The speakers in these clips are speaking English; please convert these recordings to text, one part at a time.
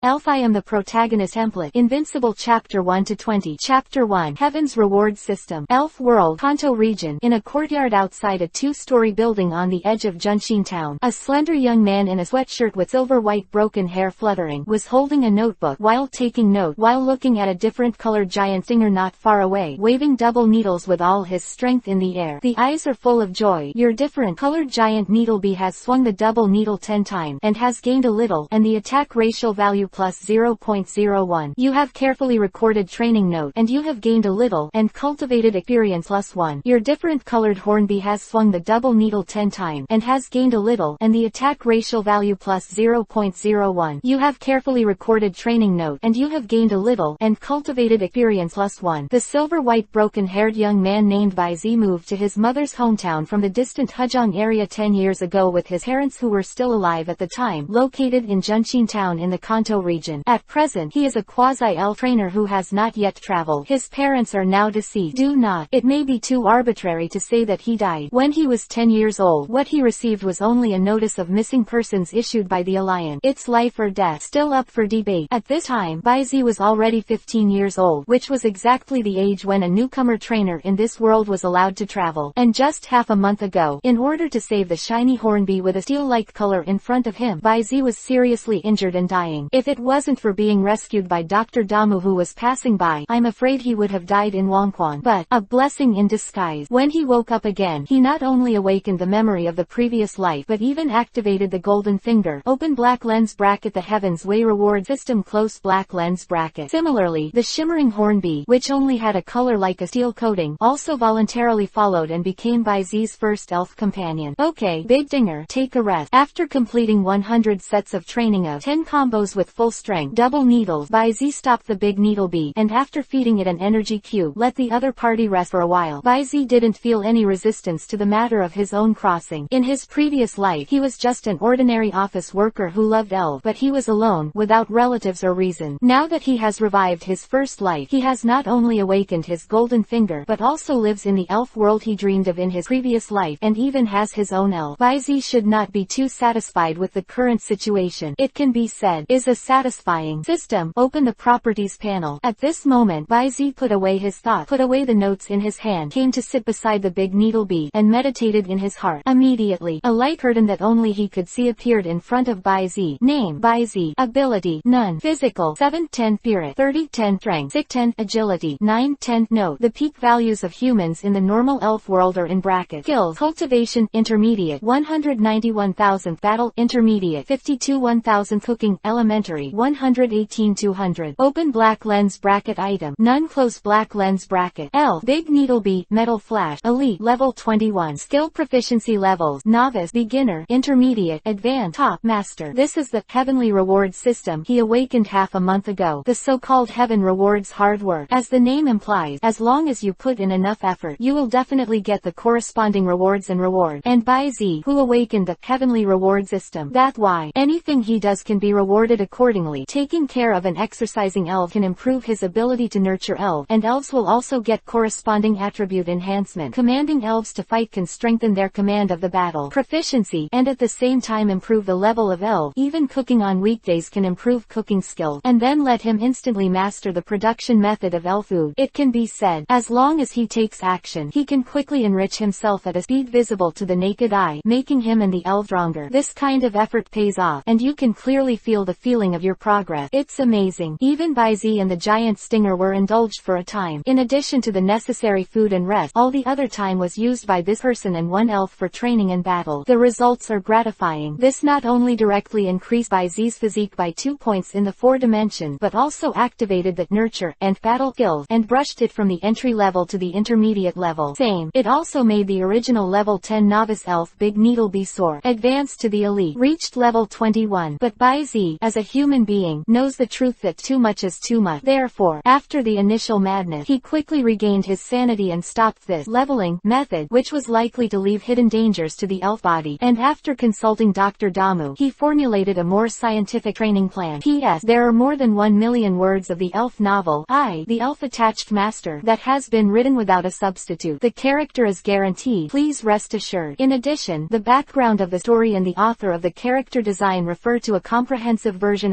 Elf I am the protagonist template. Invincible Chapter 1 to 20. Chapter 1. Heaven's Reward System. Elf World, Kanto Region. In a courtyard outside a two-story building on the edge of Junshin Town, a slender young man in a sweatshirt with silver-white broken hair fluttering was holding a notebook while taking note while looking at a different colored giant singer not far away, waving double needles with all his strength in the air. The eyes are full of joy. Your different colored giant needlebee has swung the double needle 10 times and has gained a little, and the attack ratio value plus 0.01. You have carefully recorded training note, and you have gained a little, and cultivated experience plus 1. Your different colored hornbee has swung the double needle 10 times and has gained a little, and the attack ratio value plus 0.01. You have carefully recorded training note, and you have gained a little, and cultivated experience plus 1. The silver-white broken-haired young man named Baizi moved to his mother's hometown from the distant Hujong area 10 years ago with his parents who were still alive at the time, located in Junshin Town in the Kanto region. At present, he is a quasi-elf trainer who has not yet traveled. His parents are now deceased. It may be too arbitrary to say that he died when he was 10 years old. What he received was only a notice of missing persons issued by the Alliance. It's life or death, still up for debate. At this time, Baizi was already 15 years old, which was exactly the age when a newcomer trainer in this world was allowed to travel. And just half a month ago, in order to save the shiny hornbee with a steel-like color in front of him, Baizi was seriously injured and dying. If it wasn't for being rescued by Dr. Damu who was passing by, I'm afraid he would have died in Wangquan. But, a blessing in disguise. When he woke up again, he not only awakened the memory of the previous life but even activated the golden finger. Open black lens bracket. The Heaven's Way reward system. Close black lens bracket. Similarly, the shimmering hornbee, which only had a color like a steel coating, also voluntarily followed and became Baizi's first elf companion. Okay, Big Dinger, take a rest. After completing 100 sets of training of 10 combos with full strength double needles, Baizi stopped the big needlebee, and after feeding it an energy cube, let the other party rest for a while. Baizi didn't feel any resistance to the matter of his own crossing. In his previous life, he was just an ordinary office worker who loved elves, but he was alone, without relatives or reason. Now that he has revived his first life, he has not only awakened his golden finger, but also lives in the elf world he dreamed of in his previous life, and even has his own elf. Baizi should not be too satisfied with the current situation. It can be said, is a satisfying system. Open the properties panel. At this moment, Baizi put away his thoughts, put away the notes in his hand, came to sit beside the big needlebee, and meditated in his heart. Immediately, a light curtain that only he could see appeared in front of Baizi. Name, Baizi. Ability, none. Physical, 7-10 spirit, 30-10 strength, 6-10 agility, 9-10. Note, the peak values of humans in the normal elf world are in brackets. Skills, cultivation, intermediate, 191,000, battle, intermediate, 52,000, cooking, elementary, 118,200. Open black lens bracket item, none. Close black lens bracket. Elf, big needlebee, metal flash, elite, level 21. Skill proficiency levels, novice, beginner, intermediate, advanced, top, master. This is the heavenly reward system he awakened half a month ago. The so-called heaven rewards hard work. As the name implies, as long as you put in enough effort, you will definitely get the corresponding rewards and reward. And Baizi, who awakened the heavenly reward system, that's why anything he does can be rewarded accordingly. Taking care of an exercising elf can improve his ability to nurture elves, and elves will also get corresponding attribute enhancement. Commanding elves to fight can strengthen their command of the battle proficiency, and at the same time improve the level of elf. Even cooking on weekdays can improve cooking skill, and then let him instantly master the production method of elf food. It can be said, as long as he takes action, he can quickly enrich himself at a speed visible to the naked eye, making him and the elf stronger. This kind of effort pays off, and you can clearly feel the feeling of your progress. It's amazing. Even Baizi and the giant stinger were indulged for a time. In addition to the necessary food and rest, all the other time was used by this person and one elf for training and battle. The results are gratifying. This not only directly increased Baizi's physique by 2 points in the 4 dimensions, but also activated the nurture and battle skills, and brushed it from the entry level to the intermediate level. Same. It also made the original level 10 novice elf big needlebee soar, advanced to the elite, reached level 21. But Baizi, as a human being, knows the truth that too much is too much. Therefore, after the initial madness, he quickly regained his sanity and stopped this leveling method, which was likely to leave hidden dangers to the elf body. And after consulting Dr. Damu, he formulated a more scientific training plan. P.S. There are more than 1 million words of the elf novel, I, the Elf Attached Master, that has been written without a substitute. The character is guaranteed, please rest assured. In addition, the background of the story and the author of the character design refer to a comprehensive version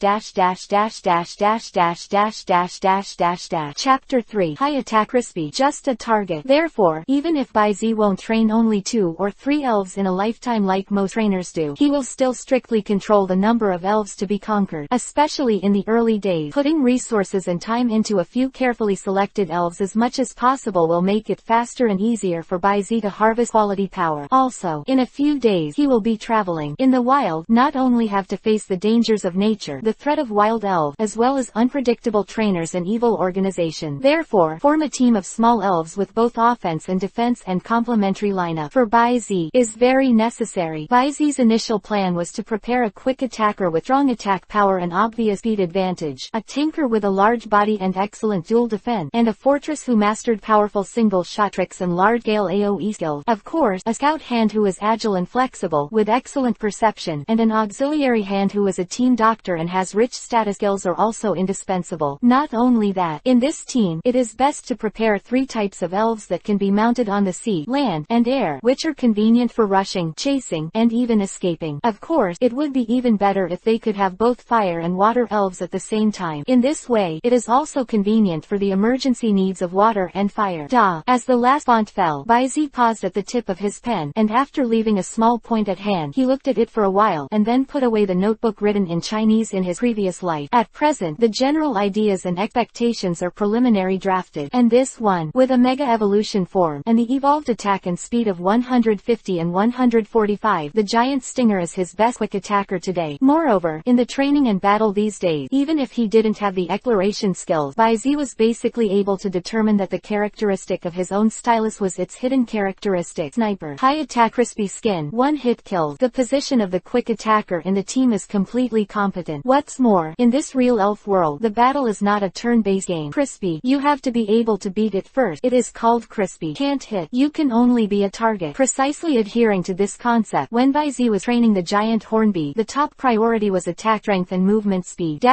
Chapter 3. High Attack Crispy. Just a target. Therefore, even if Baizi won't train only 2 or 3 elves in a lifetime like most trainers do, he will still strictly control the number of elves to be conquered, especially in the early days. Putting resources and time into a few carefully selected elves as much as possible will make it faster and easier for Baizi to harvest quality power. Also, in a few days he will be traveling in the wild, not only have to face the dangers of nature, the threat of wild elves, as well as unpredictable trainers and evil organization. Therefore, form a team of small elves with both offense and defense and complementary lineup for Baizi is very necessary. Baizi's initial plan was to prepare a quick attacker with strong attack power and obvious speed advantage, a tinker with a large body and excellent dual defense, and a fortress who mastered powerful single shot tricks and large-scale AoE skills. Of course, a scout hand who is agile and flexible, with excellent perception, and an auxiliary hand who is a team doctor and has rich status skills are also indispensable. Not only that, in this team, it is best to prepare 3 types of elves that can be mounted on the sea, land, and air, which are convenient for rushing, chasing, and even escaping. Of course, it would be even better if they could have both fire and water elves at the same time. In this way, it is also convenient for the emergency needs of water and fire. As the last font fell, Baizi paused at the tip of his pen, and after leaving a small point at hand, he looked at it for a while, and then put away the notebook written in Chinese in his previous life. At present, the general ideas and expectations are preliminary drafted, and this one, with a Mega Evolution form, and the evolved attack and speed of 150 and 145, the Giant Stinger is his best quick attacker today. Moreover, in the training and battle these days, even if he didn't have the exploration skills, Baizi was basically able to determine that the characteristic of his own stylus was its hidden characteristic. Sniper. High attack crispy skin. 1 hit kills. The position of the quick attacker in the team is completely competent. What's more, in this real elf world, the battle is not a turn-based game. Crispy. You have to be able to beat it first. It is called crispy. Can't hit. You can only be a target. Precisely adhering to this concept, when Baizi was training the giant hornbee, the top priority was attack strength and movement speed. The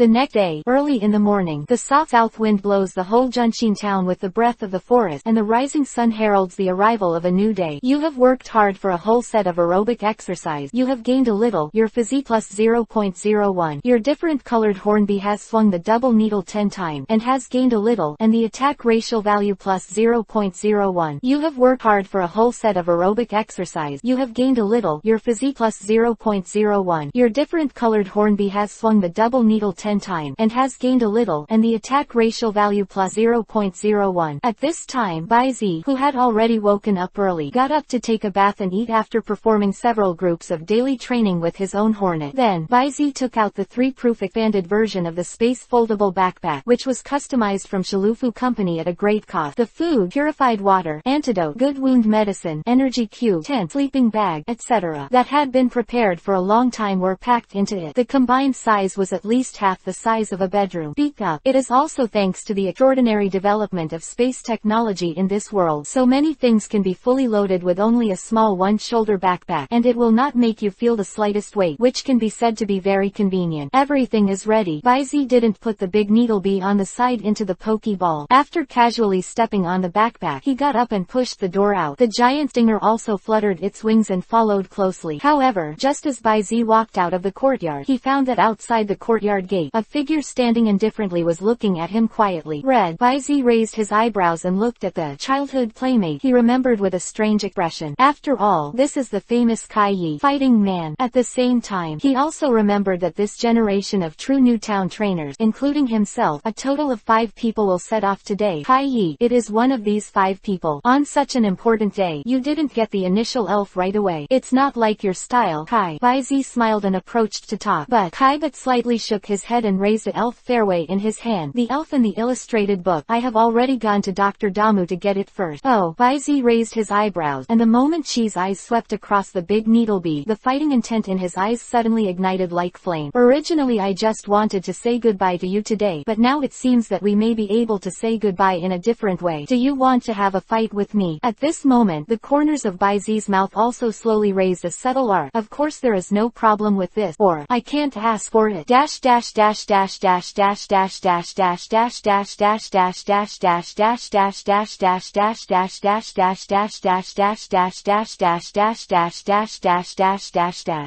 next day, early in the morning, the soft south wind blows the whole Junshin town with the breath of the forest, and the rising sun heralds the arrival of a new day. You have worked hard for a whole set of aerobic exercise. You have gained a little. Your physique plus 0.01. Your different colored hornbee has swung the double needle 10 times, and has gained a little, and the attack racial value plus 0.01. You have worked hard for a whole set of aerobic exercise. You have gained a little. Your physique plus 0.01. Your different colored hornbee has swung the double needle 10 times, and has gained a little, and the attack racial value plus 0.01. At this time, Baizi, who had already woken up early, got up to take a bath and eat after performing several groups of daily training with his own hornet. Then, Baizi took out the 3-proof expanded version of the space foldable backpack, which was customized from Shalufu Company at a great cost. The food, purified water, antidote, good wound medicine, energy cube, tent, sleeping bag, etc. that had been prepared for a long time were packed into it. The combined size was at least half the size of a bedroom. Speak up. It is also thanks to the extraordinary development of space technology in this world. So many things can be fully loaded with only a small one-shoulder backpack, and it will not make you feel the slightest weight, which can be said to be very convenient. Everything is ready. Baizi didn't put the big needlebee on the side into the Pokeball. After casually stepping on the backpack, he got up and pushed the door out. The giant stinger also fluttered its wings and followed closely. However, just as Baizi walked out of the courtyard, he found that outside the courtyard gate, a figure standing indifferently was looking at him quietly. Baizi raised his eyebrows and looked at the childhood playmate he remembered with a strange expression. After all, this is the famous Kai Yi, fighting man. At the same time, he also remembered that this generation of true Newtown trainers, including himself, a total of 5 people will set off today. Kai Yi, it is one of these 5 people. On such an important day, you didn't get the initial elf right away. It's not like your style, Kai. Baizi smiled and approached to talk, but Kai but slightly shook his head and raised the elf fairway in his hand. The elf in the illustrated book. I have already gone to Dr. Damu to get it first. Oh, Baizi raised his eyebrows, and the moment Chi's eyes swept across the big needlebee, the fighting intent in his eyes suddenly ignited like flame. Originally I just wanted to say goodbye to you today, but now it seems that we may be able to say goodbye in a different way. Do you want to have a fight with me? At this moment, the corners of Baizi's mouth also slowly raised a subtle arc. Of course there is no problem with this, or I can't ask for it.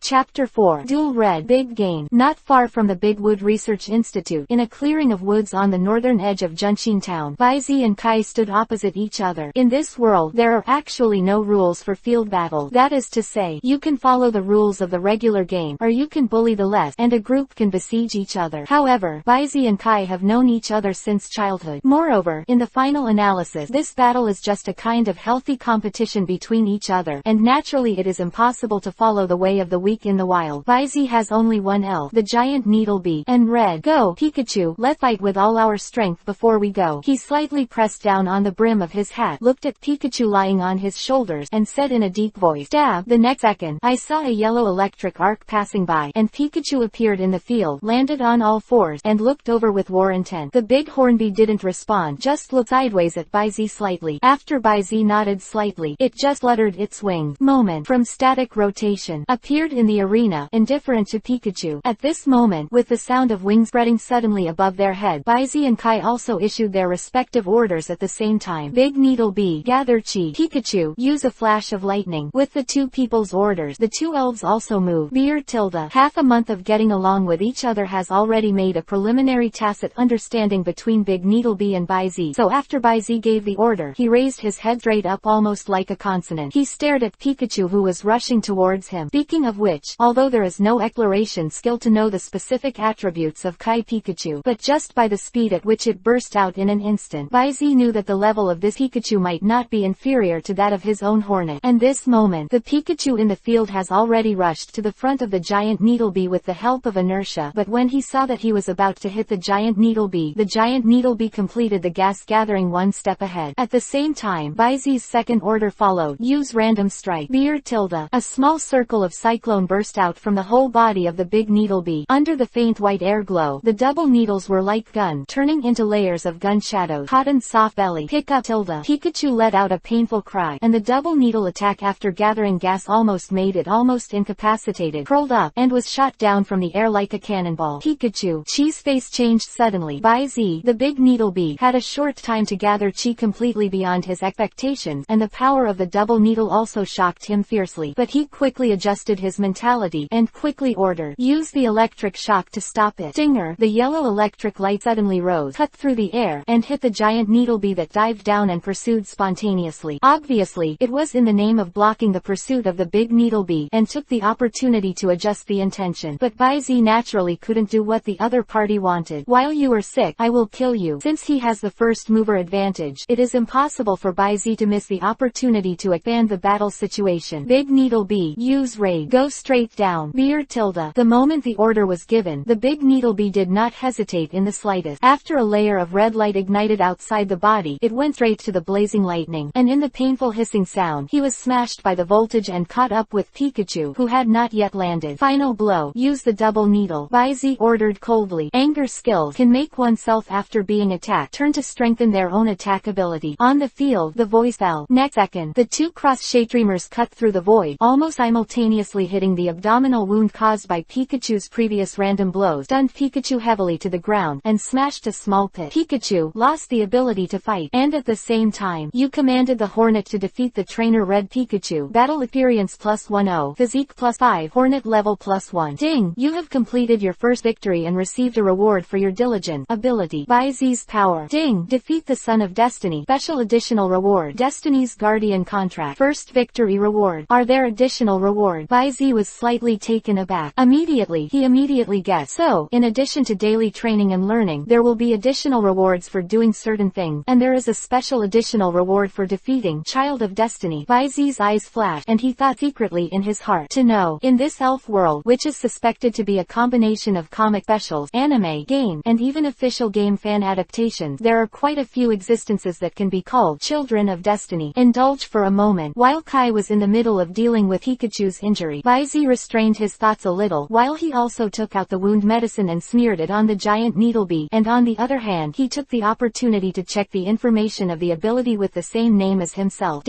Chapter 4. Dual Red Big Game. Not far from the Big Wood Research Institute, in a clearing of woods on the northern edge of Junshin Town, Baizi and Kai stood opposite each other. In this world, there are actually no rules for field battle. That is to say, you can follow the rules of the regular game, or you can bully the less, and a group can besiege each other. However, Baizi and Kai have known each other since childhood. Moreover, in the final analysis, this battle is just a kind of healthy competition between each other, and naturally it is impossible to follow the way of the weak in the wild. Baizi has only one elf, the giant needle bee, and Red, go, Pikachu, let's fight with all our strength before we go. He slightly pressed down on the brim of his hat, looked at Pikachu lying on his shoulders, and said in a deep voice, stab. The next second, I saw a yellow electric arc passing by, and Pikachu appeared in the field, landed on all fours, and looked over with war intent. The big hornbee didn't respond, just looked sideways at Baizi slightly. After Baizi nodded slightly, it just fluttered its wings. Moment from static rotation appeared in the arena, indifferent to Pikachu. At this moment, with the sound of wings spreading suddenly above their head, Baizi and Kai also issued their respective orders at the same time. Big Needle Bee, gather chi. Pikachu, use a flash of lightning. With the two people's orders, the two elves also moved. Beard tilde. Half a month of getting along with each other has already made a preliminary tacit understanding between Big Needle Bee and Baizi. So after Baizi gave the order, he raised his head straight up almost like a consonant. He stared at Pikachu, who was rushing towards him. Speaking of which, although there is no exploration skill to know the specific attributes of Kai Pikachu, but just by the speed at which it burst out in an instant, Baizi knew that the level of this Pikachu might not be inferior to that of his own Hornet. And this moment, the Pikachu in the field has already rushed to the front of the giant Needlebee with the help of inertia, but when he saw that he was about to hit the giant Needlebee completed the gas gathering one step ahead. At the same time, Baizi's second order followed. Use random strike. Beard tilde. A small circle of cyclone burst out from the whole body of the big Needlebee. Under the faint white air glow, the double needles were like gun, turning into layers of gun shadows. Cotton soft belly. Pick up tilde. Pikachu let out a painful cry, and the double needle attack after gathering gas almost made it almost incapacitated, curled up, and was shot down from the air like a cannonball. Pikachu, Chi's face changed suddenly. Baizi, the big Needlebee, had a short time to gather chi completely beyond his expectations, and the power of the double needle also shocked him fiercely. But he quickly adjusted his mentality, and quickly ordered, use the electric shock to stop it. Stinger, the yellow electric light suddenly rose, cut through the air, and hit the giant Needlebee that dived down and pursued spontaneously. Obviously, it was in the name of blocking the pursuit of the big Needlebee, and took the opportunity to adjust the intention. But Baizi naturally couldn't do what the other party wanted. While you are sick, I will kill you. Since he has the first mover advantage, it is impossible for Baizi to miss the opportunity to expand the battle situation. Big Needlebee, use raid. Go straight down. Beard tilde. The moment the order was given, the big Needlebee did not hesitate in the slightest. After a layer of red light ignited outside the body, it went straight to the blazing lightning, and in the painful hissing sound, he was smashed by the voltage and caught up with Pikachu, who had not yet landed. Final blow. Use the double needle. Baizi ordered coldly. Anger skills can make oneself after being attacked turn to strengthen their own attack ability. On the field, the voice fell. Next second, the two cross-shadreamers cut through the void, almost simultaneously hitting the abdominal wound caused by Pikachu's previous random blows, stunned Pikachu heavily to the ground, and smashed a small pit. Pikachu lost the ability to fight, and at the same time, you commanded the Hornet to defeat the trainer Red Pikachu. Battle experience +10, physique +5, Hornet level +1. Ding! You have completed your first victory and received a reward for your diligent ability. Baizi's power. Ding! Defeat the Son of Destiny. Special additional reward. Destiny's Guardian contract. First victory reward. Are there additional reward? Baizi was slightly taken aback. He immediately guessed. So, in addition to daily training and learning, there will be additional rewards for doing certain things, and there is a special additional reward for defeating Child of Destiny. Baizi's eyes flashed, and he thought secretly in his heart, to know, in this elf world, which is suspected to be a combination of comic specials, anime, game, and even official game fan adaptations, there are quite a few existences that can be called Children of Destiny. Indulge for a moment. While Kai was in the middle of dealing with Pikachu's injury, Baizi restrained his thoughts a little, while he also took out the wound medicine and smeared it on the giant Needlebee, and on the other hand, he took the opportunity to check the information of the ability with the same name as himself.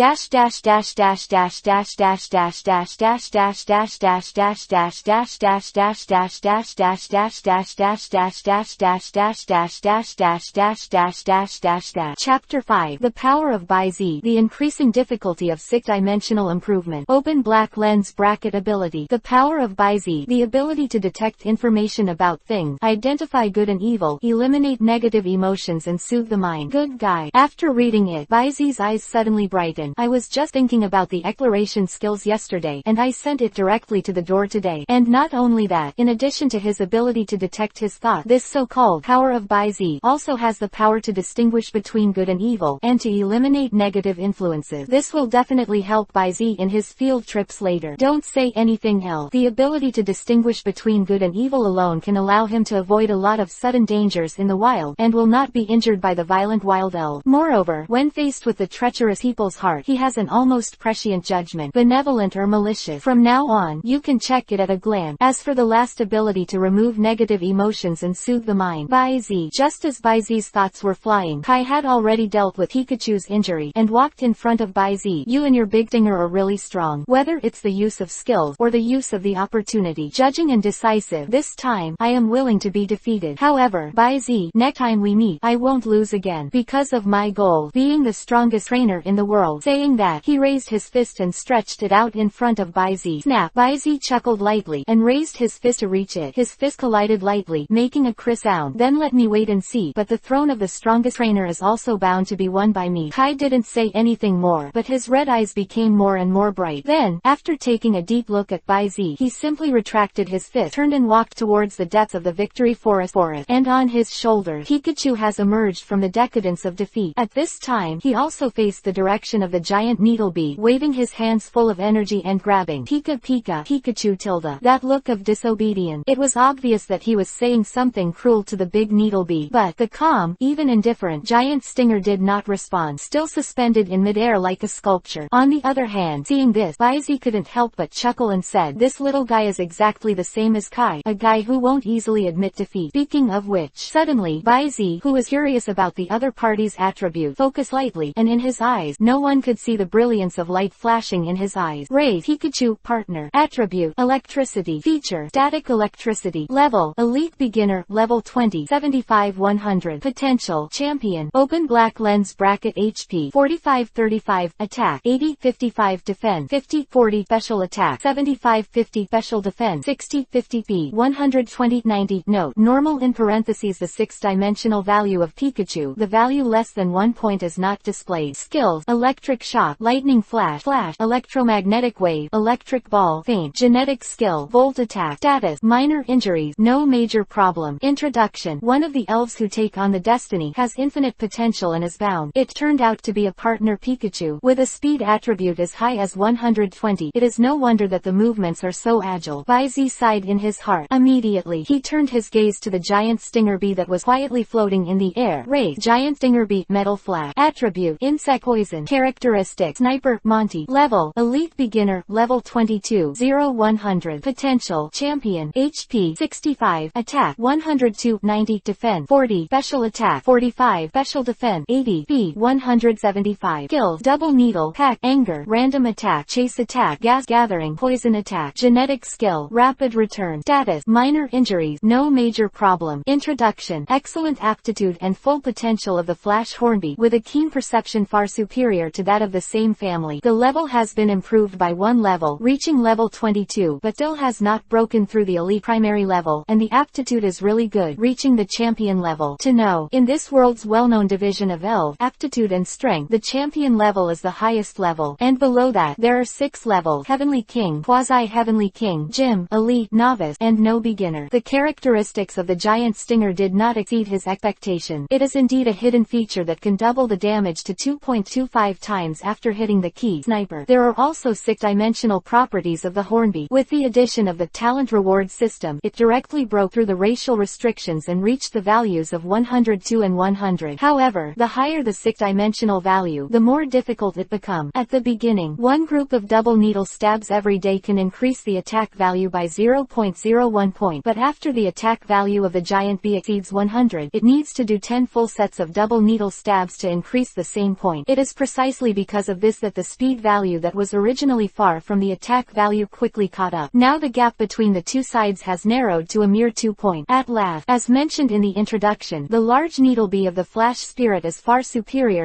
Chapter 5. The Power power of ByZ. The increasing difficulty of 6-dimensional improvement. Open black lens bracket ability. The power of ByZ. The ability to detect information about things, identify good and evil, eliminate negative emotions and soothe the mind. Good guide. After reading it, ByZ's eyes suddenly brighten. I was just thinking about the exploration skills yesterday, and I sent it directly to the door today. And not only that, in addition to his ability to detect his thoughts, this so-called power of ByZ also has the power to distinguish between good and evil, and to eliminate negative influences. This will definitely help ByZ in his field trips later. Don't say anything else. The ability to distinguish between good and evil alone can allow him to avoid a lot of sudden dangers in the wild, and will not be injured by the violent wild elf. Moreover, when faced with the treacherous people's heart, he has an almost prescient judgment, benevolent or malicious. From now on, you can check it at a glance. As for the last ability to remove negative emotions and soothe the mind, ByZ. Just as ByZ's thoughts were flying, Kai had already dealt with Pikachu's injury, and walked in front of ByZ. You and your big dinger are really strong. Whether it's the use of skills, or the use of the opportunity, judging and decisive, this time, I am willing to be defeated. However, ByZ, next time we meet, I won't lose again, because of my goal, being the strongest trainer in the world. Saying that, he raised his fist and stretched it out in front of ByZ. Snap! ByZ chuckled lightly, and raised his fist to reach it. His fist collided lightly, making a crisp sound. Then let me wait and see, but the throne of the strongest trainer is also bound to be won by me. Kai didn't say anything more, but his red eyes became more and more bright. Then, after taking a deep look at ByZ, he simply retracted his fist, turned and walked towards the depths of the Victory Forest, and on his shoulders, Pikachu has emerged from the decadence of defeat. At this time, he also faced the direction of the giant Needlebee, waving his hands full of energy and grabbing Pika Pika Pikachu tilde. That look of disobedience. It was obvious that he was saying something cruel to the big Needlebee, but the calm, even indifferent giant stinger did not respond, still suspended in midair like a sculpture. On the other hand, seeing this, ByZ couldn't help but chuckle and said, this little guy is exactly the same as Kai, a guy who won't easily admit defeat. Speaking of which, suddenly, ByZ, who was curious about the other party's attribute, focused lightly, and in his eyes, no one could see the brilliance of light flashing in his eyes. Raise Pikachu, partner, attribute, electricity, feature, static electricity, level, elite beginner, level 20, 75-100, potential, champion, open black lens bracket HP, 45-35, attack, 80-55 defense, 50-40 special attack, 75-50 special defense, 60-50 speed, 120-90, note, normal in parentheses the 6-dimensional value of Pikachu, the value less than 1 point is not displayed. Skills, electric shock, lightning flash, electromagnetic wave, electric ball, faint, genetic skill, volt attack, status, minor injuries, no major problem. Introduction, one of the elves who take on the destiny has infinite potential and is bound. It turned out to be a partner Pikachu, with a speed attribute as high as 120. It is no wonder that the movements are so agile. ByZ sighed in his heart. Immediately, he turned his gaze to the giant stinger bee that was quietly floating in the air. Raise, giant stinger bee, metal flash, attribute, insect poison, characteristic, sniper, Monty, level, elite beginner, level 22, 0-100, potential, champion, HP, 65, attack, 102, 90, defense, 40, special attack, 45, special defense, 80, speed, 175, skills, double needle, pack, anger, random attack, chase attack, gas gathering, poison attack, genetic skill, rapid return, status, minor injuries, no major problem. Introduction, excellent aptitude and full potential of the Flash Hornby, with a keen perception far superior to that of the same family. The level has been improved by 1 level, reaching level 22, but still has not broken through the elite primary level, and the aptitude is really good, reaching the champion level. To know, in this world's well-known division of elf, aptitude and strength, the champion level is the highest level, and below that, there are 6 levels: Heavenly King, Quasi-Heavenly King, Gym, Elite, Novice, and No Beginner. The characteristics of the giant stinger did not exceed his expectation. It is indeed a hidden feature that can double the damage to 2.25 times after hitting the key sniper. There are also 6-dimensional properties of the Hornby. With the addition of the talent reward system, it directly broke through the racial restrictions and reached the values of 102 and 100. However, the higher the 6-dimensional value, the more difficult it becomes. At the beginning, one group of double needle stabs every day can increase the attack value by 0.01 point, but after the attack value of the giant bee exceeds 100, it needs to do 10 full sets of double needle stabs to increase the same point. It is precisely because of this that the speed value that was originally far from the attack value quickly caught up. Now the gap between the two sides has narrowed to a mere 2 points. At last, as mentioned in the introduction, the large Needlebee of the Flash Spirit is far superior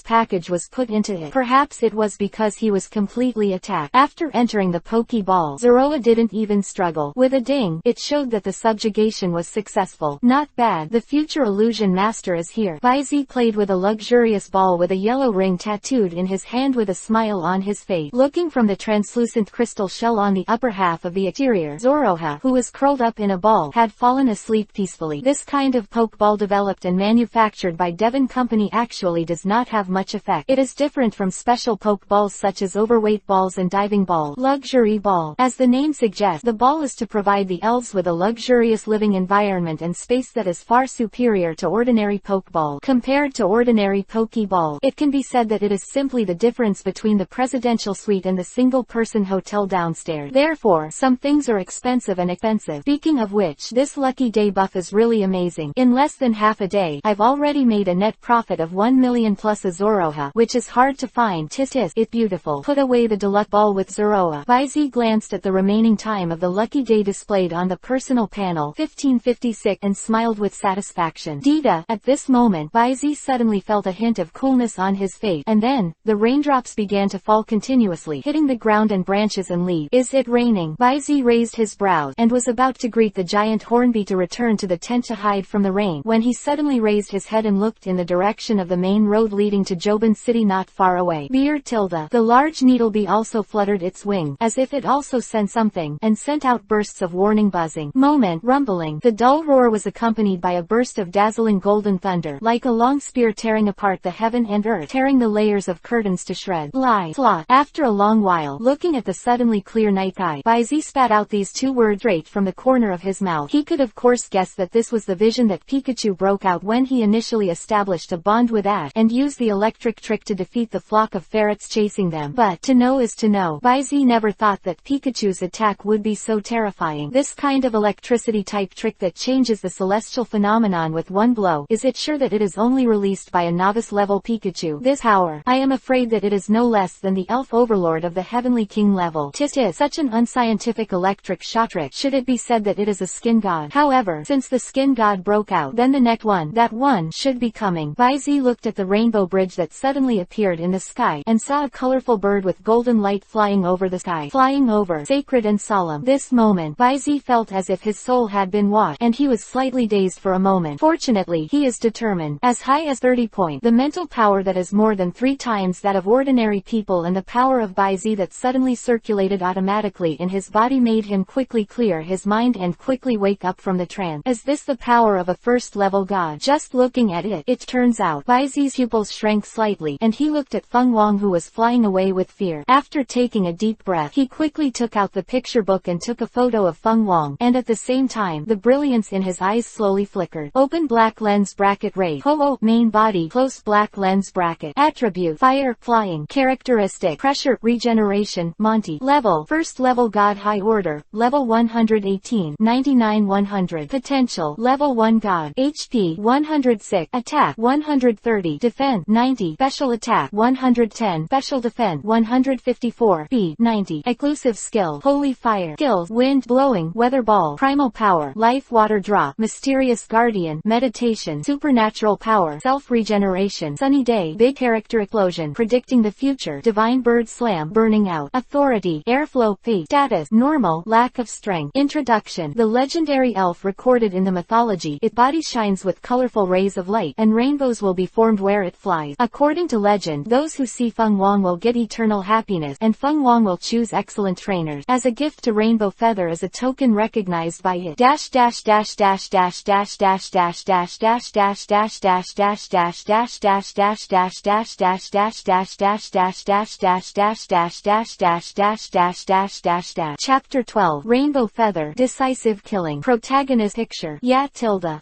mysterious package was put into it. Perhaps it was because he was completely attacked. After entering the Pokeball, Zoroa didn't even struggle. With a ding, it showed that the subjugation was successful. Not bad. The future illusion master is here. Baizi played with a luxurious ball with a yellow ring tattooed in his hand with a smile on his face. Looking from the translucent crystal shell on the upper half of the exterior, Zoroha, who was curled up in a ball, had fallen asleep peacefully. This kind of Pokeball developed and manufactured by Devon Company actually does not have much effect. It is different from special Pokeballs such as overweight balls and diving ball. Luxury ball. As the name suggests, the ball is to provide the elves with a luxurious living environment and space that is far superior to ordinary Pokeball. Compared to ordinary Pokeball, it can be said that it is simply the difference between the presidential suite and the single-person hotel downstairs. Therefore, some things are expensive and expensive. Speaking of which, this lucky day buff is really amazing. In less than half a day, I've already made a net profit of 1 million plus a Zoroha, which is hard to find. Tis it beautiful. Put away the deluxe ball with Zoroa. Baizi glanced at the remaining time of the lucky day displayed on the personal panel, 1556, and smiled with satisfaction. Dita. At this moment, Baizi suddenly felt a hint of coolness on his face, and then, the raindrops began to fall continuously, hitting the ground and branches and leaves. Is it raining? Baizi raised his brows, and was about to greet the giant Hornby to return to the tent to hide from the rain, when he suddenly raised his head and looked in the direction of the main road leading to Deepened City not far away. The large needlebee also fluttered its wing, as if it also sensed something, and sent out bursts of warning buzzing. Rumbling. The dull roar was accompanied by a burst of dazzling golden thunder, like a long spear tearing apart the heaven and earth, tearing the layers of curtains to shreds. Slot. After a long while, looking at the suddenly clear night sky, Baizi spat out these two words straight from the corner of his mouth. He could of course guess that this was the vision that Pikachu broke out when he initially established a bond with Ash, and used the electric trick to defeat the flock of ferrets chasing them. But, to know is to know. Baizi never thought that Pikachu's attack would be so terrifying. This kind of electricity type trick that changes the celestial phenomenon with one blow, is it sure that it is only released by a novice level Pikachu? This power, I am afraid that it is no less than the elf overlord of the Heavenly King level. Tis such an unscientific electric shot trick. Should it be said that it is a skin god? However, since the skin god broke out, then the next one, that one, should be coming. Baizi looked at the rainbow bridge that suddenly appeared in the sky, and saw a colorful bird with golden light flying over the sky. Flying over, sacred and solemn. This moment, Baizi felt as if his soul had been washed, and he was slightly dazed for a moment. Fortunately, he is determined. As high as 30 points. The mental power that is more than 3 times that of ordinary people, and the power of Baizi that suddenly circulated automatically in his body made him quickly clear his mind and quickly wake up from the trance. Is this the power of a first-level god? Just looking at it, it turns out, Baizi's pupils shrank slightly, and he looked at Feng Wang, who was flying away with fear. After taking a deep breath, he quickly took out the picture book and took a photo of Feng Wang, and at the same time, the brilliance in his eyes slowly flickered. Open black lens bracket ray. Kobo, main body, close black lens bracket. Attribute, fire, flying. Characteristic, pressure, regeneration, Monty. Level, first level god high order, level 118, 99 100. Potential, level 1 god. HP, 106. Attack, 130. Defense, 90. Special attack, 110. Special defense, 154. Speed, 90. Exclusive skill, holy fire. Skills, wind blowing, weather ball, primal power, life water drop, mysterious guardian, meditation, supernatural power, self-regeneration, sunny day, big character explosion, predicting the future, divine bird slam, burning out, authority, airflow, fate, status, normal, lack of strength. Introduction. The legendary elf recorded in the mythology, its body shines with colorful rays of light, and rainbows will be formed where it flies. According to legend, those who see Feng Wang will get eternal happiness, and Feng Wang will choose excellent trainers. As a gift to Rainbow Feather as a token recognized by it. Chapter 12. Rainbow Feather. Decisive killing. Protagonist picture.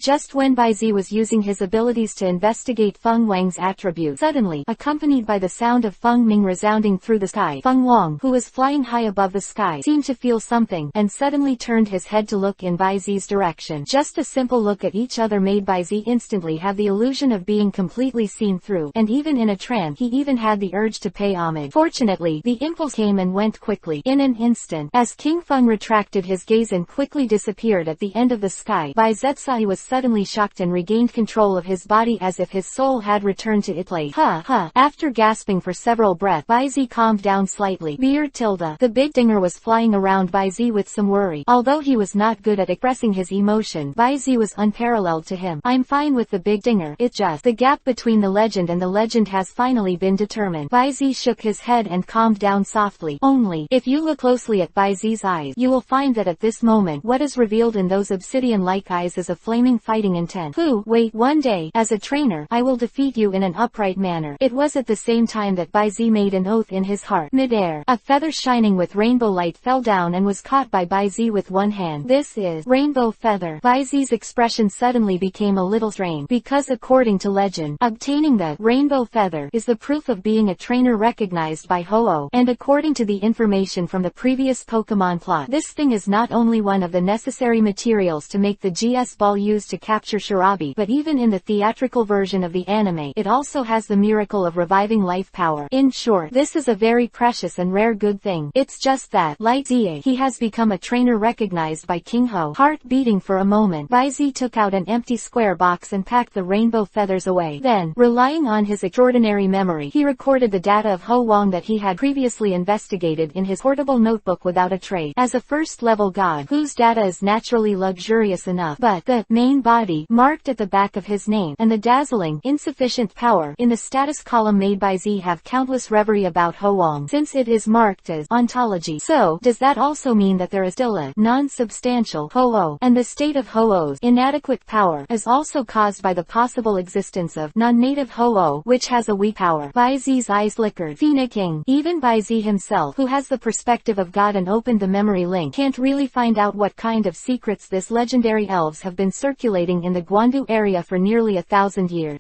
Just when Baizi was using his abilities to investigate Feng Wang's attributes, suddenly, accompanied by the sound of Feng Ming resounding through the sky, Feng Wang, who was flying high above the sky, seemed to feel something, and suddenly turned his head to look in Baizi's direction. Just a simple look at each other made Baizi instantly have the illusion of being completely seen through, and even in a trance he even had the urge to pay homage. Fortunately, the impulse came and went quickly, in an instant, as King Feng retracted his gaze and quickly disappeared at the end of the sky. Baizi was suddenly shocked and regained control of his body as if his soul had returned to its play. Ha ha. After gasping for several breaths, Baizi calmed down slightly. Beard tilde. The big dinger was flying around Baizi with some worry. Although he was not good at expressing his emotion, Baizi was unparalleled to him. I'm fine with the big dinger. It just, the gap between the legend and the legend has finally been determined. Baizi shook his head and calmed down softly. Only, if you look closely at Baizi's eyes, you will find that at this moment, what is revealed in those obsidian-like eyes is a flaming fighting intent. Wait, one day, as a trainer, I will defeat you in an upright manner. It was at the same time that Baizi made an oath in his heart. Mid-air, a feather shining with rainbow light fell down and was caught by Baizi with one hand. This is rainbow feather. Baizi's expression suddenly became a little strange, because according to legend, obtaining the rainbow feather is the proof of being a trainer recognized by Ho-Oh, and according to the information from the previous Pokemon plot, this thing is not only one of the necessary materials to make the GS ball used to capture Shirabi, but even in the theatrical version of the anime, it also has the miracle of reviving life power. In short, this is a very precious and rare good thing. It's just that, like Zie, he has become a trainer recognized by King Ho. Heart beating for a moment, Baizi took out an empty square box and packed the rainbow feathers away. Then, relying on his extraordinary memory, he recorded the data of Ho Wong that he had previously investigated in his portable notebook without a trace. As a first-level god, whose data is naturally luxurious enough, but the main body marked at the back of his name and the dazzling insufficient power in the status column made by Z have countless reverie about Ho Wong, since it is marked as ontology. So, does that also mean that there is still a non-substantial Ho-Oh, and the state of Ho-Oh's inadequate power is also caused by the possible existence of non-native Ho-Oh, which has a weak power? Baizi's eyes flickered. Phoenixing. Even Baizi himself, who has the perspective of God and opened the memory link, can't really find out what kind of secrets this legendary elves have been circulating in the Guandu area for nearly 1,000 years.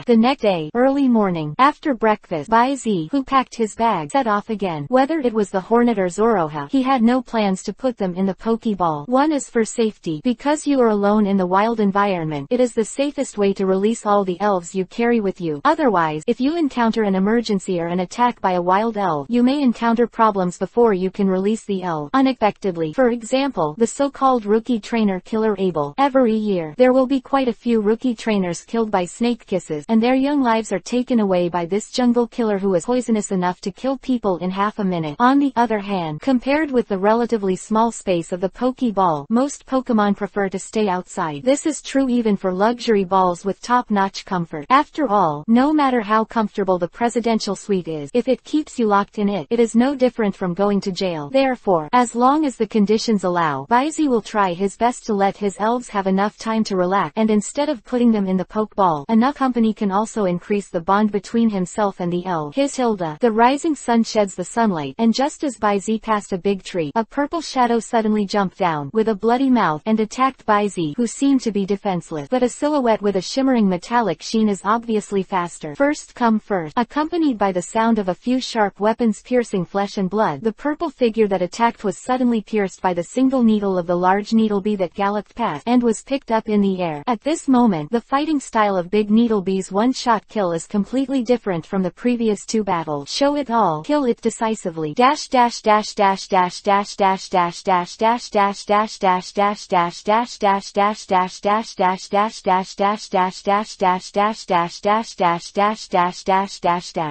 The next day, early morning, after breakfast, Baizi, who packed his bag, set off again. Whether it was the Hornet or Zoroha, he had no plans to put them in the Pokeball. One is for safety, because you are alone in the wild environment. It is the safest way to release all the elves you carry with you. Otherwise, if you encounter an emergency or an attack by a wild elf, you may encounter problems before you can release the elf unexpectedly. For example, the so-called rookie trainer killer Abel. Every year, there will be quite a few rookie trainers killed by snake kisses, and their young lives are taken away by this jungle killer who is poisonous enough to kill people in half a minute. On the other hand, compared with the relatively small space of the Pokeball, most Pokemon prefer to stay outside. This is true even for luxury balls with top-notch comfort. After all, no matter how comfortable the presidential suite is, if it keeps you locked in it, it is no different from going to jail. Therefore, as long as the conditions allow, Baizi will try his best to let his elves have enough time to relax, and instead of putting them in the Pokeball, enough company can also increase the bond between himself and the elf. His Hilda. The rising sun sheds the sunlight, and just as Baizi passed a big tree, a purple shadow suddenly jumped down, with a bloody mouth, and attacked Baizi, who seemed to be defenseless. But a silhouette with a shimmering metallic sheen is obviously faster. First come first. Accompanied by the sound of a few sharp weapons piercing flesh and blood, the purple figure that attacked was suddenly pierced by the single needle of the large needlebee that galloped past, and was picked up in the air. At this moment, the fighting style of Big Needlebee's one-shot kill is completely different from the previous two battles. Show it all. Kill it decisively.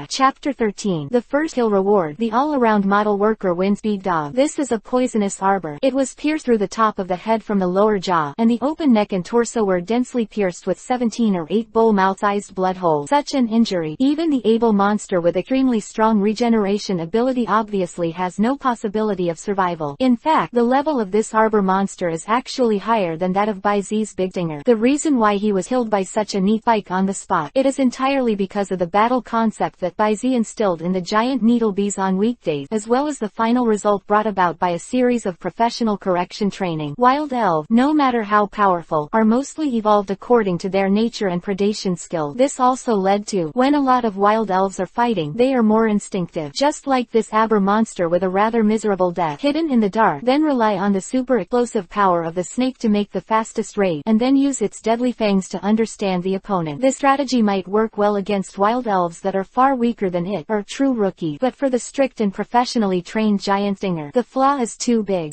Chapter 13. The first kill reward. The all-around model worker wins. Big Dog. This is a poisonous arbor. It was pierced through the top of the head from the lower jaw, and the open neck and torso were densely pierced with 17 or 8 bowl mouth-sized blood holes. Such an injury, even the able monster with extremely strong regeneration ability obviously has no possibility of survival. In fact, the level of this arbor monster is actually higher than that of Baizi's Big Dinger. The reason why he was killed by such a neat spike on the spot, it is entirely because of the battle concept that Baizi instilled in the giant needlebees on weekdays, as well as the final result brought about by a series of professional correction training. Wild elves, no matter how powerful, are mostly evolved according to their nature and predation skill. This also led to, when a lot of wild elves are fighting, they are more instinctive. Just like this arbor monster with a rather miserable death, hidden in the dark, then rely on the super explosive power of the snake to make the fastest raid, and then use its deadly fangs to understand the opponent. This strategy might work well against wild elves that are far weaker than it, or true rookies, but for the strict and professionally trained giant stinger, the flaw is too big.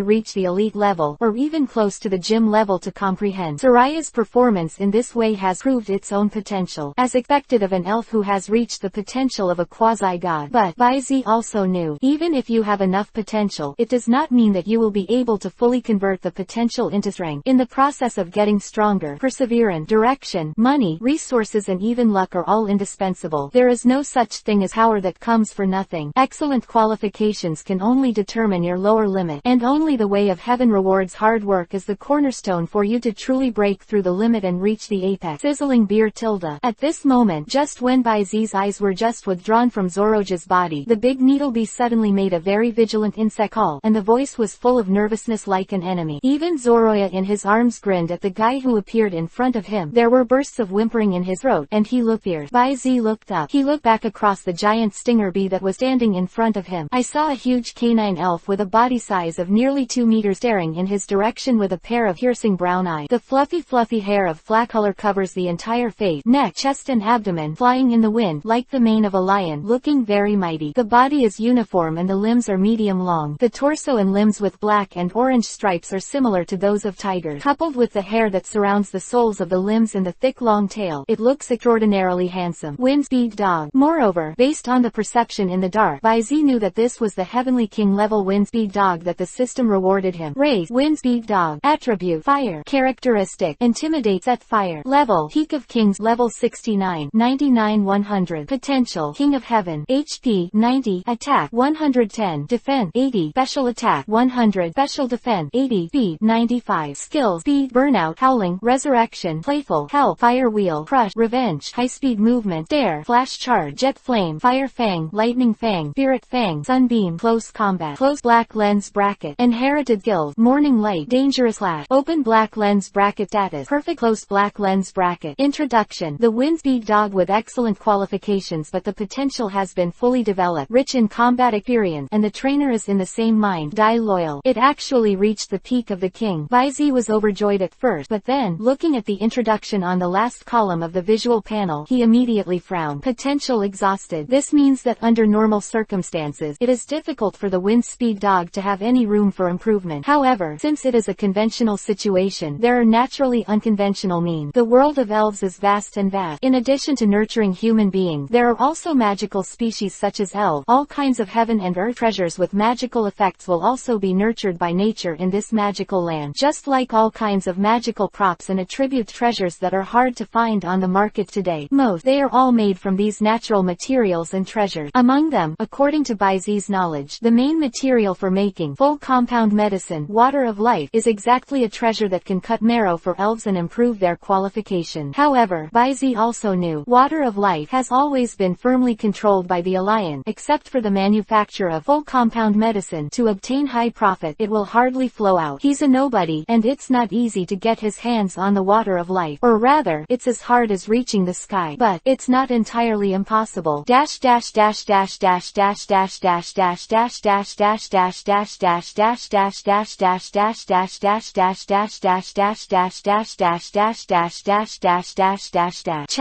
to reach the elite level, or even close to the gym level to comprehend. Soraya's performance in this way has proved its own potential, as expected of an elf who has reached the potential of a quasi-god. But Baizi also knew, even if you have enough potential, it does not mean that you will be able to fully convert the potential into strength. In the process of getting stronger, perseverance, direction, money, resources and even luck are all indispensable. There is no such thing as power that comes for nothing. Excellent qualifications can only determine your lower limit, and only the way of heaven rewards hard work as the cornerstone for you to truly break through the limit and reach the apex. Sizzling beer tilde. At this moment, just when Baizi's eyes were just withdrawn from Zoroja's body, the big needle bee suddenly made a very vigilant insect call, and the voice was full of nervousness like an enemy. Even Zoroya in his arms grinned at the guy who appeared in front of him. There were bursts of whimpering in his throat, and he looked fierce. Baizi looked up. He looked back across the giant stinger bee that was standing in front of him. I saw a huge canine elf with a body size of nearly 2 meters staring in his direction with a pair of piercing brown eyes. The fluffy hair of flat color covers the entire face, neck, chest and abdomen, flying in the wind like the mane of a lion, looking very mighty. The body is uniform and the limbs are medium long. The torso and limbs with black and orange stripes are similar to those of tigers. Coupled with the hair that surrounds the soles of the limbs and the thick long tail, it looks extraordinarily handsome. Wind speed dog. Moreover, based on the perception in the dark, Baizi knew that this was the Heavenly King level wind speed dog that the system rewarded him. Race: wind speed dog. Attribute: fire. Characteristic: intimidate. Set fire. Level: Peak of Kings level 69, 99 100. Potential: King of Heaven. HP: 90. Attack: 110. Defense: 80. Special attack: 100. Special defense: 80. Speed: 95. Skills: Speed, Burnout, Howling, Resurrection, Playful, Help, Fire Wheel, Crush, Revenge, High Speed Movement, Dare, Flash Charge, Jet Flame, Fire Fang, Lightning Fang, Spirit Fang, Sunbeam, Close Combat, Close Black Lens Bracket, Inherited Skills, Morning Light, Dangerous Flash, Open Black Lens Bracket. Status: Perfect Close Black Lens Bracket. Introduction: the wind speed dog with excellent qualifications, but the potential has been fully developed, rich in combat experience, and the trainer is in the same mind, die loyal. It actually reached the peak of the king. Baizi was overjoyed at first, but then, looking at the introduction on the last column of the visual panel, he immediately frowned. Potential exhausted. This means that under normal circumstances, it is difficult for the wind speed dog to have any room for improvement. However, since it is a conventional situation, there are naturally unconventional means. The world of elves is vast and vast. In addition to nurturing human beings, there are also magical species such as elves. All kinds of heaven and earth treasures with magical effects will also be nurtured by nature in this magical land, just like all kinds of magical props and attribute treasures that are hard to find on the market today. They are all made from these natural materials and treasures. Among them, according to Baizi's knowledge, the main material for making full compound medicine, Water of Life, is exactly a treasure that can cut marrow for elves and improve their qualification. However, Baizi also knew, Water of Life has always been firmly controlled by the Alliance. Except for the manufacture of full compound medicine to obtain high profit, it will hardly flow out. He's a nobody, and it's not easy to get his hands on the Water of Life. Or rather, it's as hard as reaching the sky. But, it's not entirely impossible.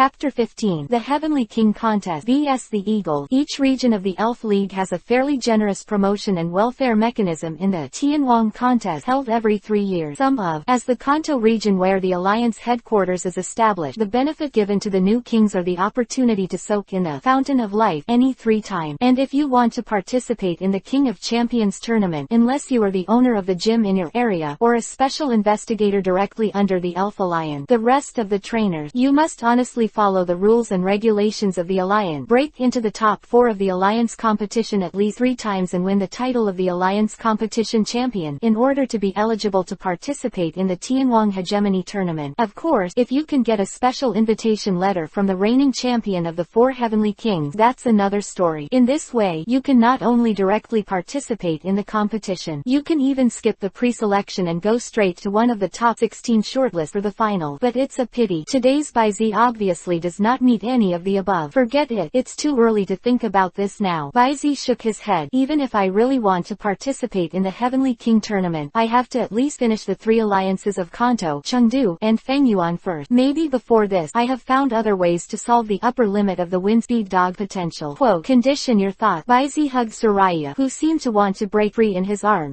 Chapter 15. The Heavenly King Contest vs the Eagle. Each region of the Elf League has a fairly generous promotion and welfare mechanism in the Tianwang contest held every 3 years. As the Kanto region where the Alliance headquarters is established, the benefit given to the new kings are the opportunity to soak in the Fountain of Life any 3 times. And if you want to participate in the King of Champions tournament, unless you are the owner of the gym in your area, or a special investigator directly under the Elf Alliance, the rest of the trainers, you must honestly follow the rules and regulations of the Alliance, break into the top 4 of the Alliance competition at least 3 times and win the title of the Alliance competition champion, in order to be eligible to participate in the Tianwang Hegemony tournament. Of course, if you can get a special invitation letter from the reigning champion of the 4 Heavenly Kings, that's another story. In this way, you can not only directly participate in the competition, you can even skip the pre-selection and go straight to one of the top 16 shortlists for the final. But it's a pity. Today's Baizi obviously does not meet any of the above. Forget it. It's too early to think about this now. Baizi shook his head. Even if I really want to participate in the Heavenly King tournament, I have to at least finish the 3 alliances of Kanto, Chengdu, and Fengyuan first. Maybe before this, I have found other ways to solve the upper limit of the wind speed dog potential. Quote, condition your thought. Baizi hugged Soraya, who seemed to want to break free in his arm,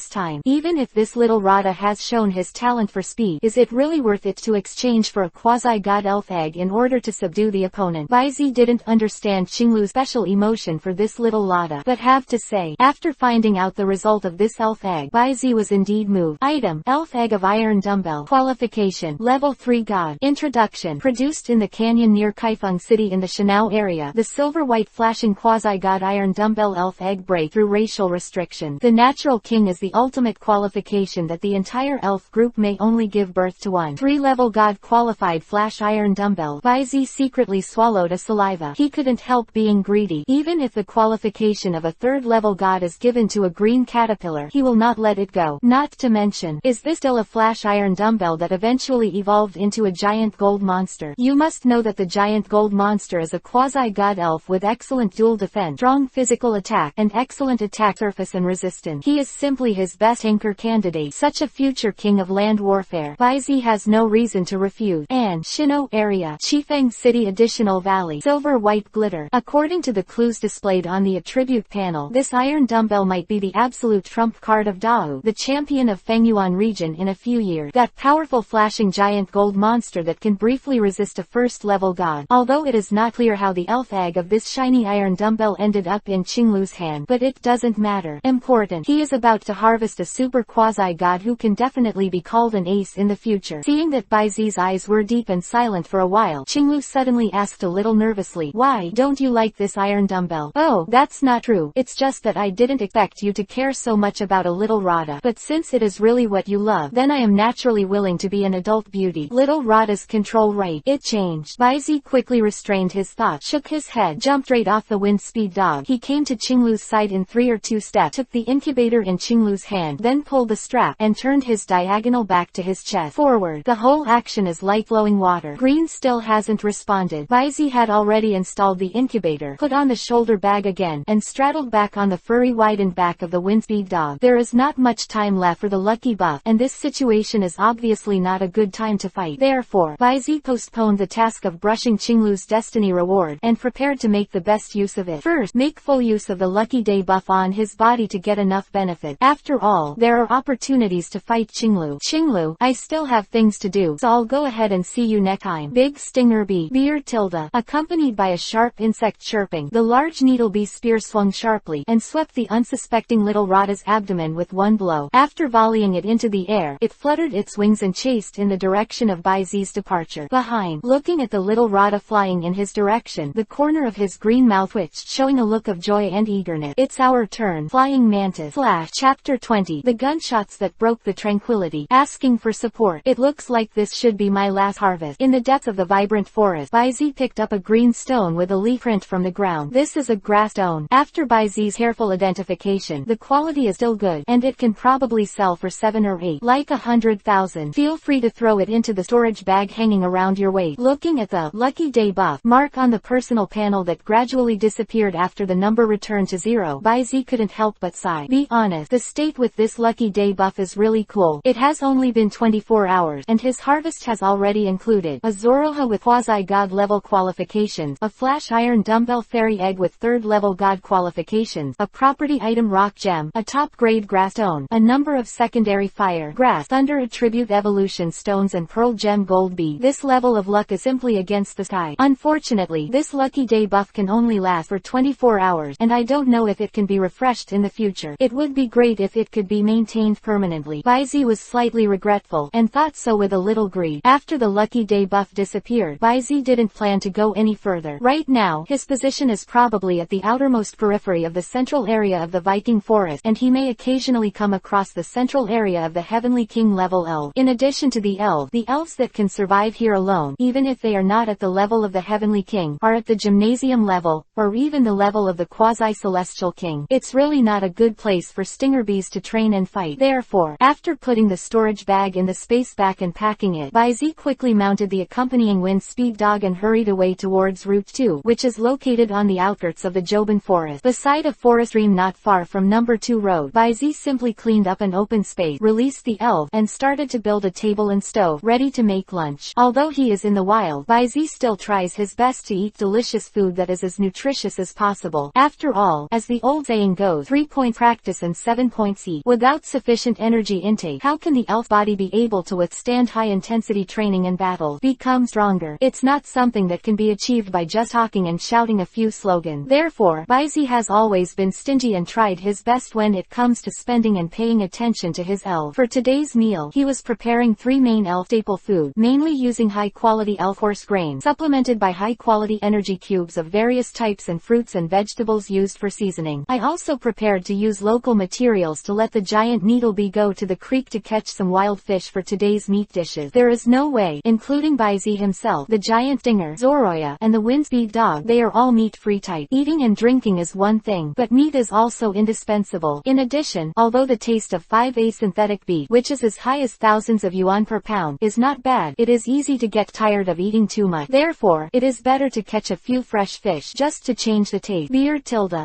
this time. Even if this little Rada has shown his talent for speed, is it really worth it to exchange for a quasi-god elf egg in order to subdue the opponent? Baizi didn't understand Qinglu's special emotion for this little Rada, but have to say, after finding out the result of this elf egg, Baizi was indeed moved. Item: Elf Egg of Iron Dumbbell. Qualification: Level 3 God. Introduction: Produced in the canyon near Kaifeng City in the Shanao area, the silver-white flashing quasi-god Iron Dumbbell Elf Egg break through racial restriction. The Natural King is the ultimate qualification that the entire elf group may only give birth to one 3-level god qualified flash Iron Dumbbell. Baizi secretly swallowed a saliva. He couldn't help being greedy. Even if the qualification of a 3rd-level god is given to a green caterpillar, he will not let it go. Not to mention, is this still a flash Iron Dumbbell that eventually evolved into a giant gold monster? You must know that the giant gold monster is a quasi-god elf with excellent dual defense, strong physical attack, and excellent attack surface and resistance. He is simply his best anchor candidate, such a future king of land warfare. Baizi has no reason to refuse. And Shino area, Chifeng City Additional Valley, silver white glitter. According to the clues displayed on the attribute panel, this Iron Dumbbell might be the absolute trump card of Dao, the champion of Fengyuan region in a few years. That powerful flashing giant gold monster that can briefly resist a 1st-level god. Although it is not clear how the elf egg of this shiny Iron Dumbbell ended up in Qinglu's hand, but it doesn't matter. Important: he is about to harvest a super quasi-god who can definitely be called an ace in the future. Seeing that Baizi's eyes were deep and silent for a while, Qinglu suddenly asked a little nervously, "Why don't you like this Iron Dumbbell?" "Oh, that's not true. It's just that I didn't expect you to care so much about a little Rada. But since it is really what you love, then I am naturally willing to be an adult beauty." Little Rada's control rate. It changed. Baizi quickly restrained his thoughts, shook his head, jumped straight off the wind speed dog. He came to Qinglu's side in 3 or 2 steps, took the incubator in Qinglu's hand, then pulled the strap, and turned his diagonal back to his chest. Forward. The whole action is like flowing water. Green still hasn't responded. Baizi had already installed the incubator, put on the shoulder bag again, and straddled back on the furry widened back of the windspeed dog. There is not much time left for the lucky buff, and this situation is obviously not a good time to fight. Therefore, Baizi postponed the task of brushing Qinglu's destiny reward, and prepared to make the best use of it. First, make full use of the lucky day buff on his body to get enough benefit. After all, there are opportunities to fight Qinglu. "Qinglu, I still have things to do, so I'll go ahead and see you next time." Big Stinger Bee. Beer tilde. Accompanied by a sharp insect chirping, the large needle bee spear swung sharply, and swept the unsuspecting little Rada's abdomen with one blow. After volleying it into the air, it fluttered its wings and chased in the direction of Baizi's departure. Behind, looking at the little Rada flying in his direction, the corner of his green mouth twitched, showing a look of joy and eagerness. "It's our turn." Flying Mantis. Flash. Chapter 20. The gunshots that broke the tranquility. Asking for support. It looks like this should be my last harvest. In the depths of the vibrant forest, Baizi picked up a green stone with a leaf print from the ground. This is a grass stone. After Baizi's careful identification, the quality is still good, and it can probably sell for 7 or 8, like 100,000. Feel free to throw it into the storage bag hanging around your waist. Looking at the lucky day buff mark on the personal panel that gradually disappeared after the number returned to 0, Baizi couldn't help but sigh. Be honest, the state with this lucky day buff is really cool. It has only been 24 hours, and his harvest has already included a Zoroha with quasi-god level qualifications, a flash Iron Dumbbell fairy egg with 3rd-level god qualifications, a property item rock gem, a top-grade grass stone, a number of secondary fire, grass, thunder attribute evolution stones, and pearl gem gold bead. This level of luck is simply against the sky. Unfortunately, this lucky day buff can only last for 24 hours, and I don't know if it can be refreshed in the future. It would be great if it could be maintained permanently. Baizi was slightly regretful, and thought so with a little greed. After the lucky day buff disappeared, Baizi didn't plan to go any further. Right now, his position is probably at the outermost periphery of the central area of the Viking forest, and he may occasionally come across the central area of the Heavenly King level elf. In addition to the elves that can survive here alone, even if they are not at the level of the Heavenly King, are at the gymnasium level, or even the level of the quasi-celestial king. It's really not a good place for stinger bees to train and fight. Therefore, after putting the storage bag in the space back and packing it, Baizi quickly mounted the accompanying wind speed dog and hurried away towards Route 2, which is located on the outskirts of the Joban forest. Beside a forest stream not far from number 2 road, Baizi simply cleaned up an open space, released the elf, and started to build a table and stove, ready to make lunch. Although he is in the wild, Baizi still tries his best to eat delicious food that is as nutritious as possible. After all, as the old saying goes, 3-point practice and 7 points each. Without sufficient energy intake, how can the elf body be able to withstand high-intensity training and battle? Become stronger. It's not something that can be achieved by just talking and shouting a few slogans. Therefore, Baizi has always been stingy and tried his best when it comes to spending and paying attention to his elf. For today's meal, he was preparing 3 main elf staple food, mainly using high-quality elf horse grain, supplemented by high-quality energy cubes of various types and fruits and vegetables used for seasoning. I also prepared to use local materials to let the giant needlebee go to the creek to catch some wild fish for today's meat dishes. There is no way, including Baizi himself, the giant stinger, Zoroya, and the windspeed dog, they are all meat-free type. Eating and drinking is one thing, but meat is also indispensable. In addition, although the taste of 5A synthetic beef, which is as high as thousands of yuan per pound, is not bad, it is easy to get tired of eating too much. Therefore, it is better to catch a few fresh fish just to change the taste.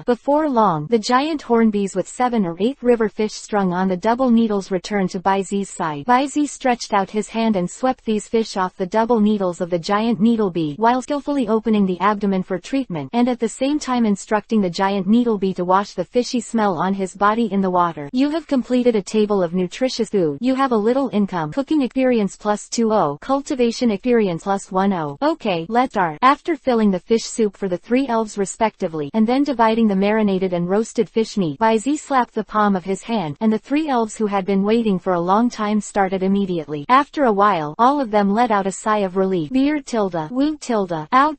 Before long, the giant hornbees with 7 or 8 river fish strung on the double needles returned to Baizi's side. Baizi stretched out his hand and swept these fish off the double needles of the giant needlebee, while skillfully opening the abdomen for treatment, and at the same time instructing the giant needlebee to wash the fishy smell on his body in the water. You have completed a table of nutritious food. You have a little income. Cooking experience plus 2O. Cultivation experience plus 1O. Okay, let's start. After filling the fish soup for the 3 elves respectively, and then dividing the marinated and roasted fish meat, Baizi slapped the palm of his hand, and the 3 elves who had been waiting for a long time started immediately. After a while, all of them let out a sigh of relief. Woo ow.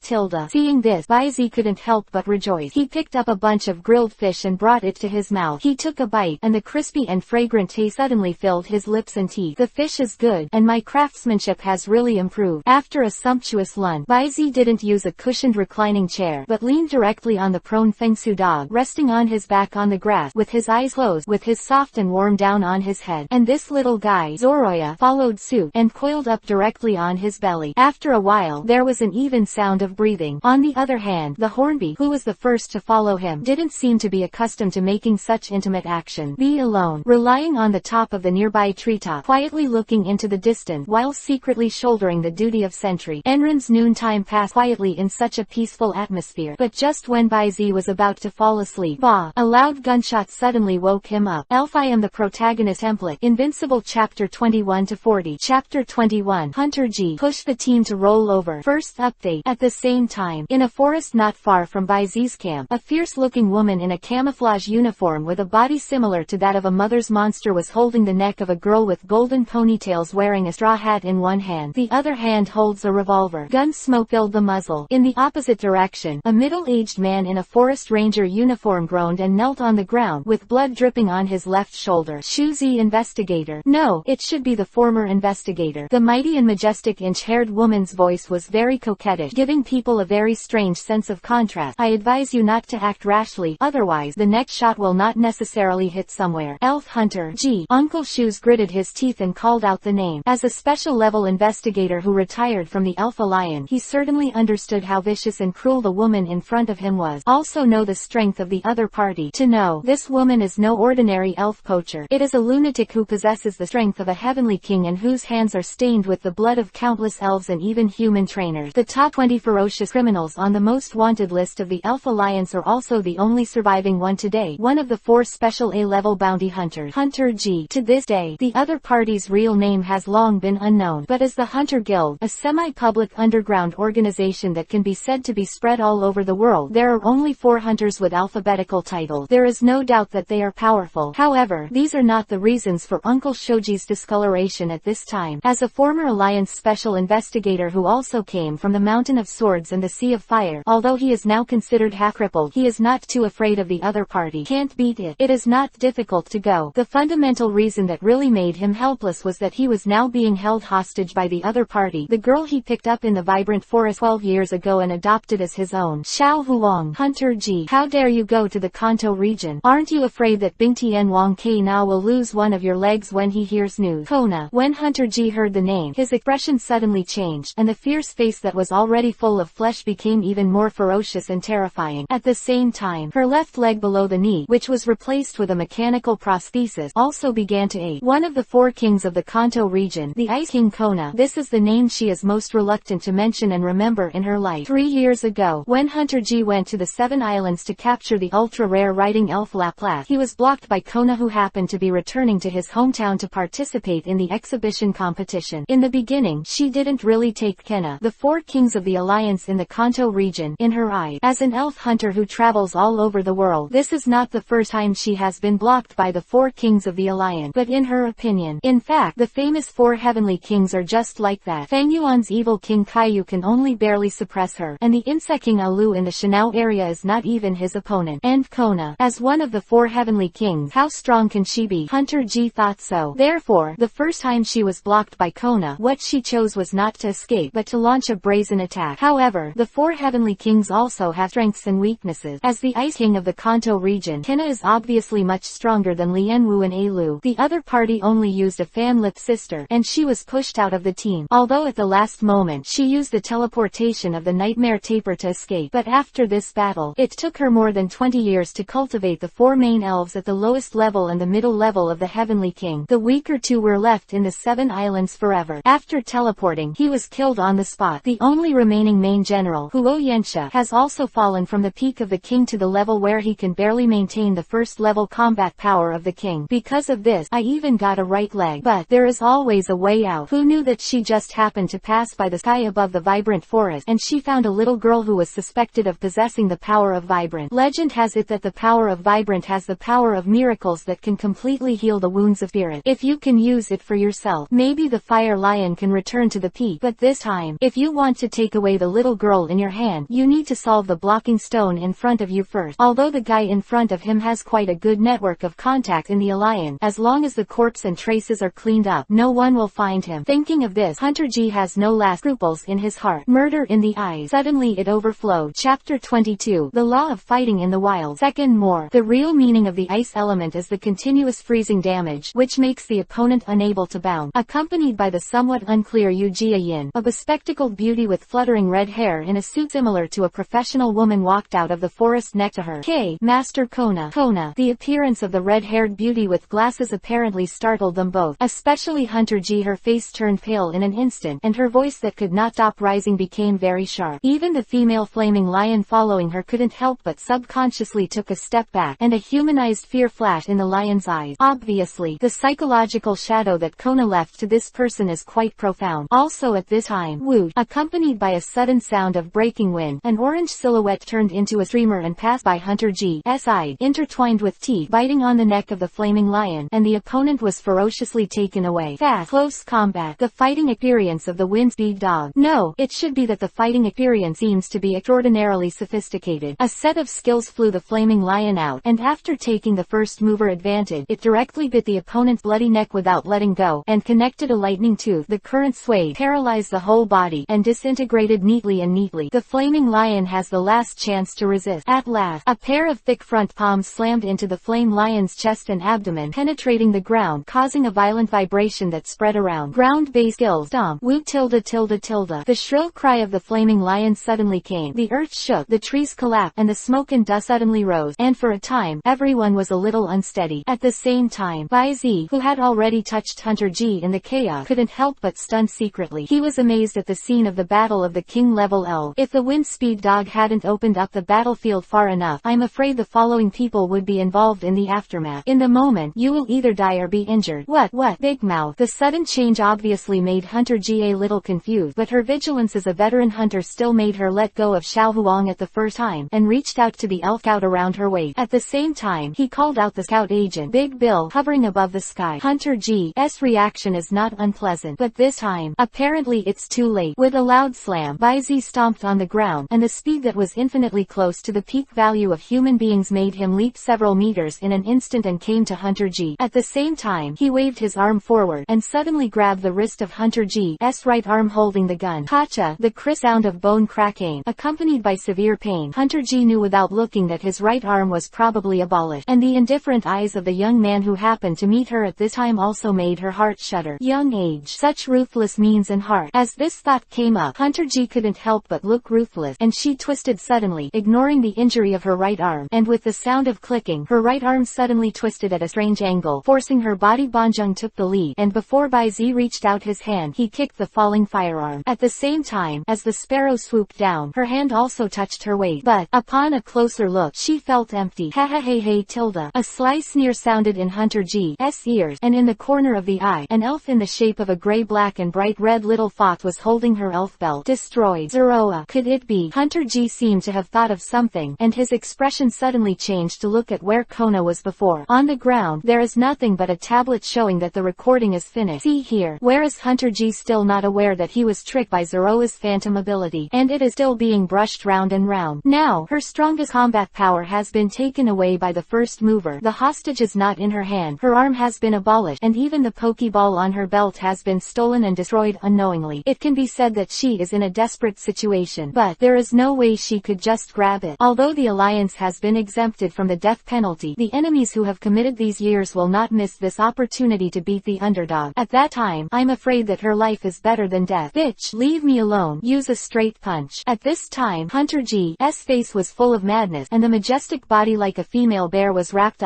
Seeing this, Baizi couldn't help but rejoice. He picked up a bunch of grilled fish and brought it to his mouth. He took a bite, and the crispy and fragrant taste suddenly filled his lips and teeth. The fish is good, and my craftsmanship has really improved. After a sumptuous lunch, Baizi didn't use a cushioned reclining chair, but leaned directly on the prone Fengsu dog, resting on his back on the grass, with his eyes closed, with his soft and warm down on his head. And this little guy, Zoroya, followed suit, and coiled up directly on his belly. After a while, there was an even sound of breathing. On the other hand, the hornbee, who was the first to follow him, didn't seem to be accustomed to making such intimate action. Be alone, relying on the top of the nearby treetop, quietly looking into the distance, while secretly shouldering the duty of sentry. Enran's noontime passed quietly in such a peaceful atmosphere, but just when Baizi was about to fall asleep, a loud gunshot suddenly woke him up. Elf, I am the protagonist template. Invincible Chapter 21 to 40. Chapter 21. Hunter G pushed the team to roll over. First update. At the same time, in a forest not far from Baizi's camp, a fierce-looking woman in a camouflage uniform with a body similar to that of a mother's monster was holding the neck of a girl with golden ponytails, wearing a straw hat in one hand. The other hand holds a revolver. Gun smoke filled the muzzle. In the opposite direction, a middle-aged man in a forest ranger uniform groaned and knelt on the ground, with blood dripping on his left shoulder. Shuzi, investigator. No, it should be the former investigator. The mighty and majestic inch-haired woman's voice was very coquettish, giving people a very strange sense of contrast. I advise you not to act rashly, otherwise the next shot will not necessarily hit somewhere. Elf Hunter G. Uncle Shoes gritted his teeth and called out the name. As a special-level investigator who retired from the Elf Alliance, he certainly understood how vicious and cruel the woman in front of him was. Also know the strength of the other party. To know, this woman is no ordinary elf poacher. It is a lunatic who possesses the strength of a heavenly king and whose hands are stained with the blood of countless elves and even human trainers. The top 20 ferocious criminals on the most wanted list of the Elf Alliance are also the only surviving one today, one of the 4 special A-level bounty hunters. Hunter G. To this day, the other party's real name has long been unknown, but as the Hunter Guild, a semi-public underground organization that can be said to be spread all over the world, there are only 4 hunters with alphabetical titles. There is no doubt that they are powerful. However, these are not the reasons for Uncle Shoji's discoloration at this time. As a former Alliance special investigator who also came from the Mountain of Swords and the Sea of Fire, although he is now considered half-crippled, he is not too afraid of the other party. Can't beat it. It is not difficult to go. The fundamental reason that really made him helpless was that he was now being held hostage by the other party, the girl he picked up in the vibrant forest 12 years ago and adopted as his own. Xiao Huang. Hunter G. How dare you go to the Kanto region? Aren't you afraid that Bingtian Wang Ke Na will lose one of your legs when he hears news? Kona. When Hunter G heard the name, his expression suddenly changed, and the fierce face that was already full of flesh became even more ferocious and terrifying. At the same time, her left leg below the knee, which was replaced with a mechanical prosthesis, also began to ache. One of the 4 kings of the Kanto region, the Ice King Kona. This is the name she is most reluctant to mention and remember in her life. 3 years ago, when Hunter G went to the 7 Islands to capture the ultra-rare riding elf Laplace, he was blocked blocked by Kona, who happened to be returning to his hometown to participate in the exhibition competition. In the beginning, she didn't really take Kena, the 4 kings of the alliance in the Kanto region, in her eye. As an elf hunter who travels all over the world, this is not the first time she has been blocked by the 4 kings of the alliance, but in her opinion, in fact, the famous 4 heavenly kings are just like that. Fang Yuan's evil King Kaiyu can only barely suppress her, and the insect King Alu in the Shinao area is not even his opponent. And Kona, as one of the 4 heavenly kings, how strong can she be? Hunter G thought so. Therefore, the first time she was blocked by Kona, what she chose was not to escape but to launch a brazen attack. However, the 4 heavenly kings also have strengths and weaknesses. As the Ice King of the Kanto region, Kena is obviously much stronger than Lianwu and Alu. The other party only used a Fanlith sister, and she was pushed out of the team. Although at the last moment she used the teleportation of the Nightmare Taper to escape. But after this battle, it took her more than 20 years to cultivate the 4 main elves at the lowest level and the middle level of the Heavenly King. The weaker 2 were left in the 7 islands forever. After teleporting, he was killed on the spot. The only remaining main general, Huo Yensha, has also fallen from the peak of the king to the level where he can barely maintain the first level combat power of the king. Because of this, I even got a right leg. But there is always a way out. Who knew that she just happened to pass by the sky above the vibrant forest, and she found a little girl who was suspected of possessing the power of vibrant. Legend has it that the power of vibrant has the power of miracles that can completely heal the wounds of spirit. If you can use it for yourself, maybe the fire lion can return to the peak. But this time, if you want to take away the little girl in your hand, you need to solve the blocking stone in front of you first. Although the guy in front of him has quite a good network of contact in the alliance, as long as the corpse and traces are cleaned up, no one will find him. Thinking of this, Hunter G has no last scruples in his heart. Murder in the eyes. Suddenly it overflowed. Chapter 22. The Law of Fighting in the Wild. Second more. The real meaning of the ice element is the continuous freezing damage, which makes the opponent unable to bound. Accompanied by the somewhat unclear Yujia Yin, a bespectacled beauty with fluttering red hair in a suit similar to a professional woman, walked out of the forest next to her. Master Kona. The appearance of the red-haired beauty with glasses apparently startled them both, especially Hunter G. Her face turned pale in an instant, and her voice that could not stop rising became very sharp. Even the female flaming lion following her couldn't help but subconsciously took a step back, and a humanized fear flashed in the lion's eyes. Obviously, the psychological shadow that Kona left to this person is quite profound. Also at this time, whoosh, accompanied by a sudden sound of breaking wind, an orange silhouette turned into a streamer and passed by Hunter G's eye, intertwined with teeth biting on the neck of the flaming lion, and the opponent was ferociously taken away. Fast, close combat. The fighting experience of the wind-speed dog. No, it should be that the fighting experience seems to be extraordinarily sophisticated. A set of skills flew the flaming lion out, and after taking the first mover advantage, it directly bit the opponent's bloody neck without letting go, and connected a lightning tooth. The current swayed, paralyzed the whole body, and disintegrated neatly. The flaming lion has the last chance to resist. At last, a pair of thick front palms slammed into the flame lion's chest and abdomen, penetrating the ground, causing a violent vibration that spread around. Ground-based skills. Stomp. Woo tilde tilde tilde. The shrill cry of the flaming lion suddenly came. The earth shook, the trees collapsed, and the smoke and dust suddenly rose, and for a time, everyone was a little unsteady. At the same time, Bai Zi, who had already touched Hunter G in the chaos, couldn't help but stun secretly. He was amazed at the scene of the battle of the king-level elf. If the wind speed dog hadn't opened up the battlefield far enough, I'm afraid the following people would be involved in the aftermath. In the moment, you will either die or be injured. What? Big mouth. The sudden change obviously made Hunter G a little confused, but her vigilance as a veteran hunter still made her let go of Xiao Huang at the first time, and reached out to the elf scout around her waist. At the same time, he called out the scout agent, Big Bill, hovering above the sky. Hunter G's reaction is not unpleasant, but this time, apparently it's too late. With a loud slam, Bai Zi stomped on the ground, and the speed that was infinitely close to the peak value of human beings made him leap several meters in an instant and came to Hunter G. At the same time, he waved his arm forward, and suddenly grabbed the wrist of Hunter G's right arm holding the gun. Kacha, the crisp sound of bone cracking, accompanied by severe pain. Hunter G knew without looking that his right arm was probably abolished, and the indifferent eyes of the young man who happened to meet her at this time also made her heart shudder. Young age. Such ruthless means and heart. As this thought came up, Hunter G couldn't help but look ruthless, and she twisted suddenly, ignoring the injury of her right arm, and with the sound of clicking, her right arm suddenly twisted at a strange angle, forcing her body. Banjung took the lead, and before Bai Zi reached out his hand, he kicked the falling firearm. At the same time, as the sparrow swooped down, her hand also touched her waist, but, upon a closer look, she felt empty. Hey tilde. A sly sneer sounded in Hunter G's ears, and in the corner of the eye, an elf in the shape of a gray, black and bright red little fox was holding her elf belt. Destroyed. Zeroa. Could it be? Hunter G seemed to have thought of something, and his expression suddenly changed to look at where Kona was before. On the ground, there is nothing but a tablet showing that the recording is finished. See here. Where is Hunter G still not aware that he was tricked by Zeroa's phantom ability, and it is still being brushed round and round. Now, her strongest combat power has been taken away by the first mover. The hostage is not in her hand. Her arm has been abolished, and even the Pokeball on her belt has been stolen and destroyed unknowingly. It can be said that she is in a desperate situation, but there is no way she could just grab it. Although the Alliance has been exempted from the death penalty, the enemies who have committed these years will not miss this opportunity to beat the underdog. At that time, I'm afraid that her life is better than death. Bitch, leave me alone. Use a straight punch. At this time, Hunter G's face was full of madness, and the majestic body like a female bear was wrapped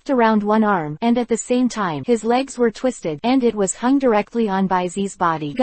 around one arm, and at the same time, his legs were twisted, and it was hung directly on by Z's body.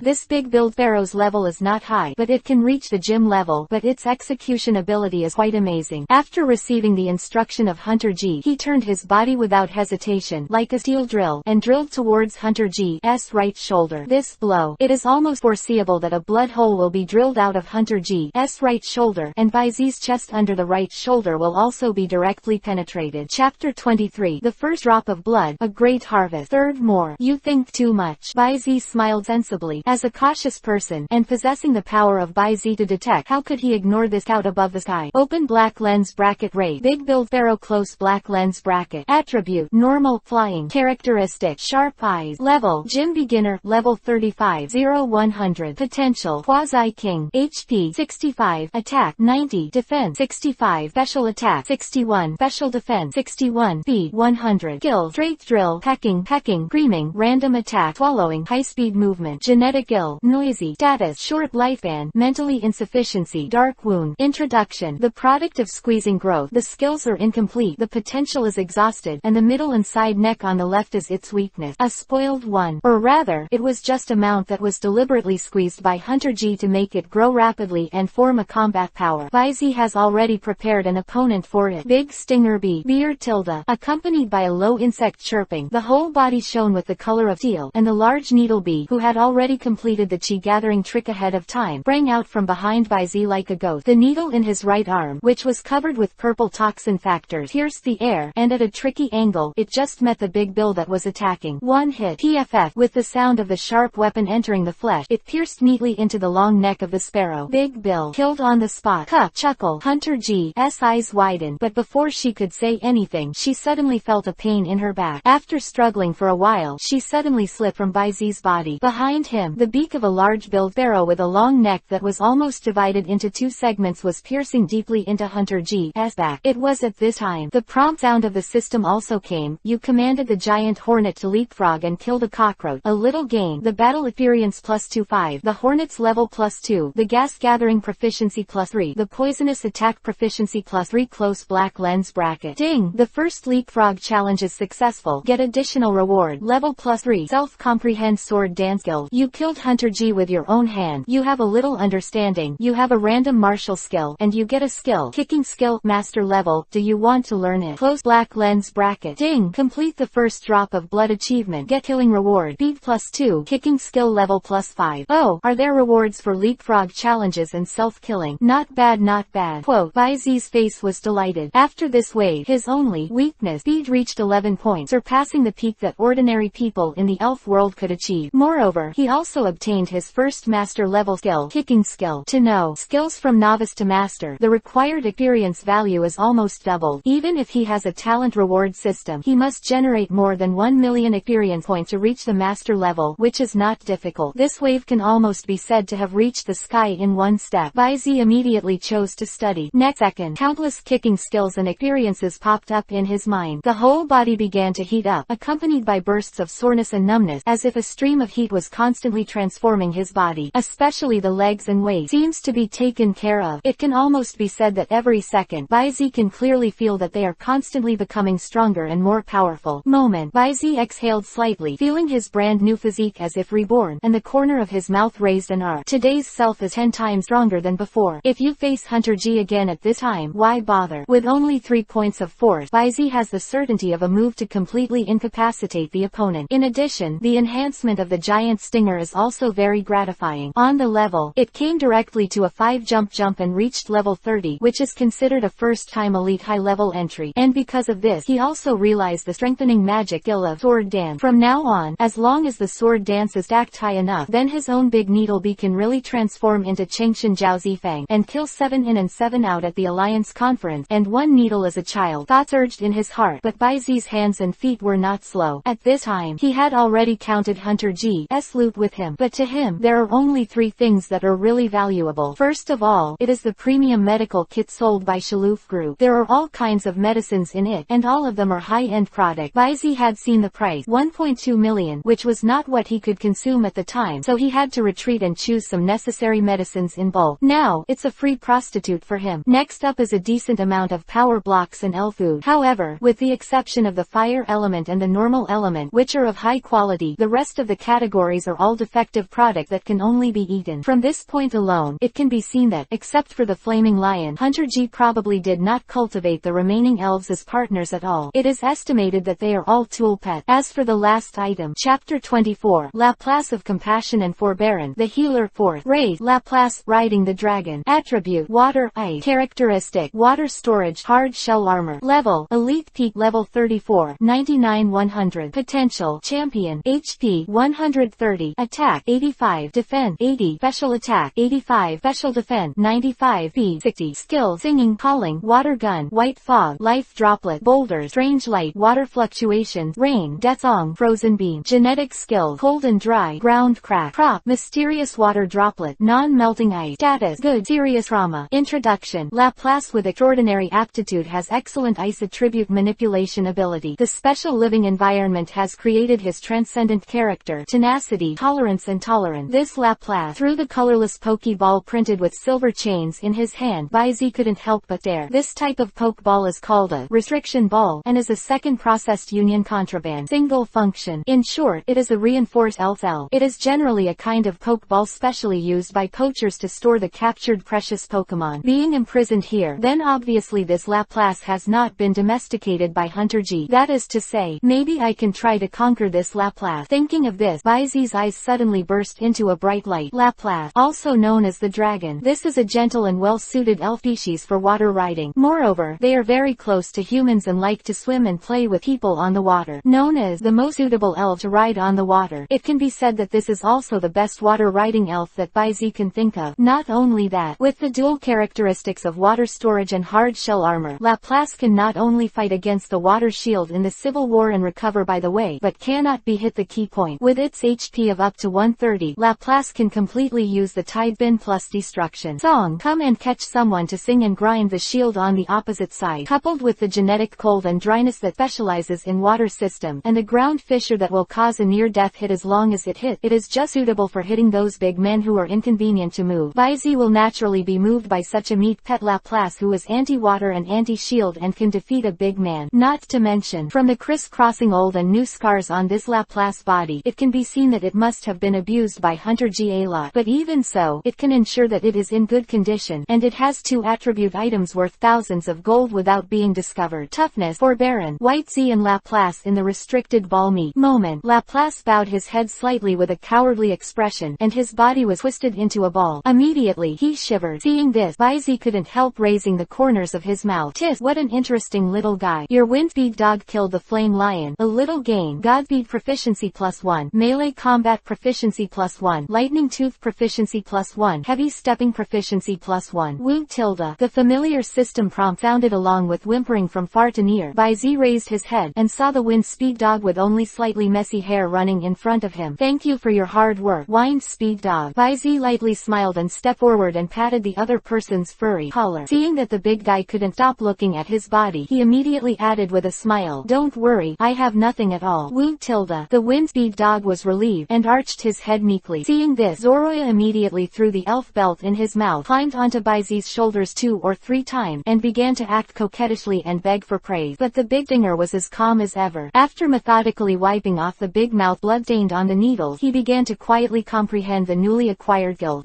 This big build Pharaoh's level is not high, but it can reach the gym level, but its execution ability is quite amazing. After receiving the instruction of Hunter G, he turned his body without hesitation, like a steel drill, and drilled towards Hunter G's right shoulder. This blow, it is almost foreseeable that a blood hole will be drilled out of Hunter G's right shoulder, and by Z's chest under the right shoulder will also be directly penetrated. Chapter 23. The first drop of blood, a great harvest. Third more. You think too much. Bai Z smiled sensibly. As a cautious person, and possessing the power of Bai Z to detect, how could he ignore this scout above the sky? Open black lens bracket rate. Big build Pharaoh close black lens bracket. Attribute, normal, flying. Characteristic, sharp eyes. Level, gym beginner, level 35, 0-100. Potential, quasi king. HP, 65. Attack, 90. Defense, 65. Special attack, 61. Special defense, 61. Speed, 100. Skill, straight drill, pecking, screaming, random attack, swallowing, high speed movement, genetic ill, noisy, status, short lifespan, mentally insufficiency, dark wound. Introduction, the product of squeezing growth. The skills are incomplete, the potential is exhausted, and the middle and side neck on the left is its weakness. A spoiled one. Or rather, it was just a mount that was deliberately squeezed by Hunter G to make it grow rapidly and form a combat power. Bai Z has already prepared an opponent for it. Big stinger bee, beard tilde, accompanied by a low insect chirping, the whole body shone with the color of teal, and the large needle bee, who had already completed the chi gathering trick ahead of time, sprang out from behind Bai Z like a ghost. The needle in his right arm, which was covered with purple toxin factors, pierced the air, and at a tricky angle, it just met the big bill that was attacking. One hit. PFF. With the sound of the sharp weapon entering the flesh, it pierced neatly into the long neck of the sparrow. Big Bill killed on the spot. Chuckle. Hunter G's eyes widened, but before she could say anything, she suddenly felt a pain in her back. After struggling for a while, she suddenly slipped from Bai Z's body. Behind him, the beak of a large-billed pharaoh with a long neck that was almost divided into two segments was piercing deeply into Hunter G's back. It was at this time the prompt sound of the system also came. You commanded the giant hornet to leapfrog and kill the cockroach. A little gain. The battle experience +25. The hornet's level +2. The gas gathering proficiency +3. The poisonous attack proficiency +3. Close black lens bracket. Ding! The first leapfrog challenge is successful. Get additional reward. Level +3. Self-comprehend sword dance skill. You killed Hunter G with your own hand. You have a little understanding. You have a random martial skill, and you get a skill. Kicking skill, master level. Do you want to learn it? Close black lens bracket. Ding! Complete the first drop of blood achievement. Get killing reward. Speed +2. Kicking skill level +5. Oh, are there rewards for leapfrog challenges and self-killing? Not bad, not bad. Quote, Bai Z's face was delighted. After this wave, his only weakness, speed reached 11 points, surpassing the peak that ordinary people in the elf world could achieve. Moreover, he also obtained his first master level skill, kicking skill. To know skills from novice to master, the required experience value is almost doubled. Even if he has a talent reward system, he must generate more than 1 million experience points to reach the master level, which is not difficult. This wave can almost be said to have reached the sky in one step. Bai Z immediately chose to study. Next second, countless kicking skills and experiences popped up in his mind. The whole body began to heat up, accompanied by bursts of soreness and numbness, as if a stream of heat was constantly transforming his body. Especially the legs and waist seems to be taken care of. It can almost be said that every second, Bai Z can clearly feel that they are constantly becoming stronger and more powerful. Moment. Bai Z exhaled slightly, feeling his brand new physique as if reborn, and the corner of his mouth raised an arc. Today's self is 10 times stronger than before. If you face Hunter G again at this time, why bother? With only 3 points of of force, Baizi has the certainty of a move to completely incapacitate the opponent. In addition, the enhancement of the giant stinger is also very gratifying. On the level, it came directly to a 5 jump and reached level 30, which is considered a first-time elite high-level entry. And because of this, he also realized the strengthening magic skill of sword dance. From now on, as long as the sword dance is stacked high enough, then his own big needle bee can really transform into Changshan Jiao Zifang, and kill 7 in and 7 out at the Alliance Conference. And one needle as a child, thoughts urged in his heart, but Baizi's hands and feet were not slow. At this time, he had already counted Hunter G's loot with him, but to him, there are only 3 things that are really valuable. First of all, it is the premium medical kit sold by Shaloof Group. There are all kinds of medicines in it, and all of them are high-end product. Baizi had seen the price, 1.2 million, which was not what he could consume at the time, so he had to retreat and choose some necessary medicines in bulk. Now, it's a free prostitute for him. Next up is a decent amount of power blocks and food. However, with the exception of the fire element and the normal element, which are of high quality, the rest of the categories are all defective product that can only be eaten. From this point alone, it can be seen that, except for the flaming lion, Hunter G probably did not cultivate the remaining elves as partners at all. It is estimated that they are all tool pet. As for the last item, Chapter 24, Laplace of Compassion and Forbearance, the Healer. 4th, Race, Laplace, Riding the Dragon. Attribute, Water, Ice. Characteristic, Water Storage, Hard Shell Armor. Level, Elite Peak, Level 34, 99-100. Potential, Champion, HP, 130. Attack, 85. Defense, 80. Special Attack, 85. Special Defense, 95. Speed, 60. Skill, Singing, Calling, Water Gun, White Fog, Life Droplet, Boulder, Strange Light, Water Fluctuations, Rain, Death Song, Frozen Beam. Genetic Skill, Cold and Dry, Ground Crack. Crop, Mysterious Water Droplet, Non-Melting Ice. Status, Good, Serious Trauma. Introduction, Laplace with extraordinary aptitude has excellent ice attribute manipulation ability. The special living environment has created his transcendent character, tenacity, tolerance and tolerance. This Laplace, through the colorless Pokeball printed with silver chains in his hand, Baizi couldn't help but stare. This type of Pokeball is called a restriction ball, and is a second processed union contraband. Single function. In short, it is a reinforced cell. It is generally a kind of Pokeball specially used by poachers to store the captured precious Pokemon. Being imprisoned here, then obviously this Laplace has not been domesticated by Hunter G. That is to say, maybe I can try to conquer this Laplace. Thinking of this, Baizi's eyes suddenly burst into a bright light. Laplace, also known as the dragon. This is a gentle and well-suited elf species for water riding. Moreover, they are very close to humans and like to swim and play with people on the water. Known as the most suitable elf to ride on the water, it can be said that this is also the best water riding elf that Baizi can think of. Not only that, with the dual characteristics of water storage and hard shell armor, Laplace can not only fight against the water shield in the Civil War and recover by the way, but cannot be hit the key point. With its HP of up to 130, Laplace can completely use the Tide Bin plus Destruction song, Come and Catch Someone, to sing and grind the shield on the opposite side. Coupled with the genetic cold and dryness that specializes in water system, and the ground fissure that will cause a near-death hit as long as it is just suitable for hitting those big men who are inconvenient to move. Baizi will naturally be moved by such a meat pet Laplace who is anti-water and anti-shield and can defeat a big man. Not to mention, from the criss-crossing old and new scars on this Laplace body, it can be seen that it must have been abused by Hunter G a lot. But even so, it can ensure that it is in good condition, and it has 2 attribute items worth thousands of gold without being discovered. Toughness, Forbearance, White Z and Laplace in the restricted ball meet moment. Laplace bowed his head slightly with a cowardly expression, and his body was twisted into a ball. Immediately, he shivered. Seeing this, Baizi couldn't help raising the corners of his mouth. Tis, what an interesting little guy. Your wind speed dog killed the flame lion. A little gain. Godspeed proficiency +1. Melee combat proficiency +1. Lightning tooth proficiency +1. Heavy stepping proficiency +1. Woot tilde. The familiar system prompt sounded along with whimpering from far to near. Baizi raised his head, and saw the wind speed dog with only slightly messy hair running in front of him. Thank you for your hard work, whined Speed Dog. Baizi lightly smiled and stepped forward and patted the other person's furry collar. Seeing that the big guy couldn't stop looking at his body, he immediately added with a smile, Don't worry, I have nothing at all. Woot tilde. The wind speed dog was relieved, and arched his head meekly. Seeing this, Zoroya immediately threw the elf belt in his mouth, climbed onto Baizi's shoulders 2 or 3 times, and began to act coquettishly and beg for praise. But the big dinger was as calm as ever. After methodically wiping off the big mouth bloodstained on the needles, he began to quietly comprehend the newly acquired skill.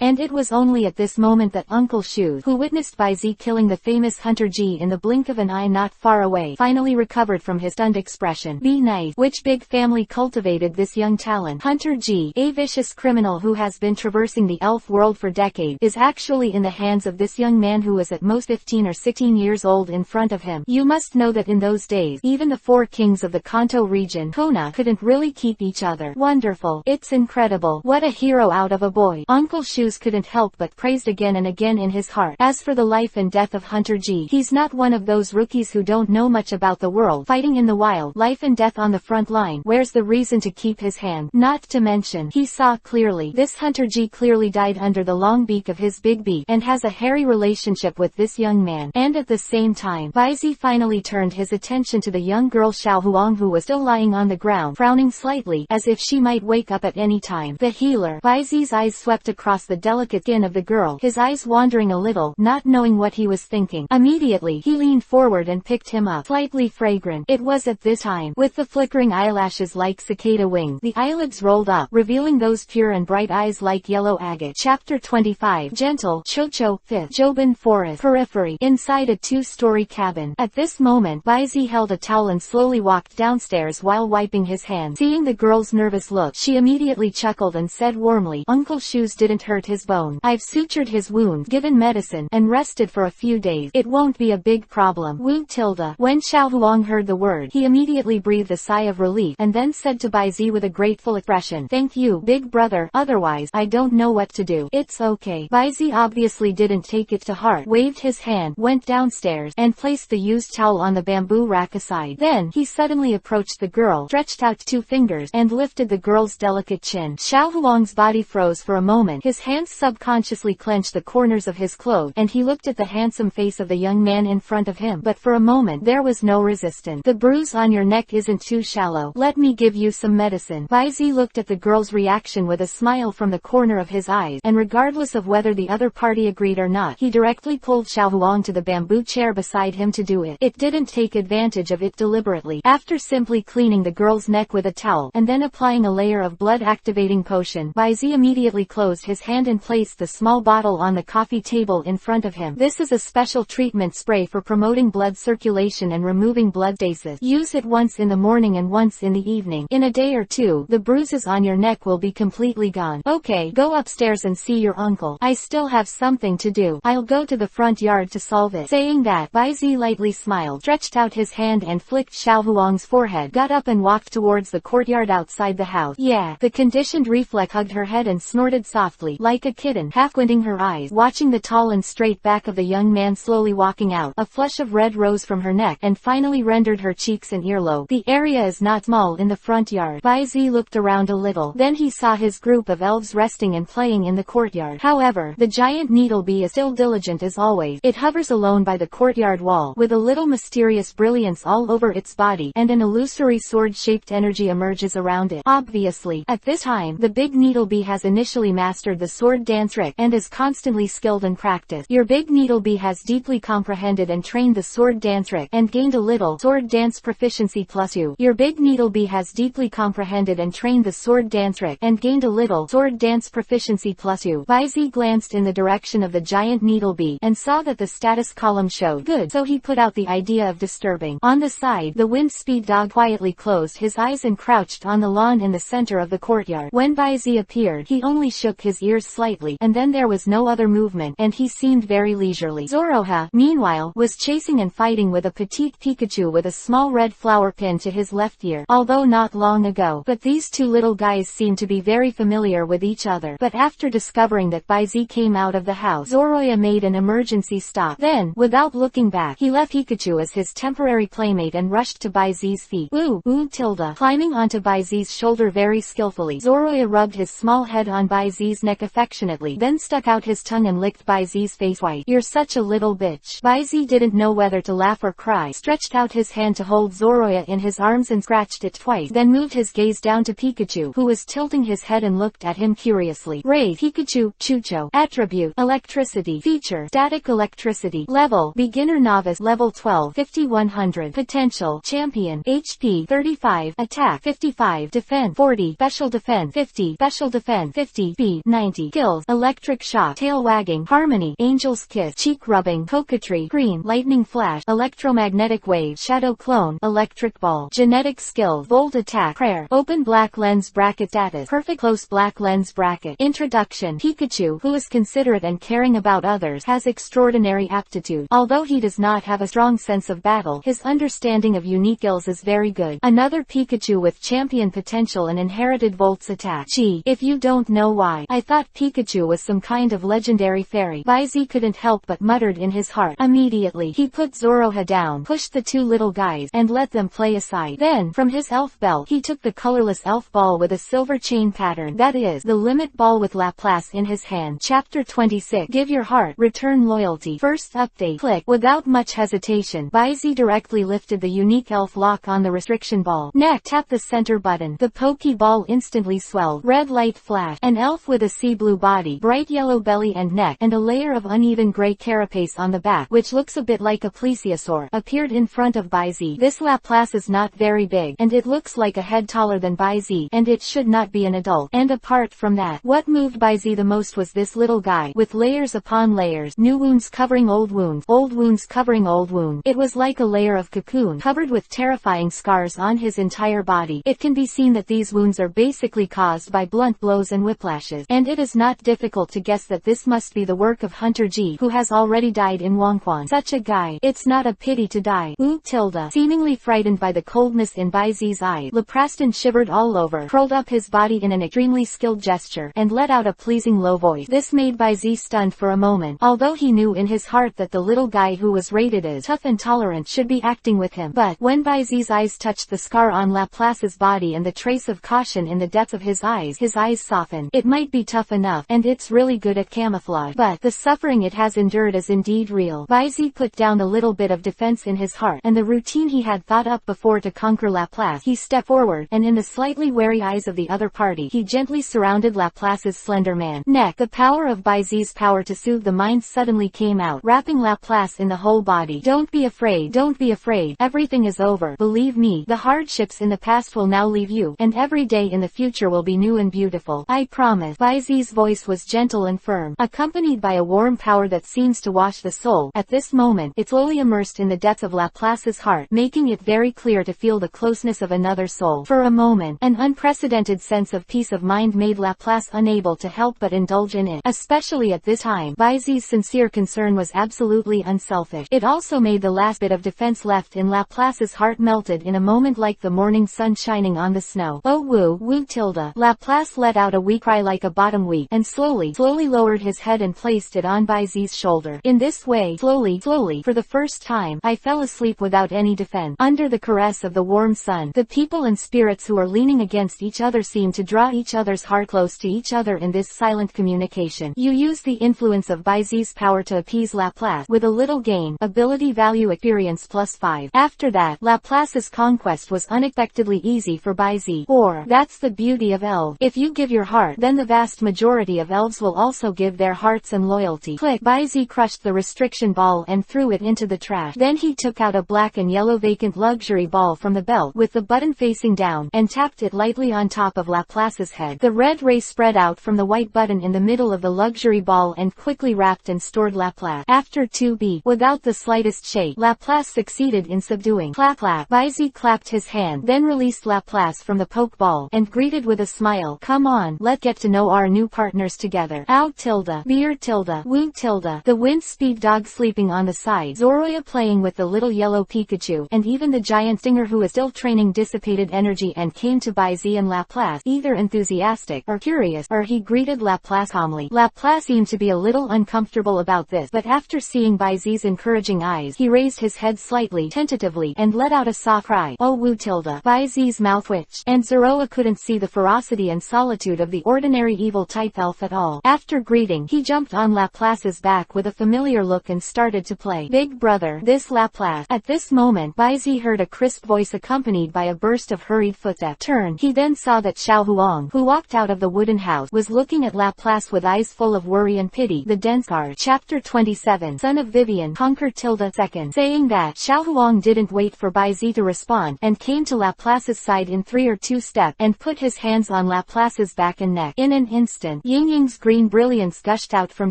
And it was only at this moment that Uncle Shoes, who witnessed Baizi killing the famous Hunter G in the blink of an eye not far away, finally recovered from his stunned expression. Be nice. Which big family cultivated this young talent? Hunter G, a vicious criminal who has been traversing the elf world for decades, is actually in the hands of this young man who is at most 15 or 16 years old in front of him. You must know that in those days, even the four kings of the Kanto region, Kona, couldn't really keep each other. Wonderful. It's incredible. What a hero out of a boy. Uncle Shoes couldn't help but praised again and again in his heart. As for the life and death of Hunter G, he's not one of those rookies who don't know much about the world. Fighting in the wild, life and death on the front line. Where's the reason to keep his hand? Not to mention, he saw clearly. This Hunter G clearly died under the long beak of his big beak, and has a hairy relationship with this young man. And at the same time, Baizi finally turned his attention to the young girl Xiao Huang, who was still lying on the ground, frowning slightly, as if she might wake up at any time. The healer. Baizi's eyes swept across the delicate skin of the girl, his eyes wandering a little, not knowing what he was thinking. Immediately, he leaned forward and picked him up. Slightly fragrant. It was at this time, with the flickering eyelashes like cicada wings, the eyelids rolled up, revealing those pure and bright eyes like yellow agate. Chapter 25. Gentle, Chocho, 5th, Jobin Forest, Periphery, inside a two-story cabin. At this moment, Baizi held a towel and slowly walked downstairs while wiping his hands. Seeing the girl's nervous look, she immediately chuckled and said warmly, Uncle Shoes didn't hurt his bone. I've sutured his wound, given medicine, and rested for a few days. It won't be a big problem. Wu tilde. When Xiao Huang heard the word, he immediately breathed a sigh of relief, and then said to Baizi with a grateful expression, Thank you, big brother, otherwise, I don't know what to do. It's okay. Baizi obviously didn't take it to heart, waved his hand, went downstairs, and placed the used towel on the bamboo rack aside. Then, he suddenly approached the girl, stretched out two fingers, and lifted the girl's delicate chin. Xiao Huang's body froze for a moment, his hands subconsciously clenched the corners of his clothes, and he looked at the handsome face of the young man in front of him, but for a moment there was no resistance. The bruise on your neck isn't too shallow. Let me give you some medicine. Baizi looked at the girl's reaction with a smile from the corner of his eyes, and regardless of whether the other party agreed or not, he directly pulled Xiao Huang to the bamboo chair beside him to do it. It didn't take advantage of it deliberately. After simply cleaning the girl's neck with a towel, and then applying a layer of blood-activating potion, Baizi immediately closed his hand and placed the small bottle on the coffee table in front of him. This is a special treatment spray for promoting blood circulation and removing blood stasis. Use it once in the morning and once in the evening. In a day or two, the bruises on your neck will be completely gone. Okay, go upstairs and see your uncle. I still have something to do. I'll go to the front yard to solve it. Saying that, Baizi lightly smiled, stretched out his hand and flicked Xiao Huang's forehead, got up and walked towards the courtyard outside the house. Yeah. The conditioned reflex hugged her head and snorted softly, like a kitten, half squinting her eyes, watching the tall and straight back of the young man slowly walking out. A flush of red rose from her neck, and finally rendered her cheeks and earlobe. The area is not small in the front yard. Baizi looked around a little, then he saw his group of elves resting and playing in the courtyard. However, the giant needlebee is still diligent as always. It hovers alone by the courtyard wall, with a little mysterious brilliance all over its body, and an illusory sword-shaped energy emerges around it. Obviously, at this time, the big needlebee has initially mastered the sword dance trick, and is constantly skilled and practiced. Your big needlebee has deeply comprehended and trained the sword dance trick, and gained a little sword dance proficiency +2. Your big needlebee has deeply comprehended and trained the sword dance trick, and gained a little sword dance proficiency +2. Baizi glanced in the direction of the giant needlebee, and saw that the status column showed good, so he put out the idea of disturbing. On the side, the wind speed dog quietly closed his eyes and crouched on the lawn in the center of the courtyard. When Baizi appeared, he only shook his ears slightly, and then there was no other movement, and he seemed very leisurely. Zoroha, meanwhile, was chasing and fighting with a petite Pikachu with a small red flower pin to his left ear, although not long ago. But these two little guys seemed to be very familiar with each other. But after discovering that Baizi came out of the house, Zoroya made an emergency stop. Then, without looking back, he left Pikachu as his temporary playmate and rushed to Baizi's feet. Ooh, tilde. Climbing onto Baizi's shoulder very skillfully, Zoroya rubbed his small head on Baizi's neck affectionately, then stuck out his tongue and licked Baizi's face white. You're such a little bitch. Baizi didn't know whether to laugh or cry, stretched out his hand to hold Zoroya in his arms and scratched it twice, then moved his gaze down to Pikachu, who was tilting his head and looked at him curiously. Raid, Pikachu, Chucho. Attribute, electricity. Feature, static electricity. Level, beginner novice. Level 12, 5100. Potential, champion. HP, 35. Attack, 55. Defense, 40. Special defense, 50. Special defense, 50. Speed, 90. Skills, electric shock, tail wagging, harmony, angel's kiss, cheek rubbing, coquetry, cream, lightning flash, electromagnetic wave, shadow clone, electric ball, genetic skill, volt attack, prayer, open black lens bracket status, perfect close black lens bracket. Introduction. Pikachu, who is considerate and caring about others, has extraordinary aptitude. Although he does not have a strong sense of battle, his understanding of unique skills is very good. Another Pikachu with champion potential and inherited volts attack. Gee, if you don't know why, I thought Pikachu was some kind of legendary fairy. Baizi couldn't help but muttered in his heart. Immediately, he put Zoroha down, pushed the two little guys, and let them play aside. Then, from his elf belt, he took the colorless elf ball with a silver chain pattern, that is, the limit ball with Laplace in his hand. Chapter 26. Give your heart, return loyalty. First update. Click. Without much hesitation, Baizi directly lifted the unique elf lock on the restriction ball. Next, tap the center button. The Pokeball instantly swelled. Red light flash. An elf with a sea blue body, bright yellow belly and neck, and a layer of uneven gray carapace on the back, which looks a bit like a plesiosaur, appeared in front of Baizi. This Laplace is not very big, and it looks like a head taller than Baizi, and it should not be an adult. And apart from that, what moved Baizi the most was this little guy, with layers upon layers, new wounds covering old wounds covering old wound. It was like a layer of cocoon, covered with terrifying scars on his entire body. It can be seen that these wounds are basically caused by blunt blows and whiplashes, and it is not difficult to guess that this must be the work of Hunter G, who has already died in Wonquan. Such a guy, it's not a pity to die. Ooh tilde. Seemingly frightened by the coldness in Baizi's eyes, Lepraston shivered all over, curled up his body in an extremely skilled gesture, and let out a pleasing low voice. This made Baizi stunned for a moment, although he knew in his heart that the little guy who was rated as tough and tolerant should be acting with him. But when Baizi's eyes touched the scar on Laplace's body and the trace of caution in the depths of his eyes softened. It might be tough enough, and it's really good at camouflage, but the suffering it has endured is indeed real. Baizi put down the little bit of defense in his heart, and the routine he had thought up before to conquer Laplace. He stepped forward, and in the slightly wary eyes of the other party, he gently surrounded Laplace's slender man. Next, the power of Baizi's power to soothe the mind suddenly came out, wrapping Laplace in the whole body. Don't be afraid, don't be afraid. Everything is over. Believe me, the hardships in the past will now leave you, and every day in the future will be new and beautiful. I promise. Baizi's voice was gentle and firm, accompanied by a warm power that seems to wash the soul. At this moment, it slowly immersed in the depths of Laplace's heart, making it very clear to feel the closeness of another soul. For a moment, an unprecedented sense of peace of mind made Laplace unable to help but indulge in it. Especially at this time, Baizi's sincere concern was absolutely unselfish. It also made the last bit of defense left in Laplace's heart melted in a moment like the morning sun shining on the snow. Oh woo tilde. Laplace let out a wee cry like a bottom weep, and slowly lowered his head and placed it on Baizi's shoulder. In this way, slowly, for the first time, I fell asleep without any defense. Under the caress of the warm sun, the people and spirits who are leaning against each other seem to draw each other's heart close to each other in this silent communication. You use the influence of Baizi's power to appease Laplace with a little gain, ability value experience +5. After that, Laplace's conquest was unexpectedly easy for Baizi. Or, that's the beauty of elves. If you give your heart, then the vast majority of elves will also give their hearts and loyalty. Click. Baizi crushed the restriction ball and threw it into the trash. Then he took out a black and yellow vacant luxury ball from the belt with the button facing down, and tapped it lightly on top of Laplace's head. The red ray spread out from the white button in the middle of the luxury ball and quickly wrapped and stored Laplace. After 2 beats, without the slightest shake, Laplace succeeded in subduing. Clap clap. Baizi clapped his hand, then released Laplace from the pokeball, and greeted with a smile. Come on, let's get to know our new partners together. Ow tilde. Beer tilde. Woo tilde. The wind speed dog sleeping on the side, Zoroya playing with the little yellow Pikachu, and even the giant Stinger who is still training dissipated energy and came to Baizi and Laplace, either enthusiastic or curious, or he greeted Laplace calmly. Laplace seemed to be a little uncomfortable about this, but after seeing Baizi's encouraging eyes, he raised his head slightly, tentatively, and let out a soft cry. Oh woo tilde. Baizi's mouth twitched, and Zoroya couldn't see the ferocity and solitude of the ordinary evil type elf at all. After greeting, he jumped on Laplace's back with a familiar look and started to play Big Brother, this Laplace. At this moment, Baizi heard a crisp voice accompanied by a burst of hurried footsteps. He then saw that Xiao Huang, who walked out of the wooden house, was looking at Laplace with eyes full of worry and pity. The dense guard. Chapter 27. Son of Vivian, conquer tilde second. Saying that, Xiao Huang didn't wait for Baizi to respond, and came to Laplace's side in 3 or 2 steps, and put his hands on Laplace's back and neck. In an instant, Ying Ying's green brilliance gushed out from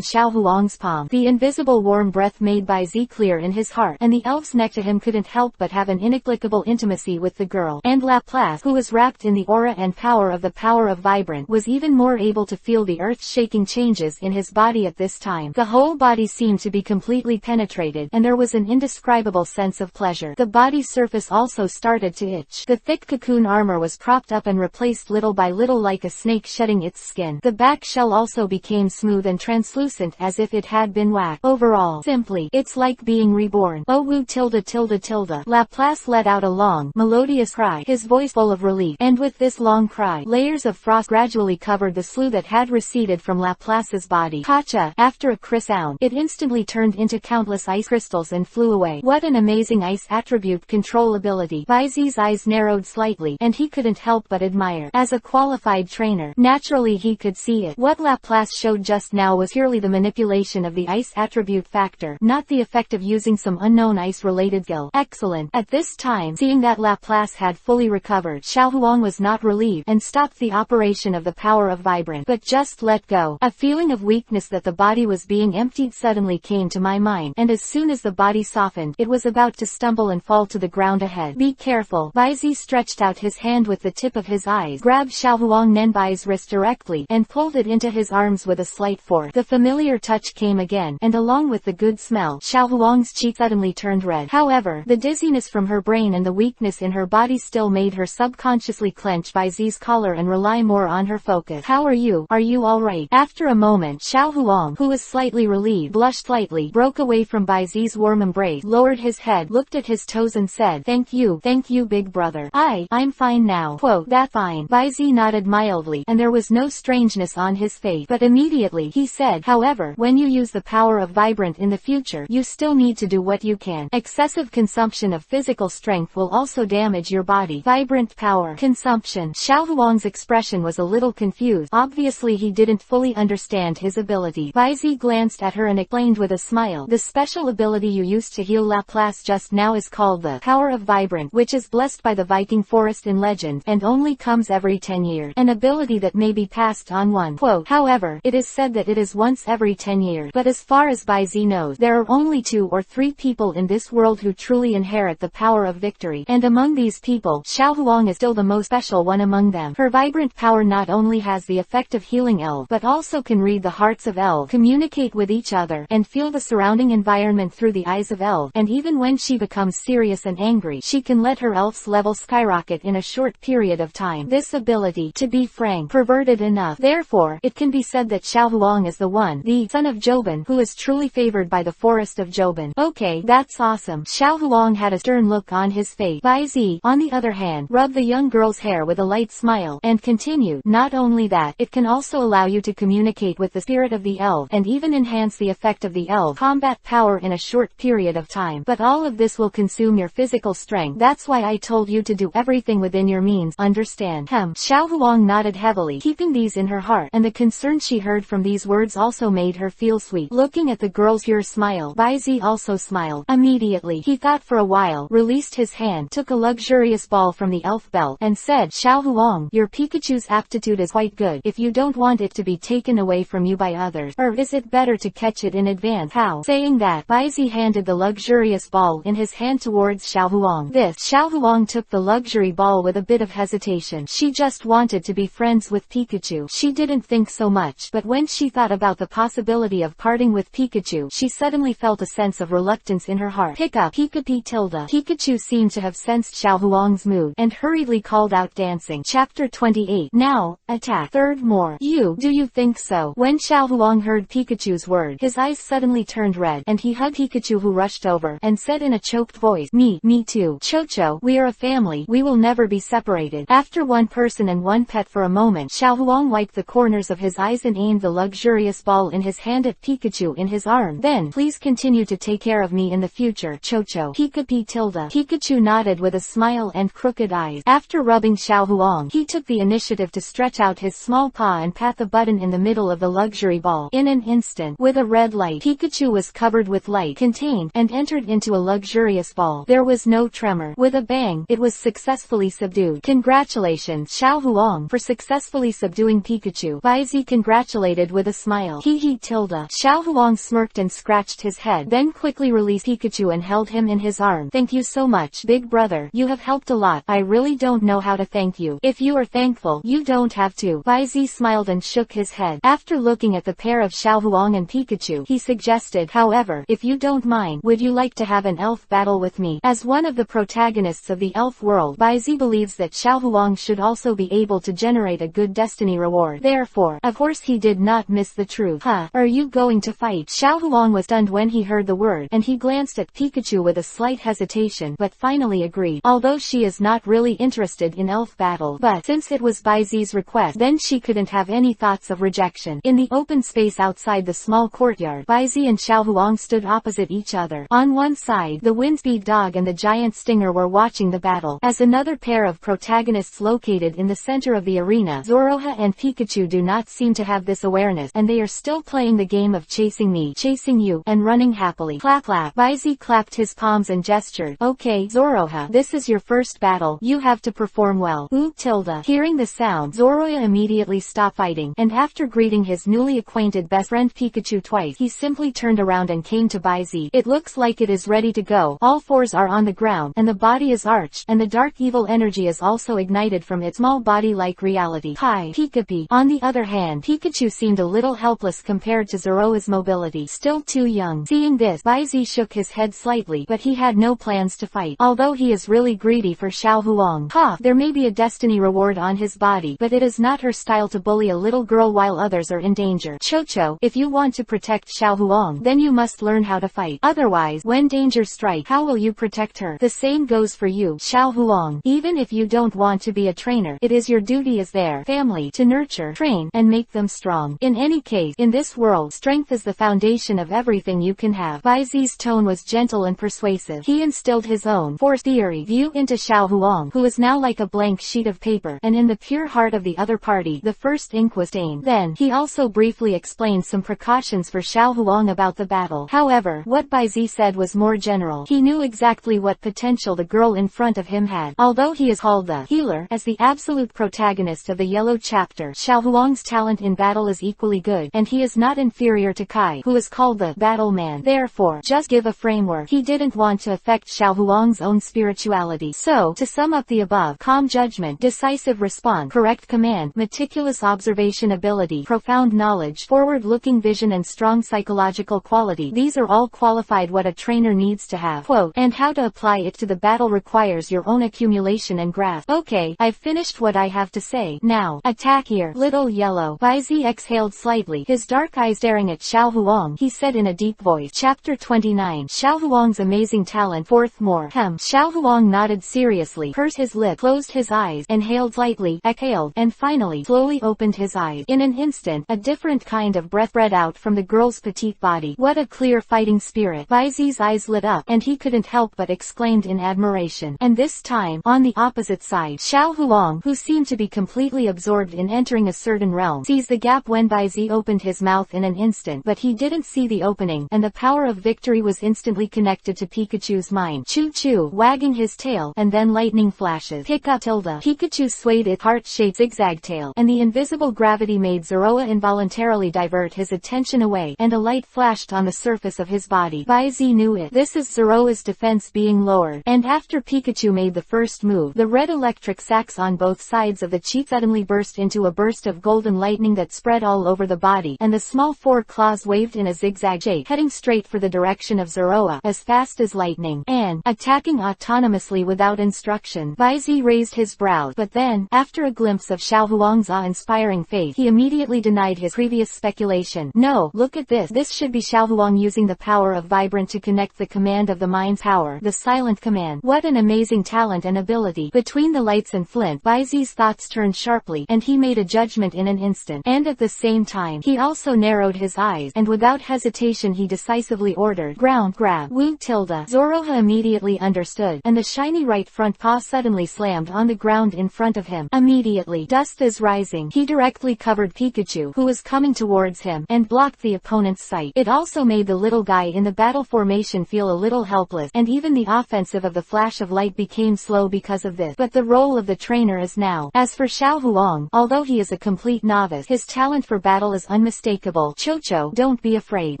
Xiao Huang's palm. The invisible warm breath made by Z clear in his heart, and the elves next to him couldn't help but have an inexplicable intimacy with the girl. And Laplace, who was wrapped in the aura and power of the power of Vibrant, was even more able to feel the earth-shaking changes in his body at this time. The whole body seemed to be completely penetrated, and there was an indescribable sense of pleasure. The body surface also started to itch. The thick cocoon armor was propped up and replaced little by little like a snake shedding its skin. The back shell also became smooth and translucent as if it had been waxed. Overall, simply, it's like being reborn. Oh woo tilde tilde tilde. Laplace let out a long, melodious cry, his voice full of relief, and with this long cry, layers of frost gradually covered the slough that had receded from Laplace's body. Gotcha! After a crisp sound, it instantly turned into countless ice crystals and flew away. What an amazing ice attribute control ability. Baizi's eyes narrowed slightly, and he couldn't help but admire. As a qualified trainer, naturally he could see it. What Laplace showed just now was purely the manipulation of the ice attribute factor, not the effect of using some unknown ice-related skill. Excellent. At this time, seeing that Laplace had fully recovered, Xiaohuang was not relieved, and stopped the operation of the power of Vibrant, but just let go. A feeling of weakness that the body was being emptied suddenly came to my mind, and as soon as the body softened, it was about to stumble and fall to the ground ahead. Be careful. Baizi stretched out his hand with the tip of his eyes, grabbed Xiaohuang Nenbai's wrist directly, and pulled it into his arms with a slight force. The familiar touch came again, and along with the good smell, Xiaohuang's cheek suddenly turned red. However, the dizziness from her brain and the weakness in her body still made her subconsciously clench Baizi's collar and rely more on her focus. How are you? Are you alright? After a moment, Xiaohuang, who was slightly relieved, blushed slightly, broke away from Baizi's warm embrace, lowered his head, looked at his toes and said, thank you, big brother. I'm fine now. Quote, that fine. Baizi nodded mildly, and there was no strangeness on his face, but immediately, he said, however, when you use the power of Vibrant in the future, you still need to do what you can. Excessive consumption of physical strength will also damage your body. Vibrant power. Consumption. Xiaohuang's expression was a little confused. Obviously he didn't fully understand his ability. Baizi glanced at her and explained with a smile, the special ability you used to heal Laplace just now is called the power of Vibrant, which is blessed by the Viking forest in legend, and only comes every 10 years. An ability that may be passed on one. Quote, however, it is said that it is once every 10 years, but as far as Baizi knows, there are only 2 or 3 people in this world who truly inherit the power of victory, and among these people, Xiaohuang is still the most special one among them. Her Vibrant power not only has the effect of healing elves, but also can read the hearts of elves, communicate with each other, and feel the surrounding environment through the eyes of elves, and even when she becomes serious and angry, she can let her elf's level skyrocket in a short period of time. This ability, to be frank, perverted enough. Therefore, it can be said that Xiaohuang is the one, the son of Jobin, who is truly favored by the forest of Jobin. Okay, that's awesome. Xiaohuang had a stern look on his face. Baizi, on the other hand, rubbed the young girl's hair with a light smile, and continued, not only that, it can also allow you to communicate with the spirit of the elf, and even enhance the effect of the elf combat power in a short period of time. But all of this will consume your physical strength. That's why I told you to do everything within your means, understand? Xiaohuang nodded heavily, keeping these in her heart, and the concern she heard from these words also made her feel sweet. Looking at the girl's pure smile, Baizi also smiled. Immediately, he thought for a while, released his hand, took a luxurious ball from the elf belt, and said, Xiaohuang, your Pikachu's aptitude is quite good, if you don't want it to be taken away from you by others. Or is it better to catch it in advance? How? Saying that, Baizi handed the luxurious ball in his hand towards Xiaohuang. Xiaohuang took the luxury ball with a bit of hesitation. She just wanted to be friends with Pikachu. She didn't think so much, but when she thought about the possibility of parting with Pikachu, she suddenly felt a sense of reluctance in her heart. Pick up, Pikachu tilde. Pikachu seemed to have sensed Xiaohuang's mood, and hurriedly called out dancing. Chapter 28. Now, attack. Third more. Do you think so? When Xiaohuang heard Pikachu's word, his eyes suddenly turned red, and he hugged Pikachu, who rushed over, and said in a choked voice, Me too. Chocho, we are a family, we will never be separated. After one person and one pet for a moment, Xiaohuang wiped the corners of his eyes and aimed the luxurious ball in his hand at Pikachu in his arm. Then, please continue to take care of me in the future, Chocho. Pikachu tilde. Pikachu nodded with a smile and crooked eyes. After rubbing Xiaohuang, he took the initiative to stretch out his small paw and pat the button in the middle of the luxury ball. In an instant, with a red light, Pikachu was covered with light, contained, and entered into a luxurious ball. There was no tremor. With a bang, it was successfully subdued. Congratulations, Xiaohuang, for successfully subduing Pikachu. Baizi congratulated with a smile. He tilde. Xiaohuang smirked and scratched his head. head, then quickly released Pikachu and held him in his arms. Thank you so much, big brother. You have helped a lot. I really don't know how to thank you. If you are thankful, you don't have to. Baizi smiled and shook his head. After looking at the pair of Xiaohuang and Pikachu, he suggested, however, if you don't mind, would you like to have an elf battle with me? As one of the protagonists of the elf world, Baizi believes that Xiaohuang should also be able to generate a good destiny reward. Therefore, of course he did not miss the truth. Huh, are you going to fight? Xiaohuang was stunned when he heard the word, and he glanced at Pikachu with a slight hesitation, but finally agreed. Although she is not really interested in elf battle, but since it was Baizi's request, then she couldn't have any thoughts of rejection. In the open space outside the small courtyard, Baizi and Xiaohuang stood opposite each other. On one side, the Windspeed dog and the giant Stinger were watching the battle. As another pair of protagonists located in the center of the arena, Zoroha and Pikachu do not seem to have this awareness, and they are still playing the game of chasing me, chasing you, and running happily. Clap clap. Baizi clapped his palms and gestured. Okay, Zoroha, this is your first battle. You have to perform well. Ooh, tilde. Hearing the sound, Zoroha immediately stopped fighting, and after greeting his newly acquainted best friend Pikachu twice, he simply turned around and came to Baizi. It looks like it is ready to go. All fours are on the ground, and the body is arched, and the dark evil energy is also ignited from its small body-like reality. Hi, Pikachu. On the other hand, Pikachu seemed a little helpless compared to Zoroa's mobility. Still too young. Seeing this, Baizi shook his head slightly, but he had no plans to fight. Although he is really greedy for Xiaohuang. Ha! There may be a destiny reward on his body, but it is not her style to bully a little girl while others are in danger. Chocho, if you want to protect Xiaohuang, then you must learn how to fight. Otherwise, when danger strikes, how will you protect her? The same goes for you, Xiaohuang. Even if you don't want to be a trainer, it is your duty as their family to nurture, train, and make them strong. In any case, in this world, strength is the foundation of everything you can have. Baizi's tone was gentle and persuasive. He instilled his own force theory view into Xiaohuang, who is now like a blank sheet of paper, and in the pure heart of the other party, the first ink was stained. Then, he also briefly explained some precautions for Xiaohuang about the battle. However, what Baizi said was more general. He knew exactly what potential the girl in front of him had. Although he is called the healer, as the absolute protagonist of the yellow chapter, Xiaohuang's talent in battle is equally good, and he is not inferior to Kai, who is called the battle man. Therefore, just give a framework. He didn't want to affect Xiaohuang's own spirituality. So, to sum up the above, calm judgment, decisive response, correct command, meticulous observation ability, profound knowledge, forward-looking vision and strong psychological quality. These are all qualified what a trainer needs to have. Quote, and how to apply it to the battle requires your own accumulation and grasp. Okay, I've finished what I have to say. Now, attack here, little yellow. Baizi exhaled slightly, his dark eyes staring at Xiaohuang. He said in a deep voice. Chapter 29. Xiaohuang's amazing talent. Fourth more. Xiaohuang nodded seriously, pursed his lip, closed his eyes, inhaled slightly, exhaled, and finally, slowly opened his eyes. In an instant, a different kind of breath spread out from the girl's petite body. What a clear fighting spirit. Baizi's eyes lit up, and he couldn't help but exclaimed in admiration. And this time, on the opposite side, Xiaohuang, who seemed to be completely absorbed in entering a certain realm, sees the gap when Baizi opened his mouth in an instant, but he didn't see the opening, and the power of victory was instantly connected to Pikachu's mind. Choo-choo, wagging his tail, and then lightning flashes. Pick up tilde. Pikachu swayed its heart-shaped zigzag tail, and the invisible gravity made Zoroa involuntarily divert his attention away, and a light flashed on the surface of his body. Baizi knew it. This is Zoroa's defense being lowered, and after Pikachu made the first move, the red electric sacs on both sides of the cheek suddenly burst into a burst of golden lightning that spread all over the body, and the small four claws waved in a zigzag shape, heading straight for the direction of Zoroa, as fast as lightning, and, attacking autonomously without instruction. Baizi raised his brows, but then, after a glimpse of Xiaohuang's awe-inspiring face, he immediately denied his previous speculation. No, look at this. This should be Xiaohuang using the power of Vibrant to connect the command of the mind's power, the silent command. What an amazing talent and ability. Between the lights and flint, Baizi's thoughts turned sharply, and he made a judgment in an instant. And at the same time, he also narrowed his eyes, and without hesitation he decisively ordered, ground grab. Woo tilde. Zoroha immediately understood, and the shiny right front paw suddenly slammed on the ground in front of him. Immediately, dust is rising. He directly covered Pikachu, who was coming towards him, and blocked the opponent's sight. It also made the little guy in the battle formation feel a little helpless, and even the offensive of the flash of light became slow because of this. But the role of the trainer is now. As for Xiaohuang, although he is a complete novice, his talent for battle is unmistakable. Chocho, don't be afraid.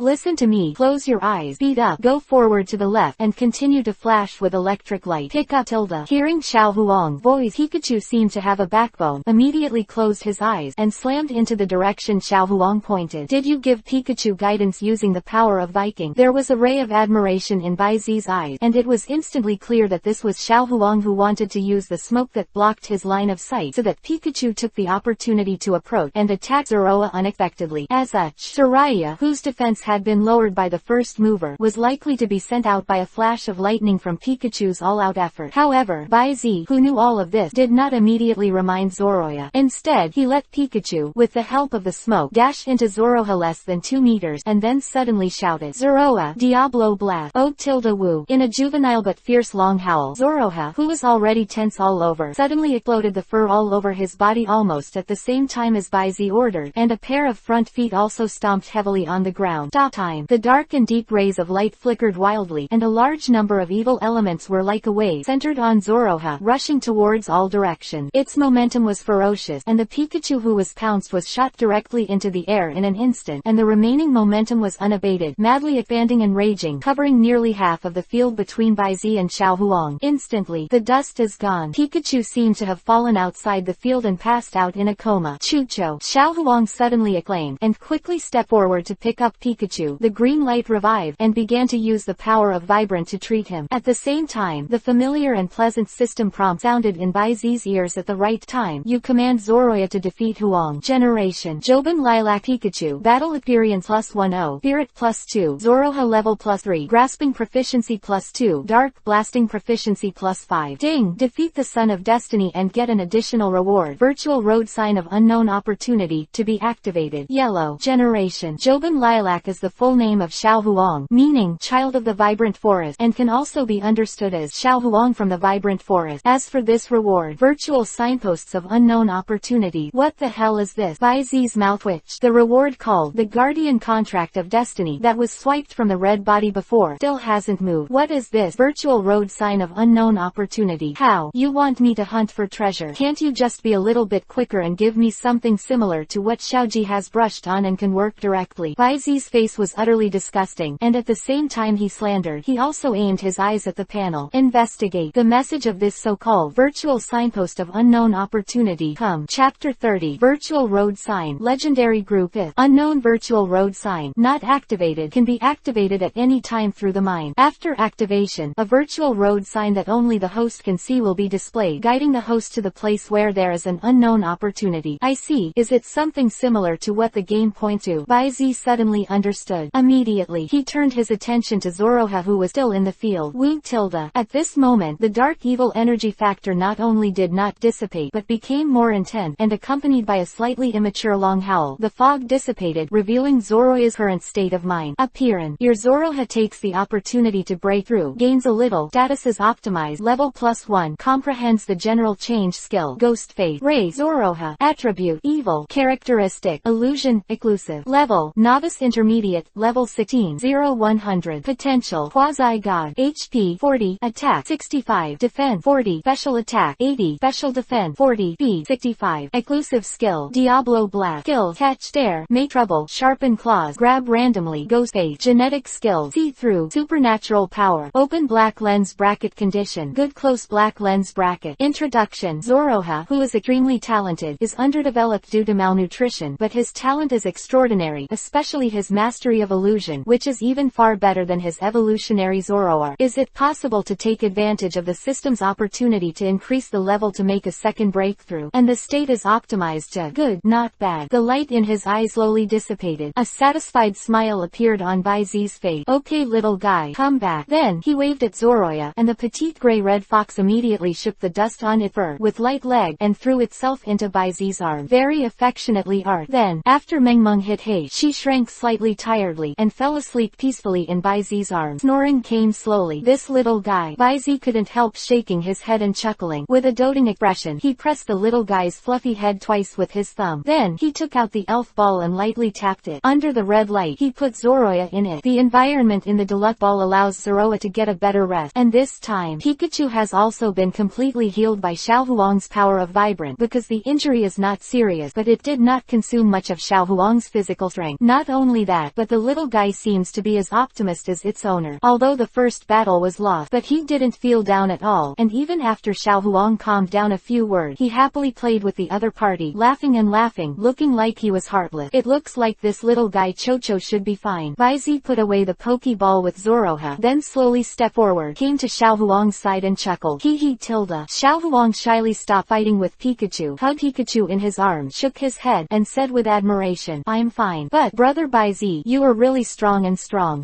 Listen to me close your eyes, speed up, go forward to the left, and continue to flash with electric light. Pick up tilde. Hearing Xiao Huang's voice, Pikachu seemed to have a backbone, immediately closed his eyes, and slammed into the direction Xiao Huang pointed. Did you give Pikachu guidance using the power of Viking? There was a ray of admiration in Bai Zi's eyes, and it was instantly clear that this was Xiao Huang who wanted to use the smoke that blocked his line of sight so that Pikachu took the opportunity to approach and attack Zoroa unexpectedly. As such, Soraya, whose defense had been lowered by the first mover, was likely to be sent out by a flash of lightning from Pikachu's all-out effort. However, Bai Zi, who knew all of this, did not immediately remind Zoroya. Instead, he let Pikachu, with the help of the smoke, dash into Zoroa less than 2 meters, and then suddenly shouted, "Zoroa, Diablo Blast, O tilde woo!" In a juvenile but fierce long howl, Zoroa, who was already tense all over, suddenly exploded the fur all over his body almost at the same time as Bai Zi ordered, and a pair of front feet also stomped heavily on the ground. Stop time. The dark and deep rays of light flickered wildly, and a large number of evil elements were like a wave centered on Zoroa, rushing towards all directions. Its momentum was ferocious, and the Pikachu who was pounced was shot directly into the air in an instant, and the remaining momentum was unabated, madly expanding and raging, covering nearly half of the field between Bai Zi and Xiao Huang. Instantly, the dust is gone. Pikachu seemed to have fallen outside the field and passed out in a coma. Chucho! Xiao Huang suddenly exclaimed, and quickly stepped forward to pick up Pikachu. The green light revived, and began to use the power of Vibrant to treat him. At the same time, the familiar and pleasant system prompt sounded in Bai Zi's ears at the right time. You command Zoroya to defeat Huang. Generation. Jobin Lilac Pikachu. Battle Experience +10. Spirit +2. Zoroha level +3. Grasping Proficiency +2. Dark Blasting Proficiency +5. Ding! Defeat the Son of Destiny and get an additional reward. Virtual Road Sign of Unknown Opportunity to be activated. Yellow. Generation. Jobin Lilac is the full name of Xiao Huang, meaning Child of the Vibrant Forest, and can also be understood as Xiao Huang from the Vibrant Forest. As for this reward, Virtual Signposts of Unknown Opportunity. What the hell is this? Bai Zi's mouth twitched. The reward called the Guardian Contract of Destiny that was swiped from the red body before still hasn't moved. What is this? Virtual Road Sign of Unknown Opportunity. How? You want me to hunt for treasure? Can't you just be a little bit quicker and give me something similar to what Xiaoji has brushed on and can work directly? Bai Zi's face was utterly disgusting, and at the same time he slandered, he also aimed his eyes at the panel. Investigate. The message of this so-called Virtual Signpost of Unknown Opportunity. Come. Chapter 30. Virtual Road Sign. Legendary Group If. Unknown Virtual Road Sign. Not activated. Can be activated at any time through the mind. After activation, a virtual road sign that only the host can see will be displayed, guiding the host to the place where there is an unknown opportunity. I see. Is it something similar to what the game points to? Bai Zi suddenly understood. Immediately, he turned his attention to Zoroha, who was still in the field. Wu tilde. At this moment, the dark evil energy factor not only did not dissipate but became more intense, and accompanied by a slightly immature long howl, the fog dissipated, revealing Zoroya's current state of mind. Appearance. Your Zoroha takes the opportunity to break through, gains a little, status is optimized, level +1, comprehends the general change skill, ghost face, ray, Zoroha, attribute, evil, characteristic, illusion, exclusive, level, novice intermediate, level 16, 0-100, potential, quasi-god, HP, 40, attack, 65, defense, 40, special attack, 80, special defense, 40, speed, 65, exclusive skill, Diablo Blast, skill, catch, stare, make trouble, sharpen claws, grab randomly, ghost face, genetic skill, see-through, supernatural power, open black lens bracket condition, good close black lens bracket. Introduction. Zoroha, who is extremely talented, is underdeveloped due to malnutrition, but his talent is extraordinary, especially his mastery of illusion, which is even far better than his evolutionary Zoroark. Is it possible to take advantage of the system's opportunity to increase the level to make a second breakthrough? And the state is optimized to good, not bad. The light in his eyes slowly dissipated. A satisfied smile appeared on Bai Zi's face. Okay little guy, come back. Then, he waved at Zoroya, and the petite grey-red fox immediately shook the dust on its fur with light leg and threw itself into Bai Zi's arm. Very affectionately art. Then, after Mengmeng hit hay, she shrank slightly tiredly and fell asleep peacefully in Bai Zi's arms. Snoring came slowly. This little guy. Bai Zi couldn't help shaking his head and chuckling. With a doting expression, he pressed the little guy's fluffy head twice with his thumb. Then, he took out the elf ball and lightly tapped it. Under the red light, he put Zoroya in it. The environment in the deluxe ball allows Zoroya to get a better rest, and this time, Pikachu has also been completely healed by Xiao Huang's power of Vibrant, because the injury is not serious, but it did not consume much of Xiao Huang's physical strength. Not only that, but the little guy seems to be as optimist as its owner. Although the first battle was lost, but he didn't feel down at all, and even after Xiao Huang calmed down a few words, he happily played with the other party, laughing and laughing, looking like he was heartless. It looks like this little guy Chocho should be fine. Baizi put away the Pokeball with Zoroha, then slowly stepped forward, came to Xiao Huang's side and chuckled. Hee hee tilde. Xiao Huang shyly stopped fighting with Pikachu, hugged Pikachu in his arms, shook his head, and said with admiration, I'm fine. But, brother Baizi, you are really strong.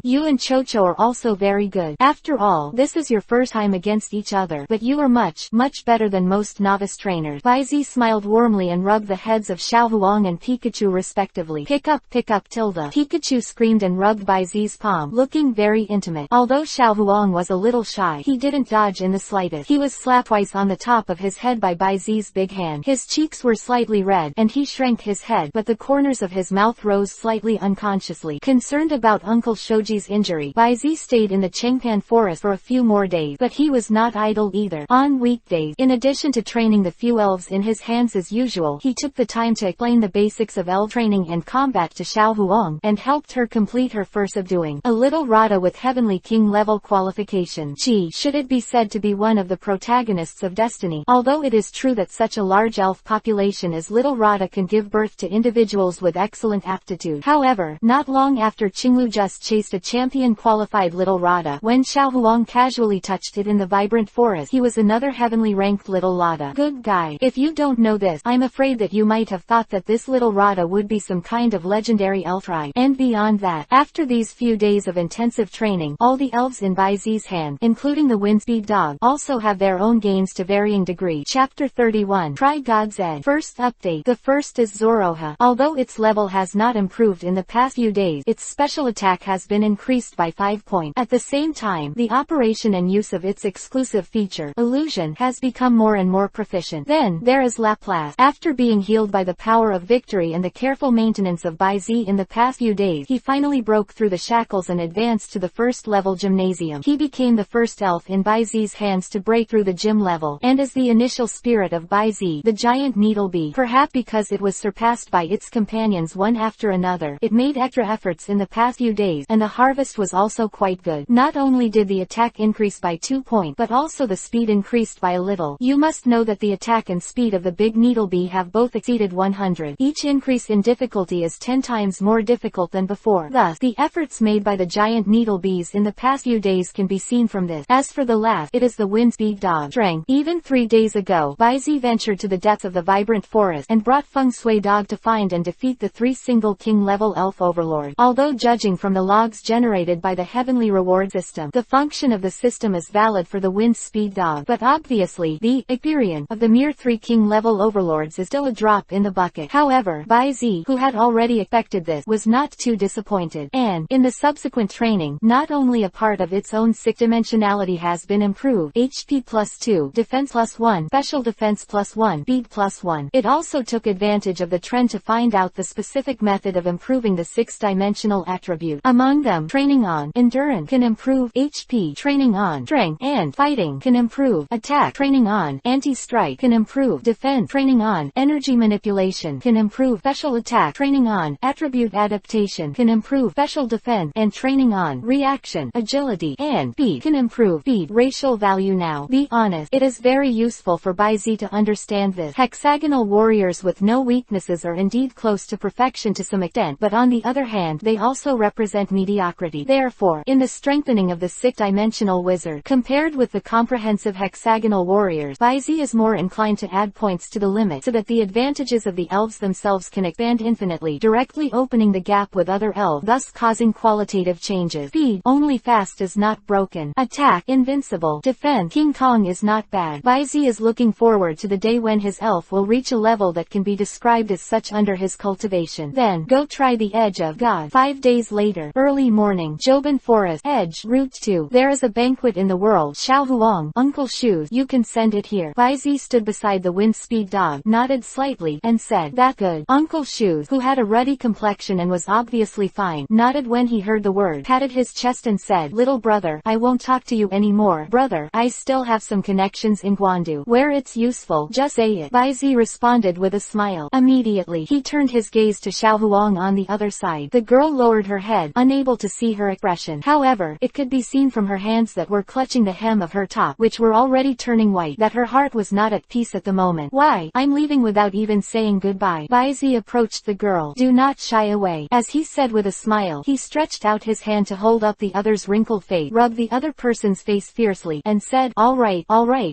You and Chocho are also very good. After all, this is your first time against each other, but you are much better than most novice trainers. Baizi smiled warmly and rubbed the heads of Xiao Huang and Pikachu respectively. Pick up tilde. Pikachu screamed and rubbed Baizi's palm, looking very intimate. Although Xiao Huang was a little shy, he didn't dodge in the slightest. He was slapped twice on the top of his head by Baizi's big hand. His cheeks were slightly red, and he shrank his head, but the corners of his mouth rose slightly unconsciously. Concerned about Uncle Shoji's injury, Baizi stayed in the Chengpan forest for a few more days, but he was not idle either. On weekdays, in addition to training the few elves in his hands as usual, he took the time to explain the basics of elf training and combat to Xiao Huang, and helped her complete her first subduing. A little Rada with Heavenly King level qualification. Gee, should it be said to be one of the protagonists of Destiny. Although it is true that such a large elf population as Little Rada can give birth to individuals with excellent aptitude. However, not long after Qinglu just chased a champion qualified Little Rada, when Xiao Huang casually touched it in the vibrant forest, he was another heavenly ranked Little Rada. Good guy. If you don't know this, I'm afraid that you might have thought that this Little Rada would be some kind of legendary elf tribe. And beyond that, after these few days of intensive training, all the elves in Baizi's hand, including the Windspeed dog, also have their own gains to varying degree. Chapter 31. Try God's Edge. First update. The first is Zoroha. Although its level has not improved in the past few days, its special attack has been increased by 5 points. At the same time, the operation and use of its exclusive feature, Illusion, has become more and more proficient. Then, there is Laplace. After being healed by the power of victory and the careful maintenance of Baizi in the past few days, he finally broke through the shackles and advanced to the first level gymnasium. He became the first elf in Baizi's hands to break through the gym level, and as the initial spirit of Baizi, the giant needle bee. Perhaps because it was surpassed by its companions one after another, it made extra efforts in the past few days, and the harvest was also quite good. Not only did the attack increase by 2 points, but also the speed increased by a little. You must know that the attack and speed of the big needle bee have both exceeded 100. Each increase in difficulty is 10 times more difficult than before. Thus, the efforts made by the giant needle bees in the past few days can be seen from this. As for the last, it is the Windspeed dog. Strength. Even 3 days ago, Baizi ventured to the depths of the vibrant forest, and brought Feng Shui dog to find and defeat the 3 single king level elf overlord. Although judging from the logs generated by the heavenly reward system, the function of the system is valid for the Windspeed dog, but obviously, the experience of the mere 3 king level overlords is still a drop in the bucket. However, Baizi, who had already expected this, was not too disappointed, and, in the subsequent training, not only a part of its own 6 dimensionality has been improved, HP +2, Defense +1, Special Defense +1, Speed +1, it also took advantage of the trend to find out the specific method of improving the 6-dimensional attribute. Among them, training on Endurance can improve HP, training on Strength and Fighting can improve Attack, training on Anti-Strike can improve Defense, training on Energy Manipulation can improve Special Attack, training on Attribute Adaptation can improve Special Defense, and training on Reaction, Agility, and Speed can improve Speed. Racial value. Now, be honest, it is very useful for Baizi to understand this. Hexagonal warriors with no weaknesses are indeed close to perfection to some extent, but on the other hand, they also represent mediocrity. Therefore, in the strengthening of the 6-dimensional wizard, compared with the comprehensive hexagonal warriors, Baizi is more inclined to add points to the limit so that the advantages of the elves themselves can expand infinitely, directly opening the gap with other elves, thus causing qualitative changes. Speed, only fast is not broken. Attack, invincible. Defense, King Kong is not bad. Baizi is looking forward to the day when his elf will reach a level that can be described as such under his cultivation. Then, go try the Edge of God. 5 days later, early morning, Joban Forest, Edge, Route 2. There is a banquet in the world. Xiao Huang, Uncle Shoes, you can send it here. Baizi stood beside the Windspeed dog, nodded slightly, and said, that good. Uncle Shoes, who had a ruddy complexion and was obviously fine, nodded when he heard the word, patted his chest and said, little brother, I won't talk to you anymore. Brother, I still have some connections in Guandu. Where it's useful, just say it. Baizi responded with a smile. Immediately, he turned his gaze to Xiao Huang on the other side. The girl lowered her head, unable to see her expression. However, it could be seen from her hands that were clutching the hem of her top, which were already turning white, that her heart was not at peace at the moment. "Why, I'm leaving without even saying goodbye." Baizi approached the girl. "Do not shy away." As he said with a smile, he stretched out his hand to hold up the other's wrinkled face, rubbed the other person's face fiercely, and said, all right,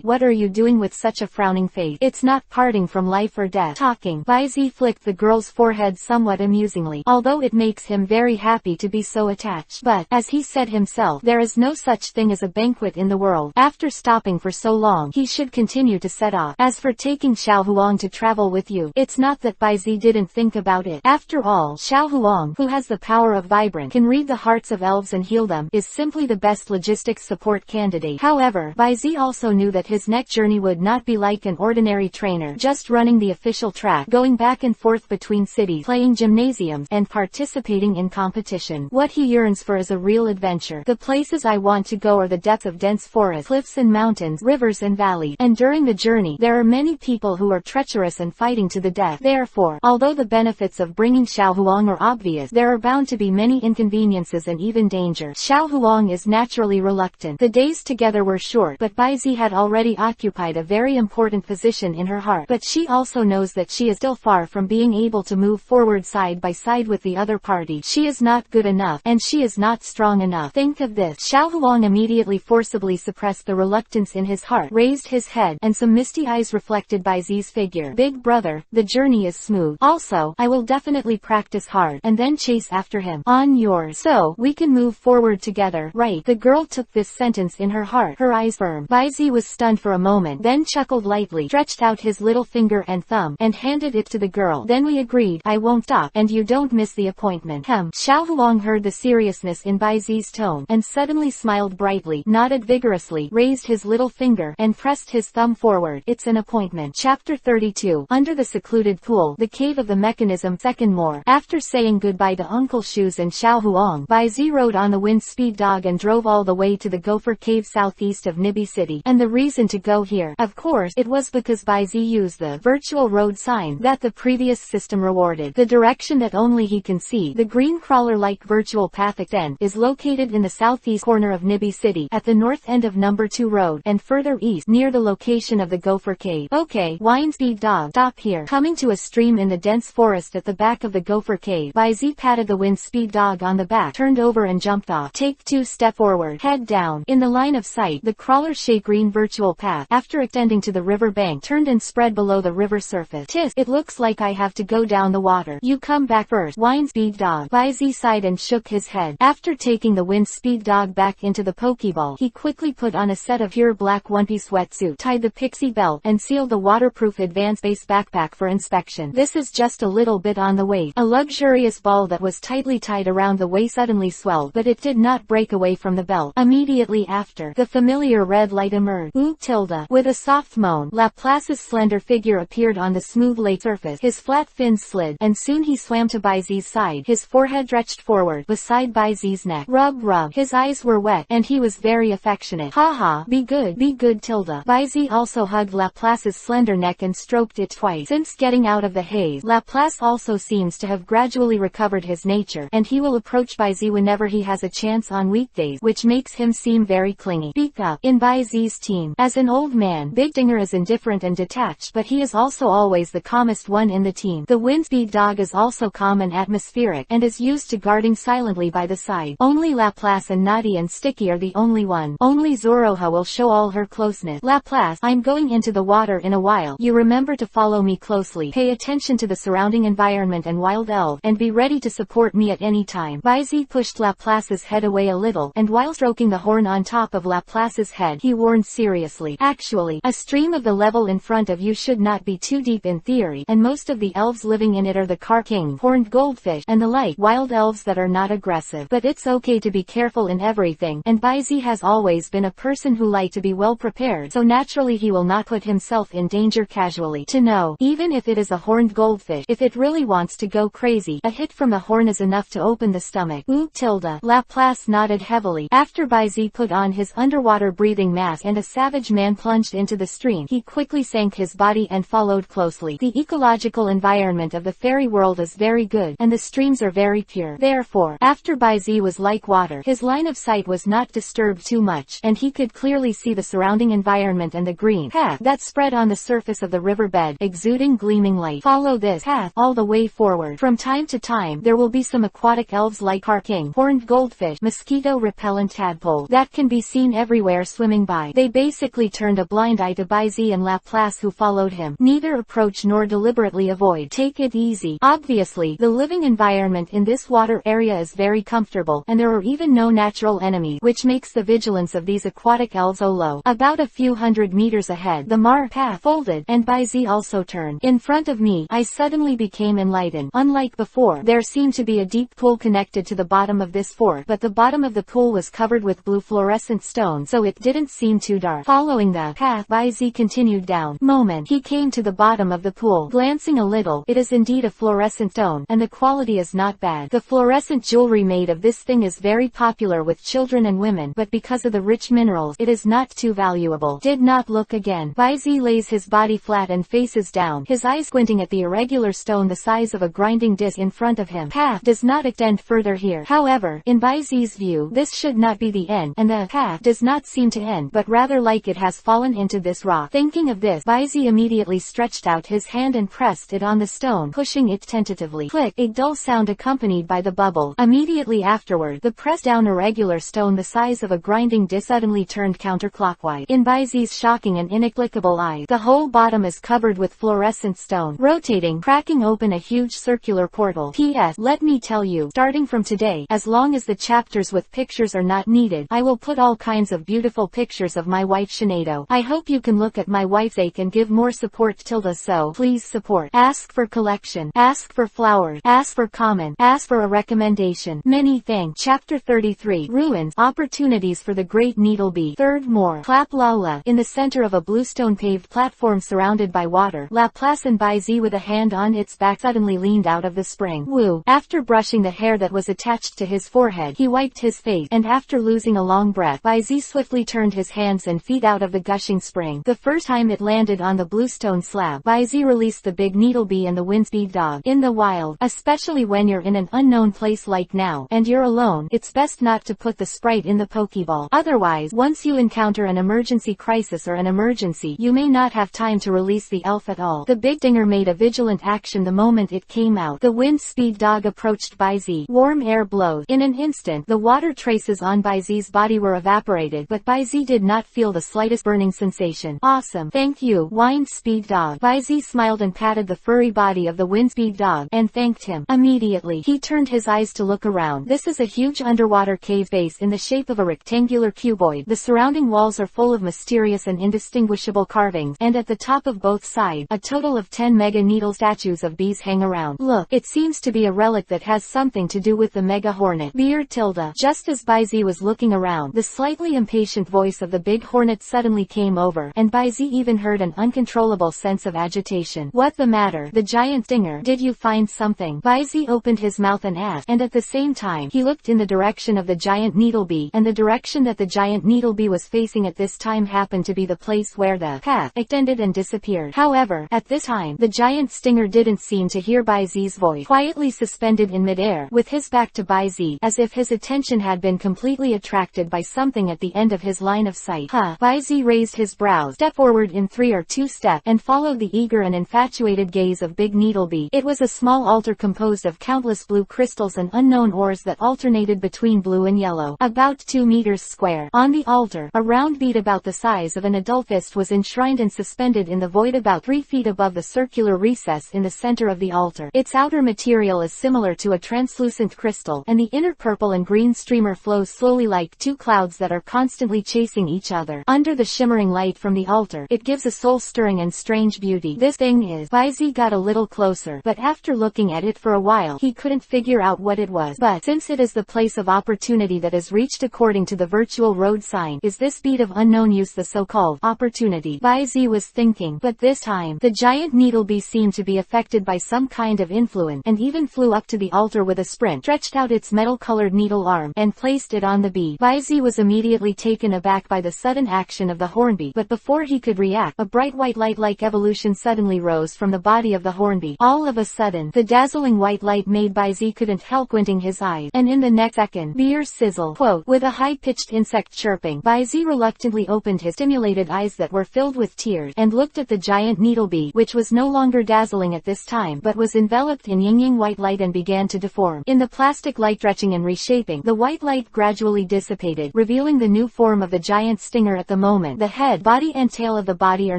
what are you doing with such a frowning face? It's not parting from life or death. Talking. Baizi flicked the girl's forehead somewhat amusingly, although it makes him very happy to be so attached. But, as he said himself, there is no such thing as a banquet in the world. After stopping for so long, he should continue to set off. As for taking Xiao Huang to travel with you, it's not that Baizi didn't think about it. After all, Xiao Huang, who has the power of Vibrant, can read the hearts of elves and heal them, is simply the best logistics support candidate. However, Baizi also knew that his next journey would not be like an ordinary trainer, just running the official track, going back and forth between cities, playing gymnasiums, and participating in competition. What he yearns for is a real adventure. The places I want to go are the depths of dense forests, cliffs and mountains, rivers and valleys, and during the journey, there are many people who are treacherous and fighting to the death. Therefore, although the benefits of bringing Xiao Huang are obvious, there are bound to be many inconveniences and even danger. Xiao Huang is naturally reluctant. The days together were short, but Baizi had already occupied a very important position in her heart. But she also knows that she is still far from being able to move forward side by side with the other party. She is not good enough, and she is not strong enough. Think of this. Xiao Huang immediately forcibly suppressed the reluctance in his heart, raised his head, and some misty eyes reflected Baizi's figure. Big brother, the journey is smooth. Also, I will definitely practice hard, and then chase after him. On yours. So, we can move forward together, right? The girl took this sentence in her heart, her eyes firm. Baizi was stunned for a moment, then chuckled lightly, stretched out his little finger and thumb, and handed it to the girl. Then we agreed, I won't stop, and you don't miss the appointment. Xiao Huang heard the seriousness in Baizi's tone, and suddenly smiled brightly, nodded vigorously, raised his little finger, and pressed his thumb forward. It's an appointment. Chapter 32. Under the secluded pool, the cave of the mechanism. Second more. After saying goodbye to Uncle Shoes and Xiao Huang, Baizi rode on the wind speed dog and drove all the way to the Gopher Cave southeast of Nibi City. And the reason to go here, of course, it was because Baizi used the virtual road sign that the previous system rewarded. The direction that only he can see, the green crawler-like virtual path extend, is located in the southeast corner of Nibi City, at the north end of number 2 road, and further east, near the location of the Gopher Cave. Okay, whine speed dog, stop here. Coming to a stream in the dense forest at the back of the Gopher Cave, Baizi patted the wind speed dog on the back, turned over and jumped off. Take 2 step forward, head down. In the line of sight, the crawler-shaped green virtual path, after extending to the river bank, turned and spread below the river surface. Tisk, it looks like I have to go down the water. You come back first, whine speed dog. Baizi sighed and shook his head. After taking the wind speed dog back into the Pokeball, he quickly put on a set of pure black one-piece wetsuit, tied the pixie belt, and sealed the waterproof advanced base backpack for inspection. This is just a little bit on the waist. A luxurious ball that was tightly tied around the waist suddenly swelled, but it did not break away from the belt. Immediately after, the familiar red light emerged. Ooh, Tilda. With a soft moan, Laplace's slender figure appeared on the smooth lake surface. His flat fins slid, and soon he swam to Baizi's side, his forehead stretched forward, beside Baizi's neck. Rub rub. His eyes were wet, and he was very affectionate. Ha ha, be good Tilda. Baizi also hugged Laplace's slender neck and stroked it twice. Since getting out of the haze, Laplace also seems to have gradually recovered his nature, and he will approach Baizi whenever he has a chance on weekdays, which makes him seem very clingy. Speak up. In Baizi's team, as an old man, Big Dinger is indifferent and detached, but he is also always the calmest one in the team. The Windspeed dog is also calm and atmospheric, and is used to guarding silently by the side. Only Laplace and Naughty and Sticky are the only one. Only Zoroha will show all her closeness. Laplace, I'm going into the water in a while. You remember to follow me closely. Pay attention to the surrounding environment and wild elf, and be ready to support me at any time. Baizi pushed Laplace's head away a little, and while stroking the horn on top of Laplace's head, he warned seriously. Actually, a stream of the level in front of you should not be too deep in theory, and most of the elves living in it are the car king, horned goldfish, and the like, wild elves that are not aggressive. But it's okay to be careful in everything, and Baizi has always been a person who likes to be well prepared, so naturally he will not put himself in danger casually. To know, even if it is a horned goldfish, if it really wants to go crazy, a hit from the horn is enough to open the stomach. Ooh, Tilda. Laplace nodded heavily. After Baizi put on his underwater breathing mask and a savage man plunged into the stream, he quickly sank his body and followed closely. The ecological environment of the fairy world is very good, and the streams are very pure. water. Therefore, after Baizi was like water, his line of sight was not disturbed too much, and he could clearly see the surrounding environment and the green path that spread on the surface of the riverbed, exuding gleaming light. Follow this path all the way forward. From time to time, there will be some aquatic elves like harking, horned goldfish, mosquito-repellent tadpole that can be seen everywhere swimming by. They basically turned a blind eye to Baizi and Laplace, who followed him. Neither approach nor deliberately avoid. Take it easy. Obviously, the living environment in this water area is very comfortable, and there are even no natural enemies, which makes the vigilance of these aquatic elves low. About a few hundred meters ahead, the Mar path folded, and Baizi also turned. In front of me, I suddenly became enlightened. Unlike before, there seemed to be a deep pool connected to the bottom of this fort, but the bottom of the pool was covered with blue fluorescent stone, so it didn't seem too dark. Following the path, Baizi continued down. He came to the bottom of the pool. Glancing a little, it is indeed a fluorescent stone, and the quality is not bad. The fluorescent jewelry made of this thing is very popular with children and women, but because of the rich minerals, it is not too valuable. Did not look again. Baizi lays his body flat and faces down, his eyes squinting at the irregular stone the size of a grinding disc in front of him. Path does not extend further here. However, in Baizi's view, this should not be the end, and the path does not seem to end, but rather like it has fallen into this rock. Thinking of this, Baizi immediately stretched out his hand and pressed it on the stone, pushing it tentatively. Click! A dull sound accompanied by the bubble. Immediately afterward, the pressed down irregular stone the size of a grinding disc suddenly turned counterclockwise. In Baizi's shocking and inexplicable eyes, the whole bottom is covered with fluorescent stone, rotating, cracking open a huge circular portal. P.S. Let me tell you, starting from today, as long as the chapters with pictures are not needed, I will put all kinds of beautiful pictures of my wife Shinado. I hope you can look at my wife's sake and give more support tilde, so please support. Ask for collection. Ask for flowers. Ask for comment. Ask for a recommendation. Many thanks. Chapter 33. Ruins. Opportunities for the Great Needlebee. Third more. Clap Lala. In the center of a bluestone paved platform surrounded by water, Laplace and Baizi with a hand on its back suddenly leaned out of the spring. Woo. After brushing the hair that was attached to his forehead, he wiped his face, and after losing a long breath, Baizi swiftly turned his hands and feet out of the gushing spring. The first time it landed on the bluestone slab, Baizi released the big needlebee and the windspeed dog. In the wild, especially when you're in an unknown place like now, and you're alone, it's best not to put the sprite in the Pokeball. Otherwise, once you encounter an emergency crisis or an emergency, you may not have time to release the elf at all. The big dinger made a vigilant action the moment it came out. The windspeed dog approached Baizi. Warm air blows. In an instant, the water traces on Baizi's body were evaporated, but Baizi did not feel the slightest burning sensation. Awesome. Thank you, windspeed dog. Baizi smiled and patted the furry body of the windspeed dog, and thanked him. Immediately, he turned his eyes to look around. This is a huge underwater cave base in the shape of a rectangular cuboid. The surrounding walls are full of mysterious and indistinguishable carvings, and at the top of both sides, a total of 10 mega needle statues of bees hang around. Look, it seems to be a relic that has something to do with the mega hornet. Beard tilde. Just as Baizi was looking around, the slightly impatient voice of the big hornet suddenly came over, and Baizi even heard an uncontrollable sense of agitation. What the matter? The giant stinger. Did you find something? Baizi opened his mouth and asked, and at the same time, he looked in the direction of the giant needlebee, and the direction that the giant needlebee was facing at this time happened to be the place where the path extended and disappeared. However, at this time, the giant stinger didn't seem to hear Baizi's voice. Quietly suspended in midair, with his back to Baizi, as if his attention had been completely attracted by something at the end of his line of sight. Baizi raised his brows, stepped forward in 3 or 2 steps, and followed the eager and infatuated gaze of Big Needlebee. It was a small altar composed of countless blue crystals and unknown ores that alternated between blue and yellow. About 2 meters square. On the altar, a round bead about the size of an adult fist was enshrined and suspended in the void about 3 feet above the circular recess in the center of the altar. Its outer material is similar to a translucent crystal, and the inner purple and green streamer flows slowly like 2 clouds that are constantly chasing each other. Under the shimmering light from the altar, it gives a soul-stirring and strange beauty. This thing is... Baizi got a little closer, but after looking at it for a while, he couldn't figure out what it was. But since it is the place of opportunity that is reached according to the virtual road sign, is this bead of unknown use the so-called opportunity? Baizi was thinking, but this time, the giant needlebee seemed to be affected by some kind of influence, and even flew up to the altar with a sprint, stretched out its metal-colored needle arm, and placed it on the bead. Baizi was immediately taken aback by the sudden action of the hornbeam, but before he could react, a bright white light-like evolution suddenly rose from the body of the hornbeam. All of a sudden, the dazzling white light made Baizi couldn't help squinting his eyes, and in the next second, Beer's sizzle, quote, with a high-pitched insect chirping, Baizi reluctantly opened his stimulated eyes that were filled with tears, and looked at the giant needlebee, which was no longer dazzling at this time but was enveloped in yin-yang white light and began to deform. In the plastic light stretching and reshaping, the white light gradually dissipated, revealing the new form of the giant stinger. At the moment, the head, body and tail of the body are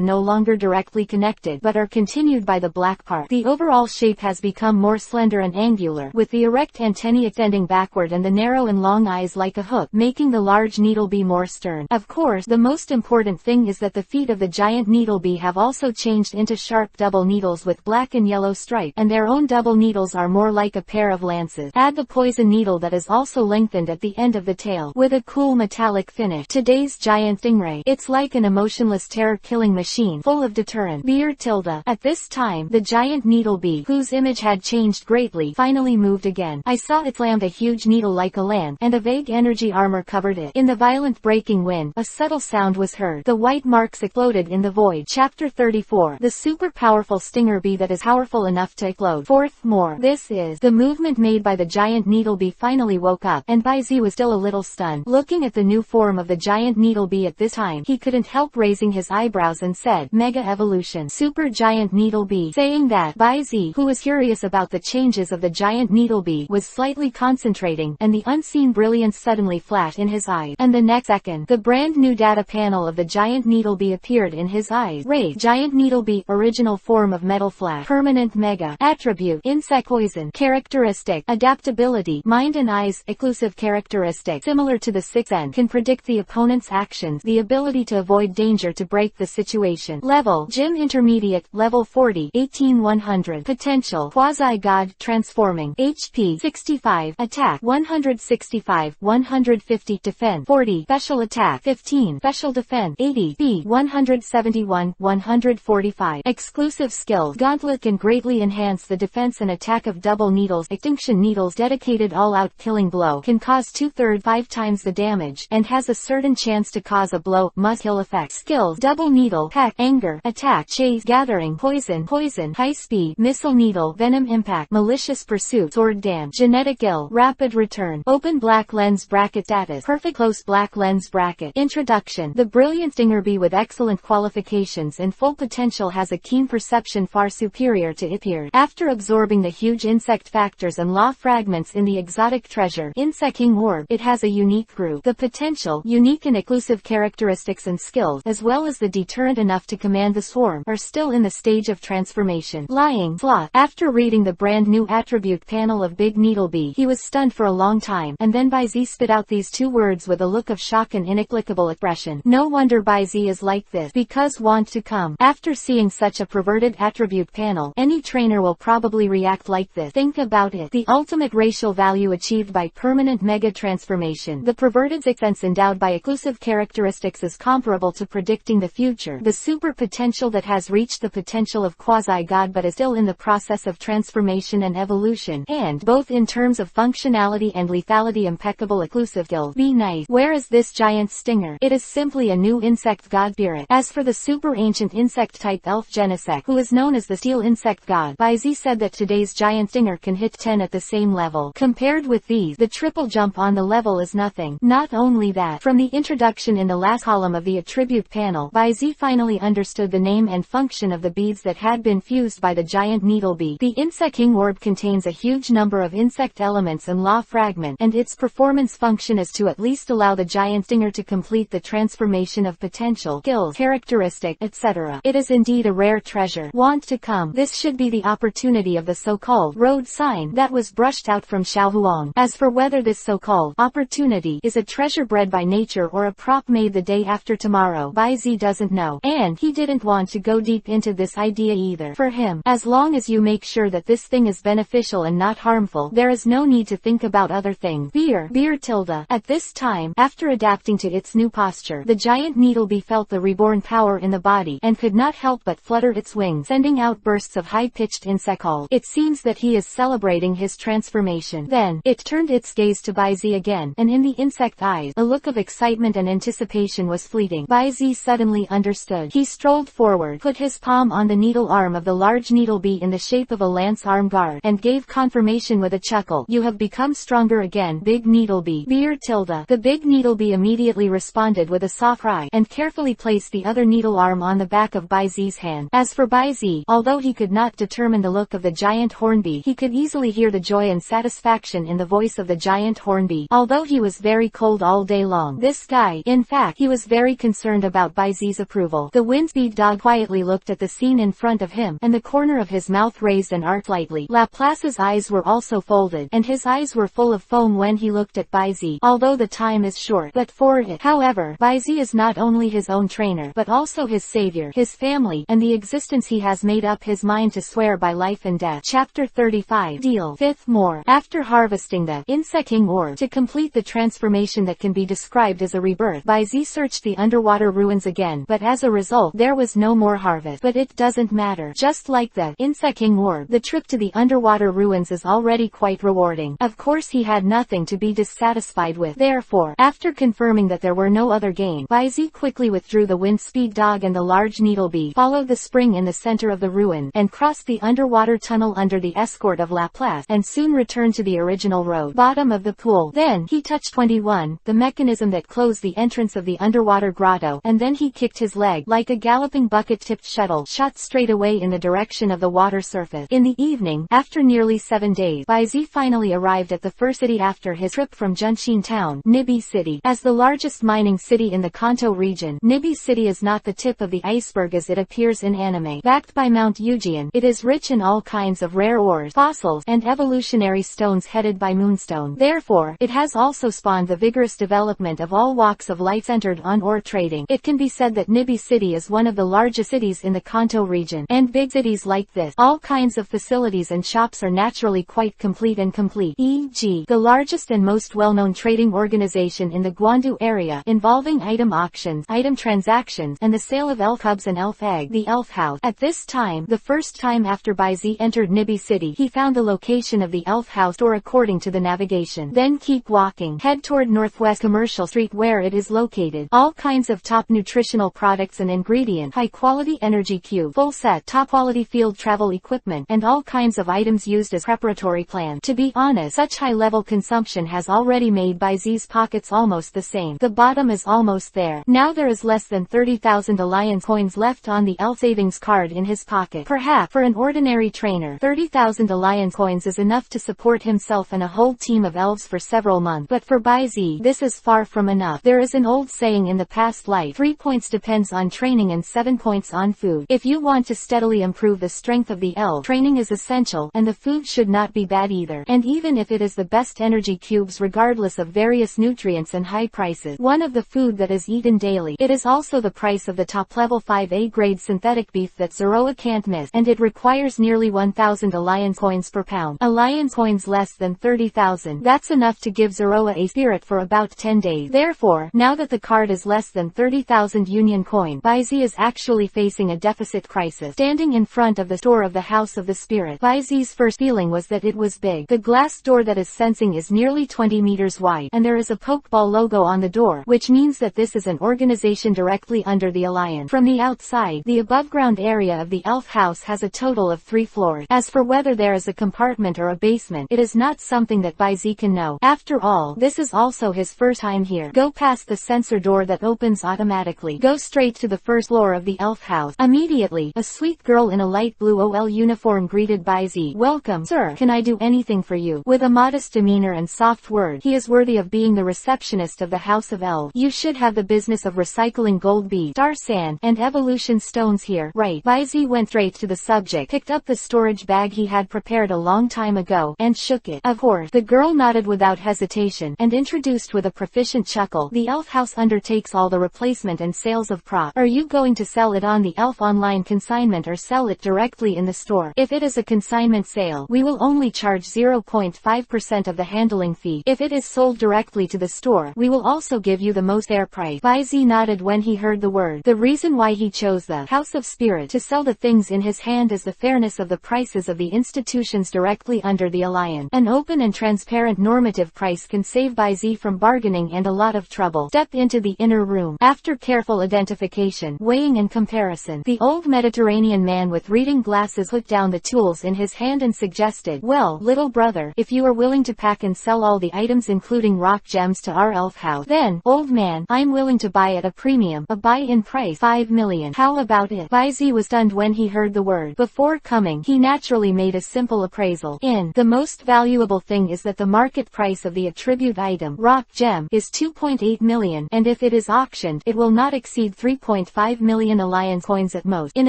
no longer directly connected but are continued by the black part. The overall shape has become more slender and angular, with the erect antennae extending backward and the narrow and long eyes like a hook, making the large needlebee more stern. Of course, the most important thing is that the feet of the giant needlebee have also changed into sharp double needles with black and yellow stripe, and their own double needles are more like a pair of lances. Add the poison needle that is also lengthened at the end of the tail, with a cool metallic finish. Today's giant stingray. It's like an emotionless terror-killing machine, full of deterrent. Beer tilde. At this time, the giant needlebee, whose image had changed greatly, finally moved again. I saw it slam the huge needle like a lamp, and a vague energy armor covered it. In the violent breaking wind, a subtle sound was heard. The white marks exploded in the void. Chapter 34. The super powerful stinger bee that is powerful enough to explode. Fourth more. This is the movement made by the giant needlebee finally woke up, and Baizi was still a little stunned. Looking at the new form of the giant needlebee at this time, he couldn't help raising his eyebrows and said, Mega Evolution. Super giant needlebee. Saying that, Baizi, who was curious about the changes of the giant needlebee, was slightly concentrating, and the unseen brilliance suddenly flashed in his eyes. And the next second, the brand new data panel of the giant needlebee appeared in his eyes. Raid. Giant needlebee, original form of metal flash. Permanent mega. Attribute, insect poison. Characteristic, adaptability. Mind and eyes, exclusive characteristic. Similar to the sixth sense, can predict the opponent's actions. The ability to avoid danger to break the situation. Level, Gym Intermediate, level 40, 18-100. Potential, Quasi-God, transforming. HP, 65. Attack, 165, 150. Defense, 40. Special attack, 15. Special defense, 80. Speed, 171, 145. Exclusive skills, Gauntlet can greatly enhance the defense and attack of double needles. Extinction needles, dedicated all-out killing blow, can cause 2/3 5 times the damage, and has a certain chance to cause a blow, must-kill effect. Skills, double needle, pack, anger, attack, chase, gathering, poison, high speed, missile needle, venom impact, malicious pursuit, sword dance, genetic skill, rapid return, open black lens bracket status, perfect close black lens bracket. Introduction. The brilliant stinger bee with excellent qualifications and full potential has a keen perception far superior to its peers. After absorbing the huge insect factors and law fragments in the exotic treasure, Insect King Orb, it has a unique group. The potential, unique and exclusive characteristics and skills, as well as the deterrent enough to command the swarm, are still in the stage of transformation. Lying sloth. After reading the brand new attribute panel of Big Needlebee, he was stunned for a long time, and then Baizi spit out these two words with a look of shock and inexplicable expression. No wonder Baizi is like this, because want to come. After seeing such a perverted attribute panel, any trainer will probably react like this. Think about it. The ultimate racial value achieved by permanent mega transformation. The perverted sixth sense endowed by exclusive characteristics is comparable to predicting the future. The super potential that has reached the potential of quasi-god but is still in the process of transformation and evolution, and, both in terms of functionality and lethality, impeccable exclusive skills. Be nice. Whereas this giant stinger, it is simply a new insect god spirit. As for the super ancient insect type elf Genesect, who is known as the steel insect god, Baizi said that today's giant stinger can hit 10 at the same level. Compared with these, the triple jump on the level is nothing. Not only that, from the introduction in the last column of the attribute panel, Baizi finally understood the name and function of the beads that had been fused by the giant needlebee. The Insect King Orb contains a huge number of insect elements and law fragment, and its performance function is to at least allow the giant stinger to complete the transformation of potential, skills, characteristic, etc. It is indeed a rare treasure. Want to come. This should be the opportunity of the so-called road sign that was brushed out from Xiaohuang. As for whether this so-called opportunity is a treasure bred by nature or a prop made the day after tomorrow, Baizi doesn't know, and he didn't want to go deep into this idea either. For him, as long as you make sure that this thing is beneficial and not harmful, there is no need to think about other things. Beer tilde. At this time, after adapting to its new posture, the giant needlebee felt the reborn power in the body, and could not help but flutter its wings, sending out bursts of high-pitched insect calls. It seems that he is celebrating his transformation. Then, it turned its gaze to Baizi again, and in the insect eyes, a look of excitement and anticipation was fleeting. Baizi suddenly understood. He strolled forward, put his palm on the needle arm of the large needlebee in the shape of a lance arm guard, and gave confirmation transformation with a chuckle. You have become stronger again, Big Needlebee. Beer tilde. The Big Needlebee immediately responded with a soft cry, and carefully placed the other needle arm on the back of Baizi's hand. As for Baizi, although he could not determine the look of the giant hornbee, he could easily hear the joy and satisfaction in the voice of the giant hornbee. Although he was very cold all day long, this guy, in fact, he was very concerned about Baizi's approval. The windspeed dog quietly looked at the scene in front of him, and the corner of his mouth raised and arched lightly. Laplace's eyes were also folded, and his eyes were full of foam when he looked at Baizi. Although the time is short, but for it, however, Baizi is not only his own trainer, but also his savior, his family, and the existence he has made up his mind to swear by life and death. Chapter 35. Deal. 5th more. After harvesting the Insecking orb to complete the transformation that can be described as a rebirth, Baizi searched the underwater ruins again, but as a result, there was no more harvest. But it doesn't matter. Just like the Insecking orb, the trip to the underwater ruins is already quite rewarding. Of course he had nothing to be dissatisfied with. Therefore, after confirming that there were no other gain, Baizi quickly withdrew the windspeed dog and the large needlebee, followed the spring in the center of the ruin, and crossed the underwater tunnel under the escort of Laplace, and soon returned to the original road. Bottom of the pool. Then, he touched 21, the mechanism that closed the entrance of the underwater grotto, and then he kicked his leg, like a galloping bucket-tipped shuttle, shot straight away in the direction of the water surface. In the evening, after nearly 7 days, Baizi finally arrived at the first city after his trip from Junshin Town, Nibi City. As the largest mining city in the Kanto region, Nibi City is not the tip of the iceberg as it appears in anime. Backed by Mount Eugian, it is rich in all kinds of rare ores, fossils, and evolutionary stones headed by Moonstone. Therefore, it has also spawned the vigorous development of all walks of life centered on ore trading. It can be said that Nibi City is one of the largest cities in the Kanto region, and big cities like this, all kinds of facilities and shops are naturally quite complete and complete. E.g., the largest and most well-known trading organization in the Gwandu area, involving item auctions, item transactions, and the sale of elf cubs and elf egg, the Elf House. At this time, the first time after Baizi entered Nibi City, he found the location of the Elf House store according to the navigation. Then keep walking. Head toward Northwest Commercial Street where it is located. All kinds of top nutritional products and ingredients, high-quality energy cube, full set, top-quality field travel equipment, and all kinds of items used as preparatory plan. To be honest, such high-level consumption has already made Baizi's pockets almost the same. The bottom is almost there. Now there is less than 30,000 alliance coins left on the L savings card in his pocket. Perhaps, for an ordinary trainer, 30,000 alliance coins is enough to support himself and a whole team of elves for several months. But for Baizi, this is far from enough. There is an old saying in the past life, 3 points depends on training and 7 points on food. If you want to steadily improve the strength of the elf, training is essential, and the food should not be bad either. And even if it is the best energy cubes regardless of various nutrients and high prices, one of the food that is eaten daily, it is also the price of the top level 5A grade synthetic beef that Zeroa can't miss, and it requires nearly 1,000 alliance coins per pound. Alliance coins less than 30,000. That's enough to give Zeroa a spirit for about 10 days. Therefore, now that the card is less than 30,000 union coin, Baizi is actually facing a deficit crisis. Standing in front of the door of the House of the Spirit, Baizi's first feeling was that it was big. The glass door that is sensing is nearly 20 meters wide, and there is a Pokeball logo on the door, which means that this is an organization directly under the Alliance. From the outside, the above-ground area of the Elf House has a total of 3 floors. As for whether there is a compartment or a basement, it is not something that Baizi can know. After all, this is also his first time here. Go past the sensor door that opens automatically. Go straight to the first floor of the Elf House. Immediately, a sweet girl in a light blue OL uniform greeted Baizi. Welcome, sir. Can I do anything for you? With a modest demeanor and soft words, he is worthy of being the receptionist of the House of Elves. You should have the business of recycling gold beads, star sand, and evolution stones here. Right. Baizi went straight to the subject, picked up the storage bag he had prepared a long time ago, and shook it. Of course, the girl nodded without hesitation, and introduced with a proficient chuckle. The Elf House undertakes all the replacement and sales of prop. Are you going to sell it on the Elf Online consignment or sell it directly in the store? If it is a consignment sale, we will only charge 0.5% of the handling fee. If it is sold directly to the store, we will also give you the most fair price. Baizi nodded when he heard the word. The reason why he chose the House of Spirit to sell the things in his hand is the fairness of the prices of the institutions directly under the Alliance. An open and transparent normative price can save Baizi from bargaining and a lot of trouble. Step into the inner room. After careful identification, weighing and comparison, the old Mediterranean man with reading glasses put down the tools in his hand and suggested, replied, well, little brother, if you are willing to pack and sell all the items including rock gems to our elf house, then, old man, I'm willing to buy at a premium, a buy-in price 5 million. How about it? Baizi was stunned when he heard the word. Before coming, he naturally made a simple appraisal. The most valuable thing is that the market price of the attribute item, rock gem, is 2.8 million, and if it is auctioned, it will not exceed 3.5 million alliance coins at most. In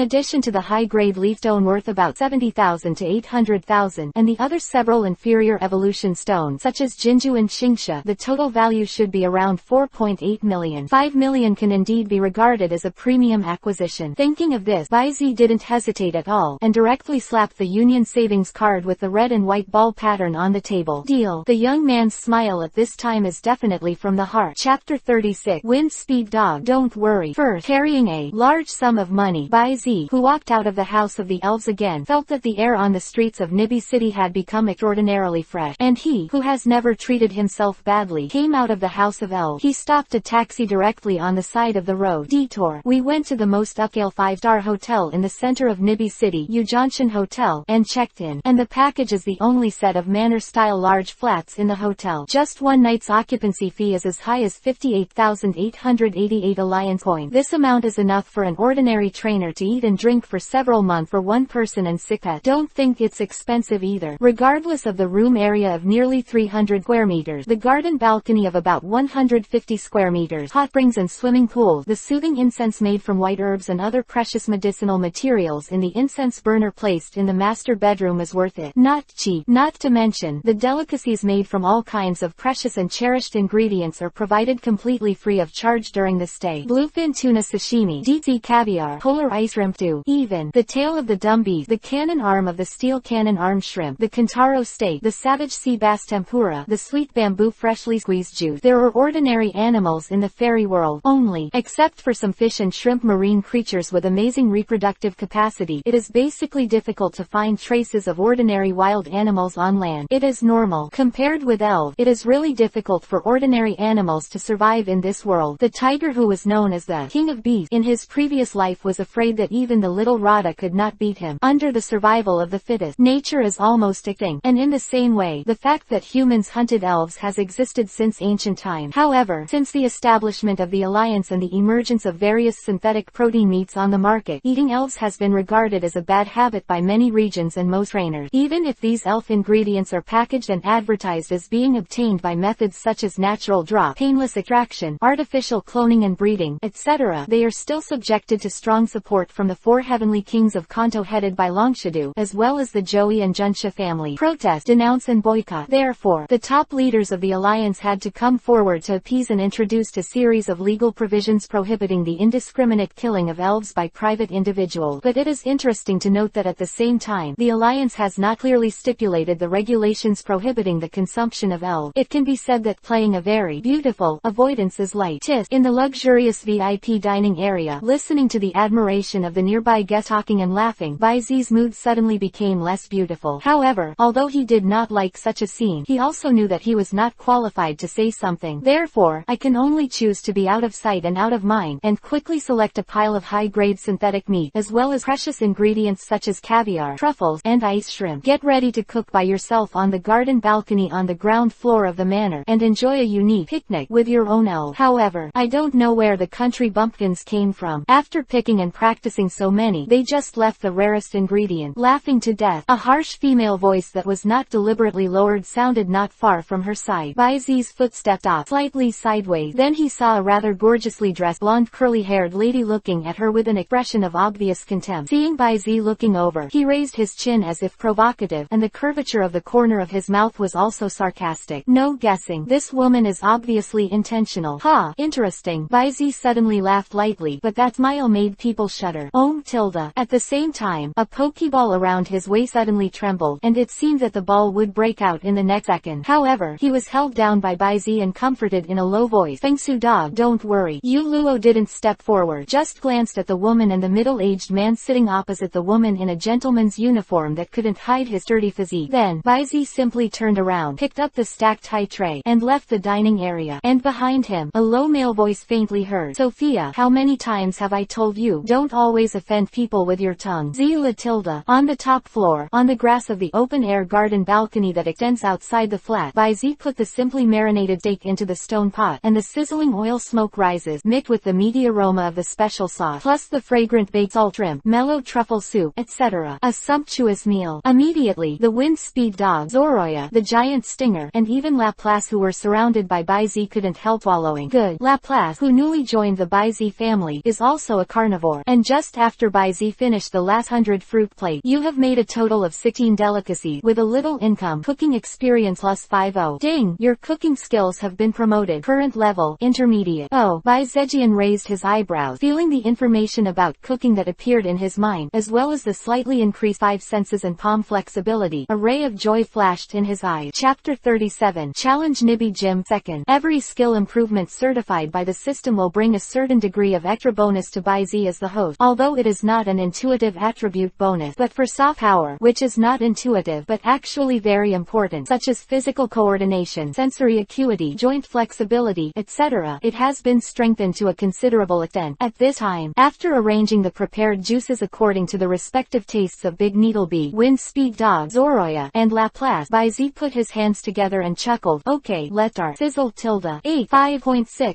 addition to the high-grade leaf stone worth about 70,000 to 800,000, and the other several inferior evolution stones such as Jinju and Xingsha, the total value should be around 4.8 million. 5 million can indeed be regarded as a premium acquisition. Thinking of this, Baizi didn't hesitate at all, and directly slapped the Union Savings card with the red and white ball pattern on the table. Deal. The young man's smile at this time is definitely from the heart. Chapter 36. Wind Speed Dog. Don't worry. First, carrying a large sum of money, Baizi, who walked out of the house of the elves again, felt that the air on the streets of Nibi City had become extraordinarily fresh, and he, who has never treated himself badly, came out of the house of elves. He stopped a taxi directly on the side of the road. Detour. We went to the most upscale 5-star hotel in the center of Nibi City, Ujanshan Hotel, and checked in, and the package is the only set of manor-style large flats in the hotel. Just one night's occupancy fee is as high as 58,888 alliance coins. This amount is enough for an ordinary trainer to eat and drink for several months for one person and sick pet. Don't think it's expensive either. Regardless of the room area of nearly 300 square meters, the garden balcony of about 150 square meters, hot springs and swimming pools, the soothing incense made from white herbs and other precious medicinal materials in the incense burner placed in the master bedroom is worth it. Not cheap. Not to mention, the delicacies made from all kinds of precious and cherished ingredients are provided completely free of charge during the stay. Bluefin tuna sashimi, deep sea caviar, polar ice shrimp stew, even the tail of the dumbbell, the cannon arm of the steel cannon arm shrimp, the Kintaro steak, the savage sea bass tempura, the sweet bamboo freshly squeezed juice. There are ordinary animals in the fairy world only, except for some fish and shrimp marine creatures with amazing reproductive capacity. It is basically difficult to find traces of ordinary wild animals on land. It is normal. Compared with elves, it is really difficult for ordinary animals to survive in this world. The tiger, who was known as the king of beasts in his previous life, was afraid that even the little Radha could not beat him. Under the survival of the fittest, nature is almost extinct, and in the same way, the fact that humans hunted elves has existed since ancient times. However, since the establishment of the Alliance and the emergence of various synthetic protein meats on the market, eating elves has been regarded as a bad habit by many regions and most trainers. Even if these elf ingredients are packaged and advertised as being obtained by methods such as natural drop, painless extraction, artificial cloning and breeding, etc., they are still subjected to strong support from the 4 heavenly kings of Kanto headed by Longshadu, as well as the Joey and Junsha family. Protest, denounce and boycott. Therefore, the top leaders of the alliance had to come forward to appease and introduced a series of legal provisions prohibiting the indiscriminate killing of elves by private individuals. But it is interesting to note that at the same time, the alliance has not clearly stipulated the regulations prohibiting the consumption of elves. It can be said that playing a very beautiful avoidance is light. Tis, in the luxurious VIP dining area, listening to the admiration of the nearby guests talking and laughing, Baizi's mood suddenly became less beautiful. However, although he did not like such a scene, he also knew that he was not qualified to say something. Therefore, I can only choose to be out of sight and out of mind, and quickly select a pile of high-grade synthetic meat, as well as precious ingredients such as caviar, truffles, and ice shrimp. Get ready to cook by yourself on the garden balcony on the ground floor of the manor, and enjoy a unique picnic with your own elf. However, I don't know where the country bumpkins came from. After picking and practicing so many, they just left the rarest ingredient. Laughing to death. A harsh female voice that was not deliberately lowered sounded not far from her side. Baizi's footsteps stopped slightly sideways. Then he saw a rather gorgeously dressed, blonde curly-haired lady looking at her with an expression of obvious contempt. Seeing Baizi looking over, he raised his chin as if provocative, and the curvature of the corner of his mouth was also sarcastic. No guessing. This woman is obviously intentional. Ha, interesting. Baizi suddenly laughed lightly, but that smile made people shudder. Tilde. At the same time, a pokeball around his waist suddenly trembled, and it seemed that the ball would break out in the next second. However, he was held down by Baizi and comforted in a low voice. Fengsu dog, don't worry. Yu Luo didn't step forward, just glanced at the woman and the middle-aged man sitting opposite the woman in a gentleman's uniform that couldn't hide his sturdy physique. Then, Baizi simply turned around, picked up the stacked high tray, and left the dining area. And behind him, a low male voice faintly heard. Sophia, how many times have I told you, don't always offend people with your tongue. Zila tilde. On the top floor, on the grass of the open-air garden balcony that extends outside the flat. Baizi put the simply marinated steak into the stone pot, and the sizzling oil smoke rises, mixed with the meaty aroma of the special sauce, plus the fragrant baked salt shrimp, mellow truffle soup, etc. A sumptuous meal. Immediately, the wind speed dog, Zoroya, the giant stinger, and even Laplace, who were surrounded by Baizi, couldn't help swallowing. Good. Laplace, who newly joined the Baizi family, is also a carnivore. And just after Baizi finished the last 100 fruit plate, you have made a total of 16 delicacies, with a little income, cooking experience plus 50. Ding, your cooking skills have been promoted. Current level, intermediate. Oh, Baizejian raised his eyebrows, feeling the information about cooking that appeared in his mind, as well as the slightly increased 5 senses and palm flexibility. A ray of joy flashed in his eyes. Chapter 37. Challenge Nibi Gym. Second, every skill improvement certified by the system will bring a certain degree of extra bonus to Baizi as the host, although it is not an intuitive attribute bonus, but for soft power, which is not intuitive but actually very important, such as physical coordination, sensory acuity, joint flexibility, etc., it has been strengthened to a considerable extent. At this time, after arranging the prepared juices according to the respective tastes of Big Needlebee, Wind Speed Dog, Zoroya, and Laplace, Baizi put his hands together and chuckled. Okay, let's start. Sizzle tilde 8 5.6 10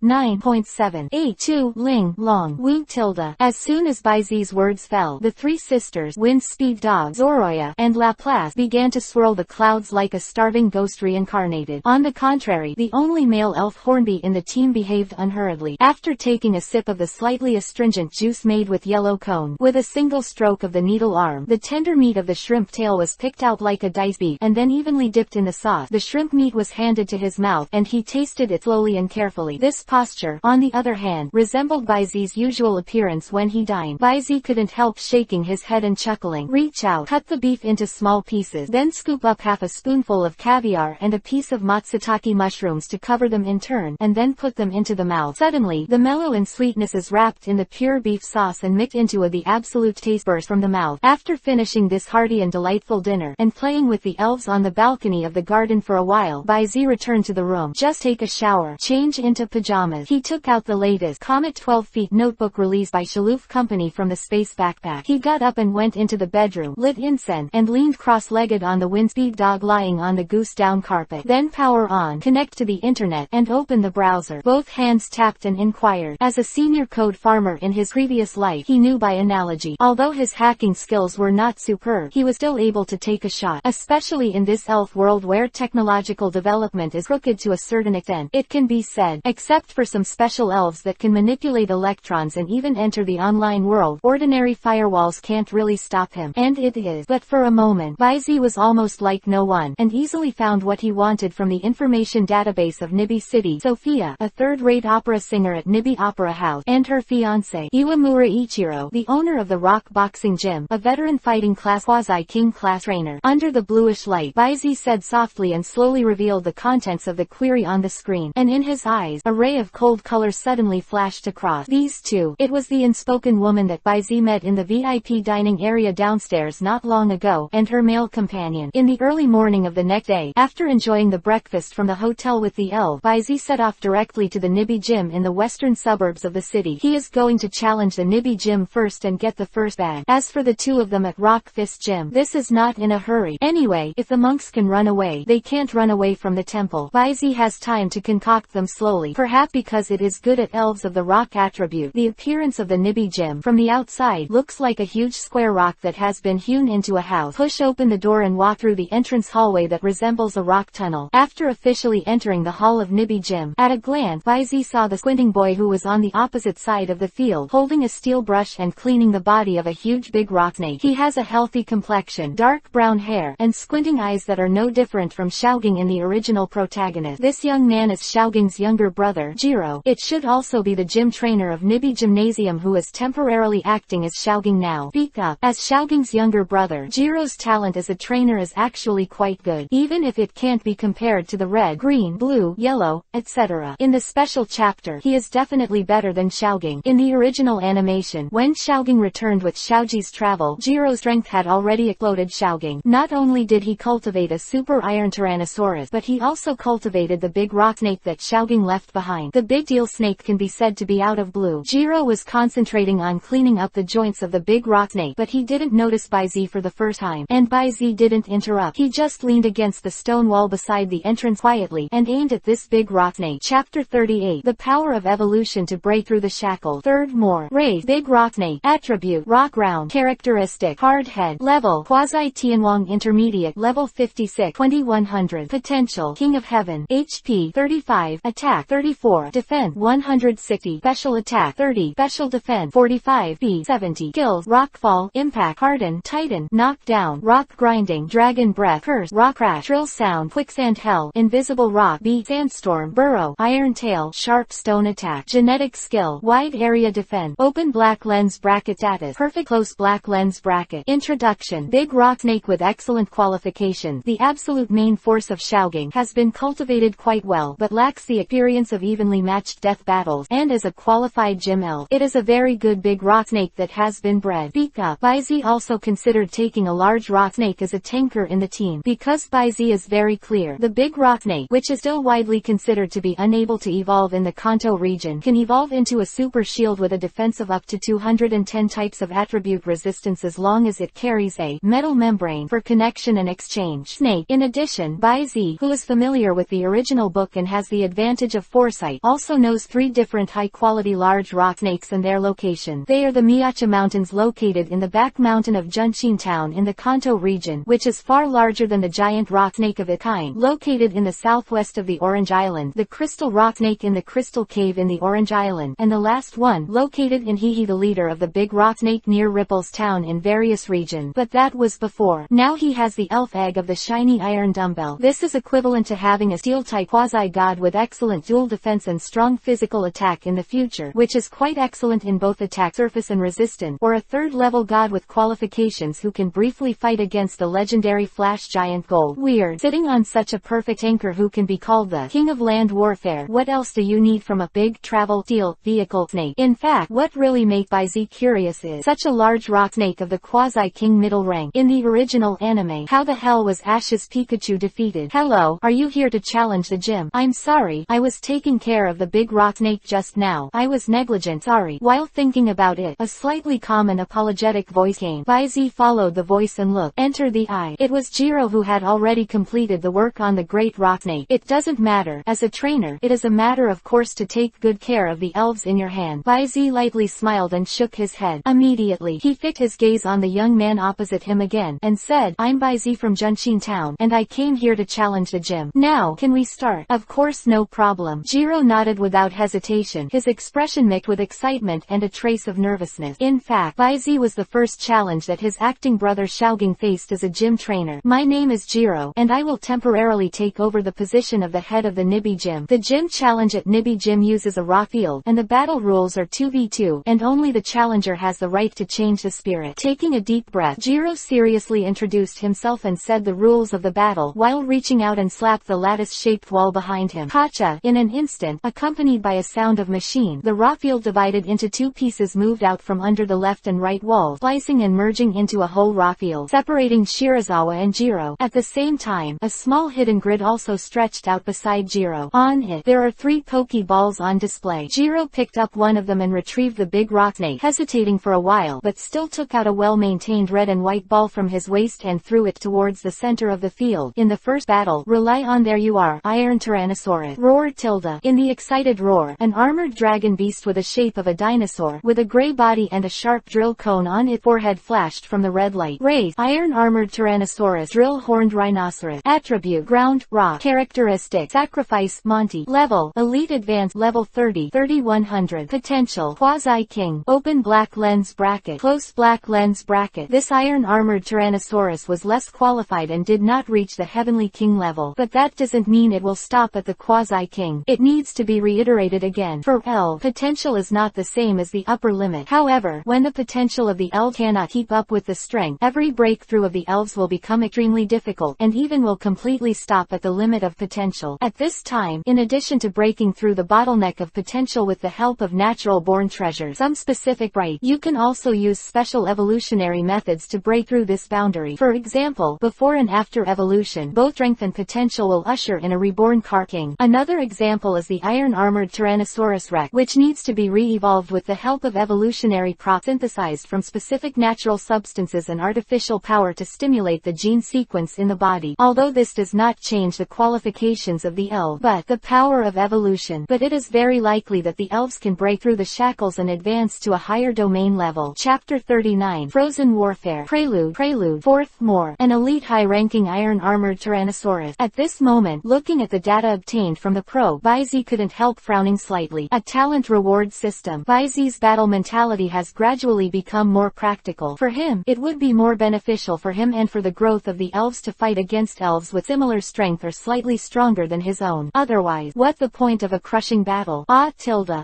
9.7 8 2 Ling Long Wu tilde. As soon as Baizi's words fell, the three sisters, Wind Speed Dog, Zoroya, and Laplace, began to swirl the clouds like a starving ghost reincarnated. On the contrary, the only male elf Hornby in the team behaved unhurriedly. After taking a sip of the slightly astringent juice made with yellow cone, with a single stroke of the needle arm, the tender meat of the shrimp tail was picked out like a dice beef, and then evenly dipped in the sauce. The shrimp meat was handed to his mouth, and he tasted it slowly and carefully. This posture, on the other hand, resembled Baizi's usual appearance when he dined. Baizi couldn't help shaking his head and chuckling. Reach out, cut the beef into small pieces, then scoop up half a spoonful of caviar and a piece of matsutake mushrooms to cover them in turn, and then put them into the mouth. Suddenly, the mellow and sweetness is wrapped in the pure beef sauce and mixed into the absolute taste burst from the mouth. After finishing this hearty and delightful dinner, and playing with the elves on the balcony of the garden for a while, Baizi returned to the room. Just take a shower, change into pajamas. He took out the latest Comet 12 Feet notebook released by Shaloof Company from the space backpack. He got up and went into the bedroom, lit incense, and leaned cross-legged on the Windspeed Dog lying on the goose-down carpet. Then power on, connect to the internet, and open the browser. Both hands tapped and inquired. As a senior code farmer in his previous life, he knew by analogy. Although his hacking skills were not superb, he was still able to take a shot, especially in this elf world where technological development is crooked to a certain extent. It can be said, except for some special elves that can manipulate electrons and even enter the online world, ordinary firewalls can't really stop him. And it is. But for a moment, Baizi was almost like no one, and easily found what he wanted from the information database of Nibi City. Sophia, a third-rate opera singer at Nibi Opera House, and her fiancé, Iwamura Ichiro, the owner of the Rock Boxing Gym, a veteran fighting class quasi-king class trainer. Under the bluish light, Baizi said softly and slowly revealed the contents of the query on the screen, and in his eyes, a ray of cold color suddenly flashed across. These two. It was the inspoken woman that Baizi met in the VIP dining area downstairs not long ago, and her male companion. In the early morning of the next day, after enjoying the breakfast from the hotel with the elf, Baizi set off directly to the Nibi Gym in the western suburbs of the city. He is going to challenge the Nibi Gym first and get the first bag. As for the two of them at Rock Fist Gym, this is not in a hurry. Anyway, if the monks can run away, they can't run away from the temple. Baizi has time to concoct them slowly, perhaps because it is good at elves of the rock attribute. The appearance of the Nibi Gym from the outside looks like a huge square rock that has been hewn into a house. Push open the door and walk through the entrance hallway that resembles a rock tunnel. After officially entering the hall of Nibi Gym, at a glance, Baizi saw the squinting boy who was on the opposite side of the field, holding a steel brush and cleaning the body of a huge big rock snake. He has a healthy complexion, dark brown hair, and squinting eyes that are no different from Xiaoging in the original protagonist. This young man is Xiaoging's younger brother, Jiro. It should also be the gym trainer of Nibi Gymnasium who is temporarily acting as Xiaoging now. Speak up. As Xiaoging's younger brother, Jiro's talent as a trainer is actually quite good, even if it can't be compared to the red, green, blue, yellow, etc. In the special chapter, he is definitely better than Xiaoging. In the original animation, when Xiaoging returned with Xiaoji's travel, Jiro's strength had already exploded Xiaoging. Not only did he cultivate a super iron Tyrannosaurus, but he also cultivated the big rock snake that Xiaoging left behind. The big deal snake can be said to be out of blue. Jiro was concentrating on cleaning up the joints of the big rock snake, but he didn't notice Baizi for for the first time, and Baizi didn't interrupt. He just leaned against the stone wall beside the entrance quietly, and aimed at this big rock snake. Chapter 38. The power of evolution to break through the shackle. Third more. Race. Big rock snake. Attribute. Rock round. Characteristic. Hard head. Level. Quasi Tianwang Intermediate. Level 56. 2100. Potential. King of Heaven. HP 35. Attack 34. Defense 160. Special attack 30. Special defense 45. B 70. Skills. Rockfall. Impact. Harden. Titan. Knockdown. Rock grinding. Dragon breath. Curse. Rock crash. Drill sound. Quicksand hell. Invisible rock. B sandstorm. Burrow. Iron tail. Sharp stone attack. Genetic skill. Wide area defense. Open black lens bracket status. Perfect close black lens bracket. Introduction. Big rock snake with excellent qualifications. The absolute main force of Xiaoging has been cultivated quite well, but lacks the experience of evenly matched death battles, and is a qualified gym elf. It is a very good big rock snake that has been bred. Pika. Baizi also considered taking a large rock snake as a tanker in the team, because Baizi is very clear. The big rock snake, which is still widely considered to be unable to evolve in the Kanto region, can evolve into a super shield with a defense of up to 210 types of attribute resistance as long as it carries a metal membrane for connection and exchange. Snake. In addition, Baizi, who is familiar with the original book and has the advantage of foresight, also knows 3 different high-quality large rock snakes and their location. They are the Miacha Mountains located in the back mountain of Junshin Town in the Kanto region, which is far larger than the giant rock snake of its kind, located in the southwest of the Orange Island, the crystal rock snake in the Crystal Cave in the Orange Island, and the last one, located in Hihi, the leader of the big rock snake near Ripple's town in various regions. But that was before. Now he has the elf egg of the shiny iron dumbbell. This is equivalent to having a steel-type quasi-god with excellent dual defense and strong physical attack in the future, which is quite excellent in both attack surface and resistance, or a third-level god with qualifications who can briefly fight against the legendary Flash Giant Gold. Weird. Sitting on such a perfect anchor who can be called the king of land warfare. What else do you need from a big travel steel vehicle snake? In fact, what really makes Baizi curious is such a large rock snake of the quasi-king middle rank. In the original anime, how the hell was Ash's Pikachu defeated? Hello, are you here to challenge the gym? I'm sorry, I was taking care of the big rock snake just now. I was negligent, sorry. While thinking about it, a slightly calm and apologetic voice came. Baizi followed the voice and looked. Enter the eye. It was Jiro, who had already completed the work on the great rock snake. It doesn't matter. As a trainer, it is a matter of course to take good care of the elves in your hand. Baizi lightly smiled and shook his head. Immediately, he fixed his gaze on the young man opposite him again, and said, I'm Baizi from Junshin Town, and I came here to challenge the gym. Now, can we start? Of course, no problem. Jiro nodded without hesitation, his expression mixed with excitement and a trace of nervousness. In fact, Baizi was the first challenge that his acting brother Xiaoging faced as a gym trainer. My name is Jiro, and I will temporarily take over the position of the head of the Nibi Gym. The gym challenge at Nibi Gym uses a rock field, and the battle rules are 2v2, and only the challenger has the right to change the spirit. Taking a deep breath, Jiro seriously introduced himself and said the rules of the battle, while reaching out and slapped the lattice-shaped wall behind him. Kacha! In an instant, accompanied by a sound of machine, the rock field divided into 2 pieces moved out from under the left and right walls, slicing and merging into a whole rock field, separating Shirazawa and Jiro. At the same time, a small hidden grid also stretched out beside Jiro. On it, there are 3 Pokeballs on display. Jiro picked up one of them and retrieved the big rock snake, hesitating for a while, but still took out a well-maintained red and white ball from his waist and threw it towards the center of the field. In the first battle, rely on there you are, Iron Tyrannosaurus, roared Tilda. In the excited roar, an armored dragon beast with the shape of a dinosaur, with a gray body and a sharp drill cone on its forehead flashed from the red light. Race, Iron Armored Tyrannosaurus, Drill Horned Rhinoceros. Attribute, Ground, Rock. Characteristic, Sacrifice, Monty. Level, Elite Advanced, Level 30, 3100. Potential, Quasi King. Open black lens bracket. Close black lens bracket. This Iron Armored Tyrannosaurus was less qualified and did not reach the Heavenly King level, but that doesn't mean it will stop at the Quasi King. It needs to be reiterated again. For elf, potential is not the same as the upper limit. However, when the potential of the elf cannot keep up with the strength, every breakthrough of the elves will become extremely difficult, and even will completely stop at the limit of potential. At this time, in addition to breaking through the bottleneck of potential with the help of natural-born treasures, some specific right, you can also use special evolutionary methods to break through this boundary. For example, before and after evolution, both strength and potential will usher in a reborn Car King. Another example is the Iron Armored Tyrannosaurus Rex, which needs to be re-evolved with the help of evolutionary props synthesized from specific natural substances an artificial power to stimulate the gene sequence in the body, although this does not change the qualifications of the elf, but the power of evolution. But it is very likely that the elves can break through the shackles and advance to a higher domain level. Chapter 39 Frozen Warfare Prelude 4th More, an elite high-ranking iron-armored Tyrannosaurus. At this moment, looking at the data obtained from the probe, Baizi couldn't help frowning slightly. A talent reward system. Baizi's battle mentality has gradually become more practical. For him, it would be more beneficial for him and for the growth of the elves to fight against elves with similar strength or slightly stronger than his own. Otherwise, what the point of a crushing battle?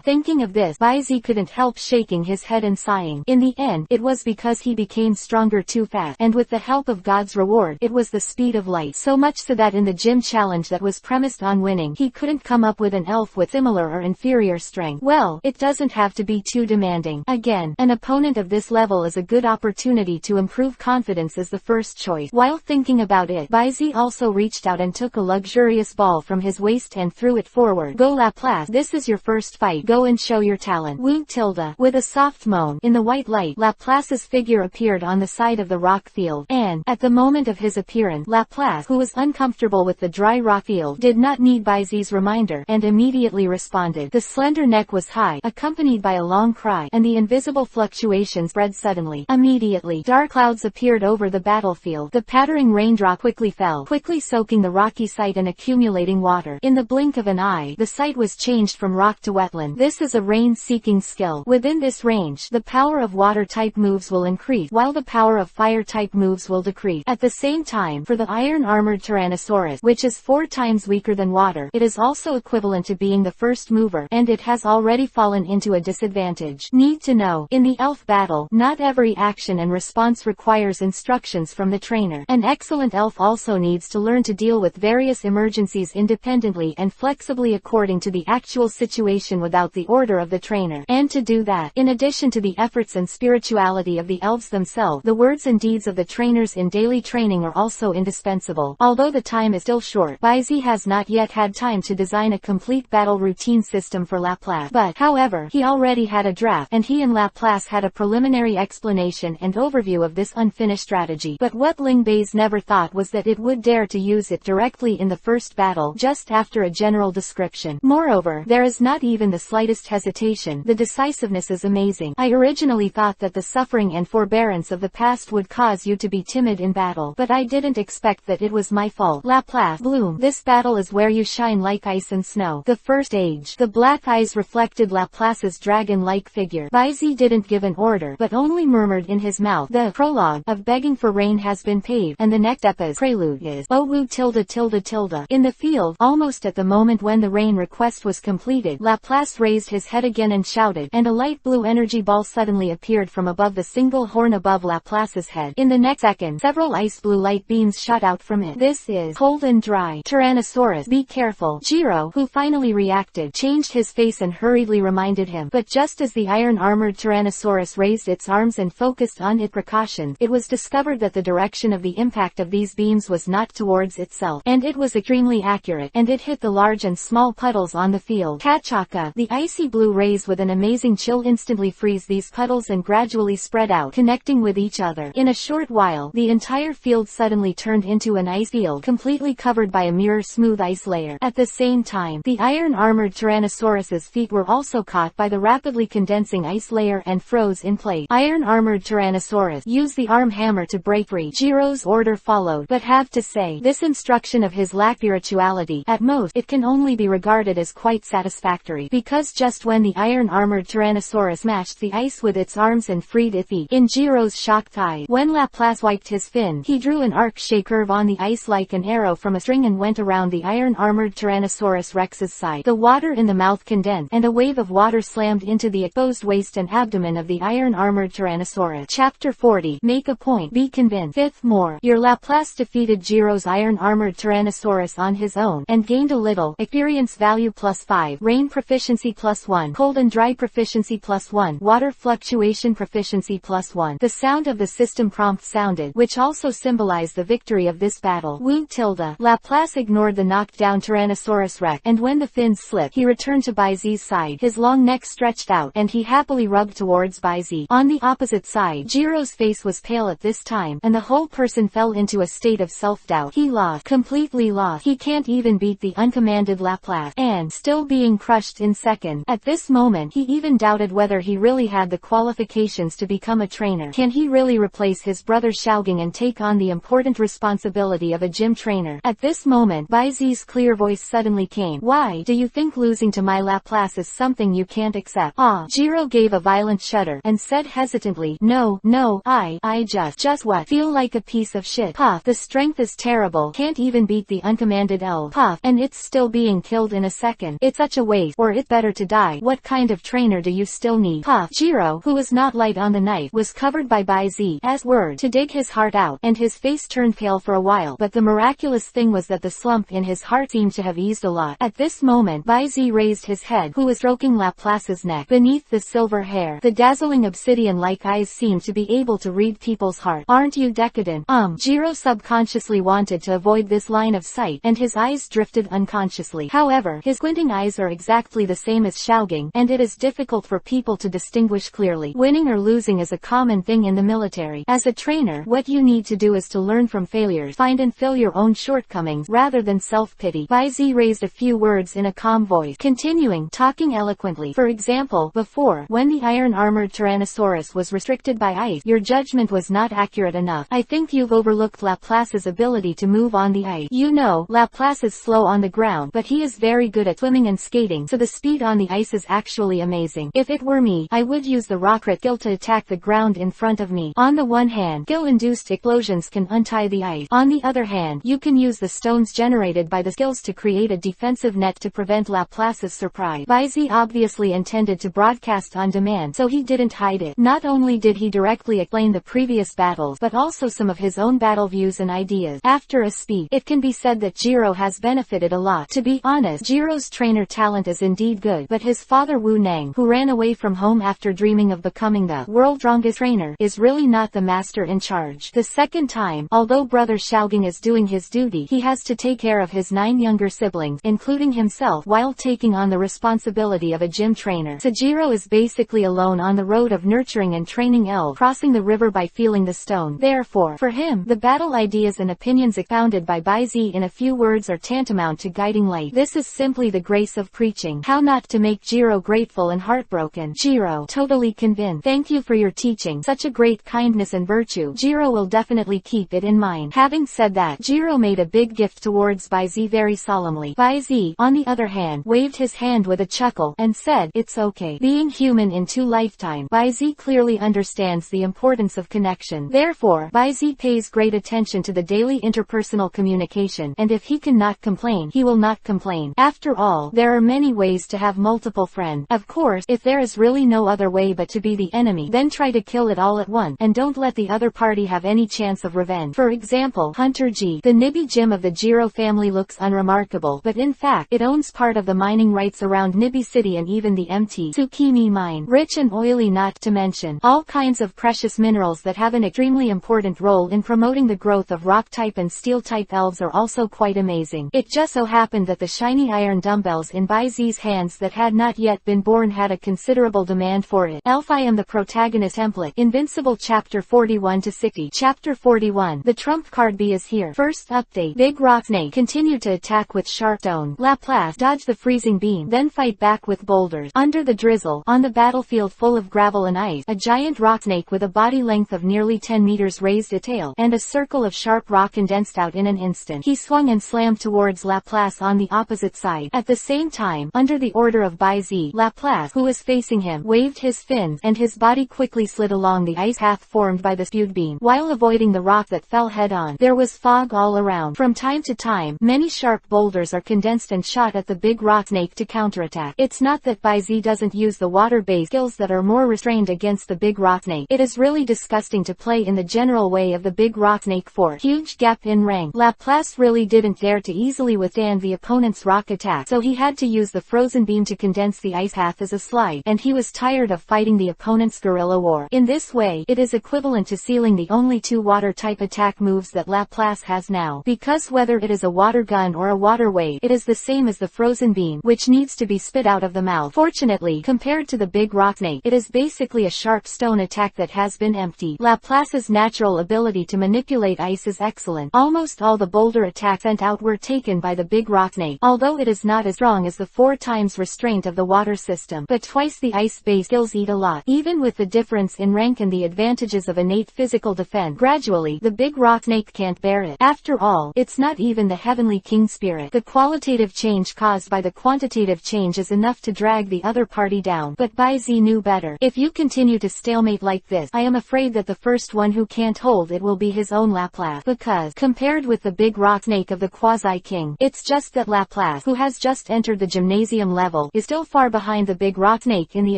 Thinking of this, Baizi couldn't help shaking his head and sighing. In the end, it was because he became stronger too fast, and with the help of God's reward, it was the speed of light. So much so that in the gym challenge that was premised on winning, he couldn't come up with an elf with similar or inferior strength. Well, it doesn't have to be too demanding. Again, an opponent of this level is a good opportunity to improve confidence as the first choice. While thinking about it, Baizi also reached out and took a luxurious ball from his waist and threw it forward. Go Laplace, this is your first fight. Go and show your talent. Woo Tilda. With a soft moan, in the white light, Laplace's figure appeared on the side of the rock field, and, at the moment of his appearance, Laplace, who was uncomfortable with the dry rock field, did not need Baizi's reminder, and immediately responded. The slender neck was high, accompanied by a long cry, and the invisible fluctuation spread suddenly. Immediately, dark clouds appeared over the battlefield. The pattering raindrop quickly fell, quickly soaking the rocky site and accumulating water. In the blink of an eye, the site was changed from rock to wetland. This is a rain-seeking skill. Within this range, the power of water-type moves will increase, while the power of fire-type moves will decrease. At the same time, for the iron-armored Tyrannosaurus, which is 4 times weaker than water, it is also equivalent to being the first mover, and it has already fallen into a disadvantage. Need to know. In the elf battle, not every action and response requires instructions from the trainer. An excellent elf also needs to learn to deal with various emergencies independently and flexibly according to the actual situation without the order of the trainer. And to do that, in addition to the efforts and spirituality of the elves themselves, the words and deeds of the trainers in daily training are also indispensable. Although the time is still short, Baizi has not yet had time to design a complete battle routine system for Laplace. But, however, he already had a draft, and he and Laplace had a preliminary explanation and overview of this unfinished strategy. But what Ling Baiz never thought was that it would dare to use it directly in the first battle, just after a general description. Moreover, there is not even the slightest hesitation. The decisiveness is amazing. I originally thought that the suffering and forbearance of the past would cause you to be timid in battle, but I didn't expect that it was my fault. Laplace, Bloom, this battle is where you shine like ice and snow. The first age. The black eyes reflected Laplace's dragon-like figure. Baizi didn't give an order, but only murmured in his mouth. The prologue of begging for rain has been paved, and the next epi's prelude is Oh woo tilde tilde tilde. In the field, almost at the moment when the rain request was completed, Laplace raised his head again and shouted, and a light blue energy ball suddenly appeared from above the single horn above Laplace's head. In the next second, several ice blue light beams shot out from it. This is cold and dry. Tyrannosaurus, be careful. Jiro, who finally reacted, changed his face and hurriedly reminded him. But just as the iron-armored Tyrannosaurus raised its arms and focused on its precautions, it was discovered that the direction of the impact of these beams was not towards itself, and it was extremely accurate, and it hit the large and small puddles on the field. Kachaka, the icy blue rays with an amazing chill instantly freeze these puddles and gradually spread out, connecting with each other. In a short while, the entire field suddenly turned into an ice field, completely covered by a mirror-smooth ice layer. At the same time, the iron-armored Tyrannosaurus's feet were also caught by the rapidly condensing ice layer and froze in place. Iron-armored Tyrannosaurus, use the arm hammer to break free. Jiro's order followed, but have to say, this instruction of his lacked spirituality. At most, it can only be regarded as quite satisfactory, because just when the iron-armored Tyrannosaurus matched the ice with its arms and freed its feet, in Jiro's shocked eyes, when Laplace wiped his fin, he drew an arc-shaped curve on the ice like an arrow from a string and went around the iron-armored Tyrannosaurus Rex's side. The water in the mouth condensed, and a wave of water slammed into the exposed waist and abdomen of the iron-armored Tyrannosaurus. Chapter 40. Make a point. Be convinced. 5th More. Your Laplace defeated Jiro's iron-armored Tyrannosaurus on his own, and gained a little experience value +5, rain proficiency +1, cold and dry proficiency +1, water fluctuation proficiency +1. The sound of the system prompt sounded, which also symbolized the victory of this battle. Woo tilde. Laplace ignored the knocked down Tyrannosaurus Rex, and when the fins slipped, he returned to Baizi's side. His long neck stretched out, and he happily rubbed towards Baizi. On the opposite side, Jiro's face face was pale at this time, and the whole person fell into a state of self-doubt. He lost, completely lost. He can't even beat the uncommanded Laplace, and still being crushed in second. At this moment, he even doubted whether he really had the qualifications to become a trainer. Can he really replace his brother Xiaogang and take on the important responsibility of a gym trainer? At this moment, Bai Zi's clear voice suddenly came. Why do you think losing to my Laplace is something you can't accept? Jiro gave a violent shudder, and said hesitantly, no, I just what? Feel like a piece of shit. Puff, the strength is terrible, can't even beat the uncommanded elf. Puff, and it's still being killed in a second. It's such a waste, or it better to die. What kind of trainer do you still need? Puff. Jiro, who was not light on the knife, was covered by Bai Zi's word to dig his heart out, and his face turned pale for a while, but the miraculous thing was that the slump in his heart seemed to have eased a lot. At this moment, Bai Zi raised his head, who was stroking Laplace's neck. Beneath the silver hair, the dazzling obsidian-like eyes seemed to be able to read people's heart. Aren't you decadent? Jiro subconsciously wanted to avoid this line of sight, and his eyes drifted unconsciously. However, his squinting eyes are exactly the same as Xiaogang, and it is difficult for people to distinguish clearly. Winning or losing is a common thing in the military. As a trainer, what you need to do is to learn from failures, find and fill your own shortcomings, rather than self-pity. Bai Zi raised a few words in a calm voice, continuing, talking eloquently. For example, before, when the iron-armored Tyrannosaurus was restricted by ice, your judgment was not accurate enough. I think you've overlooked Laplace's ability to move on the ice. You know, Laplace is slow on the ground, but he is very good at swimming and skating, so the speed on the ice is actually amazing. If it were me, I would use the rocket skill to attack the ground in front of me. On the one hand, skill-induced explosions can untie the ice. On the other hand, you can use the stones generated by the skills to create a defensive net to prevent Laplace's surprise. Bai Zi obviously intended to broadcast on demand, so he didn't hide it. Not only did he directly explain the previous battles, but also some of his own battle views and ideas. After a speech, it can be said that Jiro has benefited a lot. To be honest, Jiro's trainer talent is indeed good, but his father Wu Nang, who ran away from home after dreaming of becoming the world's strongest trainer, is really not the master in charge. The second time, although brother Xiaogang is doing his duty, he has to take care of his 9 younger siblings, including himself, while taking on the responsibility of a gym trainer. So Jiro is basically alone on the road of nurturing and training elves, crossing the river by feeling the stone. Therefore, for him, the battle ideas and opinions expounded by Bai Zi in a few words are tantamount to guiding light. This is simply the grace of preaching. How not to make Jiro grateful and heartbroken. Jiro, totally convinced. Thank you for your teaching. Such a great kindness and virtue. Jiro will definitely keep it in mind. Having said that, Jiro made a big gift towards Bai Zi very solemnly. Bai Zi, on the other hand, waved his hand with a chuckle, and said, it's okay. Being human in 2 lifetimes, Bai Zi clearly understands the importance of connection. Therefore, Bai Zi pays great attention to the daily interpersonal communication, and if he cannot complain, he will not complain. After all, there are many ways to have multiple friends. Of course, if there is really no other way but to be the enemy, then try to kill it all at once, and don't let the other party have any chance of revenge. For example, Hunter G. The Nibi Gym of the Jiro family looks unremarkable, but in fact, it owns part of the mining rights around Nibi City and even the MT Tsukimi mine. Rich and oily, not to mention all kinds of precious minerals that have an extremely important role in promoting the growth of rock-type and steel-type elves are also quite amazing. It just so happened that the shiny iron dumbbells in Bai Zi's hands that had not yet been born had a considerable demand for it. Elf, I am the protagonist template. Invincible Chapter 41 to 60. Chapter 41. The trump card B is here. First update. Big Rock Snake continued to attack with sharp stone. Laplace dodge the freezing beam, then fight back with boulders. Under the drizzle, on the battlefield full of gravel and ice, a giant rock snake with a body length of nearly 10 meters raised a tail, and a circle of sharp rock condensed out in an instant. He swung and slammed towards Laplace on the opposite side. At the same time, under the order of Bai Zi, Laplace, who was facing him, waved his fins, and his body quickly slid along the ice path formed by the spewed beam, while avoiding the rock that fell head-on. There was fog all around. From time to time, many sharp boulders are condensed and shot at the big rock snake to counterattack. It's not that Bai Zi doesn't use the water-based skills that are more restrained against the big rock snake. It is really disgusting to play in the general way of the big rock snake fort. Huge gap in rank. Laplace really didn't dare to easily withstand the opponent's rock attack, so he had to use the frozen beam to condense the ice path as a slide, and he was tired of fighting the opponent's guerrilla war. In this way, it is equivalent to sealing the only 2 water-type attack moves that Laplace has now, because whether it is a water gun or a water wave, it is the same as the frozen beam, which needs to be spit out of the mouth. Fortunately, compared to the big rock snake, it is basically a sharp stone attack that has been empty. Laplace's natural ability to manipulate ice is excellent. Almost all the boulder attacks sent out were taken by the big rock snake, although it is not as strong as the 4 times restraint of the water system, but twice the ice-based skills eat a lot. Even with the difference in rank and the advantages of innate physical defense, gradually, the big rock snake can't bear it. After all, it's not even the heavenly king spirit. The qualitative change caused by the quantitative change is enough to drag the other party down, but Baizi knew better. If you continue to stalemate like this, I am afraid that the first one who can't hold it will be his own Laplace, because, compared with the big rock snake of the quasi-king, it's just that Laplace, who has just entered the gymnasium level, is still far behind the big rock snake in the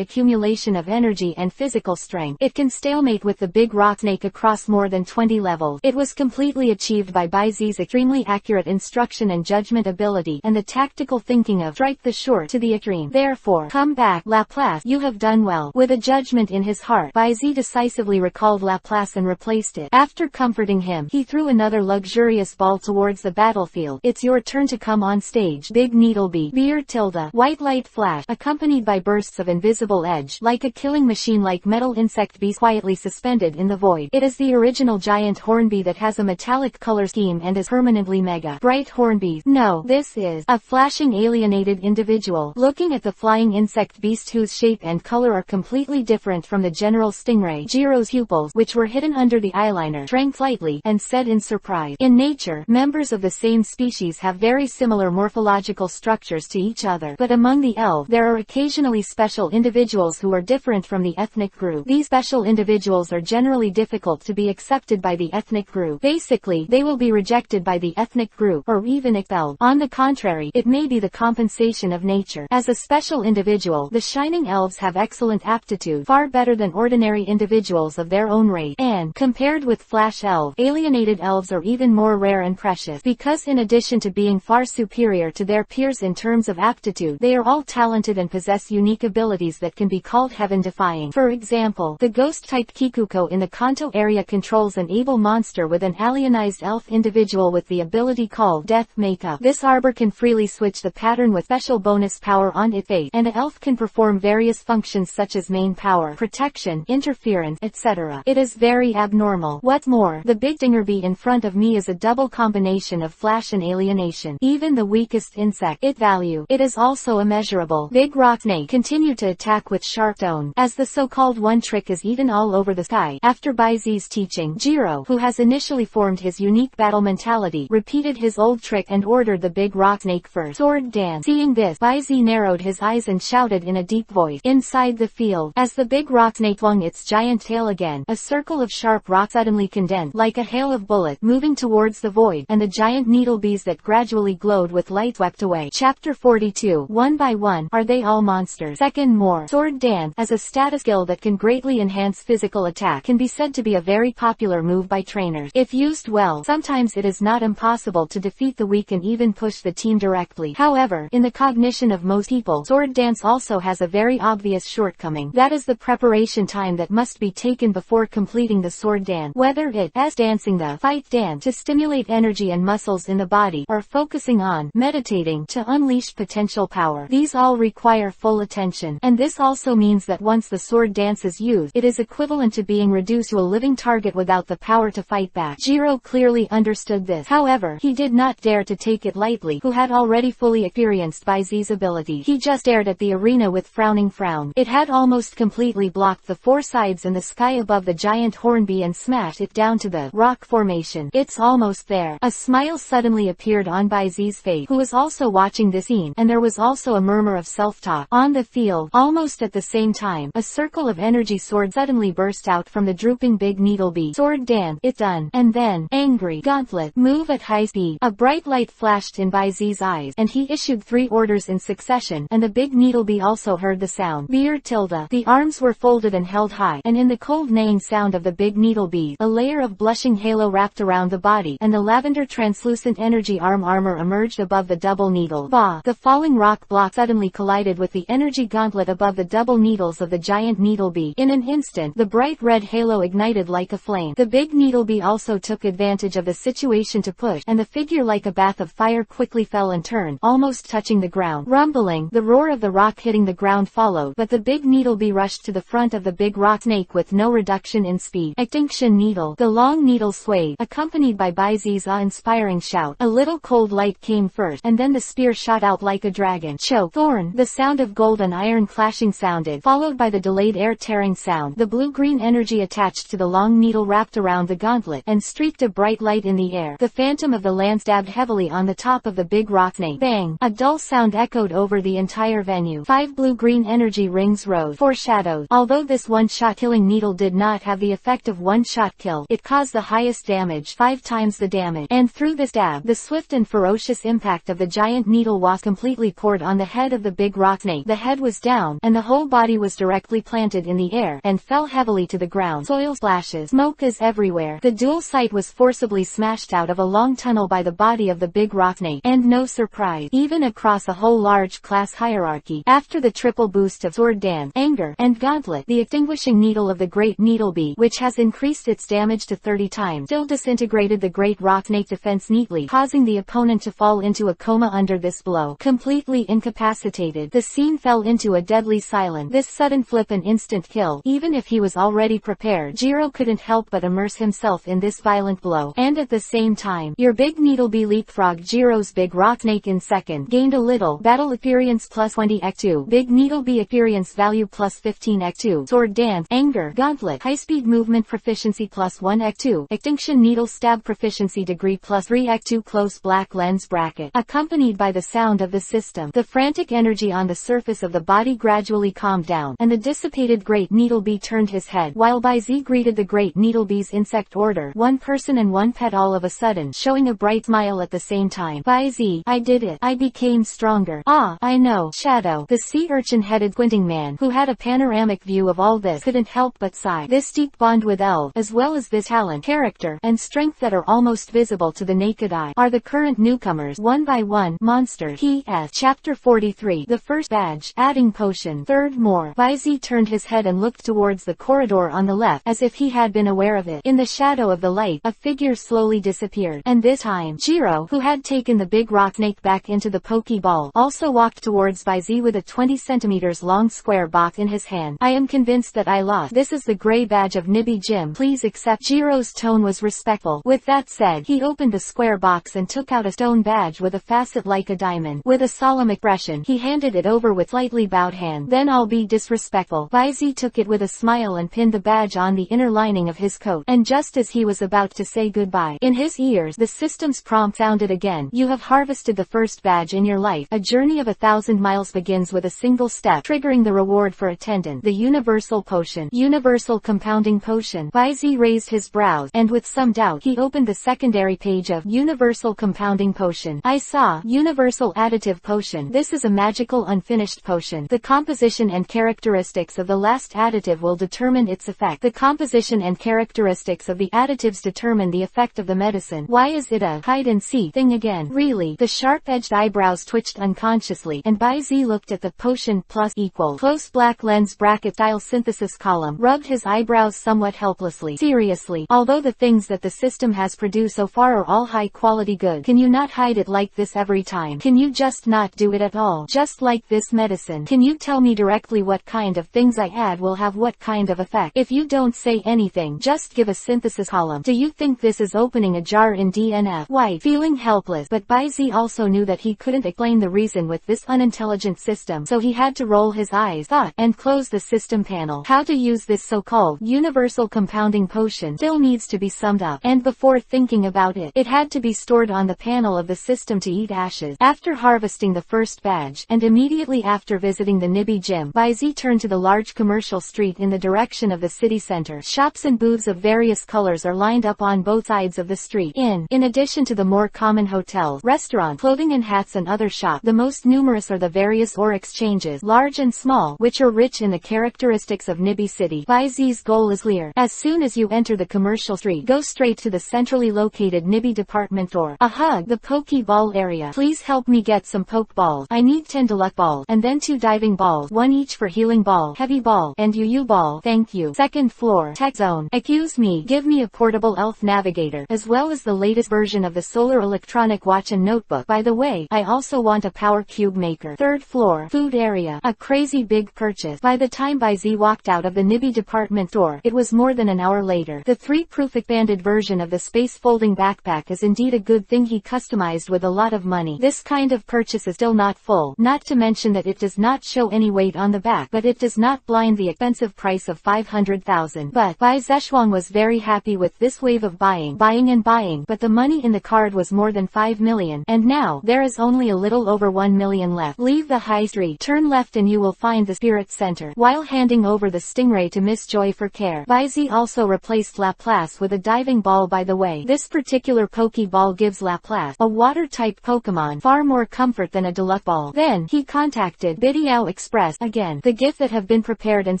accumulation of energy and physical strength. It can stalemate with the big rock snake across more than 20 levels. It was completely achieved by Baizi's extremely accurate instruction and judgment ability, and the tactical thinking of strike the short to the extreme. Therefore, come back, Laplace, you have done well. With a judgment in his heart, Baizi decisively recalled Laplace and replaced it. After comforting him, he threw another luxurious ball towards the battlefield. It's your turn to come on stage, Big Needlebee. Beer tilde. White light flash, accompanied by bursts of invisible edge, like a killing machine-like metal insect beast quietly suspended in the void. It is the original giant hornbee that has a metallic color scheme and is permanently mega. Bright hornbees. No, this is a flashing alienated individual. Looking at the flying insect beast whose shape and color are completely different from the general stingray, Jiro's pupils, which were hidden under the eyeliner, shrank slightly, and said in surprise, in nature, members of the same species have very similar morphological structures to each other, but among the elves, there are occasionally special individuals who are different from the ethnic group. These special individuals are generally difficult to be accepted by the ethnic group. Basically, they will be rejected by the ethnic group, or even expelled. On the contrary, it may be the compensation of nature. As a special individual, the Shining Elves have excellent aptitude, far better than ordinary individuals of their own race, and, compared with Flash Elves, alienated elves are even more rare and precious, because in addition to being far superior to their peers in terms of aptitude, they are all talented and possess unique abilities that can be called heaven-defying. For example, the ghost-type Kikuko in the Kanto area controls an able monster with an alienized elf individual with the ability called Death Makeup. This arbor can freely switch the pattern with special bonus power on its face, and an elf can perform various functions such as main power, protection, interference, etc. It is very abnormal. What's more, the big dingerbee in front of me is a double combination of flash and alienation. Even the weakest insect, it is also immeasurable. Big rock snake continued to attack with sharp tone, as the so-called one trick is eaten all over the sky. After Baizi's teaching, Jiro, who has initially formed his unique battle mentality, repeated his old trick and ordered the big rock snake first. Sword dance. Seeing this, Baizi narrowed his eyes and shouted in a deep voice, inside the field. As the big rock snake flung its giant tail again, a circle of sharp rock suddenly condensed, like a hail of bullets, moving towards the void, and the giant needlebees that gradually glowed with light swept away. Chapter 42. One by one, are they all monsters? Second more. Sword dance, as a status skill that can greatly enhance physical attack, can be said to be a very popular move by trainers. If used well, sometimes it is not impossible to defeat the weak and even push the team directly. However, in the cognition of most people, sword dance also has a very obvious shortcoming. That is the preparation time that must be taken before completing the sword dance. Whether it is dancing the fight dance to stimulate energy and muscles in the body, or focusing on meditating to unleash potential power. These all require full attention, and this also means that once the sword dance is used, it is equivalent to being reduced to a living target without the power to fight back. Jiro clearly understood this. However, he did not dare to take it lightly, who had already fully experienced Baizi's ability. He just stared at the arena with frowning frown. It had almost completely blocked the four sides and the sky above the giant hornbee and smashed it down to the rock formation. It's almost there. A smile suddenly appeared on Baizi's face, who was also watching the scene, and there was also a murmur of self-talk. On the field, almost at the same time, a circle of energy sword suddenly burst out from the drooping big needlebee. Sword dance, it's done. And then, angry, gauntlet, move at high speed. A bright light flashed in Baizi's eyes, and he issued 3 orders in succession, and the big needlebee also heard the sound. Beer tilde. The arms were folded and held high, and in the cold neighing sound of the big needlebee, a layer of blushing halo wrapped around the body, and the lavender translucent energy armor emerged above the double needle. Bah! The falling rock block suddenly collided with the energy gauntlet above the double needles of the giant needlebee. In an instant, the bright red halo ignited like a flame. The big needlebee also took advantage of the situation to push, and the figure like a bath of fire quickly fell and turned, almost touching the ground. Rumbling, the roar of the rock hitting the ground followed, but the big needlebee rushed to the front of the big rock snake with no no reduction in speed. Extinction Needle. The long needle swayed, accompanied by Baizi's awe-inspiring shout. A little cold light came first, and then the spear shot out like a dragon. Choke. Thorn. The sound of gold and iron clashing sounded, followed by the delayed air-tearing sound. The blue-green energy attached to the long needle wrapped around the gauntlet, and streaked a bright light in the air. The phantom of the land stabbed heavily on the top of the big rock snake. Bang! A dull sound echoed over the entire venue. 5 blue-green energy rings rose. Foreshadowed. Although this one-shot killing needle did not have the effect of one-shot kill, it caused the highest damage, 5 times the damage. And through this stab, the swift and ferocious impact of the giant needle was completely poured on the head of the big rock snake. The head was down, and the whole body was directly planted in the air, and fell heavily to the ground. Soil splashes. Smoke is everywhere. The dual sight was forcibly smashed out of a long tunnel by the body of the big rock snake. And no surprise, even across a whole large class hierarchy, after the triple boost of Sword Dance, Anger, and Gauntlet, the extinguishing needle of the Great Needlebee, which has increased its damage to 30 times, still disintegrated the Great Rock Snake defense neatly, causing the opponent to fall into a coma under this blow. Completely incapacitated, the scene fell into a deadly silence. This sudden flip and instant kill, even if he was already prepared, Jiro couldn't help but immerse himself in this violent blow. And at the same time, your big Needlebee leapfrogged Jiro's big rock snake in second, gained a little battle experience plus 20 x2, big Needlebee experience value plus 15 x2, Sword Dance, Anger, Gauntlet, high speed movement proficiency plus 1 x2, extinction needle stab proficiency degree plus 3 x2, close black lens bracket, accompanied by the sound of the system. The frantic energy on the surface of the body gradually calmed down, and the dissipated Great Needlebee turned his head, while Baizi greeted the Great Needlebee's insect order, one person and one pet all of a sudden, showing a bright smile at the same time. Baizi, I did it. I became stronger. Ah, I know. Shadow, the sea urchin-headed squinting man, who had a panoramic view of all this, couldn't help but sigh. This deep bond with Elve, as well as this talent, character, and strength that are almost visible to the naked eye, are the current newcomers, one by one, monsters. P.S. Chapter 43. The first badge, adding potion. Third more. Baizi turned his head and looked towards the corridor on the left, as if he had been aware of it. In the shadow of the light, a figure slowly disappeared, and this time, Jiro, who had taken the big rock snake back into the Pokeball, also walked towards Baizi with a 20 centimeters long square box in his hand. I am convinced that I lost. This is the gray badge of Nibby Gym. Please accept. Jiro's tone was respectful. With that said, he opened the square box and took out a stone badge with a facet like a diamond. With a solemn expression, he handed it over with slightly bowed hand. Then I'll be disrespectful. Baizi took it with a smile and pinned the badge on the inner lining of his coat. And just as he was about to say goodbye, in his ears, the system's prompt sounded again. You have harvested the first badge in your life. A journey of 1,000 miles begins with a single step, triggering the reward for attendance. The Universal Potion. Universal Compounding Potion. Baizi raised his brows, and with some doubt, he opened the secondary page of Universal Compounding Potion. I saw Universal Additive Potion. This is a magical unfinished potion. The composition and characteristics of the last additive will determine its effect. The composition and characteristics of the additives determine the effect of the medicine. Why is it a hide-and-seek thing again? Really? The sharp-edged eyebrows twitched unconsciously, and Baizi looked at the potion plus equal close black lens bracket style synthesis column, rubbed his eyebrows somewhat helplessly. Seriously, although the things that the system has produced so far are all high-quality goods, can you not hide it like this every time? Can you just not do it at all? Just like this medicine. Can you tell me directly what kind of things I add will have what kind of effect? If you don't say anything, just give a synthesis column. Do you think this is opening a jar in DNF? White, feeling helpless, but Baizi also knew that he couldn't explain the reason with this unintelligent system, so he had to roll his eyes, thought, and close the system panel. How to use this so-called universal compounding potion still needs to be summed up, and before thinking about it, it had to be stored on the panel of the system to eat ashes. After harvesting the first badge, and immediately after visiting the Nibby Gym, Baizi turned to the large commercial street in the direction of the city center. Shops and booths of various colors are lined up on both sides of the street. In addition to the more common hotels, restaurants, clothing and hats and other shops, the most numerous are the various ore exchanges, large and small, which are rich in the characteristics of Nibby City. Baizi's goal is clear. As soon as you enter the commercial street, go straight to the centrally located Nibby department store. A hug, the Pokeball area. Please help me get some Pokeballs. I need 10 deluxe balls, and then 2 diving balls, 1 each for healing ball, heavy ball, and UU ball. Thank you. Second floor, tech zone. Excuse me, give me a portable elf navigator, as well as the latest version of the solar electronic watch and notebook. By the way, I also want a power cube maker. Third floor, food area. A crazy big purchase. By the time Baizi walked out of the Nibby department department store. It was more than an hour later. The 3-proof expanded version of the space folding backpack is indeed a good thing he customized with a lot of money. This kind of purchase is still not full, not to mention that it does not show any weight on the back, but it does not blind the expensive price of 500,000. But Bai Zeshuang was very happy with this wave of buying, but the money in the card was more than 5 million, and now there is only a little over 1 million left. Leave the high street, turn left and you will find the Spirit Center. While handing over the Stingray to Miss Joy for care, Baizi also replaced Laplace with a diving ball. By the way, this particular Pokeball gives Laplace, a water-type Pokemon, far more comfort than a deluxe ball. Then, he contacted Bidiao Express again. The gift that have been prepared and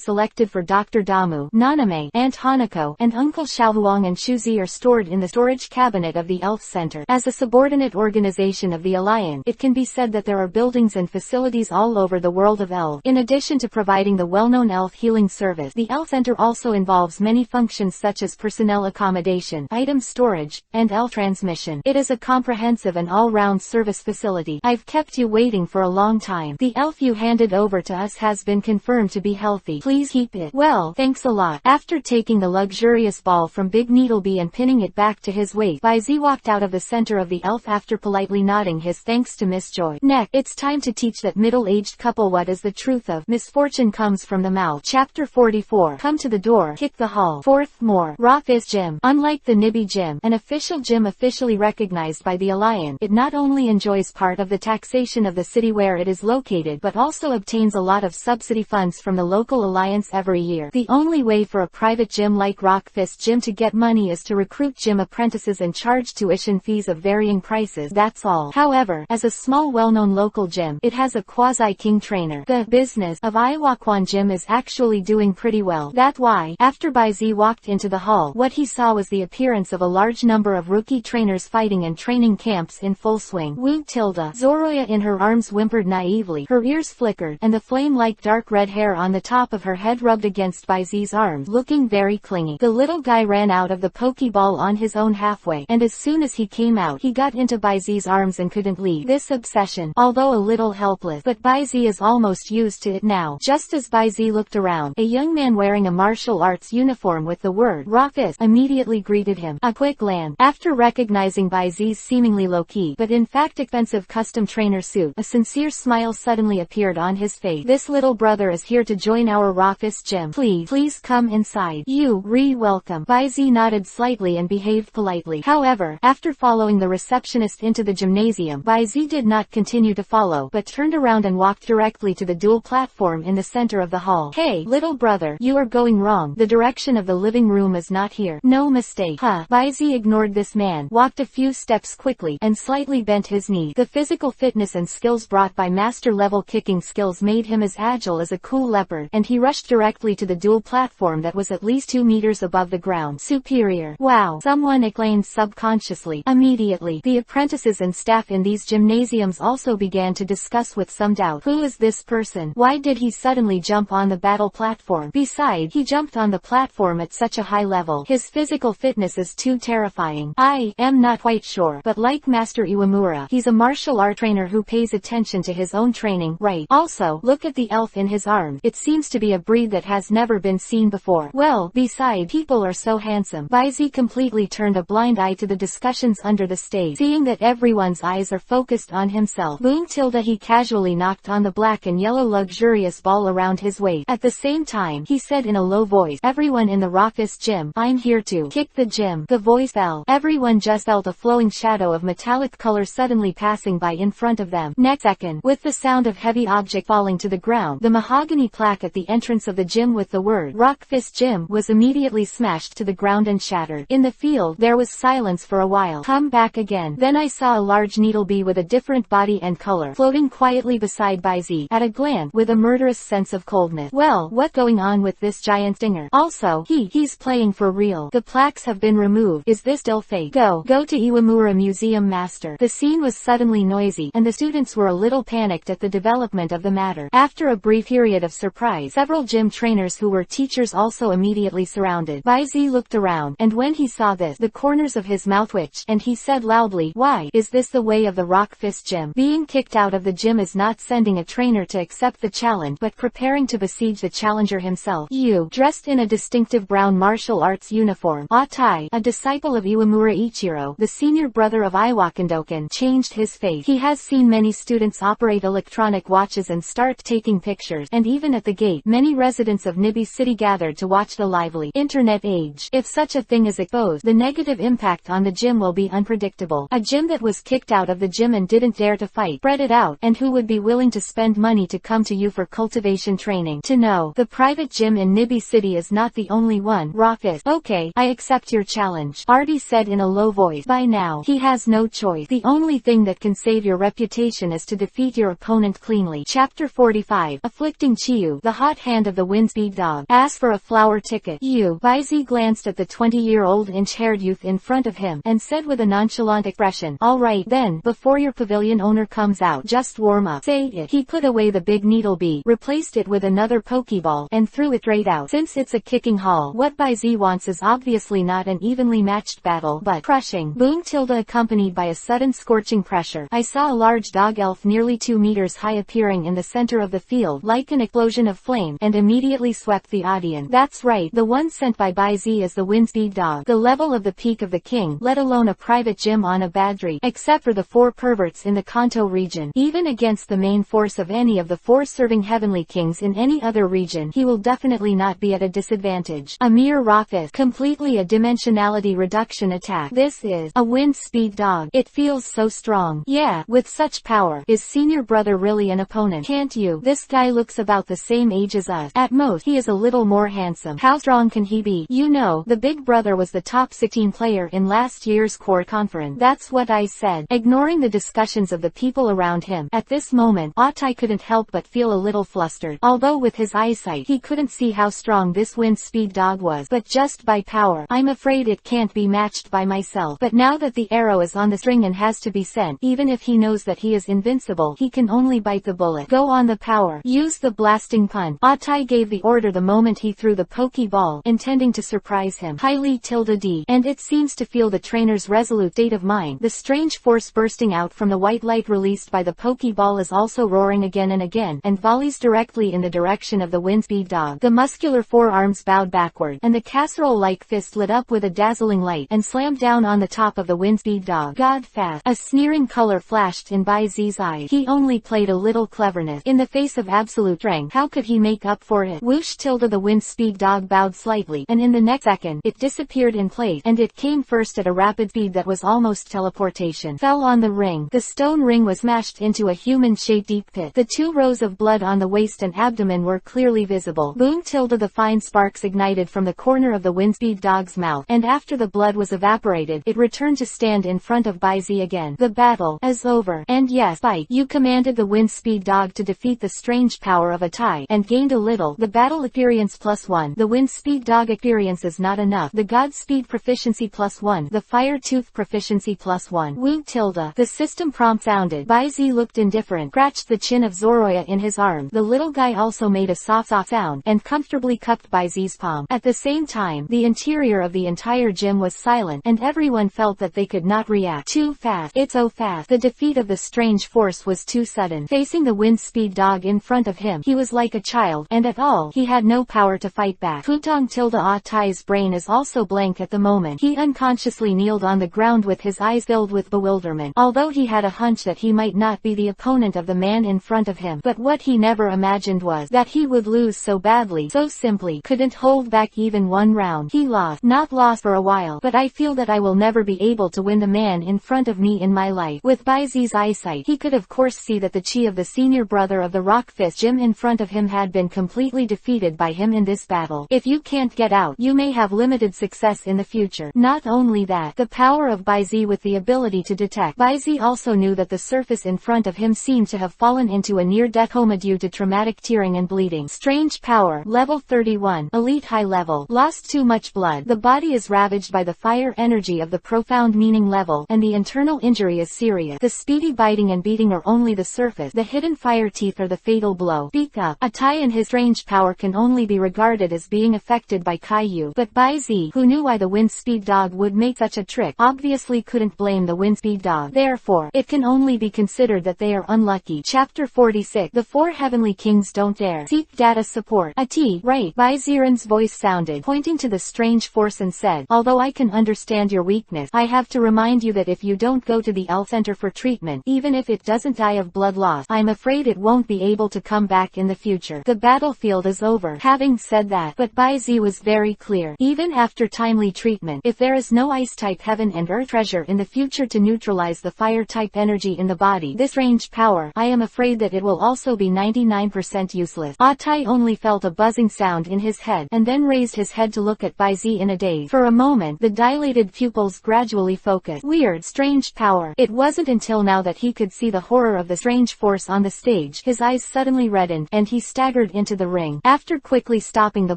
selected for Dr. Damu, Naname, Aunt Hanako, and Uncle Xiaohuang and Shuzi are stored in the storage cabinet of the Elf Center. As a subordinate organization of the Alliance, it can be said that there are buildings and facilities all over the world of Elf. In addition to providing the well-known Elf healing service, the Elf Center also involves many functions such as personnel accommodation, item storage, and Elf transmission. It is a comprehensive and all-round service facility. I've kept you waiting for a long time. The elf you handed over to us has been confirmed to be healthy. Please keep it. Well, thanks a lot. After taking the luxurious ball from Big Needlebee and pinning it back to his waist, Baizi walked out of the center of the elf after politely nodding his thanks to Miss Joy. Next, it's time to teach that middle-aged couple what is the truth of misfortune comes from the mouth. Chapter 44. Come to the door, kick the hall. Fourth more. Rockfist Gym. Unlike the Nibby Gym, an official gym officially recognized by the Alliance, it not only enjoys part of the taxation of the city where it is located but also obtains a lot of subsidy funds from the local alliance every year. The only way for a private gym like Rockfist Gym to get money is to recruit gym apprentices and charge tuition fees of varying prices. That's all. However, as a small well-known local gym, it has a quasi-king trainer. The business of Iwakwan Gym is actually doing pretty well. That's why, after Baizi walked into the hall, what he saw was the appearance of a large number of rookie trainers fighting and training camps in full swing. Wu Tilda. Zoroya in her arms whimpered naively, her ears flickered, and the flame-like dark red hair on the top of her head rubbed against Baizi's arms, looking very clingy. The little guy ran out of the Pokeball on his own halfway, and as soon as he came out, he got into Baizi's arms and couldn't leave. This obsession, although a little helpless, but Baizi is almost used to it now. Just as Baizi looked around, a young man wearing a martial arts uniform with the word Rockfist immediately greeted him. A quick glance. After recognizing Baizi's seemingly low-key, but in fact expensive custom trainer suit, a sincere smile suddenly appeared on his face. This little brother is here to join our Rockfist Gym. Please come inside. You, welcome. Baizi nodded slightly and behaved politely. However, after following the receptionist into the gymnasium, Baizi did not continue to follow, but turned around and walked directly to the dual platform in the center of the hall. Hey, little brother, you are going wrong. The direction of the living room is not here. No mistake. Huh. Baizi ignored this man, walked a few steps quickly, and slightly bent his knee. The physical fitness and skills brought by master-level kicking skills made him as agile as a cool leopard, and he rushed directly to the dual platform that was at least 2 meters above the ground. Superior. Wow. Someone exclaimed subconsciously. Immediately, the apprentices and staff in these gymnasiums also began to discuss with some doubt. Who is this person? Why did he suddenly jump on the battle platform? Besides, he jumped on the platform at such a high level. His physical fitness is too terrifying. I am not quite sure, but like Master Iwamura, he's a martial art trainer who pays attention to his own training, right? Also, look at the elf in his arms. It seems to be a breed that has never been seen before. Well, besides, people are so handsome. Baizi completely turned a blind eye to the discussions under the stage, seeing that everyone's eyes are focused on himself. Boom tilde he casually knocked on the black and yellow luxurious ball around his waist. At the same time, he said in a low voice, everyone in the Rockfist Gym, I'm here to kick the gym. The voice fell. Everyone just felt a flowing shadow of metallic color suddenly passing by in front of them. Next second, with the sound of heavy object falling to the ground, the mahogany plaque at the entrance of the gym with the word Rockfist Gym was immediately smashed to the ground and shattered. In the field, there was silence for a while. Come back again. Then I saw a large needlebee with a different body and color floating quietly beside Baizi. At a glance, with a murderous sense of coldness. Well, what's going on with this giant stinger? Also, he's playing for real. The plaques have been removed. Is this still fake? Go to Iwamura Museum Master. The scene was suddenly noisy, and the students were a little panicked at the development of the matter. After a brief period of surprise, several gym trainers who were teachers also immediately surrounded. Baizi looked around, and when he saw this, the corners of his mouth twitched, and he said loudly, why is this the way of the Rockfist Gym? Being kicked out of the gym is not sending a trainer to accept the challenge, but preparing to besiege the challenger himself. Yu, dressed in a distinctive brown martial arts uniform. Atai, a disciple of Iwamura Ichiro, the senior brother of Iwakandoken, changed his face. He has seen many students operate electronic watches and start taking pictures, and even at the gate, many residents of Nibi City gathered to watch the lively internet age. If such a thing is exposed, the negative impact on the gym will be unpredictable. A gym that was kicked out of the gym and didn't dare to fight, spread it out, and who would be willing to spend money to come to you for cultivation training? To know, the private gym in Nibi City is not the only one. Raucous. Okay, I accept your challenge, Artie said in a low voice. By now, he has no choice. The only thing that can save your reputation is to defeat your opponent cleanly. Chapter 45. Afflicting Chiyu, the hot hand of the windspeed dog. Ask for a flower ticket. You. Baizi glanced at the 20-year-old inch-haired youth in front of him, and said with a nonchalant expression, all right then, before your pavilion owner comes out, just warm up. Say it. He put away the big needle bee, replaced it with another Pokeball, and threw it straight out. Since it's a kicking haul, what Baizi wants is obviously not an evenly matched battle, but crushing. Boom tilde accompanied by a sudden scorching pressure. I saw a large dog elf nearly 2 meters high appearing in the center of the field, like an explosion of flame, and immediately swept the audience. That's right, the one sent by Baizi is the windspeed dog. The level of the peak of the king, let alone a private gym on a bad street, except for the 4 perverts in the Kanto region. Even against the main force of any of the 4 serving heavenly kings in any other region, he will definitely not be at a disadvantage. A mere rocket, completely a dimensionality reduction attack. This is a wind speed dog. It feels so strong. Yeah, with such power, is senior brother really an opponent? Can't you? This guy looks about the same age as us. At most, he is a little more handsome. How strong can he be? You know, the big brother was the top 16 player in last year's core conference. That's what I said. Ignoring the discussions of the people around him, at this moment, Atai couldn't help but feel a little flustered. Although with his eyesight, he couldn't see how strong this wind speed dog was, but just by power, I'm afraid it can't be matched by myself. But now that the arrow is on the string and has to be sent, even if he knows that he is invincible, he can only bite the bullet. Go on the power. Use the blasting punch. Atai gave the order the moment he threw the Pokeball, intending to surprise him. Highly tilde D, and it seems to feel the trainer's resolute state of mind. The strange force bursting out from the white light released by the Pokeball is also roaring again and again, and volleys directly in the direction of the windspeed dog. The muscular forearms bowed backward, and the casserole-like fist lit up with a dazzling light, and slammed down on the top of the windspeed dog. God fast. A sneering color flashed in Baizi's eyes. He only played a little cleverness. In the face of absolute strength, how could he make up for it? Whoosh tilde the windspeed dog bowed slightly, and in the next second, it disappeared in place, and it came first at a rapid speed that was almost teleportation. Fell on the ring. The stone ring was smashed into a human-shaped deep pit. The 2 rows of blood on the waist and abdomen were clearly visible. Boom tilde the fine sparks ignited from the corner of the windspeed dog's mouth, and after the blood was evaporated, it returned to stand in front of Baizi again. The battle is over. And yes, Bite, you commanded the windspeed dog to defeat the strange power of Atai, and gained a little. The battle experience +1. The windspeed dog experience is not enough. The Godspeed proficiency +1. The fire tooth proficiency +1. Woo tilde. The system prompt sounded. Baizi looked indifferent, scratched the chin of Zoroya in his arm. The little guy also made a soft sound, and comfortably cupped Baizi's palm. At the same time, the interior of the entire gym was silent, and everyone felt that they could not react. Too fast. It's so fast. The defeat of the strange force was too sudden. Facing the windspeed dog in front of him, he was like a child, and at all, he had no power to fight back. Futong tilde Atai's brain is also blank at the moment. He unconsciously kneeled on the ground with his eyes filled with bewilderment. Although he had a hunch that he might not be the opponent of the man in front of him, but what he never imagined was that he would lose so badly, so simply. Couldn't hold back even one round. He lost. Not lost for a while, but I feel that I will never be able to win the man in front of me in my life. With Baizi's eyesight, he could of course see that the chi of the senior brother of the Rock Fist gym in front of him had been completely defeated by him in this battle. If you can't get out, you may have limited success in the future. Not only that, the power of Baizi with the ability to detect. Baizi also knew that the surface in front of him seemed to have fallen into a near-death coma due to traumatic tearing and bleeding. Strange power. Level 31. Elite high level. Lost too much blood. The body is ravaged by the fire energy of the profound meaning level, and the internal injury is serious. The speedy biting and beating are only the surface. The hidden fire teeth are the fatal blow. Speak up. Atai and his strange power can only be regarded as being affected by Caillou, but Baizi, who knew why the windspeed dog would make such a trick, obviously couldn't blame the windspeed dog. Therefore, it can only be considered that they are unlucky. Chapter 46. The 4 heavenly kings don't dare seek data support. Ati, right? Viziran's voice sounded, pointing to the strange force, and said, although I can understand your weakness, I have to remind you that if you don't go to the elf center for treatment, even if it doesn't die of blood loss, I'm afraid it won't be able to come back in the future. The battlefield is over. Having said that, but Baizi was very clear. Even after timely treatment, if there is no ice-type heaven and earth treasure in the future to neutralize the fire-type energy in the body, this range power, I am afraid that it will also be 99% useless. Atai only felt a buzzing sound in his head, and then raised his head to look at Baizi in a daze. For a moment, the dilated pupils gradually focused. Weird, strange power. It wasn't until now that he could see the horror of the strange force on the stage. His eyes suddenly reddened, and he staggered into the ring. After quickly stopping the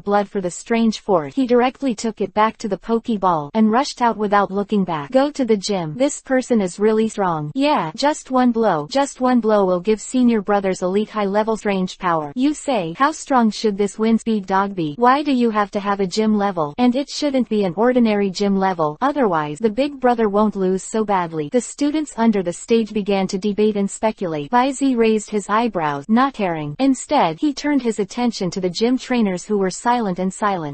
blood for the strange force, he directly took it back to the Pokeball, and rushed out without looking back. Go to the gym. This person is really strong. Yeah, just one blow will give senior brother's elite high-level strange power. You say, how strong should this wind speed dog be? Why do you have to have a gym level? And it shouldn't be an ordinary gym level, otherwise the big brother won't lose so badly. The students under the stage began to debate and speculate. Baizi raised his eyebrows, not caring. Instead, he turned his attention to the gym trainers, who were silent.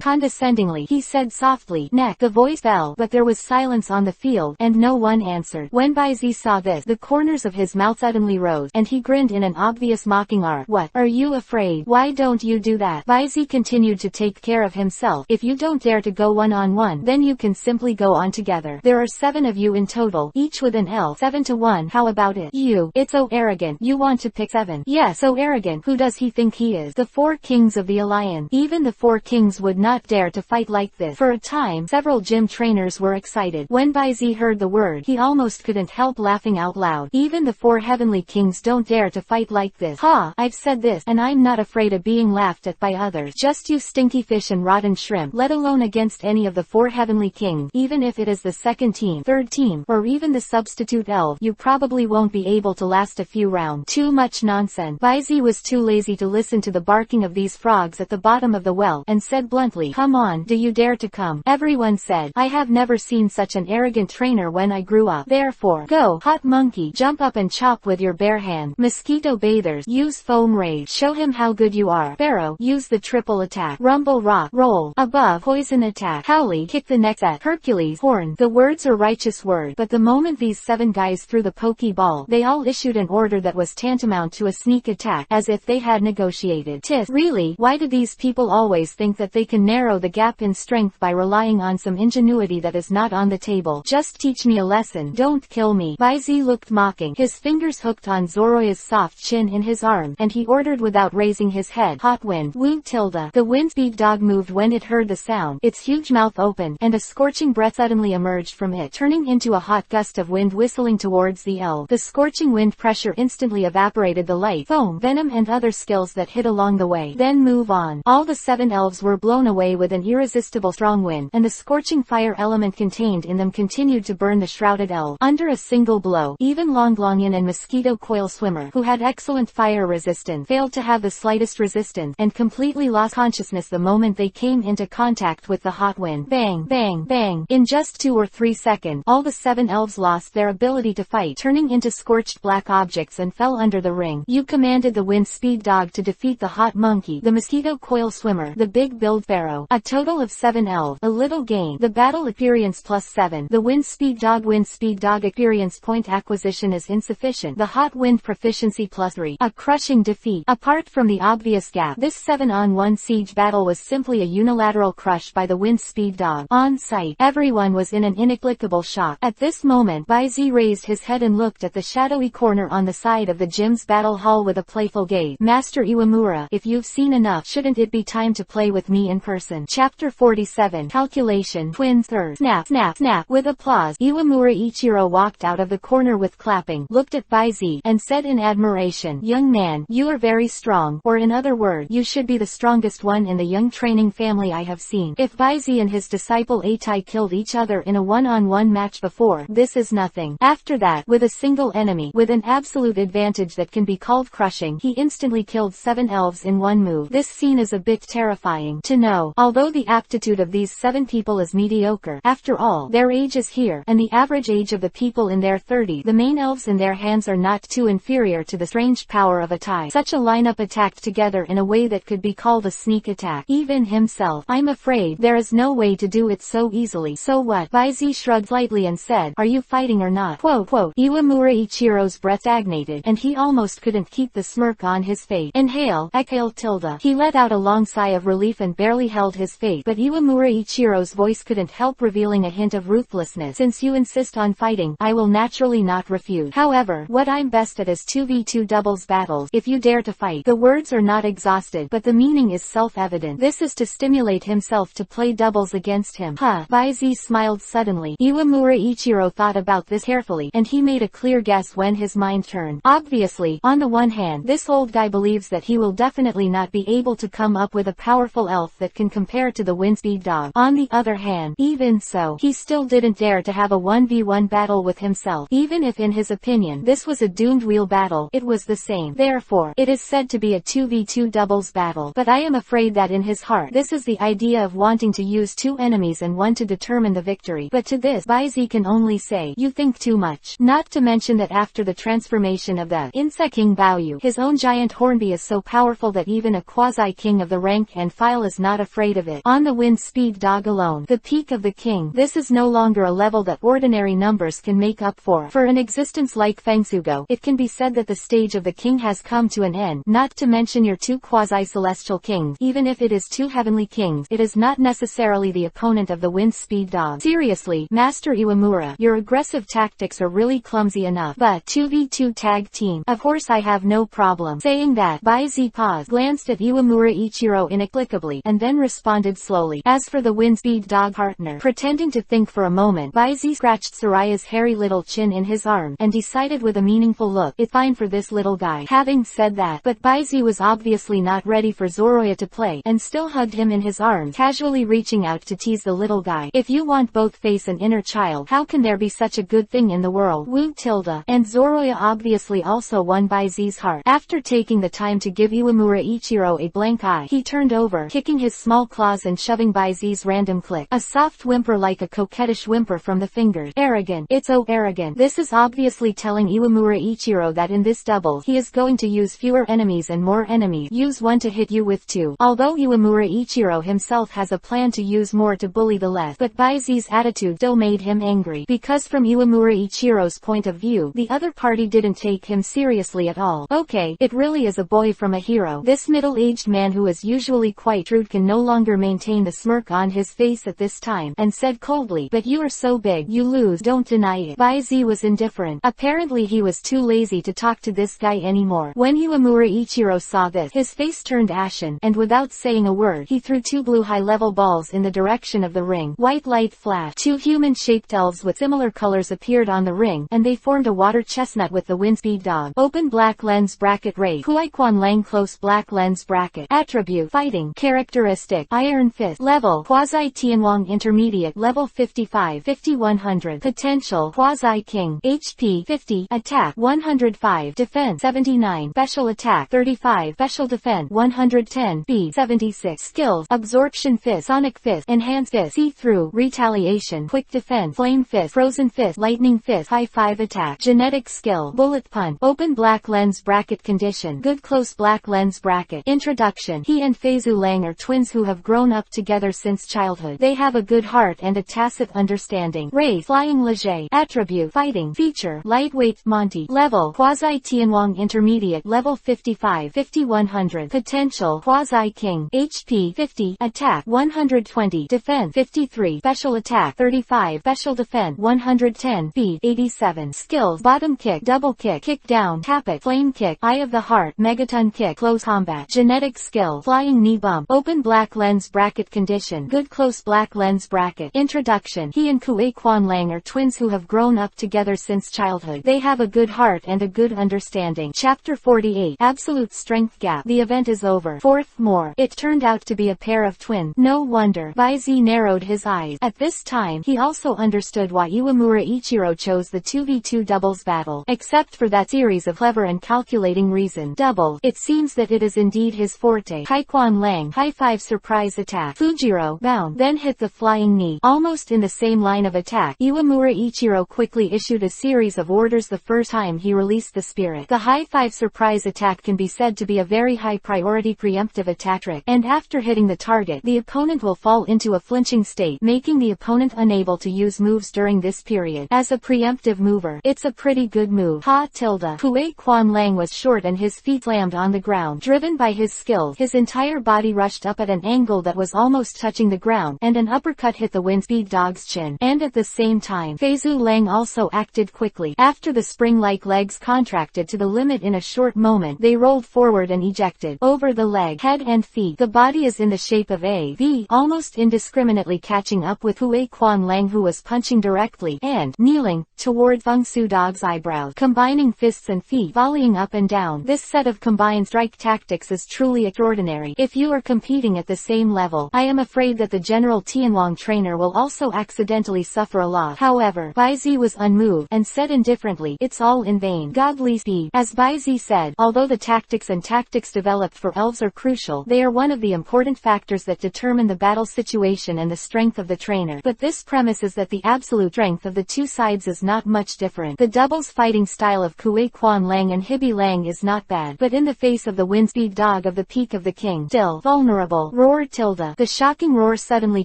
Condescendingly, he said softly, "Neck." The voice fell, but there was silence on the field, and no one answered. When Baizi saw this, the corners of his mouth suddenly rose, and he grinned in an obvious mocking art. What? Are you afraid? Why don't you do that? Baizi continued to take care of himself. If you don't dare to go one-on-one, then you can simply go on together. There are 7 of you in total, each with an elf. 7 to 1. How about it? You. It's so arrogant. You want to pick 7. Yeah, so arrogant. Who does he think he is? The 4 kings of the Alliance. Even the 4 kings would not dare to fight like this. For a time, several gym trainers were excited. When Baizi heard the word, he almost couldn't help laughing out loud. Even the 4 heavenly kings don't dare to fight like this. Ha! I've said this, and I'm not afraid of being laughed at by others. Just you stinky fish and rotten shrimp, let alone against any of the 4 heavenly kings. Even if it is the 2nd team, 3rd team, or even the substitute elf, you probably won't be able to last a few rounds. Too much nonsense. Baizi was too lazy to listen to the barking of these frogs at the bottom of the well, and said bluntly, "Come on, do you dare to come?" Everyone said, "I have never seen such an arrogant trainer when I grew up. Therefore, go, hot monkey, jump up and chop with your bare hand. Mosquito bathers, use foam rage, show him how good you are. Pharaoh, use the triple attack. Rumble rock, roll, above, poison attack. Howley, kick the neck at. Hercules, horn." The words are righteous words, but the moment these 7 guys threw the Pokeball, they all issued an order that was tantamount to a sneak attack, as if they had negotiated. Tis, really, why do these people always think that they can narrow the gap in strength by relying on some ingenuity that is not on the table? Just teach me a lesson, don't kill me. Baizi looked mocking, his fingers hooked on Zoroya's soft chin in his arm, and he ordered without raising his head, "Hot wind." Woo tilde. The wind speed dog moved when it heard the sound. Its huge mouth opened, and a scorching breath suddenly emerged from it, turning into a hot gust of wind whistling towards the elf. The scorching wind pressure instantly evaporated the light, foam, venom and other skills that hid along the way. Then move on. All the 7 elves were blown away with an irresistible strong wind, and the scorching fire element contained in them continued to burn the shrouded elf. Under a single blow, even Longlongian and Mosquito Coil Swimmer, who had excellent fire resistance, failed to have the slightest resistance, and completely lost consciousness the moment they came into contact with the hot wind. Bang, bang, bang. In just 2 or 3 seconds, all the 7 elves lost their ability to fight, turning into scorched black objects, and fell under the ring. You commanded the wind speed dog to defeat the hot monkey, the Mosquito Coil Swimmer, the big build Pharaoh. A total of 7 elves. A little gain. The battle experience plus 7. The wind speed dog experience point acquisition is insufficient. The hot wind proficiency plus 3. A crushing defeat. Apart from the obvious gap, this 7-on-1 siege battle was simply a unilateral crush by the wind speed dog. On sight, everyone was in an inexplicable shock. At this moment, Baizi raised his head and looked at the shadowy corner on the side of the gym's battle hall with a playful gaze. "Master Iwamura, if you've seen enough, shouldn't it be time to play with me in person?" Chapter 47. Calculation. Twins. Snap, snap, snap. With applause, Iwamura Ichiro walked out of the corner with clapping, looked at Baizi, and said in admiration, "Young man, you are very strong, or in other words, you should be the strongest one in the young training family I have seen. If Baizi and his disciple Atai killed each other in a one-on-one match before, this is nothing. After that, with a single enemy, with an absolute advantage that can be called crushing, he instantly killed 7 elves in one move. This scene is a bit terrifying to know. Although the aptitude of these 7 people is mediocre, after all, their age is here, and the average age of the people in their 30s, the main elves in their hands are not too inferior to the strange power of Atai. Such a lineup attacked together in a way that could be called called a sneak attack. Even himself, I'm afraid, there is no way to do it so easily. So what? Baizi shrugged lightly and said, are you fighting or not? Quote. Iwamura Ichiro's breath stagnated, and he almost couldn't keep the smirk on his face. Inhale, exhale, tilde. He let out a long sigh of relief and barely held his face, but Iwamura Ichiro's voice couldn't help revealing a hint of ruthlessness. Since you insist on fighting, I will naturally not refuse. However, what I'm best at is 2v2 doubles battles. If you dare to fight. The words are not exhausted, but the meaning is self-evident. This is to stimulate himself to play doubles against him. Huh. Baizi smiled suddenly. Iwamura Ichiro thought about this carefully, and he made a clear guess when his mind turned. Obviously, on the one hand, this old guy believes that he will definitely not be able to come up with a powerful elf that can compare to the Windspeed dog. On the other hand, even so, he still didn't dare to have a 1v1 battle with himself. Even if in his opinion this was a doomed wheel battle, it was the same. Therefore, it is said to be a 2v2 doubles battle. But I am afraid that in his heart, this is the idea of wanting to use two enemies and one to determine the victory. But to this, Baizi can only say, you think too much. Not to mention that after the transformation of the Insect King Baoyu, his own giant Hornby is so powerful that even a quasi-king of the rank and file is not afraid of it. On the Windspeed dog alone, the peak of the king, this is no longer a level that ordinary numbers can make up for. For an existence like Fangsugo, it can be said that the stage of the king has come to an end. Not to mention your two quasi-celestial kings. Even if it is two heavenly kings, it is not necessarily the opponent of the Windspeed dog. Seriously, Master Iwamura, your aggressive tactics are really clumsy enough. But 2v2 tag team, of course I have no problem. Saying that, Baizi paused, glanced at Iwamura Ichiro inexplicably, and then responded slowly. As for the Windspeed dog partner, pretending to think for a moment, Baizi scratched Soraya's hairy little chin in his arm, and decided with a meaningful look, it's fine for this little guy. Having said that, but Baizi was obviously not ready for Zoroya to play, and still hugged him in his arms, casually reaching out to tease the little guy. If you want both face and inner child, how can there be such a good thing in the world? Woo tilde. And Zoroya obviously also won Baizi's heart. After taking the time to give Iwamura Ichiro a blank eye, he turned over, kicking his small claws and shoving Baizi's random click. A soft whimper like a coquettish whimper from the fingers. Arrogant. It's so arrogant. This is obviously telling Iwamura Ichiro that in this double, he is going to use fewer enemies and more enemies. Use one to hit you with two. Although Iwamura Ichiro himself has a plan to use more to bully the less, but Baizi's attitude still made him angry. Because from Iwamura Ichiro's point of view, the other party didn't take him seriously at all. Okay, it really is a boy from a hero. This middle-aged man who is usually quite rude can no longer maintain the smirk on his face at this time, and said coldly, but you are so big, you lose, don't deny it. Baizi was indifferent. Apparently he was too lazy to talk to this guy anymore. When Iwamura Ichiro saw this, his face turned ashen, and without saying a word, he threw two blue high-level balls in the direction of the ring. White light flashed. Two human-shaped elves with similar colors appeared on the ring, and they formed a water chestnut with the Windspeed dog. Open black lens bracket Ray. Huiquan Lang close black lens bracket. Attribute fighting. Characteristic Iron Fist. Level Quasi Tianwang Intermediate level 55 5100. Potential Quasi King. HP 50. Attack 105. Defense 79. Special attack 35. Special defense 110. Speed 76. Skills Absorption Fist, Sonic Fist, Enhanced Fist, See-Through, Retaliation, Quick Defense, Flame Fist, Frozen Fist, Lightning Fist, High 5 Attack. Genetic Skill Bullet Punch. Open black lens bracket Condition Good close black lens bracket. Introduction He and Feizu Lang are twins who have grown up together since childhood. They have a good heart and a tacit understanding. Race Flying Leger. Attribute Fighting. Feature Lightweight Monty. Level Quasi Tianwang Intermediate level 55 5100. Potential Quasi King. HP 50. Attack 120. Defense 53. Special attack 35. Special defense 110. Speed 87. Skills Bottom Kick, Double Kick, Kick Down, Tap It, Flame Kick, Eye of the Heart, Megaton Kick, Close Combat. Genetic Skill Flying Knee Bump. Open black lens bracket Condition Good close black lens bracket. Introduction He and Huiquan Lang are twins who have grown up together since childhood. They have a good heart and a good understanding. Chapter 48 Absolute Strength Gap. The event is over. Fourth more. It turned out to be a pair of twins. No wonder. Baizi narrowed his eyes. At this time, he also understood why Iwamura Ichiro chose the 2v2 doubles battle. Except for that series of clever and calculating reason. Double. It seems that it is indeed his forte. Huiquan Lang. High 5 surprise attack. Fujiro. Bound. Then hit the flying knee. Almost in the same line of attack, Iwamura Ichiro quickly issued a series of orders the first time he released the spirit. The high 5 surprise attack can be said to be a very high priority preemptive preemptive attack trick, and after hitting the target, the opponent will fall into a flinching state, making the opponent unable to use moves during this period. As a preemptive mover, it's a pretty good move. Hui Quan Lang was short and his feet slammed on the ground. Driven by his skills, his entire body rushed up at an angle that was almost touching the ground, and an uppercut hit the Windspeed dog's chin. And at the same time, Feizu Lang also acted quickly. After the spring-like legs contracted to the limit in a short moment, they rolled forward and ejected. Over the leg, head and feet, the body is in the shape of a V, almost indiscriminately catching up with Hui Quan Lang, who was punching directly and kneeling toward Feng Su Dog's eyebrows, combining fists and feet, volleying up and down. This set of combined strike tactics is truly extraordinary. If you are competing at the same level, I am afraid that the General Tianwang trainer will also accidentally suffer a loss. However, Baizi was unmoved, and said indifferently, "It's all in vain. Godly speed." As Baizi said, although the tactics developed for elves are crucial, they are one of the important factors that determine the battle situation and the strength of the trainer. But this premise is that the absolute strength of the two sides is not much different. The doubles fighting style of Kui Quan Lang and Hibi Lang is not bad, but in the face of the Windspeed dog of the Peak of the King, still vulnerable. Roared Tilda. The shocking roar suddenly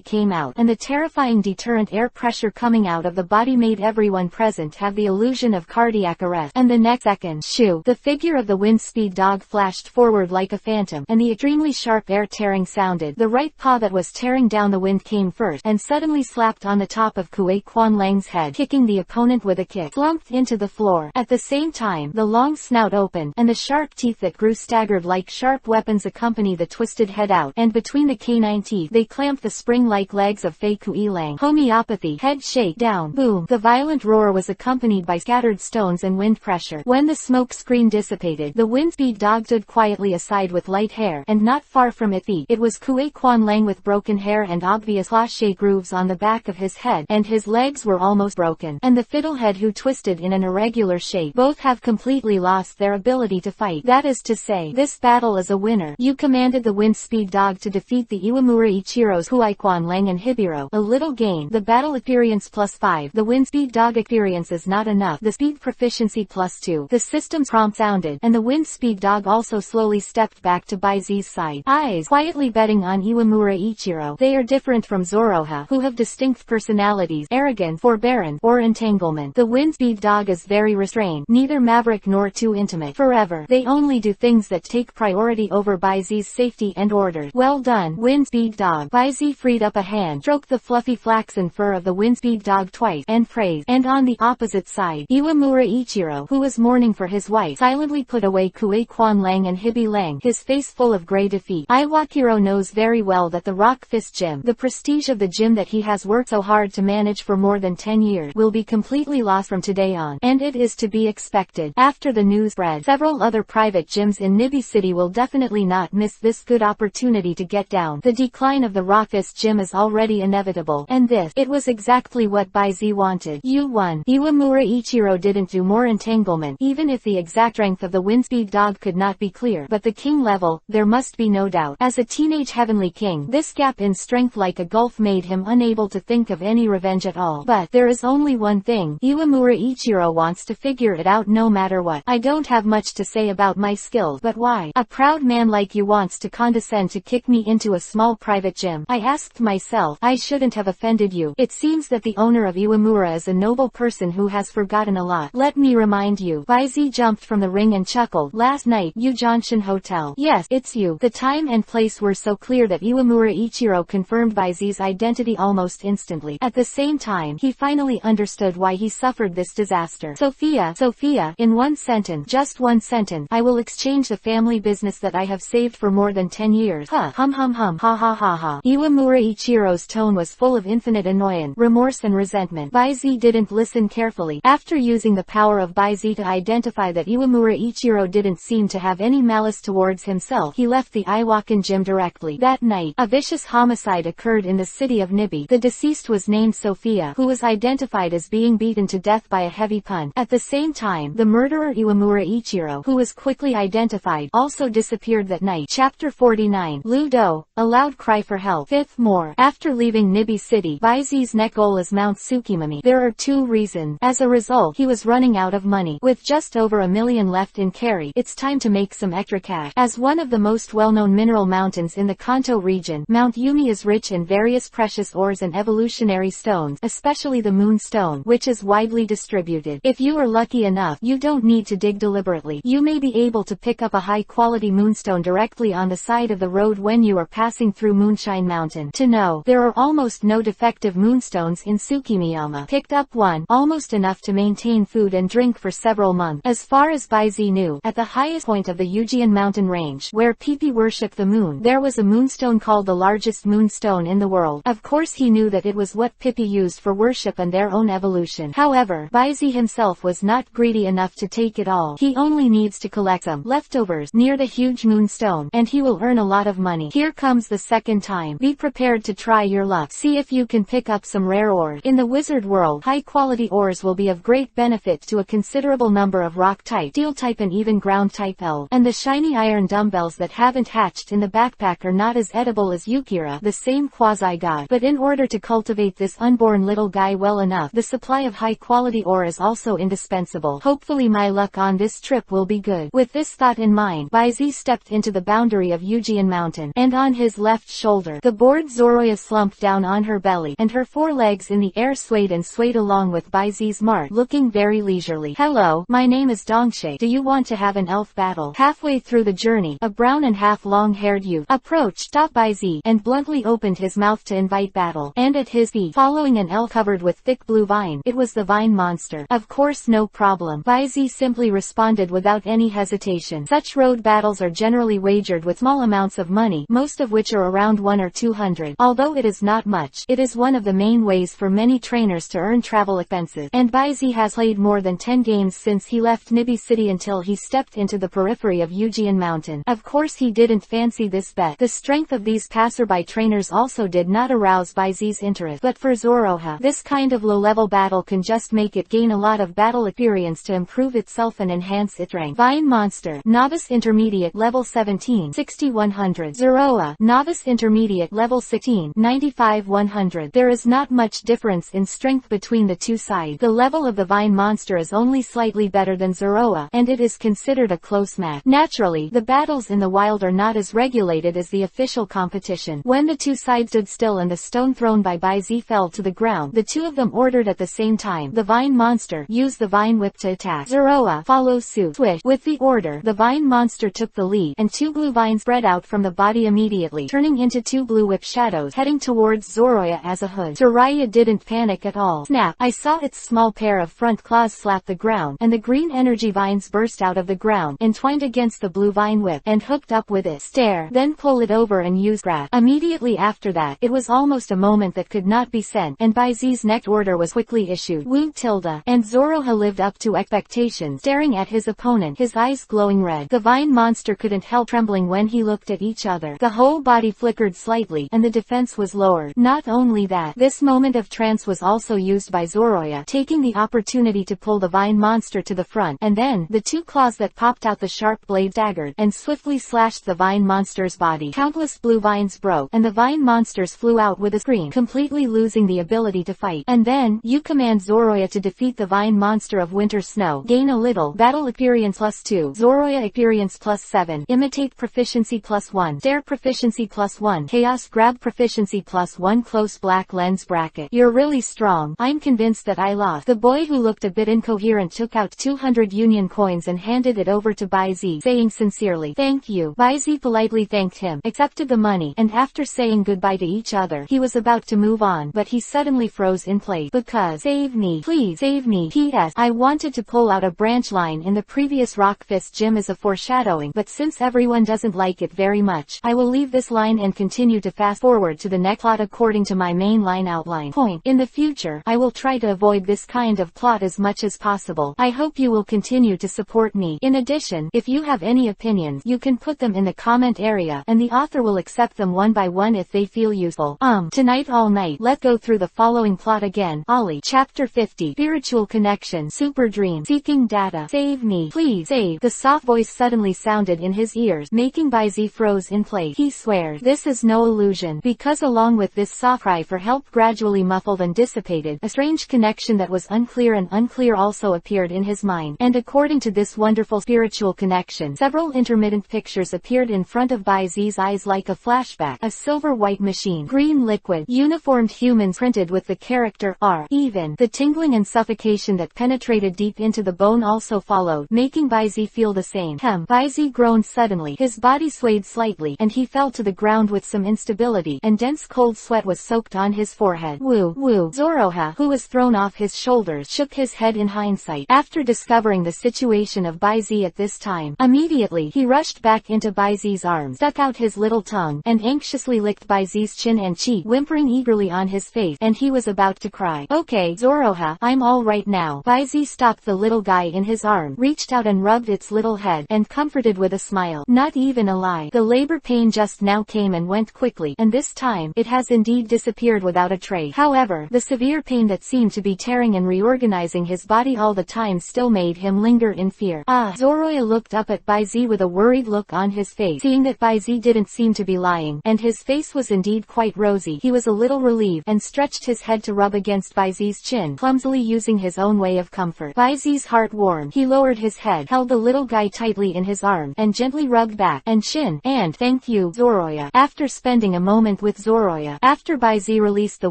came out, and the terrifying deterrent air pressure coming out of the body made everyone present have the illusion of cardiac arrest. And the next second, shoo, the figure of the Windspeed dog flashed forward like a phantom, and the extremely sharp air tearing sounded. The right paw that was tearing down the wind came first, and suddenly slapped on the top of Kui Quan Lang's head, kicking the opponent with a kick, slumped into the floor. At the same time, the long snout opened, and the sharp teeth that grew staggered like sharp weapons accompany the twisted head out, and between the canine teeth, they clamped the spring-like legs of Fei Kui Lang. Homeopathy, head shake, down, boom. The violent roar was accompanied by scattered stones and wind pressure. When the smoke screen dissipated, the Windspeed dog stood quietly aside with light hair, and not far from its feet, it was Kui Quan Lang with broken hair and obvious claw-shaped grooves on the back of his head, and his legs were almost broken, and the fiddlehead who twisted in an irregular shape. Both have completely lost their ability to fight. That is to say, this battle is a winner. You commanded the Windspeed dog to defeat the Iwamura Ichiro's Hui Quan Lang and Hibiro. A little gain. The battle experience +5. The Windspeed dog experience is not enough. The speed proficiency +2. The system's prompt sounded, and the Windspeed dog also slowly stepped back to Baizi's side. Eyes quietly betting on Iwamura Ichiro. They are different from Zoroha, who have distinct personalities, arrogance, forbearance, or entanglement. The Windspeed dog is very restrained, neither maverick nor too intimate. Forever, they only do things that take priority over Baizi's safety and order. Well done, Windspeed dog. Baizi freed up a hand, stroked the fluffy flaxen fur of the Windspeed dog twice, and praised. And on the opposite side, Iwamura Ichiro, who was mourning for his wife, silently put away Kui Quan Lang and Hibi Lang, his face full of grey defeat. Iwakiro knows very well that the Rock Fist Gym, the prestige of the gym that he has worked so hard to manage for more than 10 years, will be completely lost from today on, and it is to be expected. After the news spread, several other private gyms in Nibi City will definitely not miss this good opportunity to get down. The decline of the Rock Fist Gym is already inevitable, and it was exactly what Baizi wanted. You won. Iwamura Ichiro didn't do more entanglement, even if the exact strength of the Windspeed dog could not be clear, but the king level, there must be no doubt. As a teenage heavenly king, this gap in strength like a gulf made him unable to think of any revenge at all. But there is only one thing. Iwamura Ichiro wants to figure it out no matter what. I don't have much to say about my skills, but why? A proud man like you wants to condescend to kick me into a small private gym. I asked myself, I shouldn't have offended you. It seems that the owner of Iwamura is a noble person who has forgotten a lot. Let me remind you. Baizi jumped from the ring and chuckled. Last night, Junshin Hotel. Yes, it's you. The time and place were so clear that Iwamura Ichiro confirmed Baizi's identity almost instantly. At the same time, he finally understood why he suffered this disaster. Sophia, in one sentence, just one sentence, I will exchange the family business that I have saved for more than 10 years. Ha ha. Iwamura Ichiro's tone was full of infinite annoyance, remorse and resentment. Baizi didn't listen carefully. After using the power of Baizi to identify that Iwamura Ichiro didn't seem to have any malice towards himself, he left the Iwakan gym directly. That night, a vicious homicide occurred in the city of Nibi. The deceased was named Sophia, who was identified as being beaten to death by a heavy punch. At the same time, the murderer Iwamura Ichiro, who was quickly identified, also disappeared that night. Chapter 49. Ludo, a loud cry for help. Fifth more. After leaving Nibi City, Baizi's next goal is Mount Tsukimami. There are two reasons. As a result, he was running out of money. With just over $1 million left in carry, it's time to make some extra cash. As one of the most well-known mineral mountains in the Kanto region. Mount Yumi is rich in various precious ores and evolutionary stones, especially the moonstone, which is widely distributed. If you are lucky enough, you don't need to dig deliberately. You may be able to pick up a high-quality moonstone directly on the side of the road when you are passing through Moonshine Mountain. To know, there are almost no defective moonstones in Tsukimiyama. Picked up one, almost enough to maintain food and drink for several months. As far as Baizi knew, at the highest point of the Yujian mountain range, where Pipi worshipped the moon, there was a moonstone called the largest moonstone in the world. Of course he knew that it was what Pipi used for worship and their own evolution. However, Baizi himself was not greedy enough to take it all. He only needs to collect some leftovers near the huge moonstone, and he will earn a lot of money. Here comes the second time. Be prepared to try your luck. See if you can pick up some rare ores. In the wizard world, high-quality ores will be of great benefit to a considerable number of rock-type, steel-type and even ground-type elves. And the shiny iron dumbbells that haven't hatched in the backpack are not as edible as Yukira, the same quasi-god. But in order to cultivate this unborn little guy well enough, the supply of high-quality ore is also indispensable. Hopefully my luck on this trip will be good. With this thought in mind, Baizi stepped into the boundary of Yujian Mountain, and on his left shoulder, the bored Zoroya slumped down on her belly, and her forelegs in the air swayed and swayed along with Baizi's march, looking very leisurely. Hello, my name is Dongshe. Do you want to have an elf battle? Halfway through the journey, a brown and half long-haired youth approached, stopped Baizi, and bluntly opened his mouth to invite battle. And at his feet, following an elf covered with thick blue vine, it was the vine monster. Of course, no problem. Baizi simply responded without any hesitation. Such road battles are generally wagered with small amounts of money, most of which are around 1 or 200. Although it is not much, it is one of the main ways for many trainers to earn travel expenses. And Baizi has played more than 10 games since he left Nibi City until he stepped into the periphery of Yujian Mountain. Of course he didn't fancy this bet. The strength of these passerby trainers also did not arouse Baizi's interest. But for Zoroha, this kind of low-level battle can just make it gain a lot of battle experience to improve itself and enhance its rank. Vine Monster, Novice Intermediate Level 17, 60-100. Zoroa, Novice Intermediate Level 16, 95-100. There is not much difference in strength between the two sides. The level of the Vine Monster is only slightly better than Zoroa, and it is considered a close match. Naturally, the battles in the wild are not as regulated as the official competition. When the two sides stood still and the stone thrown by Baizi fell to the ground, the two of them ordered at the same time. The Vine Monster used the Vine Whip to attack. Zoroa follows suit. Swish. With the order, the Vine Monster took the lead, and two blue vines spread out from the body immediately, turning into two blue whip shadows heading towards Zoroya as a hood. Jiraiya didn't panic at all. Snap! I saw its small pair of front claws slap the ground, and the green energy vines burst out of the ground, entwined against the blue vine whip, and hooked up with it. Stare, then pull it over and use grab. Immediately after that, it was almost a moment that could not be sent, and Baizi's next order was quickly issued. Woot tilde. And Zoroha lived up to expectations, staring at his opponent, his eyes glowing red. The Vine Monster couldn't help trembling when he looked at each other. The whole body flickered slightly, and the defense was lowered. Not only that, this moment of trance was also used by Zoroya, taking the opportunity to pull the Vine Monster to the front, and then, the two claws that popped out the sharp blade daggered, and swiftly slashed the Vine Monster's body. Countless blue vines broke, and the Vine Monsters flew out with a scream, completely losing the ability to fight. And then, you command Zoroya to defeat the Vine Monster of Winter Snow. Gain a little, battle experience +2, Zoroya experience +7, imitate proficiency +1, stare proficiency +1, chaos grab proficiency +1, close black lens bracket. You're really strong. I'm convinced that I lost. The boy who looked a bit incoherent took out 200 union coins and handed it over to Baizi, saying sincerely, "Thank you." Baizi politely thanked him, accepted the money, and after saying goodbye to each other, he was about to move on, but he suddenly froze in place. Because, save me, please save me. P.S. I wanted to pull out a branch line in the previous Rockfist gym as a foreshadowing, but since everyone doesn't like it very much, I will leave this line and continue to fast forward to the next plot according to my main line outline. Point. In the future, I will try to avoid this kind of plot as much as possible. I hope you will continue to support me. In addition, if you have any opinions, you can put them in the comment area, and the author will accept them one by one if they feel useful. Tonight all night, let's go through the following plot again. Ollie. Chapter 50. Spiritual Connection. Super Dream. Seeking data. Save me. Please save. The soft voice suddenly sounded in his ears, making Baizi froze in place. He swears, this is no illusion, because along with this soft cry for help gradually muffled and dissipated, a strange connection that was unclear also appeared in his mind. And according to this wonderful spiritual connection, several intermittent pictures pictures appeared in front of Bai Zi's eyes like a flashback. A silver-white machine, green liquid, uniformed humans printed with the character R. Even the tingling and suffocation that penetrated deep into the bone also followed, making Bai Zi feel the same. Bai Zi groaned suddenly. His body swayed slightly, and he fell to the ground with some instability, and dense cold sweat was soaked on his forehead. Woo, woo. Zoroha, who was thrown off his shoulders, shook his head in hindsight. After discovering the situation of Bai Zi at this time, immediately he rushed back into Bai Zi's arms, stuck out his little tongue, and anxiously licked Bai Zi's chin and cheek, whimpering eagerly on his face, and he was about to cry. Okay, Zoroha, I'm all right now. Bai Zi stopped the little guy in his arm, reached out and rubbed its little head, and comforted with a smile. Not even a lie. The labor pain just now came and went quickly, and this time, it has indeed disappeared without a trace. However, the severe pain that seemed to be tearing and reorganizing his body all the time still made him linger in fear. Zoroha looked up at Bai Zi with a worried look on his face. Seeing that Bai Zi didn't seem to be lying, and his face was indeed quite rosy, he was a little relieved, and stretched his head to rub against Bai Zi's chin, clumsily using his own way of comfort. Bai Zi's heart warmed. He lowered his head, held the little guy tightly in his arm, and gently rubbed back and chin, and thank you, Zoroha. After spending a moment with Zoroha, after Bai Zi released the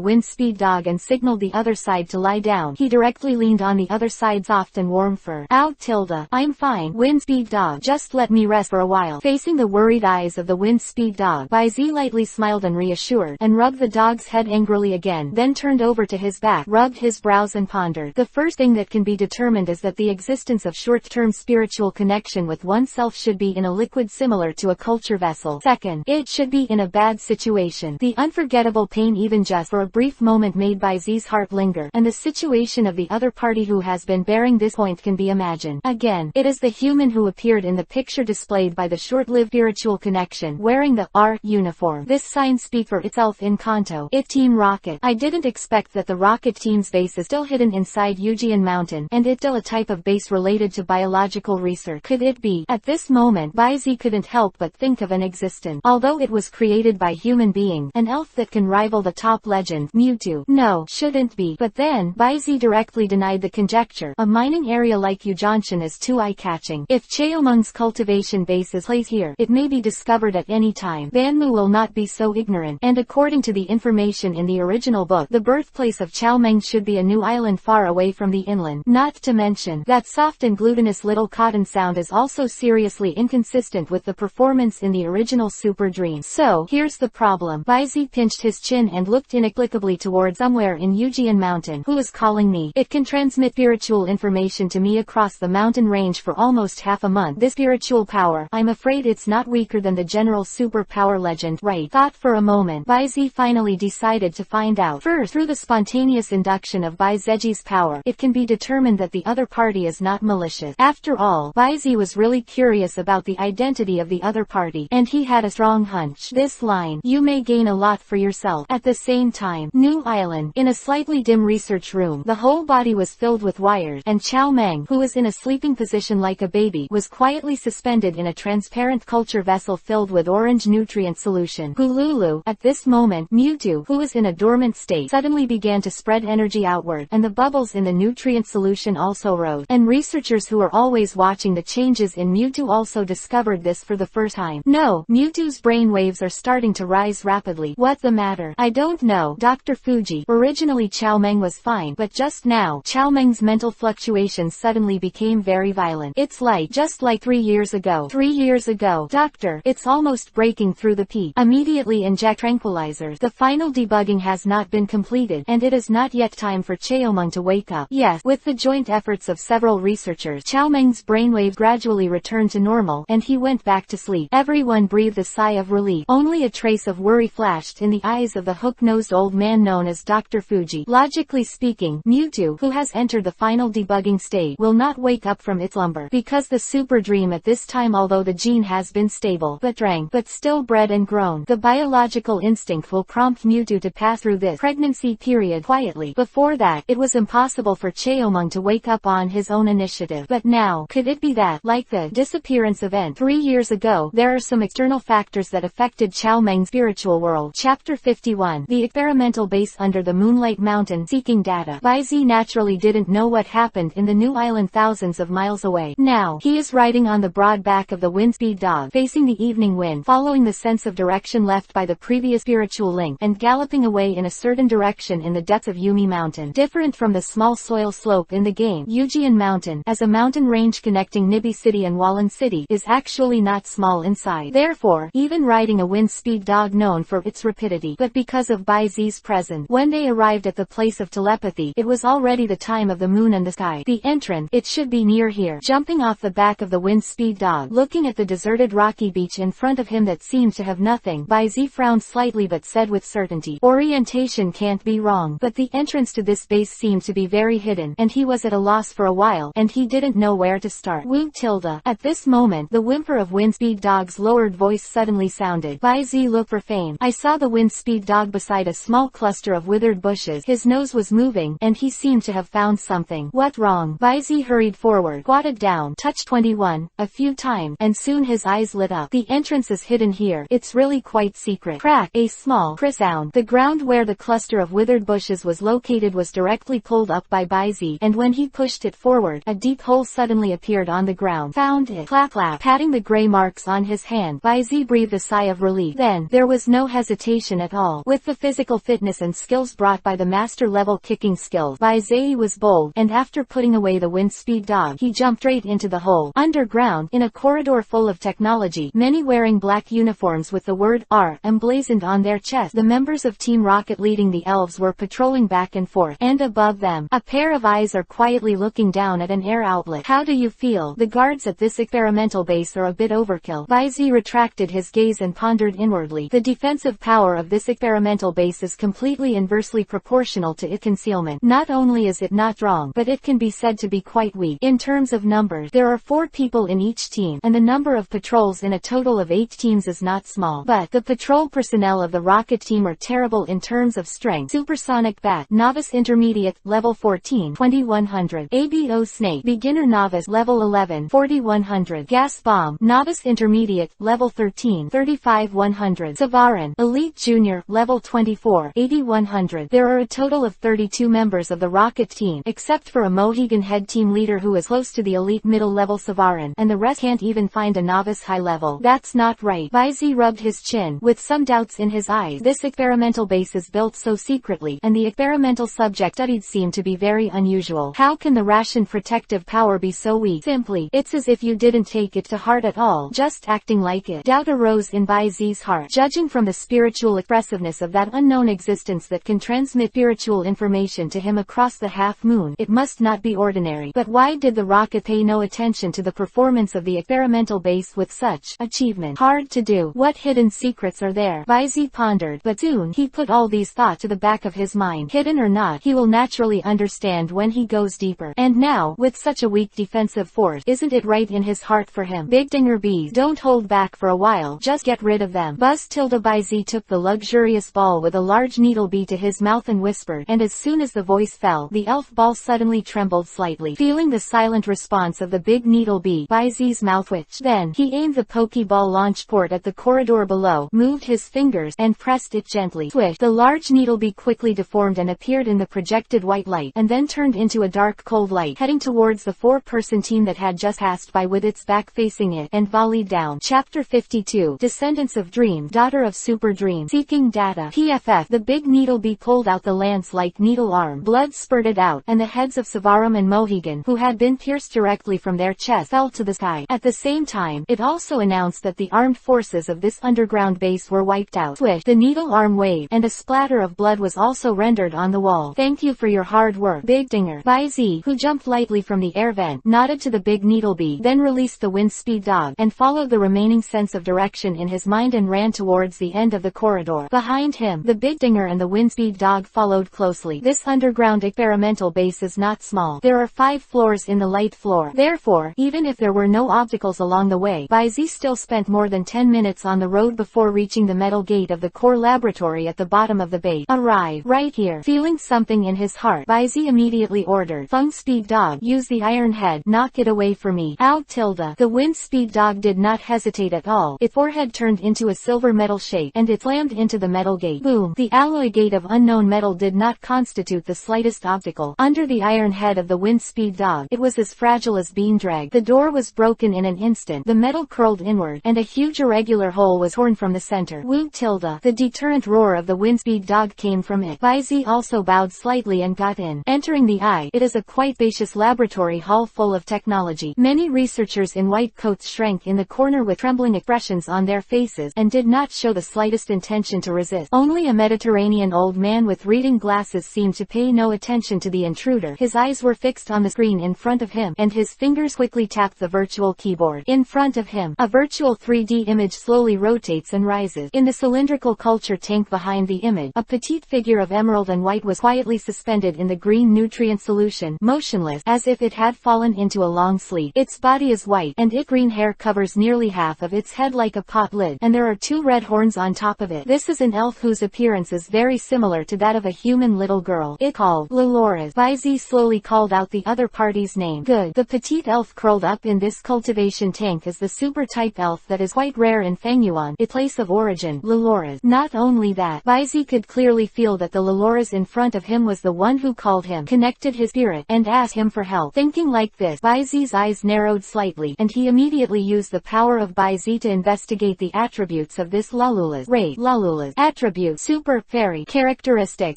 wind speed dog and signaled the other side to lie down, he directly leaned on the other side's soft and warm fur. Ow, Tilda, I'm fine, wind speed dog, just let me rest for a while. Facing the worried eyes of the wind speed dog, Bai Zi lightly smiled and reassured, and rubbed the dog's head angrily again, then turned over to his back, rubbed his brows and pondered. The first thing that can be determined is that the existence of short-term spiritual connection with oneself should be in a liquid similar to a culture vessel. Second, it should be in a bad situation. The unforgettable pain even just for a brief moment made Bai Zi's heart linger, and the situation of the other party who has been bearing this point can be imagined. Again, it is the human who appeared in the picture displayed by the short-lived spiritual connection, wearing the R uniform. This sign speaks for itself in Kanto. It Team Rocket. I didn't expect that the Rocket Team's base is still hidden inside Yujian Mountain, and it's still a type of base related to biological research. Could it be? At this moment, Bai Zi couldn't help but think of an existence. Although it was created by human being, an elf that can rival the top legend, Mewtwo. No, shouldn't be. But then, Bai Zi directly denied the conjecture. A mining area like Yujanshan is too eye-catching. If Cheomung's cultivation base is placed here, it may be discovered at any time. Banmu will not be so ignorant, and according to the information in the original book, the birthplace of Chaomeng should be a new island far away from the inland. Not to mention, that soft and glutinous little cotton sound is also seriously inconsistent with the performance in the original Super Dream. So, here's the problem. Bai Zi pinched his chin and looked inexplicably toward somewhere in Yujian Mountain. Who is calling me? It can transmit spiritual information to me across the mountain range for almost half a month. This spiritual power, I'm afraid it's not weaker than the general superpower legend, right? Thought for a moment. Bai Zi finally decided to find out. First, through the spontaneous induction of Bai Zeji's power, it can be determined that the other party is not malicious. After all, Bai Zi was really curious about the identity of the other party, and he had a strong hunch. This line, you may gain a lot for yourself. At the same time, New Island, in a slightly dim research room, the whole body was filled with wires, and Chaomeng, who was in a sleeping position like a baby, was quietly suspended in a transparent culture vessel filled with orange nutrient solution. Hululu. At this moment, Mewtwo, who was in a dormant state, suddenly began to spread energy outward, and the bubbles in the nutrient solution also rose. And researchers who are always watching the changes in Mewtwo also discovered this for the first time. No, Mewtwo's brain waves are starting to rise rapidly. What the matter? I don't know, Dr. Fuji. Originally Chaomeng was fine, but just now, Chaomeng's mental fluctuations suddenly became very violent. It's like, just like 3 years ago. 3 years ago. Doctor, it's almost breaking through the peak. Immediately inject tranquilizers. The final debugging has not been completed, and it is not yet time for Cheomeng to wake up. Yes, with the joint efforts of several researchers, Chaomeng's brainwaves gradually returned to normal, and he went back to sleep. Everyone breathed a sigh of relief. Only a trace of worry flashed in the eyes of the hook-nosed old man known as Dr. Fuji. Logically speaking, Mewtwo, who has entered the final debugging stage, will not wake up from its slumber, because the super dream at this time, although the gene has been stable, but still bred and grown, the biological instinct will prompt Mewtwo to pass through this pregnancy period quietly. Before that, it was impossible for Cheomeng to wake up on his own initiative. But now, could it be that, like the disappearance event 3 years ago, there are some external factors that affected Chaomeng's spiritual world? Chapter 51. The experimental base under the Moonlight Mountain. Seeking data. Bai Zi naturally didn't know what happened in the new island thousands of miles away. Now, he is riding on the broad back of the wind Speed Dog, facing the evening wind, following the sense of direction left by the previous spiritual link, and galloping away in a certain direction in the depths of Yumi Mountain. Different from the small soil slope in the game, Yujian Mountain, as a mountain range connecting Nibi City and Wallen City, is actually not small in size. Therefore, even riding a wind speed dog known for its rapidity. But because of Bai Zi's presence, when they arrived at the place of telepathy, it was already the time of the moon and the sky. The entrance, it should be near here. Jumping off the back of the wind speed dog, looking at the deserted rocky beach in front of him that seemed to have nothing, Bai Zi frowned slightly but said with certainty, orientation can't be wrong. But the entrance to this base seemed to be very hidden, and he was at a loss for a while, and he didn't know where to start. Woo tilde. At this moment, the whimper of wind speed dog's lowered voice suddenly sounded. Bai Zi looked for fame. I saw the wind speed dog beside a small cluster of withered bushes. His nose was moving, and he seemed to have found something. What wrong? Bai Zi hurried forward, squatted down, touched 21, a few times, and soon his eyes lit up. The entrance is hidden here. It's really quite secret. Crack! A small crisp sound. The ground where the cluster of withered bushes was located was directly pulled up by Bai Zi, and when he pushed it forward, a deep hole suddenly appeared on the ground. Found it. Clap clap. Patting the gray marks on his hand, Bai Zi breathed a sigh of relief. Then, there was no hesitation at all. With the physical fitness and skills brought by the master level kicking skills, Bai Zi was bold, and after putting away the wind speed dog, he jumped straight into the hole. Underground, in a corridor full of technology, many wearing black uniforms with the word R emblazoned on their chest, the members of Team Rocket leading the elves were patrolling back and forth, and above them, a pair of eyes are quietly looking down at an air outlet. How do you feel? The guards at this experimental base are a bit overkill. Bai Zi retracted his gaze and pondered inwardly. The defensive power of this experimental base is completely inversely proportional to its concealment. Not only is it not wrong, but it can be said to be quite weak. In terms of numbers, there are 4 people in each team, and the number of patrols in a total of 8 teams is not small. But the patrol personnel of the rocket team are terrible in terms of strength. Supersonic Bat, Novice Intermediate, level 14, 2100. ABO Snake, Beginner Novice, level 11, 4100. Gas Bomb, Novice Intermediate, level 13, 35100. Savarin, Elite Junior, level 24, 8100. There are a total of 32 members of the rocket team, except for a Mohegan head team leader who is close to the elite middle level Savarin, and the rest can't even find a novice high level. That's not right. Bai Zi rubbed his chin, with some doubts in his eyes. This experimental base is built so secretly, and the experimental subject studied seem to be very unusual. How can the rationed protective power be so weak? Simply, it's as if you didn't take it to heart at all, just acting like it. Doubt arose in Bai Zi's heart. Judging from the spiritual expressiveness of that unknown existence that can transmit spiritual information to him across the half moon, it must not be ordinary. But why did the rocket pay no attention to the performance of the experimental base with such achievement? Hard to do. What hidden secrets are there? Bai Zi pondered, but soon he put all these thoughts to the back of his mind. Hidden or not, he will naturally understand when he goes deeper. And now, with such a weak defensive force, isn't it right in his heart for him? Big dinger bees, don't hold back for a while, just get rid of them. Buzz tilde. Bai Zi took the luxurious ball with a large needle bee to his mouth and whispered, and as soon as the voice fell, the elf ball suddenly trembled slightly. Feeling the silent response of the big needle bee, Bai Zi's mouth twitched. Then, he aimed the Pokeball launch port at the corridor below, moved his fingers, and pressed it gently. Swish! The large needle bee quickly deformed and appeared in the projected white light, and then turned into a dark cold light, heading towards the 4-person team that had just passed by with its back facing it, and volleyed down. Chapter 52. Descendants of Dream, Daughter of Super Dream. Seeking data. PFF. The big needle bee pulled out the lance-like needle arm. Blood spurted out, and the heads of Savarum and Mohegan, who had been pierced directly from their chest, fell to the sky. At the same time, it also announced that the armed forces of this underground base were wiped out. Swish! The needle arm waved, and a splatter of blood was also rendered on the wall. Thank you for your hard work, Big Dinger. Bai Zi, who jumped lightly from the air vent, nodded to the big needle bee, then released the wind speed dog, and followed the remaining sense of direction in his mind and ran towards the end of the corridor. Behind him, the Big Dinger and the wind speed dog followed closely. This underground experimental base is not small. There are 5 floors in the light floor. Therefore, even if there were no obstacles along the way, Bai Zi still spent more than 10 minutes on the road before reaching the metal gate of the core laboratory at the bottom of the base. Arrive right here. Feeling something in his heart, Bai Zi immediately ordered, Feng Speed Dog, use the iron head, knock it away for me. Ow tilde. The wind speed dog did not hesitate at all. Its forehead turned into a silver metal shape, and it slammed into the metal gate. Boom. The alloy gate of unknown metal did not constitute the slightest obstacle. Under the iron head of the wind speed dog, it was as fragile as bean drag. The door was broken in an instant, the metal curled inward, and a huge irregular hole was torn from the center. Woo tilde. The deterrent roar of the windspeed dog came from it. Baizi also bowed slightly and got in. Entering the eye, it is a quite spacious laboratory hall full of technology. Many researchers in white coats shrank in the corner with trembling expressions on their faces, and did not show the slightest intention to resist. Only a Mediterranean old man with reading glasses seemed to pay no attention to the intruder. His eyes were fixed on the screen in front of him, and his fingers quickly tapped the virtual keyboard. In front of him, a virtual 3D image slowly rotates and rises. In the cylindrical culture tank behind the image, a petite figure of emerald and white was quietly suspended in the green nutrient solution, motionless, as if it had fallen into a long sleep. Its body is white, and its green hair covers nearly half of its head like a pot lid, and there are 2 red horns on top of it. This is an elf whose appearance is very similar to that of a human little girl. It called Loloras. Baizi slowly called out the other party's name. Good. The petite elf curled up in this cultivation tank is the super type elf that is quite rare in Fangyuan, its place of origin, Loloras. Not only that, Baizi could clearly feel that the Loloras in front of him was the one who called him, connected his spirit, and asked him for help. Thinking like this, Baizi's eyes narrowed slightly, and he immediately used the power of Baizi to investigate the attributes of this Lalula's rate. Lalula's attribute: super, fairy, characteristic,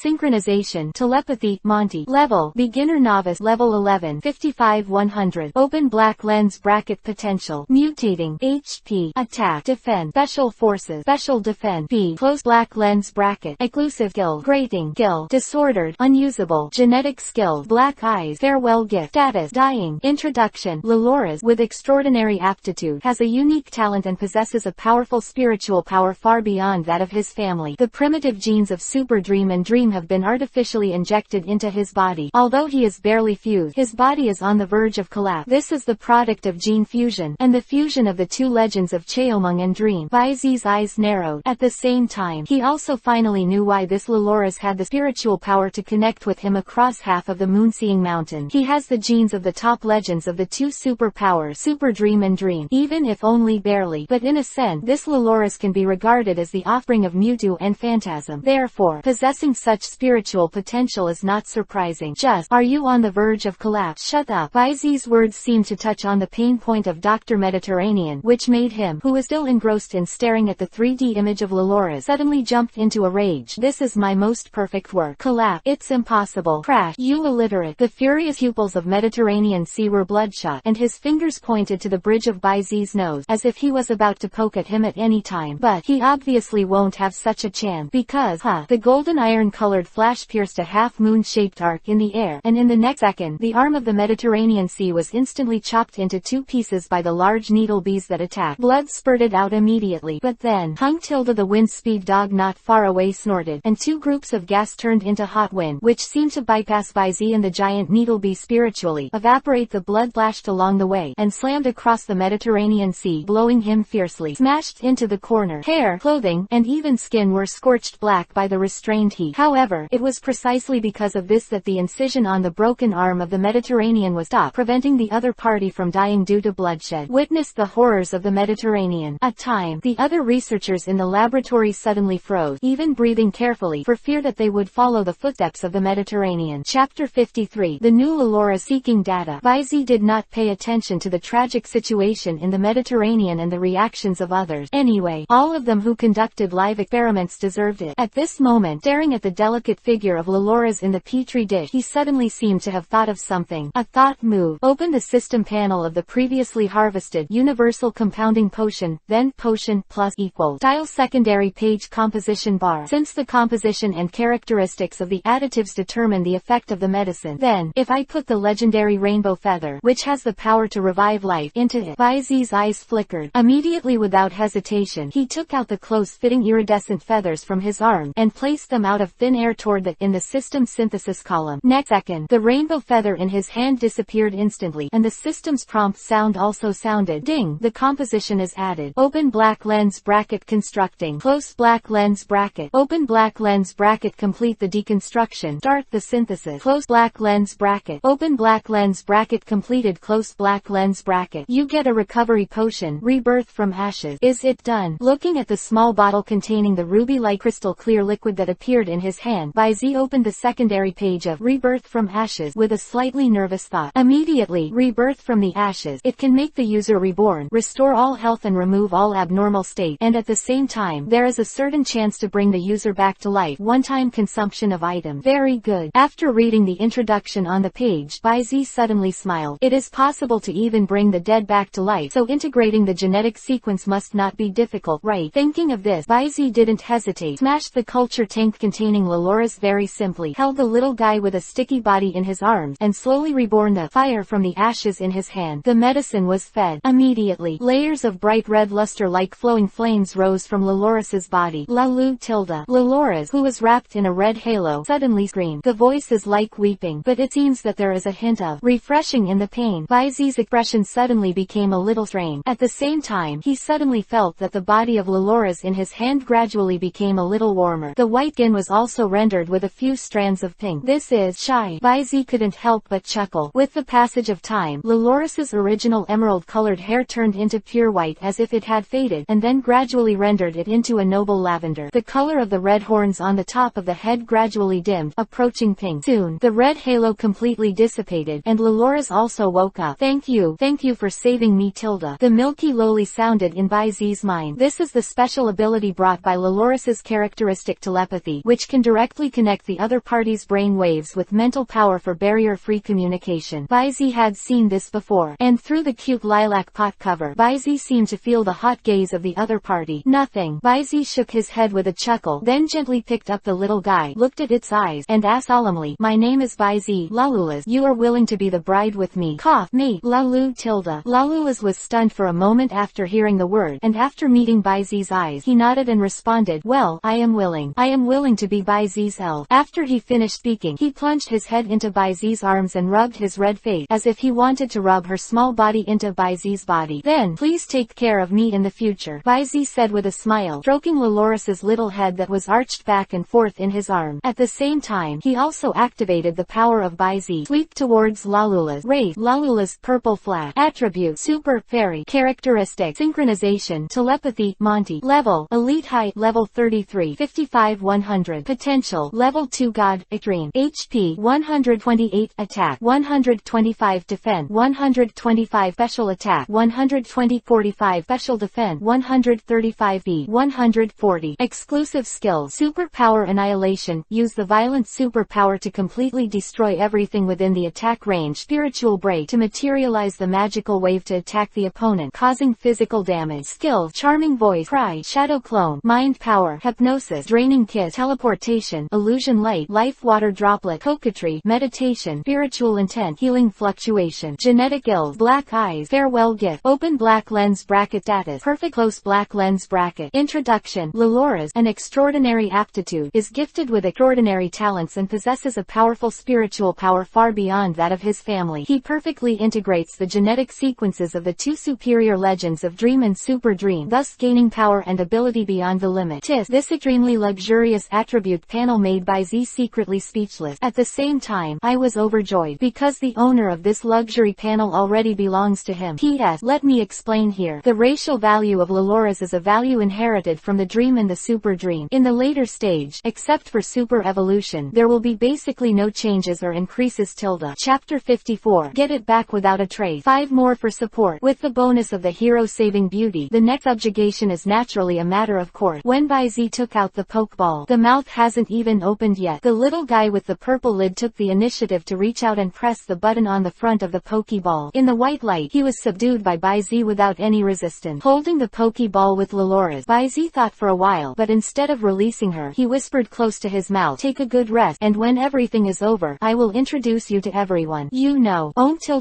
synchronization, telepathy, Monty, level, beginner novice, level 11, 55-100, open black lens bracket potential, mutating, HP, attack, defend, special forces, special defend, B, close black lens bracket, exclusive skill, grating, skill, disordered, unusable, genetic skill, black eyes, farewell gift, status, dying, introduction. Loloras, with extraordinary aptitude, has a unique talent and possesses a powerful spiritual power far beyond that of his family. The primitive genes of Super Dream and Dream have been artificially injected into his body. Although he is barely fused, his body is on the verge of collapse. This is the product of gene fusion, and the fusion of the 2 legends of Cheomung and Dream. Baizi's eyes narrowed. At the same time, he also finally knew why this Loloras had the spiritual power to connect with him across half of the Moonseeing Mountain. He has the genes of the top legends of the 2 superpowers, Super Dream and Dream, even if only barely. But in a sense, this Loloras can be regarded as the offspring of Mewtwo and Phantasm. Therefore, possessing such spiritual potential is not surprising. Just, are you on the verge of collapse? Shut up. Baizi's words seemed to touch on the pain point of Dr. Mediterranean, which made him, who was still engrossed in staring at the 3D image of Loloras, suddenly jumped into a rage. This is my most perfect work. Collapse. It's impossible. Crash. You illiterate. The furious pupils of Mediterranean Sea were bloodshot, and his fingers pointed to the bridge of Baizi's nose, as if he was about to poke at him at any time. But he obviously won't have such a chance, because, the golden iron-colored flash pierced a half-moon-shaped arc in the air, and in the next second, the arm of the Mediterranean Sea was instantly chopped into 2 pieces by the large needle bees that attacked. Blood spurted out immediately, but then, the wind speed dog not far away snorted, and 2 groups of gas turned into hot wind, which seemed to bypass Baizi and the giant needle bee spiritually, evaporate. The blood flashed along the way, and slammed across the Mediterranean Sea, blowing him fiercely. Smashed into the corner. Hair, clothing, and even skin were scorched black by the restrained heat. However, it was precisely because of this that the incision on the broken arm of the Mediterranean was stopped, preventing the other party from dying due to bloodshed. Witnessed the horrors of the Mediterranean. At time, the other researchers in the laboratory suddenly froze, even breathing carefully, for fear that they would follow the footsteps of the Mediterranean. Chapter 53. The new Lolora seeking data. Baizi did not pay attention to the tragic situation in the Mediterranean and the reactions of others. Anyway, all of them who conducted live experiments deserved it. At this moment, staring at the delicate figure of Loloras in the petri dish, he suddenly seemed to have thought of something. A thought move. Open the system panel of the previously harvested universal compounding potion, then potion plus equals. Dial secondary page composition bar. Since the composition and characteristics of the additives determine the effect of the medicine, then, if I put the legendary rainbow feather, which has the power to revive life, into it. Baizi's eyes flickered. Immediately without hesitation, he took out the close-fitting iridescent feathers from his arm, and placed them out of thin air toward the in the system synthesis column. Next second, the rainbow feather in his hand disappeared instantly, and the system's prompt sound also sounded. Ding! The composition is added. Open black lens bracket constructing. Close black lens bracket. Open black lens bracket. Complete the deconstruction. Start the synthesis. Close black lens bracket. Open black lens bracket. Completed. Close black lens bracket. You get a recovery potion. Rebirth from ashes. Is it done? Looking at the small bottle containing the ruby-like crystal clear liquid that appeared in his hand, Baizi opened the secondary page of Rebirth from Ashes with a slightly nervous thought. Immediately, rebirth from the ashes. It can make the user user reborn, restore all health and remove all abnormal state, and at the same time, there is a certain chance to bring the user back to life. One-time consumption of item. Very good. After reading the introduction on the page, Baizi suddenly smiled. It is possible to even bring the dead back to life, so integrating the genetic sequence must not be difficult, right? Thinking of this, Baizi didn't hesitate. Smashed the culture tank containing Loloris very simply, held the little guy with a sticky body in his arms, and slowly reborn the fire from the ashes in his hand. The medicine was fed. Immediately, layers of bright red luster-like flowing flames rose from Loloris's body. Lalu tilde. Loloris, who was wrapped in a red halo, suddenly screamed. The voice is like weeping, but it seems that there is a hint of refreshing in the pain. Baizi's expression suddenly became a little strained. At the same time, he suddenly felt that the body of Loloris in his hand gradually became a little warmer. The white skin was also rendered with a few strands of pink. This is shy. Baizi couldn't help but chuckle. With the passage of time, Loloris's original emerald-colored hair turned into pure white as if it had faded, and then gradually rendered it into a noble lavender. The color of the red horns on the top of the head gradually dimmed, approaching pink. Soon, the red halo completely dissipated, and Loloris also woke up. Thank you for saving me, tilde. The milky loli sounded in Baizi's mind. This is the special ability brought by Loloris's characteristic telepathy, which can directly connect the other party's brain waves with mental power for barrier-free communication. Baizi had seen this before, and through the cute lilac pot cover, Baizi seemed to feel the hot gaze of the other party. Nothing. Baizi shook his head with a chuckle, then gently picked up the little guy, looked at its eyes, and asked solemnly, "My name is Baizi. Lalulas, you are willing to be the bride with me?" Cough, mate. Lalu tilde. Lalulas was stunned for a moment after hearing the word, and after meeting Baizi's eyes, he nodded and responded, "Well, I am willing. I am willing to be Baizi's elf." After he finished speaking, he plunged his head into Baizi's arms and rubbed his red face, as if he wanted to rub her small body into Baizi's body. "Then, please take care of me in the future," Baizi said with a smile, stroking Loloris's little head that was arched back and forth in his arm. At the same time, he also activated the power of Baizi. Sweep towards Lalula's. Race. Lalula's purple flash. Attribute. Super. Fairy. Characteristic. Synchronization. Telepathy. Monty. Level. Elite height. Level 33. 55-100. Potential. Level 2 God. Extreme. HP. 128. Attack. 125. Defense. 125. Special attack. 120. 45. Special defense. 135. B. 140. Exclusive skills. Superpower Annihilation. Use the violent superpower to completely destroy everything within the attack range. Spiritual Break. To materialize the magical wave to attack the opponent, causing physical damage. Skill. Charming Voice. Cry. Shadow Clone. Mind Power. Hypnosis. Draining Kiss. Teleportation. Illusion Light. Life Water Droplet. Coquetry. Meditation. Spiritual Intent. Healing Fluctuation. Genetic Ills. Black Eyes. Farewell Gift. Open Black Lens Bracket. Status. Perfect Close Black Lens Bracket. Introduction. Loloris, an extraordinary aptitude, is gifted with extraordinary talents and possesses a powerful spiritual power far beyond that of his family. He perfectly integrates the genetic sequences of the two superior legends of Dream and Super Dream, thus gaining power and ability beyond the limit. This extremely luxurious attribute panel made Baizi secretly speechless. At the same time, I was overjoyed, because the owner of this luxury panel already belongs to him. P.S. Let me explain here. The racial value of Loloris is a value inherited from the Dream and the Super Dream. In the later stage, except for Super Evolution, there will be basically no changes or increases. Tilde. Chapter 54. Get it back without a trace. 5 more for support. With the bonus of the hero saving beauty, the next subjugation is naturally a matter of course. When Baizi took out the Pokeball, the mouth hasn't even opened yet. The little guy with the purple lid took the initiative to reach out and press the button on the front of the Pokeball. In the white light, he was subdued by Baizi without any resistance. Holding the Pokeball with Loloris, Baizi thought for a while, but instead of releasing her, he whispered close to his mouth, "Take a good rest, and when everything is over, I will introduce you to everyone. You know." Om tilde.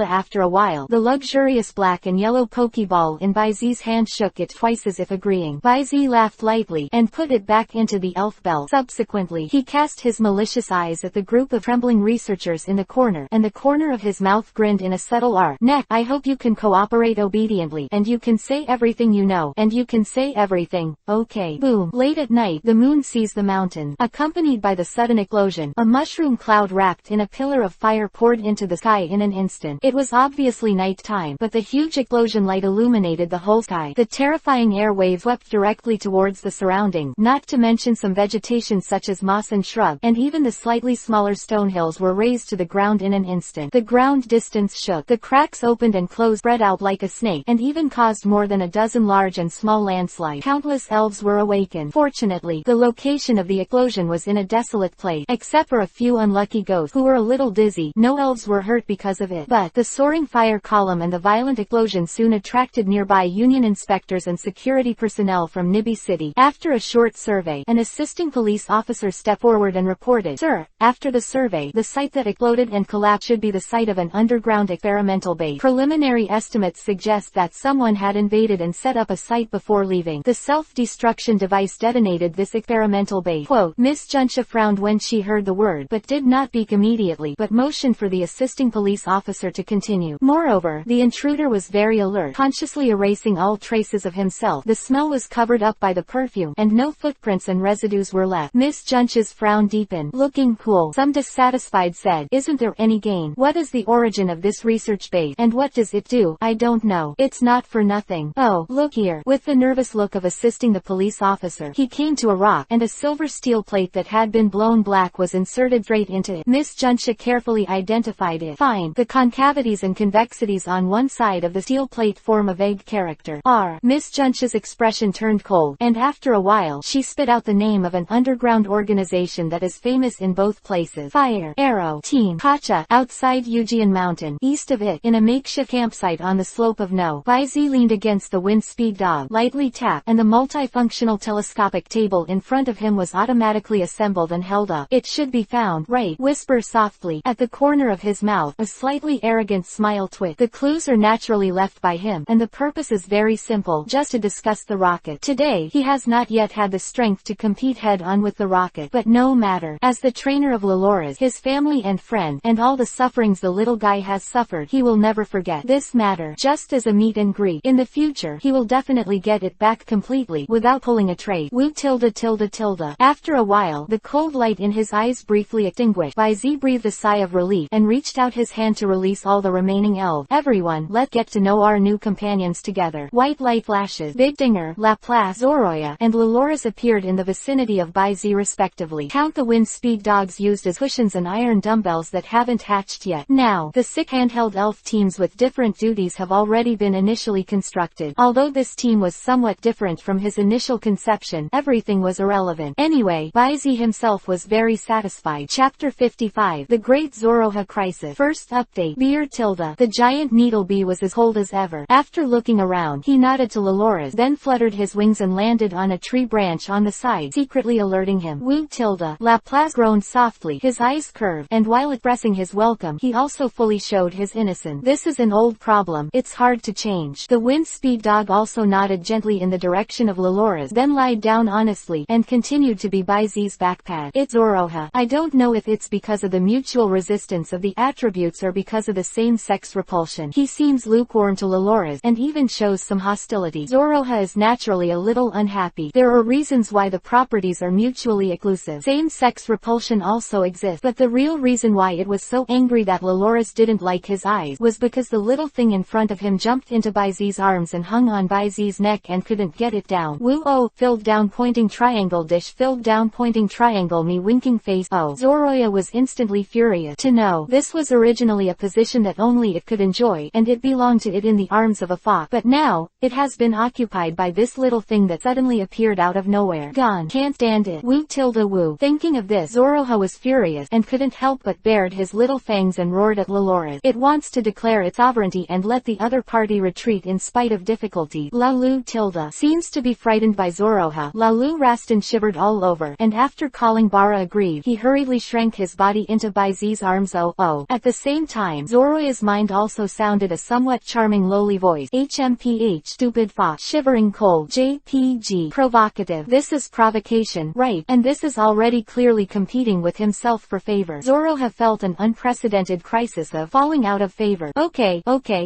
After a while, the luxurious black and yellow Pokeball in Baizi's hand shook it twice as if agreeing. Baizi laughed lightly, and put it back into the elf belt. Subsequently, he cast his malicious eyes at the group of trembling researchers in the corner, and the corner of his mouth grinned in a subtle arc. "Next, I hope you can cooperate obediently, and you can say everything you know, and you can say everything, okay?" Boom. Late at night, the moon sees the mountain. Accompanied by the sudden explosion, a mushroom cloud wrapped in a pillar of fire poured into the sky in an instant. It was obviously night time, but the huge explosion light illuminated the whole sky. The terrifying air wave swept directly towards the surrounding, not to mention some vegetation such as moss and shrub, and even the slightly smaller stone hills were razed to the ground in an instant. The ground distance shook. The cracks opened and closed clothes spread out like a snake, and even caused more than a dozen large and small landslides. Countless elves were awakened. Fortunately, the location of the explosion was in a desolate place, except for a few unlucky ghosts who were a little dizzy. No elves were hurt because of it, but the soaring fire column and the violent explosion soon attracted nearby Union inspectors and security personnel from Nibby City. After a short survey, an assisting police officer stepped forward and reported, "Sir, after the survey, the site that exploded and collapsed should be the site of an underground experimental base. Preliminary estimates suggest that someone had invaded and set up a site before leaving. The self-destruction device detonated this experimental base." Quote, Miss Junsha frowned when she heard the word, but did not speak immediately, but motioned for the assisting police officer to continue. Moreover, the intruder was very alert, consciously erasing all traces of himself. The smell was covered up by the perfume, and no footprints and residues were left. Miss Junsha's frown deepened. Looking cool, some dissatisfied said, "Isn't there any gain? What is the origin of this research base, and what does it do?" "I don't know. It's not for nothing." "Oh, look here." With the nervous look of assisting the police officer, he came to a rock, and a silver steel plate that had been blown black was inserted straight into it. Miss Junsha carefully identified it. "Fine. The concavities and convexities on one side of the steel plate form a vague character. R." Miss Junsha's expression turned cold, and after a while she spit out the name of an underground organization that is famous in both places. Fire Arrow Team Kacha, outside Eugian Mountain. East of it, in a makeshift campsite on the slope of No. Baizi leaned against the wind speed dog, lightly tapped, and the multifunctional telescopic table in front of him was automatically assembled and held up. "It should be found, right?" Whisper softly. At the corner of his mouth, a slightly arrogant smile twitched. "The clues are naturally left by him, and the purpose is very simple, just to discuss the rocket. Today, he has not yet had the strength to compete head-on with the rocket, but no matter. As the trainer of Loloris, his family and friend, and all the sufferings the little guy has suffered, he will never forget this matter. Just as a meet and greet. In the future, he will definitely get it back completely, without pulling a trace." Woo tilde tilde tilde. After a while, the cold light in his eyes briefly extinguished. Baizi breathed a sigh of relief, and reached out his hand to release all the remaining elves. "Everyone, let's get to know our new companions together." White light flashes, Big Dinger, Laplace, Zoroya, and Loloris appeared in the vicinity of Baizi respectively. "Count the wind speed dogs used as cushions and iron dumbbells that haven't hatched yet. Now, the 6 handheld elf teams with different duties have already been initially constructed. Although this team was somewhat different from his initial conception, everything was irrelevant. Anyway, Baizi himself was very satisfied. Chapter 55. The Great Zoroha Crisis. First update. Beer tilde. The giant needle bee was as cold as ever. After looking around, he nodded to Loloris, then fluttered his wings and landed on a tree branch on the side, secretly alerting him. Woo tilde. Laplace groaned softly, his eyes curved, and while expressing his welcome, he also fully showed his innocence. "This is an old problem. It's hard to change." The wind speed dog also nodded gently in the direction of Loloris, then lied down honestly, and continued to be Baizi's backpack. "It's Zoroha. I don't know if it's because of the mutual resistance of the attributes or because of the same-sex repulsion. He seems lukewarm to Loloris, and even shows some hostility. Zoroha is naturally a little unhappy. There are reasons why the properties are mutually exclusive. Same-sex repulsion also exists, but the real reason why it was so angry that Loloris didn't like his eyes was because the little thing in front of him jumped into Baizi's arms and hung on Baizi's neck and couldn't get it down. Woo oh, filled down pointing triangle dish filled down pointing triangle me winking face. Oh, Zoroya was instantly furious to know this was originally a position that only it could enjoy, and it belonged to it in the arms of a fox, but now, it has been occupied by this little thing that suddenly appeared out of nowhere. Gone. Can't stand it. Woo tilde woo. Thinking of this, Zoroha was furious, and couldn't help but bared his little fangs and roared at Loloris. It wants to declare its sovereignty and let the other party retreat in spite of difficulty. Lalu tilde seems to be frightened by Zoroha. Lalu Rastan shivered all over, and after calling Bara aggrieved, he hurriedly shrank his body into Baizi's arms. Oh. At the same time, Zoroya's mind also sounded a somewhat charming lowly voice. HMPH stupid fox. Shivering cold. JPG provocative. This is provocation, right? And this is already clearly competing with himself for favor. Zoroha felt an unprecedented crisis of falling out of favor. Okay,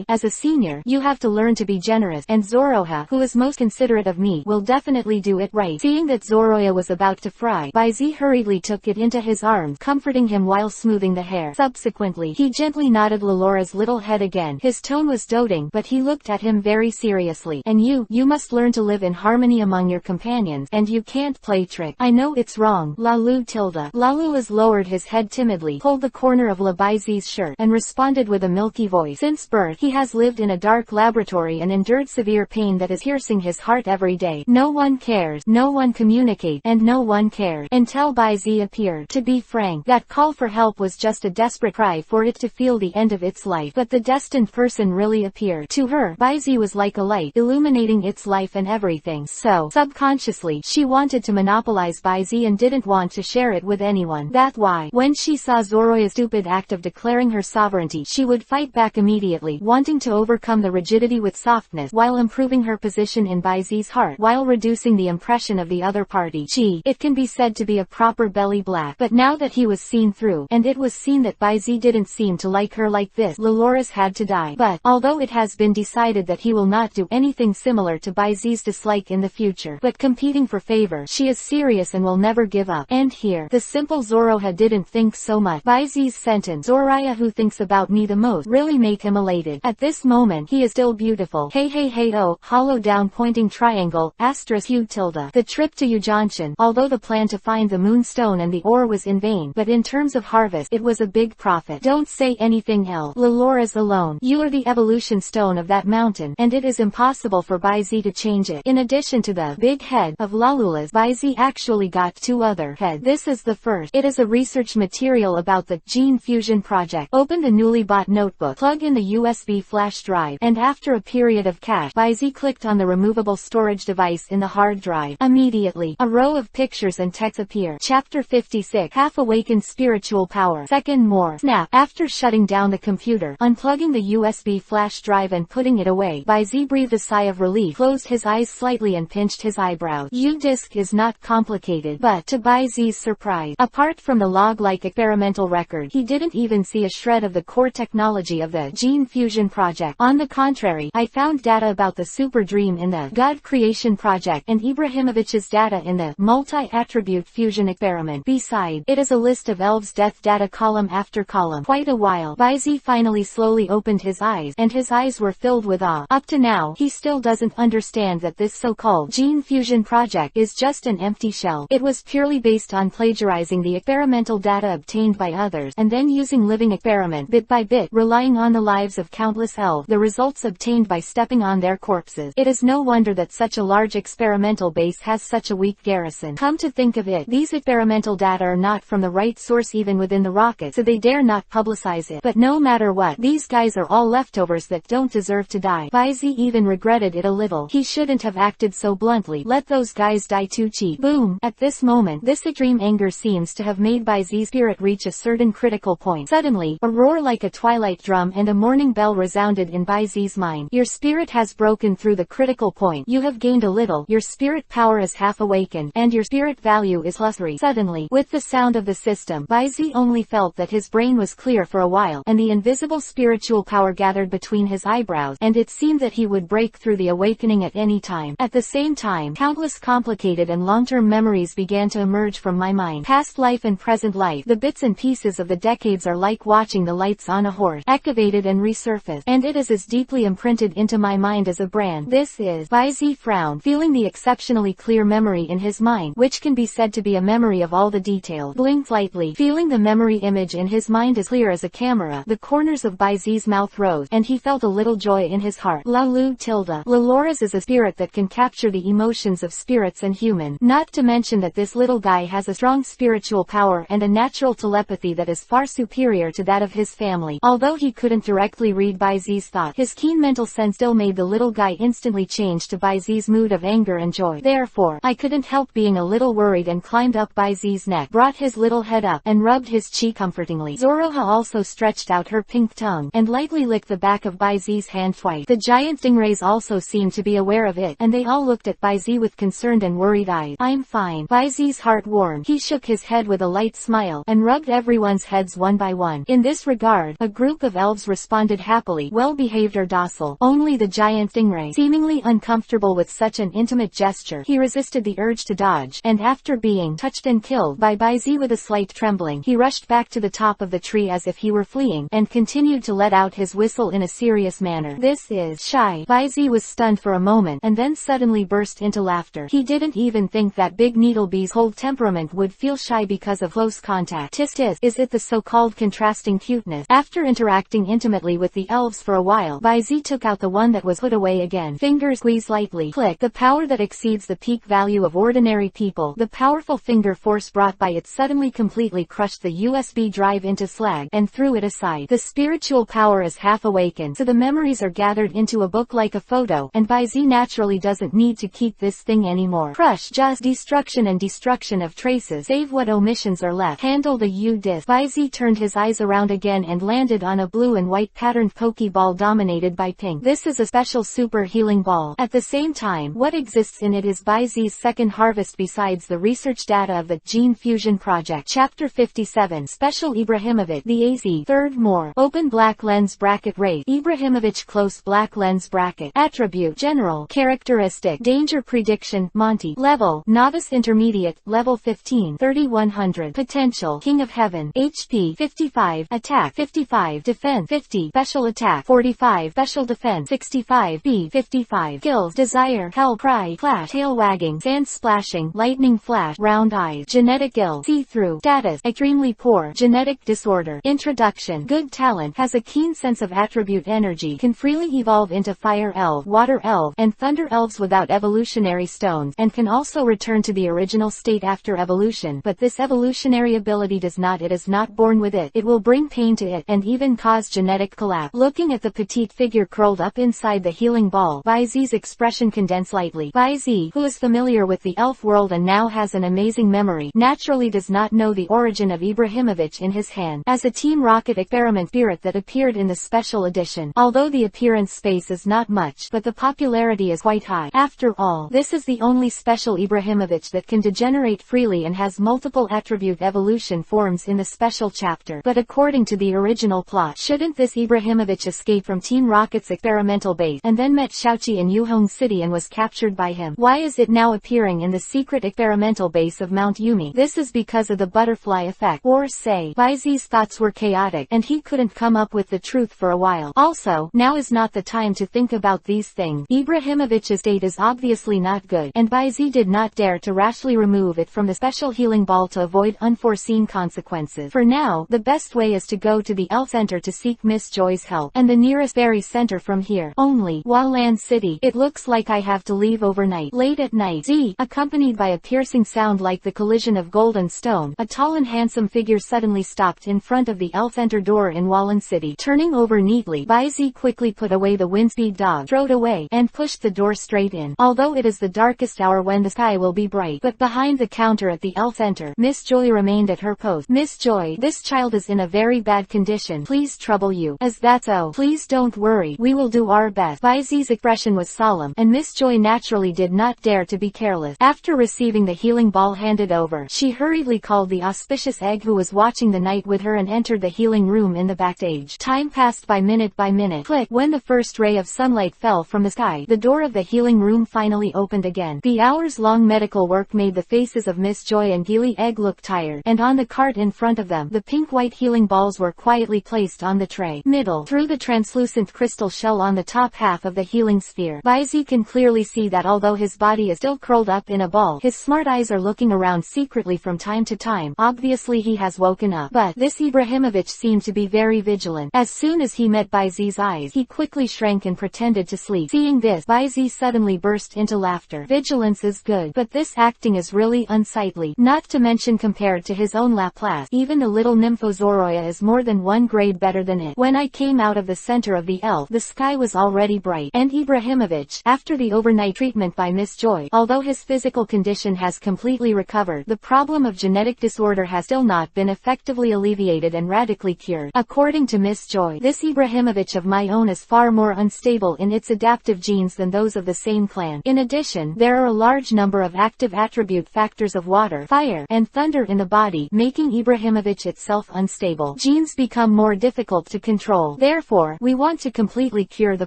as a senior, you have to learn to be generous, and Zoroha, who is most considerate of me, will definitely do it right. Seeing that Zoroya was about to fry, Baizi hurriedly took it into his arms, comforting him while smoothing the hair. Subsequently, he gently nodded Lolora's little head again. His tone was doting, but he looked at him very seriously. "And you must learn to live in harmony among your companions, and you can't play trick. I know it's wrong." Lalu tilde. Lalu lowered his head timidly, pulled the corner of Baizi's shirt, and responded with a milky voice. "Since birth, birth he has lived in a dark laboratory and endured severe pain that is piercing his heart every day. No one cares, no one communicates, and no one cared until Baizi appeared. To be frank, that call for help was just a desperate cry for it to feel the end of its life. But the destined person really appeared. To her, Baizi was like a light, illuminating its life and everything. So, subconsciously, she wanted to monopolize Baizi and didn't want to share it with anyone. That's why, when she saw Zoroya's stupid act of declaring her sovereignty, she would fight back immediately, wanting to overcome the rigidity with softness, while improving her position in Baizi's heart, while reducing the impression of the other party. It can be said to be a proper belly black. But now that he was seen through, and it was seen that Baizi didn't seem to like her like this, Loloris had to die. But, although it has been decided that he will not do anything similar to Baizi's dislike in the future, but competing for favor, she is serious and will never give up. And here, the simple Zoroha didn't think so much. Baizi's sentence, Zoraya who thinks about me the most, really made him elated. At this moment, he is still beautiful. Hey hey hey oh, hollow down pointing triangle, asterisk U tilde. The trip to Ujanshan, although the plan to find the moonstone and the ore was in vain, but in terms of harvest, it was a big profit. Don't say anything else. Loloris alone. You are the evolution stone of that mountain, and it is impossible for Baizi to change it. In addition to the big head of Lalula's, Baizi actually got 2 other heads. This is the first. It is a research material about the gene fusion project. Open the newly bought notebook, plug in the USB flash drive, and after a period of cache, Baizi clicked on the removable storage device in the hard drive. Immediately, a row of pictures and text appear. Chapter 56, Half-Awakened Spiritual Power. Second more. Snap. After shutting down the computer, unplugging the USB flash drive and putting it away, Baizi breathed a sigh of relief, closed his eyes slightly and pinched his eyebrows. U-Disk is not complicated, but, to Baizi's surprise, apart from the log-like experimental record, he didn't even see a shred of the core technology of the gene fusion project. On the contrary, I found data about the super dream in the God creation project, and Ibrahimovich's data in the multi-attribute fusion experiment. Besides, it is a list of elves' death data column after column. Quite a while, Baizi finally slowly opened his eyes, and his eyes were filled with awe. Up to now, he still doesn't understand that this so-called gene fusion project is just an empty shell. It was purely based on plagiarizing the experimental data obtained by others, and then using living experiment bit by bit, relying on the lives of countless elves, the results obtained by stepping on their corpses. It is no wonder that such a large experimental base has such a weak garrison. Come to think of it, these experimental data are not from the right source even within the rocket, so they dare not publicize it. But no matter what, these guys are all leftovers that don't deserve to die. Baizi even regretted it a little. He shouldn't have acted so bluntly. Let those guys die too cheap. Boom! At this moment, this extreme anger seems to have made Baizi's spirit reach a certain critical point. Suddenly, a roar like a twilight drum and a morning bell resounded in Baizi's mind. Your spirit has broken through the critical point. You have gained a little. Your spirit power is half awakened, and your spirit value is +3. Suddenly, with the sound of the system, Baizi only felt that his brain was clear for a while, and the invisible spiritual power gathered between his eyebrows, and it seemed that he would break through the awakening at any time. At the same time, countless complicated and long-term memories began to emerge from my mind. Past life and present life. The bits and pieces of the decades are like watching the lights on a horse, activated and resurfaced, and it is as deeply imprinted into my mind as a brand. This is, Baizi frowned, feeling the exceptionally clear memory in his mind, which can be said to be a memory of all the details. Blinked lightly, feeling the memory image in his mind as clear as a camera. The corners of Baizi's mouth rose, and he felt a little joy in his heart. Lalu tilde. Loloris is a spirit that can capture the emotions of spirits and human. Not to mention that this little guy has a strong spiritual power and a natural telepathy that is far superior to that of his family. Although he couldn't directly read Baizi's thought, his keen mental sense still made the little guy instantly change to Baizi's mood of anger and joy. Therefore, I couldn't help being a little worried and climbed up Baizi's neck, brought his little head up, and rubbed his cheek comfortingly. Zoroha also stretched out her pink tongue, and lightly licked the back of Baizi's hand twice. The giant stingrays also seemed to be aware of it, and they all looked at Baizi with concerned and worried eyes. I'm fine. Baizi's heart warmed. He shook his head with a light smile, and rubbed everyone's heads one by one. In this regard, a group of elves responded happily, well-behaved or docile. Only the giant stingray, seemingly uncomfortable with such an intimate gesture, he resisted the urge to dodge, and after being touched and killed by Baizi with a slight trembling, he rushed back to the top of the tree as if he were fleeing, and continued to let out his whistle in a serious manner. This is shy. Baizi was stunned for a moment, and then suddenly burst into laughter. He didn't even think that Big Needlebee's cold temperament would feel shy because of close contact. Tis, is it the so-called contrasting cuteness? After interacting intimately with the elves for a while. Baizi took out the one that was put away again. Fingers squeeze lightly. Click. The power that exceeds the peak value of ordinary people. The powerful finger force brought by it suddenly completely crushed the USB drive into slag and threw it aside. The spiritual power is half awakened, so the memories are gathered into a book like a photo, and Baizi naturally doesn't need to keep this thing anymore. Crush. Just destruction and destruction of traces. Save what omissions are left. Handle the U-disc. Baizi turned his eyes around again and landed on a blue and white patterned Pokeball dominated by pink. This is a special super healing ball. At the same time, what exists in it is Baizi's second harvest besides the research data of the Gene Fusion Project. Chapter 57. Special Ibrahimovic. The AZ. Third more. Open black lens bracket rate. Ibrahimovic close black lens bracket. Attribute. General. Characteristic. Danger prediction. Monty. Level. Novice intermediate. Level 15. 3100. Potential. King of Heaven. HP. 55. Attack. 55. Defense. 50. Special attack. 45. Special defense. 65. B. 55. Skills. Desire. Hell cry. Flash. Tail wagging. Sand splashing. Lightning flash. Round eyes. Genetic ill. See-through. Status. Extremely poor. Genetic disorder. Introduction. Good talent. Has a keen sense of attribute energy. Can freely evolve into fire elf, water elf, and thunder elves without evolutionary stones, and can also return to the original state after evolution. But this evolutionary ability does not. It is not born with it. It will bring pain to it, and even cause genetic collapse. Looking at the petite figure curled up inside the healing ball, Baizi's expression condensed slightly. Baizi, who is familiar with the elf world and now has an amazing memory, naturally does not know the origin of Ibrahimovic in his hand, as a Team Rocket experiment spirit that appeared in the special edition. Although the appearance space is not much, but the popularity is quite high. After all, this is the only special Ibrahimovic that can degenerate freely and has multiple attribute evolution forms in the special chapter. But according to the original plot, shouldn't this Ibrahimovic escape from Team Rocket's experimental base, and then met Xiaoqi in Yuhong City and was captured by him? Why is it now appearing in the secret experimental base of Mount Yumi? This is because of the butterfly effect. Or say, Baizi's thoughts were chaotic, and he couldn't come up with the truth for a while. Also, now is not the time to think about these things. Ibrahimovic's state is obviously not good, and Baizi did not dare to rashly remove it from the special healing ball to avoid unforeseen consequences. For now, the best way is to go to the Elf Center to seek Miss Joy's help, and the nearest ferry center from here. Only, Waland City. It looks like I have to leave overnight. Late at night, Z, accompanied by a piercing sound like the collision of gold and stone, a tall and handsome figure suddenly stopped in front of the Elf Center door in Waland City. Turning over neatly, Baizi quickly put away the windspeed dog, throwed away, and pushed the door straight in. Although it is the darkest hour when the sky will be bright, but behind the counter at the Elf Center, Miss Joy remained at her post. Miss Joy, this child is in a very bad condition. Please trouble you. As that's so. Please don't worry. We will do our best. Baizi's expression was solemn, and Miss Joy naturally did not dare to be careless. After receiving the healing ball handed over, she hurriedly called the auspicious egg who was watching the night with her and entered the healing room in the backstage. Time passed by minute by minute. Click. When the first ray of sunlight fell from the sky, the door of the healing room finally opened again. The hours-long medical work made the faces of Miss Joy and Gili Egg look tired, and on the cart in front of them, the pink-white healing balls were quietly placed on the tray. Middle. Through the translucent crystal shell on the top half of the healing sphere, Baizi can clearly see that although his body is still curled up in a ball, his smart eyes are looking around secretly from time to time. Obviously he has woken up. But this Ibrahimovic seemed to be very vigilant. As soon as he met Baizi's eyes, he quickly shrank and pretended to sleep. Seeing this, Baizi suddenly burst into laughter. Vigilance is good, but this acting is really unsightly. Not to mention compared to his own Laplace, even the little Nymphozoroia is more than one grade better than it. When I came out of the center of the elf, the sky was already bright, and Ibrahimovic, after the overnight treatment by Miss Joy, although his physical condition has completely recovered, the problem of genetic disorder has still not been effectively alleviated and radically cured. According to Miss Joy, this Ibrahimovic of my own is far more unstable in its adaptive genes than those of the same clan. In addition, there are a large number of active attribute factors of water, fire, and thunder in the body, making Ibrahimovic itself unstable. Genes become more difficult to control. Therefore, we want to completely cure the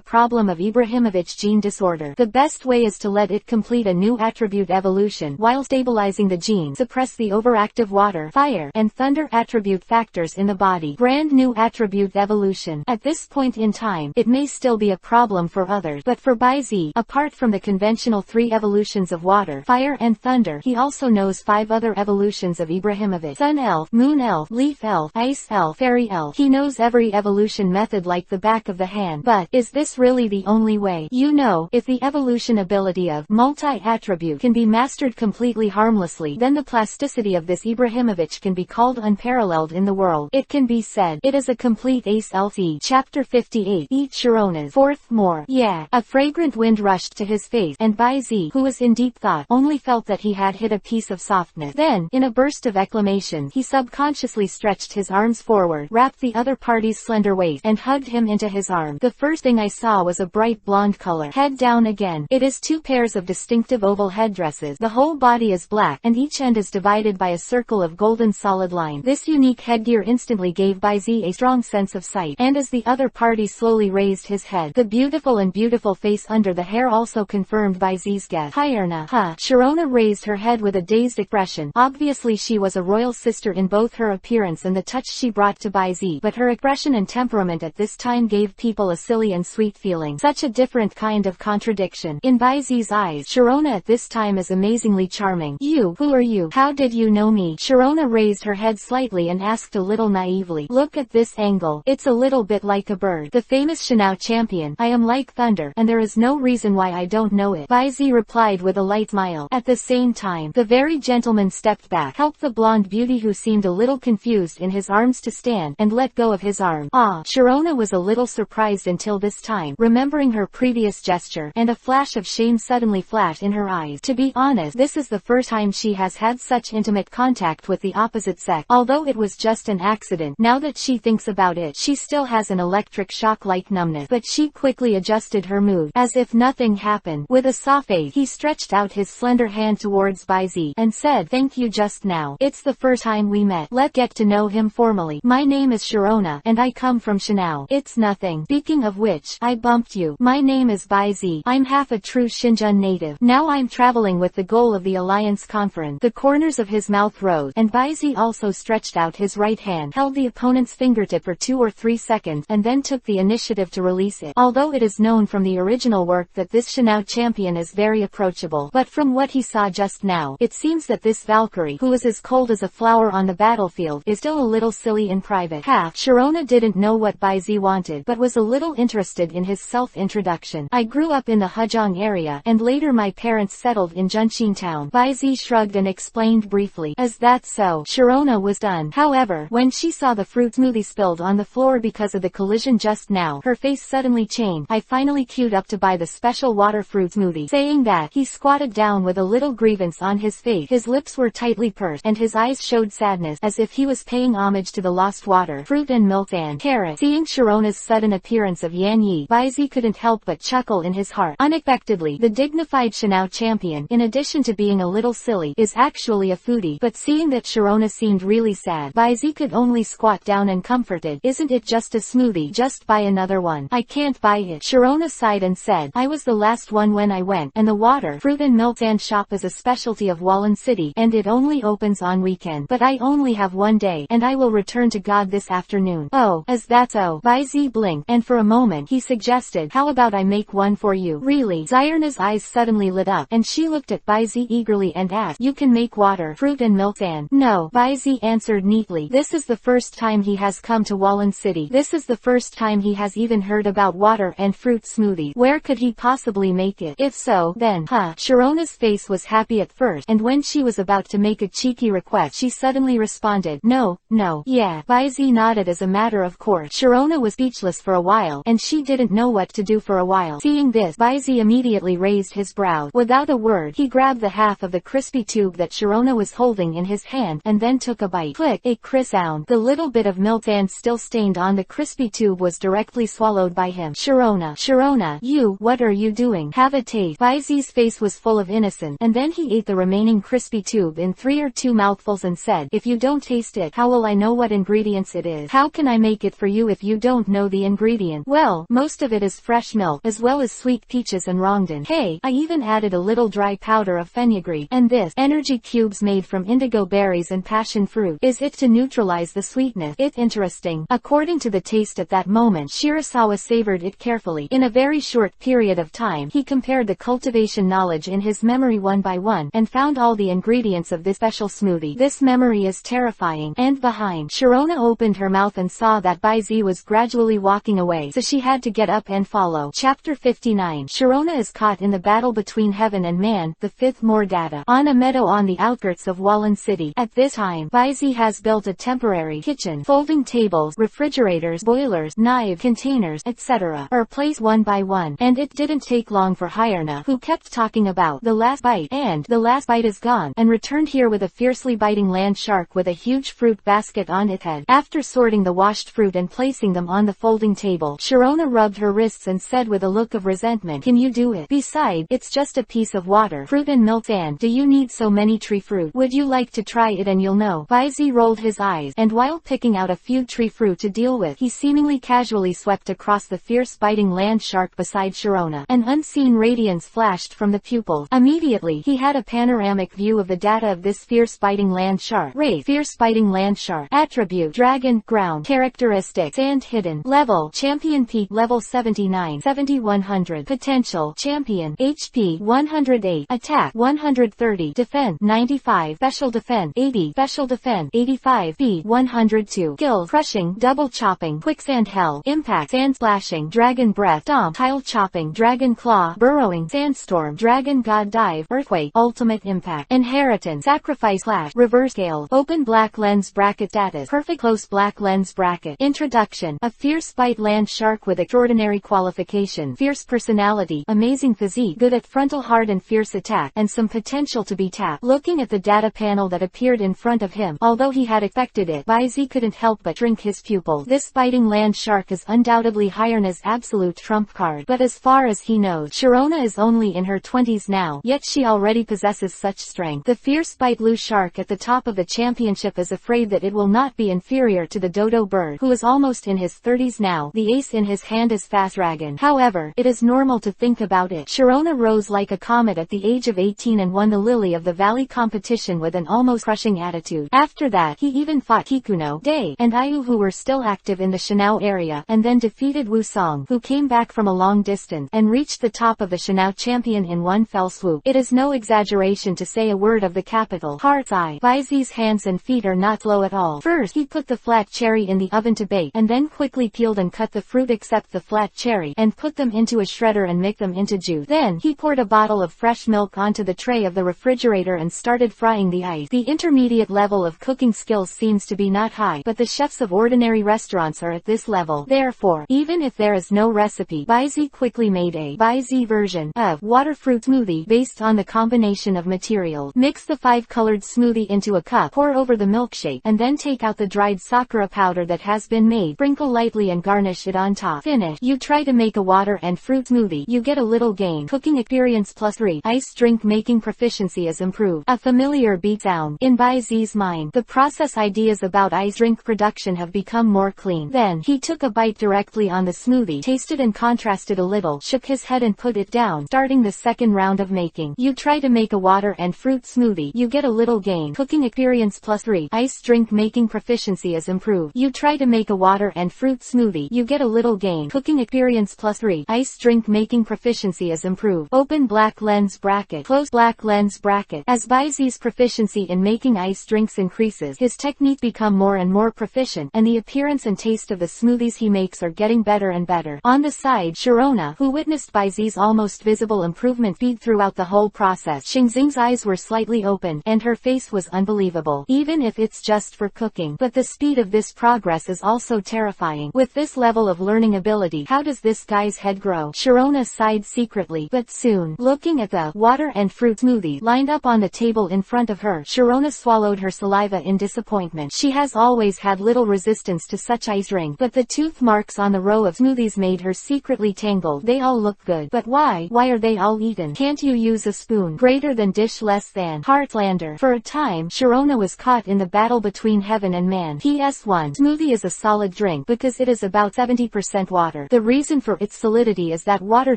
problem of Ibrahimovic gene disorder. The best way is to let it complete a new attribute evolution while stabilizing the gene, suppress the overactive water, fire, and thunder attribute factors in the body. Brand new attribute evolution. At this point in time, it may still be a problem for others, but for Baizi, apart from the conventional 3 evolutions of water, fire, and thunder, he also knows 5 other evolutions of Ibrahimovic. Sun Elf, Moon Elf, Leaf Elf, Ice Elf, Fairy Elf. He knows every evolution method like the back of the hand. But, is this really the only way? You know, if the evolution ability of multi-attribute can be mastered completely harmlessly, then the plasticity of this Ibrahimovic can be called unparalleled in the world. It can be said, it is a complete ace LT. Chapter 58. Eat Chironas. Fourth more. Yeah. A fragrant wind rushed to his face, and Bai Zi, who was in deep thought, only felt that he had hit a piece of softness. Then, in a burst of exclamation, he subconsciously stretched his arms forward, wrapped the other party's slender waist, and hugged him into his arm. The first thing I saw was a bright blonde color. Head down again. It is two pairs of distinctive oval headdresses. The whole body is black, and each end is divided by a circle of golden solid line. This unique headgear instantly gave Bai Zi a strong sense of sight, and as the other party slowly raised his head, the beautiful face under the hair also confirmed Bai Zi's guess. Chirona. Huh. Chirona raised her head with a dazed expression. Obviously she was a royal sister in both her appearance and the touch she brought to Bai Zi, but her expression and temperament at this time gave people a silly and sweet feeling. Such a different kind of contradiction. In Bai Zi's eyes, Chirona at this time is amazingly charming. You, who are you? How did you know me? Chirona raised her head slightly and asked a little naively. Look at this angle. It's a little bit like a bird. The famous Shinao champion. I am like thunder, and there is no reason why I don't know it. Bai Zi replied with a light smile. At the same time, the very gentleman stepped back, helped the blonde beauty who seemed a little confused in his arms to stand, and let go of his arm. Ah, Chirona was a little surprised until this time, remembering her previous gesture, and a flash of shame suddenly flashed in her eyes. To be honest, this is the first time she has had such intimate contact with the opposite sex. Although it was just an accident, now that she thinks about it, she still has an electric shock-like numbness. But she quickly adjusted her mood, as if nothing happened. With a soft face, he stretched out his slender hand towards Bai Zi, and said, "Thank you just now. It's the first time we met. Let's get to know him formally. My name is Chirona, and I come from Shinao. It's nothing. Speaking of which, I bumped you. My name is Bai Zi. I'm half a true Xinjiang native. Now I'm traveling with the goal of the Alliance Conference." The corners of his mouth rose, and Bai Zi also stretched out his right hand, held the opponent's fingertip for 2 or 3 seconds, and then took the initiative to release it. Although it is known from the original work that this Shinao champion is very approachable, but from what he saw just now, it seems that this Valkyrie, who is as cold as a flower on the battlefield, is still a little silly in private. Chirona didn't know what Bai Zi wanted, but was a little interested in his self-introduction. I grew up in the Hejong area, and later my parents settled in Junxin town. Bai Zi shrugged and explained briefly. Is that so? Chirona was done. However, when she saw the fruit smoothie spilled on the floor because of the collision just now, her face suddenly changed. I finally queued up to buy the special water fruit smoothie. Saying that, he squatted down with a little grievance on his face. His lips were tightly pursed, and his eyes showed sadness, as if he was paying homage to the lost water, fruit and milk and carrot. Seeing Chirona's sudden appearance of Yan Yi, Bai Zi couldn't help but chuckle in his heart. Unexpectedly, the dignified Shinao champion, in addition to being a little silly, is actually a foodie. But seeing that Chirona seemed really sad, Bai Zi could only squat down and comforted. Isn't it just a smoothie? Just buy another one. I can't buy it. Chirona sighed and said, I was the last one when I went, and the water, fruit and milk and shop is a specialty of Vermilion City, and it only opens on weekend. But I only have 1 day, and I will return to God this afternoon. Oh, is that so? Bai Zi blinked, and for a moment he suggested, how about I make one for you? Really? Xierna's eyes suddenly lit up, and she looked at Bai Zi eagerly and asked, you can make water, fruit and milk and? No, Bai Zi answered neatly. This is the first time he has come to Vermilion City. This is the first time he has even heard about water and fruit smoothies. Where could he possibly make it? If so, then, Chirona's face was happy at first, and when she was about to make a cheeky request, she suddenly responded, no, yeah. Bai Zi nodded as a matter of course. Chirona was speechless for a while, and she didn't know what to do for a while. Seeing this, Bai Zi immediately raised his brows. Without a word, he grabbed the half of the crispy tube that Chirona was holding in his hand, and then took a bite. Click, a crisp sound. The little bit of milk and still stained on the crispy tube was directly swallowed by him. Chirona, you, what are you doing? Have a taste. Bai Zi's face was full of innocence, and then he ate the remaining crispy tube in 3 or 2 mouthfuls and said, if you don't taste it, how will I know what ingredients it is? How can I make it for you if you don't know the ingredient? Well, most of it is fresh milk, as well as sweet peaches and rongdan. Hey, I even added a little dry powder of fenugreek, and this, energy cubes made from indigo berries and passion fruit. Is it to neutralize the sweetness? It's interesting. According to the taste at that moment, Shirasawa savored it carefully. In a very short period of time, he compared the cultivation knowledge in his memory one by one, and found all the ingredients of this special smoothie. This memory is terrifying. And behind, Chirona opened her mouth and saw that Bai Zi Z was gradually walking away, so she had to get up and follow. Chapter 59. Chirona is caught in the battle between heaven and man, the fifth more data. On a meadow on the outskirts of Vermilion City. At this time, Z has built a temporary kitchen. Folding tables, refrigerators, boilers, knives, containers, etc. are placed one by one, and it didn't take long for Chirona, who kept talking about the last bite, and the last bite is gone, and returned here with a fiercely biting land shark with a huge fruit basket on its head. After sorting the washed fruit and placing them on the folding table, Chirona rubbed her wrists and said with a look of resentment, "Can you do it? Besides, it's just a piece of water, fruit and milk, and do you need so many tree fruit? Would you like to try it and you'll know?" Z rolled his eyes, and while picking out a few tree fruit to deal with, he seemingly casually swept across the fierce biting land shark beside Chirona. An unseen radiance flashed from the pupils. Immediately, he had a panoramic view of the data of this fierce biting land shark. Race: fierce biting land shark. Attribute: dragon. Ground: characteristics and hidden. Level: champion. Peak: level 79, 7100. Potential: champion. HP: 108. Attack: 130. Defense: 95. Special defense: 80. Special defense: 85. Speed: 102. Skills: crushing, double chopping, quicksand hell, impact, sand splashing, dragon breath, stomp, tile chopping, dragon claw, burrowing, sandstorm, dragon god dive, earthquake, ultimate impact, inheritance, sacrifice, slash, reverse scale, open black lens bracket. Status: perfect. Close black lens bracket. Introduction: a fierce bite land shark with extraordinary qualification, fierce personality, amazing physique, good at frontal, hard and fierce attack, and some potential to be tapped. Looking at the data panel that appeared in front of him, although he had expected it, Z couldn't help but shrink his pupils. This biting land shark is undoubtedly Chirona's absolute trump card, but as far as he knows, Chirona is only in her 20s now, yet she already possesses such strength. The fierce bite blue shark at the top of the championship is afraid that it will not be inferior to the dodo bird, who is almost in his 30s now. The ace in his hand is fast dragon. However, it is normal to think about it. Chirona rose like a comet at the age of 18 and won the Lily of the Valley competition with an almost crushing attitude. After that, he even fought Kikuno, Day, and Ayu, who were still active in the Shanao area, and then defeated Wusong, who came back from a long distance, and reached the top of the Shanao champion in one fell swoop. It is no exaggeration to say a word of the capital, Heart's Eye. Zi's hands and feet are not slow at all. First, he put the flat cherry in the oven to bake, and then quickly peeled and cut the fruit except the flat cherry, and put them into a shredder and mixed them into juice. Then, he poured a bottle of fresh milk onto the tray of the refrigerator and started frying the ice. The intermediate level of cooking skills seems to be not high, but the chefs of ordinary restaurants are at this level. Therefore, even if there is no recipe, Z quickly made a Z version of water fruit smoothie based on the combination of materials. Mix the 5-colored smoothie into a cup, pour over the milkshake, and then take out the dried sakura powder that has been made, sprinkle lightly and garnish it on top. Finish. You try to make a water and fruit smoothie, you get a little gain. Cooking experience +3. Ice drink making proficiency is improved. A familiar beat sound in Z's mind. The process ideas about ice drink production have become more clean. Then, he took a bite directly on the smoothie, tasted and contrasted a little, shook his head and put it down. Starting the second round of making. You try to make a water and fruit smoothie, you get a little gain. Cooking experience +3. Ice drink making proficiency is improved. You try to make a water and fruit smoothie, you get a little gain. Cooking experience +3. Ice drink making proficiency is improved. Open black lens bracket. Close black lens bracket. As Z's proficiency in making ice drinks increases, his technique become more and more proficient, and the appearance and taste of the smoothies he makes are getting better and better. On the side, Chirona, who witnessed Z's almost visible improvement feed throughout the whole process, Xingxing's eyes were slightly open, and her face was unbelievable, even if it's just for cooking. But the speed of this progress is also terrifying. With this level of learning ability, how does this guy's head grow? Chirona sighed secretly, but soon, looking at the water and fruit smoothie lined up on the table in front of her, Chirona swallowed her saliva in disappointment. She has always had little resistance to such ice drink, but the tooth marks on the row of smoothies made her secretly tangled. They all look good, but why are they all eaten? Can't you use a spoon? Greater than dish less than Heartlander. For a time, Chirona was caught in the battle between heaven and man. PS1. Smoothie is a solid drink because it is about 70% water. The reason for its solidity is that water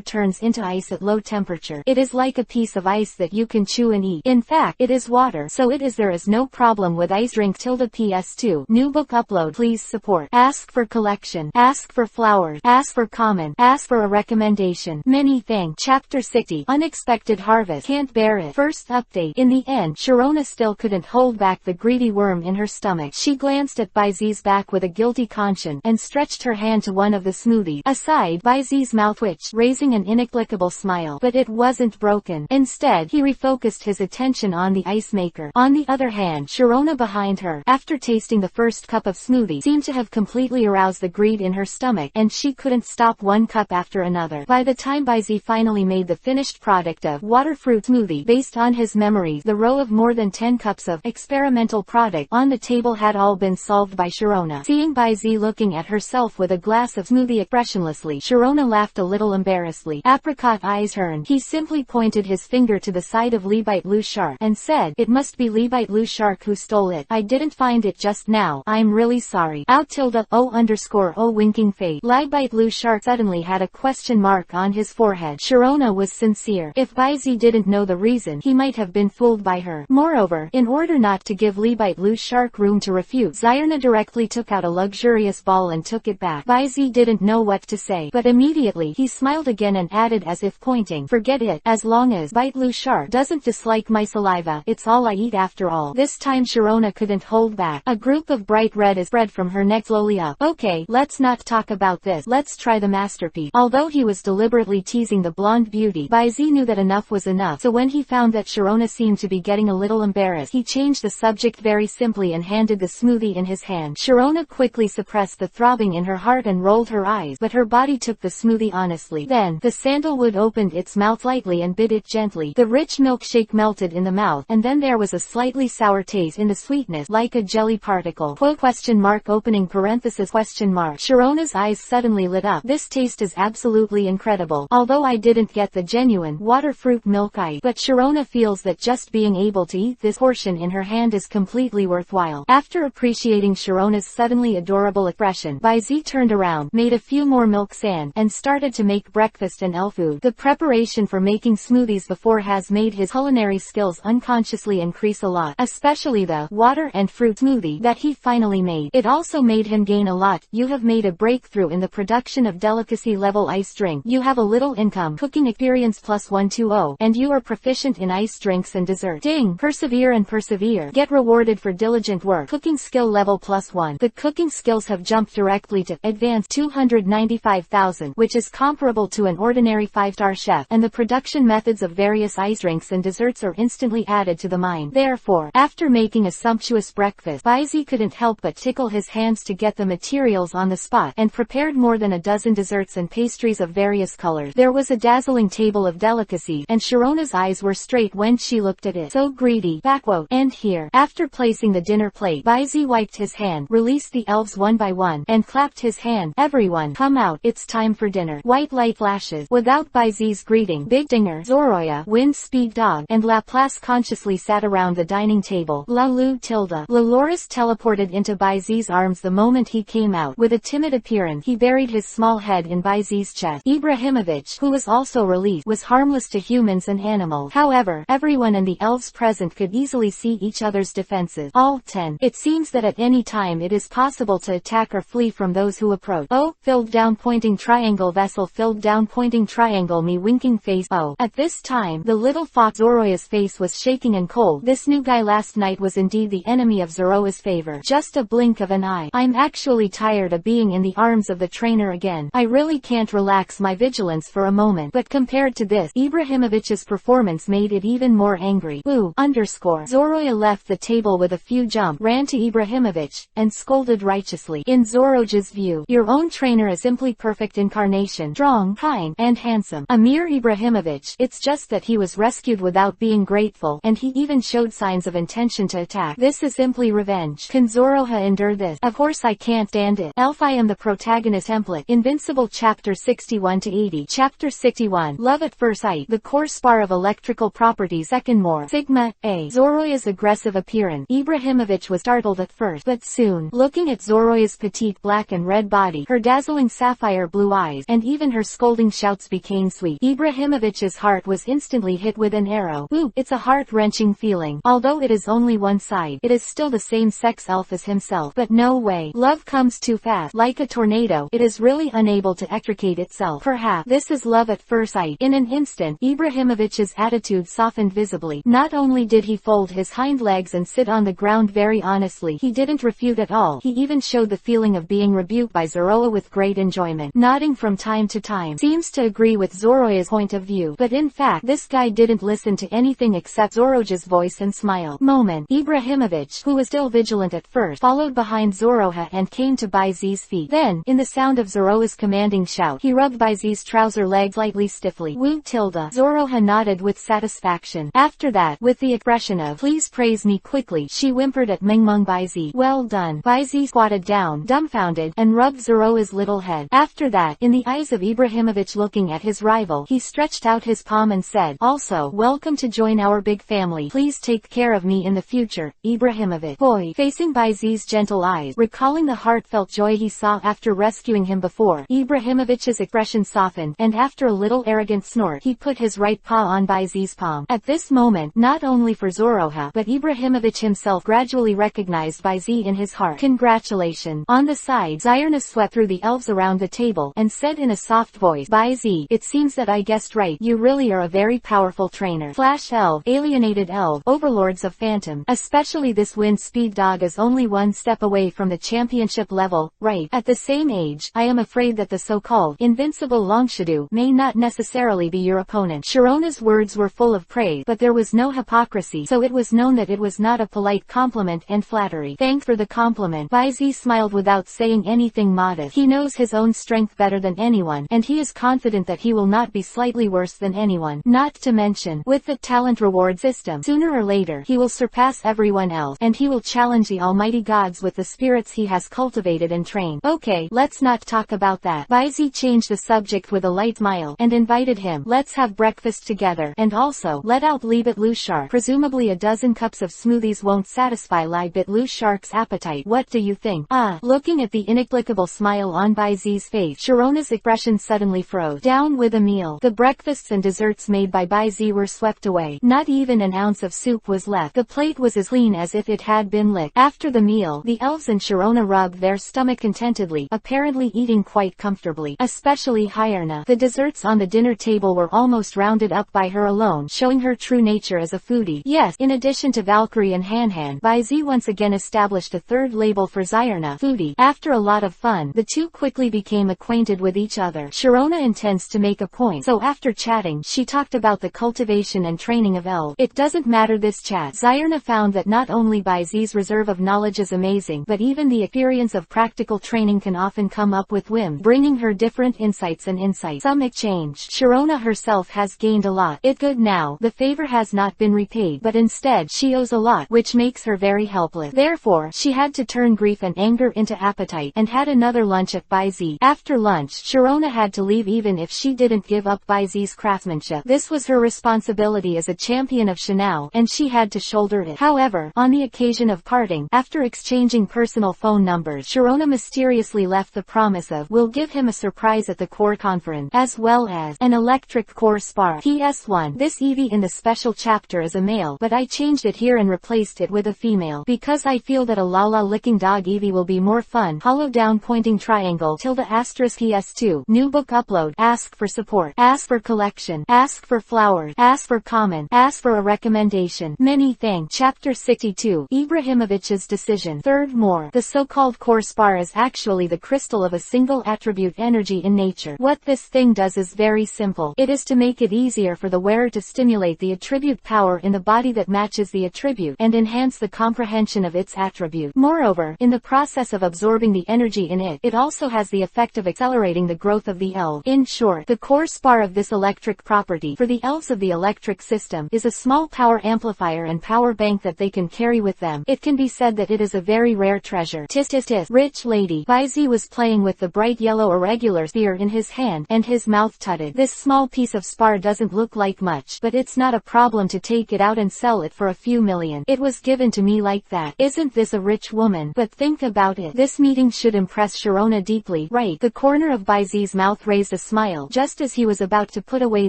turns into ice at low temperature. It is like a piece of ice that you can chew and eat. In fact, it is water, so there is no problem with ice drink. PS2. New book upload. Please support. Ask for collection. Ask for flowers. Ask for comment. Ask for a recommendation. Many thanks. Chapter 60. Unexpected harvest. Can't bear it. First update. In the end, Chirona still couldn't hold back the greedy worm in her stomach. She glanced at Z's back with a guilty conscience expansion, and stretched her hand to one of the smoothies. Aside, Baizi's mouth twitched, raising an inexplicable smile. But it wasn't broken. Instead, he refocused his attention on the ice maker. On the other hand, Chirona behind her, after tasting the first cup of smoothie, seemed to have completely aroused the greed in her stomach, and she couldn't stop one cup after another. By the time Baizi finally made the finished product of water fruit smoothie, based on his memories, the row of more than 10 cups of experimental product on the table had all been solved by Chirona. Seeing Baizi looking at herself with a glass of smoothie expressionlessly, Chirona laughed a little embarrassedly. Apricot eyes turned. He simply pointed his finger to the side of Libite Blue Shark, and said, "It must be Libite Blue Shark who stole it. I didn't find it just now. I'm really sorry. Out tilde O_O winking face." Libite Blue Shark suddenly had a question mark on his forehead. Chirona was sincere. If Baizi didn't know the reason, he might have been fooled by her. Moreover, in order not to give Libite Blue Shark room to refute, Chirona directly took out a luxurious ball and took it back. Baizi didn't know what to say, but immediately he smiled again and added as if pointing, "Forget it. As long as Bite Blue Shark doesn't dislike my saliva, it's all I eat after all." This time Chirona couldn't hold back. A group of bright red is spread from her neck slowly up. "Okay, let's not talk about this. Let's try the masterpiece." Although he was deliberately teasing the blonde beauty, Baizi knew that enough was enough, so when he found that Chirona seemed to be getting a little embarrassed, he changed the subject very simply and handed the smoothie in his hand. Chirona quickly suppressed the throbbing in her heart and rolled her eyes, but her body took the smoothie honestly. Then, the sandalwood opened its mouth lightly and bit it gently. The rich milkshake melted in the mouth, and then there was a slightly sour taste in the sweetness, like a jelly particle. Opening parenthesis ? Chirona's eyes suddenly lit up. "This taste is absolutely incredible. Although I didn't get the genuine water fruit milk ice, but Chirona feels that just being able to eat this portion in her hand is completely worthwhile." After appreciating Chirona's suddenly adorable expression, Baizi turned around, made a few more milk sand, and started to make breakfast and elf food. The preparation for making smoothies before has made his culinary skills unconsciously increase a lot, especially the water and fruit smoothie that he finally made. It also made him gain a lot. "You have made a breakthrough in the production of delicacy level ice drink. You have a little income, cooking experience +120, and you are proficient in ice drinks and dessert. Ding! Persevere and persevere. Get rewarded for diligent work. Cooking skill level +1. The cooking skills have jumped directly to advanced 295,000, which is comparable to an ordinary 5-star chef, and the production methods of various ice drinks and desserts are instantly added to the mind. Therefore, after making a sumptuous breakfast, Baizi couldn't help but tickle his hands to get the materials on the spot, and prepared more than a dozen desserts and pastries of various colors. There was a dazzling table of delicacies, and Chirona's eyes were straight when she looked at it. So greedy. Backquote. And here. After placing the dinner plate, Baizi wiped his hand, released the elves one by one, and clapped his hand. "Everyone, come out. It's time for dinner." White light flashes. Without Baizi's greeting, Big Dinger, Zoroya, Wind Speed Dog, and Laplace consciously sat around the dining table. Laloris teleported into Baizi's arms the moment he came out. With a timid appearance, he buried his small head in Baizi's chest. Ibrahimovic, who was also released, was harmless to humans and animals. However, everyone and the elves present could easily see each other's defenses. All 10. It seems that at any time it is possible to attack or flee from those who approach. "Oh, filled down pointing triangle vessel, filled down pointing triangle, me winking face. Oh." At this time, the little fox Zoroya's face was shaking and cold. This new guy last night was indeed the enemy of Zoroa's favor. Just a blink of an eye. "I'm actually tired of being in the arms of the trainer again. I really can't relax my vigilance for a moment." But compared to this, Ibrahimovic's performance made it even more angry. Zoroya left the table with a few jumps, ran to Ibrahimovic, and scolded righteously. "In Zoroja's view, your own trainer is simply perfect incarnation, strong, kind, and handsome. Amir Ibrahimovic, it's just that he was rescued without being grateful, and he even showed signs of intention to attack. This is simply revenge. Can Zoroha endure this? Of course I can't stand it." Elf I am the protagonist template. Invincible Chapter 61-80. Chapter 61. Love at First Sight. The core spar of electrical properties. Second more. Sigma, A. Zoroya's aggressive appearance. Ibrahimovic was startled at first, but soon, looking at Zoroya's petite black and red body, her dazzling sapphire blue eyes, and even her scolding shouts became sweet. Ibrahimovic's heart was instantly hit with an arrow. Ooh, it's a heart-wrenching feeling. Although it is only one side, it is still the same sex elf as himself. But no way. Love comes too fast. Like a tornado, it is really unable to extricate itself. Perhaps this is love at first sight. In an instant, Ibrahimovic's attitude softened visibly. Not only did he fold his hind legs and sit on the ground very honestly, he didn't refute at all. He even showed the feeling of being rebuked by Zoroa with great enjoyment, nodding from time to time. Seems to agree with Zoroa's point of view, but in fact this guy didn't listen to anything except Zoroa's voice and smile. Moment. Ibrahimovic, who was still vigilant at first, followed behind Zoroa and came to Baizi's feet. Then, in the sound of Zoroa's commanding shout, he rubbed Baizi's trouser leg slightly stiffly. Woo tilde. Zoroa nodded with satisfaction. After that, with the expression of please praise me quickly, she whimpered at Mengmeng Baizi. Well done. Baizi squatted down, dumbfounded, and rubbed Zoroa's little head. After that, in the eyes of Ibrahimovic looking at his rival, he stretched out his palm and said, also, welcome to join our big family. Please take care of me in the future, Ibrahimovic. Boy, facing Baizi's gentle eyes, recalling the heartfelt joy he saw after rescuing him before, Ibrahimovic's expression softened, and after a little arrogant snort, he put his right paw on Baizi's palm. At this moment, not only for Zoroa, but Ibrahimovic himself gradually recognized Baizi in his heart. Congratulations. On the side, Zyrna swept through the elves around the table, and said in a soft voice, Baizi, it seems that I guessed right. You really are a very powerful trainer. Flash elf, alienated elf, overlords of Phantom. Especially this wind speed dog is only one step away from the championship level, right? At the same age, I am afraid that the so-called invincible Longshadow may not necessarily be your opponent. Chirona's words were full of praise, but there was no hypocrisy, so it was known that it was not a polite compliment and flattery. Thanks for the compliment. Baizi smiled without saying anything modest. He knows his own strength better than anyone, and he is confident that he will not be slightly worse than anyone. Not to mention, with the talent reward system, sooner or later, he will surpass everyone else, and he will challenge the almighty gods with the spirits he has cultivated and trained. Okay, let's not talk about that. Baizi changed the subject with a light smile, and invited him. Let's have breakfast together, and also, let out Libet Lu Shark. Presumably a dozen cups of smoothies won't satisfy Libet Lu Shark's appetite. What do you think? Looking at the inexplicable smile on Baizi's face, Chirona's expression suddenly froze. Down with a meal. The breakfasts and desserts made by Baizi were swept away. Not even an ounce of soup was left. The plate was as clean as if it had been licked. After the meal, the elves and Chirona rubbed their stomach contentedly, apparently eating quite comfortably. Especially Chirona. The desserts on the dinner table were almost rounded up by her alone, showing her true nature as a foodie. Yes, in addition to Valkyrie and Hanhan, Baizi once again established a third label for Zyrna, foodie. After a lot of fun, the two quickly became acquainted with each other. Chirona intends to make a point, so after chatting, she talked about the cultivation and training of elves. It doesn't matter this chat. Zyrna found that not only Baizi's reserve of knowledge is amazing, but even the experience of practical training can often come up with whim, bringing her different insights and insights. Some exchange. Chirona herself has gained a lot. It's good now. The favor has not been repaid, but instead she owes a lot, which makes her very helpless. Therefore, she had to turn grief and anger into appetite, and had another lunch at Baizi. After lunch, Chirona had to leave even if she didn't give up Baizi's craftsmanship. This was her responsibility as a champion of Shanao, and she had to shoulder it. However, on the occasion of parting, after exchanging personal phone numbers, Chirona mysteriously left the promise of, we'll give him a surprise at the core conference, as well as, an electric core spar. PS1. This Eevee in the special chapter is a male, but I changed it here and replaced it with a female, because I feel that a Lala licking dog Eevee will be more fun. Hollow down pointing triangle tilde asterisk PS2. New book upload. Ask for support. Ask for collection. Ask for flowers. Ask for comment. Ask for a recommendation. Many thanks. Chapter 62. Ibrahimovic's decision. Third more. The so-called core spar is actually the crystal of a single attribute energy in nature. What this thing does is very simple. It is to make it easier for the wearer to stimulate the attribute power in the body that matches the attribute, and enhance the comprehension of its attribute. Moreover, in the process of absorbing the energy in it, it also has the effect of accelerating the growth of the elf. In short, the core spar of this electric property, for the elves of the electric system, is a small power amplifier and power bank that they can carry with them. It can be said that it is a very rare treasure. Tis tis tis. Rich lady. Baizi was playing with the bright yellow irregular sphere in his hand, and his mouth tutted. This small piece of spar doesn't look like much, but it's not a problem to take it out and sell it for a few million. It was given to me like that. Isn't this a rich woman? But think about it. This meeting should impress Chirona deeply, right? The corner of Baizi's mouth raised a smile, just as he was about to put away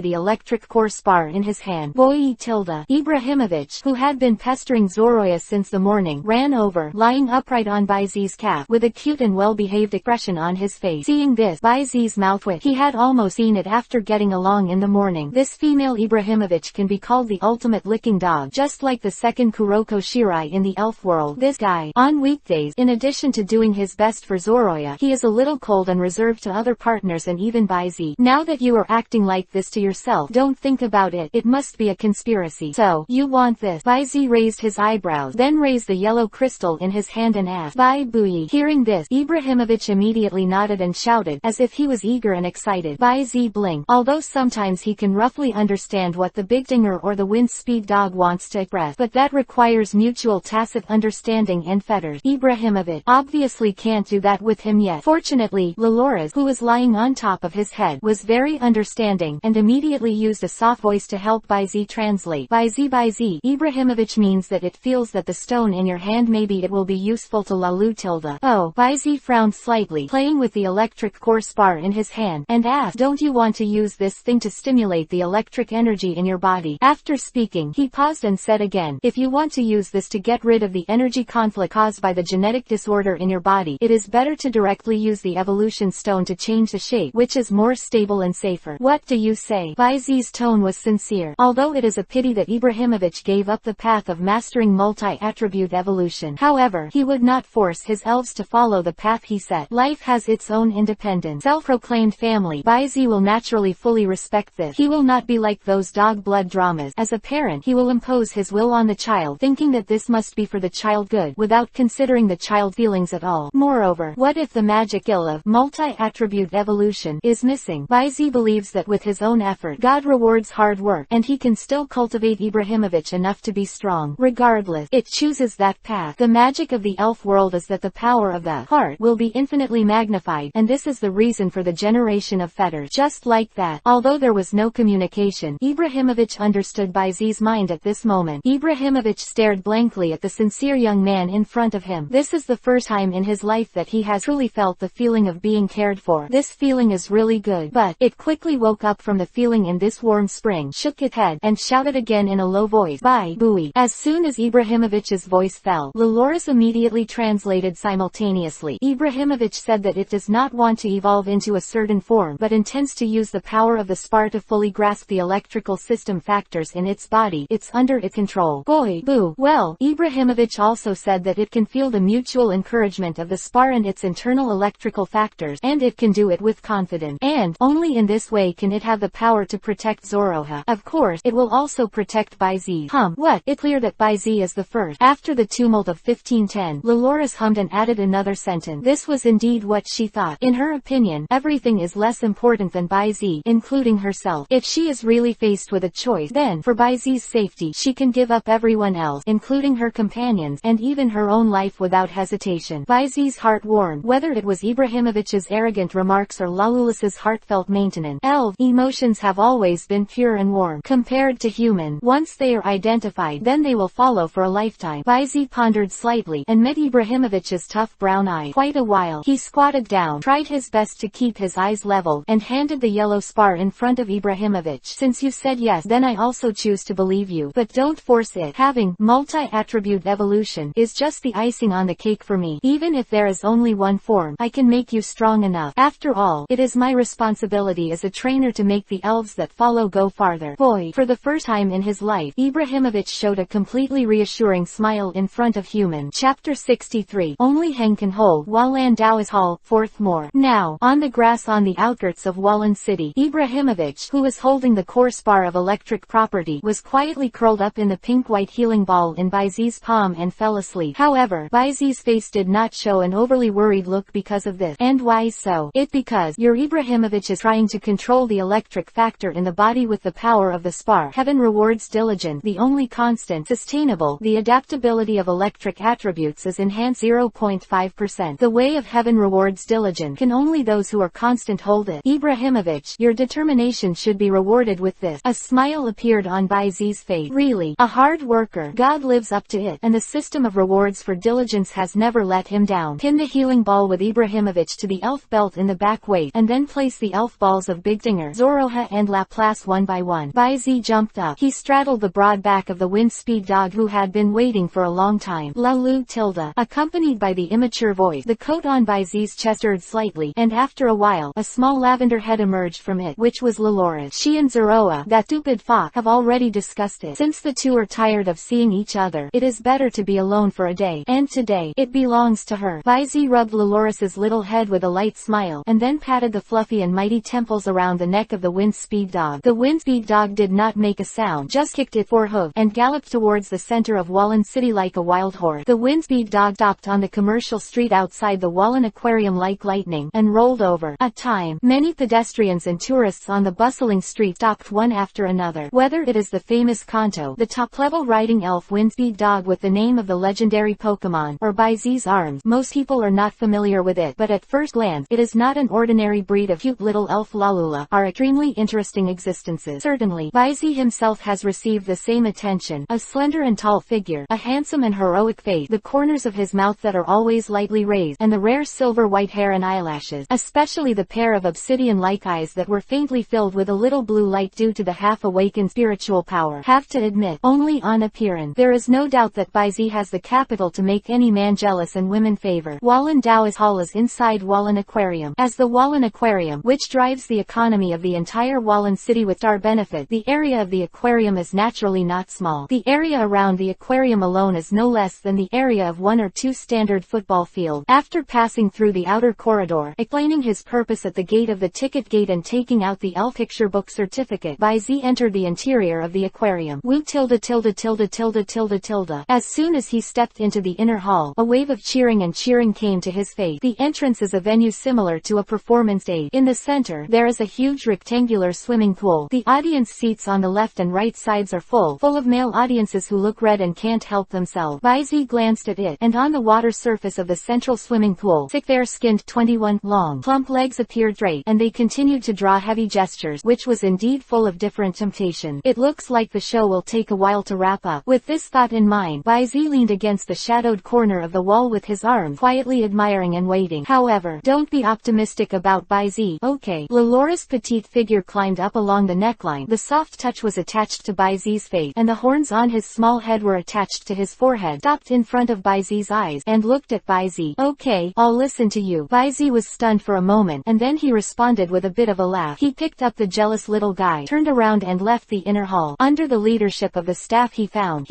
the electric core spar in his hand. Boy tilde. Ibrahimovic, who had been pestering Zoroya since the morning, ran over, lying upright on Baizi's calf, with a cute and well-behaved expression on his face. Seeing this, Baizi's mouth twitched. He had almost seen it after getting along in the morning. This female Ibrahimovic can be called the ultimate licking dog, just like the second Kuroko Shirai in the elf world. This guy, on weekdays, in addition to doing his best for Zoroya. He is a little cold and reserved to other partners and even Baizi. Now that you are acting like this to yourself, don't think about it. It must be a conspiracy. So, you want this? Baizi raised his eyebrows, then raised the yellow crystal in his hand and asked, "Bai Bui." Hearing this, Ibrahimovic immediately nodded and shouted, as if he was eager and excited, "Baizi Bling." Although sometimes he can roughly understand what the Big Dinger or the Wind Speed Dog wants to express, but that requires mutual tacit understanding and fetters. Ibrahimovic obviously can't do that with him yet. Fortunately, Loloras, who was lying on top of his head, was very understanding, and immediately used a soft voice to help Baizi translate. Baizi Ibrahimovic means that it feels that the stone in your hand, maybe it will be useful to Lalu tilde. Oh, Baizi frowned slightly, playing with the electric core spar in his hand, and asked, "Don't you want to use this thing to stimulate the electric energy in your body?" After speaking, he paused and said again, "If you want to use this to get rid of the energy conflict caused by the genetic disorder in your body, it is better to directly use the evolution stone to change the shape, which is more stable and safer." "What do you say?" Baizi's tone was sincere, although it is a pity that Ibrahimovic gave up the path of mastering multi-attribute evolution. However, he would not force his elves to follow the path he set. Life has its own independent, self-proclaimed family. Baizi will naturally fully respect this. He will not be like those dog blood dramas. As a parent, he will impose his will on the child, thinking that this must be for the child good, without considering the child's feelings at all. Moreover, what if the magic skill of multi-attribute evolution is missing? Baizi believes that with his own effort, God rewards hard work, and he can still cultivate Ibrahimovic enough to be strong. Regardless, it chooses that path. The magic of the elf world is that the power of the heart will be infinitely magnified, and this is the reason for the generation of fetters. Just like that, although there was no communication, Ibrahimovic understood Baizi's mind at this moment. Ibrahimovic stared blankly at the sincere young man in front of him. This is the first time in his life that he has truly felt the feeling of being cared for. This feeling is really good. But it quickly woke up from the feeling in this warm spring, shook its head, and shouted again in a low voice, "Bai Bui." As soon as Ibrahimovic's voice fell, Loloras immediately translated simultaneously. Ibrahimovic said that it does not want to evolve into a certain form, but intends to use the power of the spar to fully grasp the electrical system factors in its body. It's under its control. Boy, boo. Well, Ibrahimovic also said that it can feel the mutual encouragement of the spar and its internal electrical factors, and it can do it with confidence. And only in this way can it have the power to protect Zoroha. Of course, it will also protect Baizi. What? It's clear that Baizi is the first. After the tumult of 1510, Loloras hummed and added another sentence. This was indeed what she thought. In her opinion, everything is less important than Baizi, including herself. If she is really faced with a choice, then, for Baizi's safety, she can give up everyone else, including her companions, and even her own life without hesitation. Baizi's heart warmed, whether it was Ibrahimovic's arrogant remarks or Lalulis's heartfelt maintenance. Elf emotions have always been pure and warm. Compared to human, once they are identified, then they will follow for a lifetime. Baizi pondered slightly, and met Ibrahimovic's tough brown eye. Quite a while, he squatted down, tried his best to keep his eyes level, and handed the yellow spar in front of Ibrahimovic. "Since you said yes, then I also choose to believe you. But don't force it. Having multi-attribute evolution is just the icing on the cake for me. Even if there is only one form, I can make you strong enough. After all, it is my responsibility as a trainer to make the elves that follow go farther." Boy, for the first time in his life, Ibrahimovic showed a completely reassuring smile in front of human. Chapter 63. Only Heng can hold Wallan Dao's Hall, 4th more. Now, on the grass on the outskirts of Wallan City, Ibrahimovic, who was holding the core spar of electric property, was quietly curled up in the pink-white healing ball in Baizi's palm and fell asleep. However, Baizi's face did not show an overly worried look because of this. And why so? Because your Ibrahimovic is trying to control the electric factor in the body with the power of the spar. Heaven rewards diligence. The only constant, sustainable, the adaptability of electric attributes is enhanced 0.5%. The way of heaven rewards diligence. Can only those who are constant hold it. Ibrahimovic, your determination should be rewarded with this. A smile appeared on Baizi's face. Really, a hard worker. God lives up to it, and the system of rewards for diligence has never let him down. Pin the healing ball with Ibrahimovic to the elf belt in the back waist, and then place the elf balls of Big Dinger, Zoroha and Laplace one by one. Baizi jumped up. He straddled the broad back of the wind speed dog who had been waiting for a long time. Lalu tilde, accompanied by the immature voice. The coat on Baizi's chest stirred slightly, and after a while, a small lavender head emerged from it, which was Loloras. She and Zoroa, that stupid fox, have already discussed it. Since the two are tired of seeing each other, it is better to be alone for a day. And today, it belongs belongs to her. Baizi rubbed Loloris's little head with a light smile, and then patted the fluffy and mighty temples around the neck of the Windspeed dog. The Windspeed dog did not make a sound, just kicked its forehoof, and galloped towards the center of Wallen City like a wild horse. The Windspeed dog stopped on the commercial street outside the Wallen Aquarium like lightning, and rolled over. At time, many pedestrians and tourists on the bustling street stopped one after another. Whether it is the famous Kanto, the top-level riding elf Windspeed dog with the name of the legendary Pokemon, or Baizi's arms, most people are not familiar with it, but at first glance, it is not an ordinary breed of cute little elf. Lalula are extremely interesting existences. Certainly, Baizi himself has received the same attention. A slender and tall figure, a handsome and heroic face, the corners of his mouth that are always lightly raised, and the rare silver white hair and eyelashes, especially the pair of obsidian-like eyes that were faintly filled with a little blue light due to the half-awakened spiritual power. Have to admit, only on appearance, there is no doubt that Baizi has the capital to make any man jealous and women favor. Wallen Dao's hall is inside Wallen Aquarium. As the Wallen Aquarium, which drives the economy of the entire Wallen City with star benefit, the area of the aquarium is naturally not small. The area around the aquarium alone is no less than the area of 1 or 2 standard football fields. After passing through the outer corridor, explaining his purpose at the gate of the ticket gate and taking out the elf picture book certificate, Baizi entered the interior of the aquarium. Woo tilde tilde tilde tilde tilde tilde. As soon as he stepped into the inner hall, a wave of cheering and cheering came to his face. The entrance is a venue similar to a performance stage. In the center, there is a huge rectangular swimming pool. The audience seats on the left and right sides are full of male audiences who look red and can't help themselves. Baizi glanced at it, and on the water surface of the central swimming pool, thick fair-skinned 21 long, plump legs appeared straight, and they continued to draw heavy gestures, which was indeed full of different temptation. It looks like the show will take a while to wrap up. With this thought in mind, Baizi leaned against the shadowed corner of the wall with his arms quietly admiring and waiting. However, don't be optimistic about Baizi. Okay. Lolora's petite figure climbed up along the neckline. The soft touch was attached to Baizi's face, and the horns on his small head were attached to his forehead. Stopped in front of Baizi's eyes, and looked at Baizi. Okay, I'll listen to you. Baizi was stunned for a moment, and then he responded with a bit of a laugh. He picked up the jealous little guy, turned around and left the inner hall. Under the leadership of the staff he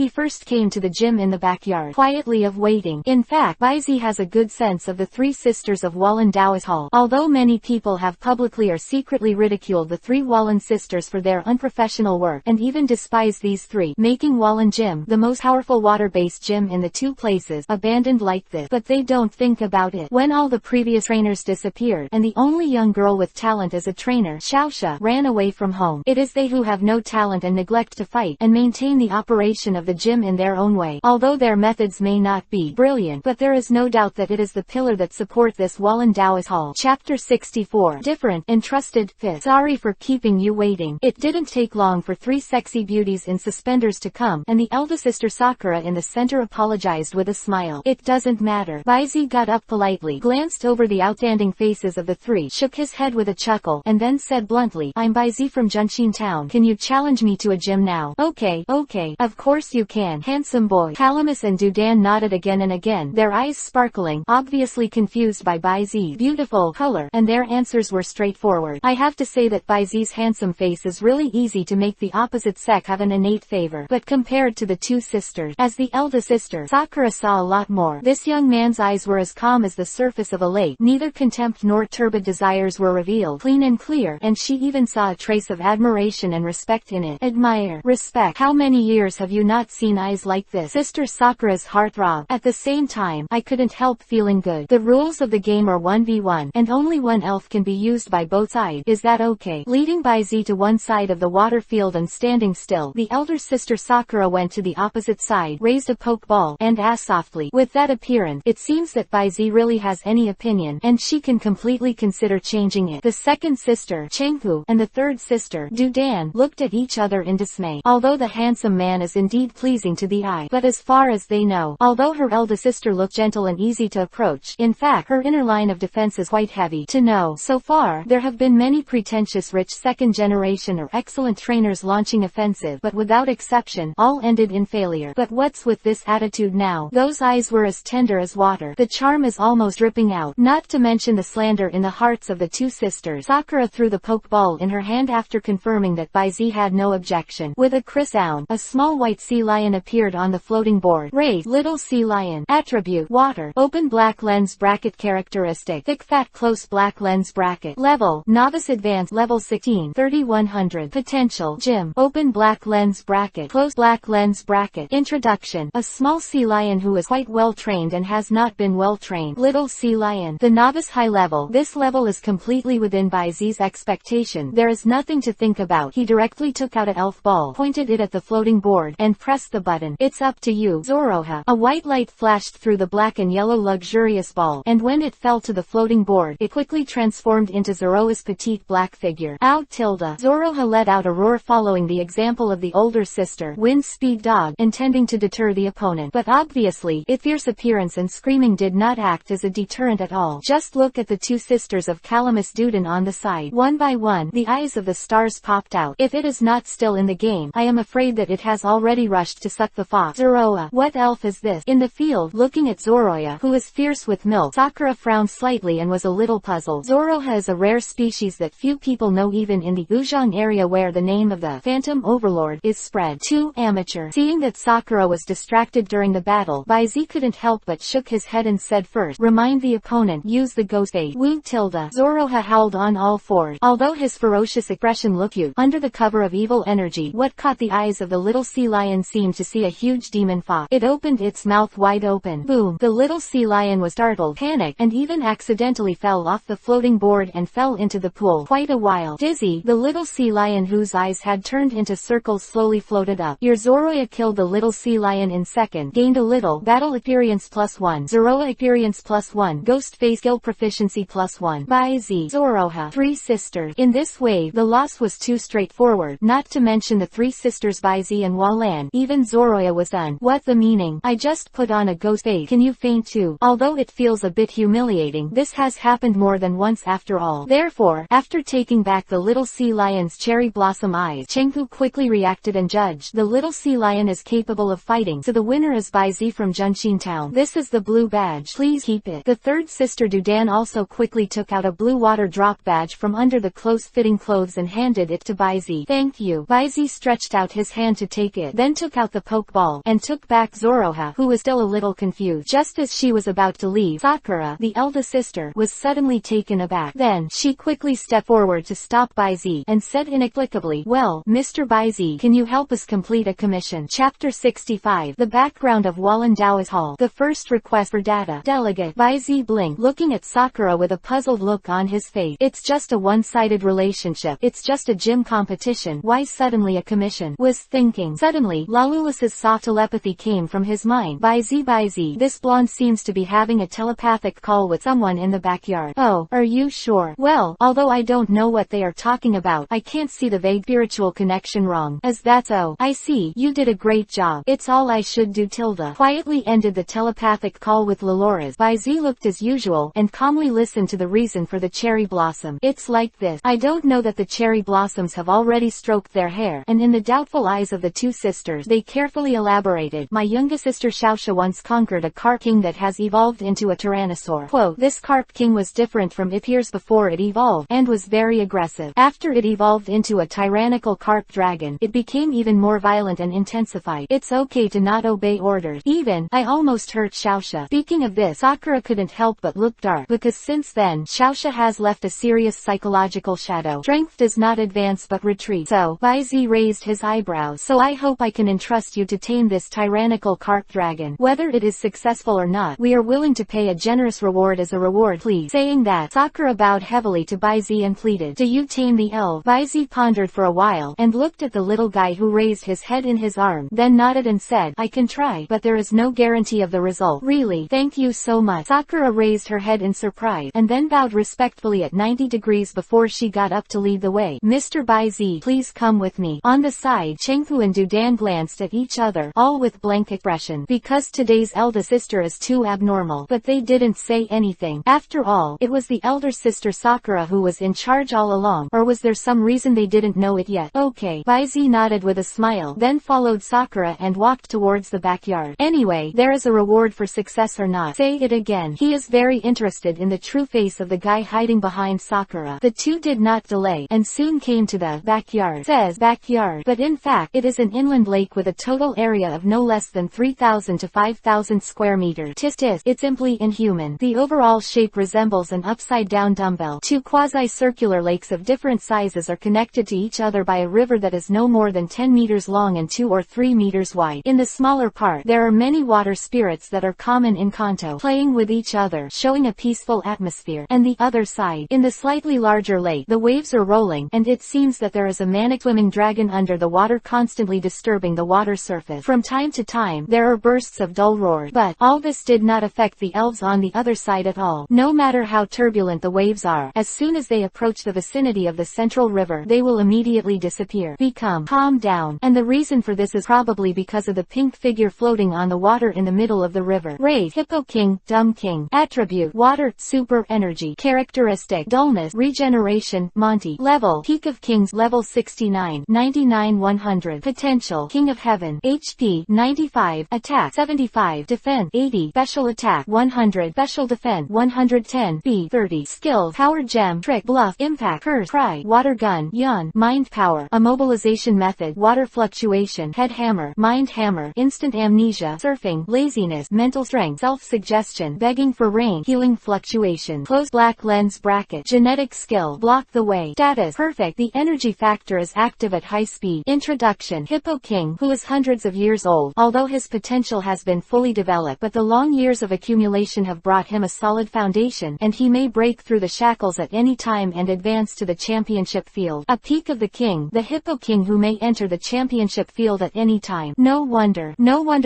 first came to the gym in the backyard, quietly waiting. In fact, Baizi has a good sense of the 3 sisters of Wallen Dao's hall. Although many people have publicly or secretly ridiculed the 3 Wallen sisters for their unprofessional work, and even despised these 3, making Wallen Gym, the most powerful water-based gym in the 2 places, abandoned like this. But they don't think about it. When all the previous trainers disappeared, and the only young girl with talent as a trainer, Xiaoxia, ran away from home, it is they who have no talent and neglect to fight and maintain the operation of the gym in their own way. Although their methods may not be brilliant, but there is no doubt that it is the pillar that support this Wallen Dao's hall. Chapter 64. Different, entrusted, fifth. Sorry for keeping you waiting. It didn't take long for 3 sexy beauties in suspenders to come, and the eldest sister Sakura in the center apologized with a smile. It doesn't matter. Baizi got up politely, glanced over the outstanding faces of the 3, shook his head with a chuckle, and then said bluntly, I'm Baizi from Junshin Town. Can you challenge me to a gym now? Okay, of course you can, handsome boy. Calamus and Dudan nodded again and again, their eyes sparkling, obviously confused by Baizi's beautiful color, and their answers were straightforward. I have to say that Baizi's handsome face is really easy to make the opposite sex have an innate favor, but compared to the 2 sisters, as the eldest sister, Sakura saw a lot more. This young man's eyes were as calm as the surface of a lake, neither contempt nor turbid desires were revealed, clean and clear, and she even saw a trace of admiration and respect in it. Admire, respect. How many years have you not seen eyes like this? Sister Sakura's heart throbbed. At the same time, I couldn't help feeling good. The rules of the game are 1v1, and only one elf can be used by both sides. Is that okay? Leading Baizi to one side of the water field and standing still, the elder sister Sakura went to the opposite side, raised a pokeball, and asked softly, with that appearance, it seems that Baizi really has any opinion, and she can completely consider changing it. The second sister, Chenghu, and the third sister, Dudan, looked at each other in dismay. Although the handsome man is indeed pleasing to the eye, but as far as they know, although her eldest sister looked gentle and easy to approach, in fact, her inner line of defense is quite heavy to know. So far, there have been many pretentious rich second-generation or excellent trainers launching offensive, but without exception, all ended in failure. But what's with this attitude now? Those eyes were as tender as water. The charm is almost dripping out. Not to mention the slander in the hearts of the 2 sisters. Sakura threw the pokeball in her hand after confirming that Baizi had no objection. With a crisp sound, a small white sea lion appeared on the floating board. Race, little sea lion. Attribute, Attribute: water. Open black lens bracket. Characteristic: thick fat close black lens bracket. Level: novice advanced level 16 3100. Potential: gym. Open black lens bracket close black lens bracket. Introduction: a small sea lion who is quite well trained and has not been well trained. Little sea lion. The novice high level. This level is completely within Baizi's expectation. There is nothing to think about. He directly took out a elf ball, pointed it at the floating board, and pressed the button. It's up to you, Zoroha. A white light flashed through the black and yellow luxurious ball, and when it fell to the floating board, it quickly transformed into Zoroa's petite black figure. Out tilde. Zoroha let out a roar following the example of the older sister, Wind Speed Dog, intending to deter the opponent. But obviously, its fierce appearance and screaming did not act as a deterrent at all. Just look at the two sisters of Calamus Duden on the side. One by one, the eyes of the stars popped out. If it is not still in the game, I am afraid that it has already rushed to suck the fox. Zoroha, what elf is this? In the field, looking at Zoroya, who is fierce with milk, Sakura frowned slightly and was a little puzzled. Zoroha is a rare species that few people know even in the Ujong area where the name of the Phantom Overlord is spread. Too amateur. Seeing that Sakura was distracted during the battle, Baizi couldn't help but shook his head and said, first, remind the opponent, use the ghost face. Woo tilde. Zoroha howled on all fours. Although his ferocious expression looked cute, under the cover of evil energy, what caught the eyes of the little sea lion seemed to see a huge demon fox. It opened its mouth wide open. Boom. The little sea lion was startled, panicked, and even accidentally fell off the floating board and fell into the pool. Quite a while. Dizzy, the little sea lion whose eyes had turned into circles slowly floated up. Your Zoroya killed the little sea lion in second. Gained a little. Battle experience +1. Zoroa experience +1. Ghost face skill proficiency +1. Baizi. Zoroha. Three sisters. In this way, the loss was too straightforward. Not to mention the three sisters Baizi and Walan. Even Zoroya was done. What the meaning? I just put on a ghost face. Can you faint too? Although it feels a bit humiliating, this has happened more than once after all. Therefore, after taking back the little sea lion's cherry blossom eyes, Chengpu quickly reacted and judged. The little sea lion is capable of fighting, so the winner is Baizi from Junshin Town. This is the blue badge. Please keep it. The third sister Dudan also quickly took out a blue water drop badge from under the close-fitting clothes and handed it to Baizi. Thank you. Baizi stretched out his hand to take it, then took out the pokeball, and took back Zoroha, who was still a little confused. Just as she was about to leave, Sakura, the eldest sister, was suddenly taken aback. Then, she quickly stepped forward to stop Baizi, and said inexplicably, well, Mr. Baizi, can you help us complete a commission? Chapter 65. The background of Wallen Daoist Hall. The first request for data. Delegate. Baizi blinked, looking at Sakura with a puzzled look on his face. It's just a one-sided relationship. It's just a gym competition. Why suddenly a commission? Was thinking. Suddenly, Lalulis's soft telepathy came from his mind. Baizi, this blonde seems to be having a telepathic call with someone in the backyard. Oh, are you sure? Well, although I don't know what they are talking about, I can't see the vague spiritual connection wrong. As that's oh, I see, you did a great job. It's all I should do tilde. Quietly ended the telepathic call with Laloras. Baizi looked as usual, and calmly listened to the reason for the cherry blossom. It's like this. I don't know that the cherry blossoms have already stroked their hair, and in the doubtful eyes of the two sisters, they carefully elaborated. My younger sister Xiaoxia once conquered a carp king that has evolved into a tyrannosaur. Quote, this carp king was different from its peers before it evolved, and was very aggressive. After it evolved into a tyrannical carp dragon, it became even more violent and intensified. It's okay to not obey orders. Even, I almost hurt Xiaoxia. Speaking of this, Sakura couldn't help but look dark, because since then, Xiaoxia has left a serious psychological shadow. Strength does not advance but retreat. So, Baizi raised his eyebrows. So I hope I can entrust you to tame this tyrannical carp dragon. Whether it is successful or not, we are willing to pay a generous reward as a reward, please. Saying that, Sakura bowed heavily to Baizi and pleaded, do you tame the elf? Baizi pondered for a while, and looked at the little guy who raised his head in his arm, then nodded and said, I can try, but there is no guarantee of the result. Really? Thank you so much. Sakura raised her head in surprise, and then bowed respectfully at 90 degrees before she got up to lead the way. Mr. Baizi, please come with me. On the side, Chengpu and Dudan glanced at each other, all with blank expression, because today's elder sister is too abnormal. But they didn't say anything. After all, it was the elder sister Sakura who was in charge all along, or was there some reason they didn't know it yet? Okay. Baizi nodded with a smile, then followed Sakura and walked towards the backyard. Anyway, there is a reward for success or not. Say it again. He is very interested in the true face of the guy hiding behind Sakura. The two did not delay, and soon came to the backyard. Says backyard, but in fact, it is an inland lake with a total area of no less than 3,000 to 5,000 square square meter. Tis. It's simply inhuman. The overall shape resembles an upside-down dumbbell. Two quasi-circular lakes of different sizes are connected to each other by a river that is no more than 10 meters long and 2 or 3 meters wide. In the smaller part, there are many water spirits that are common in Kanto, playing with each other, showing a peaceful atmosphere. And the other side, in the slightly larger lake, the waves are rolling, and it seems that there is a manic swimming dragon under the water constantly disturbing the water surface. From time to time, there are bursts of dull roars, but all this did not affect the elves on the other side at all. No matter how turbulent the waves are, as soon as they approach the vicinity of the central river, they will immediately disappear, become calmed down, and the reason for this is probably because of the pink figure floating on the water in the middle of the river. Race: Hippo King, Dumb King. Attribute: Water, Super Energy. Characteristic: Dullness, Regeneration, Monty. Level: Peak of Kings, Level 69, 99 100. Potential: King of Heaven. HP: 95, Attack 75, Defense 80, Special Attack 100, Special Defense 110, B 30. Skills: Power Gem, Trick, Bluff, Impact, Curse, Cry, Water Gun, Yawn, Mind Power. Immobilization Method: Water Fluctuation, Head Hammer, Mind Hammer, Instant Amnesia, Surfing, Laziness, Mental Strength, Self-Suggestion, Begging for Rain, Healing Fluctuation. Close black lens bracket. Genetic Skill: Block the Way. Status: Perfect. The energy factor is active at high speed. Introduction: Hippo King, who is hundreds of years old, although his potential has been fully developed, but the long years of accumulation have brought him a solid foundation, and he may break through the shackles at any time and advance to the championship field. A peak of the king: the Hippo King, who may enter the championship field at any time. No wonder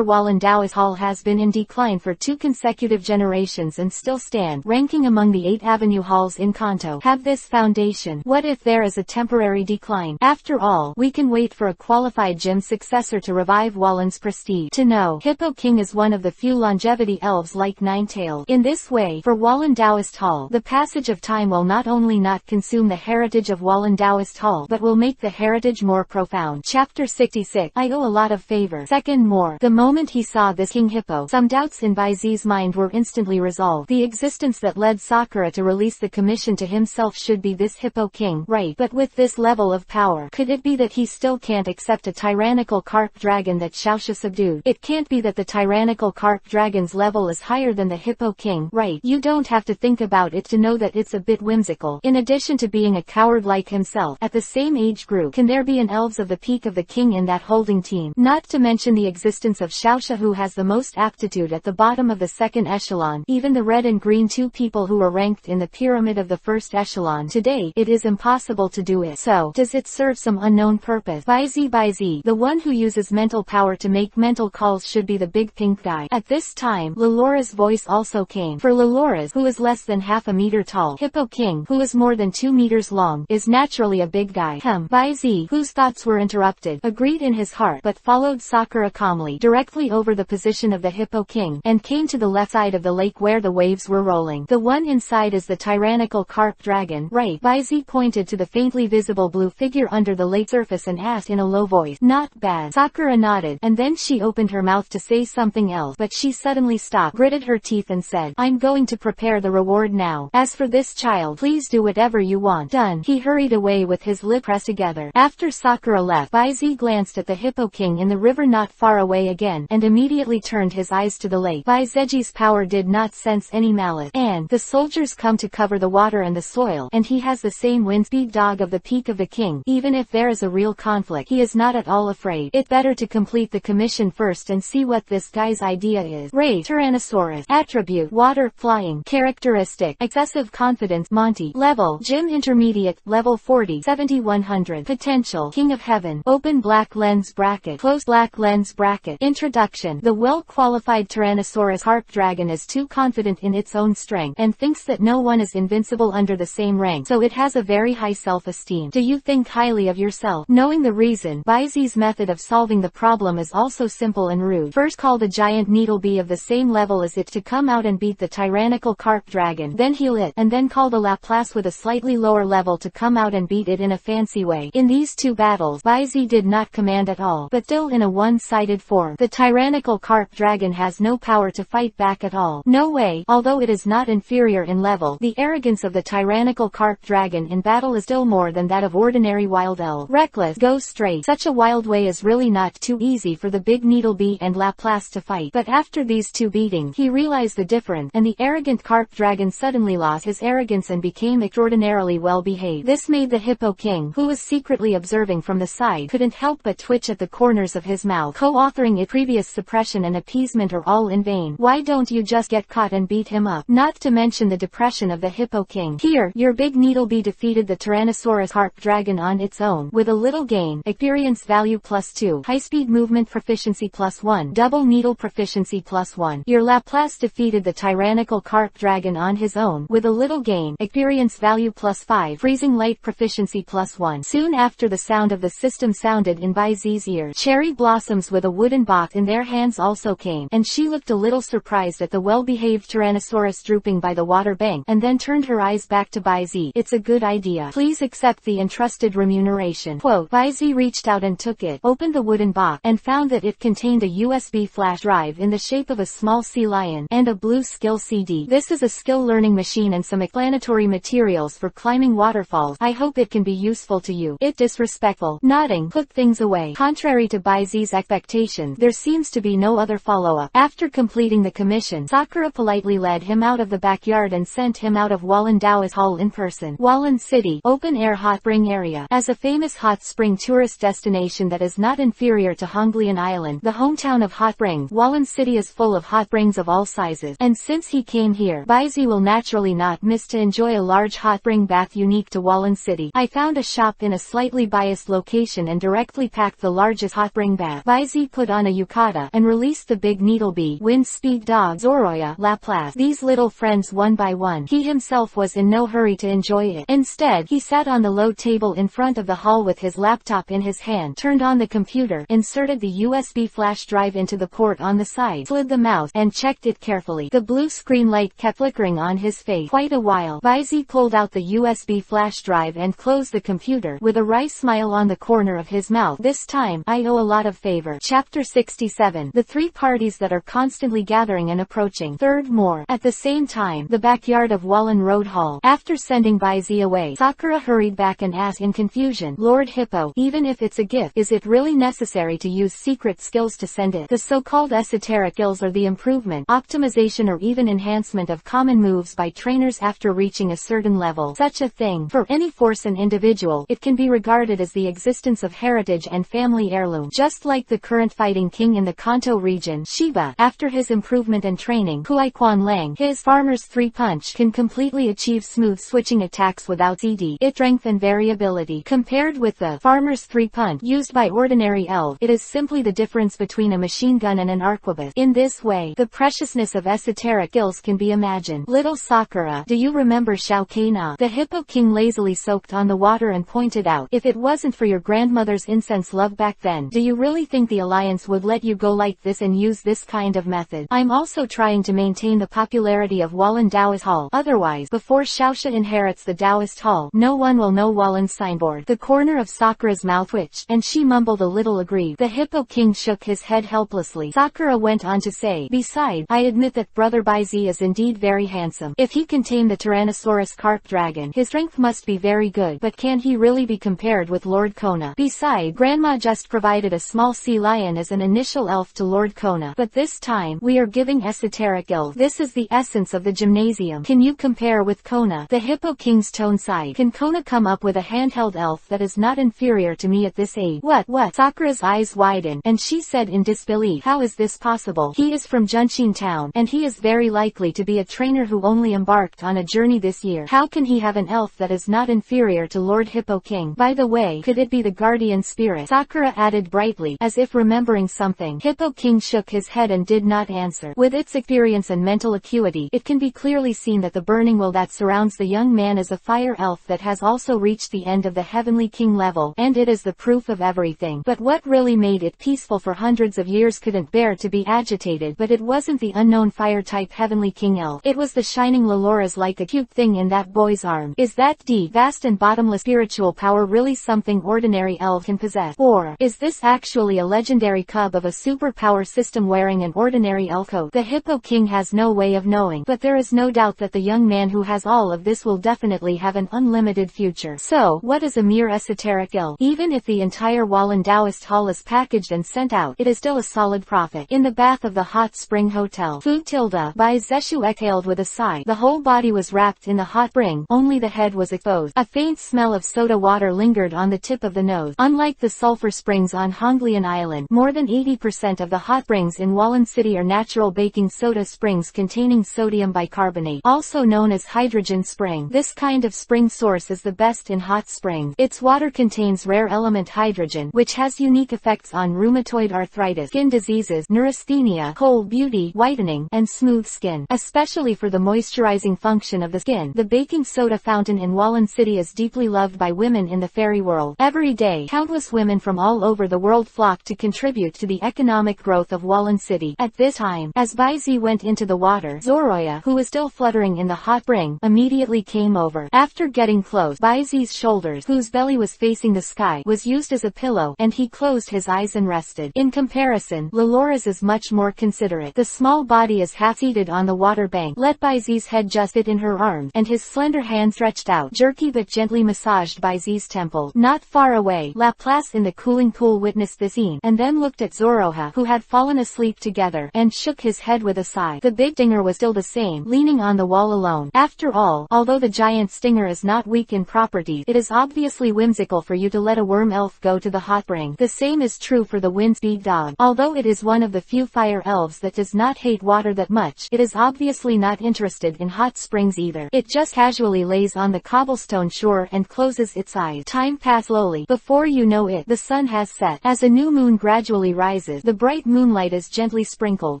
Wallendao's Hall has been in decline for 2 consecutive generations and still stand, ranking among the 8 avenue halls in Kanto. Have this foundation. What if there is a temporary decline? After all, we can wait for a qualified gym successor to revive Wallen's prestige. To know, Hippo King is one of the few longevity elves like Ninetails. In this way, for Wallendao's Hall, the passage of time will not only not consume the heritage of Wallendao's Hall, but will make the heritage more profound. Chapter 66. I owe a lot of favor. Second more. The moment he saw this King Hippo, some doubts in Baizi's mind were instantly resolved. The existence that led Sakura to release the commission to himself should be this Hippo King, right? But with this level of power, could it be that he still can't accept a tyrannical carp dragon that Xiaoxia subdued? It can't be that the tyrannical carp dragon's level is higher than the Hippo King, right? You don't have to think about it to know that it's a bit whimsical. In addition to being a coward like himself, at the same age group, can there be an elves of the peak of the king in that holding team? Not to mention the existence of Xiaoxia, who has the most aptitude at the bottom of the second echelon. Even the red and green 2 people who are ranked in the pyramid of the first echelon today, it is impossible to do it. So, does it serve some unknown purpose? Baizi, the one who uses mental power to make mental calls, should be the big pink guy. At this time, Lelora's voice also came. For Lelora's, who is less than half a meter tall, Hippo King, who is more than 2 meters long, is naturally a big guy. Baizi, whose thoughts were interrupted, agreed in his heart, but followed Sakura calmly, directly over the position of the Hippo King, and came to the left side of the lake where the waves were rolling. The one inside is the tyrannical carp dragon, right? Baizi pointed to the faintly visible blue figure under the lake surface and asked in a low voice. Not bad. Sakura nodded, and then she opened her mouth to say something else, but she suddenly stopped, gritted her teeth and said, I'm going to prepare the reward now. As for this child, please do whatever you want. Done. He hurried away with his lips pressed together. After Sakura left, Baizi glanced at the Hippo King in the river not far away again, and immediately turned his eyes to the lake. Baizi's power did not sense any malice, and the soldiers come to cover the water and the soil, and he has the same wind speed dog of the peak of the king. Even if there is a real conflict, he is not at all afraid. It better to complete the commission first and see what this guy's idea is. Race: Tyrannosaurus. Attribute: Water, Flying. Characteristic: Excessive Confidence, Monty. Level: Gym Intermediate, Level 40, 7100. Potential: King of Heaven. Open black lens bracket, close black lens bracket. Introduction: The well-qualified Tyrannosaurus harp dragon is too confident in its own strength, and thinks that no one is invincible under the same rank, so it has a very high self-esteem. Do you think highly of yourself? Knowing the reason, Baizi's method of solving the problem is also simple and rude. First call the giant needlebee of the same level as it to come out and beat the tyrannical carp dragon, then heal it, and then call the Laplace with a slightly lower level to come out and beat it in a fancy way. In these 2 battles, Baizi did not command at all, but still in a one-sided form. The tyrannical carp dragon has no power to fight back at all. No way. Although it is not inferior in level, the arrogance of the tyrannical carp dragon in battle is still more than that of ordinary wild elf. Reckless, go straight. Such a wild way is really not too easy for the big needlebee and Laplace to fight. But after After these two beatings, he realized the difference, and the arrogant carp dragon suddenly lost his arrogance and became extraordinarily well behaved. This made the Hippo King, who was secretly observing from the side, couldn't help but twitch at the corners of his mouth. Co-authoring it, previous suppression and appeasement are all in vain. Why don't you just get caught and beat him up? Not to mention the depression of the Hippo King. Here, your big Needlebee defeated the Tyrannosaurus Carp Dragon on its own, with a little gain, experience value +2, high-speed movement proficiency +1, double needle proficiency +1. Your Laplace defeated the tyrannical Carp Dragon on his own, with a little gain, experience value +5, freezing light proficiency +1. Soon after, the sound of the system sounded in Baizi's ears. Cherry blossoms with a wooden box in their hands also came, and she looked a little surprised at the well-behaved Tyrannosaurus drooping by the water bank, and then turned her eyes back to Baizi. It's a good idea. Please accept the entrusted remuneration. Quote, Baizi reached out and took it, opened the wooden box, and found that it contained a USB flash drive in the shape of a small sea lion, and a blue skill CD. This is a skill learning machine and some explanatory materials for climbing waterfalls. I hope it can be useful to you. It disrespectful. Nodding, put things away. Contrary to Baizi's expectations, there seems to be no other follow-up. After completing the commission, Sakura politely led him out of the backyard and sent him out of Wallen Daoist Hall in person. Wallen City, open-air hot spring area. As a famous hot spring tourist destination that is not inferior to Honglian Island, the hometown of hot springs, Wallen City is full of hot springs of all sizes. And since he came here, Baizi will naturally not miss to enjoy a large hot spring bath unique to Wallen City. I found a shop in a slightly biased location and directly packed the largest hot spring bath. Baizi put on a yukata and released the big Needlebee, Wind Speed Dog, Zoroya, Laplace. These little friends one by one. He himself was in no hurry to enjoy it. Instead, he sat on the low table in front of the hall with his laptop in his hand, turned on the computer, inserted the USB flash drive into the port on the side, slid the mouse, and checked it carefully. The blue screen light kept flickering on his face. Quite a while, Baizi pulled out the USB flash drive and closed the computer, with a wry smile on the corner of his mouth. This time, I owe a lot of favor. Chapter 67. The three parties that are constantly gathering and approaching. Third more. At the same time, the backyard of Wallen Road Hall. After sending Baizi away, Sakura hurried back and asked in confusion, Lord Hippo, even if it's a gift, is it really necessary to use secret skills to send it? The so-called esoteric skills are the improvement, optimization or even enhancement of common moves by trainers after reaching a certain level. Such a thing, for any force and individual, it can be regarded as the existence of heritage and family heirloom. Just like the current fighting king in the Kanto region, Shiba, after his improvement and training, Huai Lang, his Farmer's 3-punch can completely achieve smooth switching attacks without CD. Its strength and variability. Compared with the Farmer's 3-punch used by ordinary elves, it is simply the difference between a machine gun and an arquebus. In this way, the preciousness of esoteric skills can be imagined. Little Sakura, do you remember Shao Kaina? The Hippo King lazily soaked on the water and pointed out, if it wasn't for your grandmother's incense love back then, do you really think the Alliance would let you go like this and use this kind of method? I'm also trying to maintain the popularity of Wallen Daoist Hall. Otherwise, before Xiaoxia inherits the Daoist Hall, no one will know Wallen's signboard. The corner of Sakura's mouth twitched, and she mumbled a little aggrieved. The Hippo King shook his head helplessly. Sakura went on to say, besides, I admit that Brother Baizi is indeed very handsome. If he can tame the Tyrannosaurus Carp Dragon, his strength must be very good, but can he really be compared with Lord Kona? Besides, Grandma just provided a small sea lion as an initial elf to Lord Kona. But this time, we are giving esoteric elf. This is the essence of the gymnasium. Can you compare with Kona? The Hippo King's tone sighed. Can Kona come up with a handheld elf that is not inferior to me at this age? What? Sakura's eyes widened, and she said in disbelief, how is this possible? He is from Junshin Town, and he is very likely to be a trainer who only embarked on a journey this year. How can he have an elf that is not inferior to Lord Hippo King? By the way, could it be the guardian spirit? Sakura added brightly, as if remembering something. Hippo King shook his head and did not answer. With its experience and mental acuity, it can be clearly seen that the burning will that surrounds the young man is a fire elf that has also reached the end of the Heavenly King level, and it is the proof of everything. But what really made it peaceful for hundreds of years couldn't bear to be agitated, but it wasn't the unknown fire-type Heavenly King elf. It was the shining Lolora's like a cute thing in that boy's arm. Is that deep, vast and bottomless spiritual power really something ordinary elves can possess? Or, is this actually a legendary cub of a superpower system wearing an ordinary elf coat? The Hippo King has no way of knowing, but there is no doubt that the young man who has all of this will definitely have an unlimited future. So, what is a mere esoteric elf? Even if the entire Wallen Daoist Hall is packaged and sent out, it is still a solid profit. In the bath south of the hot spring hotel. Food tilde by Zeshu exhaled with a sigh. The whole body was wrapped in the hot spring, only the head was exposed. A faint smell of soda water lingered on the tip of the nose. Unlike the sulfur springs on Honglian Island, more than 80% of the hot springs in Wallen City are natural baking soda springs containing sodium bicarbonate, also known as hydrogen spring. This kind of spring source is the best in hot springs. Its water contains rare element hydrogen, which has unique effects on rheumatoid arthritis, skin diseases, neurasthenia, cold beauty, whitening, and smooth skin, especially for the moisturizing function of the skin. The baking soda fountain in Wallen City is deeply loved by women in the fairy world. Every day, countless women from all over the world flock to contribute to the economic growth of Wallen City. At this time, as Baizi went into the water, Zoroya, who was still fluttering in the hot spring, immediately came over. After getting close, Baizi's shoulders, whose belly was facing the sky, was used as a pillow, and he closed his eyes and rested. In comparison, Lelora's is much more considerate. The small body is half-seated on the water bank. Let Baizi's head just fit in her arms, and his slender hand stretched out, jerky but gently massaged Baizi's temple. Not far away, Laplace in the cooling pool witnessed the scene, and then looked at Zoroha, who had fallen asleep together, and shook his head with a sigh. The big stinger was still the same, leaning on the wall alone. After all, although the giant stinger is not weak in properties, it is obviously whimsical for you to let a worm elf go to the hot spring. The same is true for the wind-speed dog. Although it is one of the few fire elves that does not hate water that much, it is obviously not interested in hot springs either. It just casually lays on the cobblestone shore and closes its eyes. Time passes slowly. Before you know it, the sun has set. As a new moon gradually rises, the bright moonlight is gently sprinkled.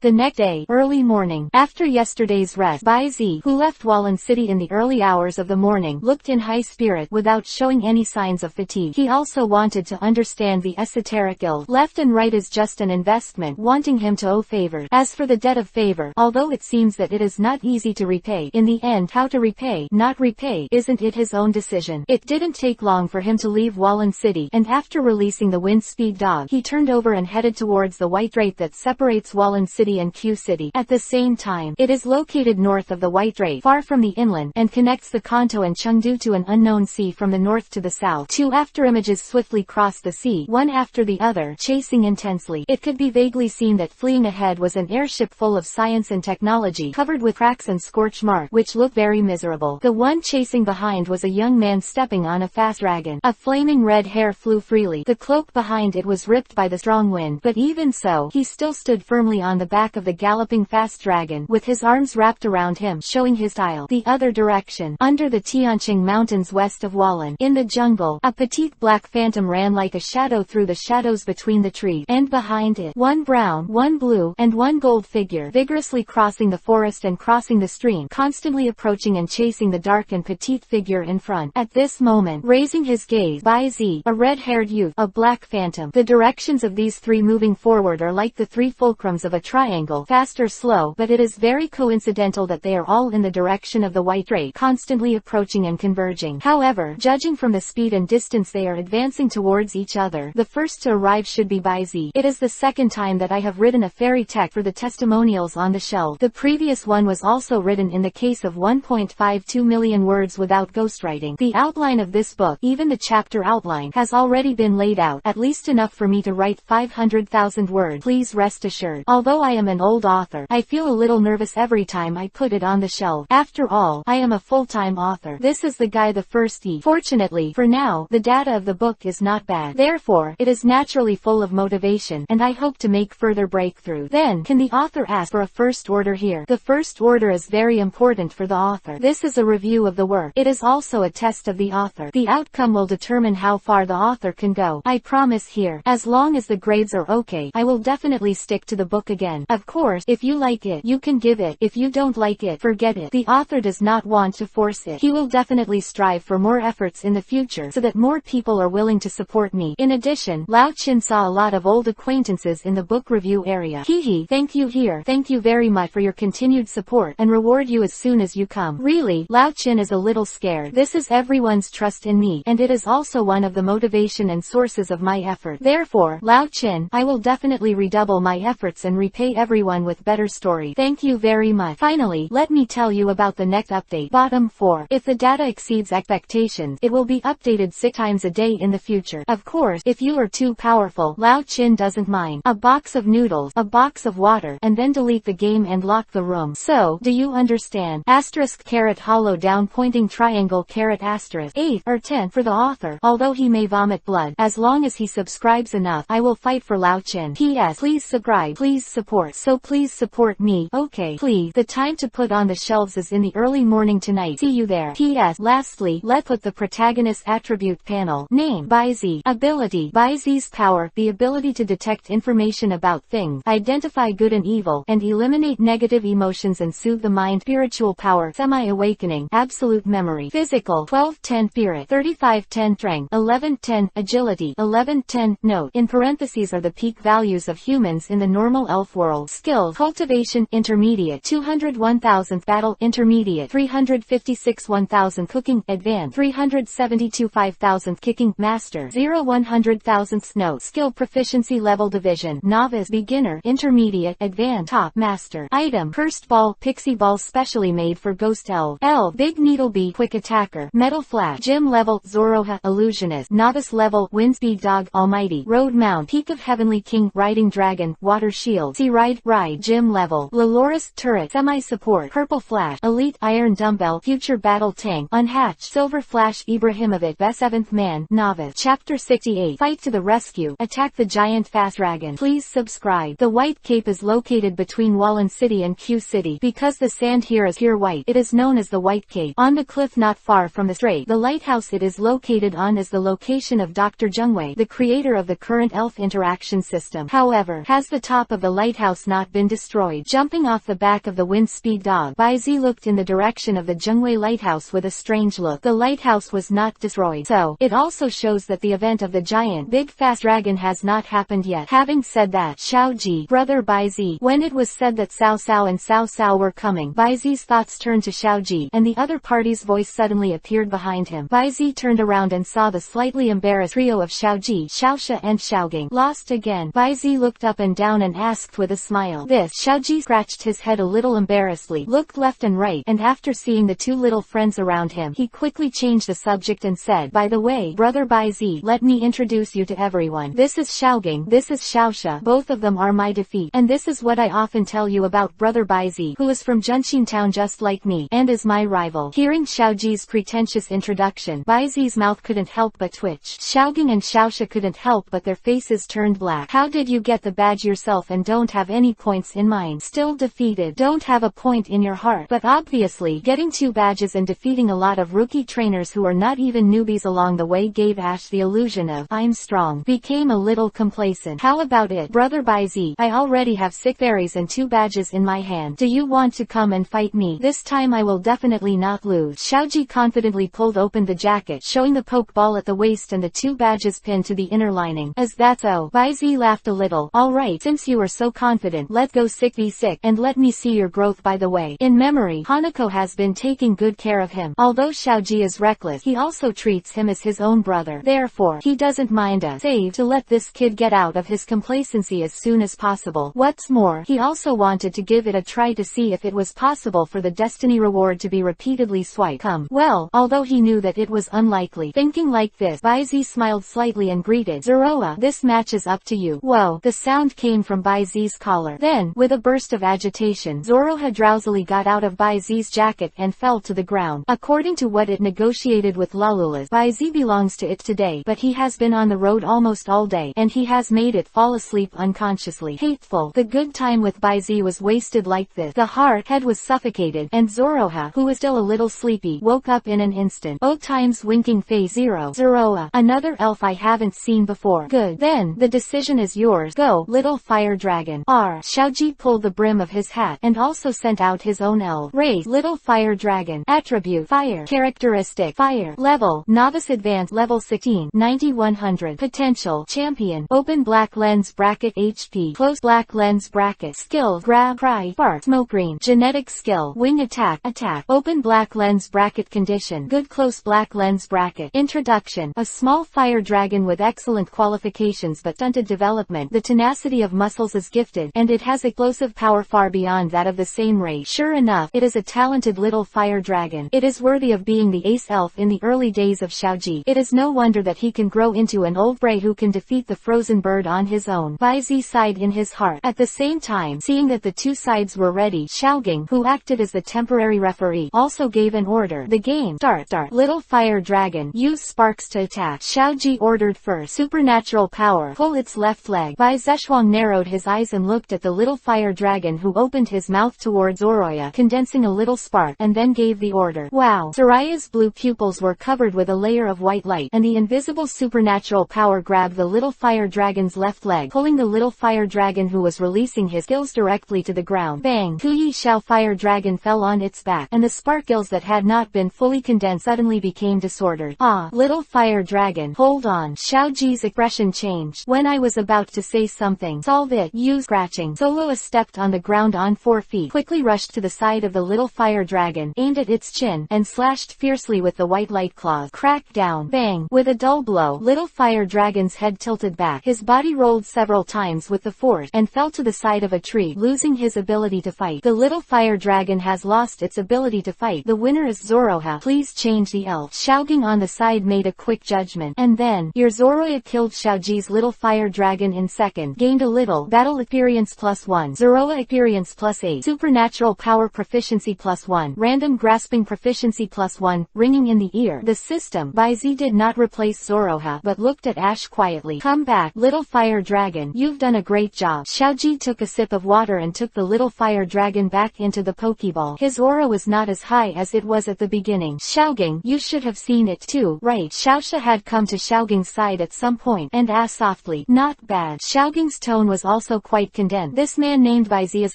The next day, early morning, after yesterday's rest, Baizi, who left Wallen City in the early hours of the morning, looked in high spirit without showing any signs of fatigue. He also wanted to understand the esoteric guild. Left and right is just an investment, wanting him to owe favors. As for the debt of favor, although it seems that it is not easy to repay, in the end, how to repay, not repay, isn't it his own decision? It didn't take long for him to leave Wallen City, and after releasing the wind-speed dog, he turned over and headed towards the white strait that separates Wallen City and Q City. At the same time, it is located north of the white strait, far from the inland, and connects the Kanto and Chengdu to an unknown sea from the north to the south. Two afterimages swiftly crossed the sea, one after the other, chasing intensely. It could be vaguely seen that fleeing ahead was an airship full of science and technology, covered with cracks and scorch marks, which looked very miserable. The one chasing behind was a young man stepping on a fast dragon. A flaming red hair flew freely. The cloak behind it was ripped by the strong wind, but even so, he still stood firmly on the back of the galloping fast dragon, with his arms wrapped around him, showing his style. The other direction, under the Tianqing Mountains west of Wallen, in the jungle, a petite black phantom ran like a shadow through the shadows between the trees, and behind it, one brown, one blue, and one gold figure, vigorously crossing the forest and crossing the stream, constantly approaching and chasing the dark and petite figure in front. At this moment, raising his gaze, Baizi, a red-haired youth, a black phantom. The directions of these three moving forward are like the three fulcrums of a triangle, fast or slow, but it is very coincidental that they are all in the direction of the white strait, constantly approaching and converging. However, judging from the speed and distance they are advancing towards each other, the first to arrive should be Baizi. It is the second time that I have written a fairy text for the testimonials on the shelf. The previous one was also written in the case of 1.52 million words without ghostwriting. The outline of this book, even the chapter outline, has already been laid out, at least enough for me to write 500,000 words. Please rest assured. Although I am an old author, I feel a little nervous every time I put it on the shelf. After all, I am a full-time author. This is the guy the first E. Fortunately, for now, the data of the book is not bad. Therefore, it is naturally full of motivation, and I hope to make further breakthrough. Then, can the author ask for a first order here? The first order is very important for the author. This is a review of the work. It is also a test of the author. The outcome will determine how far the author can go. I promise here, as long as the grades are okay, I will definitely stick to the book again. Of course, if you like it, you can give it. If you don't like it, forget it. The author does not want to force it. He will definitely strive for more efforts in the future so that more people are willing to support me. In addition, Lao Chin saw a lot of old acquaintances in the book review area. Hehe, thank you here. Thank you very much for your continued support, and reward you as soon as you come. Really, Lao Chin is a little scared. This is everyone's trust in me, and it is also one of the motivation and sources of my effort. Therefore, Lao Chin, I will definitely redouble my efforts and repay everyone with better story. Thank you very much. Finally, let me tell you about the next update. Bottom 4. If the data exceeds expectations, it will be updated 6 times a day in the future. Of course, if you are too powerful, Lao Chin doesn't mind. A box of noodles, a box of water, and then delete the game and lock the room. So, do you understand? Asterisk caret hollow down pointing triangle caret asterisk. 8th or 10th for the author. Although he may vomit blood, as long as he subscribes enough, I will fight for Lao Chin. P.S. Please subscribe. Please support. So please support me. Okay. Please. The time to put on the shelves is in the early morning tonight. See you there. P.S. Lastly, let's put the protagonist attribute panel. Name. Baizi. Ability. Baizi's power. The ability to detect information about things, identify good and evil, and eliminate negative emotions and soothe the mind. Spiritual power. Semi-awakening. Absolute memory. Physical. 12-10 spirit. 35-10 strength. 11-10 agility. 11-10. Note. In parentheses are the peak values of humans in the normal elf world. Skills. Cultivation. Intermediate. 201,000. Battle. Intermediate. 356 1,000. Cooking. Advanced. 372 5,000. Kicking. Master. 0-100,000. Note. Skill proficiency level division. Novice. Beginner. Intermediate. Advanced. Top. Master. Item. Cursed ball. Pixie ball specially made for ghost elf. Elf. Big needle bee. Quick attacker. Metal flash. Gym level. Zoroha. Illusionist. Novice level. Wind speed dog. Almighty. Road mount. Peak of heavenly king. Riding dragon. Water shield. Sea ride. Gym level. Loloris. Turret. Semi-support. Purple flash. Elite. Iron dumbbell. Future battle tank. Unhatched. Silver flash. Ibrahimovic. Seventh man. Novice. Chapter 68. Fight to the rescue. Attack the giant fast dragon. Please subscribe. The White Cape is located between Wallen City and Q City. Because the sand here is pure white, it is known as the White Cape. On the cliff not far from the strait, the lighthouse it is located on is the location of Dr. Jungwei, the creator of the current elf interaction system. However, has the top of the lighthouse not been destroyed? Jumping off the back of the wind speed dog, Baizi looked in the direction of the Jungwei lighthouse with a strange look. The lighthouse was not destroyed, so it also shows that the event of the giant big fast dragon has not happened yet. Having said that, Xiaoji, brother Baizi, when it was said that Cao Cao and Cao Cao were coming, Baizi's thoughts turned to Xiaoji, and the other party's voice suddenly appeared behind him. Baizi turned around and saw the slightly embarrassed trio of Xiaoji, Xiaoxia and Xiaoging. Lost again. Baizi looked up and down and asked with a smile. This. Xiaoji scratched his head a little embarrassedly, looked left and right, and after seeing the two little friends around him, he quickly changed the subject and said, by the way, brother Baizi, let me introduce you to everyone. This is Xiaoging, this is Xiaoxia, both of them are my defeat, and this is what I often tell you about brother Baizi, who is from Junxin Town just like me, and is my rival. Hearing Xiaoji's pretentious introduction, Baizi's mouth couldn't help but twitch. Xiaoging and Xiaoxia couldn't help but their faces turned black. How did you get the badge yourself and don't have any points in mind? Still defeated. Don't have a point in your heart. But obviously, getting 2 badges and defeating a lot of rookie trainers who are not even newbies along the way gave Ash the illusion of, I'm strong. Became a little complacent. How about it, brother Baizi? I already have 6 berries and 2 badges in my hand. Do you want to come and fight me? This time I will definitely not lose. Xiaoji confidently pulled open the jacket, showing the pokeball at the waist and the 2 badges pinned to the inner lining. As that's so. Baizi laughed a little. Alright, since you are so confident, let's go 6v6, and let me see your growth. By the way, in memory, Hanako has been taking good care of him. Although Xiaoji is reckless, he also treats him as his own brother. Therefore, he doesn't mind a save to let this kid get out of his complacency as soon as possible. What's more, he also wanted to give it a try to see if it was possible for the destiny reward to be repeatedly swiped. Well, although he knew that it was unlikely. Thinking like this, Baizi smiled slightly and greeted, Zoroa, this match is up to you. Whoa, the sound came from Baizi's collar. Then, with a burst of agitation, Zoroha drowsily got out of Baizi's jacket and fell to the ground. According to what it negotiated with Lululas, Baizi belongs to it today, but he has been on the road almost all day, and he has made it fall asleep unconsciously. Hateful. The good time with Baizi was wasted like this. The head was suffocated, and Zoroha, who was still a little sleepy, woke up in an instant. Oh times winking face 0. Zoroa, another elf I haven't seen before. Good. Then, the decision is yours. Go, little fire dragon. Xiaoji pulled the brim of his hat, and also sent out his own elf. Race, little fire dragon. Attribute, fire. Characteristic, fire. Level, novice advanced, level 16, 90-100. Potential, champion. Open black lens bracket HP. Close black lens bracket. Skill, grab, cry, fart. Smoke green. Genetic skill, wing attack, attack. Open black lens bracket condition. Good close black lens bracket. Introduction, a small fire dragon with excellent qualifications but stunted development. The tenacity of muscles is gifted, and it has explosive power far beyond that of the same race. Sure enough, it is a talented little fire dragon. It is worthy of being the ace elf in the early days of Xiaoji. It is no wonder that he can grow into an old bray who can defeat the frozen bird on his own. Baizi sighed in his heart. At the same time, seeing that the two sides were ready, Xiaogang, who acted as the temporary referee, also gave an order. The game start. Little fire dragon, use sparks to attack. Xiaoji ordered first. Supernatural power, pull its left leg. Bai Zeshuang narrowed his eyes and looked at the little fire dragon, who opened his mouth towards Oroya, condensing a little spark, and then gave the order. Wow! Soraya's blue pupils were covered with a layer of white light, and the invisible supernatural power grabbed the little fire dragon's left leg, pulling the little fire dragon, who was releasing his gills, directly to the ground. Bang! Kuyi Xiao fire dragon fell on its back, and the spark gills that had not been fully condensed suddenly became disordered. Ah! Little fire dragon, hold on. Xiaoji's expression changed. When I was about to say something, solve it, use scratching. Soloa stepped on the ground on 4 feet, quickly rushed to the side of the little fire dragon, aimed at its chin, and slashed fiercely with the white light claws. Crack down. Bang! With a dull blow, little fire dragon's head tilted back. His body rolled several times with the force, and fell to the side of a tree, losing his ability to fight. The little fire dragon has lost its ability to fight. The winner is Zoroha. Please change the elf. Xiaogang on the side made a quick judgment. And then, your Zoroya killed Xiaoji's little fire dragon in second. Gained a little battle experience +1. Zoroa experience +8. Supernatural power proficiency +1. Random grasping proficiency +1. Ringing in the ear. The system. Bai Zi did not replace Zoroha, but looked at Ash quietly. Come back, little fire dragon. You've done a great job. Xiaoji took a sip of water and took the little fire dragon back into the Pokeball. His aura was not as high as it was at the beginning. Xiaogang, you should have seen it too, right? Xiaoxia had come to Xiaogang's side at some point, and asked softly, not bad. Xiaogang's tone was also quite condensed. This man named Bai Zi is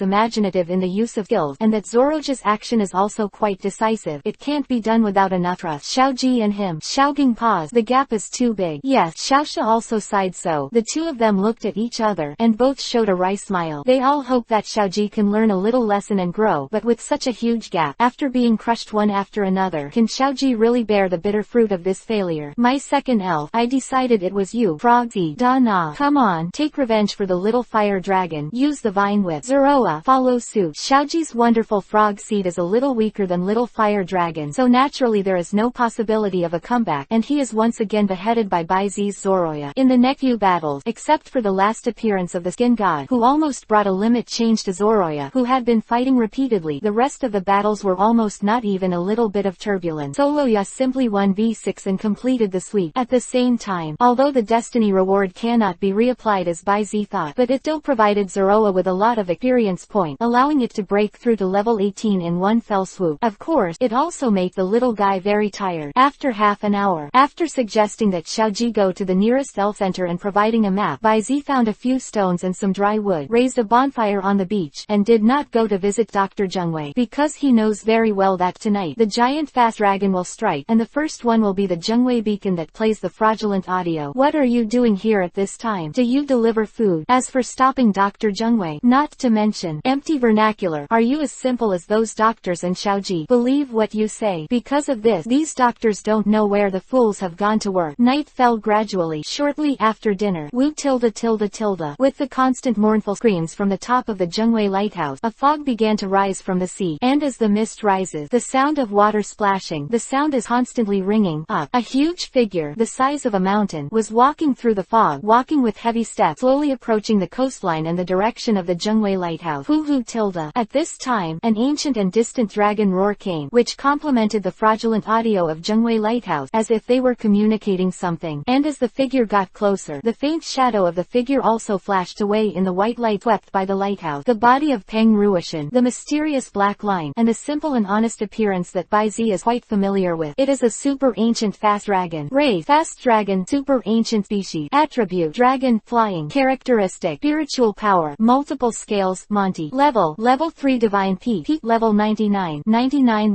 imaginative in the use of skills, and that Zoroja's action is also quite decisive. It can't be done without enough trust. Xiaoji and him. Xiaogang paused. The gap is too big. Yes, Xiaoxia also sighed. So the two of them looked at each other, and both showed a wry smile. They all hope that Xiaoji can learn a little lesson and grow, but with such a huge gap, after being crushed one after another, can Xiaoji really bear the bitter fruit of this failure? My second elf, I decided it was you, Frogzy. Da-na. Come on, take revenge for the little fire dragon. Use the vine whip. Zoroa, follow suit. Xiaoji's wonderful frog seed is a little weaker than little fire dragon, so naturally there is no possibility of a comeback, and he is once again beheaded by Bai Zi's Zoroya. In the next few battles, except for the last appearance of the skin god, who almost brought a limit change to Zoroya, who had been fighting repeatedly, the rest of the battles were almost not even a little bit of turbulence. Soloya simply 1v6 and completed the sweep. At the same time, although the destiny reward cannot be reapplied as Bai Zi thought, but it still provided Zoroa with a lot of experience points, allowing it to break through to level 18 in one fell swoop. Of course, it also made the little guy very tired. After half an hour, after suggesting that Xiaoji go to the nearest elf center and providing a map, Bai Zi found a few stones and some dry wood, raised a bonfire on the beach, and did not go to visit Dr. Zhengwei, because he knows very well that tonight the giant fast dragon will strike, and the first one will be the Zhengwei beacon that plays the fraudulent audio. What are you doing here at this time? Do you deliver food? As for stopping Dr. Zhengwei, not to mention empty vernacular, are you as simple as those doctors and Xiaoji? Believe what you say. Because of this, these doctors don't know where the fools have gone to work. Night fell gradually. Shortly after dinner, Wu tilde tilde tilde. With the constant mournful screams from the top of the Zhengwei lighthouse, a fog began to rise from the sea, and as the mist rises, the sound of water splashing, the sound is constantly ringing up. A huge figure, the size of a mountain, was walking through the fog, walking with heavy steps, slowly approaching the coastline and the direction of the Zhengwei lighthouse. Hu tilde. At this time, an ancient and distant dragon roar came, which complemented the fraudulent audio of Zhengwei lighthouse, as if they were communicating something. And as the figure got closer, the faint shadow of the figure also flashed away in the white light swept by the lighthouse. The body of Peng Ruishan, the mysterious black line, and the simple and honest appearance that Bai Zi is quite familiar with. It is a super ancient fast dragon. Race, fast dragon, super ancient species. Attribute, dragon, flying. Characteristic, spiritual power, multiple scales, Monty. Level 3 divine peak, level 99,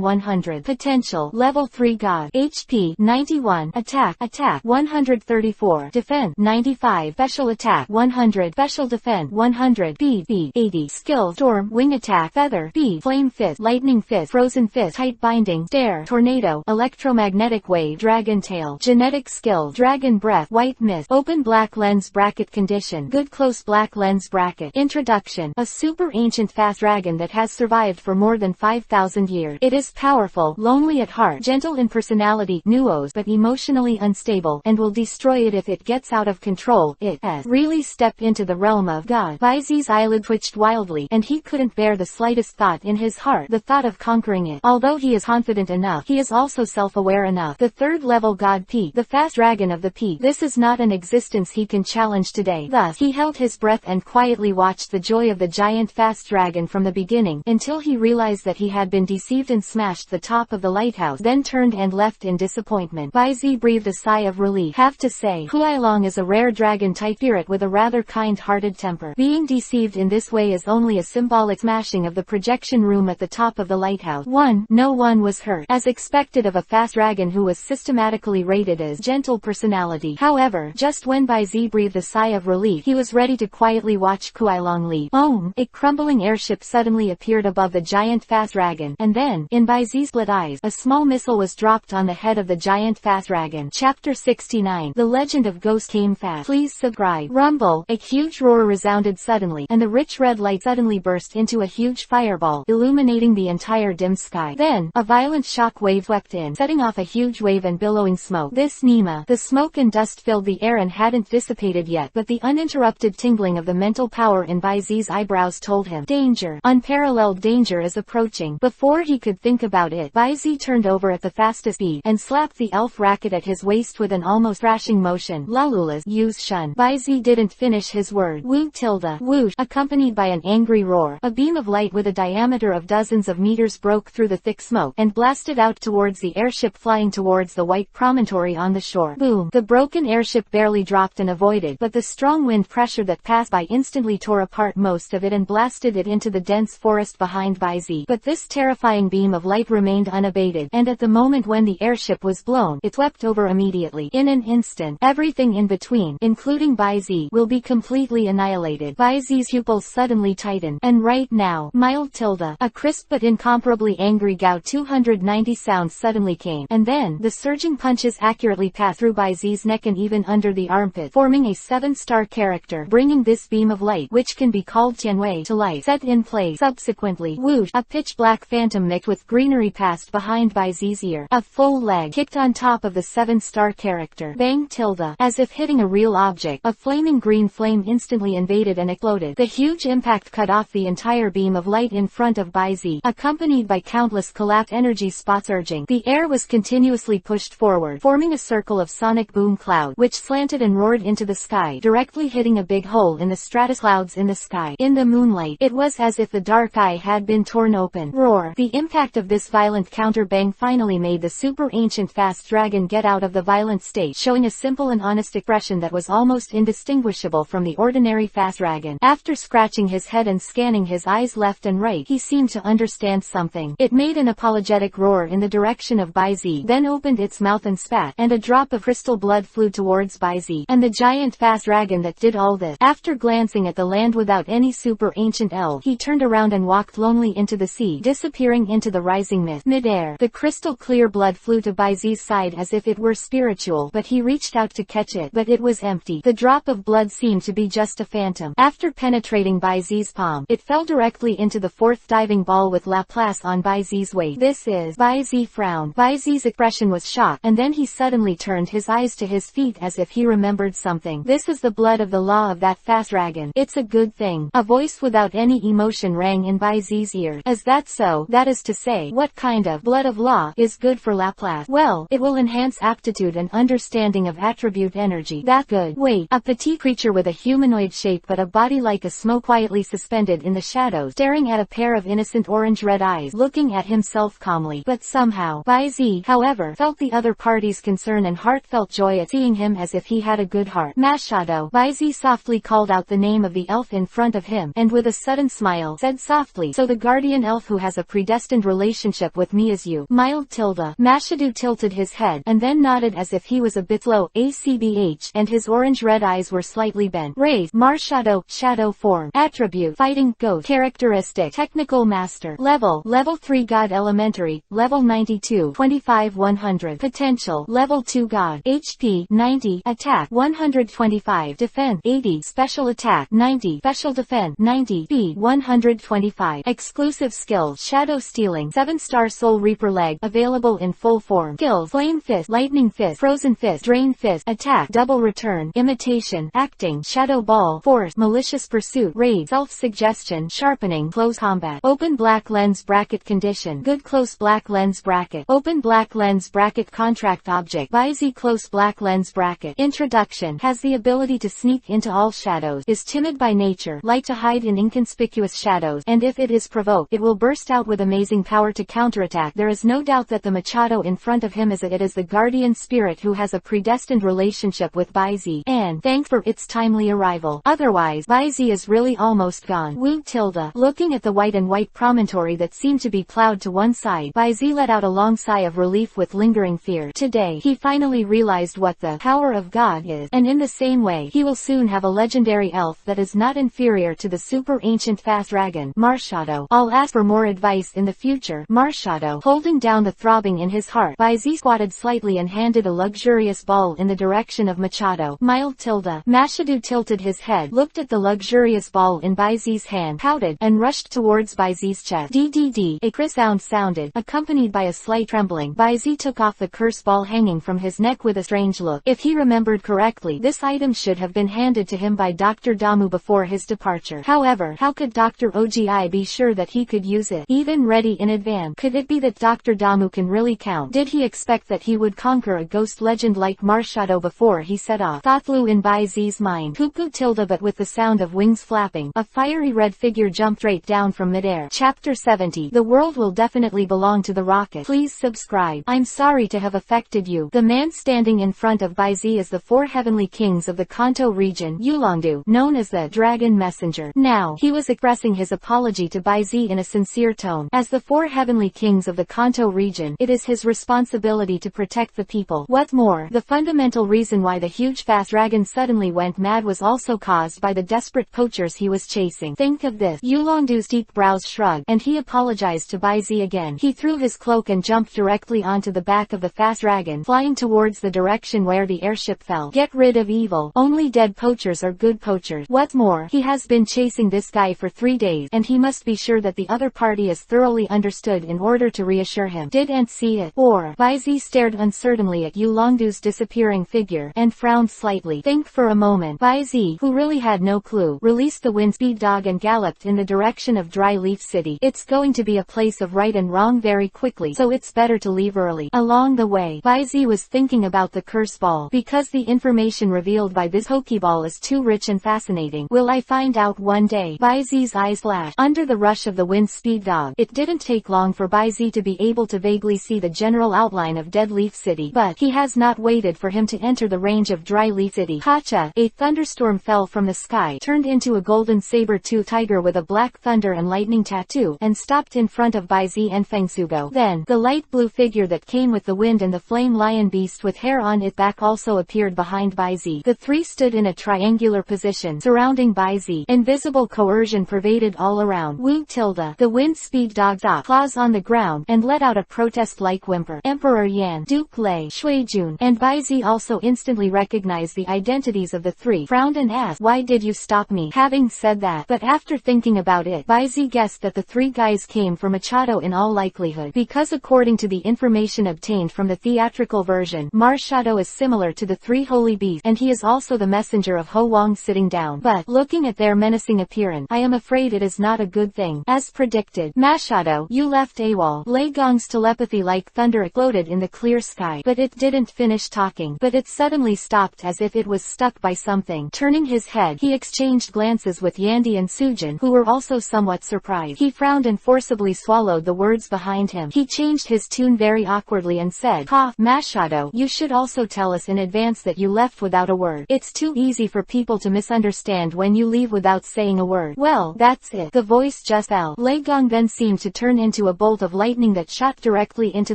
100. Potential, level 3 god. HP, 91. Attack 134. Defense, 95. Special attack, 100. Special defense, 100. Speed, 80. Skill, storm, wing attack, feather, speed, flame fist, lightning fist, frozen fist, tight binding, stare, tornado, electromagnetic wave, dragon tail. Genetic skill, dragon breath, white mist, open black lens bracket condition, good close black lens bracket. Introduction, a super ancient fast dragon that has survived for more than 5,000 years. It is powerful, lonely at heart, gentle in personality, nuos, but emotionally unstable, and will destroy it if it gets out of control. It has really stepped into the realm realm of God. Baizi's eyelid twitched wildly, and he couldn't bear the slightest thought in his heart, the thought of conquering it. Although he is confident enough, he is also self-aware enough. The third level God peak, the fast dragon of the peak. This is not an existence he can challenge today. Thus, he held his breath and quietly watched the joy of the giant fast dragon from the beginning, until he realized that he had been deceived and smashed the top of the lighthouse, then turned and left in disappointment. Baizi breathed a sigh of relief. Have to say, Huailong is a rare dragon-type spirit with a rather kind-hearted temper. Being deceived in this way is only a symbolic smashing of the projection room at the top of the lighthouse. No one was hurt, as expected of a fast dragon who was systematically rated as gentle personality. However, just when Baizi breathed a sigh of relief, he was ready to quietly watch Huailong leave. A crumbling airship suddenly appeared above the giant fast dragon, and then, in Baizi's split eyes, a small missile was dropped on the head of the giant fast dragon. Chapter 69. The Legend of Ghost came fast. Please subscribe. Rumble. A huge roar resounded suddenly, and the rich red light suddenly burst into a huge fireball, illuminating the entire dim sky. Then, a violent shock wave swept in, setting off a huge wave and billowing smoke. This Nima. The smoke and dust filled the air and hadn't dissipated yet, but the uninterrupted tingling of the mental power in Baizi's eyebrows told him, danger. Unparalleled danger is approaching. Before he could think about it, Baizi turned over at the fastest speed, and slapped the elf racket at his waist with an almost crashing motion. Lalula's use shun. Baizi didn't finish his word. Woo tilde. Whoosh. Accompanied by an angry roar, a beam of light with a diameter of dozens of meters broke through the thick smoke, and blasted out towards the airship flying towards the white promontory on the shore. Boom. The broken airship barely dropped and avoided, but the strong wind pressure that passed by instantly tore apart most of it and blasted it into the dense forest behind Baizi. But this terrifying beam of light remained unabated, and at the moment when the airship was blown, it swept over immediately. In an instant, everything in between, including Baizi, will be completely annihilated. Baizi's pupils suddenly tightened, and right now, mild tilde, a crisp but incomparably angry Gao 290 sound suddenly came, and then, the surging punches accurately passed through Baizi's neck and even under the armpit, forming a 7-star character, bringing this beam of light, which can be called Tianwei, to life. Set in place. Subsequently, whoosh, a pitch-black phantom mixed with greenery passed behind Baizi's ear. A full leg kicked on top of the 7-star character. Bang tilde. As if hitting a real object, a flaming green flame instantly invaded and exploded. The huge impact cut off the entire beam of light in front of Baizi, accompanied by countless collapsed energy spots surging. The air was continuously pushed forward, forming a circle of sonic boom cloud, which slanted and roared into the sky, directly hitting a big hole in the stratus clouds in the sky. In the moonlight, it was as if the dark sky had been torn open. Roar. The impact of this violent counter-bang finally made the super ancient fast dragon get out of the violent state, showing a simple and honest expression that was almost indistinguishable from the ordinary fast dragon. After scratching his head and scanning his eyes left and right, he seemed to understand something. It made an apologetic roar in the direction of Baizi, then opened its mouth and spat, and a drop of crystal blood flew towards Baizi, and the giant fast dragon that did all this. After glancing at the land without any super ancient elf, he turned around and walked lonely into the sea, disappearing into the rising mist. Mid-air, the crystal clear blood flew to Baizi's side as if it were spiritual, but he reached out to catch it, but it was empty. The drop of blood seemed to be just a phantom. After penetrating Baizi's palm, it fell directly into the fourth diving ball with Laplace on Baizi's waist. This is. Baizi frowned. Baizi's expression was shocked, and then he suddenly turned his eyes to his feet as if he remembered something. This is the blood of the law of that fast dragon. It's a good thing. A voice without any emotion rang in Baizi's ear. Is that so? That is to say, what kind of blood of law is good for Laplace? Well, it will enhance aptitude and understanding of attribute energy. That good. Wait, a petite creature with a humanoid shape but a body like a smoke quietly suspended in the shadows, staring at a pair of innocent orange-red eyes, looking at himself calmly. But somehow, Baizi, however, felt the other party's concern and heartfelt joy at seeing him as if he had a good heart. Mashado. Baizi softly called out the name of the elf in front of him, and with a sudden smile, said softly, so the guardian elf who has a predestined relationship with me is you. Mild tilde. Mashado tilted his head, and then nodded as if he was a bit slow, ACBH, and his orange-red eyes were slightly bent. Raise. Marshadow. Shadow form. Attribute. Fighting. Ghost. Characteristic. Technical master. Level. Level 3 God Elementary. Level 92. 25 100. Potential. Level 2 God. HP. 90. Attack. 125. Defense. 80. Special attack. 90. Special defense. 90. Speed. 125. Exclusive skills. Shadow stealing. 7-star Soul Reaper leg. Available in full form. Skills. Flame fist. Lightning fist. Frozen fist. Drain fist. Attack. Double return. Imitation. Acting. Shadow ball. call, force, malicious pursuit, raid, self-suggestion, sharpening, close combat, open black lens bracket condition, good close black lens bracket, open black lens bracket contract object, Baizi close black lens bracket. Introduction. Has the ability to sneak into all shadows, is timid by nature, like to hide in inconspicuous shadows, and if it is provoked, it will burst out with amazing power to counterattack. There is no doubt that the Machado in front of him is the guardian spirit who has a predestined relationship with Baizi, and thank for its timely arrival. Otherwise, Baizi is really almost gone. Wu tilde. Looking at the white promontory that seemed to be plowed to one side, Baizi let out a long sigh of relief with lingering fear. Today, he finally realized what the power of God is, and in the same way, he will soon have a legendary elf that is not inferior to the super ancient fast dragon, Marshado. I'll ask for more advice in the future, Marshado. Holding down the throbbing in his heart, Baizi squatted slightly and handed a luxurious ball in the direction of Machado. Mild tilde. Machado tilted his head, looked at the luxurious ball in Baizi's hand, pouted, and rushed towards Baizi's chest. DDD. A crisp sound sounded, accompanied by a slight trembling. Baizi took off the curse ball hanging from his neck with a strange look. If he remembered correctly, this item should have been handed to him by Dr. Damu before his departure. However, how could Dr. Ogi be sure that he could use it, even ready in advance? Could it be that Dr. Damu can really count? Did he expect that he would conquer a ghost legend like Marshado before he set off? Thought flew in Baizi's mind. Cuckoo tilde. But with the sound of wings flapping, a fiery red figure jumped right down from midair. Chapter 70. The world will definitely belong to the rocket. Please subscribe. I'm sorry to have affected you. The man standing in front of Baizi is the four heavenly kings of the Kanto region, Yulongdu, known as the Dragon Messenger. Now, he was expressing his apology to Baizi in a sincere tone. As the four heavenly kings of the Kanto region, it is his responsibility to protect the people. What's more, the fundamental reason why the huge fast dragon suddenly went mad was also caused by the desperate poachers he was chasing. Think of this. Yulongdu's deep brows shrugged, and he apologized to Baizi again. He threw his cloak and jumped directly onto the back of the fast dragon, flying towards the direction where the airship fell. Get rid of evil. Only dead poachers are good poachers. What's more, he has been chasing this guy for 3 days, and he must be sure that the other party is thoroughly understood in order to reassure him. Did Ant see it? Or, Baizi stared uncertainly at Yulongdu's disappearing figure, and frowned slightly. Think for a moment. Baizi, who really had no clue, released the wind speed dog and galloped in the direction of Dry Leaf City. It's going to be a place of right and wrong very quickly, so it's better to leave early. Along the way, Baizi was thinking about the curse ball, because the information revealed by this Pokeball is too rich and fascinating. Will I find out one day? Baizi's eyes flashed. Under the rush of the wind speed dog, it didn't take long for Baizi to be able to vaguely see the general outline of Dead Leaf City, but he has not waited for him to enter the range of Dry Leaf City. Hacha! A thunderstorm fell from the sky, turned into a golden saber-toothed tiger with a black thunder and lightning tattoo, and stopped in front of Baizi and Fengsugo. Then, the light blue figure that came with the wind and the flame lion beast with hair on its back also appeared behind Baizi. The three stood in a triangular position, surrounding Baizi. Invisible coercion pervaded all around. Wu tilde. The wind speed dog stopped, claws on the ground, and let out a protest-like whimper. Emperor Yan, Duke Lei, Shuijun, and Baizi also instantly recognized the identities of the three, frowned and asked, "Why did you stop me?" Having said that, but after thinking about it, Baizi guessed that the three guys came from Machado in all likelihood, because according to the information obtained from the theatrical version, Marshado is similar to the three holy beasts, and he is also the messenger of Ho Wang sitting down. But, looking at their menacing appearance, I am afraid it is not a good thing. As predicted, Machado, you left AWOL. Lei Gong's telepathy like thunder exploded in the clear sky, but it didn't finish talking, but it suddenly stopped as if it was stuck by something. Turning his head, he exchanged glances with Yandy and Sujin, who were also somewhat surprised. He frowned and forcibly swallowed the words behind him. He changed his tune very awkwardly and said, "Cough, Machado, you should also tell us in advance that you left without a word. It's too easy for people to misunderstand when you leave without saying a word." "Well, that's it." The voice just fell. Lei Gong then seemed to turn into a bolt of lightning that shot directly into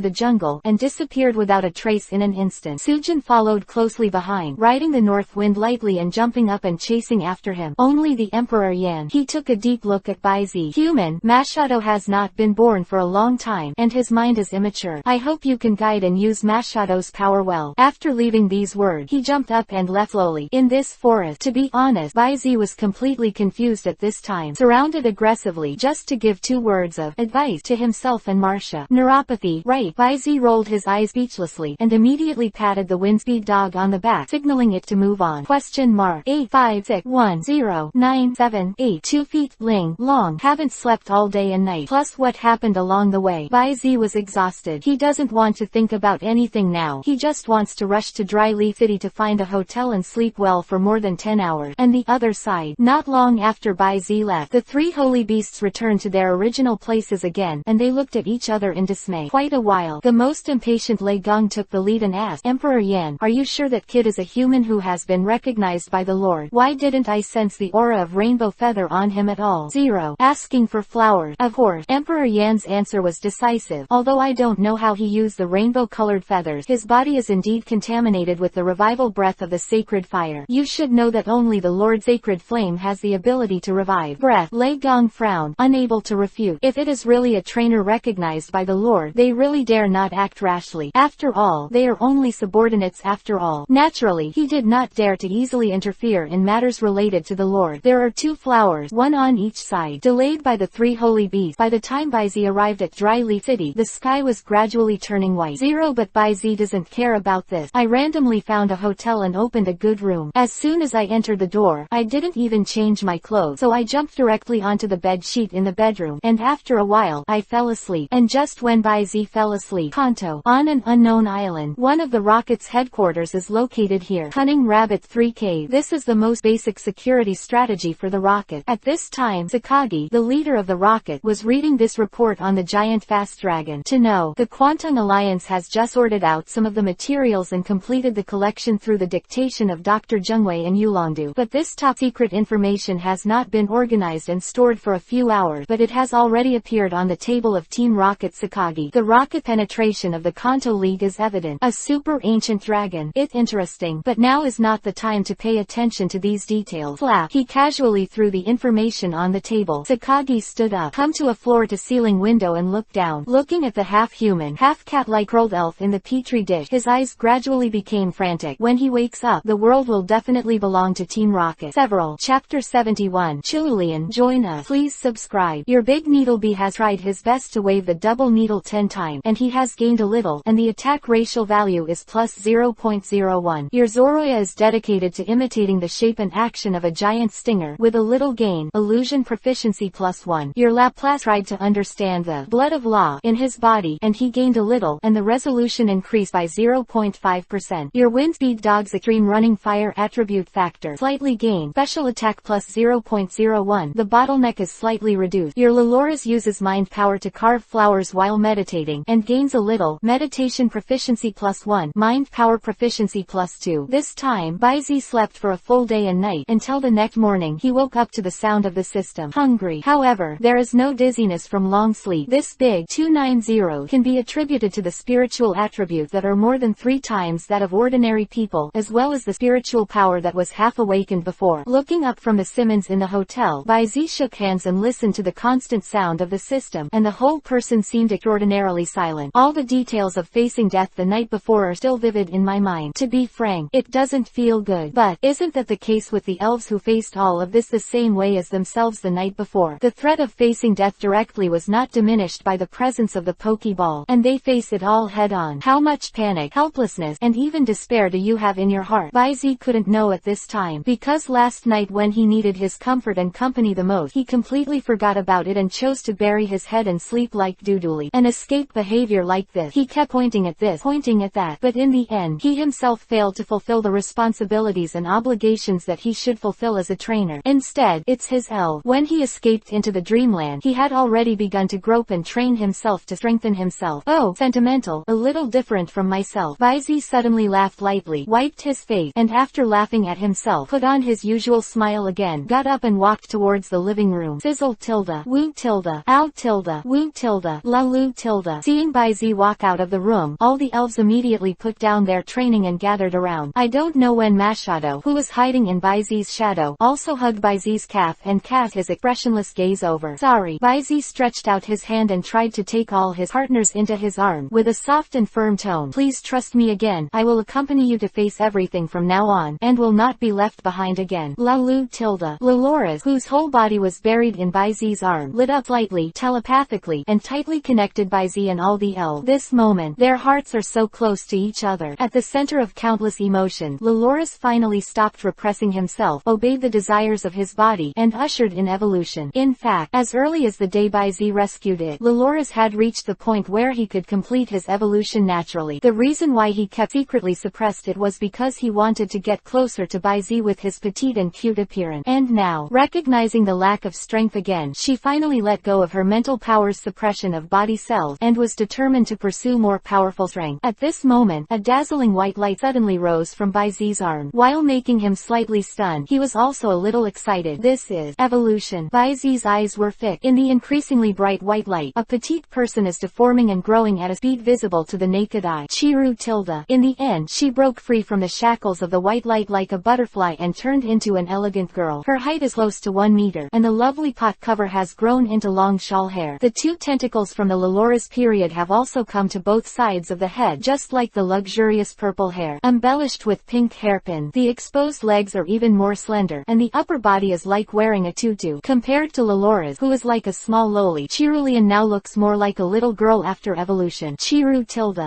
the jungle, and disappeared without a trace in an instant. Sujin followed closely behind, riding the north wind lightly and jumping up and chasing after him. Only the Emperor Yan. He took a deep look at Baizi. "Human, Machado has not been born for a long time, and his mind is immature. I hope you can guide and use Machado's power well." After leaving these words, he jumped up and left slowly. In this forest, to be honest, Baizi was completely confused at this time, surrounded aggressively just to give 2 words of advice to himself and Marcia. "Neuropathy, right?" Baizi rolled his eyes speechlessly, and immediately patted the windspeed dog on the back, signaling it to move on. Question mark. 8. 5 6 1 0 9 7 8 2 feet ling long. Haven't slept all day and night. Plus what happened along the way. Bai Zi was exhausted. He doesn't want to think about anything now. He just wants to rush to Growlithe City to find a hotel and sleep well for more than 10 hours. And the other side. Not long after Bai Zi left, the three holy beasts returned to their original places again, and they looked at each other in dismay. Quite a while, the most impatient Lei Gong took the lead and asked, Emperor Yan, are you sure that kid is a human who has been recognized by the Lord? Why didn't I sense the aura of rainbow feather on him at all? 0. Asking for flowers. Of course. Emperor Yan's answer was decisive. Although I don't know how he used the rainbow-colored feathers, his body is indeed contaminated with the revival breath of the sacred fire. You should know that only the Lord's sacred flame has the ability to revive breath. Lei Gong frowned, unable to refute. If it is really a trainer recognized by the Lord, they really dare not act rashly. After all, they are only subordinates after all. Naturally, he did not dare to easily interfere in matters related to the Lord. There are 2 flowers, one on each side, delayed by the 3 holy beasts. By the time Bai Zi arrived at Growlithe City, the sky was gradually turning white. 0 But Bai Zi doesn't care about this. I randomly found a hotel and opened a good room. As soon as I entered the door, I didn't even change my clothes, so I jumped directly onto the bed sheet in the bedroom, and after a while, I fell asleep. And just when Bai Zi fell asleep, Kanto, on an unknown island, one of the rocket's headquarters is located here. Cunning Rabbit 3K. This is the most basic security strategy for the rocket. At this time, Sakagi, the leader of the rocket, was reading this report on the giant fast dragon. To know, the Quantum Alliance has just sorted out some of the materials and completed the collection through the dictation of Dr. Jungwei and Yulongdu. But this top-secret information has not been organized and stored for a few hours, but it has already appeared on the table of Team Rocket Sakagi. The rocket penetration of the Kanto League is evident. A super ancient dragon. It's interesting, but now is not the time to pay attention to these details. Flap. He casually threw the information on the table. Sakagi stood up, come to a floor-to-ceiling window and looked down. Looking at the half-human, half-cat-like rolled elf in the petri dish, his eyes gradually became frantic. When he wakes up, the world will definitely belong to Team Rocket. Several. Chapter 71. Chilulian, join us. Please subscribe. Your big needlebee has tried his best to wave the double needle 10 times, and he has gained a little, and the attack racial value is plus 0.01. Your Zoroya is dedicated to imitating the shape and action of a giant stinger, with a little gain, illusion proficiency plus 1. Your Laplace tried to understand the blood of law in his body, and he gained a little, and the resolution increased by 0.5%. Your Windspeed Dog's extreme running fire attribute factor slightly gained, special attack plus 0.01. The bottleneck is slightly reduced. Your Loloris uses mind power to carve flowers while meditating, and gains a little, meditation proficiency plus 1, mind power proficiency plus 2. This time, Bai Zi slept for a full day and night, until the next morning he woke up to the sound of the system. Hungry. However, there is no dizziness from long sleep. This big 290 can be attributed to the spiritual attributes that are more than 3 times that of ordinary people, as well as the spiritual power that was half awakened before. Looking up from the Simmons in the hotel, Bai Zi shook hands and listened to the constant sound of the system, and the whole person seemed extraordinarily silent. All the details of facing death the night before are still vivid in my mind. To be frank, it doesn't feel good. But, isn't that the case with the elves who faced all of this the same way as themselves the night before? The threat of facing death directly was not diminished by the presence of the Pokeball, and they face it all head-on. How much panic, helplessness, and even despair do you have in your heart? Bai Zi couldn't know at this time, because last night when he needed his comfort and company the most, he completely forgot about it and chose to bury his head and sleep like doodly. An escape behavior like this. He kept pointing at this, pointing at that, but in the end, he himself failed to fulfill the responsibilities and obligations that he should fulfill as a trainer. Instead, it's his elf. When he escaped into the dreamland, he had already begun to grope and train himself to strengthen himself. Oh, sentimental, a little different from myself. Bai Zi suddenly laughed lightly, wiped his face, and after laughing at himself, put on his usual smile again, got up and walked towards the living room. Sizzle tilde, woo tilde, ow tilde, woo tilde, la lu tilde. Seeing Bai Zi walk out of the room, all the elves immediately put down their training and gathered around. I don't know when Mashado, who was hiding in Bai Zi's shadow, also hugged Bai Zi's calf and cast his expressionless gaze over. Sorry. Bai Zi stretched out his hand and tried to take all his partners into his arm, with a soft and firm tone. Please trust me again. I will accompany you to face everything from now on, and will not be left behind again. La lu tilde. Loloris, whose whole body was buried in Bai Zi's arm, lit up lightly, telepathically, and tightly connected Bai Zi and all the elves. This moment, their hearts are so close to each other. At the center of countless emotions, Loloris finally stopped repressing expressing himself, obeyed the desires of his body, and ushered in evolution. In fact, as early as the day Baizi rescued it, Leloris had reached the point where he could complete his evolution naturally. The reason why he kept secretly suppressed it was because he wanted to get closer to Baizi with his petite and cute appearance. And now, recognizing the lack of strength again, she finally let go of her mental powers suppression of body cells, and was determined to pursue more powerful strength. At this moment, a dazzling white light suddenly rose from Baizi's arm, while making him slightly stunned. He was also a little excited. This is evolution. Baizi's eyes were fixed. In the increasingly bright white light, a petite person is deforming and growing at a speed visible to the naked eye. Chirona. In the end, she broke free from the shackles of the white light like a butterfly and turned into an elegant girl. Her height is close to 1 meter, and the lovely pot cover has grown into long shawl hair. The 2 tentacles from the Leloris period have also come to both sides of the head, just like the luxurious purple hair, embellished with pink hairpin. The exposed legs are even more slender, and the upper body is like wearing a tutu. Compared to Leloris, who is like a small loli, Chirona now looks more like a little girl after evolution. Chirona.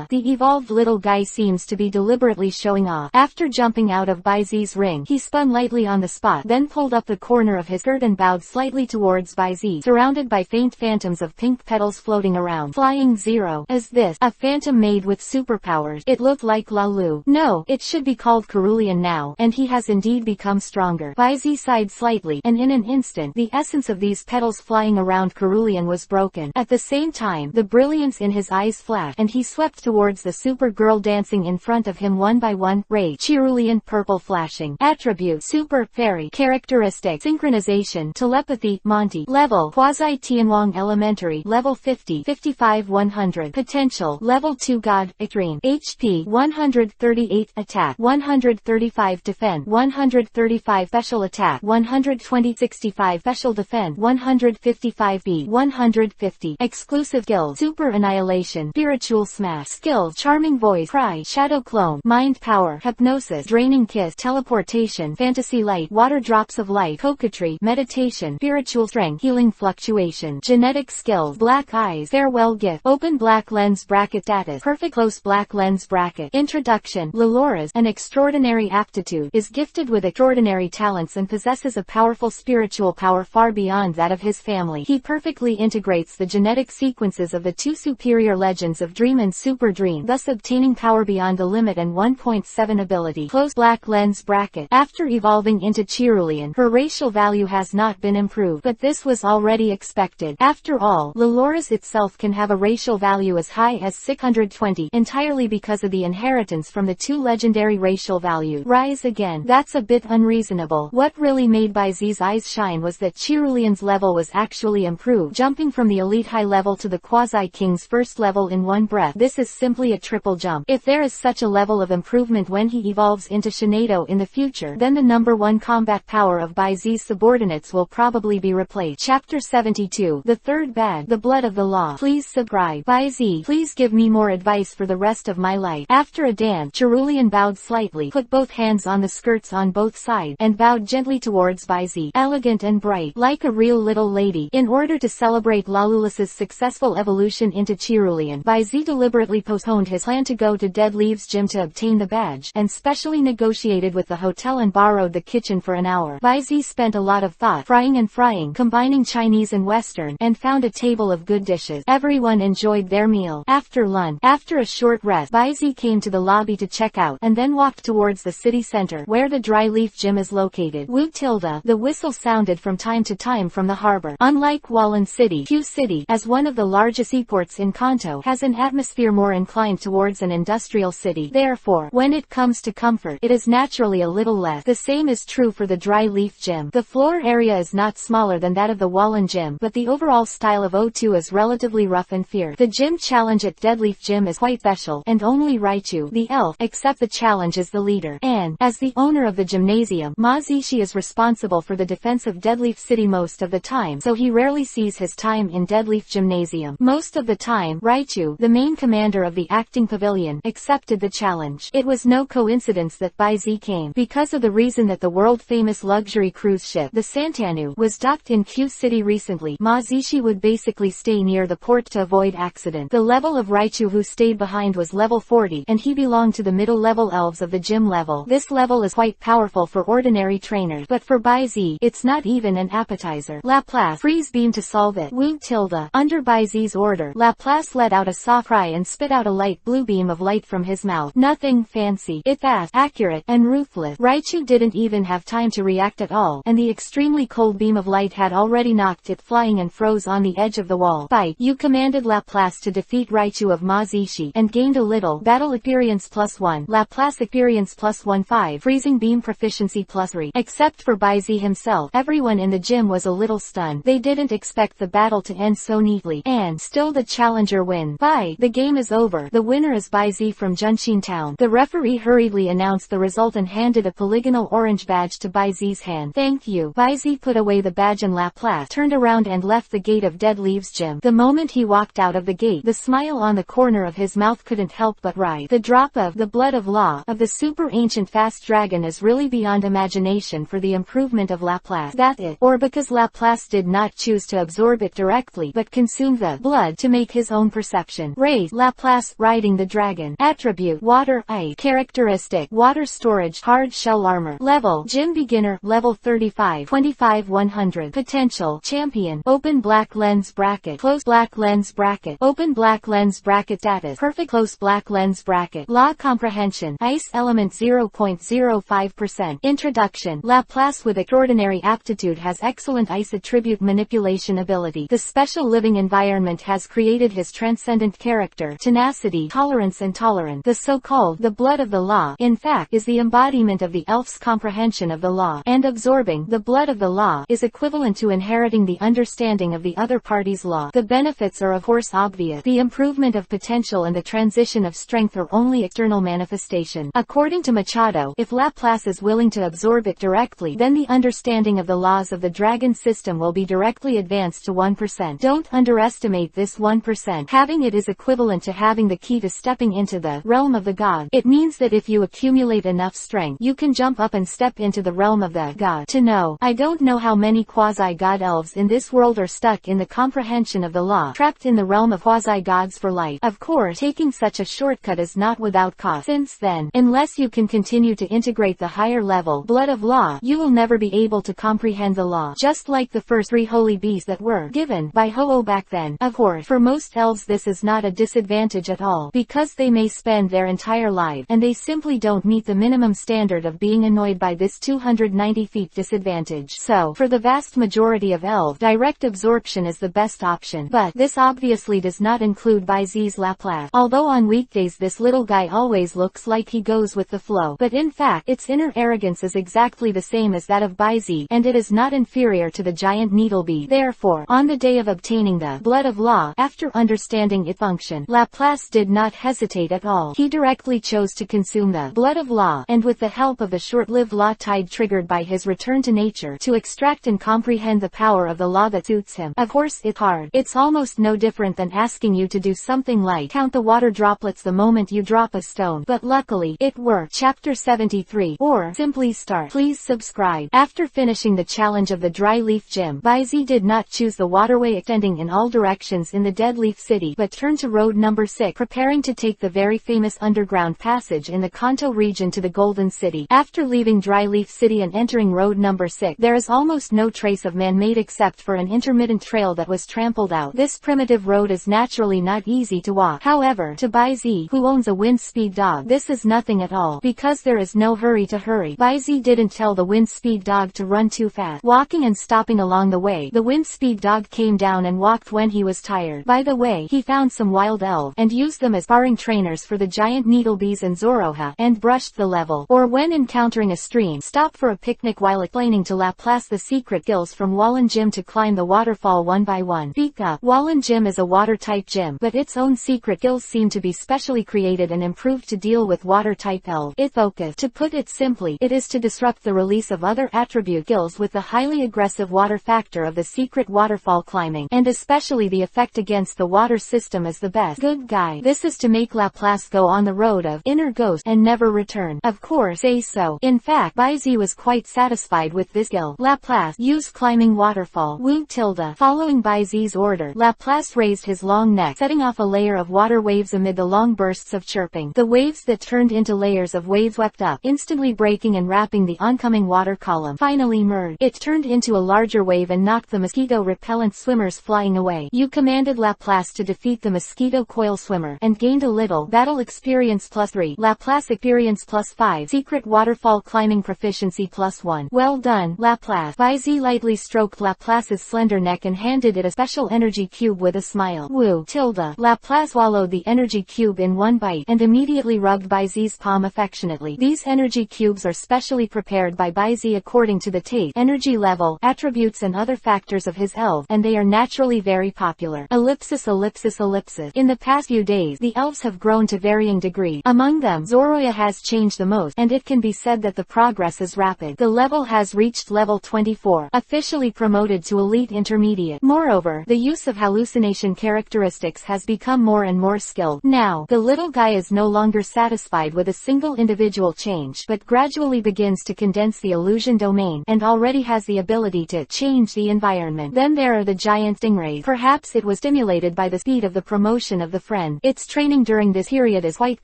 The evolved little guy seems to be deliberately showing off. After jumping out of Baizi's ring, he spun lightly on the spot, then pulled up the corner of his skirt and bowed slightly towards Baizi, surrounded by faint phantoms of pink petals floating around. Flying Zero. Is this a phantom made with superpowers? It looked like Lalu. No, it should be called Cerulean now, and he has indeed become stronger. Baizi sighed slightly, and in an instant, the essence of these petals flying around Cerulean was broken. At the same time, the brilliance in his eyes flashed, and he swept towards the super girl dancing in front of him one by one. Rage. Cerulean purple flashing. Attribute. Super Fairy. Characteristic. Synchronization. Telepathy. Monty. Level. Quasi Tianwang Elementary. Level 50. 55 100. Potential. Level 2 God. Extreme. HP. 138. Attack. 135. Defend. 135. Special Attack. 120. 65. Special Defend. 155. B. 150. Exclusive Skills. Super Annihilation. Spiritual Smash. Skills. Charming Voice. Cry. Shadow Clone. Mind Power. Hypnosis. Draining Kiss. Teleportation. Fantasy Light. Water Drops of Light. Coquetry. Meditation. Spiritual Strength. Healing Fluctuation. Genetic Skills. Black Eyes. Farewell Gift. Open Black Lens Bracket. Status. Perfect Close Black Lens Bracket. Introduction. Leloris, an extraordinary aptitude, is gifted with extraordinary talents and possesses a powerful spiritual power far beyond that of his family. He perfectly integrates the genetic sequences of the 2 superior legends of Dream and Super Dream, thus obtaining power beyond the limit and 1.7 ability. Close Black Lens Bracket. After evolving into Cerulean, her racial value has not been improved, but this was already expected. After all, Leloris itself can have a racial value as high as 620, entirely because of the inheritance from the 2 legendary racial values. Rise again. That's a bit unreasonable. What really made Baizi's eyes shine was that Cerulean's level was actually improved, jumping from the elite high level to the quasi-king's first level in one breath. This is simply a triple jump. If there is such a level of improvement when he evolves into Shinado in the future, then the number 1 combat power of Baizi's subordinates will probably be replaced. Chapter 72. The Third Bag. The Blood of the Law. Please subscribe. Baizi, please give me more advice for the rest of my life. After a dance, Cerulean bowed slightly, put both hands on the skirts on both sides, and bowed gently towards Baizi. Elegant and bright, like a real little lady. In order to celebrate Lalulis's successful evolution into Cerulean, Baizi deliberately postponed his plan to go to Deadleaf's gym to obtain the badge, and specially negotiated with the hotel and borrowed the kitchen for an hour. Baizi spent a lot of thought, frying and frying, combining Chinese and Western, and found a table of good dishes. Everyone enjoyed their meal. After lunch, after a short rest, Baizi came to the lobby to check out, and then walked towards the city center, where the Dry Leaf Gym is located. Woo tilde. The whistle sounded from time to time from the harbor. Unlike Wallen City, Q City, as one of the largest seaports in Kanto, has an atmosphere more inclined towards an industrial city. Therefore, when it comes to comfort, it is naturally a little less. The same is true for the Dry Leaf Gym. The floor area is not smaller than that of the Wallen Gym, but the overall style of O2 is relatively rough and fierce. The gym challenge at Deadleaf Gym is quite special, and only Raichu, the elf, accept the challenge as the leader. And, as the owner of the gymnasium, Mazishi is responsible for the defense of Deadleaf City most of the time, so he rarely sees his time in Deadleaf Gymnasium. Most of the time, Raichu, the main commander of the acting pavilion, accepted the challenge. It was no coincidence that Baizi came, because of the reason that the world-famous luxury cruise ship, the Santanu, was docked in Q City recently. Mazishi would basically stay near the port to avoid accident. The level of Raichu who stayed behind was level 40, and he belonged to the middle-level elves of the gym level. This level is quite powerful for ordinary trainers, but for Baizi, it's not even an appetizer. Laplace freeze beam to solve it. Wu tilde. Under Baizi's order, Laplace let out a soft cry and spit out a light blue beam of light from his mouth. Nothing fancy. It's fast, accurate, and ruthless. Raichu didn't even have time to react at all, and the extremely cold beam of light had already knocked it flying and froze on the edge of the wall. Fight. You commanded Laplace to defeat Raichu of Mazishi, and gained a little battle experience +1, Laplace experience +1 freezing beam proficiency +3. Except for Baizi himself, everyone in the gym was a little stunned. They didn't expect the battle to end so neatly, and still the challenger win. Bye. The game is over. The winner is Baizi from Junshin Town. The referee hurriedly announced the result and handed a polygonal orange badge to Baizi's hand. Thank you. Baizi put away the badge and Laplace turned around and left the gate of Dead Leaves Gym. The moment he walked out of the gate, the smile on the corner of his mouth couldn't help but rise. The drop of the blood of law of the super ancient fast dragon is really beyond imagination for the improvement of Laplace. That's it. Or because Laplace did not choose to absorb it directly but consume the blood to make his own perception. Raise. Laplace riding the dragon. Attribute water ice. Characteristic water storage hard shell armor. Level gym beginner level 35 25 100. Potential champion open black lens bracket close black lens bracket open black lens bracket status perfect close black lens bracket law comprehension ice element 0.05%. Introduction. Laplace with extraordinary aptitude has excellent ice attribute manipulation ability. The special living environment has created his transcendent character, tenacity, tolerance and tolerance. The so-called the blood of the law, in fact, is the embodiment of the elf's comprehension of the law, and absorbing the blood of the law is equivalent to inheriting the understanding of the other party's law. The benefits are of course obvious. The improvement of potential and the transition of strength are only external manifestation. According to Machado, if Laplace is willing to absorb it directly, then the understanding of the laws of the dragon system will be directly advanced to 1%. Don't underestimate this 1%. Having it is equivalent to having the key to stepping into the realm of the god. It means that if you accumulate enough strength, you can jump up and step into the realm of the god. To know. I don't know how many quasi-god elves in this world are stuck in the comprehension of the law, trapped in the realm of quasi-gods for life. Of course, taking such a shortcut is not without cost. Since then, unless you can continue to integrate the higher level blood of law, you will never be able to comprehend the law. Just like the first 3 holy beasts that were given by Ho-Oh back then. Of course, for most elves this is not a disadvantage at all, because they may spend their entire life, and they simply don't meet the minimum standard of being annoyed by this 290 feet disadvantage. So, for the vast majority of elves, direct absorption is the best option. But, this obviously does not include Baizi's Laplace. Although on weekdays this little guy always looks like he goes with the flow, but in fact, its inner arrogance is exactly the same as that of Baizi, and it is not inferior to the giant needlebee. Therefore, on the day of obtaining the blood of law, after understanding its function, Laplace did not hesitate at all. He directly chose to consume the blood of law, and with the help of the short-lived law tide triggered by his return to nature, to extract and comprehend the power of the law that suits him. Of course it's hard. It's almost no different than asking you to do something like count the water droplets the moment you drop a stone, but luckily, it worked. Chapter 73, or simply start. Please subscribe. After finishing the challenge of the Dry Leaf Gym, Baizi did not choose the waterway extending in all directions in the Dead Leaf City, but turned to road number 6, preparing to take the very famous underground passage in the Kanto region to the Golden City. After leaving Dry Leaf City and entering road number 6, there is almost no trace of man-made except for an intermittent trail that was trampled out. This primitive road is naturally not easy to walk. However, to Baizi, who owns a wind speed dog, this is nothing at all, because there is no hurry to hurry. Baizi didn't tell the wind speed dog to run too fast. Walking and stopping along the way, the wind speed dog came down and walked when he was tired. By the way, he found some wild elves, and used them as sparring trainers for the giant needlebees and Zoroha, and brushed the level. Or when encountering a stream, stop for a picnic while explaining to Laplace the secret skills from Wallen Gym to climb the waterfall one by one. Speak up. Wallen Gym is a water-type gym, but its own secret skills seem to be specially created and improved to deal with water-type elves. Its focus, to put it simply, it is to disrupt the release of other attribute skills with the highly aggressive water factor of the secret waterfall climbing, and especially the effect against the water system as the best good guy. This is to make Laplace go on the road of inner ghost and never return. Of course, say so. In fact, Baizi was quite satisfied with this skill. Laplace used climbing waterfall. Wu tilde. Following Baizi's order, Laplace raised his long neck, setting off a layer of water waves amid the long bursts of chirping. The waves that turned into layers of waves swept up, instantly breaking and wrapping the oncoming water column. Finally merged. It turned into a larger wave and knocked the mosquito-repellent swimmers flying away. You commanded Laplace to defeat the mosquito coil swimmer, and gained a little battle experience +3, Laplace experience +5, secret waterfall climbing proficiency +1. Well done, Laplace. Baizi lightly stroked Laplace's slender neck and handed it a special energy cube with a smile. Woo, tilde. Laplace swallowed the energy cube in one bite, and immediately rubbed Baizi's palm affectionately. These energy cubes are specially prepared by Baizi according to the taste, energy level, attributes and other factors of his elf, and they are naturally very popular. Ellipsis ellipsis ellipsis. In the past few days, the elves have grown to varying degrees. Among them, Zoroya has changed the most, and it can be said that the progress is rapid. The level has reached level 24, officially promoted to elite intermediate. Moreover, the use of hallucination characteristics has become more and more skilled. Now, the little guy is no longer satisfied with a single individual change, but gradually begins to condense the illusion domain, and already has the ability to change the environment. Then there are the giant stingrays. Perhaps it was stimulated by the speed of the promotion of the friend. Its training during this period is quite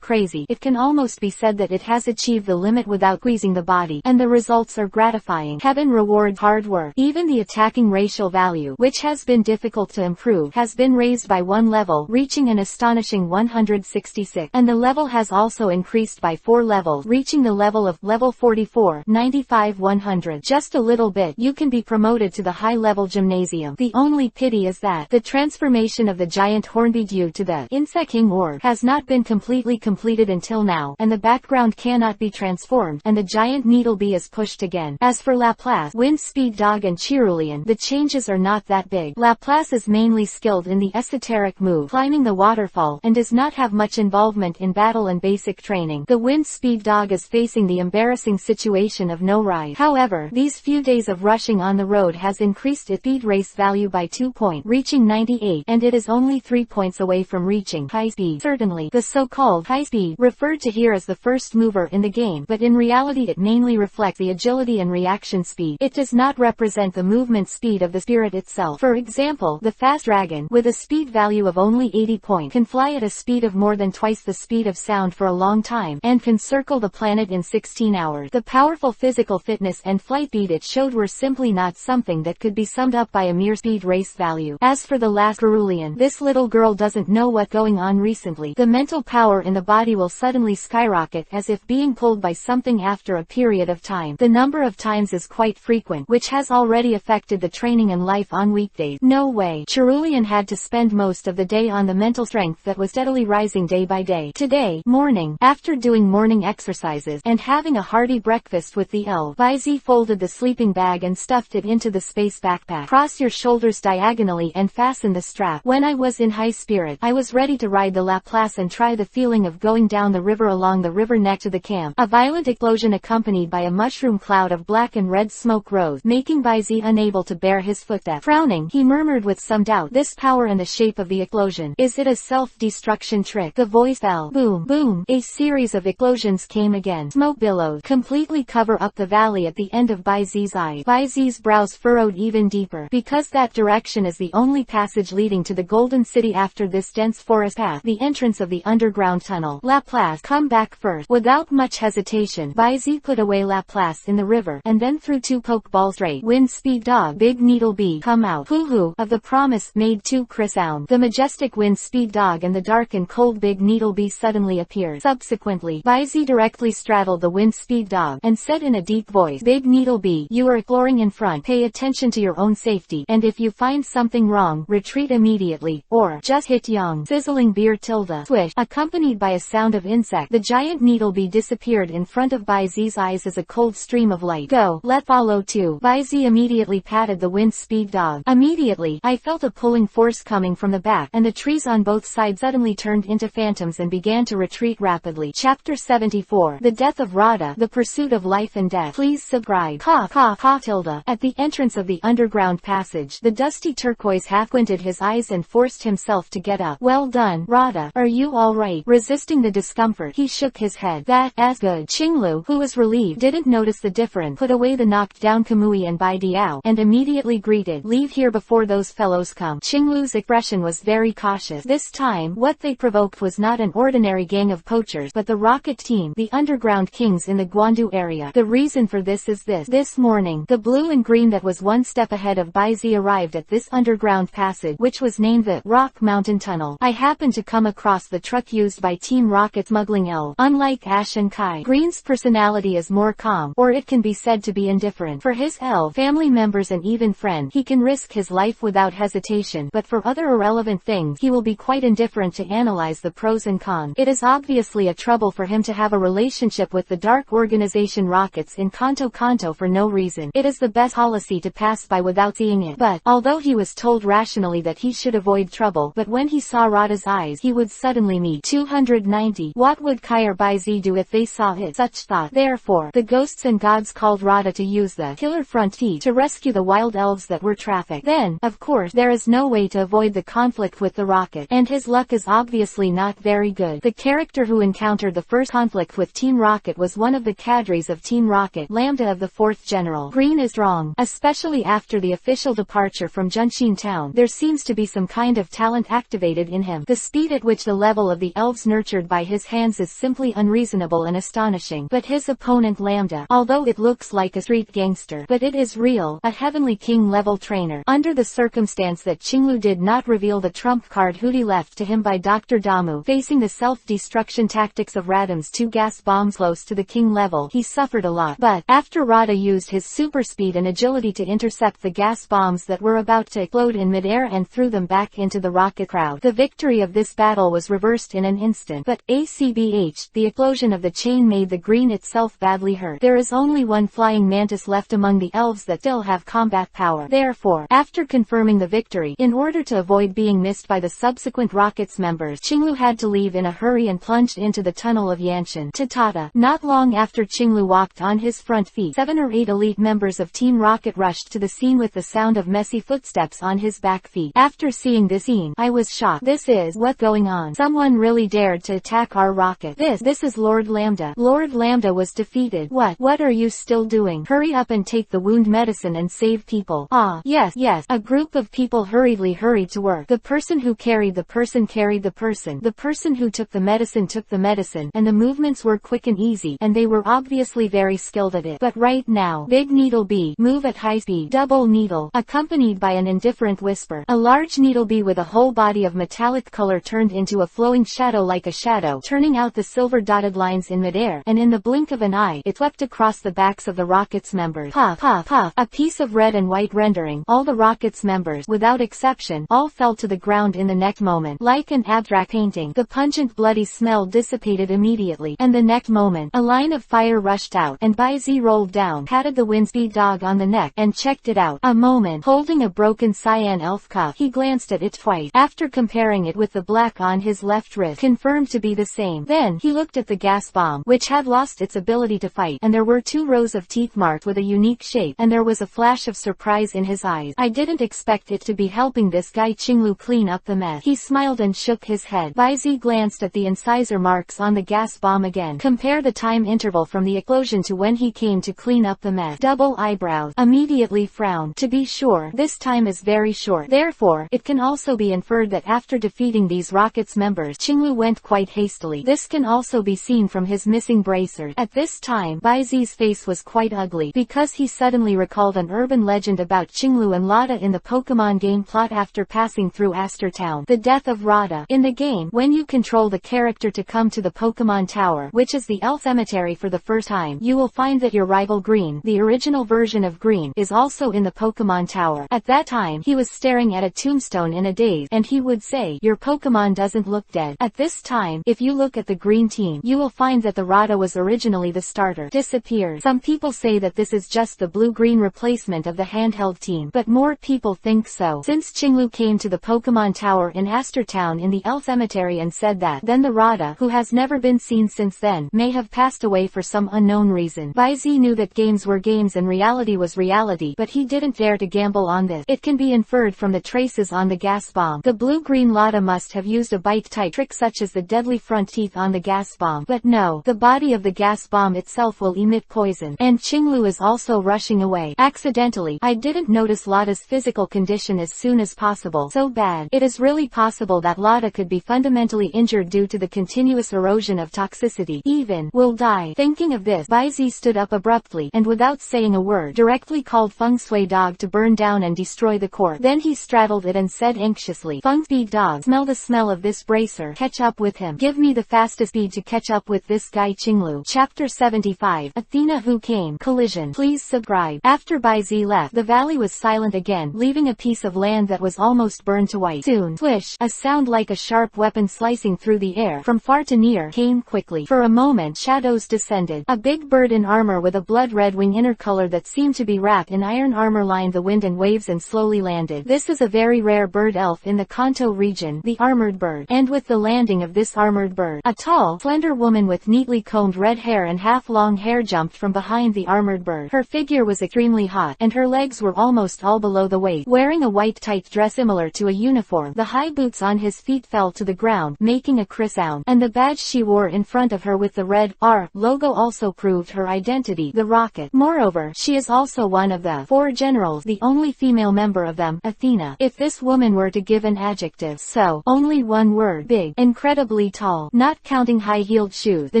crazy. It can almost be said that it has achieved the limit without squeezing the body, and the results are gratifying. Heaven rewards hard work. Even the attacking racial value, which has been difficult to improve, has been raised by 1 level, reaching an astonishing 166, and the level has also increased by 4 levels, reaching the level of level 44, 95, 100. Just a little bit, you can be promoted to the high-level gymnasium. The only pity is that the transformation of the giant Hornbedew to the Insect King orb has not been completely completed until now, and the background cannot be transformed, and the giant Needlebee is pushed again. As for Laplace, Wind Speed Dog and Cerulean, the changes are not that big. Laplace is mainly skilled in the esoteric move, climbing the waterfall, and does not have much involvement in battle and basic training. The Wind Speed Dog is facing the embarrassing situation of no ride. However, these few days of rushing on the road has increased its speed race value by 2 points, reaching 98, and it is only 3 points away from reaching high speed. Certainly, the so-called high speed, referred to here as the first mover in the game, but in reality it mainly reflects the agility and reaction speed. It does not represent the movement speed of the spirit itself. For example, the fast dragon, with a speed value of only 80 points, can fly at a speed of more than twice the speed of sound for a long time, and can circle the planet in 16 hours. The powerful physical fitness and flight speed it showed were simply not something that could be summed up by a mere speed race value. As for the last Cerulean, this little girl doesn't know what's going on recently. The mental power in the body will suddenly skyrocket as if being pulled by something after a period of time. The number of times is quite frequent, which has already affected the training and life on weekdays. No way. Cerulean had to spend most of the day on the mental strength that was steadily rising day by day. Today morning, after doing morning exercises and having a hearty breakfast with the elf, Baizi folded the sleeping bag and stuffed it into the space backpack. Cross your shoulders diagonally and fasten the strap. When I was in high spirit, I was ready to ride the Laplace and try the feeling of going down the river along the river neck to the camp. A violent explosion accompanied by a mushroom cloud of black and red smoke rose, making Baizi unable to bear his footsteps. Frowning, he murmured with some doubt, "This power and the shape of the explosion. Is it a self-destruction trick?" The voice fell. Boom, boom. A series of explosions came again. Smoke billows completely cover up the valley at the end of Baizi's eyes. Baizi's brows furrowed even deeper, because that direction is the only passage leading to the Golden City after this dense forest path, the entrance of the underground tunnel. Laplace, come back first. Without much hesitation, Baizi put away Laplace in the river, and then threw 2 pokeballs straight. Wind Speed Dog, Big Needlebee, come out. Hoo-hoo, of the promise, made 2 crisp sounds. The majestic Wind Speed Dog and the dark and cold Big Needlebee suddenly appeared. Subsequently, Baizi directly straddled the Wind Speed Dog, and said in a deep voice, "Big Needlebee, you are exploring in front. Pay attention to your own safety, and if you find something wrong, retreat immediately, or just hit young." Sizzling beer tilde. Swish, accompanied by a sound of insect, the giant Needlebee disappeared in front of Baizi's eyes as a cold stream of light. Go, let follow too. Baizi immediately patted the Wind Speed Dog. Immediately, I felt a pulling force coming from the back, and the trees on both sides suddenly turned into phantoms and began to retreat rapidly. Chapter 74. The Death of Radha, the Pursuit of Life and Death. Please subscribe. Cough, cough, cough tilde. At the entrance of the underground passage, the dusty turquoise half squinted his eyes and forced himself to get up. Well done, Radha. Are you alright? Resisting the discomfort, he shook his head. That's good. Qinglu, who was relieved, didn't notice the difference, put away the knocked down Kamui and Bai Diao, and immediately greeted, "Leave here before those fellows come." Qinglu's expression was very cautious. This time, what they provoked was not an ordinary gang of poachers, but the Rocket Team, the underground kings buildings in the Guandu area. The reason for this is this. This morning, the blue and green that was one step ahead of Baizi arrived at this underground passage, which was named the Rock Mountain Tunnel. I happened to come across the truck used by Team Rocket's smuggling elf. Unlike Ash and Kai, Green's personality is more calm, or it can be said to be indifferent. For his elf family members and even friends, he can risk his life without hesitation, but for other irrelevant things, he will be quite indifferent to analyze the pros and cons. It is obviously a trouble for him to have a relationship with the dark organization Rockets in Kanto for no reason. It is the best policy to pass by without seeing it. But, although he was told rationally that he should avoid trouble, but when he saw Rada's eyes, he would suddenly meet. 290. What would Kai or Baizi do if they saw it? Such thought. Therefore, the ghosts and gods called Rada to use the killer front teeth to rescue the wild elves that were trafficked. Then, of course, there is no way to avoid the conflict with the Rocket, and his luck is obviously not very good. The character who encountered the first conflict with Team Rocket was one of the cadres of Team Rocket, Lambda of the 4th General. Green is wrong. Especially after the official departure from Junshin Town, there seems to be some kind of talent activated in him. The speed at which the level of the elves nurtured by his hands is simply unreasonable and astonishing. But his opponent Lambda, although it looks like a street gangster, but it is real, a Heavenly King level trainer. Under the circumstance that Qinglu did not reveal the trump card Hootie left to him by Dr. Damu, facing the self-destruction tactics of Radam's 2 gas bombs close to the king level, he suffered a lot. But, after Rada used his super speed and agility to intercept the gas bombs that were about to explode in midair and threw them back into the rocket crowd, the victory of this battle was reversed in an instant. But, ACBH, the explosion of the chain made the green itself badly hurt. There is only one flying mantis left among the elves that still have combat power. Therefore, after confirming the victory, in order to avoid being missed by the subsequent Rockets members, Qinglu had to leave in a hurry and plunged into the tunnel of Yanshin. Tatata. Not long after Qinglu walked on his front feet, 7 or 8 elite members of Team Rocket rushed to the scene with the sound of messy footsteps on his back feet. After seeing this scene, I was shocked. This is what's going on. Someone really dared to attack our rocket. This is Lord Lambda. Lord Lambda was defeated. What are you still doing? Hurry up and take the wound medicine and save people. Ah, yes. A group of people hurriedly hurried to work. The person who carried the person carried the person. The person who took the medicine took the medicine, and the movements were quick and easy, and they were obviously very skilled at it. But right now, Big Needle Bee, move at high speed. Double Needle, accompanied by an indifferent whisper. A large needle bee with a whole body of metallic color turned into a flowing shadow like a shadow, turning out the silver dotted lines in midair, and in the blink of an eye, it swept across the backs of the Rockets members. Puff, puff, puff. A piece of red and white rendering. All the Rockets members, without exception, all fell to the ground in the next moment. Like an abstract painting, the pungent bloody smell dissipated immediately, and the next moment, a line of fire rushed out, and Baizi rolled down, patted the windspeed dog on the neck, and checked it out. A moment, holding a broken cyan elf cuff, he glanced at it twice, after comparing it with the black on his left wrist, confirmed to be the same. Then, he looked at the gas bomb, which had lost its ability to fight, and there were 2 rows of teeth marked with a unique shape, and there was a flash of surprise in his eyes. I didn't expect it to be helping this guy Qinglu clean up the mess. He smiled and shook his head. Baizi glanced at the incisor marks on the gas bomb again. Compare the time interval from the explosion to when he came to clean up the mess. Double eyebrows. Immediately frowned. To be sure, this time is very short. Therefore, it can also be inferred that after defeating these Rockets members, Qinglu went quite hastily. This can also be seen from his missing bracers. At this time, Baizi's face was quite ugly, because he suddenly recalled an urban legend about Qinglu and Lada in the Pokemon game plot after passing through Aster Town. The death of Rada. In the game, when you control the character to come to the Pokemon Tower, which is the Elf Cemetery for the first time, you will find that your rival Green, the original version of Green, is also in the Pokemon Tower. At that time, he was staring at a tombstone in a daze, and he would say, "Your Pokemon doesn't look dead." At this time, if you look at the Green team, you will find that the Rada was originally the starter. Disappears. Some people say that this is just the blue-green replacement of the handheld team, but more people think so. Since Qinglu came to the Pokemon Tower in Aster Town in the Elf Cemetery and said that, then the Rada, who has never been seen since then, may have passed away for some unknown reason. Baizi knew that games were games and reality was reality, but he didn't dare to gamble on this. It can be inferred from the traces on the gas bomb. The blue-green Lada must have used a bite-type trick such as the deadly front teeth on the gas bomb. But no, the body of the gas bomb itself will emit poison. And Qinglu is also rushing away. Accidentally, I didn't notice Lada's physical condition as soon as possible. So bad. It is really possible that Lada could be fundamentally injured due to the continuous erosion of toxicity. Even will die. Bye. Thinking of this, Bai Zi stood up abruptly, and without saying a word, directly called Feng Shui Dog to burn down and destroy the corpse. Then he straddled it and said anxiously, Feng Speed Dog, smell the smell of this bracer. Catch up with him. Give me the fastest speed to catch up with this guy Qinglu. Chapter 75. Athena Who Came. Collision. Please subscribe. After Bai Zi left, the valley was silent again, leaving a piece of land that was almost burned to white. Soon, swish, a sound like a sharp weapon slicing through the air, from far to near, came quickly. For a moment shadows descended. A big bird in armor with a blood-red wing inner color that seemed to be wrapped in iron armor lined the wind and waves and slowly landed. This is a very rare bird elf in the Kanto region, the armored bird. And with the landing of this armored bird, a tall, slender woman with neatly combed red hair and half-long hair jumped from behind the armored bird. Her figure was extremely hot, and her legs were almost all below the waist. Wearing a white tight dress similar to a uniform, the high boots on his feet fell to the ground, making a crisp sound, and the badge she wore in front of her with the red R logo also proved her identity, the Rocket. Moreover, she is also one of the 4 generals, the only female member of them, Athena. If this woman were to give an adjective, so only one word: big, incredibly tall. Not counting high-heeled shoes, the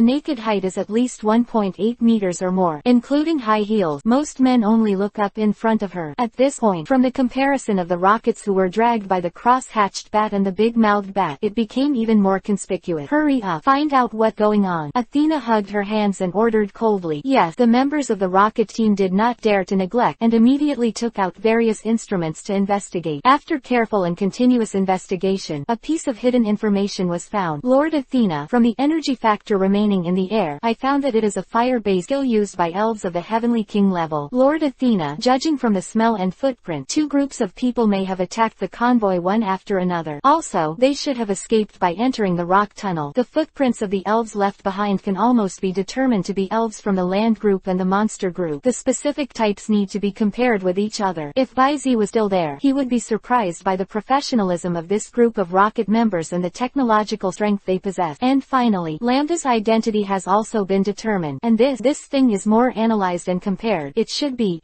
naked height is at least 1.8 meters or more, including high heels. Most men only look up in front of her. At this point, from the comparison of the rockets who were dragged by the cross-hatched bat and the big-mouthed bat, it became even more conspicuous. Hurry up, find out what's going on. Athena hugged her hands and ordered coldly. Yes, the members of the rocket team did not dare to neglect, and immediately took out various instruments to investigate. After careful and continuous investigation, a piece of hidden information was found. Lord Athena, from the energy factor remaining in the air, I found that it is a fire-based skill used by elves of the Heavenly King level. Lord Athena, judging from the smell and footprint, 2 groups of people may have attacked the convoy one after another. Also, they should have escaped by entering the rock tunnel. The footprints of the elves left behind can almost be determined to be elves from the land group and the monster group. The specific types need to be compared with each other. If Bai Zi was still there, he would be surprised by the professionalism of this group of rocket members and the technological strength they possess. And finally, Lambda's identity has also been determined, and this thing is more analyzed and compared. It should be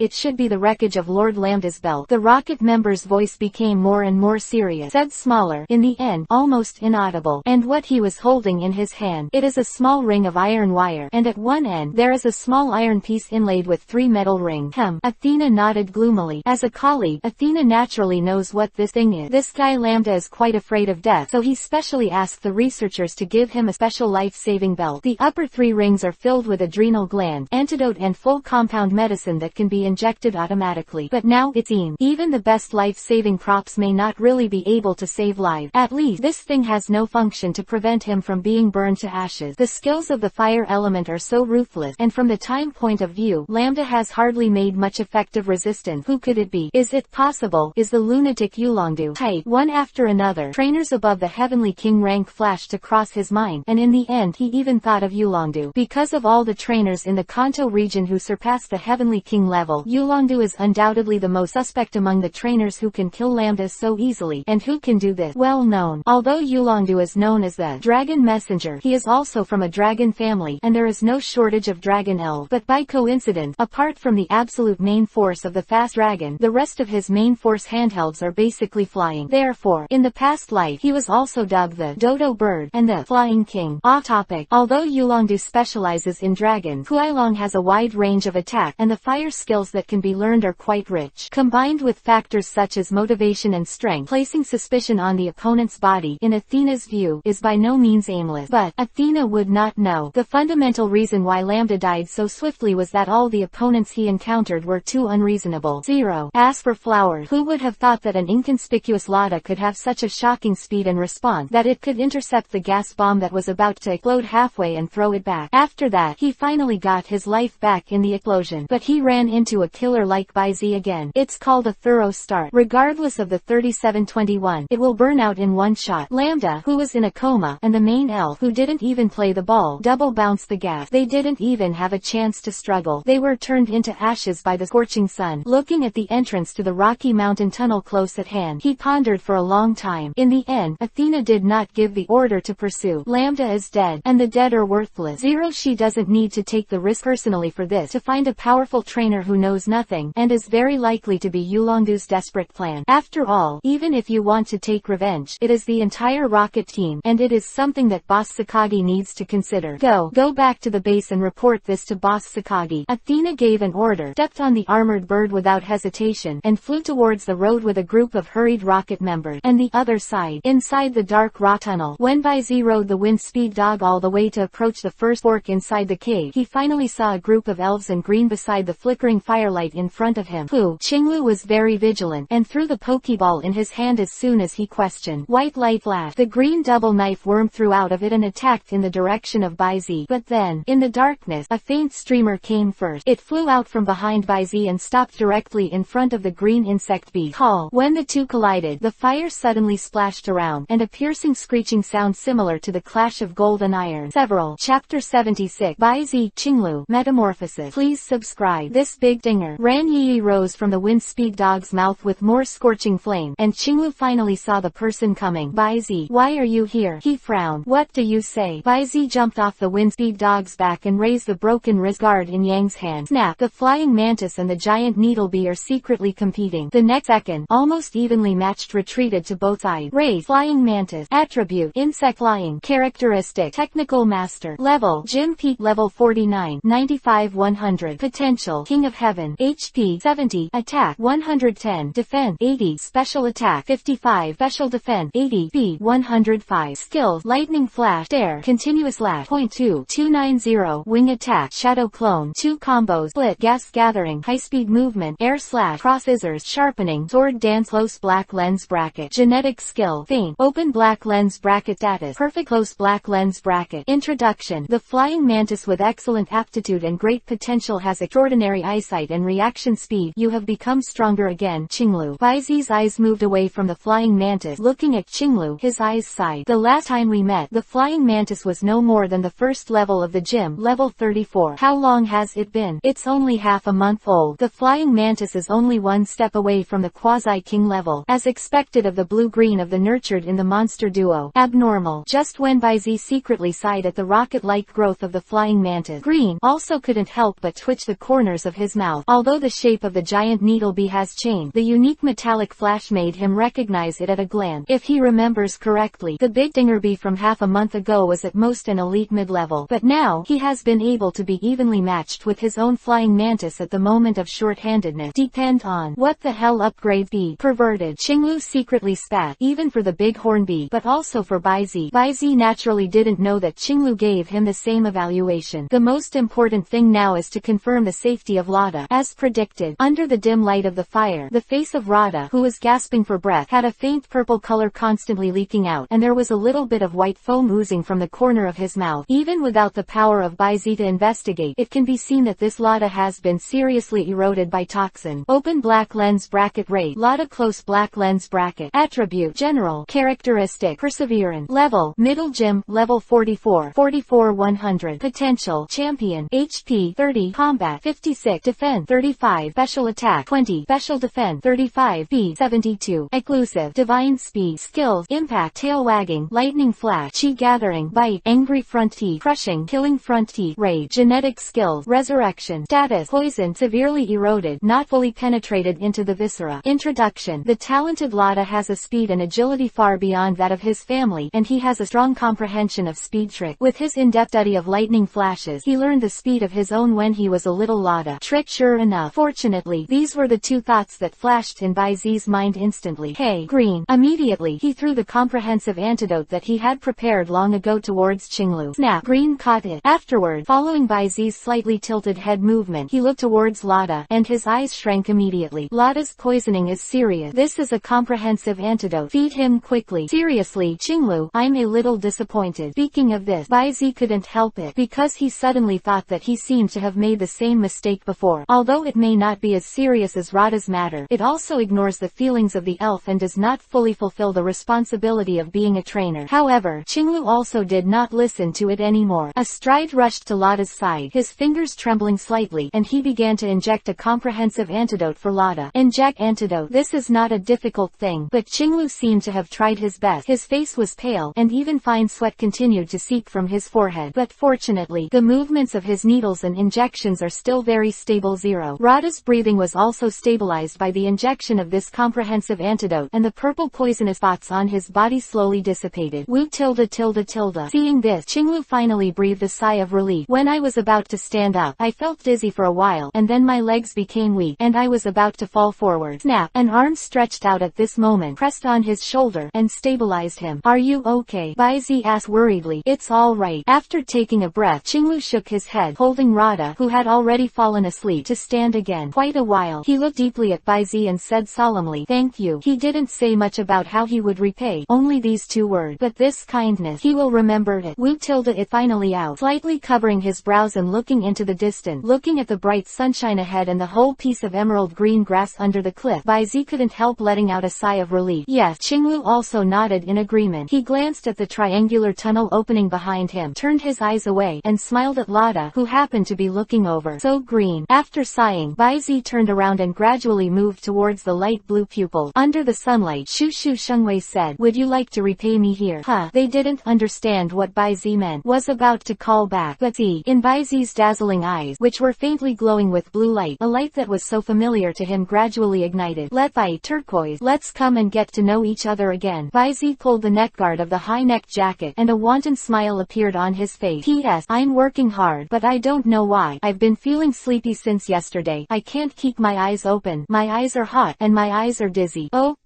the wreckage of Lord Lambda's belt. The rocket member's voice became more and more serious, said smaller, in the end, almost inaudible, and what he was holding in his hand. It is a small ring of iron wire, and at one end, there is a small iron piece inlaid with 3 metal rings. Athena nodded gloomily. As a colleague, Athena naturally knows what this thing is. This guy Lambda is quite afraid of death, so he specially asked the researchers to give him a special life-saving belt. The upper 3 rings are filled with adrenal gland, antidote and full compound medicine that can be injected automatically. But now, it seems, even the best life-saving props may not really be able to save lives. At least, this thing has no function to prevent him from being burned to ashes. The skills of the fire element are so ruthless, and from the time point of view, Lambda has hardly made much effective resistance. Who could it be? Is it possible? Is the lunatic Yulongdu? Type. One after another, trainers above the Heavenly King rank flashed across his mind, and in the end he even thought of Yulongdu. Because of all the trainers in the Kanto region who surpassed the Heavenly King level, Yulongdu is undoubtedly the most suspect among the trainers who can kill Lambda so easily. And who can do this? Well known. Although Yulongdu is known as the Dragon Messenger, he is also from a dragon family, and there is no shortage of dragon elves. But by coincidence, apart from the absolute main force of the fast dragon, the rest of his main force handhelds are basically flying. Therefore, in the past life, he was also dubbed the Dodo Bird and the Flying King. Off topic. Although Yulongdu specializes in dragons, Huailong has a wide range of attack, and the fire skills that can be learned are quite rich. Combined with factors such as motivation and strength, placing suspicion on the opponent's body, in Athena's view, is by no means aimless. But Athena would not know. The fundamental reason why Lambda died so swiftly was that all the opponents he encountered were too unreasonable. 0. As for flowers, who would have thought that an inconspicuous Lada could have such a shocking speed and response, that it could intercept the gas bomb that was about to explode halfway and throw it back. After that, he finally got his life back in the explosion. But he ran into a killer like Bai Zi again. It's called a thorough start. Regardless of the 3721, it will burn out in one shot. Lambda, who was in a coma, and the main elf, who didn't even play the ball, double bounced the gas. They didn't even have a chance to struggle. They were turned into ashes by the scorching sun. Looking at the entrance to the Rocky Mountain tunnel close at hand, he pondered for a long time. In the end, Athena did not give the order to pursue. Lambda is dead, and the dead are worthless. 0. She doesn't need to take the risk personally for this, to find a powerful trainer who knows nothing, and is very likely to be Yulongdu's desperate plan. After all, even if you want to take revenge, it is the entire rocket team, and it is something that Boss Sakagi needs to consider. Go back to the base and report this to Boss Sakagi." Athena gave an order, stepped on the armored bird without hesitation, and flew towards the road with a group of hurried rocket members. And the other side, inside the dark raw tunnel, when Baizi rode the wind speed dog all the way to approach the first fork inside the cave, he finally saw a group of elves in green beside the flickering firelight in front of him. Qinglu was very vigilant, and threw the Pokeball in his hand as soon as he questioned. White light flashed. The green double knife worm threw out of it and attacked in the direction of Baizi. But then, in the darkness, a faint streamer came first. It flew out from behind Baizi and stopped directly in front of the green insect beak. When the two collided, the fire suddenly splashed around, and a piercing screeching sound similar to the clash of gold and iron. Chapter 76. Baizi, Qinglu, Metamorphosis. Please subscribe. This big dinger. Ran Yi rose from the wind speed dog's mouth with more scorching flame, and Qinglu finally saw the person coming. "Baizi, why are you here?" He frowned. "What do you say?" Baizi jumped off the wind speed dog's back and raised the broken wrist guard in Yang's hand. Snap! The flying mantis and the giant needlebee are secretly competing. The next second, almost evenly matched, retreated to both sides. Raise. Flying mantis. Attribute. Insect flying. Characteristic. Technical master. Level. Gym peak level 49. 95-100. Potential. King of Heaven. HP 70. Attack 110. Defense 80. Special attack 55. Special defense 80. Speed 105. Skills. Lightning flash. Dare. Continuous lash. .2. 290. Wing attack. Shadow clone. 2 combos. Split. Gas gathering. High speed movement. Air slash. Cross scissors. Sharpening. Sword dance. Close black lens bracket. Genetic skill. Faint. Open black lens bracket. Status. Perfect close black lens bracket. Introduction. The flying mantis with excellent aptitude and great potential has extraordinary eyesight and reaction speed. You have become stronger again, Qinglu. Baizi's eyes moved away from the flying mantis. Looking at Qinglu, his eyes sighed. The last time we met, the flying mantis was no more than the first level of the gym, level 34. How long has it been? It's only half a month old. The flying mantis is only one step away from the quasi-king level, as expected of the blue-green of the nurtured in the monster duo. Abnormal. Just when Baizi secretly sighed at the rocket-like growth of the flying mantis, Green also couldn't help but twitch the corners of his mouth. Although the shape of the giant needlebee has changed, the unique metallic flash made him recognize it at a glance. If he remembers correctly, the big dingerbee from half a month ago was at most an elite mid-level, but now, he has been able to be evenly matched with his own flying mantis at the moment of short-handedness. Depend on what the hell upgrade be? Perverted. Qinglu secretly spat, even for the big hornbee, but also for Baizi. Baizi naturally didn't know that Qinglu gave him the same evaluation. The most important thing now is to confirm the safety of Lada. As predicted, under the dim light of the fire, the face of Rada, who was gasping for breath, had a faint purple color constantly leaking out, and there was a little bit of white foam oozing from the corner of his mouth. Even without the power of Baizi to investigate, it can be seen that this Lada has been seriously eroded by toxin. Open black lens bracket. Rate. Lada close black lens bracket. Attribute. General. Characteristic. Perseverance. Level. Middle gym, level 44. 44-100. Potential. Champion. HP 30. Combat 56. Defense 35. Special attack 20. Special defense 35. Speed 72. Exclusive. Divine speed. Skills. Impact. Tail wagging. Lightning flash. Chi gathering. Bite. Angry front teeth. Crushing. Killing front teeth. Rage. Genetic skills. Resurrection. Status. Poison. Severely eroded. Not fully penetrated into the viscera. Introduction. The talented Lada has a speed and agility far beyond that of his family, and he has a strong comprehension of speed trick. With his in-depth study of lightning flashes, he learned the speed of his own when he was a little Lada. Trick sure enough. Fortunately, these were the two thoughts that flashed in Baizi's mind instantly. Hey, Green. Immediately, he threw the comprehensive antidote that he had prepared long ago towards Qinglu. Snap. Green caught it. Afterward, following Baizi's slightly tilted head movement, he looked towards Lada, and his eyes shrank immediately. Lada's poisoning is serious. This is a comprehensive antidote. Feed him quickly. Seriously, Qinglu, I'm a little disappointed. Speaking of this, Baizi couldn't help it, because he suddenly thought that he seemed to have made the same mistake before. Although it may not be as serious as Rada's matter, it also ignores the feelings of the elf and does not fully fulfill the responsibility of being a trainer. However, Qinglu also did not listen to it anymore. A stride rushed to Lada's side, his fingers trembling slightly, and he began to inject a comprehensive antidote for Lada. Inject antidote. This is not a difficult thing, but Qinglu seemed to have tried his best. His face was pale, and even fine sweat continued to seep from his forehead. But fortunately, the movements of his needles and injections are still very stable. 0. Rada's breathing was also stabilized by the injection of this comprehensive antidote, and the purple poisonous spots on his body slowly dissipated. Wu tilde tilde tilde. Seeing this, Qinglu finally breathed a sigh of relief. When I was about to stand up, I felt dizzy for a while, and then my legs became weak, and I was about to fall forward. Snap! An arm stretched out at this moment, pressed on his shoulder, and stabilized him. Are you okay? Baizi asked worriedly. It's all right. After taking a breath, Qinglu shook his head, holding Rada, who had already fallen asleep, to stand again. Quite a while. He looked deeply at Baizi and said solemnly, thank you. He didn't say much about how he would repay, only these 2 words. But this kindness, he will remember it. Wu tilde it finally out, slightly covering his brows and looking into the distance, looking at the bright sunshine ahead and the whole piece of emerald green grass under the cliff. Baizi couldn't help letting out a sigh of relief. Yes, Qinglu also nodded in agreement. He glanced at the triangular tunnel opening behind him, turned his eyes away, and smiled at Lada, who happened to be looking over. So green. After sighing, Baizi turned around and gradually moved towards the light blue pupil. Under the sunlight, Shu Shengwei said, would you like to repay me here? Huh. They didn't understand what Baizi meant, was about to call back, but see, in Baizi's dazzling eyes, which were faintly glowing with blue light, a light that was so familiar to him gradually ignited. Let by turquoise, let's come and get to know each other again. Baizi pulled the neckguard of the high-neck jacket, and a wanton smile appeared on his face. P.S. I'm working hard, but I don't know why. I've been feeling sleepy since yesterday. I can't keep my eyes open. My eyes are hot, and my eyes are dizzy. Oh.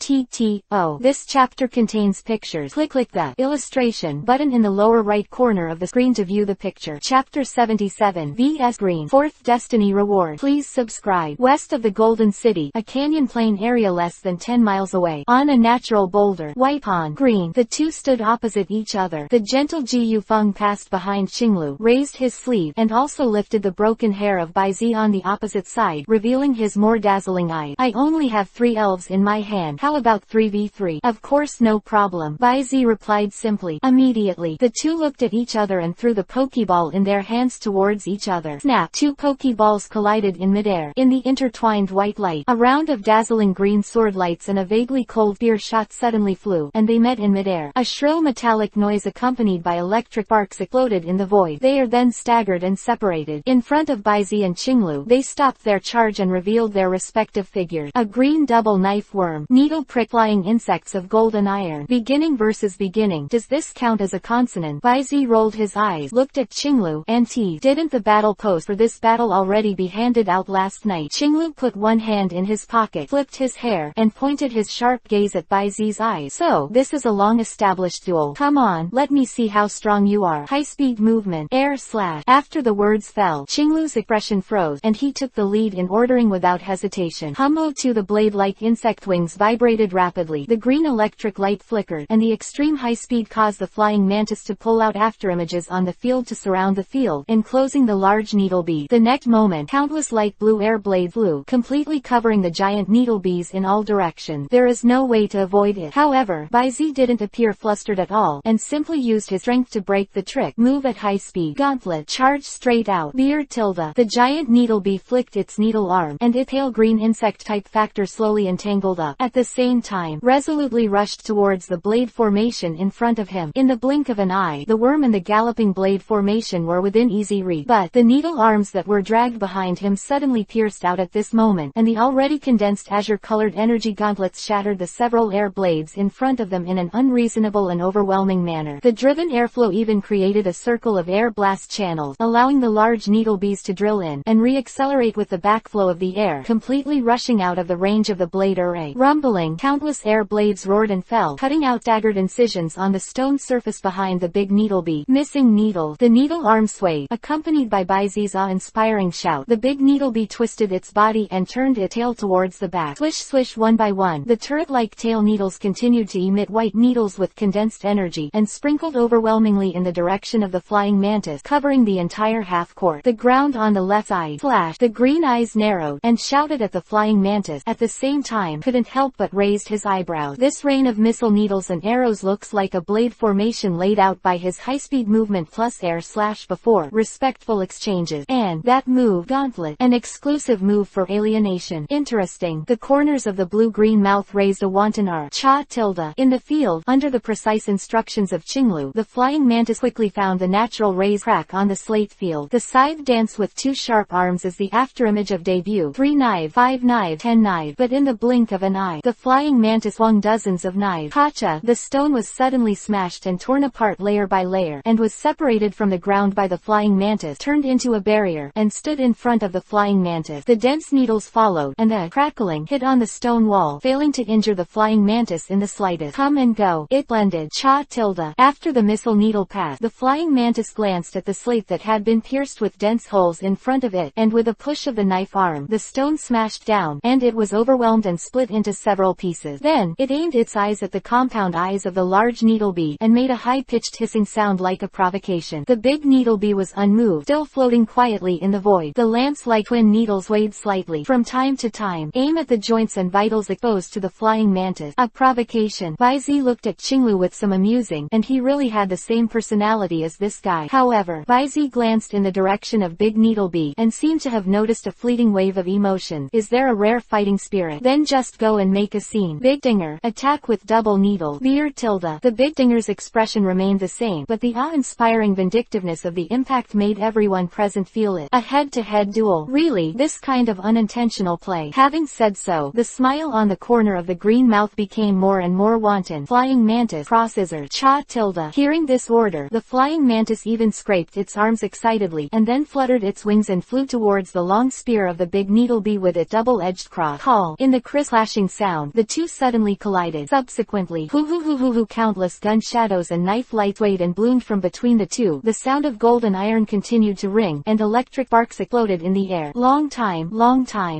This chapter contains pictures. Click the illustration button in the lower right corner of the screen to view the picture. Chapter 77 VS Green 4th Destiny Reward. Please subscribe. West of the Golden City, a canyon plain area less than 10 miles away, on a natural boulder, white on green, the 2 stood opposite each other. The gentle Ji Yufeng passed behind Qinglu, raised his sleeve, and also lifted the broken hair of Baizi on the opposite side, revealing his more dazzling eyes. I only have 3 elves in my hand. How about 3v3? Of course, no problem. Baizi replied simply. Immediately, the 2 looked at each other and threw the Pokeball in their hands towards each other. Snap! 2 Pokeballs collided in midair. In the intertwined white light, a round of dazzling green sword lights and a vaguely cold spear shot suddenly flew, and they met in midair. A shrill metallic noise accompanied by electric sparks exploded in the void. They are then staggered and separated. In front of Baizi and Qinglu, they stopped their charge and revealed their respective figures. A green double knife worm, needle prick flying insects of gold and iron. Beginning versus beginning. Does this count as a consonant? Baizi rolled his eyes, looked at Qinglu, and teased. Didn't the battle post for this battle already be handed out last night? Qinglu put one hand in his pocket, flipped his hair, and pointed his sharp gaze at Baizi's eyes. So, this is a long-established duel. Come on, let me see how strong you are. High-speed movement, air slash. After the words fell, Qinglu's expression froze, and he took the lead in ordering without hesitation. Hummo to the blade-like insect wings vibrated rapidly. The green electric light flickered, and the extreme high speed caused the flying mantis to pull out afterimages on the field to surround the field, enclosing the large needle bee. The next moment, countless light blue air blades flew, completely covering the giant needle bees in all directions. There is no way to avoid it. However, Baizi didn't appear flustered at all, and simply used his strength to break the trick. Move at high speed. Gauntlet. Charge straight out. Beard tilde. The giant needle bee flicked its needle arm, and a pale green insect type factor slowly entangled up. At the same time, resolutely rushed towards the blade formation in front of him. In the blink of an eye, the worm and the galloping blade formation were within easy reach. But the needle arms that were dragged behind him suddenly pierced out at this moment, and the already condensed azure-colored energy gauntlets shattered the several air blades in front of them in an unreasonable and overwhelming manner. The driven airflow even created a circle of air blast channels, allowing the large needle bees to drill in and re-accelerate with the backflow of the air, completely rushing out of the range of the blade array. Rumbling, countless air blades roared and fell, cutting out staggered incisions on the stone surface behind the big needle bee. Missing needle. The needle arm swayed, accompanied by Baizi's awe-inspiring shout. The big needle bee twisted its body and turned its tail towards the back. Swish swish. One by one, the turret-like tail needles continued to emit white needles with condensed energy, and sprinkled overwhelmingly in the direction of the flying mantis, covering the entire half-court. The ground on the left side flashed. The green eyes narrowed, and shouted at the flying mantis. At the same time, couldn't help but raised his eyebrows. This rain of missile needles and arrows looks like a blade formation laid out by his high-speed movement plus air slash before respectful exchanges. And that move, Gauntlet, an exclusive move for alienation. Interesting. The corners of the blue-green mouth raised a wanton arch. Cha tilde. In the field, under the precise instructions of Qinglu, the flying mantis quickly found the natural raised crack on the slate field. The scythe danced with two sharp arms as the afterimage of debut. 3 knife, 5 knife, 10 knife. But in the blink of an eye, the flying mantis swung dozens of knives. Kacha. The stone was suddenly smashed and torn apart layer by layer, and was separated separated from the ground by the flying mantis, turned into a barrier, and stood in front of the flying mantis. The dense needles followed, and the crackling hit on the stone wall, failing to injure the flying mantis in the slightest. Come and go. It blended. Cha tilde. After the missile needle passed, the flying mantis glanced at the slate that had been pierced with dense holes in front of it, and with a push of the knife arm, the stone smashed down, and it was overwhelmed and split into several pieces. Then, it aimed its eyes at the compound eyes of the large needlebee, and made a high-pitched hissing sound like a provocation. The big needlebee was unmoved, still floating quietly in the void. The lance-like twin needles swayed slightly, from time to time, aim at the joints and vitals exposed to the flying mantis. A provocation. Bai Zi looked at Qinglu with some amusing, and he really had the same personality as this guy. However, Bai Zi glanced in the direction of Big Needlebee, and seemed to have noticed a fleeting wave of emotion. Is there a rare fighting spirit? Then just go and make a scene. Big Dinger. Attack with double needle. Beer tilde. The Big Dinger's expression remained the same, but the awe-inspiring vindictiveness of the impact made everyone present feel it. A head-to-head duel. Really, this kind of unintentional play. Having said so, the smile on the corner of the green mouth became more and more wanton. Flying mantis. Cross-scissor. Cha tilde. Hearing this order, the flying mantis even scraped its arms excitedly, and then fluttered its wings and flew towards the long spear of the big needlebee with its double-edged cross. Call. In the crisp clashing sound, the two suddenly collided. Subsequently, hoo countless gun shadows and knife lights waved and bloomed from between the two. The sound of golden iron continued to ring, and electric sparks exploded in the air. Long time.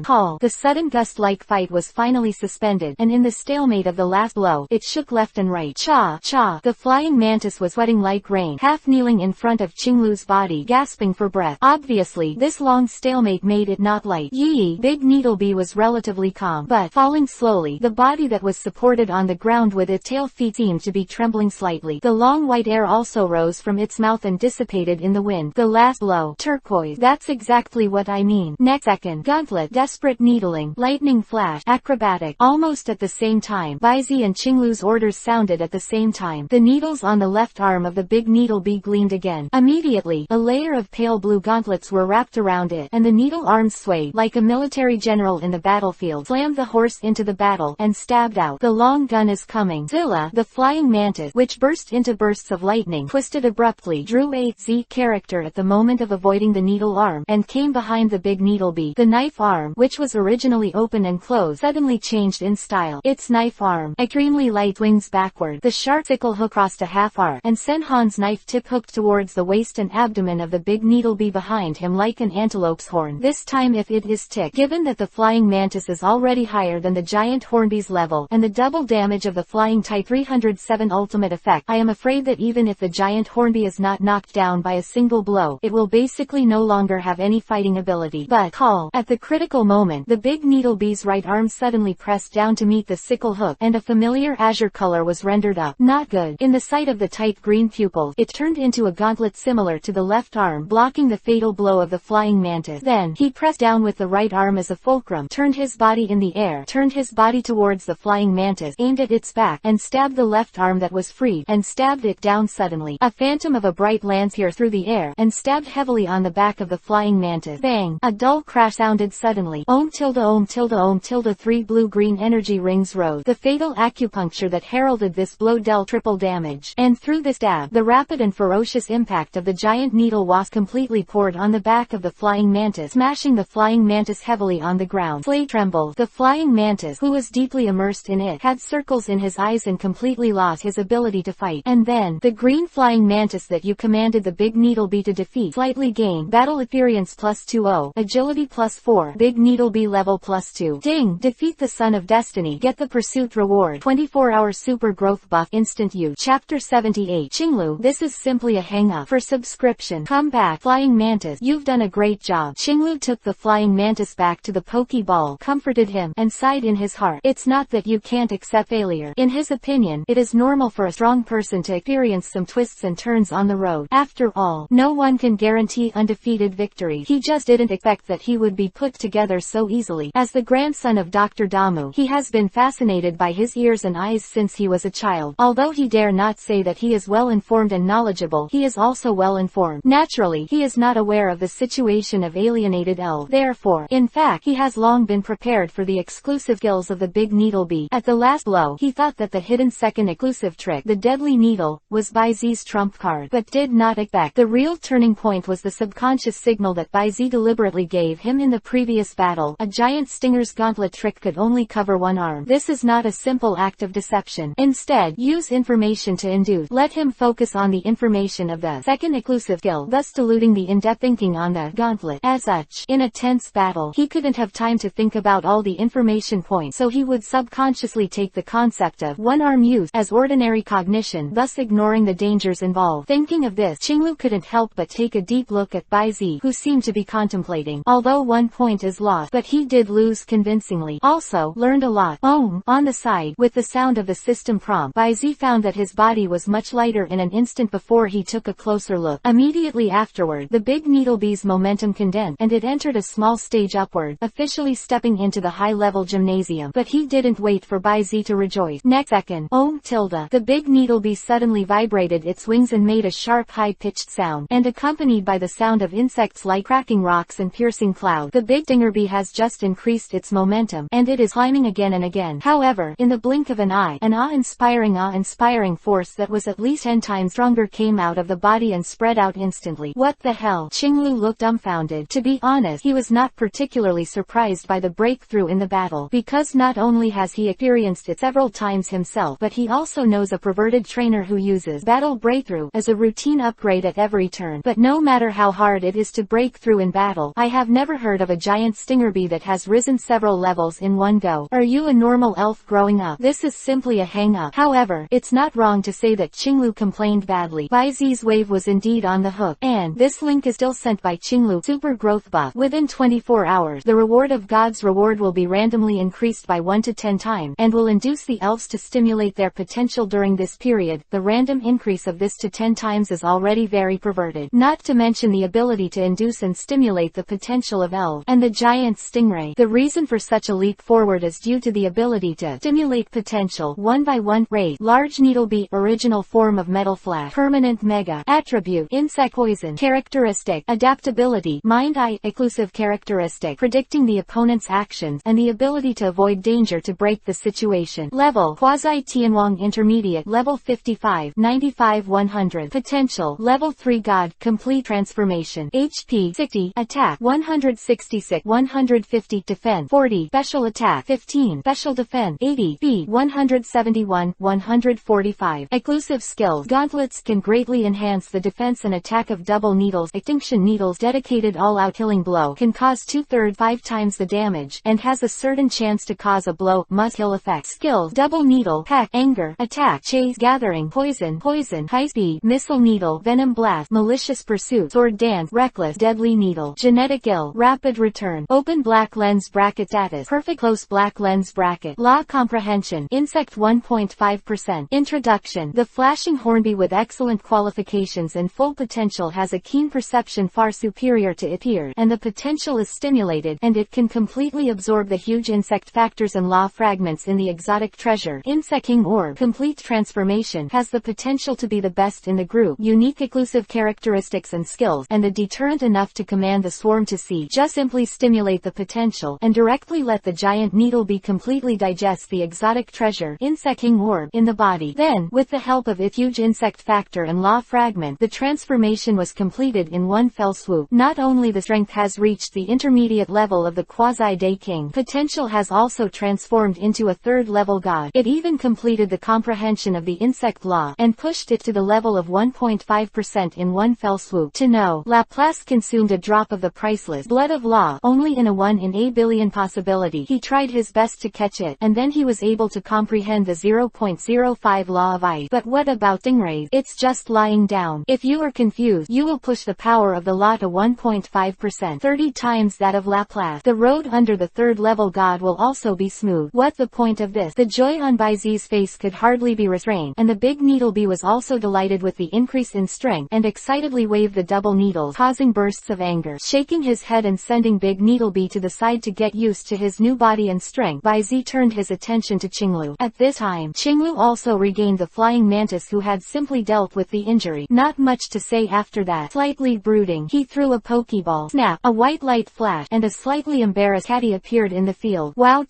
Call. The sudden gust-like fight was finally suspended, and in the stalemate of the last blow, it shook left and right. Cha. The flying mantis was sweating like rain, half kneeling in front of Qinglu's body, gasping for breath. Obviously, this long stalemate made it not light. Yee. Big Needlebee was relatively calm, but falling slowly. The body that was supported on the ground with its tail feet seemed to be trembling slightly. The long white air also rose from its mouth and dissipated in the wind. The last blow. Turquoise. That's exactly what I mean. Next second. Gauntlet. Desperate needling. Lightning flash. Acrobatic. Almost at the same time, Baizi and Qinglu's orders sounded at the same time. The needles on the left arm of the big needlebee gleamed again. Immediately, a layer of pale blue gauntlets were wrapped around it, and the needle arms swayed like a military general in the battlefield, slammed the horse into the battle, and stabbed out. The long gun is coming. Zilla, the flying mantis, which burst into bursts of lightning, twisted abruptly, drew a Z character at the moment of avoiding the needle arm, and came behind the big needlebee. The knife arm, which was originally open and closed, suddenly changed in style. Its knife arm, extremely light, wings backward. The sharp sickle hook crossed a half arc, and sent Han's knife tip hooked towards the waist and abdomen of the big needlebee behind him like an antelope's horn. This time if it is tick, given that the flying mantis is already higher than the giant hornbee's level, and the double damage of the flying type 307 ultimate effect, I am afraid that even if the giant hornbee is not knocked down by a single blow, it will basically no longer have any fighting ability. But call. At the critical moment, the big needlebee's right arm suddenly pressed down to meet the sickle hook, and a familiar azure color was rendered up. Not good. In the sight of the tight green pupil, it turned into a gauntlet similar to the left arm, blocking the fatal blow of the flying mantis. Then, he pressed down with the right arm as a fulcrum, turned his body in the air, turned his body towards the flying mantis, aimed at its back, and stabbed the left arm that was freed, and stabbed it down suddenly. A phantom of a bright lance here through the air, and stabbed heavily on the back of the flying mantis. Bang! A dull crash sounded suddenly. Ohm tilde ohm tilde ohm tilde. 3 blue-green energy rings rose. The fatal acupuncture that heralded this blow dealt triple damage. And through the stab, the rapid and ferocious impact of the giant needle was completely poured on the back of the flying mantis, smashing the flying mantis heavily on the ground. Slay trembled. The flying mantis, who was deeply immersed in it, had circles in his eyes and completely lost his ability to fight. And then, the green flying mantis that you commanded the big needlebee to defeat slightly gained battle experience +20, agility +4, big needlebee level +2. Ding! Defeat the Son of Destiny. Get the pursuit reward. 24-hour super growth buff instant use. Chapter 78. Qinglu, this is simply a hang-up. For subscription. Come back. Flying mantis, you've done a great job. Qinglu took the flying mantis back to the Pokeball, comforted him, and sighed in his heart. It's not that you can't accept failure. In his opinion, it is normal for a strong person to experience some twists and turns on the road. After all, no one can guarantee undefeated victory. He just didn't expect that he would be put together so easily. As the grandson of Dr. Damu, he has been fascinated by his ears and eyes since he was a child. Although he dare not say that he is well-informed and knowledgeable, he is also well-informed. Naturally, he is not aware of the situation of alienated elves. Therefore, in fact, he has long been prepared for the exclusive skills of the big needlebee. At the last blow, he thought that the hidden second exclusive trick, the deadly needle, was Baizi's trump card. but did not expect. The real turning point was the subconscious signal that Baizi deliberately gave him in the previous battle. A giant stinger's gauntlet trick could only cover one arm. This is not a simple act of deception. Instead, use information to induce. Let him focus on the information of the second exclusive skill, thus diluting the in-depth thinking on the gauntlet. As such, in a tense battle, he couldn't have time to think about all the information points, so he would subconsciously take the concept of one-arm use as ordinary cognition, thus ignoring the dangers involved. Thinking of this, Qinglu couldn't help but take a deep look at Baizi, who seemed to be contemplating. Although 1 point is lost, but he did lose convincingly. Also, learned a lot. On the side, with the sound of the system prompt, Baizi found that his body was much lighter in an instant before he took a closer look. Immediately afterward, the big needlebee's momentum condensed, and it entered a small stage upward, officially stepping into the high-level gymnasium. But he didn't wait for Baizi to rejoice. Next second, the big needlebee suddenly vibrated its wings and made a sharp high-pitched sound, and accompanied by the sound of insects like cracking rocks and piercing clouds. The big stingerbee has just increased its momentum, and it is climbing again and again. However, in the blink of an eye, an awe-inspiring force that was at least 10 times stronger came out of the body and spread out instantly. What the hell? Qinglu looked dumbfounded. To be honest, he was not particularly surprised by the breakthrough in the battle, because not only has he experienced it several times himself, but he also knows a perverted trainer who uses battle breakthrough as a routine upgrade at every turn. But no matter how hard it is to break through in battle, I have never heard of a giant stingerbee that has risen several levels in one go. Are you a normal elf growing up? This is simply a hang-up. However, it's not wrong to say that Qinglu complained badly. Baizi's wave was indeed on the hook, and this link is still sent by Qinglu. Super growth buff. Within 24 hours, the reward of God's reward will be randomly increased by 1 to 10 times, and will induce the elves to stimulate their potential during this period. The random increase of this to 10 times is already very perverted, not to mention the ability to induce and stimulate the potential of elves and the giant stingray. The reason for such a leap forward is due to the ability to stimulate potential 1 by 1 rate. Large needlebee, original form of metal flash, permanent mega, attribute, insect poison, characteristic, adaptability, mind eye, exclusive characteristic, predicting the opponent's actions, and the ability to avoid danger to break the situation. Level, Quasi Tianwang Intermediate, level 55, 95 100. Potential, level 3 God, complete transformation. HP, 60, attack, 166, 150, defense, 40, special attack, 15, special defense, 80, speed, 171, 145. Exclusive skills, gauntlets can greatly enhance the defense and attack of double needles. Extinction needles, dedicated all-out killing blow, can cause 2/3 5 times the damage, and has a certain chance to cause a blow, must-kill effect. Skills, double needle, pack, anger, attack, chase, gathering, poison, high speed, missile needle, venom blast, malicious pursuit, sword dance, reckless, deadly needle, genetic ill, rapid return, open black lens bracket status, perfect close black lens bracket, law comprehension, insect 1.5%. Introduction. The flashing hornbee with excellent qualifications and full potential has a keen perception far superior to its peers, and the potential is stimulated, and it can completely absorb the huge insect factors and law fragments in the exotic treasure. Insect King Orb, complete transformation, has the potential to be the best in the group, unique exclusive characteristics and skills, and the deterrent enough to command the swarm to see. Just simply stimulate the potential, and directly let the giant needlebee completely digest the exotic treasure, Insect King Orb, in the body. Then, with the help of its huge insect factor and law fragment, the transformation was completed in one fell swoop. Not only the strength has reached the intermediate level of the Quasi-Day King, potential has also transformed into a third-level god. It even completed the comprehension of the insect law, and pushed it to the level of 1.5% in one fell swoop. To know, Laplace consumed a drop of the priceless blood of law, only in a 1 in a billion possibility. He tried his best to catch it, and then he was able to comprehend the 0.05 law of ice. But what about stingrays? It's just lying down. If you are confused, you will push the power of the law to 1.5%, 30 times that of Laplace. The road under the third-level god will also be smooth. What the point of this? The joy on Baizi's face could hardly be restrained, and the big needlebee was also delighted with the increase in strength, and excitedly waved the double needles, causing bursts of anger, shaking his head and sending big needlebee to the side to get used to his new body and strength. Baizi turned his attention to Qinglu. At this time, Qinglu also regained the flying mantis who had simply dealt with the injury. Not much to say after that. Slightly brooding, he threw a pokeball. Snap! A white light flashed, and a slightly embarrassed Hattie appeared in the field. Wow,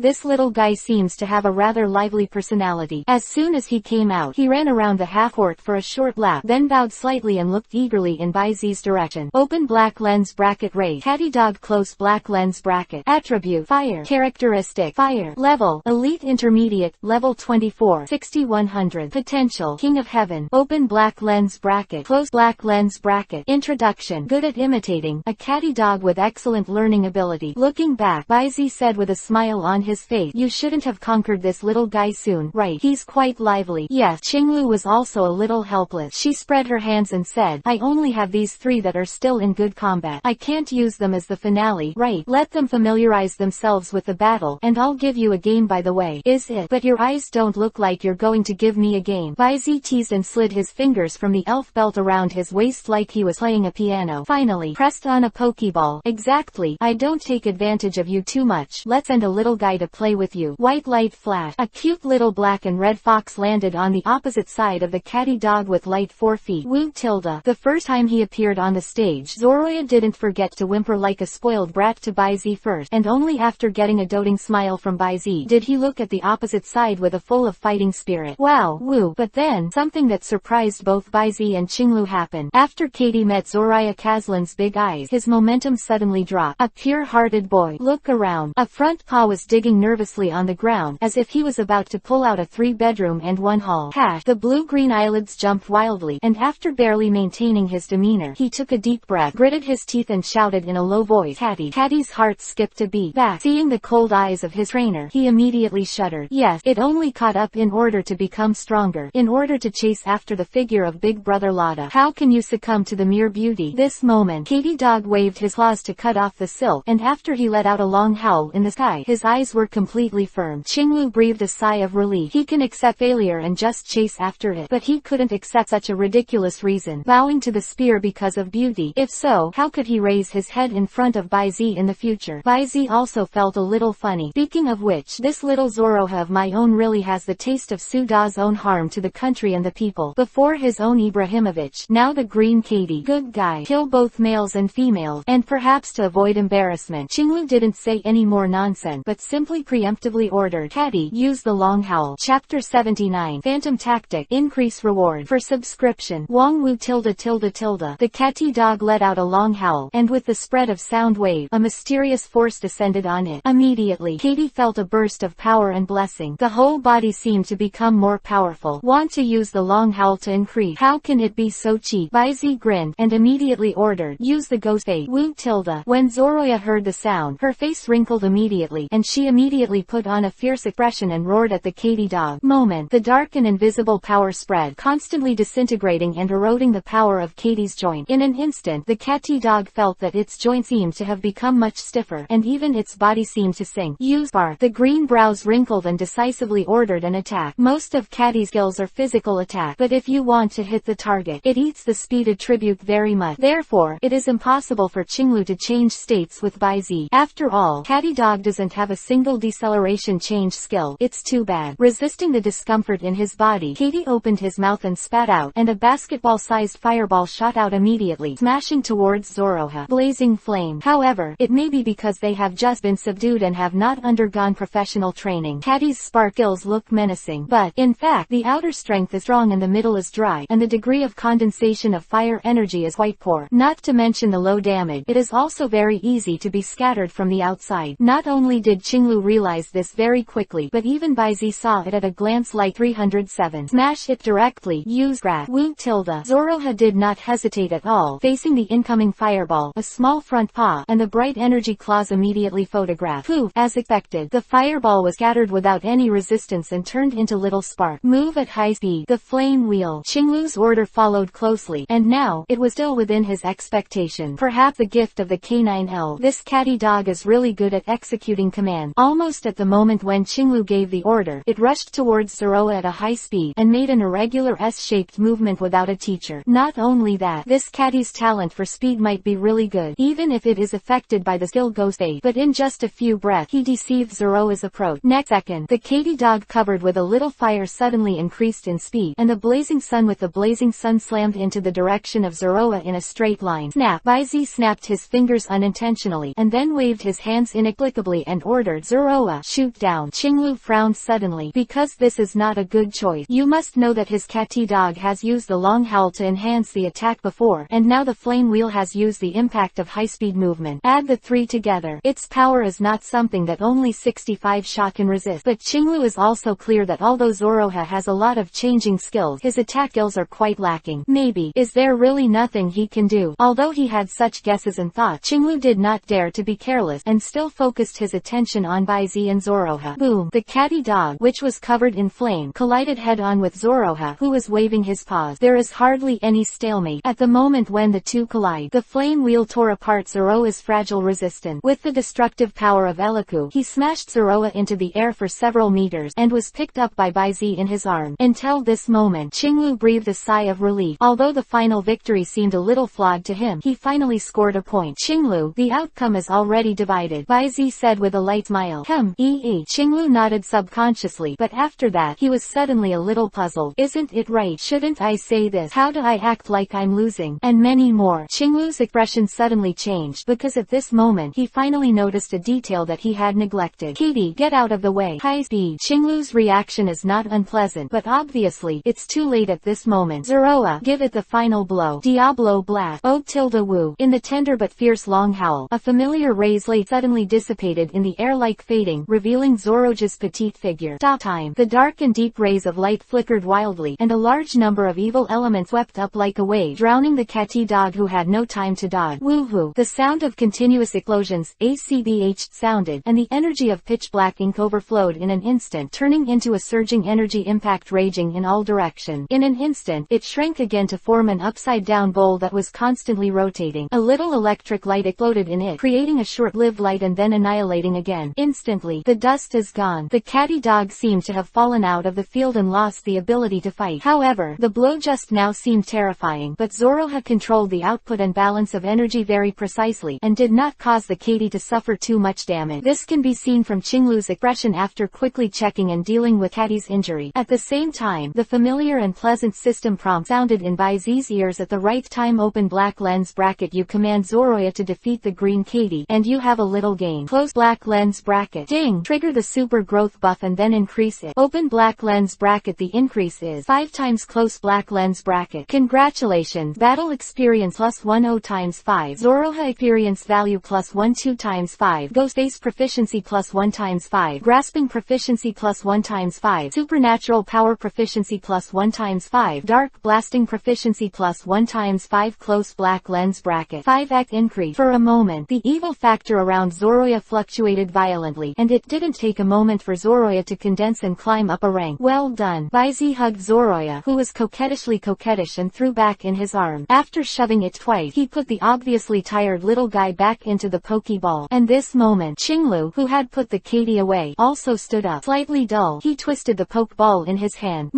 this little guy seems to have a rather lively personality. As soon as he came out, he ran around the half-court for for a short lap, then bowed slightly and looked eagerly in Baizi's direction. Open black lens bracket race. Catty dog close black lens bracket. Attribute fire. Characteristic fire. Level elite intermediate, level 24, 6100. Potential king of heaven. Open black lens bracket close black lens bracket. Introduction good at imitating, a catty dog with excellent learning ability. Looking back, Baizi said with a smile on his face, you shouldn't have conquered this little guy soon, right? He's quite lively. Yes. Qinglu was also a little helpless. She spread her hands and said, I only have these 3 that are still in good combat. I can't use them as the finale, right? Let them familiarize themselves with the battle, and I'll give you a game by the way. Is it? But your eyes don't look like you're going to give me a game. Baizi teased and slid his fingers from the elf belt around his waist like he was playing a piano. Finally, pressed on a pokeball. Exactly. I don't take advantage of you too much. Let's send a little guy to play with you. White light flash. A cute little black and red fox landed on the opposite side of the catty dog with light 4 feet. Woo tilde. The first time he appeared on the stage, Zoroya didn't forget to whimper like a spoiled brat to Baizi first, and only after getting a doting smile from Baizi did he look at the opposite side with a full of fighting spirit. Wow, woo. But then, something that surprised both Baizi and Qinglu happened. After Katie met Zoraya Kazlan's big eyes, his momentum suddenly dropped. A pure-hearted boy. Look around. A front paw was digging nervously on the ground, as if he was about to pull out a 3-bedroom and 1 hall. The blue-green eyelids jumped wildly, and after barely maintaining his demeanor, he took a deep breath, gritted his teeth and shouted in a low voice, Catty. Catty's heart skipped a beat. Back. Seeing the cold eyes of his trainer, he immediately shuddered. Yes, it only caught up in order to become stronger, in order to chase after the figure of Big Brother Lada. How can you succumb to the mere beauty? This moment, Katy Dog waved his claws to cut off the silk, and after he let out a long howl in the sky, his eyes were completely firm. Qinglu breathed a sigh of relief. He can accept failure and just chase after it, but he couldn't accept such a ridiculous reason, bowing to the spear because of beauty. If so, how could he raise his head in front of Baizi in the future? Baizi also felt a little funny. Speaking of which, this little Zoroha of my own really has the taste of Suda's own harm to the country and the people. Before his own Ibrahimovic, now the green Katy. Good guy. Kill both males and females, and perhaps to avoid embarrassment, Qinglu didn't say any more nonsense, but simply preemptively ordered, Catty, use the long howl. Chapter 79. Phantom Tactic. Increase reward for subscription. Wong Wu tilde tilde tilde. The catty dog let out a long howl, and with the spread of sound wave, a mysterious force descended on it. Immediately, Katy felt a burst of power and blessing. The whole body seemed to become more powerful. Want to use the long howl to increase? How can it be so cheap? Baizi grinned, and immediately ordered, use the ghost fate. Wu tilde. When Zoroya heard the sound, her face wrinkled immediately, and she immediately put on a fierce expression and roared at the catty dog. Moment. The dark and invisible power spread, constantly disintegrating and eroding the power of Katy's joint. In an instant, the catty dog felt that its joint seemed to have become much stiffer, and even its body seemed to sink. Use bar. The green brows wrinkled and decisively ordered an attack. Most of Catty's skills are physical attack, but if you want to hit the target, it eats the speed attribute very much. Therefore, it is impossible for Qinglu to change states with Baizi. After all, catty dog doesn't have a single deceleration change skill. It's too bad. Resisting the discomfort in his body, Katy opened his mouth and spat out, and a basketball-sized fireball shot out immediately, smashing towards Zoroha. Blazing flame. However, it may be because they have just been subdued and have not undergone professional training. Catty's spark skills look menacing, but, in fact, the outer strength is strong and the middle is dry, and the degree of condensation of fire energy is quite poor. Not to mention the low damage, it is also very easy to be scattered from the outside. Not only did Qinglu realize this very quickly, but even Baizi saw it at a glance like 307. Smash it directly. Use grab. Wu tilde. Zoroha did not hesitate at all, facing the incoming fireball, a small front paw, and the bright energy claws immediately photographed. Poof! As expected, the fireball was scattered without any resistance and turned into little spark. Move at high speed. The flame wheel. Qinglu's order followed closely, and now, it was still within his expectation. Perhaps the gift of the canine elf. This catty dog is really good at executing command. Almost at the moment when Qinglu gave the order, it rushed towards Zoroha at a high speed, and made an irregular S-shaped movement without a teacher. Not only that, this catty's talent for speed might be really good, even if it is affected by the skill ghost fate, but in just a few breaths, he deceived Zoroha's approach. Next second, the catty dog covered with a little fire suddenly increased in speed, and the blazing sun with the blazing sun slammed into the direction of Zoroha in a straight line. Snap! Baizi snapped his fingers unintentionally, and then waved his hands inexplicably and ordered, Zoroha, shoot down. Qinglu frowned suddenly, because this is not a good choice. You must know that his catty catty dog has used the long howl to enhance the attack before, and now the flame wheel has used the impact of high-speed movement. Add the three together. Its power is not something that only 65 shot can resist. But Qinglu is also clear that although Zoroha has a lot of changing skills, his attack skills are quite lacking. Maybe, is there really nothing he can do? Although he had such guesses and thoughts, Qinglu did not dare to be careless, and still focused his attention on Baizi and Zoroha. Boom! The catty dog, which was covered in flame, collided head-on with Zoroha, who was waving his paws. There is hardly any stalemate. At the moment when the two collide, the flame wheel tore apart Zoroa's fragile resistance. With the destructive power of Eliku, he smashed Zoroa into the air for several meters, and was picked up by Baizi in his arms. Until this moment, Qinglu breathed a sigh of relief. Although the final victory seemed a little flawed to him, he finally scored a point. Qinglu, the outcome is already divided, Baizi said with a light smile. Qinglu nodded subconsciously, but after that, he was suddenly a little puzzled. Isn't it right? Shouldn't I say this? How do I act like I'm losing? And many more. Qinglu's expression suddenly changed, because at this moment, he finally noticed a detail that he had neglected. Katie, get out of the way. High speed. Qinglu's reaction is not unpleasant, but obviously, it's too late at this moment. Zoroa, give it the final blow. Diablo blast. Oh tilde woo. In the tender but fierce long howl, a familiar ray's light suddenly dissipated in the air like fading, revealing Zoroja's petite figure. Stop time. The dark and deep rays of light flickered wildly, and a large number of evil elements swept up like a wave, drowning the catty dog who had no time to dodge. Woohoo! The sound of continuous explosions, ACBH, sounded, and the energy of pitch black ink overflowed in an instant, turning into a surging energy impact raging in all directions. In an instant, it shrank again to form an upside-down bowl that was constantly rotating. A little electric light exploded in it, creating a short-lived light and then annihilating again. Instantly, the dust is gone. The catty dog seemed to have fallen out of the field and lost the ability to fight. However, the blow just now seemed terrifying, but Zoroha controlled the output and balance of energy very precisely, and did not cause the catty to suffer too much damage. This can be seen from Qinglu's expression after quickly checking and dealing with catty's injury. At the same time, the familiar and pleasant system prompt sounded in Baizi's ears at the right time. Open black lens bracket. You command Zoroya to defeat the green catty, and you have a little gain. Close black lens bracket. Ding! Trigger the super growth buff and then increase it. Open black lens bracket. The increase is 5 times. Close black lens bracket. Congratulations! Battle experience plus 10 times 5. Zoroha experience value plus 1 2 times 5. Ghost face proficiency plus 1 times 5. Grasping proficiency plus 1 times 5. Supernatural power proficiency plus 1 times 5. Dark blasting proficiency plus 1 times 5. Close black lens bracket. 5x increase. For a moment, the evil factor around Zoroya fluctuated violently, and it didn't take a moment for Zoroya to condense and climb up a rank. Well done. Baizi hugged Zoroya, who was coquettish and threw back in his arms. After shoving it twice, he put the obviously tired little guy back into the Pokeball. And this moment, Qinglu, who had put the catty away, also stood up. Slightly dull, he twisted the Pokeball in his hand.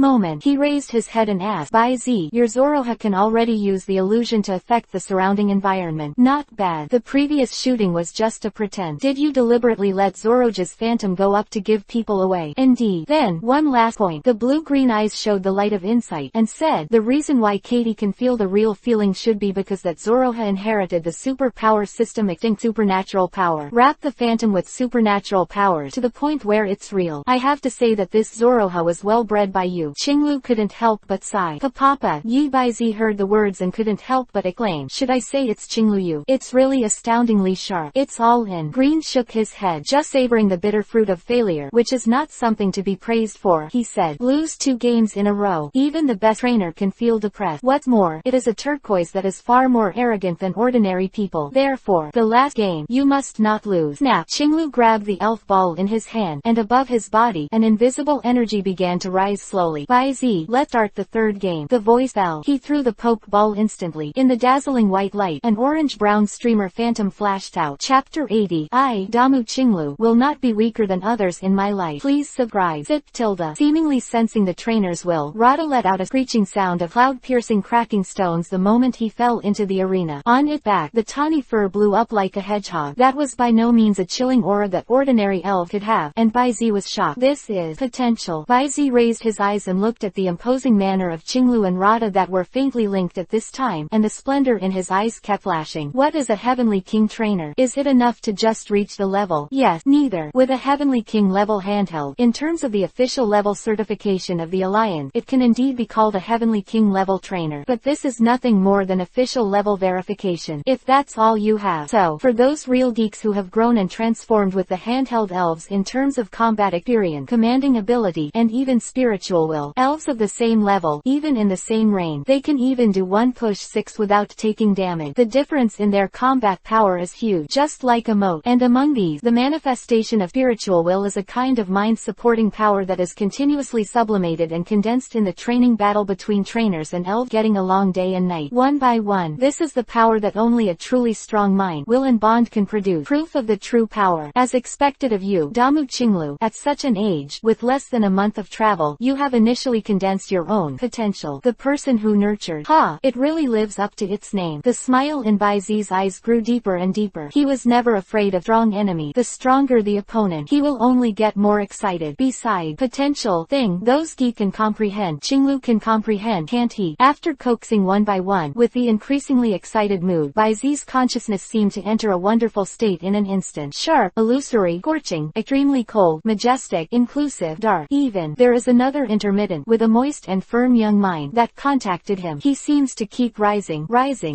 He raised his head and asked, Baizi, your Zoroha can already use the illusion to affect the surrounding environment. Not bad. The previous shooting was just a pretend. Did you deliberately let Zoroja's phantom go up to give people away? Indeed. Then, one last point. The blue-green eyes showed the light of insight, and said, the reason why Katie can feel the real feeling should be because that Zoroha inherited the super power system extinct supernatural power. Wrap the phantom with supernatural powers to the point where it's real. I have to say that this Zoroha was well bred by you. Qinglu couldn't help but sigh. Papa, Yi Baizi heard the words and couldn't help but exclaim. Should I say it's Qinglu Yu? It's really astoundingly sharp. It's all in. Green shook his head, just savoring the bitter fruit of failure, which is not something to be praised for, he said. Lose 2 games in a row. Even the best trainer can feel depressed. What's more, it is a turquoise that is far more arrogant than ordinary people. Therefore, the last game, you must not lose. Snap! Qinglu grabbed the elf ball in his hand, and above his body, an invisible energy began to rise slowly. Baizi, let's start the 3rd game. The voice fell. He threw the poke ball instantly. In the dazzling white light, an orange-brown streamer phantom flashed out. Chapter 80. I, Damu Qinglu, will not be weaker than others in my life. Please subscribe. Zip tilde. Seemingly sensing the trainer's will, Rada let out a screeching sound of cloud-piercing cracking stones the moment he fell into the arena. On its back, the tawny fur blew up like a hedgehog. That was by no means a chilling aura that ordinary elf could have, and Baizi was shocked. This is potential. Baizi raised his eyes and looked at the imposing manner of Qinglu and Rada that were faintly linked at this time, and the splendor in his eyes kept flashing. What is a Heavenly King trainer? Is it enough to just reach the level? Yes, neither. With a Heavenly King level handheld, in terms of the official level certification of the Alliance, it can indeed be called a Heavenly King level trainer. But this is nothing more than official level verification. If that's all you have. So, for those real geeks who have grown and transformed with the handheld elves in terms of combat experience, commanding ability, and even spiritual will, elves of the same level, even in the same range, they can even do 1 push 6 without taking damage. The difference in their combat power is huge, just like a moat. And among these, the manifestation of spiritual will is a kind of mind-supporting power that is continuously sublimated and condensed in the training battle between trainers and elves, getting along day and night, one by one. This is the power that only a truly strong mind, will and bond can produce. Proof of the true power. As expected of you, Damu Qinglu, at such an age, with less than a month of travel, you have initially condensed your own potential. The person who nurtured. It really lives up to its name. The smile in Bai Zi's eyes grew deeper and deeper. He was never afraid of strong enemy. The stronger the opponent, he will only get more excited. Besides, potential thing, those geek can comprehend. Qinglu can comprehend, can't he? After coaxing one by one, with the increasingly excited mood, Bai Zi's consciousness seemed to enter a wonderful state in an instant. Sharp, illusory, scorching, extremely cold, majestic, inclusive, dark, even. There is another intermittent, with a moist and firm young mind, that contacted him. He seems to keep rising,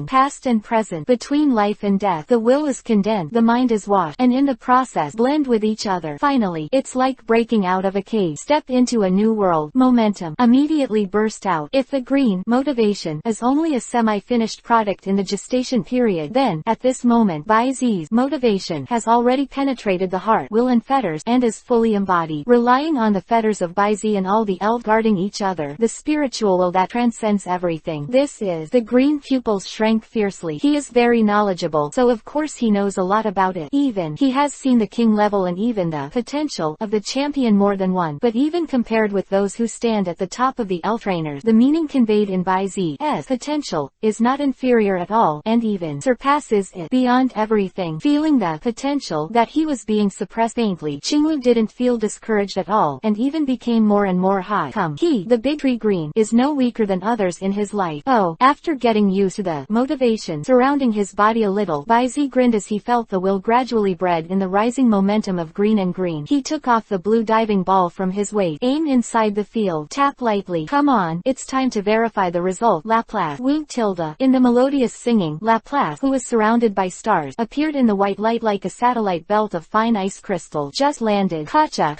past and present, between life and death. The will is condensed, the mind is washed, and in the process, blend with each other. Finally, it's like breaking out of a cave. Step into a new world. Momentum immediately burst out. If the green motivation is only a semi-finished product in the gestation period, then, at this moment, Bai Zi's motivation has already penetrated the heart, will and fetters, and is fully embodied. Relying on the fetters of Bai Zi and all the elves guarding each other, the spiritual will that transcends everything. This is. The green pupils shrank fiercely. He is very knowledgeable, so of course he knows a lot about it. Even, he has seen the king level and even the potential of the champion more than one. But even compared with those who stand at the top of the elf trainers, the meaning conveyed in Bai Zi's potential is not inferior at all, and even surpasses it. Beyond everything, feeling the potential that he was being suppressed faintly, Qinglu didn't feel discouraged at all, and even became more and more high. He, the big tree green, is no weaker than others in his life. After getting used to the motivation surrounding his body a little, Bai Zi grinned as he felt the will gradually bred in the rising momentum of green and green. He took off the blue diving ball from his waist. Aim inside the field. Tap lightly. Come on, it's time to verify the result. Laplace. Wu tilde. In the melodious singing, Laplace, who was surrounded by stars, appeared in the white light like a satellite belt of fine ice crystal. Just landed. Kacha.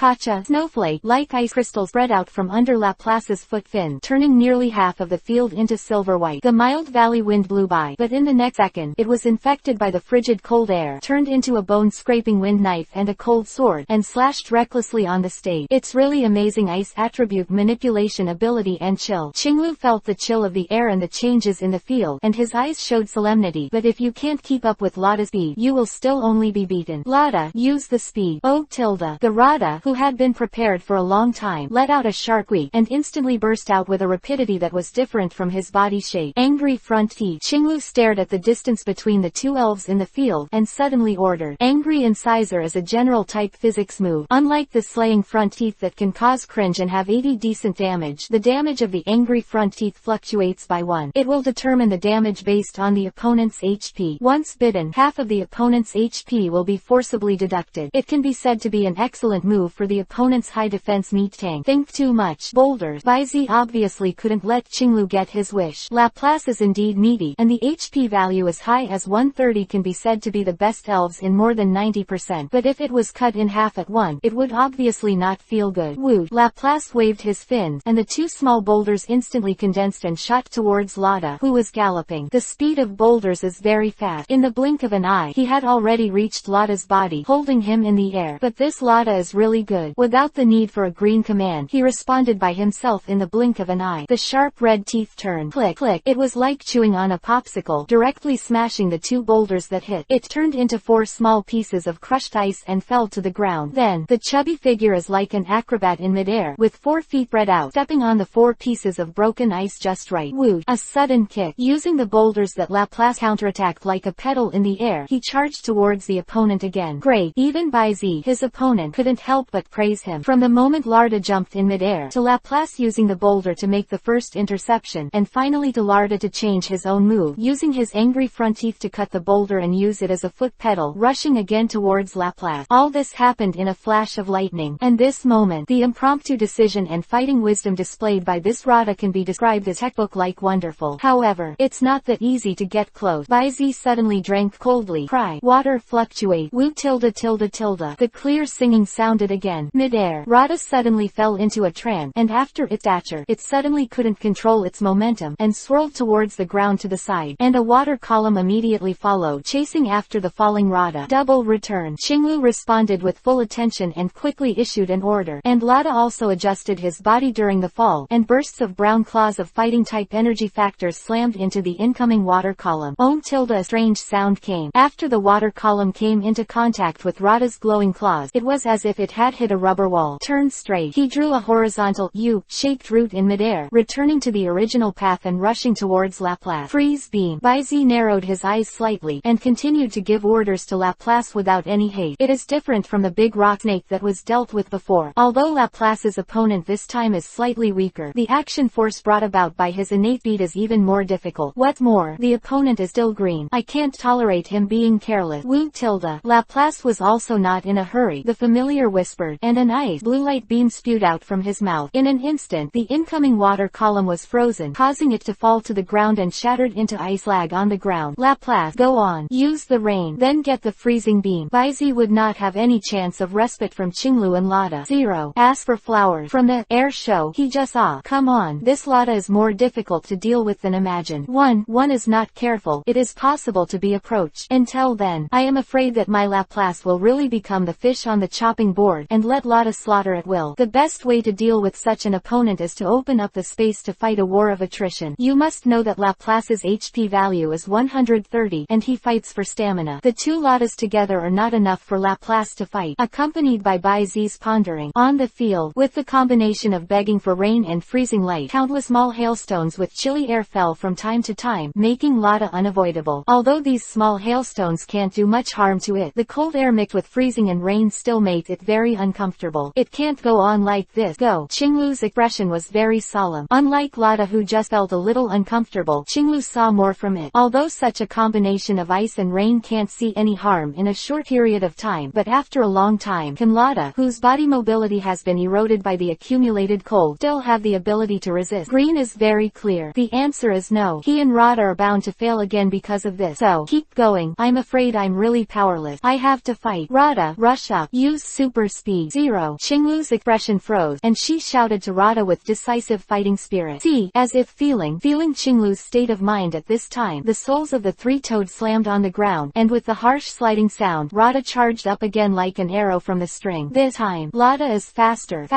Snowflake. Like ice crystals spread out from under Laplace's foot fin, turning nearly half of the field into silver white. The mild valley wind blew by, but in the next second, it was infected by the frigid cold air, turned into a bone-scraping wind knife and a cold sword, and slashed recklessly on the stage. It's really amazing ice attribute manipulation ability and chill. Qinglu felt the chill of the air and the changes in the field, and his eyes showed solemnity. But if you can't keep up with Lada's speed, you will still only be beaten. Lada, use the speed. The Rada, who had been prepared for a long time, let out a sharp squeak, and instantly burst out with a rapidity that was different from his body shape. Angry front teeth. Qinglu stared at the distance between the two elves in the field, and suddenly ordered. Angry incisor is a general type physics move. Unlike the slaying front teeth that can cause cringe and have 80 decent damage, the damage of the angry front teeth fluctuates by 1. It will determine the damage based on the opponent's HP. Once bitten, half of the opponent's HP will be forcibly deducted. It can be said to be an excellent move for the opponent's high defense meat tank. Think too much. Boulders. Bai Zi obviously couldn't let Qinglu get his wish. Laplace is indeed meaty, and the HP value as high as 130 can be said to be the best elves in more than 90%. But if it was cut in half at 1, it would obviously not feel good. Woot. Laplace waved his fins, and the two small boulders instantly condensed and shot towards Lada, who was galloping. The speed of boulders is very fast. In the blink of an eye, he had already reached Lada's body, holding him in the air. But this Lada is really good. Without the need for a green command, he responded by himself in the blink of an eye. The sharp red teeth turned. Click, click. It was like chewing on a popsicle, directly smashing the two boulders that hit. It turned into 4 small pieces of crushed ice and fell to the ground. Then, the chubby figure is like an acrobat in midair, with 4 feet spread out, stepping on the 4 pieces of broken ice just right. Whoosh! A sudden kick. Using the boulders that Laplace counterattacked like a pedal in the air, he charged towards the opponent again. Great. Even Bai Zi, his opponent, couldn't help but praise him. From the moment Larda jumped in midair, to Laplace using the boulder to make the first interception, and finally to Larda to change his own move, using his angry front teeth to cut the boulder and use it as a foot pedal, rushing again towards Laplace. All this happened in a flash of lightning, and this moment, the impromptu decision and fighting wisdom displayed displayed by this Rada can be described as textbook-like wonderful. However, it's not that easy to get close. Baizi suddenly drank coldly. Cry. Water fluctuate. Woo tilde tilde tilde. The clear singing sounded again. Mid-air. Rada suddenly fell into a trance, and after its stature, it suddenly couldn't control its momentum, and swirled towards the ground to the side, and a water column immediately followed, chasing after the falling Rada. Double return. Qinglu responded with full attention and quickly issued an order, and Lada also adjusted his body during the fall, and bursts of brown claws of fighting-type energy factors slammed into the incoming water column. Tilde a strange sound came. After the water column came into contact with Rada's glowing claws, it was as if it had hit a rubber wall. Turned straight. He drew a horizontal U-shaped route in midair, returning to the original path and rushing towards Laplace. Freeze beam. Baizi narrowed his eyes slightly, and continued to give orders to Laplace without any haste. It is different from the big rock snake that was dealt with before. Although Laplace's opponent this time is slightly weaker, the action force brought about by his innate beat is even more difficult. What's more, the opponent is still green. I can't tolerate him being careless. Woo tilde. Laplace was also not in a hurry. The familiar whispered, and an ice blue light beam spewed out from his mouth. In an instant, the incoming water column was frozen, causing it to fall to the ground and shattered into ice lag on the ground. Laplace, go on. Use the rain, then get the freezing beam. Baizi would not have any chance of respite from Qinglu and Lada. 0. As for flowers, from the air show, he just come on. This Lada is more difficult to deal with than imagined. One is not careful. It is possible to be approached. Until then, I am afraid that my Laplace will really become the fish on the chopping board, and let Lada slaughter at will. The best way to deal with such an opponent is to open up the space to fight a war of attrition. You must know that Laplace's HP value is 130, and he fights for stamina. The two Ladas together are not enough for Laplace to fight. Accompanied by Baizi's pondering. On the field, with the combination of begging for rain and freezing light, countless small hailstones with chilly air fell from time to time, making Lada unavoidable. Although these small hailstones can't do much harm to it, the cold air mixed with freezing and rain still makes it very uncomfortable. It can't go on like this. Go. Qinglu's expression was very solemn. Unlike Lada, who just felt a little uncomfortable, Qinglu saw more from it. Although such a combination of ice and rain can't see any harm in a short period of time, but after a long time, can Lada, whose body mobility has been eroded by the accumulated cold, still have the ability to resist? Green is very clear. The answer is no. He and Rada are bound to fail again because of this. So, keep going. I'm afraid I'm really powerless. I have to fight. Rada, rush up. Use super speed. 0. Qinglu's expression froze, and she shouted to Rada with decisive fighting spirit. See, as if feeling Qinglu's state of mind at this time, the soles of the three toads slammed on the ground, and with the harsh sliding sound, Rada charged up again like an arrow from the string. This time, Lada is faster,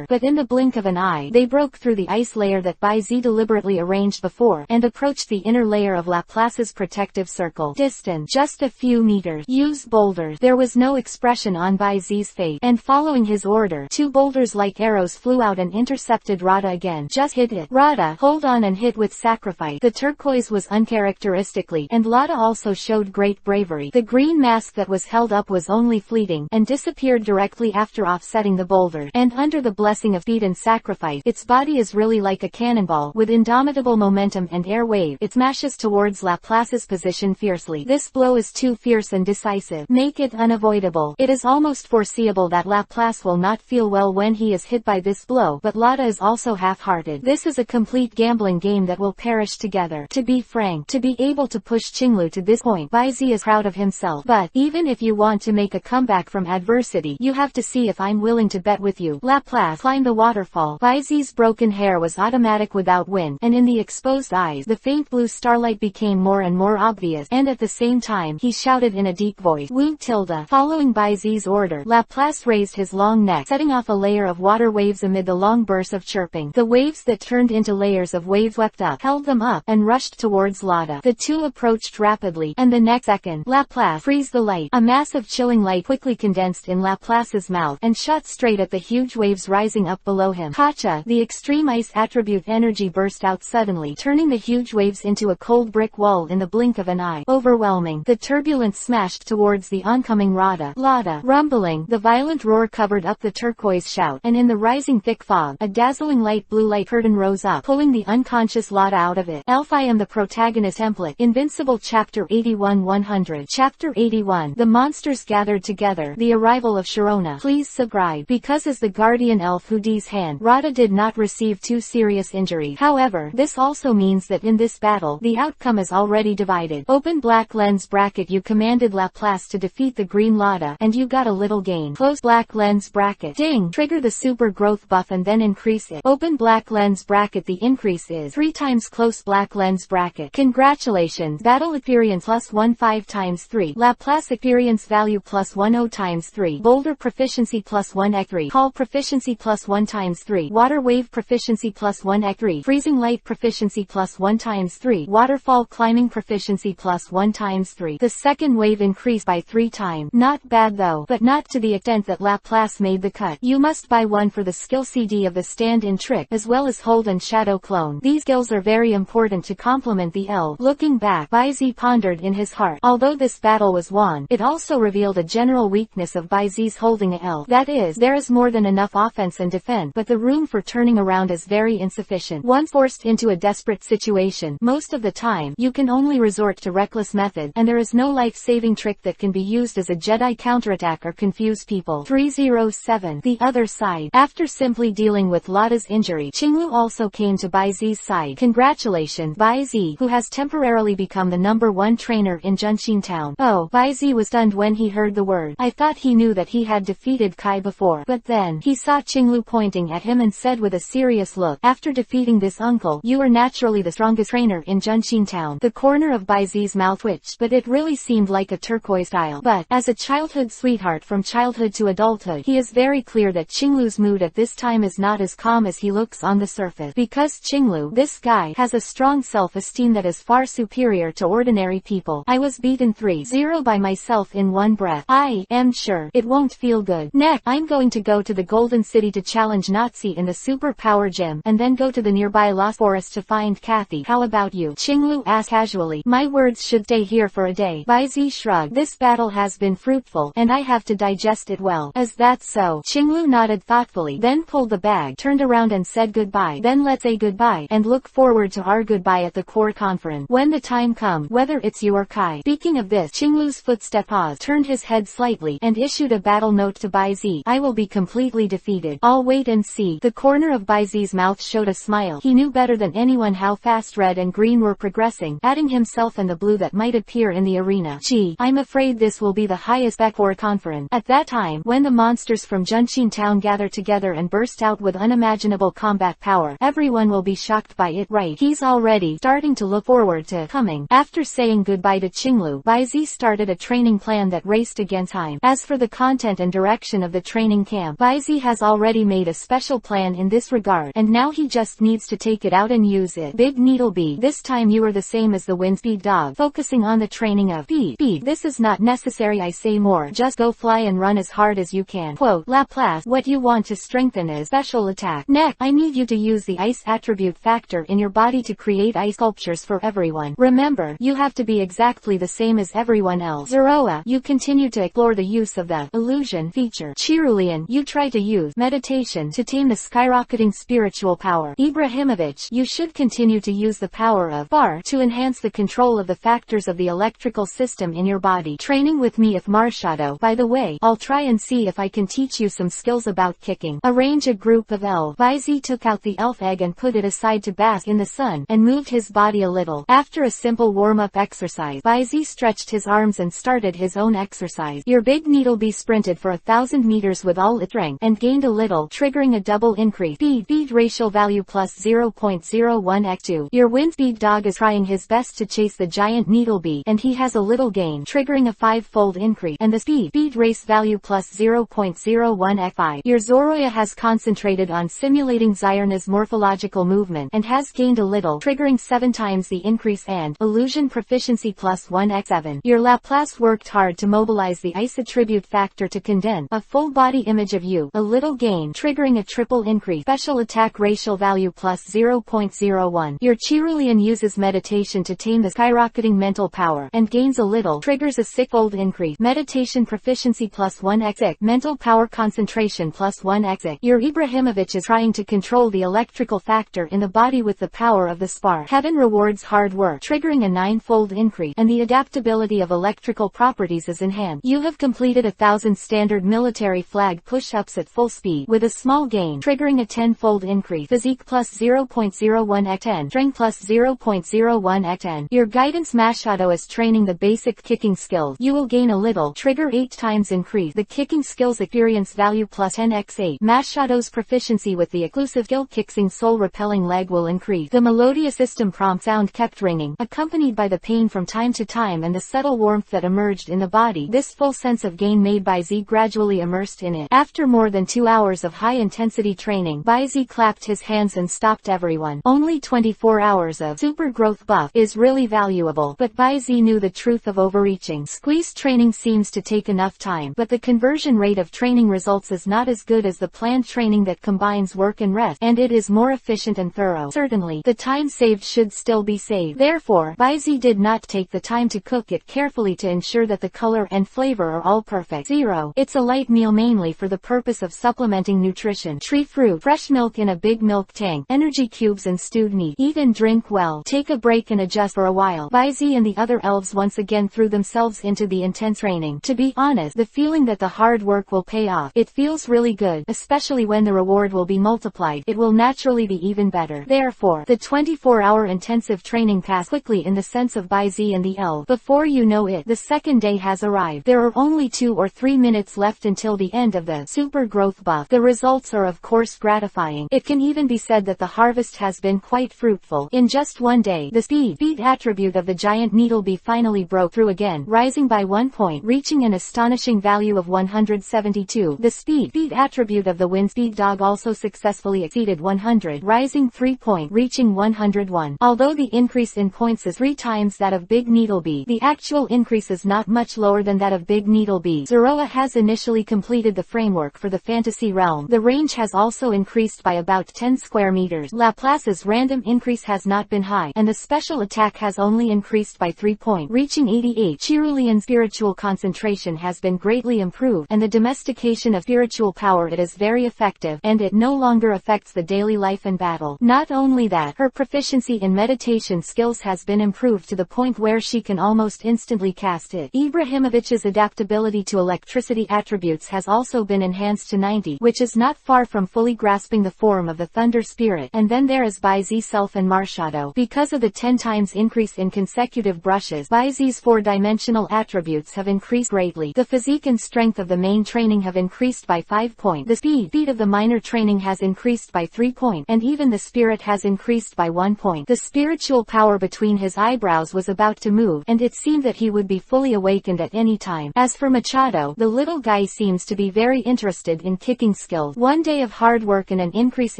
but in the blink of an eye, they broke through the ice layer that Baizi deliberately arranged before, and approached the inner layer of Laplace's protective circle. Distant just a few meters. Use boulders. There was no expression on Baizi's face, and following his order, two boulders like arrows flew out and intercepted Rada again. Just hit it. Rada, hold on and hit with sacrifice. The turquoise was uncharacteristically, and Lada also showed great bravery. The green mask that was held up was only fleeting, and disappeared directly after offsetting the boulder. And under the blessing of speed and sacrifice, its body is really like a cannonball, with indomitable momentum and air wave. It smashes towards Laplace's position fiercely. This blow is too fierce and decisive. Make it unavoidable. It is almost foreseeable that Laplace will not feel well when he is hit by this blow, but Lada is also half-hearted. This is a complete gambling game that will perish together. To be frank, to be able to push Qinglu to this point, Baizi is proud of himself. But, even if you want to make a comeback from adversity, you have to see if I'm willing to bet with you. Laplace climbed the waterfall. Baizi's broken hair was automatic without wind, and in the exposed eyes, the faint blue starlight became more and more obvious, and at the same time, he shouted in a deep voice, Woo tilde. Following Baizi's order, Laplace raised his long neck, setting off a layer of water waves amid the long bursts of chirping. The waves that turned into layers of waves swept up, held them up, and rushed towards Lada. The two approached rapidly, and the next second, Laplace freeze the light. A mass of chilling light quickly condensed in Laplace's mouth, and shot straight at the huge waves rising up below him. Kacha, the extreme ice attribute energy burst out suddenly, turning the huge waves into a cold brick wall in the blink of an eye. Overwhelming, the turbulence smashed towards the oncoming Rada. Lada, rumbling, the violent roar covered up the turquoise shout, and in the rising thick fog, a dazzling light blue light curtain rose up, pulling the unconscious Lada out of it. I am the protagonist template. Invincible Chapter 81-100. Chapter 81. The monsters gathered together. The arrival of Chirona. Please subscribe. Because as the guardian elf Hoodie's hand, Rada did not receive too serious injuries. However, this also means that in this battle, the outcome is already divided. Open black lens bracket. You commanded Laplace to defeat the green Lada, and you got a little gain. Close black lens bracket. Ding! Trigger the super growth buff and then increase it. Open black lens bracket. The increase is 3 times. Close black lens bracket. Congratulations! Battle experience plus 1 5 times 3. Laplace experience value plus 1 0 times 3. Boulder proficiency plus 1 x 3. Call proficiency plus 1 times 3. Water wave proficiency plus 1 x 3. Freezing light proficiency plus 1 times 3. Waterfall climbing proficiency plus 1 times 3. The second wave increased by 3 times. Not bad though, but not to the extent that Laplace made the cut. You must buy one for the skill CD of the stand-in trick, as well as hold and shadow clone. These skills are very important to complement the L. Looking back, Baizi pondered in his heart. Although this battle was won, it also revealed a general weakness of Baizi's holding a L. That is, there is more than enough offense and defense, but the room for turning around is very insufficient. Once forced into a desperate situation, most of the time, you can only resort to reckless method, and there is no life-saving trick that can be used as a Jedi counterattack or confuse people. 307. The other side. After simply dealing with Lada's injury, Qinglu also came to Baizi's side. Congratulations, Baizi, who has temporarily become the #1 trainer in Junshin Town. Oh, Baizi was stunned when he heard the word. I thought he knew that he had defeated Kai before, but then, he saw Qinglu pointing at him and said with a serious look, after defeating this uncle, you are naturally the strongest trainer in Junshin Town. The corner of Baizi's mouth twitched, but it really seemed like a turquoise tile. But, as a childhood sweetheart from childhood to adulthood, he is very clear that Qinglu's mood at this time is not as calm as he looks on the surface. Because Qinglu, this guy, has a strong self-esteem that is far superior to ordinary people. I was beaten 3-0 by myself in one breath. I am sure it won't feel good. Next, I'm going to go to the Golden City to challenge Nazi in the Super Power Gym, and then go to the nearby Lost Forest to find Kathy. How about you? Qinglu asked casually. My words should stay here for a day. Baizi shrugged. This battle has been fruitful, and I have to digest it well. Is that so? Qinglu nodded thoughtfully, then pulled the bag, turned around and said goodbye. Then let's say goodbye, and look forward to our goodbye at the core conference. When the time comes, whether it's you or Kai. Speaking of this, Qinglu's footstep paused, turned his head slightly, and issued a battle note to Baizi. I will be completely defeated. I'll wait and see. The corner of Baizi's mouth showed a smile. He knew better than anyone how fast red and green were progressing, adding himself and the blue that might appear in the arena. Gee, I'm afraid this will be the highest core conference. At that time, when the monsters from Junshin Town gather together and burst out with unimaginable combat power, everyone will be shocked by it, right? He's already starting to look forward to coming. After saying goodbye to Qinglu, Baizi started a training plan that raced against time. As for the content and direction of the training camp, Baizi has already made a special plan in this regard, and now he just needs to take it out and use it. Big Needle Bee, this time you are the same as the wind speed dog, focusing on the training of speed. This is not necessary, I say more, just go fly and run as hard as you can. Quote, Laplace, what you want to strengthen is special attack. Next, I need you to use the ice attribute factor in your body to create ice sculptures for everyone. Remember, you have to be exactly the same as everyone else. Zeroa, you continue to explore the use of the illusion feature. Cherulian, you try to use meditation to tame the skyrocketing spiritual power. Ibrahimovic, you should continue to use the power of bar to enhance the control of the factors of the electrical system in your body. Training with me if Marshado. By the way, I'll try and see if I can teach you some skills about kicking. Arrange a group of elves. Baizi took out the elf egg and put it aside to bask in the sun, and moved his body a little. After a simple warm-up exercise, Baizi stretched his arms and started his own exercise. Your Big Needle Bee sprinted for 1,000 meters with all its strength, and gained a little, triggering a double increase. Speed ratio value plus 0.01x2. Your wind speed dog is trying his best to chase the giant needle bee, and he has a little gain, triggering a 5-fold increase, and the speed race value plus 0.01x5. Your Zoroya has concentrated on simulating Zyrna's morphological movement, and has gained a little, triggering 7 times the increase, and illusion proficiency plus 1x7. Your Laplace worked hard to mobilize the ice attribute factor to condense a full body image of you, a little gain, triggering a triple increase, special attack racial value plus 0.01. Your Cherulian uses meditation to tame the skyrocketing mental power, and gains a little, triggers a 6-fold increase, meditation proficiency plus 1x6, mental power concentration plus 1x6. Your Ibrahimovic is trying to control the electrical factor in the body with the power of the spark. Heaven rewards hard work, triggering a 9-fold increase, and the adaptability of electrical properties is enhanced. You have completed 1,000 standard military flag push-ups at full speed, with a small gain, triggering a 10-fold increase. Physique plus 0.01 x 10. Strength plus 0.01 x 10. Your guidance Machado is training the basic kicking skills. You will gain a little. Trigger 8 times increase. The kicking skills experience value plus 10 x 8. Machado's proficiency with the exclusive skill kicking soul repelling leg will increase. The melodious system prompt sound kept ringing, accompanied by the pain from time to time and the subtle warmth that emerged in the body. This full sense of gain made Baizi gradually immersed in it. After more than 2 hours of high-intensity training, Baizi clapped his hands and stopped everyone. Only 24 hours of super growth buff is really valuable, but Baizi knew the truth of overreaching. Squeeze training seems to take enough time, but the conversion rate of training results is not as good as the planned training that combines work and rest, and it is more efficient and thorough. Certainly, the time saved should still be saved. Therefore, Baizi did not take the time to cook it carefully to ensure that the color and flavor are all perfect. 0. It's a light meal mainly for the purpose of supplementing nutrition. Tree fruit, fresh milk in a big milk tank, energy cubes and stewed meat. Eat and drink well. Take a break and adjust for a while. Baizi and the other elves once again threw themselves into the intense training. To be honest, the feeling that the hard work will pay off, it feels really good, especially when the reward will be multiplied. It will naturally be even better. Therefore, the 24-hour intensive training passed quickly in the sense of Baizi and the elf. Before you know it, the second day has arrived. There are only 2 or 3 minutes left until the end of the super growth buff. The results are of course gratifying. It can even be said that the harvest has been quite fruitful. In just one day, the speed attribute of the giant needlebee finally broke through again, rising by 1 point, reaching an astonishing value of 172. The speed attribute of the wind speed dog also successfully exceeded 100, rising 3 point, reaching 101. Although the increase in points is 3 times that of Big Needlebee, the actual increase is not much lower than that of Big Needlebee. Zoroa has initially completed the framework for the fantasy realm. The range has also increased by about 10 square meters. Laplace's random increase has not been high, and the special attack has only increased by 3 points, reaching 88. Cerulean's spiritual concentration has been greatly improved, and the domestication of spiritual power it is very effective, and it no longer affects the daily life and battle. Not only that, her proficiency in meditation skills has been improved to the point where she can almost instantly cast it. Ibrahimovich's adaptability to electricity attributes has also been enhanced to 90, which is not far from fully grasping the form of the thunder spirit. And then there is Baizi self and Machado. Because of the 10 times increase in consecutive brushes, Baizi's 4-dimensional attributes have increased greatly. The physique and strength of the main training have increased by 5 points. The speed of the minor training has increased by 3 points, and even the spirit has increased by 1 point. The spiritual power between his eyebrows was about to move, and it seemed that he would be fully awakened at any time. As for Machado, the little guy seems to be very interested in kicking skills. 1 day of hard work and an increase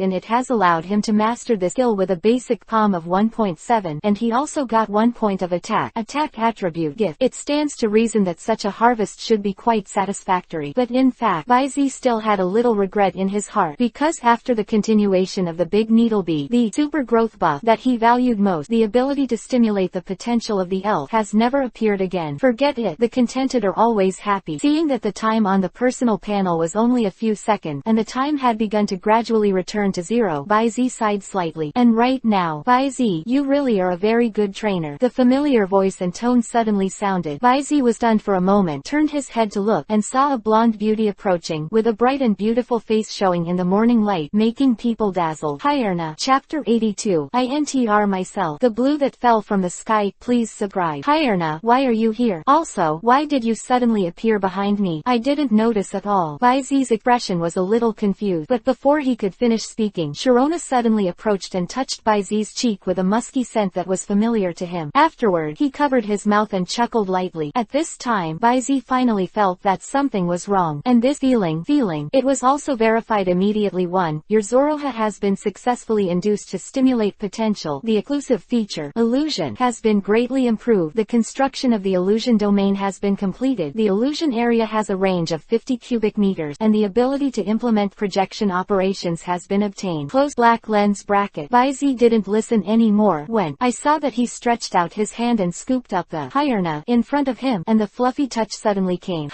in it has allowed him to master the skill with a basic palm of 1.7, and he also got 1 point of attack attribute gift. It stands to reason that such a harvest should be quite satisfactory. But in fact, Baizi still had a little regret in his heart, because after the continuation of the Big Needlebee, the super growth buff that he valued most, the ability to stimulate the potential of the elf, has never appeared again. Forget it. The contented are always happy. Seeing that the time on the personal panel was only a few seconds, and the time had begun to gradually return to 0, Baizi sighed slightly. And right now, Baizi, you really are a very good trainer. The familiar voice and tone suddenly sounded. Baizi was stunned for a moment, turned his head to look, and saw a blonde beauty approaching, with a bright and beautiful face showing in the morning light, making people dazzled. Chirona. Chapter 82. INTR myself. The blue that fell from the sky, please subscribe. Chirona, why are you here? Also, why did you suddenly appear behind me? I didn't notice at all. Baizi's expression was a little confused, but before he could finish speaking, Chirona suddenly approached and touched Baizi's cheek with a musky scent that was familiar to him. Afterward, he covered his mouth and chuckled lightly. At this time, Baizi finally felt that something was wrong, and this feeling, it was also verified immediately. 1. Your Zoroha has been successfully induced to stimulate potential. The exclusive feature, illusion, has been greatly improved. The construction of the illusion domain has been completed. The illusion area has a range of 50 cubic meters, and the ability to implement projection operations has been obtained. Close black lens bracket. Baizi didn't listen anymore when I saw that he stretched out his hand and scooped up the Chirona in front of him, and the fluffy touch suddenly came.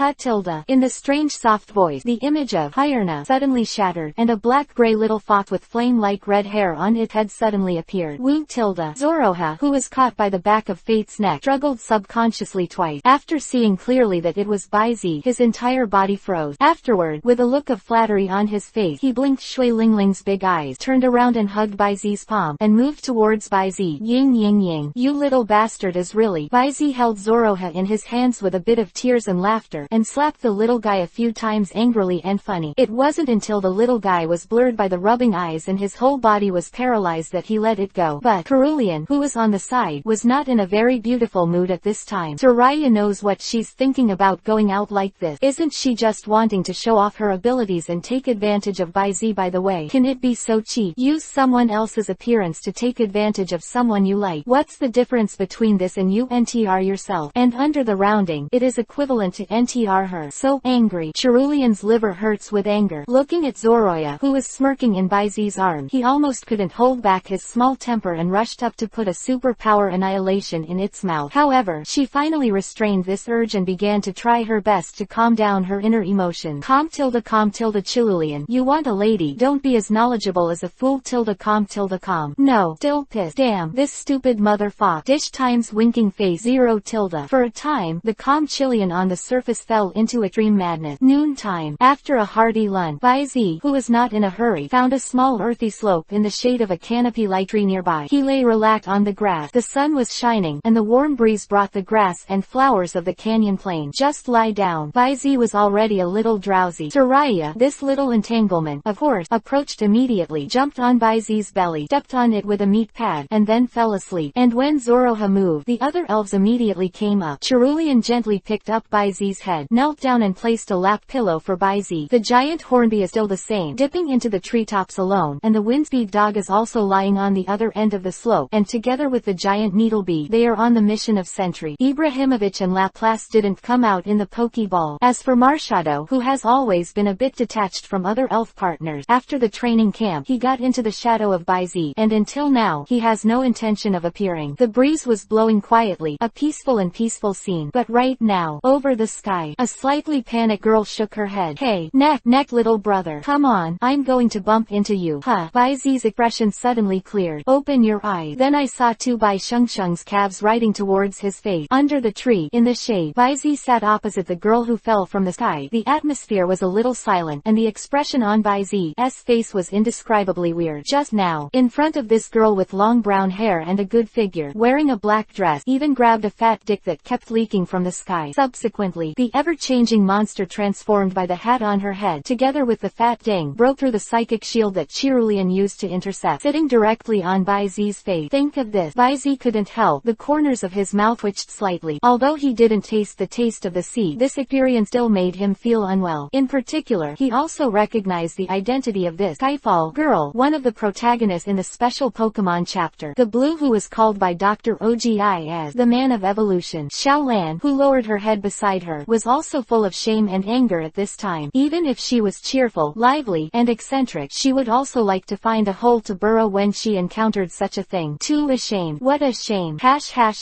In the strange soft voice, the image of Chirona suddenly shattered, and a black-gray little fox with flame-like red hair on its head suddenly appeared. Zoroha, who was caught by the back of Fate's neck, struggled subconsciously twice. After seeing clearly that it was Baizi, his entire body froze. Afterward, with a look of flattery on his face, he blinked Shui Lingling's big eyes, turned around and hugged Baizi's palm, and moved towards Baizi. Ying ying ying. You little bastard is really. Baizi held Zoroha in his hands with a bit of tears and laughter, and slapped the little guy a few times angrily and funny. It wasn't until the little guy was blurred by the rubbing eyes and his whole body was paralyzed that he let it go. But Cerulean, who was on the side, was not in a very beautiful mood at this time. Soraya knows what she's thinking about going out like this. Isn't she just wanting to show off her abilities and take advantage of Baizi? By the way, can it be so cheap? Use someone else's appearance to take advantage of someone you like. What's the difference between this and you NTR yourself? And under the rounding, it is equivalent to NTR her. So angry. Cerulean's liver hurts with anger. Looking at Zoroya, who was smirking in Baizi's arm, he almost couldn't hold back his small temper and rushed up to put a superpower annihilation in its mouth. However, she finally restrained this urge and began to try her best to calm down her inner emotion. Calm tilde Cerulean. You want a lady, don't be as knowledgeable as a fool tilde calm. No, still pissed. Damn, this stupid motherfucker. Dish times winking face 0 tilde. For a time, the calm Chilean on the surface fell into extreme madness. Noontime. After a hearty lunch, Baizi, who was not in a hurry, found a small earthy slope in the shade of a canopy-like tree nearby. He lay relaxed on the grass. The sun was shining, and the warm breeze brought the grass and flowers of the canyon plain. Just lie down. Baizi was already a little drowsy. Soraya, this little entanglement, of course, approached immediately, jumped on Baizi's belly, stepped on it with a meat pad, and then fell asleep. And when Zoroha moved, the other elves immediately came up. Cerulean gently picked up Baizi's head, knelt down and placed a lap pillow for Baizi. The giant hornbee is still the same, dipping into the treetops alone, and the windspeed dog is also lying on the other end of the slope, and together with the giant needlebee, they are on the mission of sentry. Ibrahimovic and Laplace didn't come out in the Pokeball. As for Marshadow, who has always been a bit detached from other elf partners, after the training camp, he got into the shadow of Baizi, and until now, he has no intention of appearing. The breeze was blowing quietly, a peaceful scene. But right now, over the sky, a slightly panicked girl shook her head. Hey, neck little brother. Come on, I'm going to bump into you. Huh. Baizi's expression suddenly cleared. Open your eyes. Then I saw two Bai Shengsheng's calves riding towards his face. Under the tree, in the shade, Baizi sat opposite the girl who fell from the sky. The atmosphere was a little silent, and the expression on Baizi's face was indescribably weird. Just now, in front of this girl with long brown hair and a good figure, wearing a black dress, even grabbed a fat dick that kept leaking from the sky. Subsequently, the ever-changing monster transformed by the hat on her head, together with the fat ding, broke through the psychic shield that Cerulean used to intercept, sitting directly on Baizi's face. Think of this. Baizi couldn't help. The corners of his mouth twitched slightly. Although he didn't taste the taste of the sea, this experience still made him feel unwell. In particular, he also recognized the identity of this Skyfall girl, one of the protagonists in the special Pokemon chapter. The blue, who was called by Dr. Ogi as the Man of Evolution. Xiaolan, who lowered her head beside her, was also full of shame and anger at this time. Even if she was cheerful, lively, and eccentric, she would also like to find a hole to burrow when she encountered such a thing. Too ashamed. What a shame.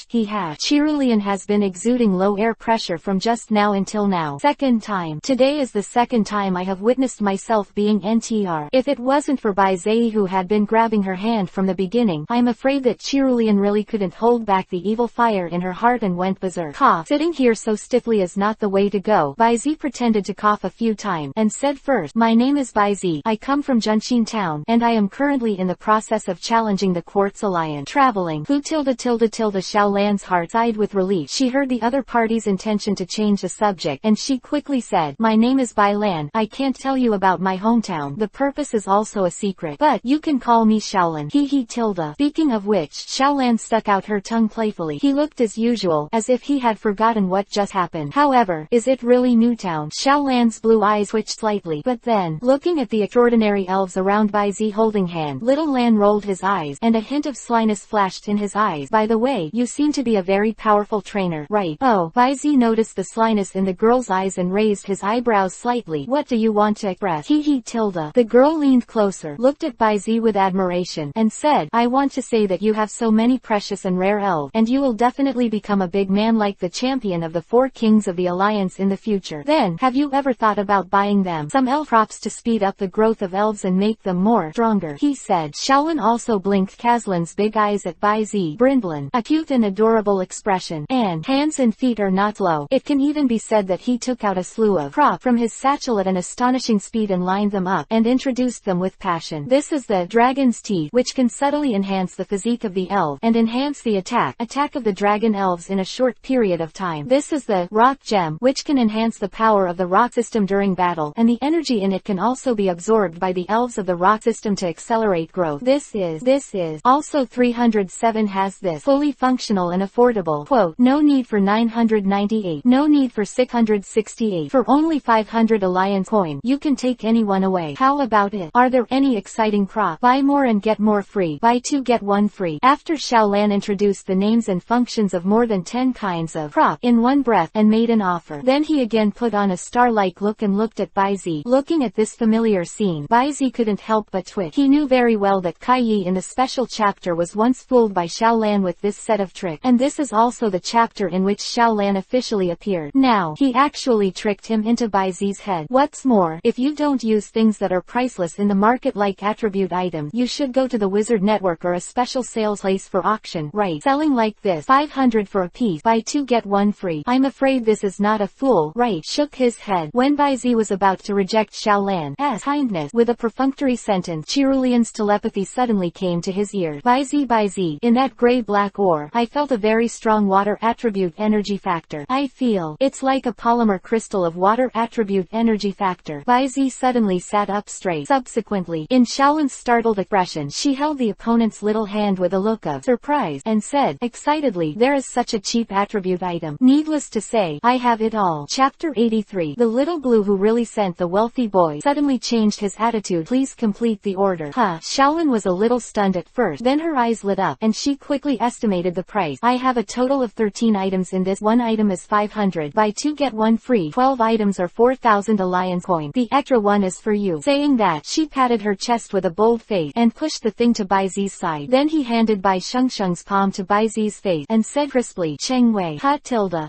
He has. Cerulean has been exuding low air pressure from just now until now. Second time. Today is the second time I have witnessed myself being NTR. If it wasn't for Baizei, who had been grabbing her hand from the beginning, I'm afraid that Cerulean really couldn't hold back the evil fire in her heart and went berserk. Cough. Sitting here so stiffly is not the way to go. Baizei pretended to cough a few times, and said first, my name is Baizei. I come from Junxin Town, and I am currently in the process of challenging the Quartz Alliance. Traveling. Fu tilde Xiaolan's heart sighed with relief. She heard the other party's intention to change the subject, and she quickly said, my name is Bai Lan. I can't tell you about my hometown. The purpose is also a secret, but you can call me Xiaolan. Tilde. Speaking of which, Xiaolan stuck out her tongue playfully. He looked as usual, as if he had forgotten what just happened. However, is it really Newtown? Xiaolan's blue eyes twitched slightly, but then, looking at the extraordinary elves around Baizi holding hand, little Lan rolled his eyes, and a hint of slyness flashed in his eyes. By the way, you seem to be a very powerful trainer, right? Oh, Baizi noticed the slyness in the girl's eyes and raised his eyebrows slightly. What do you want to express? Tilde. The girl leaned closer, looked at Baizi with admiration, and said, I want to say that you have so many precious and rare elves, and you will definitely become a big man like the champion of the 4 kings of the Alliance in the future. Then, have you ever thought about buying them some elf crops to speed up the growth of elves and make them more stronger? He said. Xiaolan also blinked Kazlan's big eyes at Baizi. Brindlin, a cute and adorable expression, and hands and feet are not low. It can even be said that he took out a slew of crops from his satchel at an astonishing speed and lined them up. prop and introduced them with passion. This is the dragon's teeth, which can subtly enhance the physique of the elf and enhance the attack of the dragon elves in a short period of time. This is the rock gem, which can enhance the power of the rock system during battle, and the energy in it can also be absorbed by the elves of the rock system to accelerate growth. This is also 307 has this fully functional and affordable quote, no need for 998, no need for 668, for only 500 alliance coin, you can take anyone away. How about it? Are there any exciting props? Buy more and get more free. Buy 2 get 1 free. After Xiaolan introduced the names and functions of more than 10 kinds of prop in one breath and made an offer, then he again put on a star-like look and looked at Baizi. Looking at this familiar scene, Baizi couldn't help but twitch. He knew very well that Kai Yi in the special chapter was once fooled by Xiaolan with this set of tricks, and this is also the chapter in which Xiaolan officially appeared. Now, he actually tricked him into Baizi's head. What's more, if you don't use things that are priceless in the market like attribute items, you should go to the Wizard Network or a special sales place for auction, right? Selling like this, 500 for a piece, buy 2 get 1 free. I'm afraid this is not a fool, right? Shook his head. When Baizi was about to reject Xiaolan's kindness with a perfunctory sentence, Cherulian's telepathy suddenly came to his ears. Baizi, in that gray-black ore, I felt a very strong water attribute energy factor. I feel it's like a polymer crystal of water attribute energy factor. Baizi suddenly sat up straight. Subsequently, in Xiaolan's startled expression, she held the opponent's little hand with a look of surprise and said, excitedly, there is such a cheap attribute item. Needless to say, I have it all. Chapter 83. The little blue who really sent the wealthy boy suddenly changed his attitude. Please complete the order. Xiaolan was a little stunned at first, then her eyes lit up, and she quickly estimated the price. I have a total of 13 items in this. 1 item is 500. Buy 2 get 1 free. 12 items are 4,000 alliance coin. The extra one is for you. Saying that, she patted her chest with a bold face and pushed the thing to Baizi's side. Then he handed Bai Shengsheng's palm to Baizi's face and said crisply, Cheng Wei.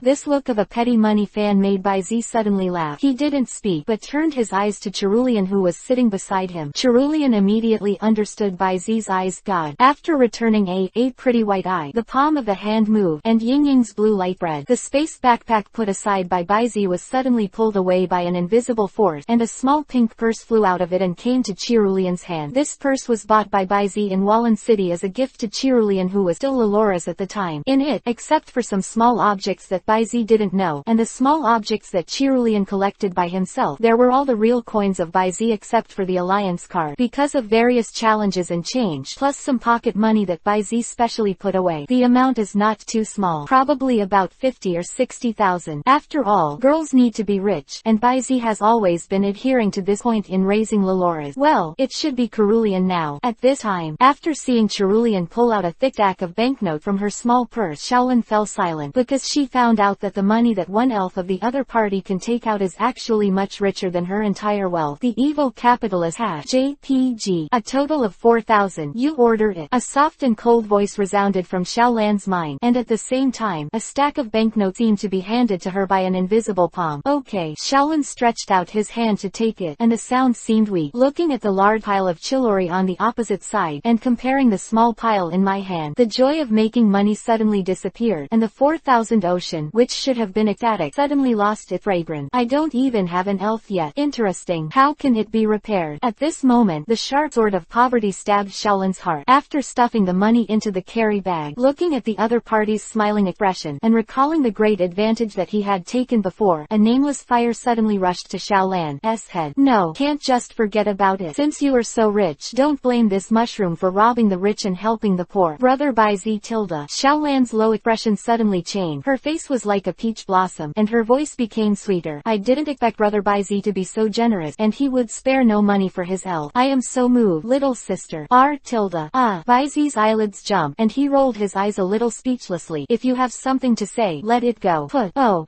This look of a petty money fan made Baizi suddenly laugh. He didn't speak, but turned his eyes to Cherulian who was sitting beside him. Cherulian immediately understood Baizi's eyes. God. After returning a pretty white eye, the palm of the hand moved, and Ying Ying's blue light spread. The space backpack put aside by Baizi was suddenly pulled away by an invisible force, and a small pink purse flew out of it and came to Cherulian's hand. This purse was bought by Baizi in Wallen City as a gift to Cherulian who was still Lolora's at the time. In it, except for some small objects that Baizi didn't know, and the small objects that Cherulian collected by himself, there were all the real coins of Baizi except for the alliance card. Because of various challenges and change, plus some pocket money that Baizi specially put away, the amount is not too small, probably about 50 or 60,000. After all, girls need to be rich, and Baizi has always been adhering to this point in raising Lolora's. Well, it should be Cerulean now. At this time, after seeing Cerulean pull out a thick stack of banknote from her small purse, Xiaolan fell silent, because she found out that the money that one elf of the other party can take out is actually much richer than her entire wealth. The evil capitalist JPG. A total of 4,000. You ordered it. A soft and cold voice resounded from Xiaolan's mind, and at the same time, a stack of banknotes seemed to be handed to her by an invisible palm. Okay. Xiaolan stretched out his hand to take it, and the sound seemed weak. Looking at the large pile of chilori on the opposite side, and comparing the small pile in my hand, the joy of making money suddenly disappeared, and the 4,000 ocean, which should have been ecstatic, suddenly lost its fragrance. I don't even have an elf yet. Interesting. How can it be repaired? At this moment, the sharp sword of poverty stabbed Xiaolan's heart. After stuffing the money into the carry bag, looking at the other party's smiling expression, and recalling the great advantage that he had taken before, a nameless fire suddenly rushed to Xiaolan's head. No, can't just forget about it. Since you are so rich, don't blame this mushroom for robbing the rich and helping the poor. Brother Baizi tilde. Xiaolan's low expression suddenly changed. Her face was like a peach blossom, and her voice became sweeter. I didn't expect Brother Baizi to be so generous, and he would spare no money for his elf. I am so moved, little sister. Baizi's eyelids jumped, and he rolled his eyes a little speechlessly. If you have something to say, let it go.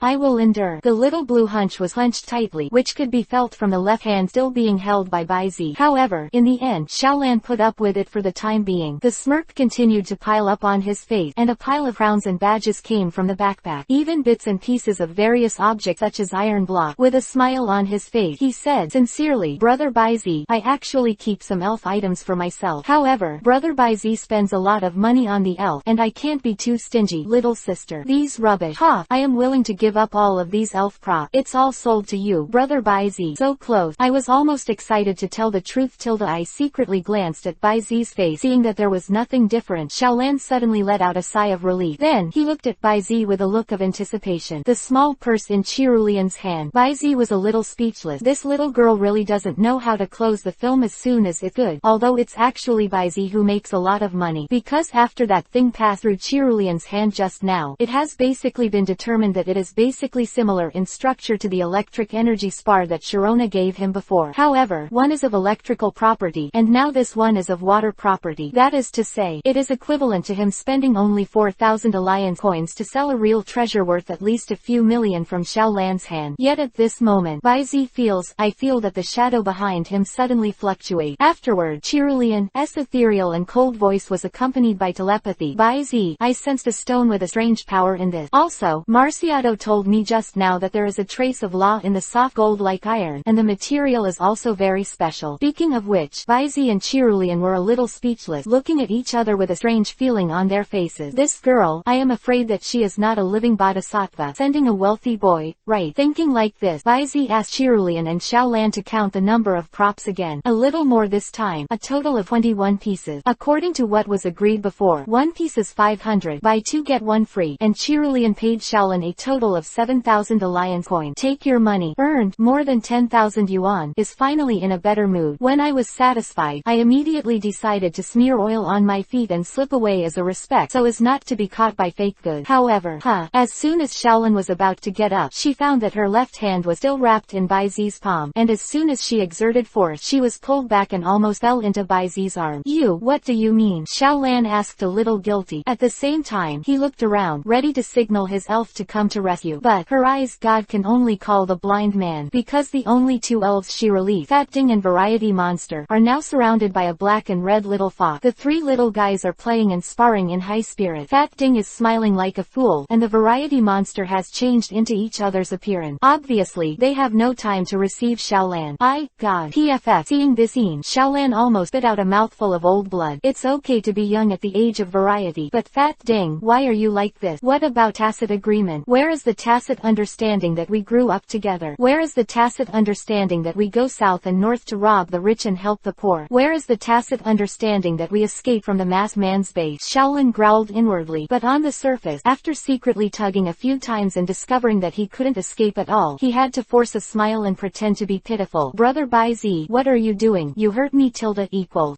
I will endure. The little blue hunch was clenched tightly, which could be felt from the left hand still being held by Baizi. However, in the end, Xiaolan put up with it for the time being. The smirk continued to pile up on his face, and a pile of crowns and badges came from the backpack. Even bits and pieces of various objects such as iron block. With a smile on his face, he said sincerely, Brother Baizi, I actually keep some elf items for myself. However, Brother Baizi spends a lot of money on the elf, and I can't be too stingy, little sister. These rubbish. I am willing to give up all of these elf props. It's all sold to you, Brother Baizi. So close. I was almost almost excited to tell the truth. I secretly glanced at Bai Zi's face, seeing that there was nothing different. Xiaolan suddenly let out a sigh of relief. Then, he looked at Bai Zi with a look of anticipation. The small purse in Chirulian's hand. Bai Zi was a little speechless. This little girl really doesn't know how to close the film as soon as it could, although it's actually Bai Zi who makes a lot of money, because after that thing passed through Chirulian's hand just now, it has basically been determined that it is basically similar in structure to the electric energy spar that Chirona gave him before. However, one is of electrical property, and now this one is of water property. That is to say, it is equivalent to him spending only 4,000 alliance coins to sell a real treasure worth at least a few million from Xiaolan's hand. Yet at this moment, Bai Zi I feel that the shadow behind him suddenly fluctuate. Afterward, Chirulian's ethereal and cold voice was accompanied by telepathy. Bai Zi, I sensed a stone with a strange power in this. Also, Marciato told me just now that there is a trace of law in the soft gold like iron, and the material is also very special. Speaking of which, Bai Zi and Chirulian were a little speechless, looking at each other with a strange feeling on their faces. This girl, I am afraid that she is not a living bodhisattva, sending a wealthy boy, right? Thinking like this, Bai Zi asked Chirulian and Xiaolan to count the number of props again. A little more this time, a total of 21 pieces. According to what was agreed before, one piece is 500, buy 2 get 1 free, and Chirulian paid Xiaolan a total of 7,000 alliance coin. Take your money, earned more than 10,000 yuan, is finally in a better mood. When I was satisfied, I immediately decided to smear oil on my feet and slip away as a respect so as not to be caught by fake goods. However, as soon as Xiaolan was about to get up, she found that her left hand was still wrapped in Bai Zi's palm, and as soon as she exerted force, she was pulled back and almost fell into Bai Zi's arm. You, what do you mean? Xiaolan asked a little guilty. At the same time, he looked around, ready to signal his elf to come to rescue, but her eyes, God can only call the blind man, because the only 2 elves she relieved, Fat Ding and Variety Monster, are now surrounded by a black and red little fox. The 3 little guys are playing and sparring in high spirit. Fat Ding is smiling like a fool, and the Variety Monster has changed into each other's appearance. Obviously, they have no time to receive Xiaolan. God. PFF. Seeing this scene, Xiaolan almost spit out a mouthful of old blood. It's okay to be young at the age of variety, but Fat Ding, why are you like this? What about tacit agreement? Where is the tacit understanding that we grew up together? Where is the tacit understanding that we go south and north to rob the rich and help the poor? Where is the tacit understanding that we escape from the masked man's base? Xiaolan growled inwardly, but on the surface, after secretly tugging a few times and discovering that he couldn't escape at all, he had to force a smile and pretend to be pitiful. Brother Bai Zi, what are you doing? You hurt me equal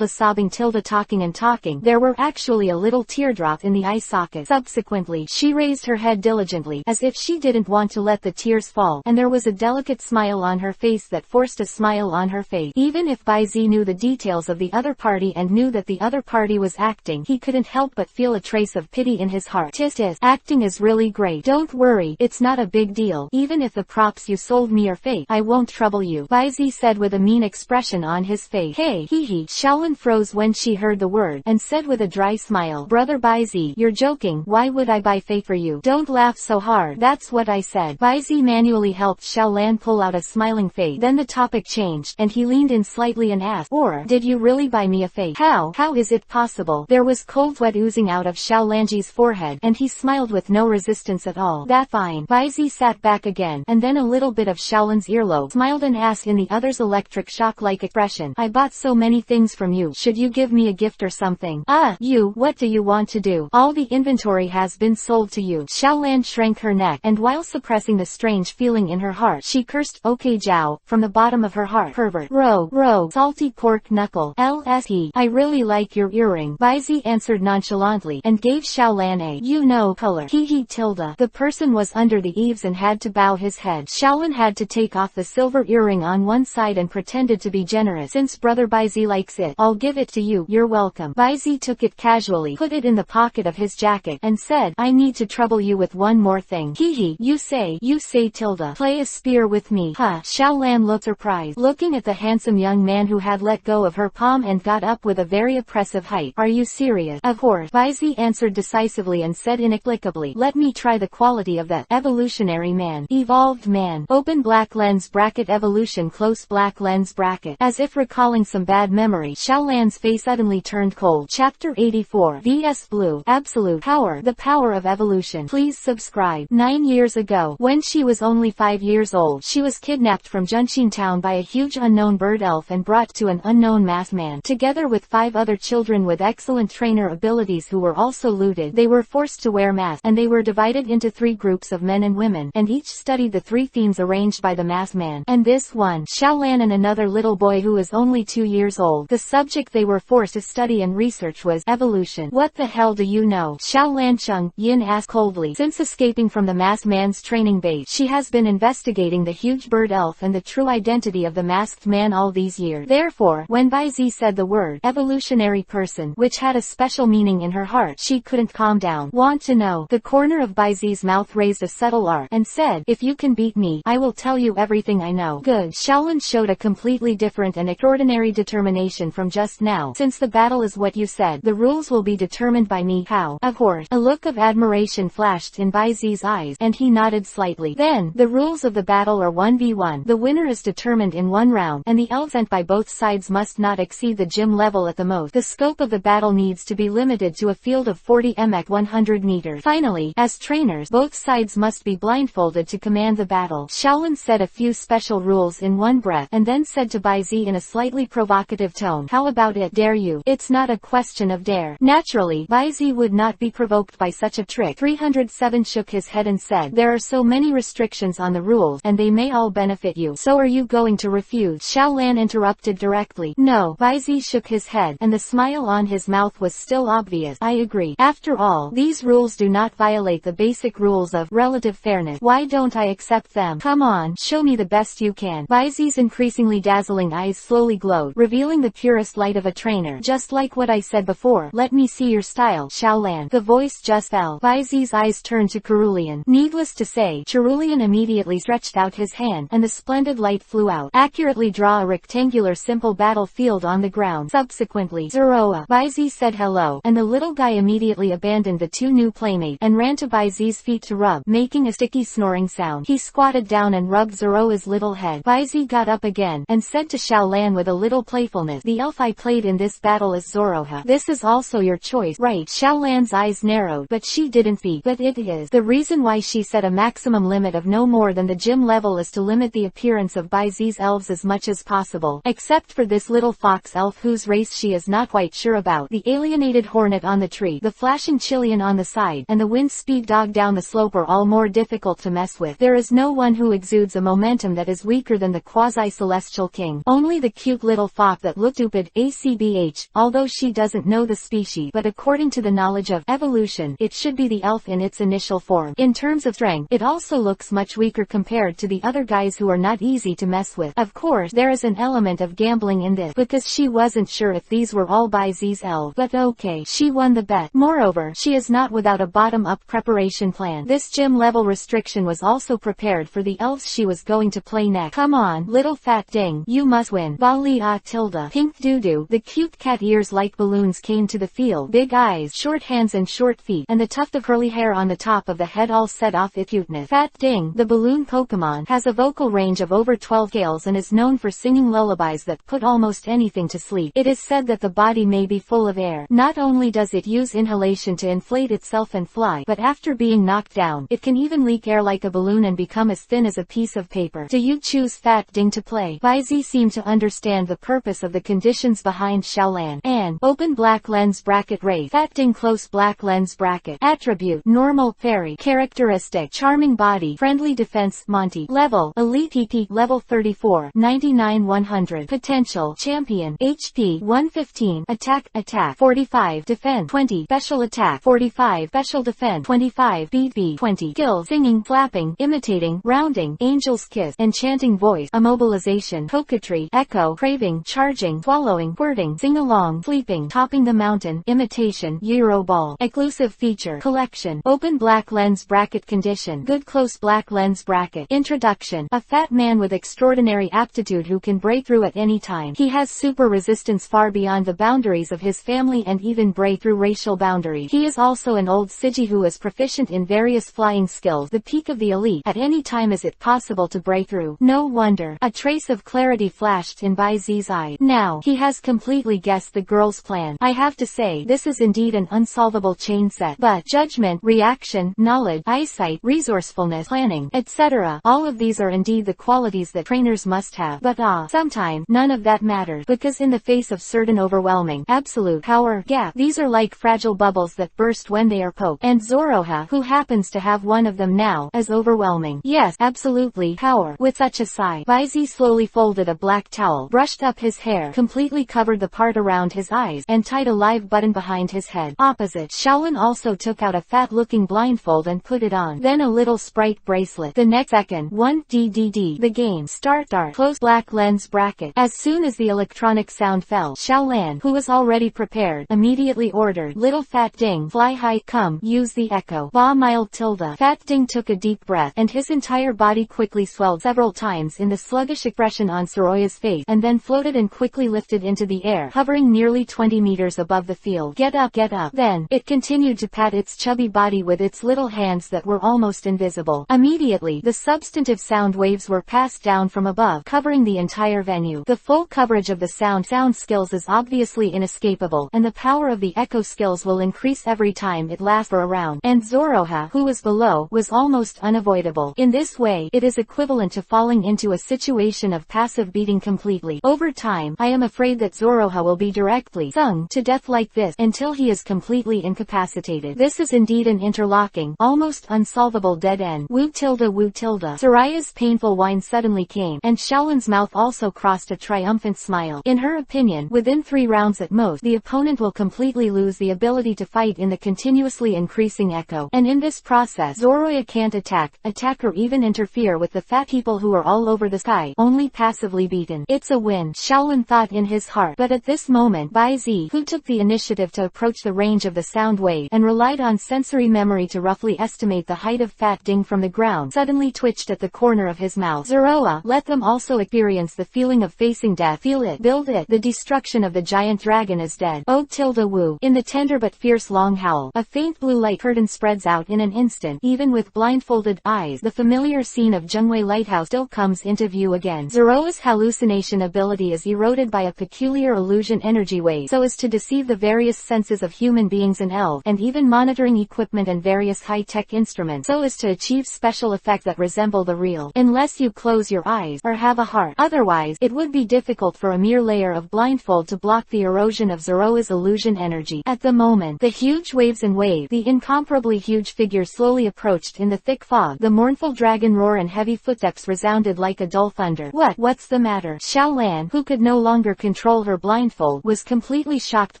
sobbing talking and talking. There were actually a little teardrop in the eye socket. Subsequently, she raised her head diligently, as if she didn't want to let the tears fall, and there was a delicate smile on her face that forced a smile on her face. Even if Bai Zi knew the details of the other party and knew that the other party was acting, he couldn't help but feel a trace of pity in his heart. Tis, acting is really great. Don't worry, it's not a big deal. Even if the props you sold me are fake, I won't trouble you, Bai Zi said with a mean expression on his face. Hey, hee. Xiaolan froze when she heard the word, and said with a dry smile, Brother Bai Zi, you're joking. Why would I buy fake for you? Don't laugh so hard. That's what I said. Bai Zi manually helped Xiaolan pull out a smiling face. Then the topic changed, and he leaned in slightly and asked, or, did you really buy me a fake? How is it possible? There was cold sweat oozing out of Xiaolanji's forehead, and he smiled with no resistance at all. That fine. Bai Zi sat back again, and then a little bit of Xiaolan's earlobe, smiled and asked in the other's electric shock-like expression, I bought so many things from you. Should you give me a gift or something? You, what do you want to do? All the inventory has been sold to you. Xiaolan shrank her neck, and while suppressing the strange feeling in her heart, she cursed, okay Zhao, from the bottom of her heart. Pervert. Row, salty pork knuckle. LSE. I really like your earring. Bai Zi answered nonchalantly, and gave Xiaolan a, color. The person was under the eaves and had to bow his head. Xiaolan had to take off the silver earring on one side and pretended to be generous. Since Brother Bai Zi likes it, I'll give it to you. You're welcome. Bai Zi took it casually, put it in the pocket of his jacket, and said, I need to trouble you with one more thing. You say, play a spear with me. Xiaolan looked surprised, looking at the handsome young man who had let go of her palm and got up with a very oppressive height. Are you serious? Of course. Bai Zi answered decisively and said inexplicably, let me try the quality of that. Evolutionary man. Evolved man. Open black lens bracket evolution close black lens bracket. As if recalling some bad memory, Xiaolan's face suddenly turned cold. Chapter 84. VS Blue. Absolute Power. The Power of Evolution. Please subscribe. 9 years ago, when she was only 5 years old, she was kidnapped from Junshin Town by a huge unknown bird elf and brought to an unknown masked man. Together with 5 other children with excellent trainer abilities who were also looted, they were forced to wear masks, and they were divided into 3 groups of men and women, and each studied the 3 themes arranged by the masked man. And this one, Xiaolan and another little boy who is only 2 years old. The subject they were forced to study and research was evolution. What the hell do you know? Xiaolan Chung, Yin asked coldly. Since escaping from the masked man's training base, she has been investigating the huge bird elf and the true identity of the masked man all these years. Therefore, when Baizi said the word evolutionary person, which had a special meaning in her heart, she couldn't calm down. Want to know? The corner of Baizi's mouth raised a subtle arc, and said, if you can beat me, I will tell you everything I know. Good. Xiaolan showed a completely different and extraordinary determination from just now. Since the battle is what you said, the rules will be determined by me. How? Of course. A look of admiration flashed in Baizi's eyes, and he nodded slightly. Then, the rules of the battle are 1v1. The winner is determined in 1 round, and the elves sent by both sides must not exceed the gym level at the most. The scope of the battle needs to be limited to a field of 40 mx 100 meters. Finally, as trainers, both sides must be blindfolded to command the battle. Xiaolan said a few special rules in one breath, and then said to Baizi in a slightly provocative tone, how about it? Dare you? It's not a question of dare. Naturally, Baizi would not be provoked by such a trick. 307 shook his head and said, there are so many restrictions on the rules, and they may all benefit you. So are you going to refuse? Xiaolan interrupted directly. No. Baizi shook his head, and the smile on his mouth was still obvious. I agree. After all, these rules do not violate the basic rules of relative fairness. Why don't I accept them? Come on, show me the best you can. Baizi's increasingly dazzling eyes slowly glowed, revealing the purest light of a trainer. Just like what I said before, let me see your style, Xiaolan. The voice just fell. Baizi's eyes turned to Cerulean. Needless to say, Cerulean immediately stretched out his hand, and the splendid light flew out. Accurately draw a rectangular simple battlefield on the ground. Subsequently, Zeroa. Baizi said hello, and the little guy immediately abandoned the 2 new playmates, and ran to Baizi's feet to rub, making a sticky snoring sound. He squatted down and rubbed Zeroa's little head. Baizi got up again, and said to Xiaolan with a little playfulness, the elf I played in this battle is Zoroha. This is also your choice, right? Xiaolan's eyes narrowed, but she didn't speak. But it is. The reason why she set a maximum limit of no more than the gym level is to limit the appearance of Baizi's elves as much as possible, except for this little fox elf whose race she is not quite sure about, the alienated hornet on the tree, the flashing Chilean on the side, and the wind speed dog down the slope are all more difficult to mess with. There is no one who exudes a momentum that is weaker than the quasi-celestial king. Only the cute little fox that looks stupid, ACBH, although she doesn't know the species, but according to the knowledge of evolution, it should be the elf in its initial form. In terms of strength, it also looks much weaker compared to the other guys who are not easy to mess with. Of course, there is an element of gambling in this, because she wasn't sure if these were all Baizi's elves, but okay, she won the bet. Moreover, she is not without a bottom-up preparation plan. This gym level restriction was also prepared for the elves she was going to play next. Come on, little fat ding, you must win. Bali tilde. Pink doo-doo. The cute cat ears like balloons came to the field. Big eyes, short hands and short feet, and the tuft of curly hair on the top of the head all set off its cuteness. Fat Ding, the balloon Pokemon, has a vocal range of over 12 scales and is known for singing lullabies that put almost anything to sleep. It is said that the body may be full of air. Not only does it use inhalation to inflate itself and fly, but after being knocked down, it can even leak air like a balloon and become as thin as a piece of paper. Do you choose Fat Ding to play? Baizi seemed to understand the purpose of the conditions behind Xiaolan. And open black lens bracket race. Fat Ding close black lens bracket. Attribute normal fairy. Characteristic charming body. Friendly defense Monty. Level elite PP level 34 99 100. Potential champion HP 115. Attack 45. Defense 20. Special attack 45. Special defense 25. Speed 20. Skill singing, flapping, imitating, rounding, angel's kiss, enchanting voice, immobilization, coquetry, echo, craving, charging, swallowing, wording, sing along, sleeping, topping the mountain, imitation, Euro ball, exclusive feature, collection, open black lens bracket condition, good close black lens bracket. Introduction. A fat man with extraordinary aptitude who can break through at any time. He has super resistance far beyond the boundaries of his family and even break through racial boundaries. He is also an old Siji who is proficient in various flying skills, the peak of the elite. At any time is it possible to break through. No wonder. A trace of clarity flashed in Baizi's eye. Now, he has completely guessed the girl's plan. I have to say, this is indeed an unsolvable chain set. But judgment, reaction, knowledge, eyesight, resourcefulness, planning, etc., all of these are indeed the qualities that trainers must have. But sometimes, none of that matters, because in the face of certain overwhelming, absolute power gap, these are like fragile bubbles that burst when they are poked. And Zoroha, who happens to have one of them now, is overwhelming. Yes, absolutely, power. With such a sigh, Baizi slowly folded a black towel, brushed up his hair, completely covered the part around his eyes, and tied a live button behind his head. Opposite, Shaolin also took out a fat-looking blindfold and put it on. Then a little sprite bracelet. The next second, 1DDD. The game. Start. Close black lens bracket. As soon as the electronic sound fell, Xiaolan, who was already prepared, immediately ordered, "Little Fat Ding, fly high, come, use the echo." Ba mild tilde. Fat Ding took a deep breath, and his entire body quickly swelled several times in the sluggish expression on Soroya's face, and then floated and quickly lifted into the air, hovering nearly 20 meters above the field. Get up. Then, it continued to pat its chubby body with its little hands that were almost invisible. Immediately, the substantive sound waves were passed down from above, covering the entire venue. The full coverage of the sound skills is obviously inescapable, and the power of the echo skills will increase every time it lasts for a round. And Zoroha, who was below, was almost unavoidable. In this way, it is equivalent to falling into a situation of passive beating completely. Over time, I am afraid that Zoroha will be directly sung to death like this, until he is completely incapacitated. This is indeed an interlocking, almost unsolvable dead end. Woo tilde. Soraya's painful whine suddenly came, and Shaolin's mouth also crossed a triumphant smile. In her opinion, within 3 rounds at most, the opponent will completely lose the ability to fight in the continuously increasing echo. And in this process, Zoroya can't attack or even interfere with the fat people who are all over the sky, only passively beaten. It's a win, Shaolin thought in his heart. But at this moment, Baizi, who took the initiative to approach the range of the sound wave, and relied on sensory memory to roughly estimate the height of Fat Ding from the ground, suddenly twitched at the corner of his mouth. Zoroa, let them also experience the feeling of facing death. Feel it, build it. The destruction of the giant dragon is dead. Oh tilde woo. In the tender but fierce long howl, a faint blue light curtain spreads out in an instant. Even with blindfolded eyes, the familiar scene of Zhengwei Lighthouse still comes into view again. Zoroa's hallucination ability is eroded by a peculiar illusion energy wave, so as to deceive the various senses of human beings and elves, and even monitoring equipment and various high-tech instruments, so as to achieve special effects that resemble the real. Unless you close your eyes, or have a heart. Otherwise, it would be difficult for a mere layer of blindfold to block the erosion of Zoroa's illusion energy. At the moment, the huge waves and wave, the incomparably huge figure slowly approached in the thick fog. The mournful dragon roar and heavy footsteps resounded like a dull thunder. What's the matter? Xiaolan, who could no longer control her blindfold, was completely shocked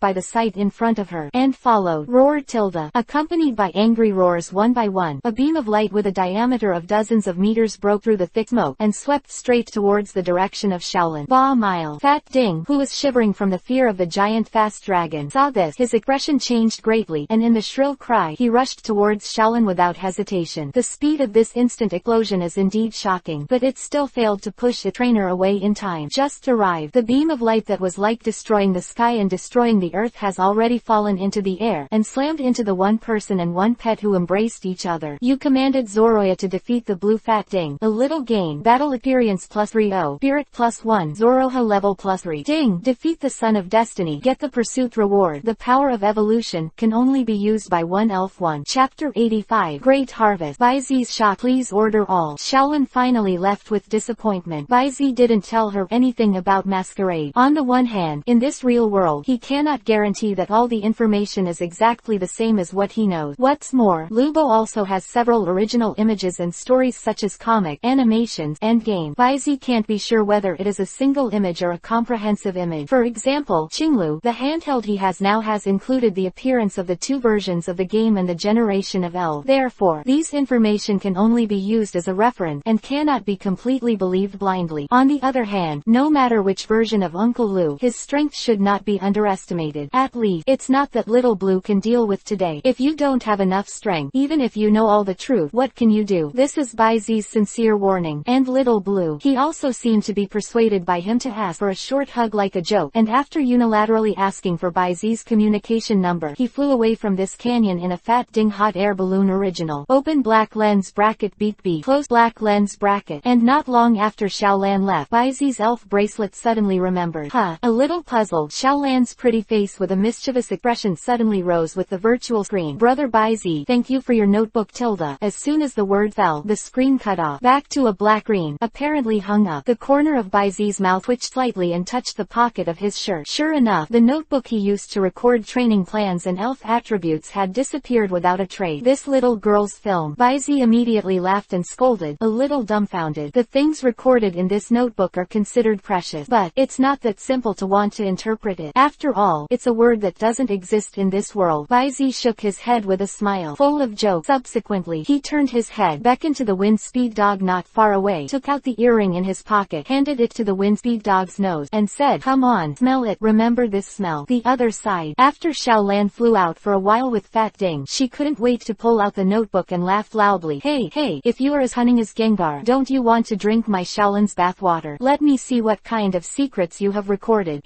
by the sight in front of her, and followed, roar tilde, accompanied by angry roars one by one. A beam of light with a diameter of dozens of meters broke through the thick smoke, and swept straight towards the direction of Shaolin. Ba mile. Fat Ding, who was shivering from the fear of the giant fast dragon, saw this. His expression changed greatly, and in the shrill cry, he rushed towards Shaolin without hesitation. The speed of this instant explosion is indeed shocking, but it still failed to push the trainer away in time. Just arrived. The beam of light that was like destroying the sky and destroying the earth has already fallen into the air, and slammed into the one person and one pet who embraced each other. You commanded Zoroya to defeat the blue Fat Ding. A little gain. Battle experience +3. Spirit +1. Zoroha level +3. Ding. Defeat the Son of Destiny. Get the pursuit reward. The power of evolution can only be used by one elf. 1. Chapter 85. Great Harvest. Baizi's shock. Please order all. Shaolin finally left with disappointment. Baizi didn't tell her anything about masquerade. On the one hand, in this real world, he cannot guarantee that all the information is exactly the same as what he knows. What's more, Lubo also has several original images and stories such as comic, animations, and game. Baizi can't be sure whether it is a single image or a comprehensive image. For example, Qinglu, the handheld he has now, has included the appearance of the 2 versions of the game and the generation of elves. Therefore, these information can only be used as a reference, and cannot be completely believed blindly. On the other hand, no matter which version of Uncle Lu, his strength should not be underestimated. At least, it's not that Little Blue can deal with today. If you don't have enough strength, even if you know all the truth, what can you do? This is Baizi's sincere warning. And Little Blue, he also seemed to be persuaded by him to ask for a short hug like a joke, and after unilaterally asking for Baizi's communication number, he flew away from this canyon in a Fat Ding hot air balloon original. Open black lens bracket beat B. Close black lens bracket. And not long after Xiaolan left, Baizi's elf bracelet suddenly remembered. A little puzzled, Xiaolan's pretty face with a mischievous expression suddenly rose with the virtual screen. Brother Baizi, thank you for your notebook tilde. As soon as the word fell, the screen cut off. Back back to a black green, apparently hung up. The corner of Baizi's mouth twitched slightly and touched the pocket of his shirt. Sure enough, the notebook he used to record training plans and elf attributes had disappeared without a trace. This little girl's film. Baizi immediately laughed and scolded, a little dumbfounded. The things recorded in this notebook are considered precious, but it's not that simple to want to interpret it. After all, it's a word that doesn't exist in this world. Baizi shook his head with a smile, full of jokes. Subsequently, he turned his head, beckoned to the Windspeed dog not far away, took out the earring in his pocket, handed it to the Windspeed dog's nose, and said, "Come on, smell it, remember this smell." The other side. After Xiaolan flew out for a while with Fat Ding, she couldn't wait to pull out the notebook and laughed loudly. Hey, if you are as cunning as Gengar, don't you want to drink my Xiaolan's bathwater? Let me see what kind of secrets you have recorded.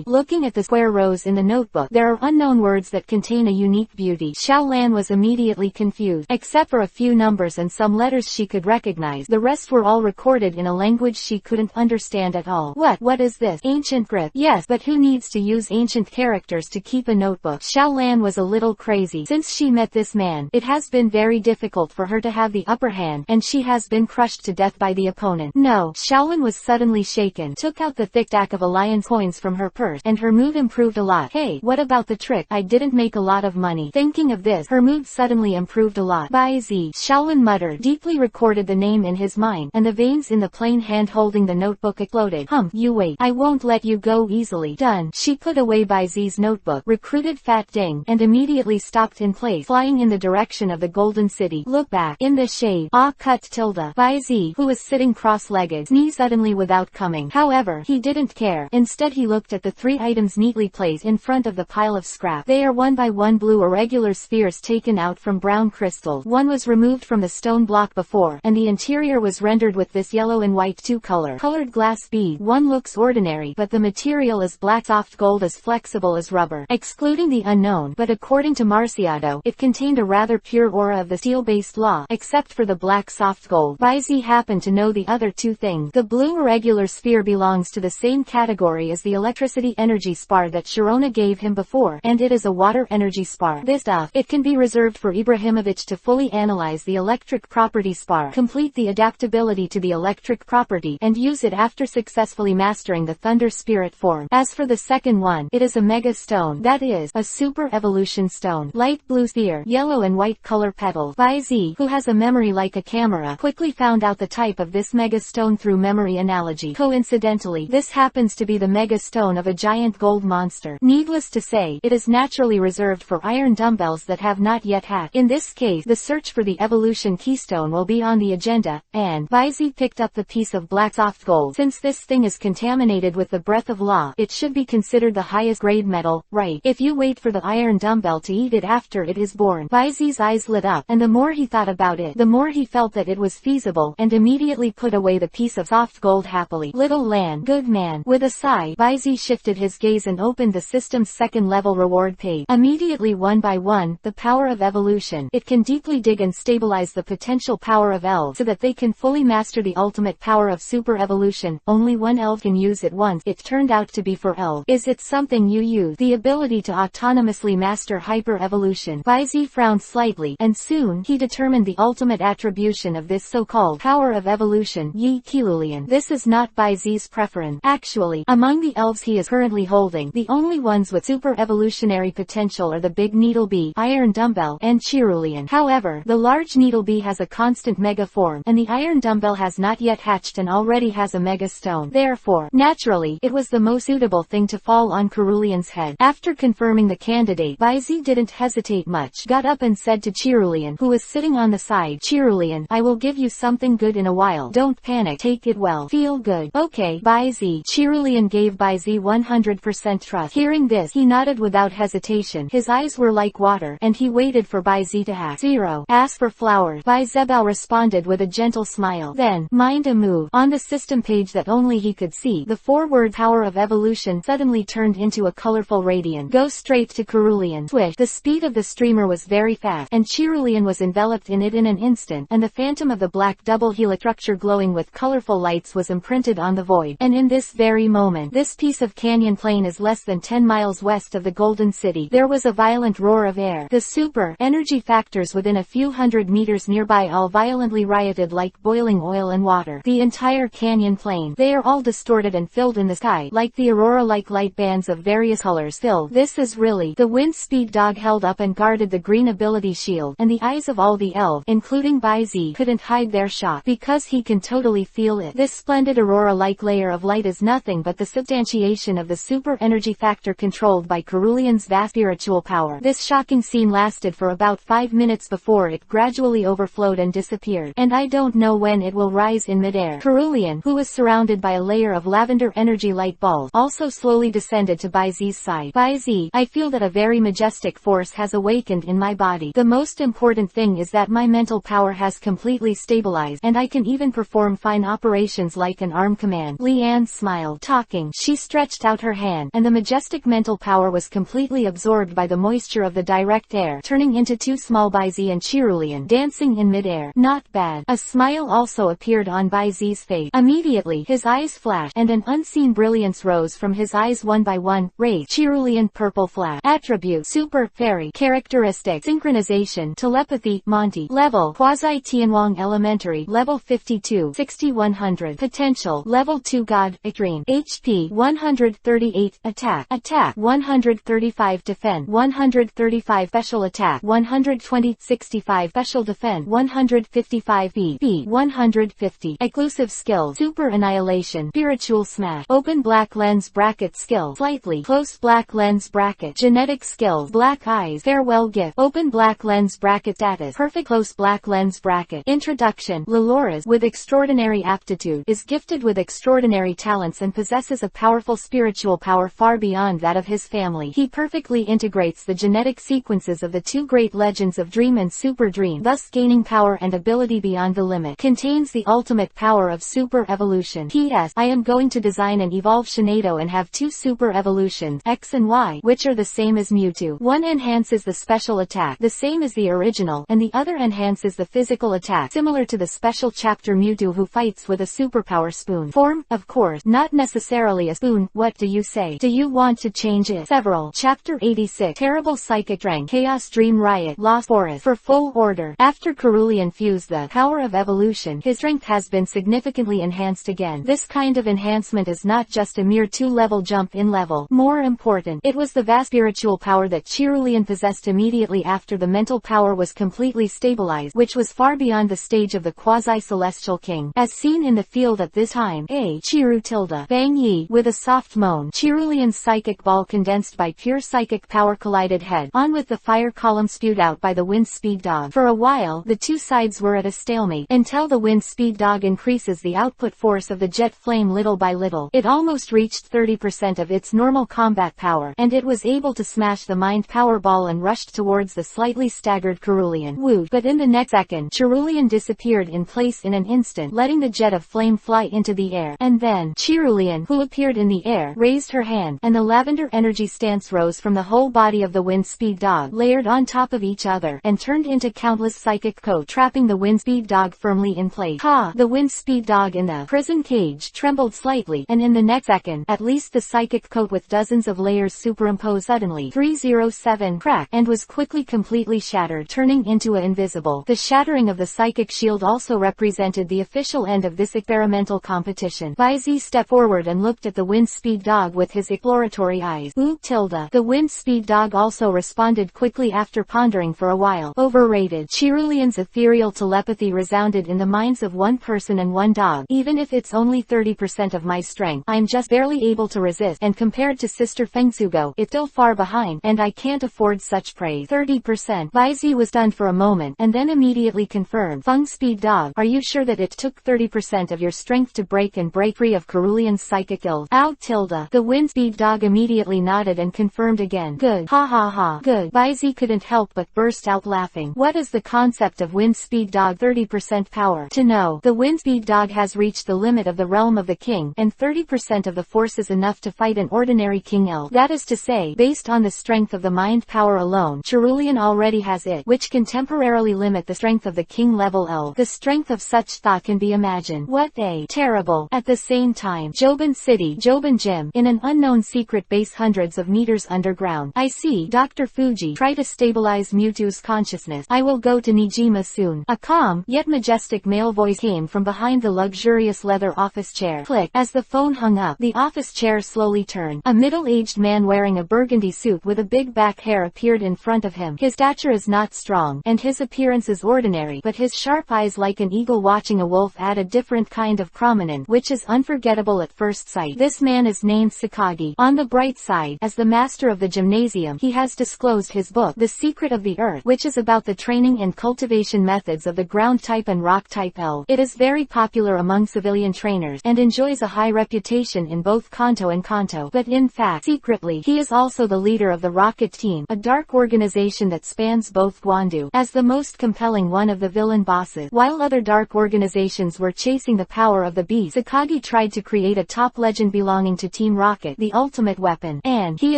Looking at the square rows in the notebook, there are unknown words that contain a unique beauty. Xiaolan was immediately confused. Except for a few numbers and some letters she could recognize, the rest were all recorded in a language she couldn't understand at all. What is this? Ancient script? Yes, but who needs to use ancient characters to keep a notebook? Xiaolan was a little crazy. Since she met this man, it has been very difficult for her to have the upper hand, and she has been crushed to death by the opponent. No, Xiaolan was suddenly shaken, took out the thick stack of alliance coins from her purse, and her mood improved a lot. Hey, what about the trick? I didn't make a lot of money. Thinking of this, her mood suddenly improved a lot. Baizi, Xiaolan muttered, deeply recorded the name in his mind, and the veins in the plain hand holding the notebook exploded. You wait. I won't let you go easily. Done. She put away Baizi's notebook, recruited Fat Ding, and immediately stopped in place, flying in the direction of the Golden City. Look back. In the shade. Baizi, who was sitting cross-legged, sneezed suddenly without coming. However, he didn't care. Instead he looked at the 3 items neatly placed in front of the pile of scrap. They are one by one blue irregular spheres taken out from brown crystals. One was removed from the stone block before, and the interior was rendered with this yellow and white colored glass bead. One looks ordinary, but the material is black soft gold as flexible as rubber. Excluding the unknown, but according to Marciado, it contained a rather pure aura of the steel-based law, except for the black soft gold. Baizi happened to know the other 2 things. The blue irregular sphere belongs to the same category as the electricity energy spar that Chirona gave him before, and it is a water energy spar. This stuff, it can be reserved for Ibrahimovic to fully analyze the electric property spar, complete the adaptability to the electric property, and use it after successfully mastering the thunder spirit form. As for the second one, it is a mega stone, that is, a super evolution stone. Light blue sphere, yellow and white color petals. Baizi, who has a memory like a camera, quickly found out the type of this mega stone through memory analogy. Coincidentally, this happens to be the mega stone of a giant gold monster. Needless to say, it is naturally reserved for iron dumbbells that have not yet hatched. In this case, the search for the evolution keystone will be on the agenda, and Baizi picked up the piece of black soft gold. Since this thing is contaminated with the breath of law, it should be considered the highest grade metal, right? If you wait for the iron dumbbell to eat it after it is born. Baizi's eyes lit up, and the more he thought about it, the more he felt that it was feasible, and immediately put away the piece of soft gold happily. Little Lan, good man. With a sigh, Baizi shifted his gaze and opened the system's second-level reward page. Immediately, one by one, the power of evolution. It can deeply dig and stabilize the potential power of elves so that they can fully master the ultimate power of super evolution. Only one elf can use it once. It turned out to be for elves. Is it something you use? The ability to autonomously master hyper-evolution. Baizi frowned slightly, and soon, he determined the ultimate attribution of this so-called power of evolution, Yi Kilulian. This is not Baizi's preference. Actually, among the elves he is currently holding, the only ones with super evolutionary potential are the big needle bee, iron dumbbell, and Chirulian. However, the large needle bee has a constant mega form, and the iron dumbbell has not yet hatched and already has a mega stone. Therefore, naturally, it was the most suitable thing to fall on Cerulean's head. After confirming the candidate, Baizi didn't hesitate much, got up and said to Chirulian, who was sitting on the side, Chirulian, I will give you something good in a while. Don't panic, take it well. Feel good. Okay, Baizi. Chirulian gave Baizi 100% trust. Hearing this, he nodded without hesitation. His eyes were like water, and he waited for Baizi to act. 0. Ask for flowers. Baizebao responded with a gentle smile. Then, mind a move. On the system page that only he could see, the 4-word power of evolution suddenly turned into a colorful radiant. Go straight to Cerulean. Swish. The speed of the streamer was very fast, and Chirulian was enveloped in it in an instant, and the phantom of the black double helix structure glowing with colorful lights was imprinted on the void. And in this very moment, this piece of canyon plain is less than 10 miles west of the Golden City. There was a violent roar of air. The super energy factors within a few hundred meters nearby all violently rioted like like boiling oil and water. The entire canyon plain. They are all distorted and filled in the sky, like the aurora-like light bands of various colors. Phil, this is really... The wind speed dog held up and guarded the green ability shield, and the eyes of all the elves, including Baizi, couldn't hide their shock, because he can totally feel it. This splendid aurora-like layer of light is nothing but the substantiation of the super energy factor controlled by Cerulean's vast spiritual power. This shocking scene lasted for about 5 minutes before it gradually overflowed and disappeared, and I don't know when it will rise in midair. Cerulean, who was surrounded by a layer of lavender energy light balls, also slowly descended to Baizi's side. Baizi, I feel that a very majestic force has awakened in my body. The most important thing is that my mental power has completely stabilized, and I can even perform fine operations like an arm command. Leanne smiled. Talking, she stretched out her hand, and the majestic mental power was completely absorbed by the moisture of the direct air, turning into two small Baizi and Cerulean, dancing in midair. Not bad. A smile also appeared on Baizi's face. Immediately, his eyes flashed, and an unseen brilliance rose from his eyes one by one. Race: Cerulean purple flash. Attribute: Super Fairy. Characteristic: Synchronization, Telepathy, Monty. Level: Quasi Tianwang Elementary. Level 52, 6100. Potential: Level 2 God, Extreme. HP: 138. Attack 135. Defend 135. Special Attack 120. 65. Special Defend 155. Speed 150. Exclusive Skills: Super Annihilation, Spiritual Smash. Open black lens bracket skill: Slightly close black lens bracket. Genetic Skills: Black Eyes, Farewell Gift. Open black lens bracket. Status: Perfect close black lens bracket. Introduction: Lelora's, with extraordinary aptitude, is gifted with extraordinary talents and possesses a powerful spiritual power far beyond that of his family. He perfectly integrates the genetic sequences of the two great legends of Dream and Super Dream, thus gaining power and ability beyond the limit. Contains the ultimate power of super evolution. P.S. I am going to design and evolve Shinado and have two super evolutions, X and Y, which are the same as Mewtwo. One enhances the special attack, the same as the original, and the other enhances the physical attack, similar to the special chapter Mewtwo who fights with a superpower spoon form, of course, not necessarily a spoon. What do you say? Do you want to change it? Several. Chapter 86. Terrible Psychic Strength. Chaos Dream Riot. Lost Forest. For full order. After Cerulean fused the power of evolution, his strength has been significantly enhanced again. This kind of enhancement is not just a mere 2-level jump in level. More important, it was the vast spiritual power that Cerulean possessed immediately after the mental power was completely stabilized, which was far beyond the stage of the quasi-celestial king, as seen in the field at this time. Chiru tilde. Bang Yi. With a soft moan, Cerulean's psychic ball condensed by pure psychic power collided head on with the fire column spewed out by the wind speed dog. For a while, the two sides were at a stalemate, until the wind speed dog increases the output force of the jet flame little by little. It almost reached 30% of its normal combat power, and it was able to smash the mind power ball and rushed towards the slightly staggered Cerulean. Woot! But in the next second, Cerulean disappeared in place in an instant, letting the jet of flame fly into the air. And then, Cerulean, who appeared in the air, raised her hand, and the lavender energy stance rose from the whole body of the wind speed dog, layered on top of each other, and turned into countless psychic coat, trapping the wind speed dog firmly in place. Ha! The wind speed dog in the prison cage trembled slightly, and in the next second, at least the psychic coat with dozens of layers superimposed suddenly 307 cracked, and was quickly completely shattered, turning into a invisible. The shattering of the psychic shield also represented the official end of this experimental competition. Baizi stepped forward and looked at the wind speed dog with his exploratory eyes. Ooh tilde. The wind speed dog also responded quickly after pondering for a while. Overrated. Cerulean's ethereal telepathy resounded in the minds of one person and one dog. Even if it's only 30% of my strength, I'm just barely able to resist, and compared to Sister Fengsugo, it's still far behind, and I can't afford such praise. 30%. Baizi was stunned for a moment, and then immediately confirmed. Feng Speed Dog, are you sure that it took 30% of your strength to break free of Cerulean's psychic ills? Ow tilde. The wind speed dog immediately nodded and confirmed again. Good. Ha ha ha. Good. Baizi couldn't help but burst out laughing. What is the concept of wind speed dog 30% power? To know, the wind speed dog has reached the limit of the realm of the king, and 30% of the force is enough to fight an ordinary king elf. That is to say, based on the strength of the mind power alone, Cerulean already has it, which can temporarily limit the strength of the king level elf. The strength of such thought can be imagined. What a terrible. At the same time, Joban City, Joban Gym, in an unknown secret base hundreds of meters underground. I see Dr. Fuji try to stabilize Mewtwo's consciousness. I will go to Nijima soon. A calm, yet majestic majestic male voice came from behind the luxurious leather office chair. Click. As the phone hung up, the office chair slowly turned. A middle-aged man wearing a burgundy suit with a big back hair appeared in front of him. His stature is not strong, and his appearance is ordinary, but his sharp eyes like an eagle watching a wolf add a different kind of prominence, which is unforgettable at first sight. This man is named Sakagi. On the bright side, as the master of the gymnasium, he has disclosed his book, The Secret of the Earth, which is about the training and cultivation methods of the ground type and rock type elf. It is very popular among civilian trainers, and enjoys a high reputation in both Kanto and Kanto. But in fact, secretly, he is also the leader of the Rocket Team, a dark organization that spans both Gwandu, as the most compelling one of the villain bosses. While other dark organizations were chasing the power of the beast, Sakagi tried to create a top legend belonging to Team Rocket, the ultimate weapon, and he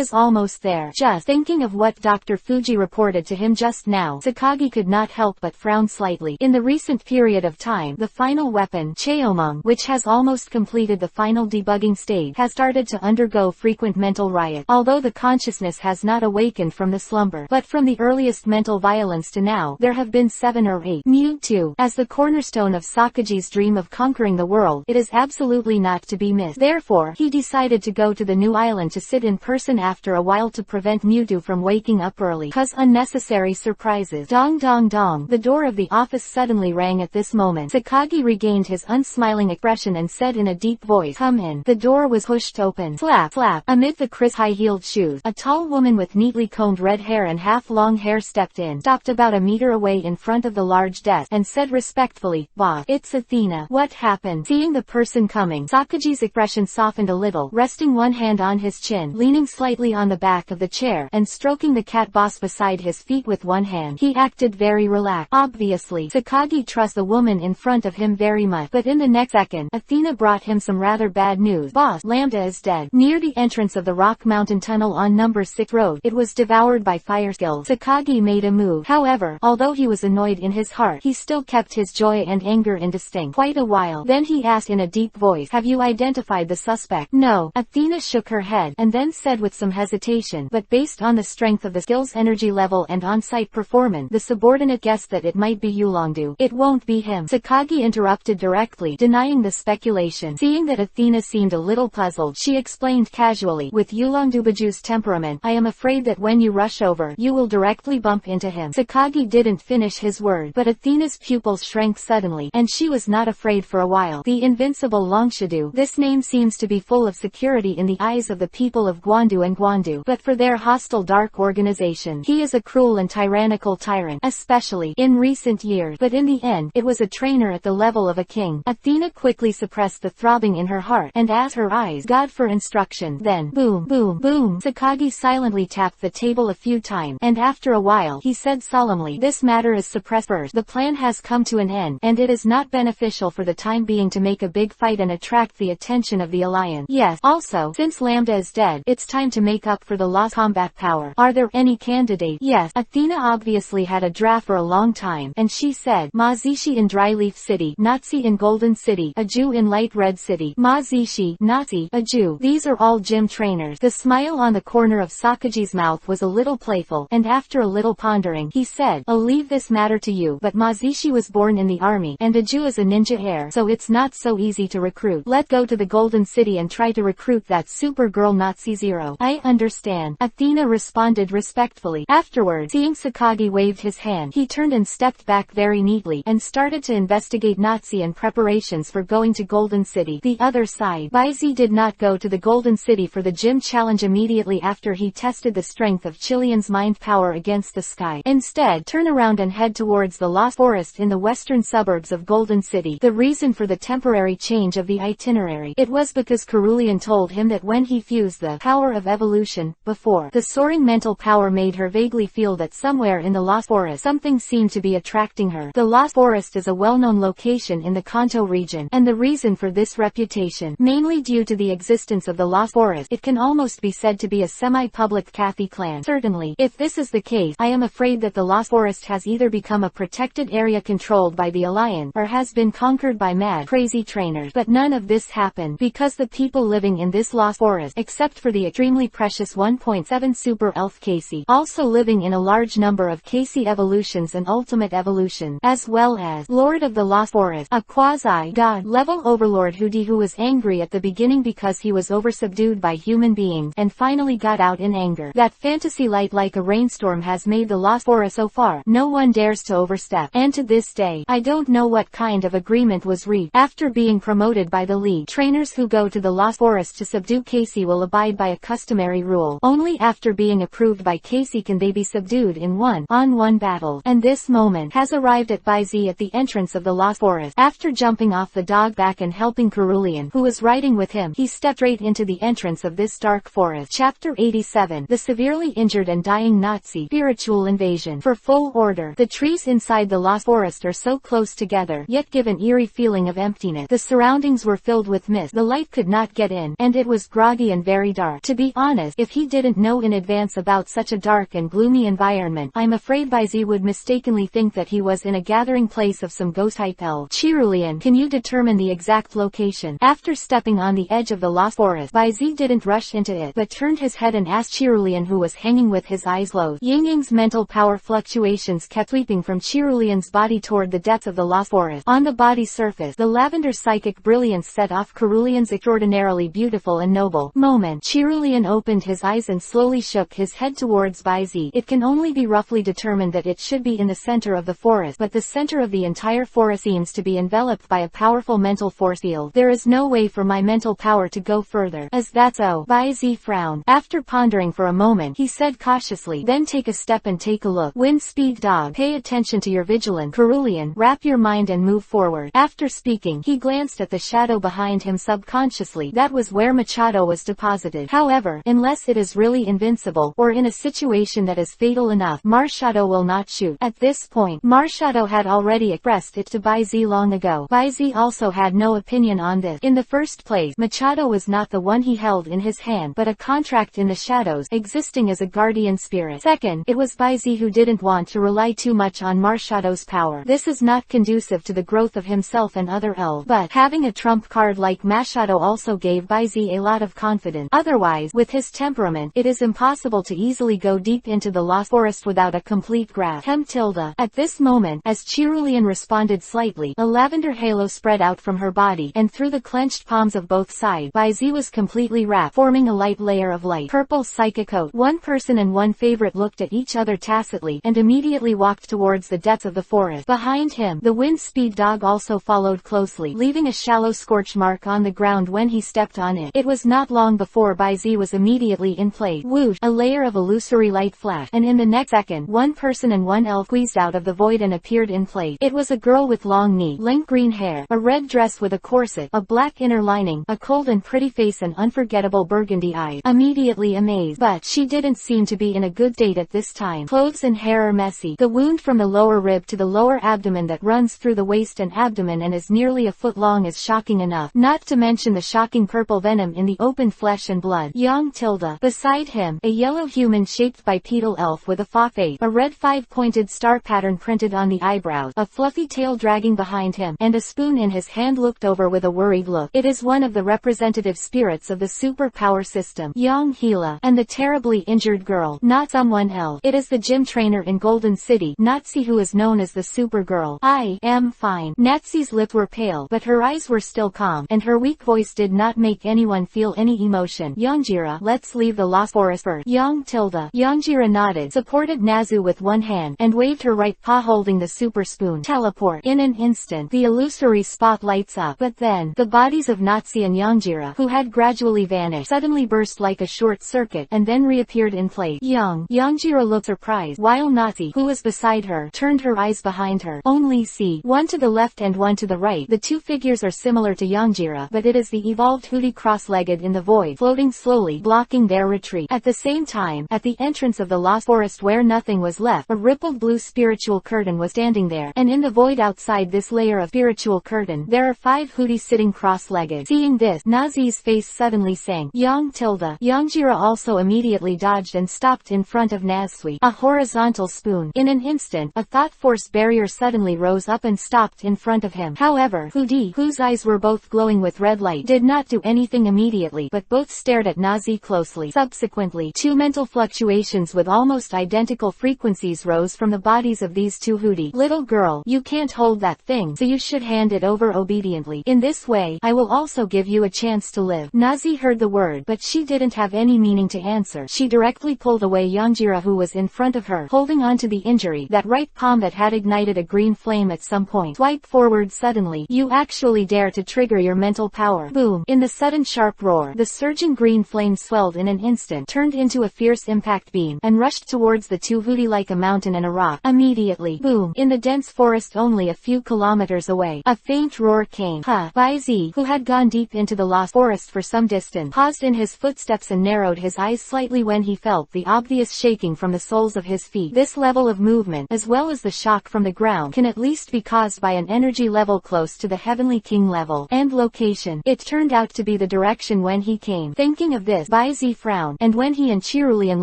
is almost there. Just thinking of what Dr. Fuji reported to him just now, Sakagi could not help but frown slightly. In the recent period of time, the final weapon, Cheomong, which has almost completed the final debugging stage, has started to undergo frequent mental riot. Although the consciousness has not awakened from the slumber, but from the earliest mental violence to now, there have been 7 or 8. Mewtwo, as the cornerstone of Sakagi's dream of conquering the world, it is absolutely not to be missed. Therefore, he decided to go to the new island to sit in person after a while to prevent Mewtwo from waking up early. Cause unnecessary surprises. Dong dong dong. The door of the office suddenly rang at this moment. Sakagi regained his unsmiling expression and said in a deep voice, "Come in." The door was pushed open. Flap, flap. Amid the crisp high-heeled shoes, a tall woman with neatly combed red hair and half-long hair stepped in, stopped about a meter away in front of the large desk, and said respectfully, "Boss, it's Athena." What happened? Seeing the person coming, Sakagi's expression softened a little, resting one hand on his chin, leaning slightly on the back of the chair, and stroking the cat boss beside his feet with one hand. He acted very relaxed. Obviously, Sakagi trusts the woman in front of him very much, but in the next second, Athena brought him some rather bad news. "Boss, Lambda is dead." Near the entrance of the Rock Mountain Tunnel on number 6 road, it was devoured by fire skills. Sakagi made a move. However, although he was annoyed in his heart, he still kept his joy and anger indistinct. Quite a while. Then he asked in a deep voice, "Have you identified the suspect?" "No." Athena shook her head, and then said with some hesitation, "But based on the strength of the skill's energy level and on-site performance, the subordinate guessed that it might be Yulongdu." "It won't be him," Sakagi interrupted directly, denying the speculation. Seeing that Athena seemed a little puzzled, she explained casually, "With Yulongdubaju's temperament, I am afraid that when you rush over, you will directly bump into him." Sakagi didn't finish his word, but Athena's pupils shrank suddenly, and she was not afraid for a while. The invincible Longshudu. This name seems to be full of security in the eyes of the people of Gwandu and Gwandu, but for their hostile dark organization, he is a cruel and tyrannical tyrant, especially in recent years. But in the end, it was a trainer at the level of a king. Athena quickly suppressed the throbbing in her heart, and as her eyes God for instruction. Then, boom, boom, boom, Sakagi silently tapped the table a few times, and after a while, he said solemnly, "This matter is suppressed first. The plan has come to an end, and it is not beneficial for the time being to make a big fight and attract the attention of the Alliance. Yes, also, since Lambda is dead, it's time to make up for the lost combat power. Are there any candidates?" "Yes." Athena obviously had a draft for a long time, and she said, "Mazishi in Dryleaf City, Natsi in Golden City, a Jew in Light Red City." Mazishi, Natsi, a Jew. These are all gym trainers. The smile on the corner of Sakagi's mouth was a little playful, and after a little pondering, he said, "I'll leave this matter to you, but Mazishi was born in the army, and a Jew is a ninja heir, so it's not so easy to recruit. Let's go to the Golden City and try to recruit that Supergirl Natsi Zero." "I understand," Athena responded respectfully. Afterwards, seeing Sakagi waved his hand, he turned and stepped back very neatly, and started to investigate Natsi and preparations for going to Golden City. The other side, Baizi did not go to the Golden City for the gym challenge immediately after he tested the strength of Chilean's mind power against the sky. Instead, turn around and head towards the Lost Forest in the western suburbs of Golden City. The reason for the temporary change of the itinerary, it was because Cerulean told him that when he fused the power of evolution, before, the soaring mental power made her vaguely feel that somewhere in the Lost Forest something seemed to be attracting her. The Lost Forest is a well-known location in the Kanto region, and the reason for this reputation, mainly due to the existence of the Lost Forest, it can almost be said to be a semi-public Cathy clan. Certainly, if this is the case, I am afraid that the Lost Forest has either become a protected area controlled by the Alliance, or has been conquered by mad, crazy trainers. But none of this happened, because the people living in this Lost Forest, except for the extremely precious 1.7 Super Elf Casey, also living in a large number of Casey evolutions and Ultimate evolutions, as well as as Lord of the Lost Forest, a quasi-god level overlord who was angry at the beginning because he was oversubdued by human beings and finally got out in anger. That fantasy light like a rainstorm has made the Lost Forest so far. No one dares to overstep. And to this day, I don't know what kind of agreement was reached. After being promoted by the League, trainers who go to the Lost Forest to subdue Casey will abide by a customary rule. Only after being approved by Casey can they be subdued in one-on-one battle. And this moment has arrived at Baizi at the entrance of the Lost Forest. After jumping off the dog back and helping Cerulean, who was riding with him, he stepped straight into the entrance of this dark forest. Chapter 87. The severely injured and dying Nazi spiritual invasion. For full order, the trees inside the Lost Forest are so close together, yet give an eerie feeling of emptiness. The surroundings were filled with mist. The light could not get in, and it was groggy and very dark. To be honest, if he didn't know in advance about such a dark and gloomy environment, I'm afraid Baizi would mistakenly think that he was in a gathering place of some ghost-type elf. Cerulean, can you determine the exact location? After stepping on the edge of the Lost Forest, Baizi didn't rush into it, but turned his head and asked Cerulean, who was hanging with his eyes closed. Ying-Ying's mental power fluctuations kept sweeping from Cerulean's body toward the depths of the Lost Forest. On the body's surface, the lavender psychic brilliance set off Cerulean's extraordinarily beautiful and noble moment. Cerulean opened his eyes and slowly shook his head towards Baizi. It can only be roughly determined that it should be in the center of the forest, but the center of the entire forest seems to be enveloped by a powerful mental force field. There is no way for my mental power to go further. As that's so. Baizi frowned. After pondering for a moment, he said cautiously, then take a step and take a look. Wind speed dog. Pay attention to your vigilance. Cerulean, wrap your mind and move forward. After speaking, he glanced at the shadow behind him subconsciously. That was where Machado was deposited. However, unless it is really invincible, or in a situation that is fatal enough, Machado will not shoot. At this point, Machado had already expressed it to Baizi long ago. Baizi also had no opinion on this. In the first place, Machado was not the one he held in his hand, but a contract in the shadows, existing as a guardian spirit. Second, it was Baizi who didn't want to rely too much on Machado's power. This is not conducive to the growth of himself and other elves, but having a trump card like Machado also gave Baizi a lot of confidence. Otherwise, with his temperament, it is impossible to easily go deep into the Lost Forest without a complete grasp. Tilda. At this moment, as Cerulean responded slightly, a lavender halo spread out from her body, and through the clenched palms of both sides, Baizi was completely wrapped, forming a light layer of light purple psychic coat. One person and one favorite looked at each other tacitly, and immediately walked towards the depths of the forest. Behind him, the wind speed dog also followed closely, leaving a shallow scorch mark on the ground when he stepped on it. It was not long before Baizi was immediately in place. Whoosh! A layer of illusory light flashed, and in the next second, one person and one elf squeezed out of the void and appeared in place. It was a girl with long knee-length green hair, a red dress with a corset, a black inner lining, a cold and pretty face and unforgettable burgundy eyes. Immediately amazed, but she didn't seem to be in a good state at this time. Clothes and hair are messy. The wound from the lower rib to the lower abdomen that runs through the waist and abdomen and is nearly a foot long is shocking enough, not to mention the shocking purple venom in the open flesh and blood. Young Tilda. Beside him, a yellow human shaped bipedal elf with a fa face, a red five-pointed star pattern printed on the eyebrows, a fluffy tail dragging behind him, and a spoon in his hand looked over with a worried look. It is one of the representative spirits of the superpower system, Young Gila, and the terribly injured girl, not someone else. It is the gym trainer in Golden City, Natsi, who is known as the Supergirl. I am fine. Natsi's lips were pale, but her eyes were still calm, and her weak voice did not make anyone feel any emotion. Youngjira, let's leave the Lost Forest first. Young Tilda. Youngjira nodded, supported Nazu with one hand, and waved her right paw holding the super spoon. Teleport. In an instant, the illusory spot lights up, but then, the bodies of Natsi and Youngjira, who had gradually vanished, suddenly burst like a short circuit, and then reappeared in place. Youngjira looked surprised, while Natsi, who was beside her, turned her eyes behind her. Only see, one to the left and one to the right. The two figures are similar to Youngjira, but it is the evolved Hootie cross-legged in the void, floating slowly, blocking their retreat. At the same time, at the entrance of the Lost Forest where nothing was left, a rippled blue spiritual curtain was standing there, and in the void outside this layer of spiritual curtain, there are 5 Hooties sitting cross-legged. Seeing this, Nazi's face suddenly sank. Young Tilda. Youngjira also immediately dodged and stopped in front of Nazsui, a horizontal spoon. In an instant, a thought force barrier suddenly rose up and stopped in front of him. However, Hootie, whose eyes were both glowing with red light, did not do anything immediately, but both stared at Nazi closely. Subsequently, 2 mental fluctuations with almost identical frequencies rose from the bodies of these 2 Hootie. Little girl. girl, you can't hold that thing, so you should hand it over obediently. In this way, I will also give you a chance to live. Nazi heard the word, but she didn't have any meaning to answer. She directly pulled away Yanjira, who was in front of her, holding on to the injury, that right palm that had ignited a green flame at some point. Swipe forward suddenly. You actually dare to trigger your mental power. Boom. In the sudden sharp roar, the surging green flame swelled in an instant, turned into a fierce impact beam, and rushed towards the two foodie like a mountain and a rock. Immediately, boom, in the dense forest only a few kilometers away, a faint roar came. Bai Zi, who had gone deep into the lost forest for some distance, paused in his footsteps and narrowed his eyes slightly when he felt the obvious shaking from the soles of his feet. This level of movement, as well as the shock from the ground, can at least be caused by an energy level close to the Heavenly King level. And location. It turned out to be the direction when he came. Thinking of this, Bai Zi frowned, and when he and Cerulean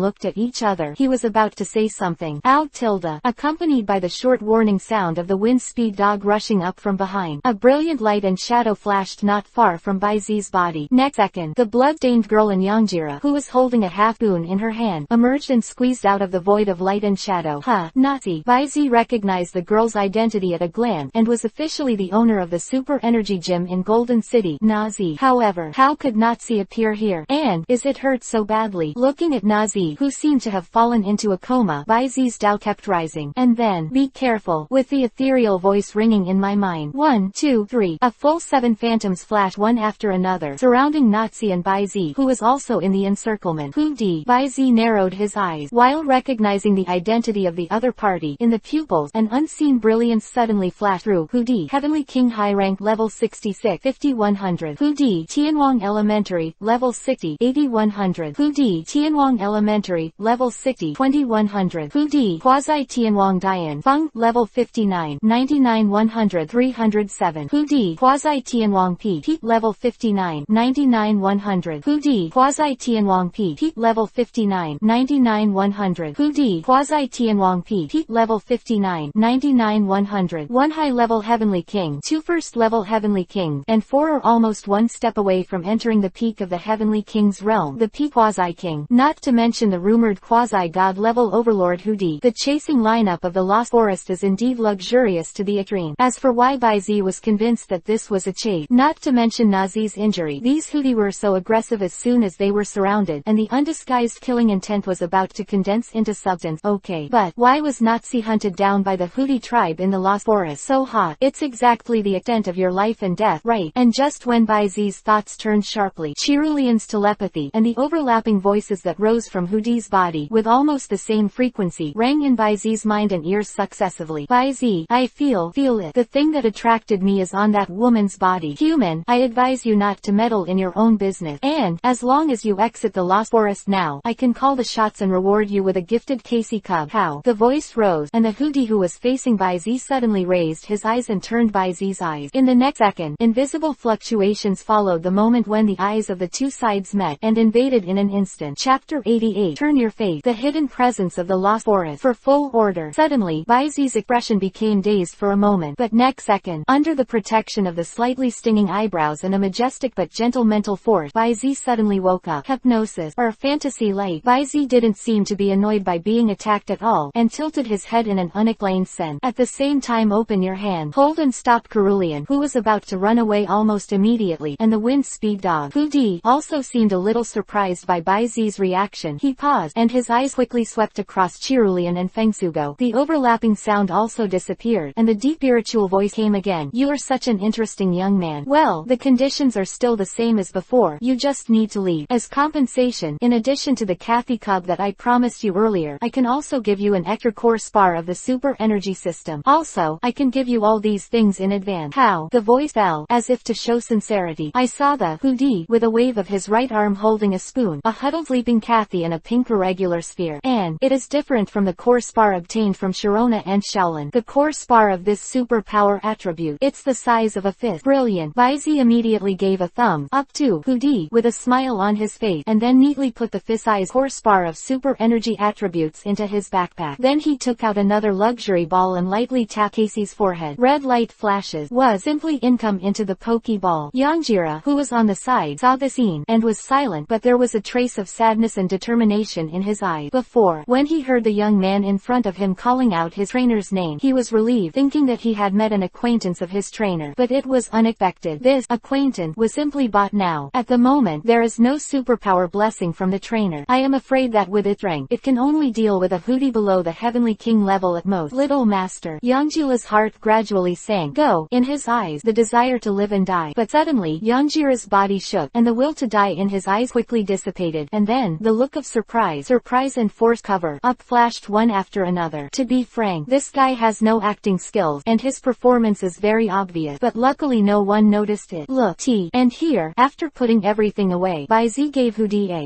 looked at each other, he was about to say something. Ow! Tilda, accompanied by the short warning sound of the wind speed dog rushing up from behind. A brilliant light and shadow flashed not far from Bai Zi's body. Next second, the blood-stained girl in Yanjira, who was holding a half-moon in her hand, emerged and squeezed out of the void of light and shadow. Nazi. Bai Zi recognized the girl's identity at a glance, and was officially the owner of the Super Energy Gym in Golden City. Nazi. However, how could Nazi appear here? And, is it hurt so badly? Looking at Nazi, who seemed to have fallen into a coma, Bai Zi's doubt kept rising. And then, be careful, with the ethereal voice ringing in my mind. 1, 2, 3. A full 7 phantoms flashed one after another, surrounding Nazi and Bai Zi, who was also in the encirclement. Foodie. Bai Zi narrowed his eyes, while recognizing the identity of the other party. In the pupils, an unseen brilliance suddenly flashed through. Foodie. Heavenly King High Rank Level 66, 5100. Foodie. Tianwang Elementary, Level 60, 8100. Foodie. Tianwang Elementary, Level 60, 2100. Foodie. Quasi Tianwang Dian Feng, Level 59, 99 100 307. Foodie. Quasi Tianwang P, Level 59, 99 100. Foodie. Quasi Tianwang P, Level 59, 99 100. Foodie. Quasi Tianwang P, Level 59, 99 100. 1 high-level Heavenly King, 2 first-level Heavenly King, and 4 are almost one step away from entering the peak of the Heavenly King's realm, the peak Quasi-King, not to mention the rumored quasi-god level Overlord Hoodie. The chasing lineup of the Lost Forest is indeed luxurious to the extreme. As for why Bai Zi was convinced that this was a chase, not to mention Nazi's injury, these Hoodie were so aggressive as soon as they were surrounded, and the undisguised killing intent was about to condense into substance. Okay, but why was Nazi hunted down by the Hoodie tribe in the Lost Forest? So hot. It's exactly the extent of your life and death, right? And just when Bai Zi's thoughts turned sharply, Cerulean's telepathy, and the overlapping voices that rose from Hoodie's body, with almost the same frequency, rang in Bai Zi's mind and ears successively. Bai Zi, I feel it. The thing that attracted me is on that woman's body. Human, I advise you not to meddle in your own business. And, as long as you exit the Lost Forest now, I can call the shots and reward you with a gifted Casey Cub. How? The voice rose, and the Hoodie who was facing Bai Zi suddenly raised his eyes and turned Bai Zi's eyes. In the next second, invisible fluctuations followed the moment when the eyes of the two sides met, and invaded in an instant. Chapter 88. Turn your face. The hidden presence of the Lost Forest. For full order. Suddenly, Bai Zi's expression became dazed for a moment, but next second, under the protection of the slightly stinging eyebrows and a majestic but gentle mental force, Bai Zi suddenly woke up. Hypnosis, or fantasy light. Bai Zi didn't seem to be annoyed by being attacked at all, and tilted his head in an unexplained sense. At the same time, open your hand. Hold and stop Cerulean, who was about to run away almost immediately, and the wind speed dog. Foodie also seemed a little surprised by Bai Zi's reaction. He paused, and his eyes quickly swept across Cerulean and Fengsugo. The overlapping sound also disappeared, and the deep spiritual voice came again. You are such an interesting young man. Well, the conditions are still the same as before. You just need to leave. As compensation, in addition to the Cathy Cub that I promised you earlier, I can also give you an extra core spar of the super energy system. Also, I can give you all these things in advance. How? The voice fell, as if to show sincerity. I saw the Hoodie, with a wave of his right arm holding a spoon, a huddled sleeping Cathy and a pink irregular sphere. And, it is different from the core spar obtained from Chirona and Shaolin. The core spar of this superpower attribute. It's the size of a fist. Brilliant. Bai Zi immediately gave a thumb up to Hoodie, with a smile on his face, and then neatly put the fist-sized core spar of super energy attributes into his backpack. Then he took out another luxury ball and lightly tapped Casey's forehead. Red light flashes. Was simply income into the Pokeball. Yanjira, who was on the side, saw the scene, and was silent, but there was a trace of sadness and determination in his eyes. Before, when he heard the young man in front of him calling out his trainer's name, he was relieved, thinking that he had met an acquaintance of his trainer. But it was unexpected. This acquaintance was simply bought now. At the moment, there is no superpower blessing from the trainer. I am afraid that with its rank, it can only deal with a foodie below the Heavenly King level at most. Little Master. Youngjira's heart gradually sank. Go. In his eyes, the desire to live and die. But suddenly, Youngjira's body shook, and the will to die in his eyes quickly dissipated. And then, the look of surprise and force cover up flashed one after another. To be frank, this guy has no acting skills, and his performance is very obvious. But luckily no one noticed it. Look, and here, after putting everything away, Baizi gave Hoodie a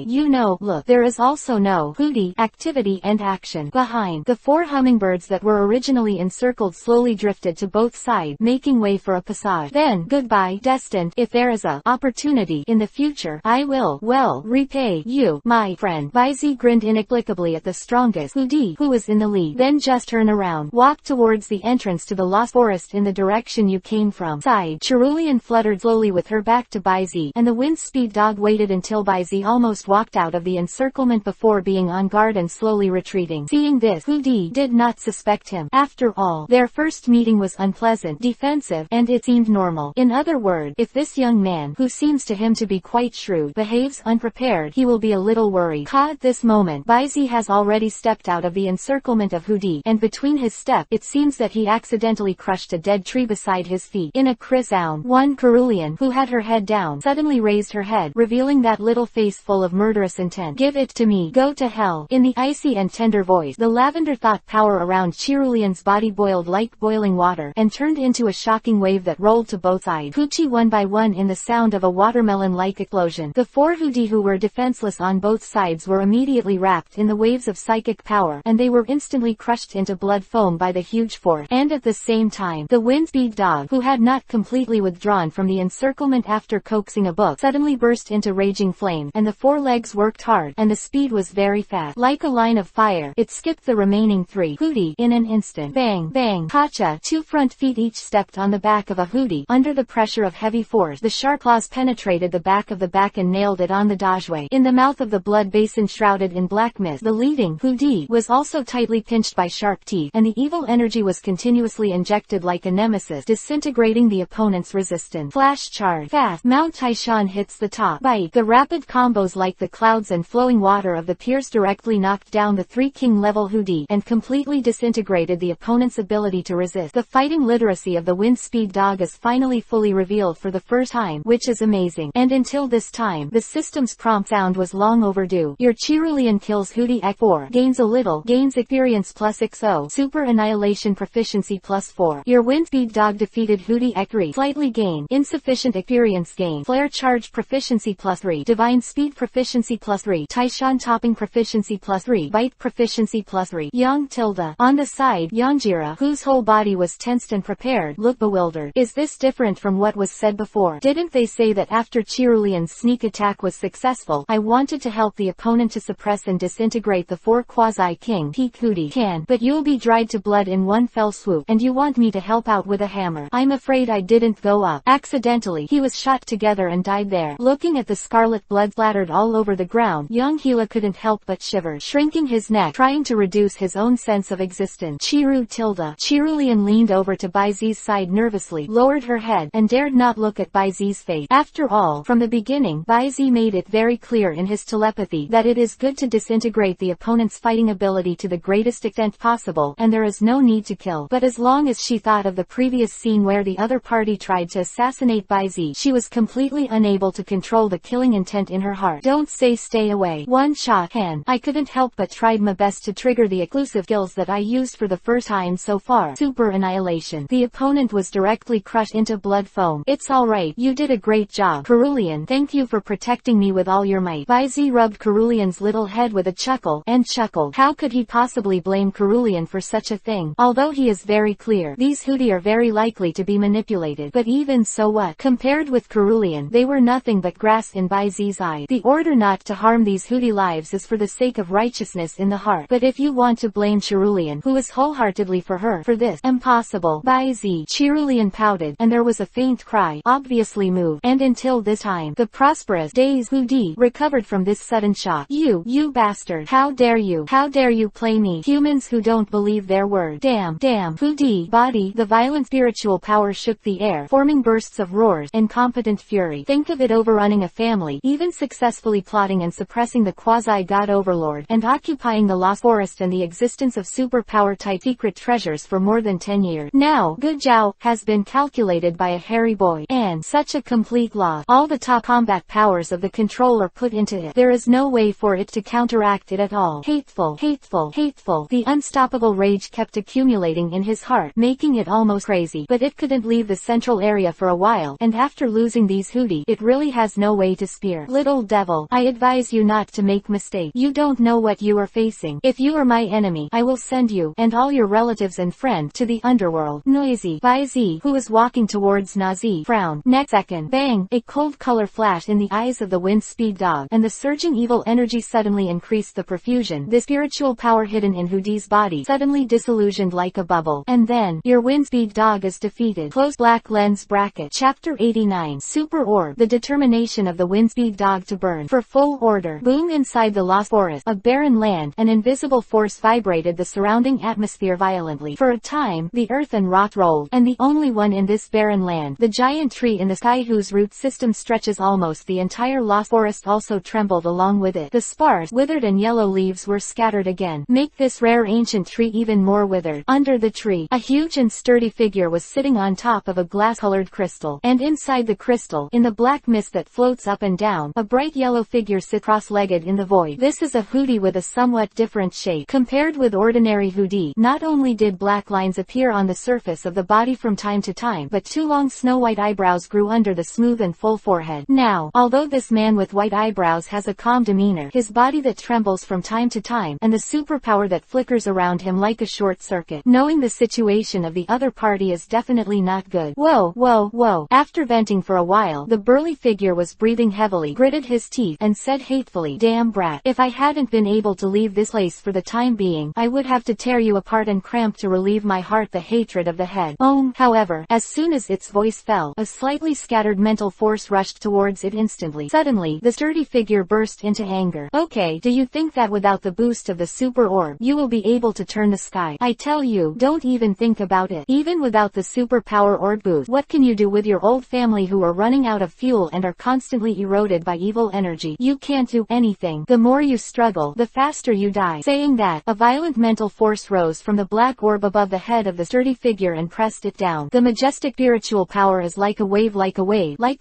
look. There is also no Hoodie activity and action behind. The 4 hummingbirds that were originally encircled slowly drifted to both sides, making way for a passage. Then, goodbye, destined. If there is a opportunity in the future, I will, well, repay you, my friend. Baizi grinned inexplicably at the strongest Hoodie, who was in the lead. Then just turn around, walk towards the entrance to the Lost Forest in the direction you came from. Sighed. Cerulean fluttered slowly with her back to Baizi, and the wind speed dog waited until Baizi almost walked out of the encirclement before being on guard and slowly retreating. Seeing this, Hoodie did not suspect him. After all, their first meeting was unpleasant, defensive, and it seemed normal. In other words, if this young man, who seems to him to be quite shrewd, behaves unprepared, he will be a little worried. At this moment, Baizi has already stepped out of the encirclement of Hoodie, and between his step, it seems that he accidentally crushed a dead tree beside his feet. In a crisp sound, one Cerulean, who had her head down, suddenly raised her head, revealing that little face full of murderous intent. Give it to me. Go to hell. In the icy and tender voice, the lavender thought power around Cerulean's body boiled like boiling water, and turned into a shocking wave that rolled to both sides. Poochie one by one in the sound of a watermelon-like explosion. The 4 Hoodie who were defenseless on both sides were immediately wrapped in the waves of psychic power, and they were instantly crushed into blood foam by the huge force. And at the same time, the wind speed dog, who had not completely withdrawn from the encirclement after coaxing a book, suddenly burst into raging flame, and the 4 legs worked hard, and the speed was very fast. Like a line of fire, it skipped the remaining 3 Hoodie in an instant. Bang, bang, hacha. 2 front feet each stepped on the back of a Hoodie. Under the pressure of heavy force, the sharp claws penetrated the back of the back and nailed it on the dojway. In the mouth of the blood basin shrouded in black mist, the leading Hoodie was also tightly pinched by sharp teeth, and the evil energy was continuously injected like a nemesis, disintegrating the opponent's resistance. Flash charge. Fast. Mount Taishan hits the top. Bite. The rapid combos like the clouds and flowing water of the piers directly knocked down the 3 king level Hoodie, and completely disintegrated the opponent's ability to resist. The fighting literacy of the wind speed dog is finally fully revealed for the first time, which is amazing. And until this time, the system's prompt sound was long overdue. Your Cerulean kills Hoodie X4, gains a little, gains experience plus XO, super annihilation proficiency plus 4. Your wind speed dog defeated Hoodie X3, slightly gain, insufficient experience gain, flare charge proficiency plus 3, divine speed proficiency plus 3, Taishan topping proficiency plus 3, bite proficiency plus 3. Young Tilda. On the side, Youngjira, whose whole body was tensed and prepared, looked bewildered. Is this different from what was said before? Didn't they say that after Cerulean's sneak attack was successful, I wanted to help the opponent to suppress and disintegrate the 4 quasi-king peak Hoodie can, but you'll be dried to blood in one fell swoop, and you want me to help out with a hammer. I'm afraid I didn't go up. Accidentally, he was shot together and died there. Looking at the scarlet blood splattered all over the ground, young Gila couldn't help but shiver, shrinking his neck, trying to reduce his own sense of existence. Chiru Tilda. Cerulean leaned over to Baizi's side nervously, lowered her head, and dared not look at Baizi's face. After all, from the beginning, Baizi made it very clear in his telepathy that it is good to disintegrate the opponent's fighting ability to the greatest extent possible, and there is no need to kill. But as long as she thought of the previous scene where the other party tried to assassinate Baizi, she was completely unable to control the killing intent in her heart. Don't say stay away. One shot can. I couldn't help but tried my best to trigger the exclusive skills that I used for the first time so far. Super annihilation. The opponent was directly crushed into blood foam. It's alright, you did a great job, Cerulean. Thank you for protecting me with all your might. Baizi rubbed Cerulean's little head with a chuckle, and chuckled. How could he possibly blame Cerulean for such a thing? Although he is very clear, these Hoodie are very likely to be manipulated. But even so what? Compared with Cerulean, they were nothing but grass in Baizi's eye. The order not to harm these Hoodie lives is for the sake of righteousness in the heart. But if you want to blame Cerulean, who is wholeheartedly for her, for this, impossible. Baizi. Cerulean pouted, and there was a faint cry, obviously moved. And until this time, the prosperous, dazed Hoodie recovered from this sudden shock. You bastard. How dare you? How dare you play me? Humans who don't believe their word. Damn. damn, foodie, body. The violent spiritual power shook the air, forming bursts of roars, incompetent fury. Think of it overrunning a family, even successfully plotting and suppressing the quasi-god overlord, and occupying the lost forest and the existence of superpower-type secret treasures for more than 10 years. Now, Good Zhao has been calculated by a hairy boy, and such a complete loss. All the top combat powers of the controller put into it. There is no way for it to counteract it at all. Hateful, hateful, hateful. The unstoppable rage kept accumulating in his heart, making it almost crazy. But it couldn't leave the central area for a while, and after losing these hoodie, it really has no way to spear. Little devil, I advise you not to make mistakes. You don't know what you are facing. If you are my enemy, I will send you, and all your relatives and friends, to the underworld. Noisy. Bai Zi, who was walking towards Nazi, frowned. Next second, bang, a cold color flashed in the eyes of the wind speed dog, and the surging evil energy suddenly increased the perfusion. The spiritual power hidden in Hoodie's body suddenly disillusioned like a bubble. And then, your wind speed dog is defeated. Close black lens bracket. Chapter 89. Super Orb. The determination of the wind speed dog to burn for full order. Boom. Inside the lost forest, a barren land, an invisible force vibrated the surrounding atmosphere violently. For a time, the earth and rock rolled, and the only one in this barren land, the giant tree in the sky whose root system stretches almost the entire lost forest, also trembled along with it. The sparse, withered and yellow leaves were scattered again. Make this rare ancient tree even more withered. Under the tree, a huge and sturdy figure was sitting on top of a glass-colored crystal, and inside the crystal, in the black mist that floats up and down, a bright yellow figure sits cross-legged in the void. This is a hoodie with a somewhat different shape. Compared with ordinary hoodie, not only did black lines appear on the surface of the body from time to time, but two long snow-white eyebrows grew under the smooth and full forehead. Now, although this man with white eyebrows has a calm demeanor, his body that trembles from time to time, and the superpower that flickers around him like a short circuit, knowing the situation of the other party is definitely not good. Whoa, whoa, whoa. After venting for a while, the burly figure was breathing heavily, gritted his teeth, and said hatefully, damn brat, if I hadn't been able to leave this place for the time being, I would have to tear you apart and cramp to relieve my heart the hatred of the head. However, as soon as its voice fell, a slightly scattered mental force rushed towards it instantly. Suddenly, the sturdy figure burst into anger. Okay, do you think that without the boost of the super orb, you will be able to turn the sky? I tell you, don't even think about it. Even without the superpower orb boost, what can you do with your old family who are running out of fuel and are constantly eroded by evil energy? You can't do anything. The more you struggle, the faster you die. Saying that, a violent mental force rose from the black orb above the head of the sturdy figure and pressed it down. The majestic spiritual power is like a wave, like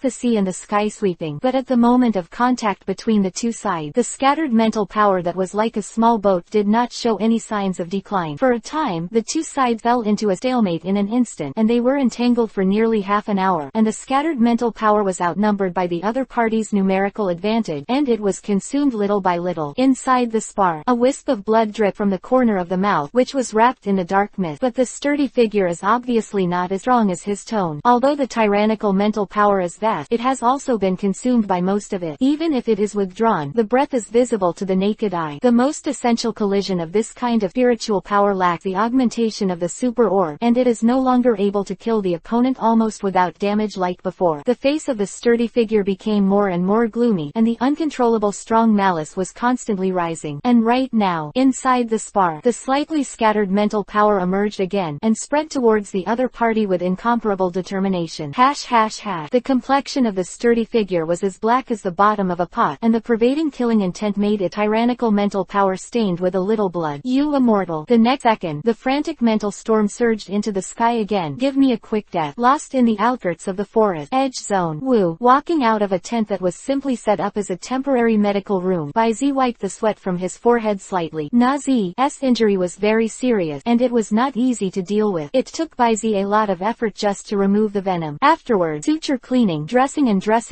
the sea and the sky sweeping. But at the moment of contact between the two sides, the scattered mental power that was like a small boat did not show any signs of decline. For a time, the two sides fell into a stalemate in an instant, and they were entangled for nearly half an hour, and the scattered mental power was outnumbered by the other party's numerical advantage, and it was consumed little by little. Inside the spar, a wisp of blood dripped from the corner of the mouth, which was wrapped in the dark mist. But the sturdy figure is obviously not as strong as his tone. Although the tyrannical mental power is vast, it has also been consumed by most of it. Even if it is withdrawn, the breath is visible to the naked eye. The most essential collision of this kind of spiritual power lacks the augmentation of the super orb, and it is no longer able to kill the opponent almost without damage like before. The face of the sturdy figure became more and more gloomy, and the uncontrollable strong malice was constantly rising. And right now, inside the spar, the slightly scattered mental power emerged again, and spread towards the other party with incomparable determination. The complexion of the sturdy figure was as black as the bottom of a pot, and the pervading killing intent made it tyrannical mental power stained with a little blood. You immortal. The next second, the frantic mental storm surged into the sky again. Give me a quick death. Lost in the outskirts of the forest edge zone. Woo. Walking out of a tent that was simply set up as a temporary medical room, Bai Zi wiped the sweat from his forehead slightly. Nazi's injury was very serious, and it was not easy to deal with. It took Bai Zi a lot of effort just to remove the venom. Afterwards, suture cleaning, dressing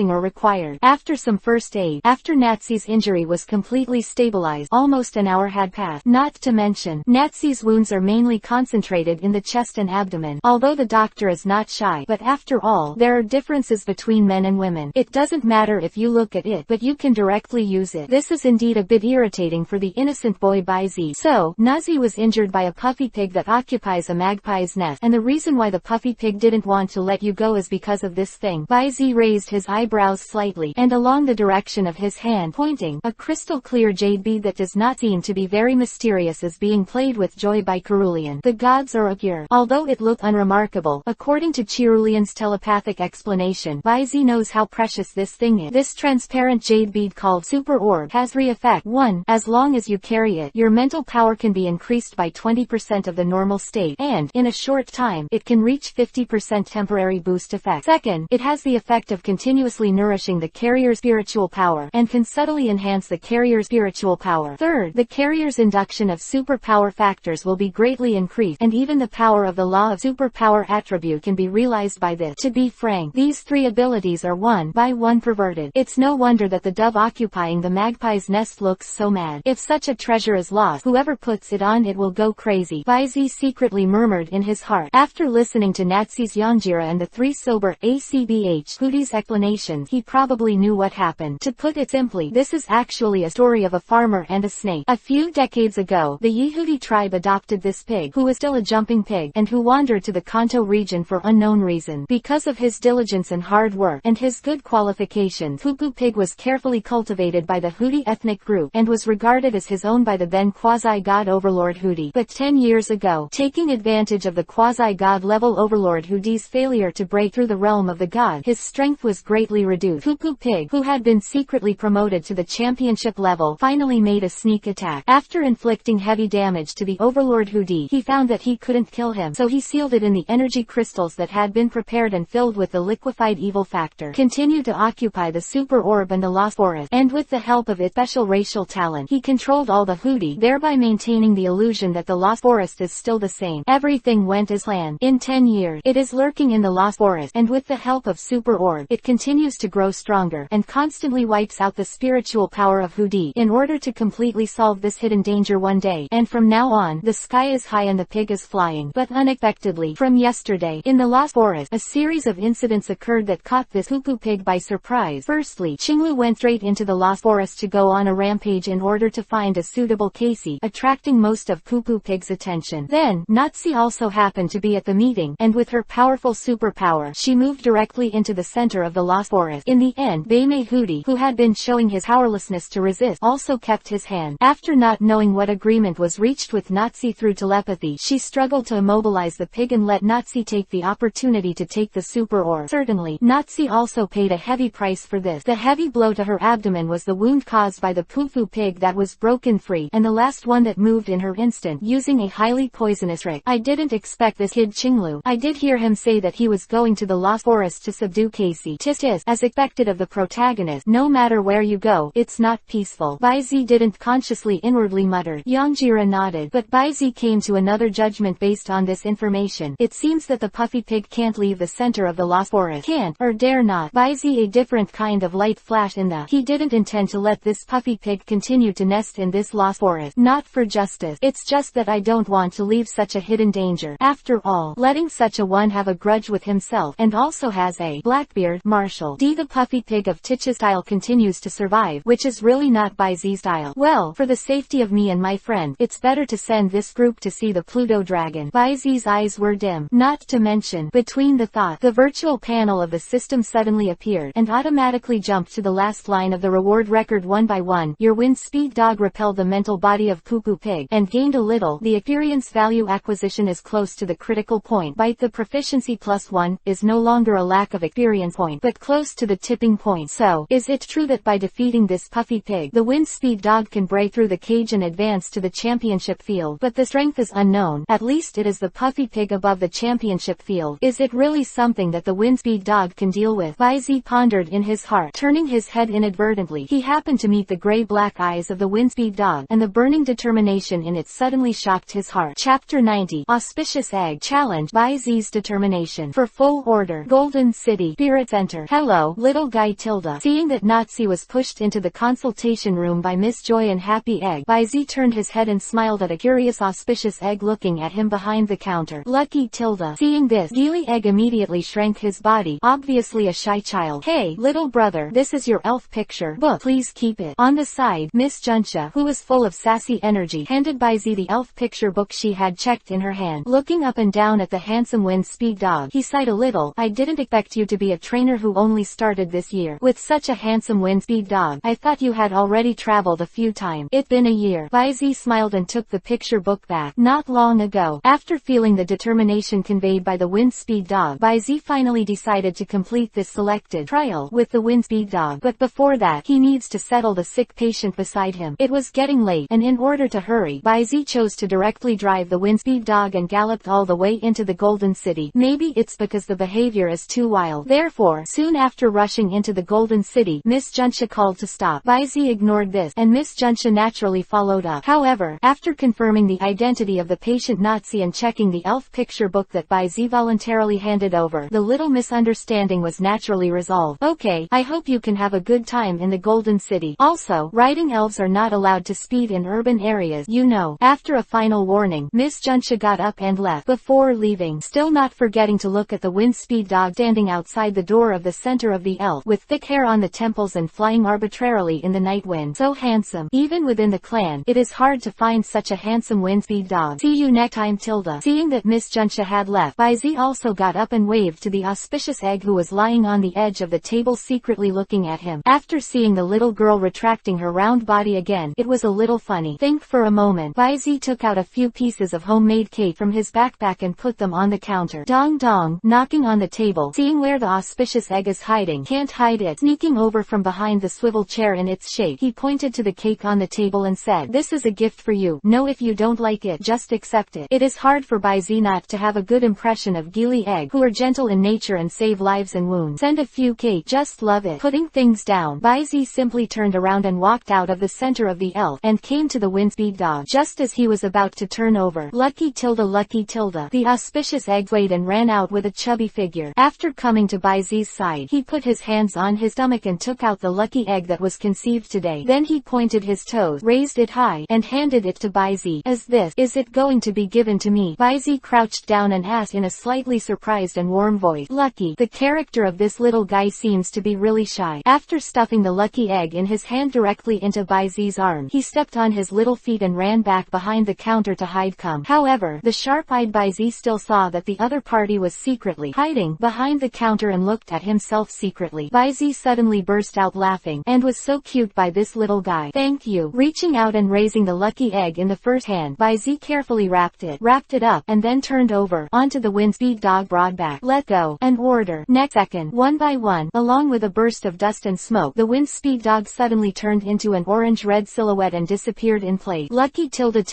were required. After some first aid, after Nazi's injury was completely stabilized, almost an hour had passed. Not to mention, Nazi's wounds are mainly concentrated in the chest and abdomen. Although the doctor is not shy, but after all, there are differences between men and women. It doesn't matter if you look at it, but you can directly use it. This is indeed a bit irritating for the innocent boy Bai Zi. So, Nazi was injured by a puffy pig that occupies a magpie's nest, and the reason why the puffy pig didn't want to let you go is because of this thing. Bai Zi raised his eyebrows slightly, and along the direction of his hand pointing, a crystal clear jade bead that does not seem to be very mysterious is being played with joy by Growlithe. cerulean. The gods are pure. Although it looked unremarkable, according to Cerulean's telepathic explanation, Baizi knows how precious this thing is. This transparent jade bead called Super Orb has 3 effects. 1. As long as you carry it, your mental power can be increased by 20% of the normal state, and, in a short time, it can reach 50% temporary boost effect. 2nd, it has the effect of continuously nourishing the carrier's spiritual power, and can subtly enhance the carrier's spiritual power. 3rd, the carrier's induction of superpower factors will be greatly increased, and even the power of the law of superpower attribute can be realized by this. To be frank, these 3 abilities are one by one perverted. It's no wonder that the dove occupying the magpie's nest looks so mad. If such a treasure is lost, whoever puts it on it will go crazy, Baizi secretly murmured in his heart. After listening to Natsu's Yanjira and the 3 sober ACBH foodie's explanations, he probably knew what happened. To put it simply, this is actually a story of a farmer and a snake. A few decades ago, the Yehudi tribe adopted this pig, who was still a jumping pig, and who wandered to the Kanto region for unknown reason. Because of his diligence and hard work, and his good qualifications, Pupu Pig was carefully cultivated by the Hudi ethnic group, and was regarded as his own by the then quasi-god overlord Hudi. But 10 years ago, taking advantage of the quasi-god level overlord Hudi's failure to break through the realm of the god, his strength was greatly reduced. Pupu Pig, who had been secretly promoted to the championship level, finally made a sneak attack. After inflicting heavy damage to the overlord Hudi, he found that he couldn't kill him, so he sealed it in the energy crystals that had been prepared and filled with the liquefied evil factor. Continued to occupy the super orb and the lost forest, and with the help of its special racial talent, he controlled all the Hudi, thereby maintaining the illusion that the lost forest is still the same. Everything went as planned. In 10 years, it is lurking in the lost forest, and with the help of super orb, it continues to grow stronger, and constantly wipes out the spiritual power of Hudi, in order to completely solve this hidden danger one day. And from now on, the sky is high and the pig is flying. But unexpectedly, from yesterday, in the lost forest, a series of incidents occurred that caught this Pupu Pig by surprise. Firstly, Qinglu went straight into the lost forest to go on a rampage in order to find a suitable Casey, attracting most of Pupu Pig's attention. Then, Natsu also happened to be at the meeting, and with her powerful superpower, she moved directly into the center of the lost forest. In the end, Beimei Hudi, who had been showing his powerlessness to resist, also kept his hand. After not knowing what agreement was reached with Natsu through telepathy, she struggled to immobilize the pig and let Natsu take the opportunity to take the super orb. Certainly, Natsu also paid a heavy price for this. The heavy blow to her abdomen was the wound caused by the Pupu Pig that was broken free, and the last one that moved in her instant, using a highly poisonous trick. I didn't expect this kid Qinglu. I did hear him say that he was going to the lost forest to subdue Casey. Tis, as expected of the protagonist, no matter where you go, it's not peaceful. Baizi didn't consciously inwardly mutter. Yanjira nodded, but Baizi came to another judgment based on this information. It seems that the puffy pig can't leave the center of the lost forest. Can't, or dare not. Baizi a different kind of light flash in the. He didn't intend to let this puffy pig continue to nest in this lost forest. Not for justice. It's just that I don't want to leave such a hidden danger. After all, letting such a one have a grudge with himself, and also has a Blackbeard, Marshall D. The puffy pig of Tich's style continues to survive, which is really not Baizi's style. Well, for the safety of me and my friend, it's better to send this group to see the Pluto dragon. Baizi's eyes were dim. Not to mention, between the thought, the virtual panel of the system suddenly appeared, and automatically jumped to the last line of the reward record. 1 by 1, your wind speed dog repelled the mental body of Pupu Pig, and gained a little. The experience value acquisition is close to the critical point. Bite the proficiency +1, is no longer a lack of experience point, but close to the tipping point. So, is it true that by defeating this puffy pig, the wind speed dog can break through the cage and advance to the championship field? But the strength is unknown. At least it is the puffy pig above the championship field. Is it really something that the wind speed dog can deal with? Baizi pondered in his heart. Turning his head inadvertently, he happened to meet the gray-black eyes of the wind speed dog, and the burning determination in it suddenly shocked his heart. Chapter 90. Auspicious Egg Challenge. Baizi's determination. For full order. Golden City. Spirit Center. Hello, little guy Tilda. Seeing that Natsu was pushed into the consultation room by Miss Joy and Happy Egg, Baizi turned his head and smiled at a curious auspicious egg looking at him behind the counter. Lucky Tilda. Seeing this, Geely Egg immediately shrank his body, obviously a shy child. Hey, little brother, this is your elf picture book. Please keep it. On the side, Miss Junsha, who was full of sassy energy, handed Baizi the elf picture book she had checked in her hand. Looking up and down at the handsome wind speed dog, he sighed a little. I didn't expect you to be a trainer who only started this year. With such a handsome wind speed dog, I thought you had already traveled a few times. It's been a year. Baizi smiled and took the picture book back. Not long ago, after feeling the determination conveyed by the wind speed dog, Baizi finally decided to complete this selected trial with the wind speed dog, but before that, he needs to settle the sick patient beside him. It was getting late, and in order to hurry, Baizi chose to directly drive the wind speed dog and galloped all the way into the Golden City. Maybe it's because the behavior is too wild. Therefore, soon after rushing into the Golden City, Miss Junsha called to stop. Baizi ignored this, and Miss Junsha naturally followed up. However, after confirming the identity of the patient Nazi and checking the elf picture book that Baizi voluntarily handed over, the little misunderstanding was naturally resolved. Okay, I hope you can have a good time in the Golden City. Also, riding elves are not allowed to speed in urban areas, you know. After a final warning, Miss Junsha got up and left. Before leaving, still not forgetting to look at the wind speed dog standing outside the door of the center of the elf, with thick hair on the temples and flying arbitrarily in the night wind. So handsome. Even within the clan, it is hard to find such a handsome wind speed dog. See you next time, Tilda. Seeing that Miss Junsha had left, Baizi also got up and waved to the auspicious egg who was lying on the edge of the table secretly looking at him. After seeing the little girl retracting her round body again, it was a little funny. Think for a moment. Baizi took out a few pieces of homemade cake from his backpack and put them on the counter. Dong dong, knocking on the table. Seeing where the auspicious egg is hiding, can't hide it. Sneaking over from behind the swivel chair in its shape, he pointed to the cake on the table and said, "This is a gift for you. No, if you don't like it, just accept it." It is hard for Baizi not to have a good impression of Gili egg, who are gentle in nature and save lives and wounds. Send a few cake, just love it. Putting things down, Baizi simply turned around and walked out of the center of the elf, and came to the wind speed dog. Just as he was about to turn over, lucky Tilda, the auspicious egg swayed and ran out with a chubby figure. After coming to Baizi's side, he put his hands on his stomach and took out the lucky egg that was conceived today. Then he pointed his toes, raised it high, and handed it to Baizi. Is it going to be given to me? Baizi crouched down and asked in a slightly surprised and warm voice. Lucky. The character of this little guy seems to be really shy. After stuffing the lucky egg in his hand directly into Baizi's arm, he stepped on his little feet and ran back behind the counter to hide. However, the sharp-eyed Baizi still saw that the other party was secretly hiding behind the counter and looked at himself secretly. Baizi suddenly burst out laughing, and was so cute by this little guy. Thank you. Reaching out and raising the lucky egg in the first hand, Baizi carefully wrapped it up, and then turned over onto the wind speed dog broadback. Let go, and order. Next second, one by one, along with a burst of dust and smoke, the wind speed dog suddenly turned into an orange-red silhouette and disappeared in place. Lucky Tilda,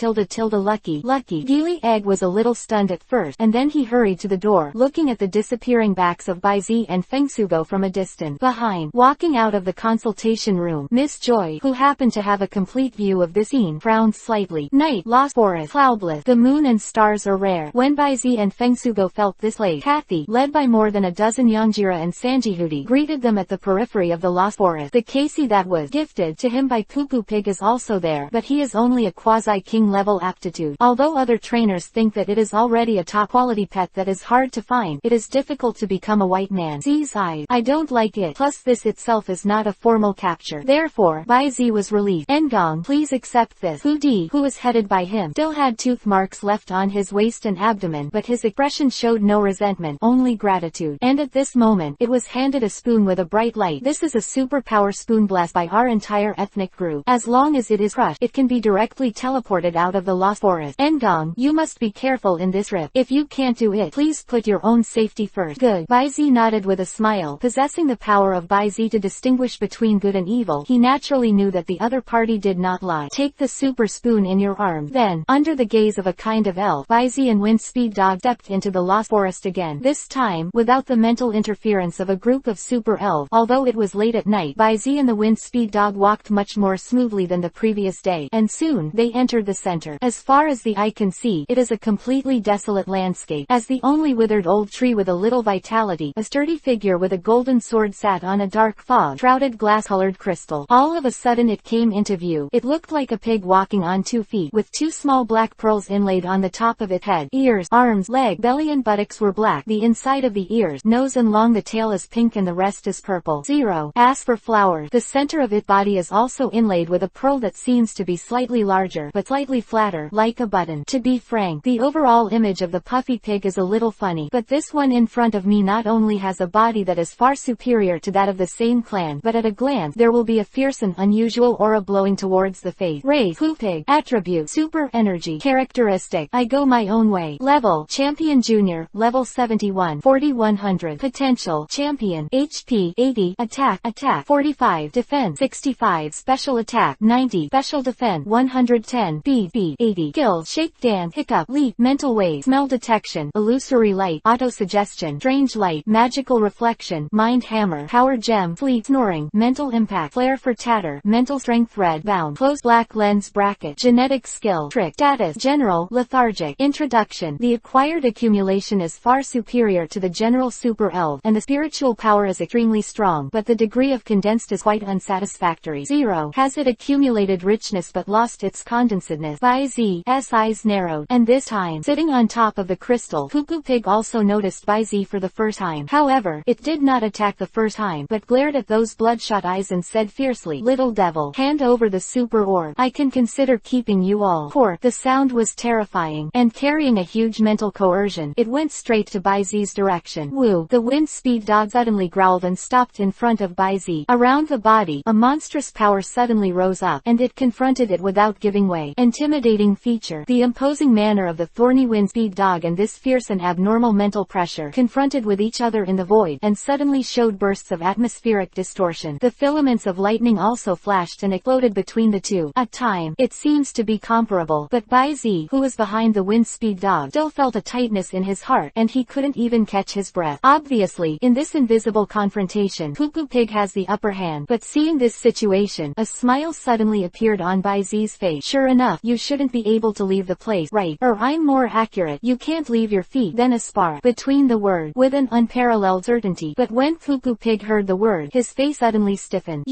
lucky. Gili egg was a little stunned at first, and then he hurried to the door, looking at the disappearing backs of Baizi and Fengsugo from a distance behind. Walking out of the consultation room, Miss Joy, who happened to have a complete view of the scene, frowned slightly. Night, lost forest, cloudless, the moon and stars are rare. When Baizi and Fengsugo felt this late, Kathy, led by more than a dozen Yongjira and Sanjihuti, greeted them at the periphery of the lost forest. The Casey that was gifted to him by Poo Pig is also there, but he is only a quasi-king level aptitude. Although other trainers think that it is already a top-quality pet that is hard to find, it is difficult to become a white man. Z's eyes. I don't like it. Plus this itself is not a formal capture. Therefore, Baizi was released. Ngong, please accept this. Foodie, who was headed by him, still had tooth marks left on his waist and abdomen, but his expression showed no resentment, only gratitude. And at this moment, it was handed a spoon with a bright light. This is a superpower spoon blessed by our entire ethnic group. As long as it is crushed, it can be directly teleported out of the lost forest. Ngong, you must be careful in this trip. If you can't do it, please put your own safety first. Good. Baizi nodded with a smile. Possessing the power of Baizi to distinguish between good and evil, he naturally knew that the other party did not lie. Take the super spoon in your arm. Then, under the gaze of a kind of elf, Baizi and Wind Speed Dog stepped into the lost forest again. This time, without the mental interference of a group of super elves. Although it was late at night, Baizi and the Wind Speed Dog walked much more smoothly than the previous day, and soon, they entered the center. As far as the eye can see, it is a completely desolate landscape. As the only withered old tree with a little vitality, a sturdy figure with a golden sword sat on a dark fog-shrouded glass-colored crystal. All of a sudden it came into view. It looked like a pig walking on 2 feet, with 2 small black pearls inlaid on the top of its head. Ears, arms, leg, belly and buttocks were black. The inside of the ears, nose and long the tail is pink and the rest is purple. 0. As for flowers, the center of its body is also inlaid with a pearl that seems to be slightly larger, but slightly flatter, like a button. To be frank, the overall image of the puffy pig is a little funny, but this one in front of me not only has a body that is far superior to that of the same clan, but at a glance, there will be a fierce and unusual aura blowing towards the face. Race, Poo Pig. Attribute, super energy. Ability. Characteristic. I go my own way. Level. Champion Junior. Level 71. 4100. Potential. Champion. HP. 80. Attack 45. Defense. 65. Special attack. 90. Special defense. 110. Speed. 80. Skills. Shake Dance. Hiccup. Leap. Mental Wave. Smell Detection. Illusory Light. Auto-Suggestion. Strange Light. Magical Reflection. Mind Hammer. Power Gem. Fleet. Snoring. Mental Impact. Flare for Tatter. Mental Strength. Red. Bound. Close Black Lens Bracket. Genetic Skill. Trick. Status. General. Lethargic. Introduction. The acquired accumulation is far superior to the general super elf, and the spiritual power is extremely strong, but the degree of condensed is quite unsatisfactory. 0. Has it accumulated richness but lost its condensedness? By Z's eyes narrowed, and this time, sitting on top of the crystal, Poo Pig also noticed By Z for the first time. However, it did not attack the first time, but glared at those bloodshot eyes and said fiercely, "Little devil, hand over the super orb. I can consider keeping you all." Poor. The sound was terrifying, and carrying a huge mental coercion, it went straight to By Z's direction. Woo! The wind speed dog suddenly growled and stopped in front of By Z. Around the body, a monstrous power suddenly rose up, and it confronted it without giving way. Intimidating feature. The imposing manner of the thorny wind speed dog and this fierce and abnormal mental pressure confronted with each other in the void, and suddenly showed bursts of atmospheric distortion. The filaments of lightning also flashed and exploded between the two. At time, it seems to be comparable, but By Z, who was behind the wind speed dog, still felt a tightness in his heart, and he couldn't even catch his breath. Obviously, in this invisible confrontation, Poo Pig has the upper hand, but seeing this situation, a smile suddenly appeared on By Z's face. Sure enough, you shouldn't be able to leave the place, right? Or I'm more accurate, you can't leave your feet. Then a spark between the word, with an unparalleled certainty. But when Poo Pig heard the word, his face suddenly stiffened.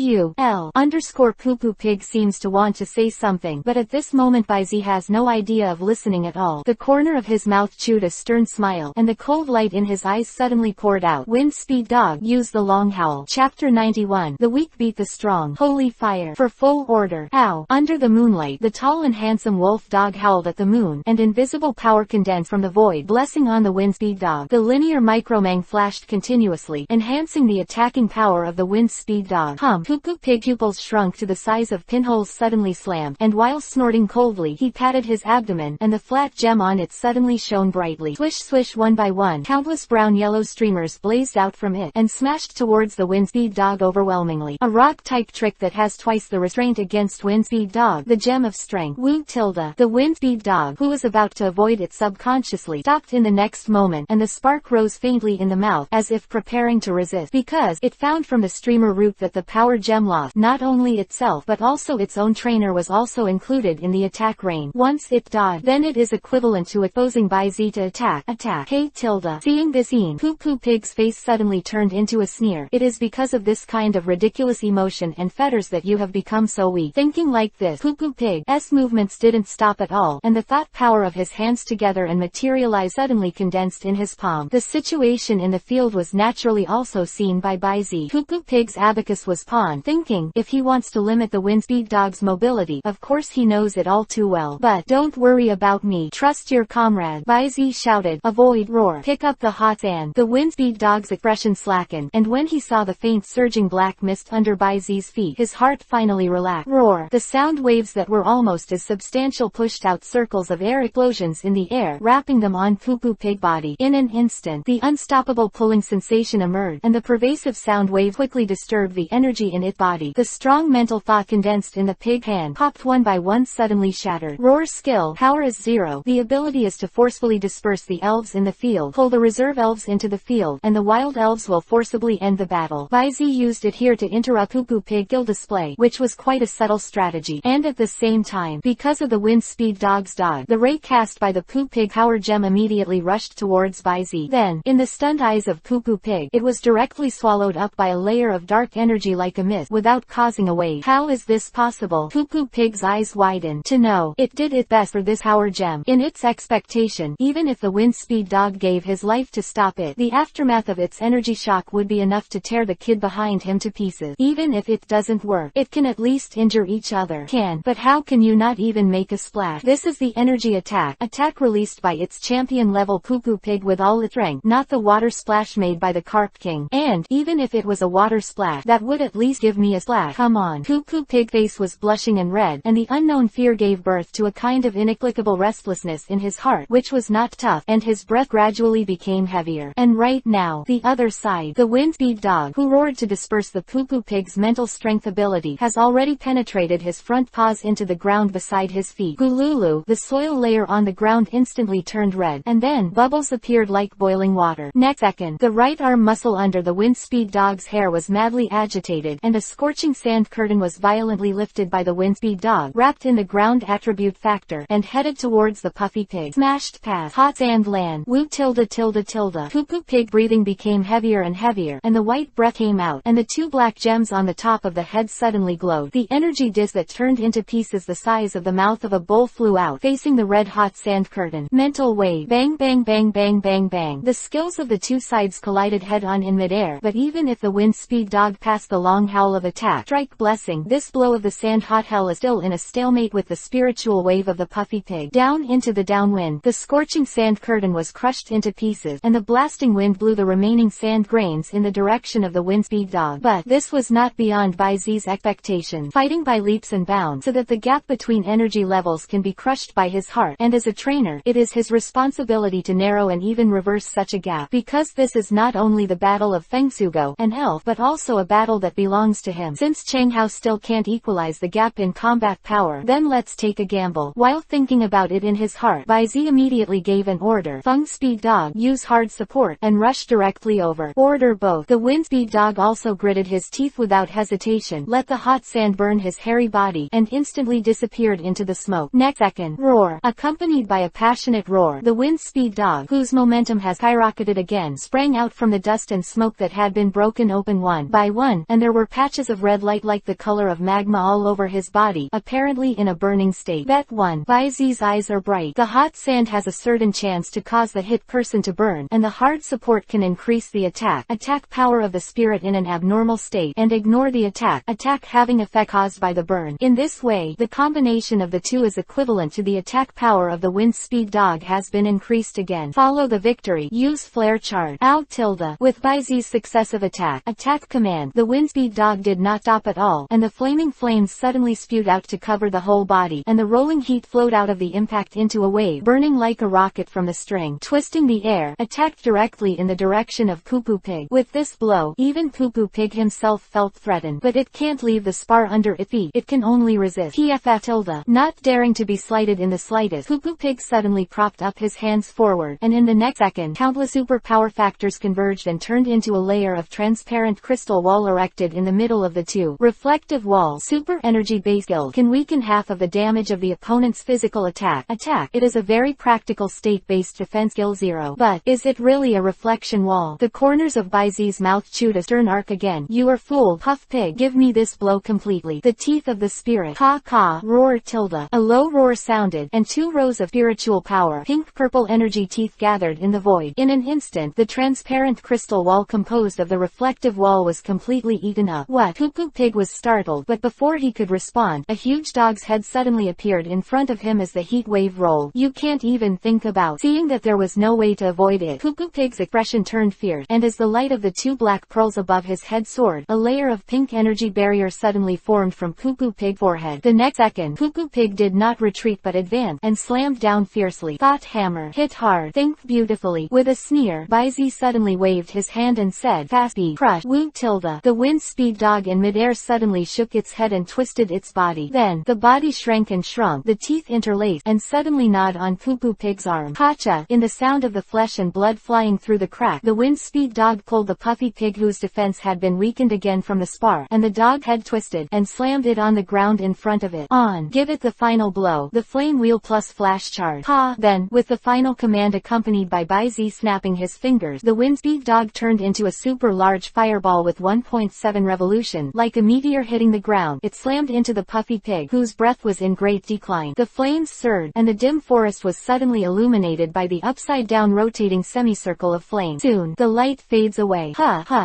Poo Pig seems to want to say something, but at this moment By Z has no idea of listening at all. The corner of his mouth chewed a stern smile, and the cold light in his eyes suddenly poured out. Wind speed dog, use the long howl. Chapter 91. The weak beat the strong. Holy fire. For full order. Ow. Under the moonlight, the tall and handsome wolf dog howled at the moon, and invisible power condensed from the void, blessing on the wind speed dog. The linear micromang flashed continuously, enhancing the attacking power of the wind speed dog. Poo Pig pupils shrunk to the size of pinholes suddenly slammed, and while snorting coldly, he patted his abdomen, and the flat gem on it suddenly shone brightly. Swish swish, one by one, countless brown-yellow streamers blazed out from it, and smashed towards the wind speed dog overwhelmingly. A rock-type trick that has twice the restraint against wind speed dog, the gem of strength. Woo tilde. The wind speed dog, who was about to avoid it subconsciously, stopped in the next moment, and the spark rose faintly in the mouth, as if preparing to resist, because it found from the streamer root that the power gem lost not only itself but also its own trainer was also included in the attack range. Once it died, then it is equivalent to exposing By Z to attack. K tilde. Seeing this scene, Poo Pig's face suddenly turned into a sneer. It is because of this kind of ridiculous emotion and fetters that you have become so weak. Thinking like this, Poo Pig's movements didn't stop at all, and the thought power of his hands together and materialized suddenly condensed in his palm. The situation in the field was naturally also seen by Z. Poo Pig's abacus was pawned, thinking, if he wants to limit the wind speed dog's mobility, of course he knows it all too well. But, don't worry about me, trust your comrade. Z shouted, avoid roar, pick up the hot sand. The wind speed dog's expression slackened, and when he saw the faint surging black mist under Z's feet, his heart finally relaxed. Roar. The sound waves that were almost as substantial pushed out circles of air explosions in the air, wrapping them on Poo Pig body. In an instant, the unstoppable pulling sensation emerged, and the pervasive sound wave quickly disturbed the energy in its body. The strong mental thought condensed in the pig hand, popped one by one, suddenly shattered. Roar's skill power is 0. The ability is to forcefully disperse the elves in the field, pull the reserve elves into the field, and the wild elves will forcibly end the battle. Z used it here to interrupt Poo Pig skill display, which was quite a subtle strategy, and at the same time, because of the wind speed dog's dodge, the ray cast by the Poo Pig power gem immediately rushed towards Z. Then, in the stunned eyes of Poo Pig, it was directly swallowed up by a layer of dark energy like a mist, without causing a wave. How is this possible? Poo Pig's eyes widened. To know, it did its best for this power gem. In its expectation, even if the wind speed dog gave his life to stop it, the aftermath of its energy shock would be enough to tear the kid behind him to pieces. Even if it doesn't work, it can at least injure each other. But how can you not even make a splash? This is the energy attack released by its champion level Poo Pig with all its strength, not the water splash made by the Carp King. And, even if it was a water splash, that would at least give me a splash. Come on. Poo Pig face was blushing and red, and the unknown fear gave birth to a kind kind of inexplicable restlessness in his heart which was not tough, and his breath gradually became heavier. And right now, the other side, the Windspeed dog, who roared to disperse the Poo-Poo Pig's mental strength ability, has already penetrated his front paws into the ground beside his feet. Gululu, the soil layer on the ground instantly turned red, and then bubbles appeared like boiling water. Next second, the right arm muscle under the Windspeed dog's hair was madly agitated, and a scorching sand curtain was violently lifted by the Windspeed dog, wrapped in the ground attribute factor, and headed towards the Puffy Pig. Smashed past hot sand land. Woo tilde tilde tilde. Poo-Poo Pig breathing became heavier and heavier, and the white breath came out, and the two black gems on the top of the head suddenly glowed. The energy disc that turned into pieces the size of the mouth of a bull flew out, facing the red-hot sand curtain. Mental wave. Bang bang bang bang bang bang. The skills of the two sides collided head-on in midair, but even if the Windspeed dog passed the long howl of attack, strike blessing, this blow of the sand-hot hell is still in a stalemate with the spiritual wave of the Puffy Pig. Down into the downwind, the scorching sand curtain was crushed into pieces, and the blasting wind blew the remaining sand grains in the direction of the Windspeed dog. But this was not beyond Baizi's expectation, fighting by leaps and bounds so that the gap between energy levels can be crushed by his heart, and as a trainer, it is his responsibility to narrow and even reverse such a gap, because this is not only the battle of Fengsugo, an elf, but also a battle that belongs to him. Since Changhao still can't equalize the gap in combat power, then let's take a gamble. While thinking about it in his heart, Baizi immediately gave an order. Windspeed dog, use hard support, and rush directly over. Order both. The Windspeed dog also gritted his teeth without hesitation, let the hot sand burn his hairy body, and instantly disappeared into the smoke. Next second, roar. Accompanied by a passionate roar, the Windspeed dog, whose momentum has skyrocketed again, sprang out from the dust and smoke that had been broken open one by one, and there were patches of red light like the color of magma all over his body, apparently in a burning state. Bet 1. Baizi's eyes are bright. The hot sand has a certain chance to cause the hit person to burn, and the hard support can increase the attack power of the spirit in an abnormal state, and ignore the attack having effect caused by the burn. In this way, the combination of the two is equivalent to the attack power of the Windspeed dog has been increased again. Follow the victory. Use flare charge. Out tilde. With Baizi's successive attack command, the Windspeed dog did not stop at all, and the flaming flames suddenly spewed out to cover the whole body, and the rolling heat flowed out of the impact into a wave, burning like a rocket from the string, twisting the air, attacked directly in the direction of Poo-Poo Pig. With this blow, even Poo-Poo Pig himself felt threatened, but it can't leave the spar under its feet, it can only resist. PFF tilde. Not daring to be slighted in the slightest, Poo-Poo Pig suddenly propped up his hands forward, and in the next second, countless superpower factors converged and turned into a layer of transparent crystal wall erected in the middle of the two. Reflective wall. Super energy base skill can weaken half of the damage of the opponent's physical attack. It is a very practical state-based defense skill 0. But, is it really a reflection wall? The corners of Baizi's mouth chewed a stern arc again. You are fooled, Puff Pig. Give me this blow completely. The teeth of the spirit. Ka. Roar tilde. A low roar sounded, and 2 rows of spiritual power, pink-purple energy teeth gathered in the void. In an instant, the transparent crystal wall composed of the reflective wall was completely eaten up. What? Poo-Poo Pig was startled, but before he could respond, a huge dog's head suddenly appeared in front of him as the heat wave rolled. You can't even think about seeing that there was no way to avoid it. Poo-Poo Pig's expression turned fierce, and as the light of the 2 black pearls above his head soared, a layer of pink energy barrier suddenly formed from Poo-Poo Pig's forehead. The next second, Poo-Poo Pig did not retreat but advanced, and slammed down fiercely. Thought hammer. Hit hard. Think beautifully. With a sneer, Baizi suddenly waved his hand and said, Fast B. Crush. Woo tilde. The Windspeed dog in midair suddenly shook its head and twisted its body. Then, the body shrank and shrunk, the teeth interlaced, and suddenly gnawed on Poo-Poo Pig's arm. Pacha. In the sound of the flesh and blood flying through the crack, the Windspeed dog pulled the Puffy Pig whose defense had been weakened again from the spar, and the dog head twisted, and slammed it on the ground in front of it. On. Give it the final blow. The flame wheel plus flash charge. Pa. Then, with the final command accompanied by Baizi snapping his fingers, the Windspeed dog turned into a super large fireball with 1.7 revolution. Like a meteor hitting the ground, it slammed into the Puffy Pig, whose breath was in great decline. The flames surged, and the dim forest was suddenly illuminated by the upside-down rotating semicircle of flame. Soon, the light fades away.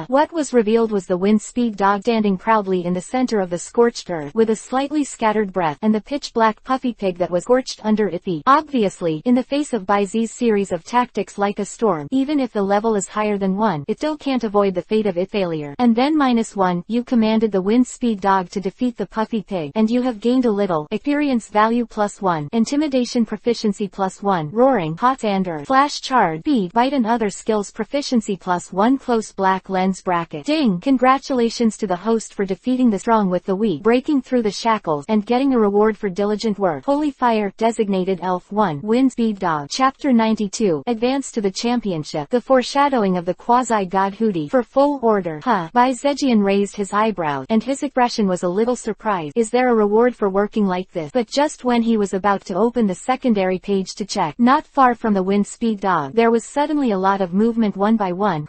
What was revealed was the Windspeed dog standing proudly in the center of the scorched earth, with a slightly scattered breath, and the pitch-black Puffy Pig that was scorched under its feet. Obviously, in the face of Baizi's series of tactics like a storm, even if the level is higher than 1, it still can't avoid the fate of its failure. And then -1, you commanded the Windspeed dog to defeat the Puffy Pig, and you have gained a little experience value plus +1, intimidation proficiency +1, roaring, hot and earth, flash charge, speed, bite and other skills proficiency +1, close black lens bracket. Ding! Congratulations to the host for defeating the strong with the weak, breaking through the shackles, and getting a reward for diligent work. Holy fire, designated elf 1, win speed dog. Chapter 92, advance to the championship. The foreshadowing of the quasi-god hoodie. For full order. Byzegian raised his eyebrows, and his expression was a little surprised. Is there a reward for working like this? But just when he was about to open the secondary page to check, not far from the wind speed dog, there was suddenly a lot of movement one by one,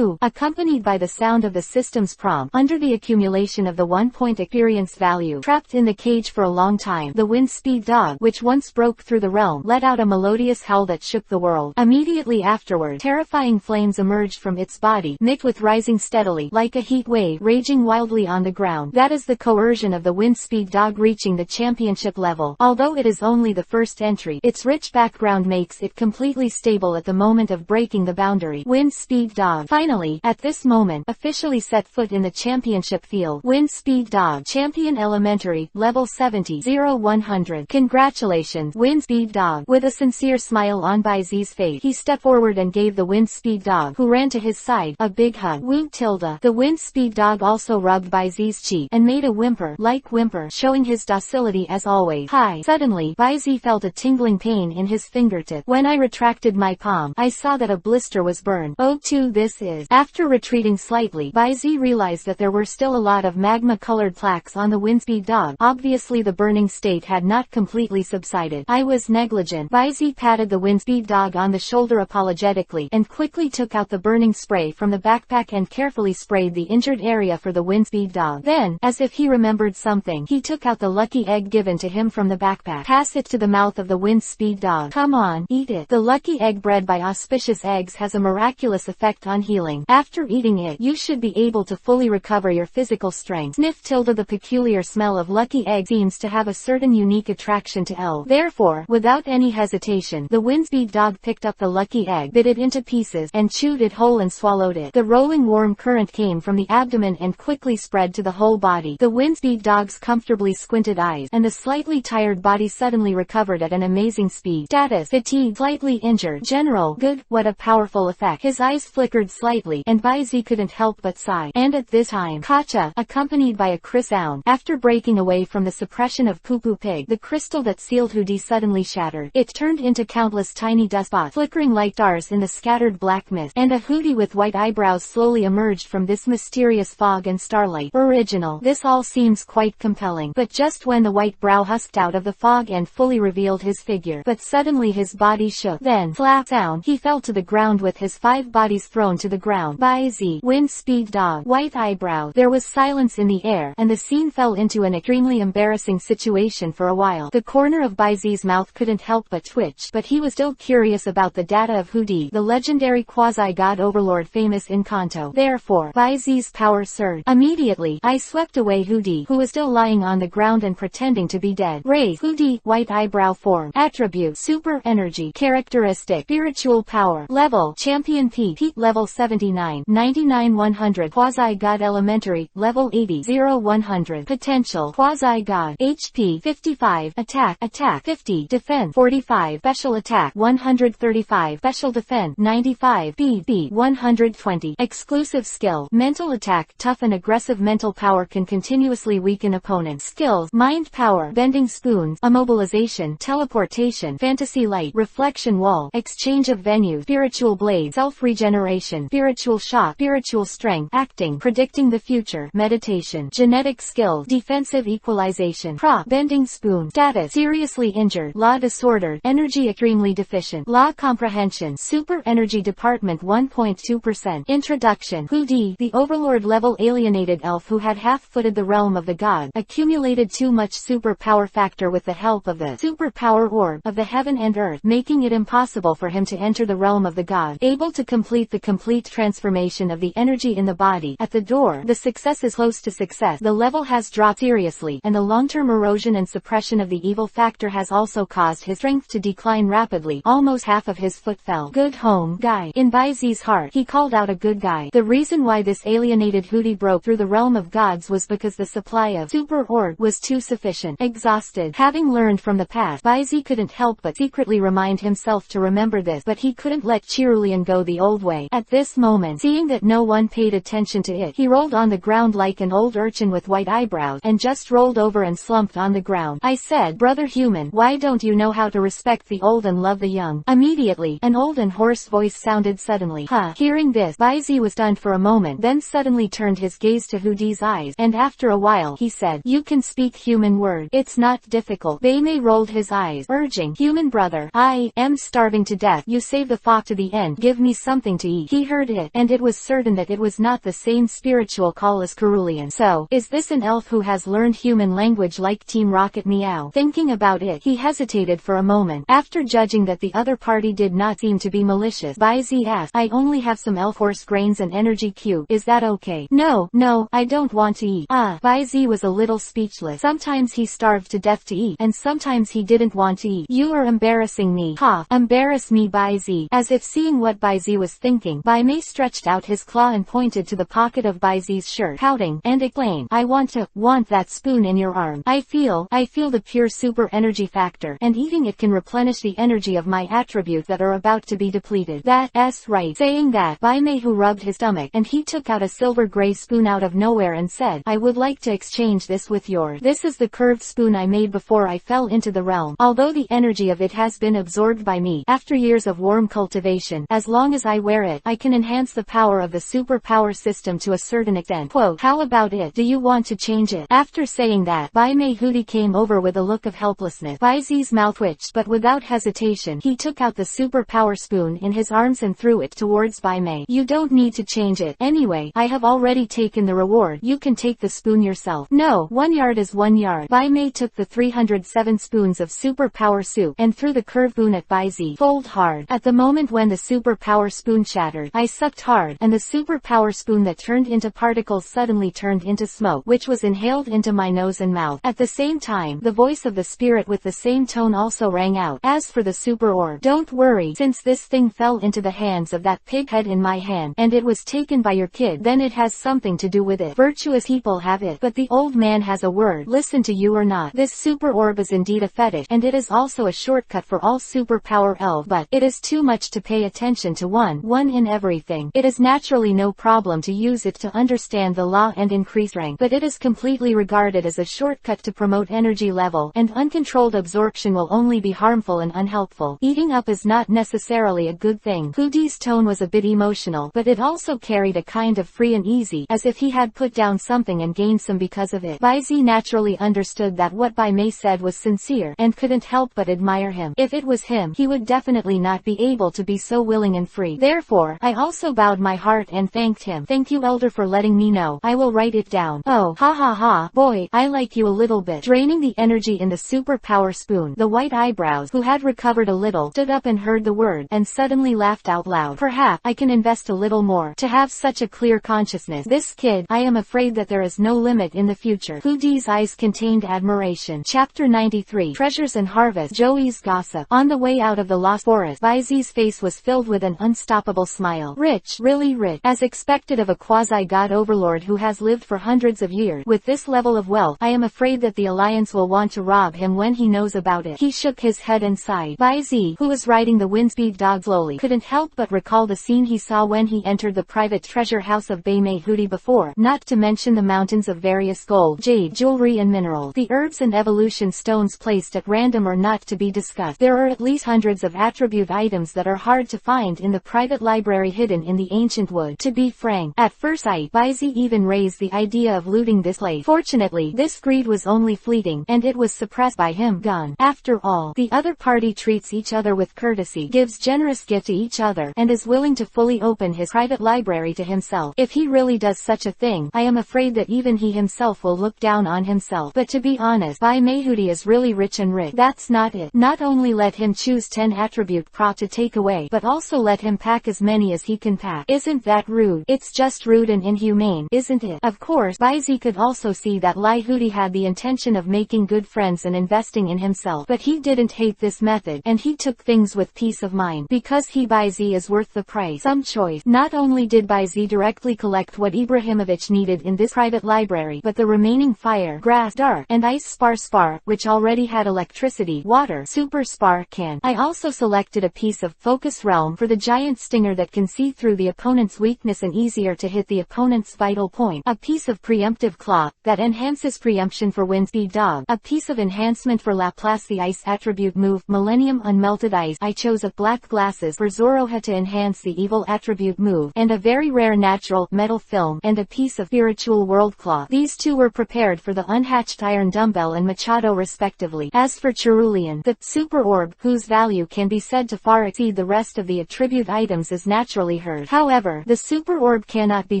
accompanied by the sound of the system's prompt. Under the accumulation of the 1-point experience value, trapped in the cage for a long time, the wind speed dog, which once broke through the realm, let out a melodious howl that shook the world. Immediately afterward, terrifying flames emerged from its body, mixed with rising steadily, like a heat wave, raging wildly on the ground. That is the coercion of the wind speed dog reaching the championship level. Although it is only the first entry, its rich background makes it completely stable at the moment of breaking the boundary. Wind speed dog, finally, at this moment, officially set foot in the championship field. Wind speed dog, champion elementary, level 70, 0100. Congratulations, wind speed dog. With a sincere smile on Byze's face, he stepped forward and gave the wind speed dog, who ran to his side, a big hug. Woo tilde. The wind speed dog also rubbed Byze's cheek, and made a whimper-like whimper, showing his docility as always. Hi. Suddenly, Byze felt a tingling pain in his fingertip. When I retracted my palm, I saw that a blister was burned. Oh, this is. After retreating slightly, Byze realized that there were still a lot of magma-colored plaques on the windspeed dog. Obviously the burning state had not completely subsided. I was negligent. Byze patted the windspeed dog on the shoulder apologetically, and quickly took out the burning spray from the backpack and carefully sprayed the injured area for the windspeed dog. Then, as if he remembered something, he took out the lucky egg given to him from the backpack. Pass it to the mouth of the windspeed dog. Come on, eat it. The lucky egg bred by auspicious eggs has a miraculous effect on healing. After eating it, you should be able to fully recover your physical strength. Sniff tilde. The peculiar smell of lucky egg seems to have a certain unique attraction to elves. Therefore, without any hesitation, the windspeed dog picked up the lucky egg, bit it into pieces, and chewed it whole and swallowed it. The rolling warm current came from the abdomen and quickly spread to the whole body. The windspeed dog's comfortably squinted eyes, and the slightly tired body suddenly recovered at an amazing speed. Status: fatigue, slightly injured. General: good. What a powerful effect. His eyes flickered slightly, and Byze couldn't help but sigh. And at this time, Kacha, accompanied by a crisp sound, after breaking away from the suppression of Poo Poo Pig, the crystal that sealed hoodie suddenly shattered. It turned into countless tiny dust spots, flickering like stars in the scattered black mist, and a hoodie with white eyebrows slowly emerged from this mysterious fog and starlight. Original. This all seems quite compelling, but just when the white brow husked out of the fog and fully revealed his figure, but suddenly his body shook. Then, flap sound, he fell to the ground with his 5 bodies thrown to the ground. Byze, wind speed dog, white eyebrow. There was silence in the air, and the scene fell into an extremely embarrassing situation for a while. The corner of Byze's mouth couldn't help but twitch, but he was still curious about the data of hoodie, the legendary quasi-god overlord famous in Kanto. Therefore, Byze's power surged. Immediately, I swept away hoodie, who was still lying on the ground and pretending to be dead. Race: hoodie, white eyebrow form. Attribute: super energy. Characteristic: spiritual power. Level: champion Pete level 79, 99 100. Quasi-god elementary, level 80, 0 100. Potential: quasi-god. HP: 55, attack 50, defense 45, special attack 135, special defense 95, speed 120. Exclusive skill: mental attack. Tough and aggressive mental power can continuously weaken opponents. Skills: mind power, bending spoons, immobilization, teleportation, fantasy light, reflection wall, exchange of venue, spiritual blade, self-regeneration, spiritual shock, spiritual strength, acting, predicting the future, meditation. Genetic skills: defensive equalization, prop, bending spoon. Status: seriously injured, law disordered, energy extremely deficient, law comprehension, super energy department 1.2%. Introduction: hoodie, the overlord level alienated elf who had half-footed the realm of the god, accumulated too much super power factor with the help of the super power orb of the heaven and earth, making it impossible for him to enter the realm of the god. Able to complete the complete transformation of the energy in the body. At the door, the success is close to success. The level has dropped seriously, and the long-term erosion and suppression of the evil factor has also caused his strength to decline rapidly. Almost half of his foot fell. Good home, guy. In Byze's heart, he called out a good guy. The reason why this alienated hoodie broke through the realm of gods was because the supply of super orb was too sufficient. Exhausted. exhausted. Having learned from the past, Baizi couldn't help but secretly remind himself to remember this, but he couldn't let Cerulean go the old way. At this moment, seeing that no one paid attention to it, he rolled on the ground like an old urchin with white eyebrows, and just rolled over and slumped on the ground. I said, "Brother human, why don't you know how to respect the old and love the young?" Immediately, an old and hoarse voice sounded suddenly. Hearing this, Baizi was stunned for a moment, then suddenly turned his gaze to Hoodie's eyes, and after a while, he said, "You can speak human word. It's not difficult." Baimei rolled his eyes, urging, "Human brother, I am starving to death. You save the fox to the end. Give me something to eat." He heard it, and it was certain that it was not the same spiritual call as Cerulean. So, is this an elf who has learned human language like Team Rocket Meow? Thinking about it, he hesitated for a moment. After judging that the other party did not seem to be malicious, Baizi asked, "I only have some elf horse grains and energy cube. Is that okay?" No, I don't want to eat." Baizi was a little speechless. Sometimes he starved to death to eat, and sometimes he didn't want to eat. "You are embarrassing me." Embarrass me, Baizi? As if seeing what Baizi was thinking, Baimei stretched out his claw and pointed to the pocket of Baizi's shirt, pouting, and exclaimed, "I want that spoon in your arm. I feel the pure super energy factor, and eating it can replenish the energy of my attributes that are about to be depleted." "That's right." Saying that, Baimei rubbed his stomach, and he took out a silver gray spoon out of nowhere and said, "I would like to exchange this with yours. This is the curved spoon I made before I fell into the realm. Although the energy of it has been absorbed by me after years of worm cultivation, as long as I wear it, I can enhance the power of the super power system to a certain extent. Quote, how about it? Do you want to change it?" After saying that, Baimei Hoodie came over with a look of helplessness. Baizi's mouth twitched, but without hesitation, he took out the super power spoon in his arms and threw it towards Baimei. "You don't need to change it. Anyway, I have already taken the reward. You can take the spoon yourself." "No, 1 yard is 1 yard." Baimei took the 307 spoons of super power soup and threw the curved spoon at Baizi. Fold hard. At the moment when the super power spoon shattered, I sucked hard, and the super power spoon that turned into particles suddenly turned into smoke, which was inhaled into my nose and mouth. At the same time, the voice of the spirit with the same tone also rang out. "As for the super orb, don't worry, since this thing fell into the hands of that pig head in my hand, and it was taken by your kid, then it has something to do with it. Virtuous people have it, but the old man has a word. Listen to you or not. This super orb is indeed a fetish, and it is also a shortcut for all super power elves, but it is too much to pay attention to one in everything. It is naturally no problem to use it to understand the law and increase rank, but it is completely regarded as a shortcut to promote energy level, and uncontrolled absorption will only be harmful and unhelpful. Eating up is not necessarily a good thing." Hoodie's tone was a bit emotional, but it also carried a kind of free and easy, as if he had put down something and gained some because of it. Baizi naturally understood that what Baimei said was sincere, and couldn't help but admire him. If it was him, he would definitely not be able to be so willing and free. Therefore, I also bowed my heart and thanked him. "Thank you, Elder, for letting me know. I will write it down." "Oh, ha, boy, I like you a little bit." Draining the energy in the super power spoon, the white eyebrows, who had recovered a little, stood up and heard the word, and suddenly laughed out loud. "Perhaps I can invest a little more to have such a clear consciousness. This kid, I am afraid that there is no limit in the future." Hoodie's eyes contained admiration. Chapter 93. Treasures and Harvest. Joey's Gossip. On the way out of the Lost Forest, Baizi's face was filled with an unstoppable smile. Rich, really rich, as expected of a quasi-god overlord who has lived for hundreds of years. With this level of wealth, I am afraid that the Alliance will want to rob him when he knows about it. He shook his head and sighed. Baizi, who was riding the Windspeed dog slowly, couldn't help but recall the scene he saw when he entered the private treasure house of Baimei Hoodie before, not to mention the mountains of various gold, jade, jewelry and minerals. The herbs and evolution stones placed at random are not to be discussed. There are at least hundreds of attribute items that are hard to find in the private library hidden in the ancient wood. To be frank, at first sight, Baizi even raised the idea of looting this place. Fortunately, this greed was only fleeting, and it was suppressed by him. Gone. After all, the other party treats each other with courtesy, gives generous gifts to each other, and is willing to fully open his private library to himself. If he really does such a thing, I am afraid that even he himself will look down on himself. But to be honest, Baimei Hoodie is really rich and rich. That's not it. Not only let him choose 10 attribute prop to take away, but also let him pack as many as he can pack. Isn't that rude? It's just rude and inhumane, isn't it? Of course, Baizi could also see that Lai Hoodie had the intention of making good friends and investing in himself, but he didn't hate this method, and he took things with peace of mind, because he Baizi is worth the price. Some choice. Not only did Baizi directly collect what Ibrahimovich needed in this private library, but the remaining fire, grass, dark, and ice sparse Spar, which already had electricity, water, Super Spar can. I also selected a piece of Focus Realm for the giant stinger that can see through the opponent's weakness and easier to hit the opponent's vital point. A piece of Preemptive Claw, that enhances preemption for Wind Speed Dog. A piece of enhancement for Laplace the Ice attribute move, Millennium Unmelted Ice. I chose a Black Glasses for Zoroha to enhance the Evil attribute move, and a very rare natural metal film, and a piece of Spiritual World Claw. These two were prepared for the unhatched Iron Dumbbell and Machado respectively. As for Cerulean, the Super Orb, whose value can be said to far exceed the rest of the attribute items, is naturally hers. However, the Super Orb cannot be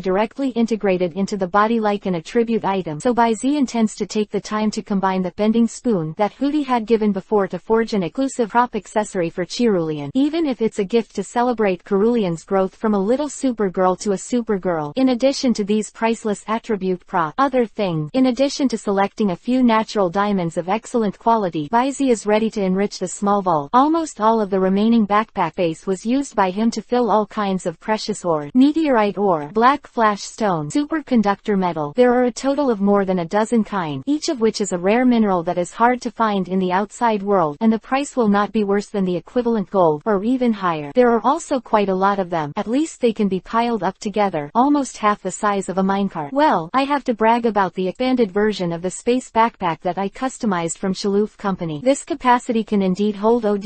directly integrated into the body like an attribute item, so ByZ intends to take the time to combine the Bending Spoon that Hootie had given before to forge an exclusive prop accessory for Cerulean, even if it's a gift to celebrate Cerulean's growth from a little Supergirl to a Supergirl. In addition to these priceless attribute prop, other thing, in addition to selecting a few natural diamonds of excellent quality, ByZ is ready to enrich the small vault. Almost all of the remaining backpack space was used by him to fill all kinds of precious ore, meteorite ore, black flash stone, superconductor metal. There are a total of more than a dozen kind, each of which is a rare mineral that is hard to find in the outside world, and the price will not be worse than the equivalent gold, or even higher. There are also quite a lot of them, at least they can be piled up together, almost half the size of a minecart. Well, I have to brag about the expanded version of the space backpack that I customized from Shaloof Company. This capacity can indeed hold OD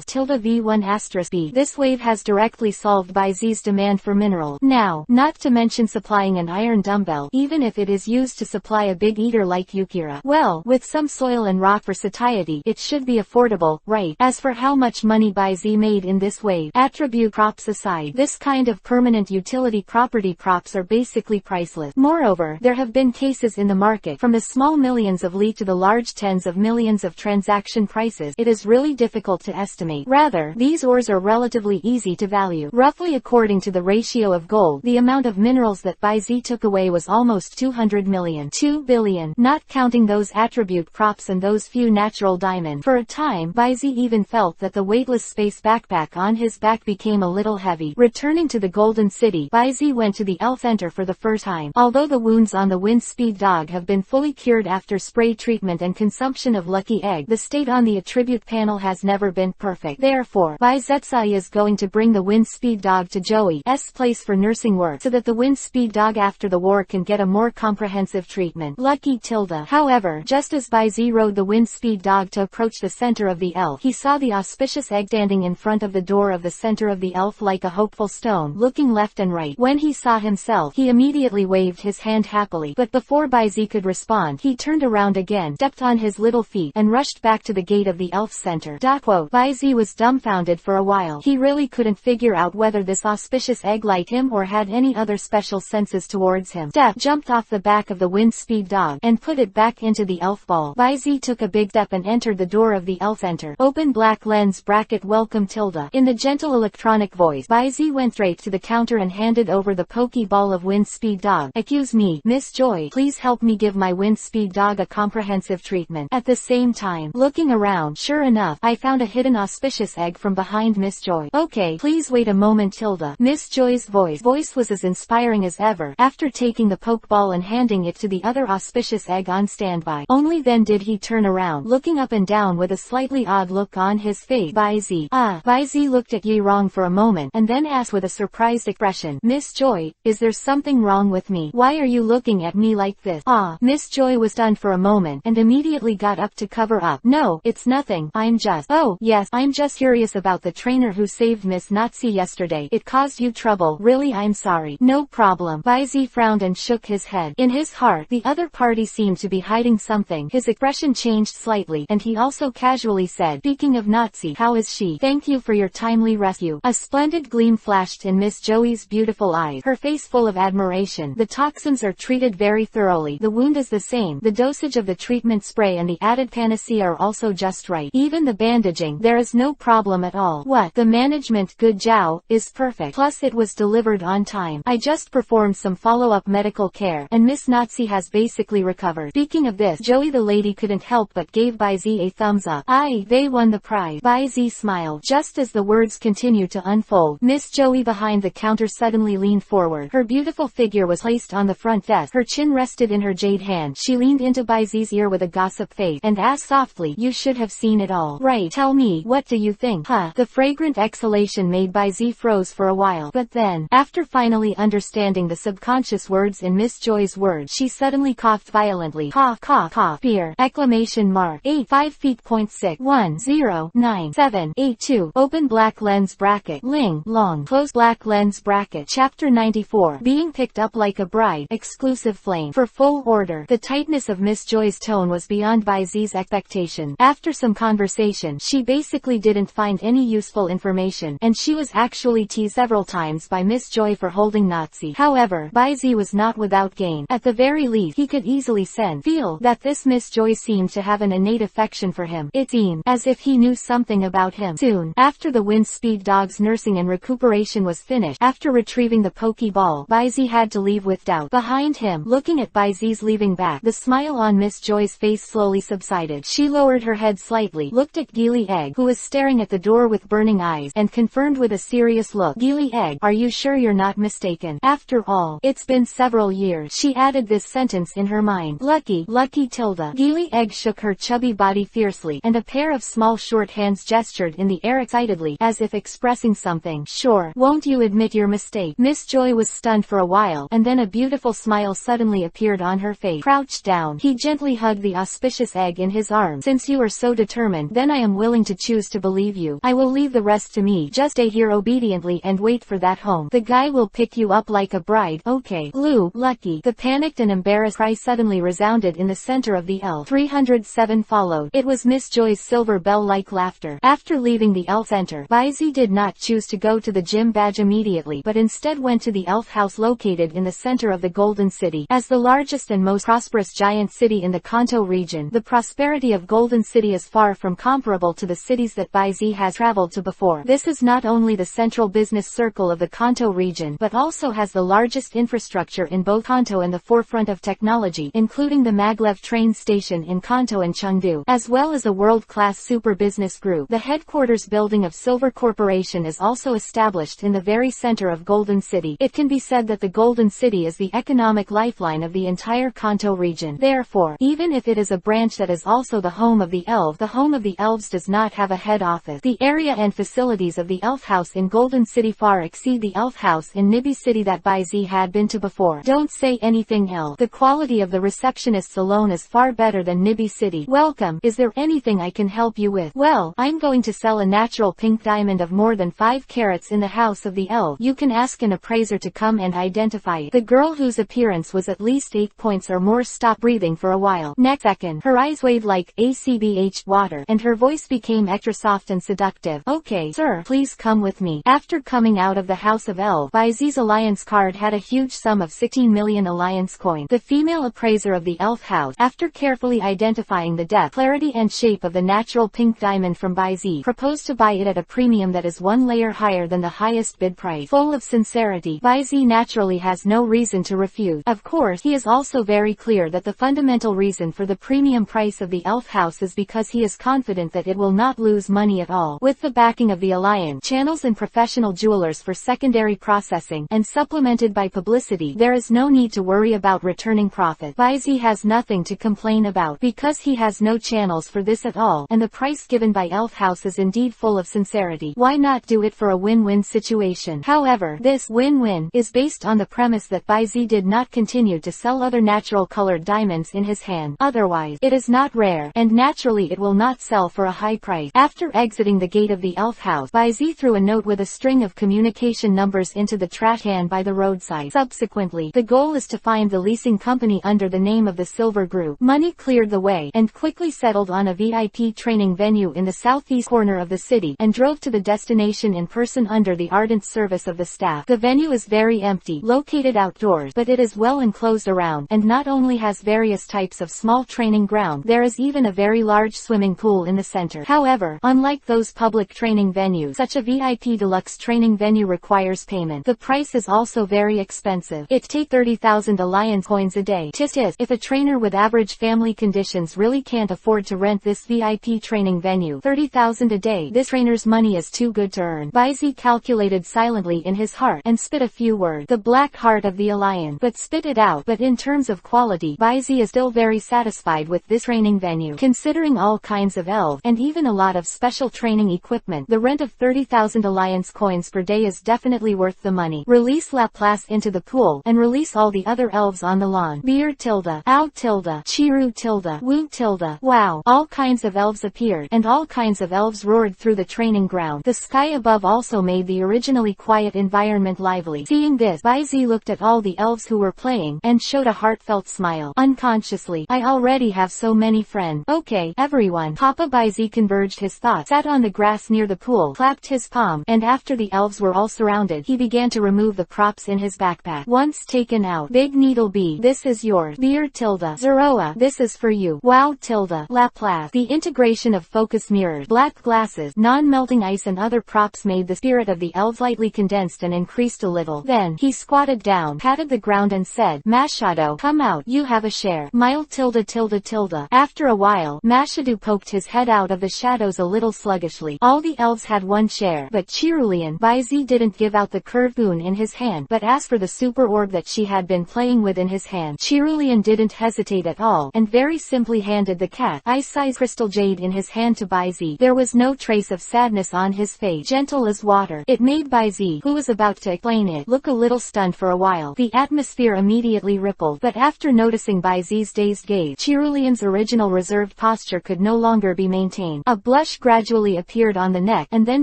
tilde V1 *B. This wave has directly solved ByZ's demand for mineral. Now, not to mention supplying an iron dumbbell, even if it is used to supply a big eater like Yukira. Well, with some soil and rock for satiety, it should be affordable, right? As for how much money ByZ made in this wave, attribute props aside, this kind of permanent utility property props are basically priceless. Moreover, there have been cases in the market, from the small millions of Li to the large tens of millions of transaction prices. It is really difficult to estimate. Rather, these ores are relatively easy to value. Roughly according to the ratio of gold, the amount of minerals that ByZ took away was almost 200 million. 2 billion, not counting those attribute props and those few natural diamonds. For a time, ByZ even felt that the weightless space backpack on his back became a little heavy. Returning to the Golden City, ByZ went to the Elf Center for the first time. Although the wounds on the Wind Speed Dog have been fully cured after spray treatment and consumption of Lucky Egg, the state on the attribute panel has never been perfect. Therefore, ByZ is going to bring the Wind Speed Dog to Joey's place for nursing work, so that the Wind Speed Dog after the war can get a more comprehensive treatment. Lucky tilde. However, just as ByZ rode the Wind Speed Dog to approach the center of the elf, he saw the auspicious egg standing in front of the door of the center of the elf like a hopeful stone, looking left and right. When he saw himself, he immediately waved his hand happily, but before ByZ could respond, he turned around again, stepped on his little feet, and rushed back to the gate of the elf center. ByZ was dumbfounded for a while. He really couldn't figure out whether this auspicious egg liked him or had any other special senses towards him. Jumped off the back of the Wind Speed Dog, and put it back into the elf ball. ByZ took a big step and entered the door of the elf center. Open black lens bracket welcome tilde. In the gentle electronic voice, ByZ went straight to the counter and handed over the Pokeball of Wind Speed Dog. Excuse me, Miss Joy, please help me give my Wind Speed Dog a comprehensive treatment. At the same time, looking around, sure enough, I found a hidden auspicious egg from behind Miss Joy. Okay, please wait a moment tilde. Miss Joy's voice was as inspiring as ever, after taking the Pokeball and handing it to the other auspicious egg on standby. Only then did he turn around, looking up and down with a slightly odd look on his face. ByZ. ByZ looked at Yi Rong for a moment, and then asked with a surprised expression, Miss Joy, is there something wrong with me? Why are you looking at me like this? Miss Joy was stunned for a moment, and immediately got up to cover up. No, it's nothing, I'm just. Oh, yes, I'm just curious about the trainer who saved Miss Nazi yesterday. It caused you trouble. Really, I'm sorry. No problem. ByZ frowned and shook his head. In his heart, the other party seemed to be hiding something. His expression changed slightly, and he also casually said, speaking of Nazi, how is she? Thank you for your timely rescue. A splendid gleam flashed in Miss Joey's beautiful eyes, her face full of admiration. The toxins are treated very thoroughly. The wound is the same. The dosage of the treatment spray and the added panacea are also just right. Even the bandaging, there is no problem at all. What? The management, good Zhao, is perfect. Plus it was delivered on time. I just performed some follow-up medical care, and Miss Nazi has basically recovered. Speaking of this, Joey the lady couldn't help but gave ByZ a thumbs up. They won the prize. ByZ smiled. Just as the words continued to unfold, Miss Joey behind the counter suddenly leaned forward. Her beautiful figure was placed on the front desk. Her chin rested in in her jade hand. She leaned into Baizi's ear with a gossip face, and asked softly, "You should have seen it all. Right, tell me, what do you think?" Huh. The fragrant exhalation made Baizi froze for a while, but then, after finally understanding the subconscious words in Miss Joy's words, she suddenly coughed violently. Cough, cough, cough. Beer! Exclamation mark. 8 5 feet point 6 1 0 9 7 8 2. Open black lens bracket. Ling, long. Close black lens bracket. Chapter 94. Being picked up like a bride. Exclusive flame. For full order. The tightness of Miss Joy's tone was beyond Baizi's expectation. After some conversation, she basically didn't find any useful information, and she was actually teased several times by Miss Joy for holding Nazi. However, Baizi was not without gain. At the very least, he could easily feel that this Miss Joy seemed to have an innate affection for him. It seemed as if he knew something about him. Soon, after the wind speed dog's nursing and recuperation was finished, after retrieving the Pokeball, Baizi had to leave with doubt. Behind him, looking at Baizi's leaving back, the smile on Miss Joy's face slowly subsided. She lowered her head slightly, looked at Gili Egg, who was staring at the door with burning eyes, and confirmed with a serious look, "Gili Egg, are you sure you're not mistaken? After all, it's been several years." She added this sentence in her mind. Lucky tilde. Gili Egg shook her chubby body fiercely, and a pair of small short hands gestured in the air excitedly, as if expressing something. "Sure, won't you admit your mistake?" Miss Joy was stunned for a while, and then a beautiful smile suddenly appeared on her face. Crouched down, he gently hugged the auspicious egg in his arms. "Since you are so determined, then I am willing to choose to believe you. I will leave the rest to me. Just stay here obediently and wait for that home. The guy will pick you up like a bride." "Okay, Lou, lucky." The panicked and embarrassed cry suddenly resounded in the center of the elf. 307 followed. It was Miss Joy's silver bell-like laughter. After leaving the elf center, Baizi did not choose to go to the gym badge immediately, but instead went to the elf house located in the center of the Golden City. As the largest and most prosperous giant city in the Kanto region, the prosperity of Golden City is far from comparable to the cities that Baizi has traveled to before. This is not only the central business circle of the Kanto region, but also has the largest infrastructure in both Kanto and the forefront of technology, including the maglev train station in Kanto and Chengdu, as well as a world-class super business group. The headquarters building of Silver Corporation is also established in the very center of Golden City. It can be said that the Golden City is the economic lifeline of the entire Kanto region. Therefore, even if it is a branch that is also the home of the elves does not have a head office. The area and facilities of the elf house in Golden City far exceed the elf house in Nibi City that Baizi had been to before. Don't say anything else. The quality of the receptionists alone is far better than Nibi City. "Welcome. Is there anything I can help you with?" "Well, I'm going to sell a natural pink diamond of more than 5 carats in the house of the elf. You can ask an appraiser to come and identify it." The girl, whose appearance was at least 8 points or more, stopped breathing for a while. Next second, her eyes waved like ACBH water, and her voice became extra soft and seductive. "Okay, sir, please come with me." After coming out of the house of elf, Baizi's alliance card had a huge sum of 16 million alliance coins. The female appraiser of the elf house, after carefully identifying the depth, clarity and shape of the natural pink diamond from Baizi, proposed to buy it at a premium that is 1 layer higher than the highest bid price. Full of sincerity, Baizi naturally has no reason to refuse. Of course, he is also very clear that the fundamental reason for the premium price of the elf house is because he is confident that it will not lose money at all. With the backing of the alliance, channels and professional jewelers for secondary processing, and supplemented by publicity, there is no need to worry about returning profit. Baizi has nothing to complain about, because he has no channels for this at all, and the price given by elf house is indeed full of sincerity. Why not do it for a win-win situation? However, this win-win is based on the premise that Baizi did not continue to sell other natural colored diamonds in his hand. Otherwise, it is not rare, and naturally it will not sell for a high price. After exiting the gate of the elf house, Baizi threw a note with a string of communication numbers into the trash can by the roadside. Subsequently, the goal is to find the leasing company under the name of the Silver Group. Money cleared the way, and quickly settled on a VIP training venue in the southeast corner of the city, and drove to the destination in person under the ardent service of the staff. The venue is very empty, located outdoors, but it is well enclosed around, and not only has various types of small training ground, there is even a very large swimming pool in the center. However, unlike those public training venues, such a VIP deluxe training venue requires payment. The price is also very expensive. It takes 30,000 alliance coins a day. Tis, if a trainer with average family conditions really can't afford to rent this VIP training venue, 30,000 a day, this trainer's money is too good to earn. Baizi calculated silently in his heart, and spit a few words. The black heart of the alliance. But spit it out. But in turn terms of quality, Baizi is still very satisfied with this training venue. Considering all kinds of elves, and even a lot of special training equipment, the rent of 30,000 alliance coins per day is definitely worth the money. Release Laplace into the pool, and release all the other elves on the lawn. Beer tilde, ow tilde, chiru tilde, woo tilde. Wow, all kinds of elves appeared, and all kinds of elves roared through the training ground. The sky above also made the originally quiet environment lively. Seeing this, Baizi looked at all the elves who were playing, and showed a heartfelt smile. Unconsciously, I already have so many friends. Okay, everyone. Papa Baizi converged his thoughts, sat on the grass near the pool, clapped his palm, and after the elves were all surrounded, he began to remove the props in his backpack. Once taken out, Big Needle B, this is yours. Beer tilde, Zeroa, this is for you. Wow tilde, Laplace. The integration of focus mirrors, black glasses, non-melting ice and other props made the spirit of the elves lightly condensed and increased a little. Then, he squatted down, patted the ground and said, Mashado, come out, you have a share. Mile tilde tilde tilde. After a while, Mashado poked his head out of the shadows a little sluggishly. All the elves had one share, but Cerulean Baizi didn't give out the curved boon in his hand, but asked for the super orb that she had been playing with in his hand. Cerulean didn't hesitate at all, and very simply handed the cat ice-size crystal jade in his hand to Baizi. There was no trace of sadness on his face, gentle as water. It made Baizi, who was about to explain it, look a little stunned for a while. The atmosphere immediately rippled, but after noticing Baizi's dazed gaze, Cerulean's original reserved posture could no longer be maintained. A blush gradually appeared on the neck, and then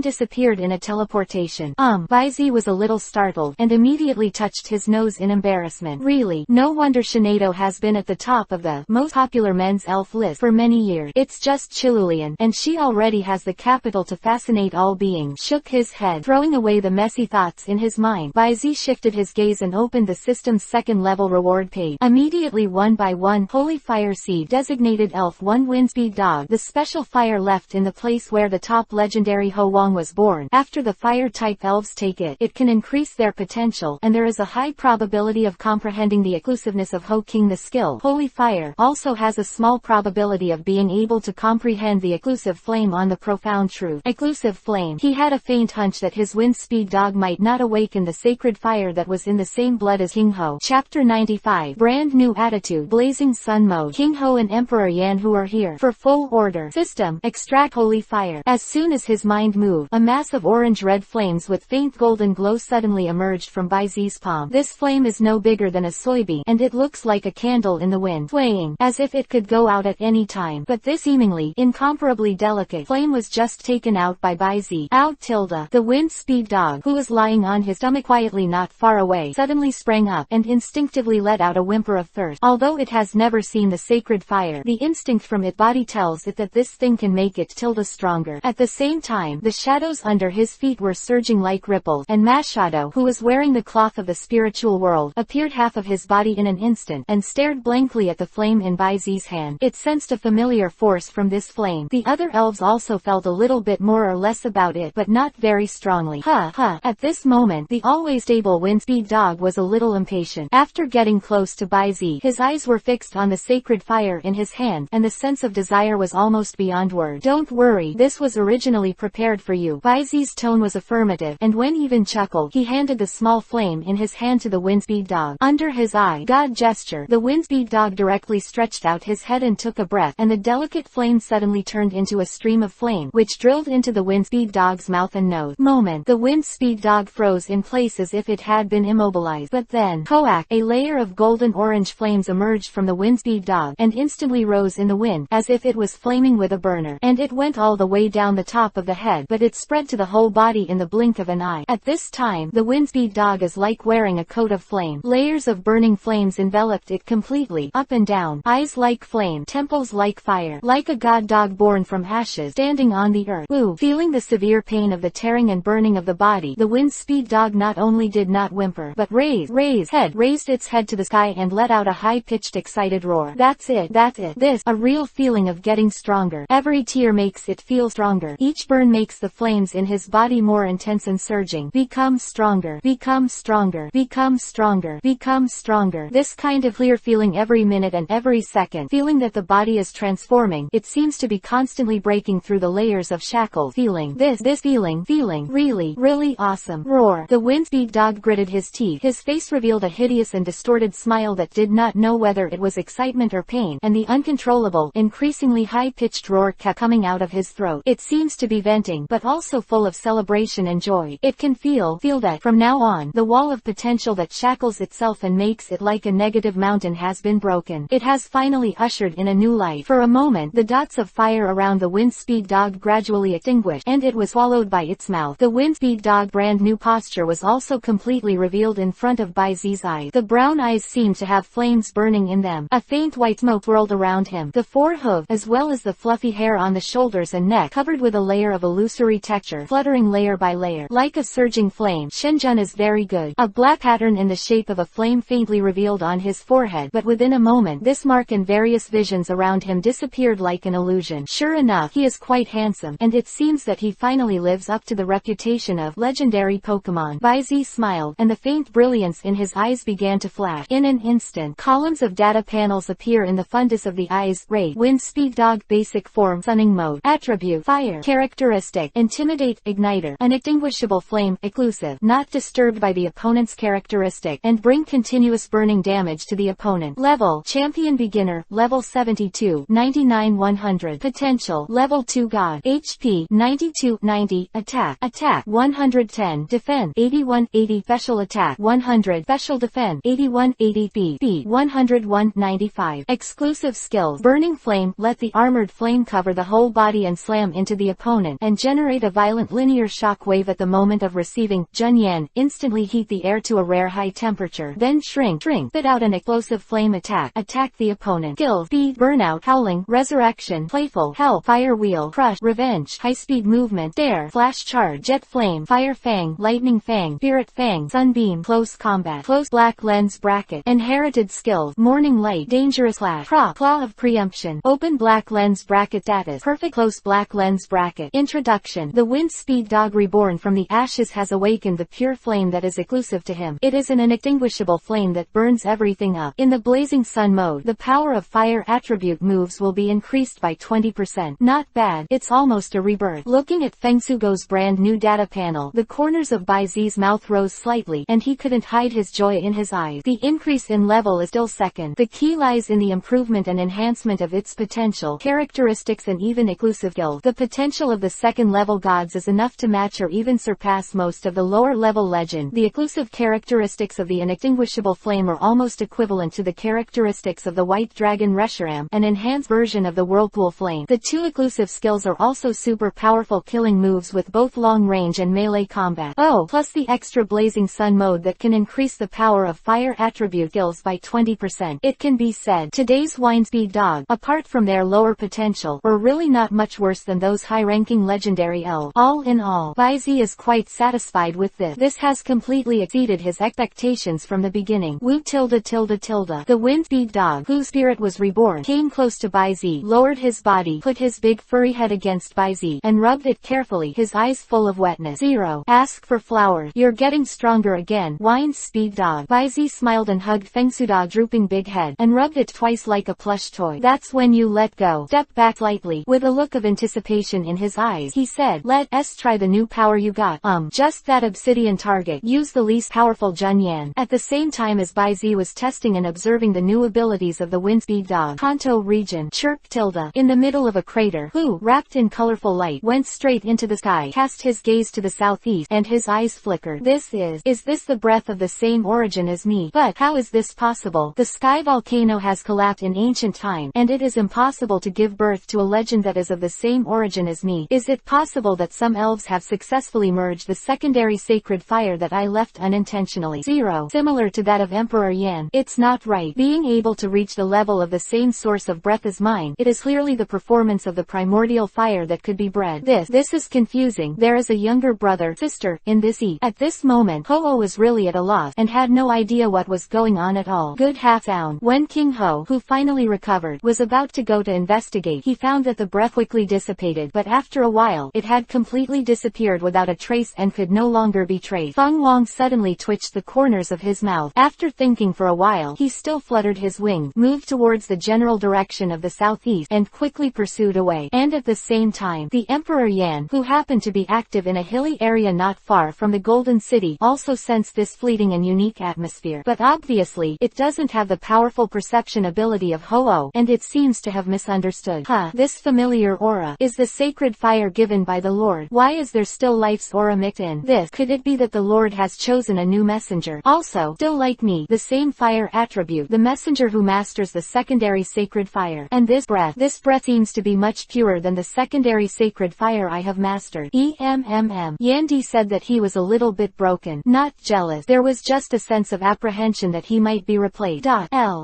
disappeared in a teleportation. Baizi was a little startled, and immediately touched his nose in embarrassment. Really, no wonder Shinado has been at the top of the most popular men's elf list for many years. It's just Cerulean, and she already has the capital to fascinate all beings. Shook his head, throwing away the messy thoughts in his mind. Baizi shifted his gaze and opened the system's second-level reward page. Immediately one by one, Holy Fire Seed, designated Elf 1 Windspeed Dog, the special fire left in the place where the top legendary Ho Wong was born. After the fire-type elves take it, it can increase their potential, and there is a high probability of comprehending the exclusiveness of Ho King. The skill, Holy Fire, also has a small probability of being able to comprehend the exclusive flame on the profound truth. Exclusive flame. He had a faint hunch that his Windspeed Dog might not awaken the sacred fire that was in the same blood as King Ho. Chapter 95. Brand new attitude. Blazing Sun Mode. King Ho and Emperor Yan who are here for full order. System. Extract Holy Fire. As soon as his mind moved, a mass of orange-red flames with faint golden glow suddenly emerged from Baizi's palm. This flame is no bigger than a soybean, and it looks like a candle in the wind, swaying, as if it could go out at any time. But this seemingly, incomparably delicate flame was just taken out by Baizi. Out tilde. The Windspeed Dog, who was lying on his stomach quietly not far away, suddenly sprang up, and instinctively let out a whimper of thirst. Although it has never seen the sacred fire, the instinct from its body tells it that this thing can make it tilde stronger. At the same time, the shadows under his feet were surging like ripples, and Mashado, who was wearing the cloth of the spiritual world, appeared half of his body in an instant, and stared blankly at the flame in Baizi's hand. It sensed a familiar force from this flame. The other elves also felt a little bit more or less about it, but not very strongly. At this moment, the always stable Windspeed Dog was a little impatient. After getting close to Baizi, his eyes were fixed on the sacred fire in his hand, and the sense of desire was almost beyond words. Don't worry, this was originally prepared for you. Baizi's tone was affirmative, and when even chuckled, he handed the small flame in his hand to the Windspeed Dog. Under his eye God gesture, the Windspeed Dog directly stretched out his head and took a breath, and the delicate flame suddenly turned into a stream of flame, which drilled into the Windspeed Dog's mouth and nose. The Windspeed Dog froze in place as if it had been immobilized, but then, Koak, a layer of golden-orange flames emerged from the Windspeed Dog, and instantly rose in the wind, as if it was flaming with a burner. And it went all the way down the top of the head, but it spread to the whole body in the blink of an eye. At this time, the Windspeed Dog is like wearing a coat of flame. Layers of burning flames enveloped it completely, up and down, eyes like flame, temples like fire, like a god dog born from ashes, standing on the earth. Ooh! Feeling the severe pain of the tearing and burning of the body, the Windspeed Dog not only did not whimper, but raised its head to the sky and let out a high-pitched excited roar. That's it. This, a real feeling of getting stronger. Every tear makes it feel stronger. Each burn makes the flames in his body more intense and surging. Become stronger. Become stronger. Become stronger. Become stronger. This kind of clear feeling every minute and every second. Feeling that the body is transforming. It seems to be constantly breaking through the layers of shackles. Feeling this feeling really awesome. Roar. The Windspeed Dog gritted his teeth. His face revealed a hideous and distorted smile smile that did not know whether it was excitement or pain, and the uncontrollable, increasingly high-pitched roar kept coming out of his throat. It seems to be venting, but also full of celebration and joy. It can feel that from now on, the wall of potential that shackles itself and makes it like a negative mountain has been broken. It has finally ushered in a new light. For a moment, the dots of fire around the Windspeed dog gradually extinguished, and it was swallowed by its mouth. The Windspeed dog brand new posture was also completely revealed in front of Bai Zi's eyes. The brown eyes seemed to have flames burning in them. A faint white smoke whirled around him. The four hooves, as well as the fluffy hair on the shoulders and neck, covered with a layer of illusory texture, fluttering layer by layer. Like a surging flame, Shenjun is very good. A black pattern in the shape of a flame faintly revealed on his forehead, but within a moment, this mark and various visions around him disappeared like an illusion. Sure enough, he is quite handsome, and it seems that he finally lives up to the reputation of legendary Pokemon. Bai Zi smiled, and the faint brilliance in his eyes began to flash. In an instant, columns of data panels appear in the fundus of the eyes. Rate, Windspeed dog basic form, sunning mode, attribute, fire, characteristic, intimidate, igniter, unextinguishable flame, exclusive, not disturbed by the opponent's characteristic, and bring continuous burning damage to the opponent. Level, champion beginner, level 72, 99 100, potential, level 2 god, HP, 92 90, attack 110, defense, 81 80, special attack, 100, special defense, 81 80, speed, 101 95. Exclusive skills, burning flame, let the armored flame cover the whole body and slam into the opponent, and generate a violent linear shock wave at the moment of receiving. Junyan, instantly heat the air to a rare high temperature, then shrink, spit out an explosive flame attack the opponent. Skills, speed, burnout, howling, resurrection, playful, help, fire wheel, crush, revenge, high speed movement, stare, flash charge, jet flame, fire fang, lightning fang, spirit fang, sunbeam, close combat, close black lens bracket. Inherited skills, morning light, dangerous flash, claw of preemption, open black lens bracket status, perfect close black lens bracket. Introduction. The Windspeed dog reborn from the ashes has awakened the pure flame that is exclusive to him. It is an inextinguishable flame that burns everything up. In the blazing sun mode, the power of fire attribute moves will be increased by 20%. Not bad, it's almost a rebirth. Looking at Fengsugo's brand new data panel, the corners of Bai Zi's mouth rose slightly, and he couldn't hide his joy in his eyes. The increase in level is still second. The key lies in the improvement and enhancement of its potential, characteristics and even exclusive skills. The potential of the second level gods is enough to match or even surpass most of the lower level legend. The exclusive characteristics of the inextinguishable flame are almost equivalent to the characteristics of the white dragon Reshiram, an enhanced version of the whirlpool flame. The two exclusive skills are also super powerful killing moves with both long range and melee combat. Plus the extra blazing sun mode that can increase the power of fire attribute skills by 20%. It can be said, today's Windspeed dog, apart from their lower potential, were really not much worse than those high-ranking legendary elves. All in all, Bai Zi is quite satisfied with this. This has completely exceeded his expectations from the beginning. Wu tilde tilde tilde. The Windspeed dog, whose spirit was reborn, came close to Bai Zi, lowered his body, put his big furry head against Bai Zi, and rubbed it carefully, his eyes full of wetness. Zero. Ask for flowers. You're getting stronger again. Windspeed dog. Bai Zi smiled and hugged Fengsudo's drooping big head, and rubbed it twice like a plush toy. That's when you let go. Step back lightly. With a look of anticipation in his eyes, he said, let's try the new power you got. Just that obsidian target. Use the least powerful Junyan. At the same time as Bai Zi was testing and observing the new abilities of the Windspeed dog, Kanto region, chirp tilde, in the middle of a crater, who, wrapped in colorful light, went straight into the sky, cast his gaze to the southeast, and his eyes flickered. Is this the breath of the same origin as me? But how is this possible? The sky volcano has collapsed in ancient time, and it is impossible to give birth to a legend that is of the same origin as me. Is it possible that some elves have successfully merged the secondary sacred fire that I left unintentionally? Zero. Similar to that of Emperor Yan. It's not right. Being able to reach the level of the same source of breath as mine, it is clearly the performance of the primordial fire that could be bred. This is confusing. There is a younger brother, sister, in this At this moment, Ho-Oh was really at a loss, and had no idea what was going on at all. Good half down. When King Ho, who finally recovered, was about to go to investigate, he found that the breath quickly dissipated, but after a while, it had completely disappeared without a trace and could no longer be traced. Feng Wang suddenly twitched the corners of his mouth. After thinking for a while, he still fluttered his wings, moved towards the general direction of the southeast, and quickly pursued away. And at the same time, the Emperor Yan, who happened to be active in a hilly area not far from the Golden City, also sensed this fleeting and unique atmosphere. But obviously, Obviously, it doesn't have the powerful perception ability of Ho-Oh, and it seems to have misunderstood. This familiar aura is the sacred fire given by the Lord. Why is there still life's aura mixed in this? Could it be that the Lord has chosen a new messenger? Also, still like me, the same fire attribute, the messenger who masters the secondary sacred fire. And this breath seems to be much purer than the secondary sacred fire I have mastered. Yandy said that he was a little bit broken, not jealous. There was just a sense of apprehension that he might be replaced.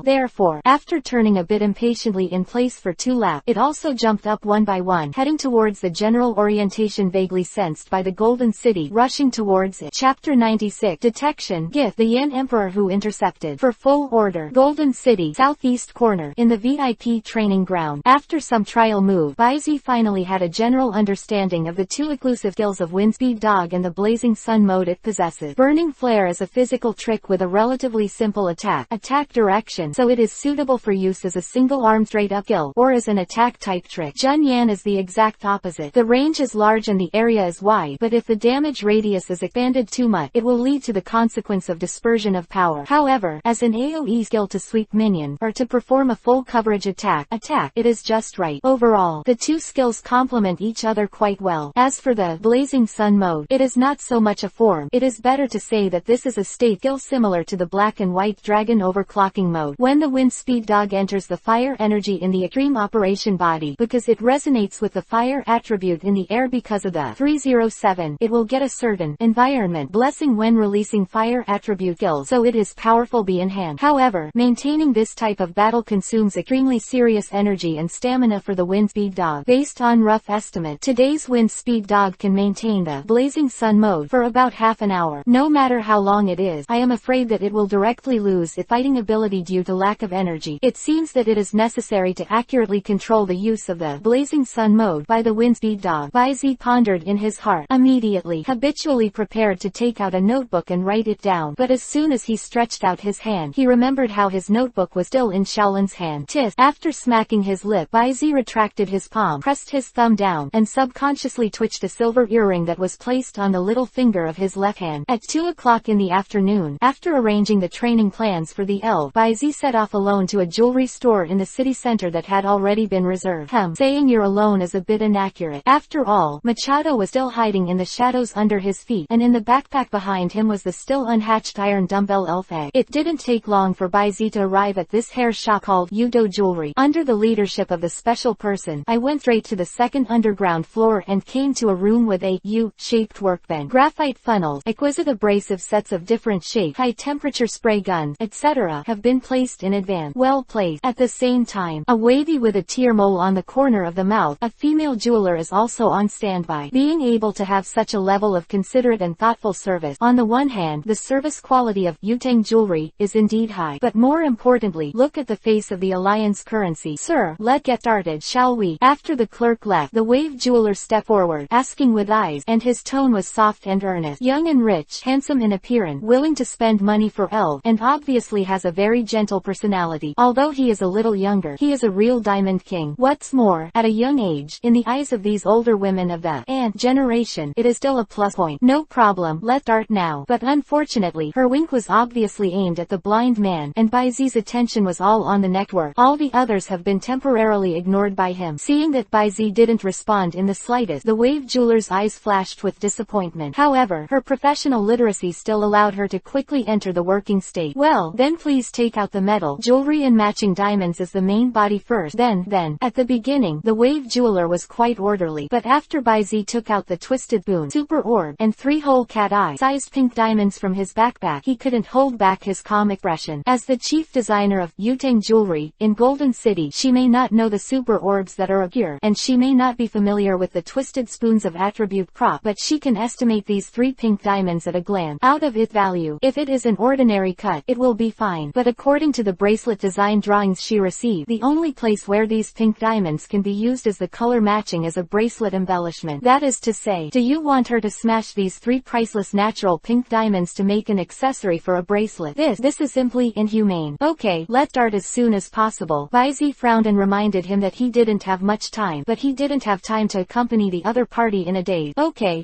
Therefore, after turning a bit impatiently in place for 2 laps, it also jumped up one by one, heading towards the general orientation vaguely sensed by the Golden City, rushing towards it. Chapter 96. Detection. Gith, the Yin Emperor who intercepted. For full order. Golden City, southeast corner, in the VIP training ground. After some trial move, Baizi finally had a general understanding of the 2 exclusive skills of Wind Speed Dog and the Blazing Sun mode it possesses. Burning Flare is a physical trick with a relatively simple attack direction, so it is suitable for use as a single-arm straight-up skill, or as an attack-type trick. Jun Yan is the exact opposite. The range is large and the area is wide, but if the damage radius is expanded too much, it will lead to the consequence of dispersion of power. However, as an AoE skill to sweep minion, or to perform a full coverage attack, it is just right. Overall, the 2 skills complement each other quite well. As for the Blazing Sun mode, it is not so much a form. It is better to say that this is a state skill similar to the Black and White Dragon overclocking mode. When the Wind Speed Dog enters the fire energy in the extreme operation body, because it resonates with the fire attribute in the air because of the 307, it will get a certain environment blessing when releasing fire attribute skills, so it is powerful be in hand. However, maintaining this type of battle consumes extremely serious energy and stamina for the Wind Speed Dog. Based on rough estimate, today's Wind Speed Dog can maintain the Blazing Sun mode for about half an hour. No matter how long it is, I am afraid that it will directly lose its fighting ability due to lack of energy. It seems that it is necessary to accurately control the use of the Blazing Sun mode by the Wind Speed Dog. Baizi pondered in his heart, immediately, habitually prepared to take out a notebook and write it down, but as soon as he stretched out his hand, he remembered how his notebook was still in Shaolin's hand. After smacking his lip, Baizi retracted his palm, pressed his thumb down, and subconsciously twitched a silver earring that was placed on the little finger of his left hand. At 2 o'clock in the afternoon, after arranging the training plans for the elf, Baizi set off alone to a jewelry store in the city center that had already been reserved. Saying you're alone is a bit inaccurate. After all, Machado was still hiding in the shadows under his feet, and in the backpack behind him was the still unhatched iron dumbbell elf egg. It didn't take long for Baizi to arrive at this hair shop called Yudo Jewelry. Under the leadership of the special person, I went straight to the second underground floor and came to a room with a U-shaped workbench, graphite funnels, exquisite abrasive sets of different shapes, high-temperature spray guns, etc. have been placed in advance. Well placed. At the same time, a wavy with a tear mole on the corner of the mouth, a female jeweler is also on standby. Being able to have such a level of considerate and thoughtful service, on the one hand, the service quality of Yutang jewelry is indeed high, but more importantly, look at the face of the alliance currency. Sir, let's get started, shall we? After the clerk left, the wave jeweler stepped forward, asking with eyes, and his tone was soft and earnest. Young and rich, handsome in appearance, willing to spend money for elf, and obviously has a very gentle personality. Although he is a little younger, he is a real diamond king. What's more, at a young age, in the eyes of these older women of the Ant generation, it is still a plus point. No problem, let's start now. But unfortunately, her wink was obviously aimed at the blind man, and Baizi's attention was all on the network. All the others have been temporarily ignored by him. Seeing that Baizi didn't respond in the slightest, the wave jeweler's eyes flashed with disappointment. However, her professional literacy still allowed her to quickly enter the working state. Well, then please take out the metal, jewelry and matching diamonds as the main body first. Then, at the beginning, the wave jeweler was quite orderly, but after Baizi took out the twisted spoon, super orb, and 3 whole cat eye-sized pink diamonds from his backpack, he couldn't hold back his calm expression. As the chief designer of Yutang Jewelry in Golden City, she may not know the super orbs that are obscure, and she may not be familiar with the twisted spoons of attribute prop, but she can estimate these 3 pink diamonds at a glance. Out of its value, if it is an ordinary cut, it will be fine, but according to the bracelet design drawings she received, the only place where these pink diamonds can be used is the color matching as a bracelet embellishment. That is to say, do you want her to smash these 3 priceless natural pink diamonds to make an accessory for a bracelet? This is simply inhumane. Okay, let's start as soon as possible. Baizi frowned and reminded him that he didn't have much time, but he didn't have time to accompany the other party in a daze. Okay.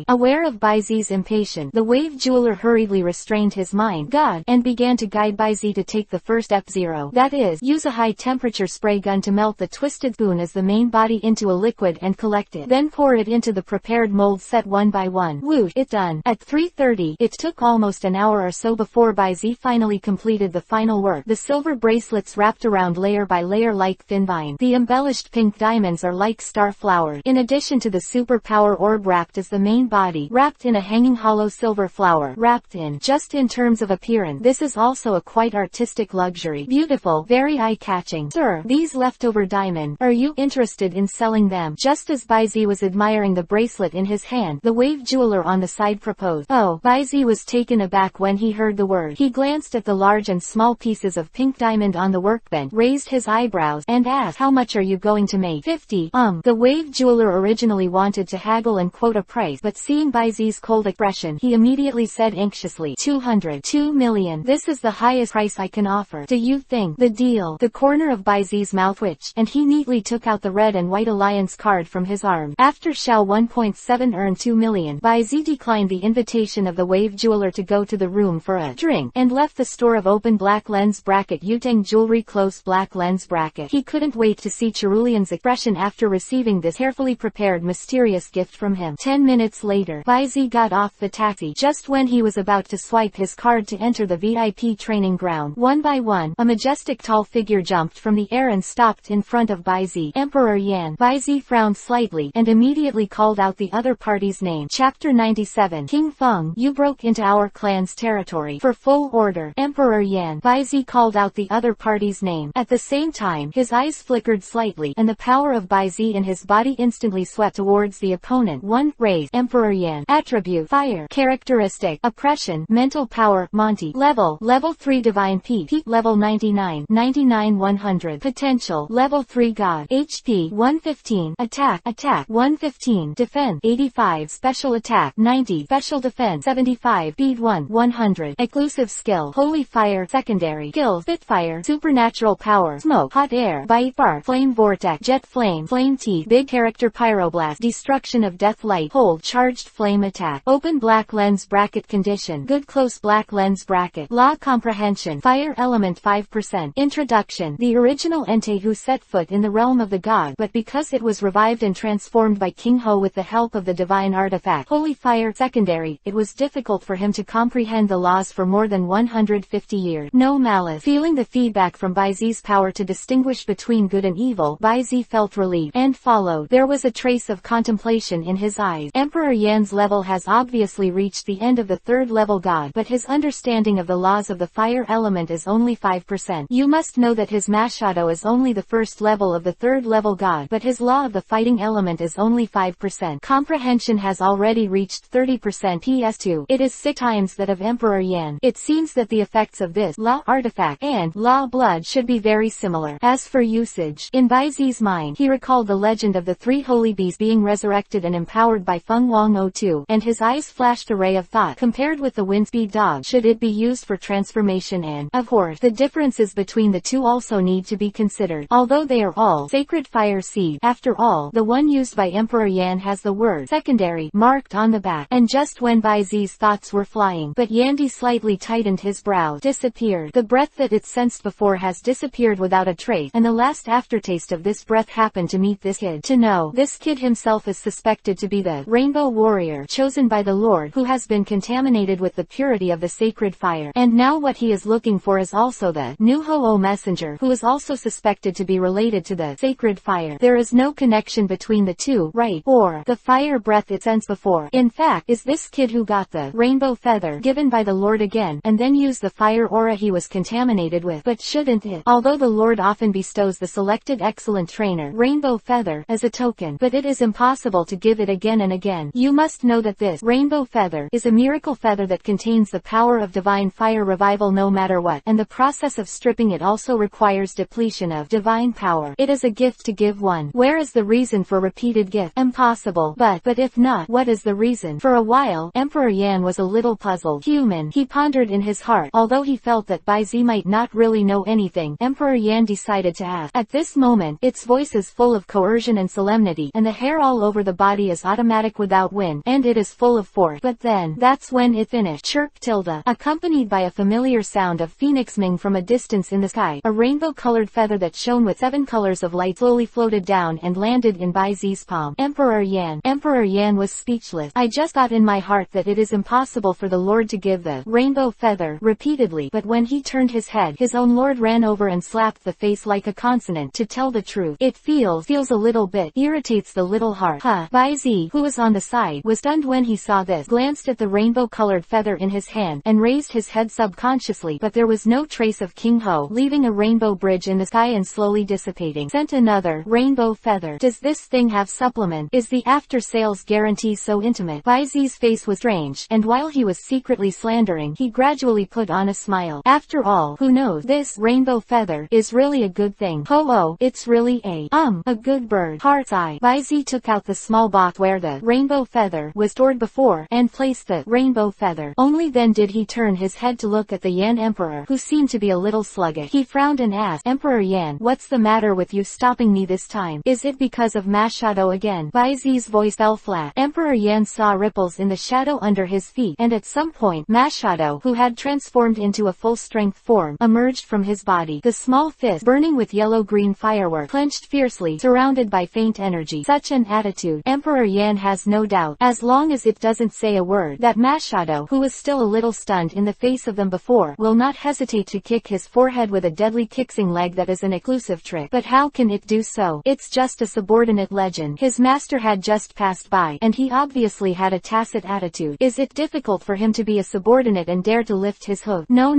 Aware of Baizi's impatience, the wave jeweler hurriedly restrained his mind. God, and and began to guide Baizi to take the first F0. That is, use a high-temperature spray gun to melt the twisted spoon as the main body into a liquid and collect it. Then pour it into the prepared mold set one by one. Whoosh, it's done. At 3:30, it took almost an hour or so before Baizi finally completed the final work. The silver bracelets wrapped around layer by layer like thin vine. The embellished pink diamonds are like star flowers. In addition to the superpower orb wrapped as the main body, wrapped in a hanging hollow silver flower, wrapped in. Just in terms of appearance, this is also a quite artistic luxury. Beautiful, very eye-catching. Sir, these leftover diamond, are you interested in selling them? Just as Baizi was admiring the bracelet in his hand, the wave jeweler on the side proposed. Oh, Baizi was taken aback when he heard the word. He glanced at the large and small pieces of pink diamond on the workbench, raised his eyebrows, and asked, how much are you going to make? 50. The wave jeweler originally wanted to haggle and quote a price, but seeing Baizi's cold expression, he immediately said anxiously, 200. 2 million. This is the highest price I can offer. Do you think? The deal. The corner of Baizi's mouth twitched, and he neatly took out the red and white alliance card from his arm. After Shao 1.7 earned 2 million, Baizi declined the invitation of the wave jeweler to go to the room for a drink, and left the store of open black lens bracket Yuteng jewelry close black lens bracket. He couldn't wait to see Cherulian's expression after receiving this carefully prepared mysterious gift from him. 10 minutes later, Baizi got off the taxi just when he was about to swipe his card to enter the VIP training ground. One by one, a majestic tall figure jumped from the air and stopped in front of Baizi. Emperor Yan. Baizi frowned slightly and immediately called out the other party's name. Chapter 97. King Feng, you broke into our clan's territory. For full order. Emperor Yan. Baizi called out the other party's name. At the same time, his eyes flickered slightly, and the power of Baizi in his body instantly swept towards the opponent. 1. Raise. Emperor Yan. Attribute. Fire. Characteristic. Oppression. Mental power. Monty. Level. Level 3 Divine P. Level 99. 100. Potential. Level 3 God. HP. 115. Attack. 115. Defense. 85. Special attack. 90. Special defense. 75. Speed 100. Exclusive skill. Holy Fire. Secondary skills. Spitfire. Supernatural power. Smoke. Hot air. Bite. Spark. Flame vortex. Jet flame. Flame teeth. Big character pyroblast. Destruction of death light. Hold. Charged flame attack. Open black lens bracket condition. Good close black lens bracket. Law comprehension. Fire element 5%. Introduction. The original Entei who set foot in the realm of the god, but because it was revived and transformed by King Ho with the help of the divine artifact Holy Fire secondary, it was difficult for him to comprehend the laws for more than 150 years. No malice. Feeling the feedback from Baizi's power to distinguish between good and evil, Baizi felt relieved, and followed. There was a trace of contemplation in his eyes. Emperor Yan's level has obviously reached the end of the third level god, but his understanding of the laws of the fire element is only 5%. You must know that his Machado is only the first level of the third level god, but his law of the fighting element is only 5%. Comprehension has already reached 30%. PS2. It is 6 times that of Emperor Yan. It seems that the effects of this law artifact and law blood should be very similar. As for usage, in Baizi's mind, he recalled the legend of the 3 holy bees being resurrected and empowered by Feng Wang 02, and his eyes flashed a ray of thought. Compared with the windspeed dog, should it be used for transformation? And, of course, the differences between the two also need to be considered. Although they are all sacred fire seed, after all, the one used by Emperor Yan has the word secondary marked on the back. And just when Baizi's thoughts were flying, but Yandy slightly tightened his brows, disappeared. The breath that it sensed before has disappeared without a trace, and the last aftertaste of this breath happened to meet this kid. To know, this kid himself is suspected to be the Rainbow Warrior chosen by the Lord, who has been contaminated with the purity of the sacred fire. And now what he is looking for is also the new Ho-Oh messenger, who is also suspected to be related to the sacred fire. There is no connection between the two, right? Or the fire breath it sensed before. In fact, is this kid who got the rainbow feather given by the Lord again, and then used the fire aura he was contaminated with? But shouldn't it? Although the Lord often bestows the selected excellent trainer rainbow feather as a token, but it is impossible to give it again and again. You must know that this rainbow feather is a miracle feather that contains the power of divine fire revival no matter what, and the process of stripping it also requires depletion of divine power. It is a gift to give one. Where is the reason for repeated gift? Impossible. But if not, what is the reason? For a while, Emperor Yan was a little puzzled. Human, he pondered in his heart. Although he felt that Baizi might not really know anything, Emperor Yan decided to ask. At this moment, its voice is full of coercion and solemnity, and the hair all over the body is automatic without wind, and it is full of force. But then, that's when it finished. Chirp tilde. Accompanied accompanied by a familiar sound of phoenixing from a distance in the sky. A rainbow-colored feather that shone with 7 colors of light slowly floated down and landed in Bai Zi's palm. Emperor Yan. Emperor Yan was speechless. I just thought in my heart that it is impossible for the Lord to give the rainbow feather repeatedly, but when he turned his head, his own Lord ran over and slapped the face like a consonant. To tell the truth, it feels a little bit irritates the little heart. Huh. Bai Zi, who was on the side, was stunned when he saw this, glanced at the rainbow-colored feather in his hand, and raised his head subconsciously, but there was no trace of King Ho, leaving a rainbow bridge in the sky and slowly dissipating. Sent another rainbow feather. Does this thing have supplement? Is the after-sales guarantee so intimate? Bai Zi's face was strange, and while he was secretly slandering, he gradually put on a smile. After all, who knows? This rainbow feather is really a good thing. Oh, it's really a good bird. Heart's eye. Bai Zi took out the small box where the rainbow feather was stored before, and placed the rainbow feather. Only then did he turn his head to look at the Yan Emperor, who seemed to be a little sluggish. He frowned and asked, Emperor Yan, what's the matter with you stopping me this time? Is it because of mass shadow again? Bai Zi's voice fell flat. Emperor Yan saw ripples in the shadow under his feet, and at some point, mass shadow, who had transformed into a full-strength form, emerged from his body. The small fist, burning with yellow-green firework, clenched fiercely, surrounded by faint energy. Such an attitude. Emperor Yan has no doubt, as long as it doesn't say a word, that mass shadow, who was still a little stunned in the face of them before, will not hesitate to kick his forehead with a deadly kissing leg that is an exclusive trick. But how can it do so? It's just a subordinate legend. His master had just passed by, and he obviously had a tacit attitude. Is it difficult for him to be a subordinate and dare to lift his hoof? No.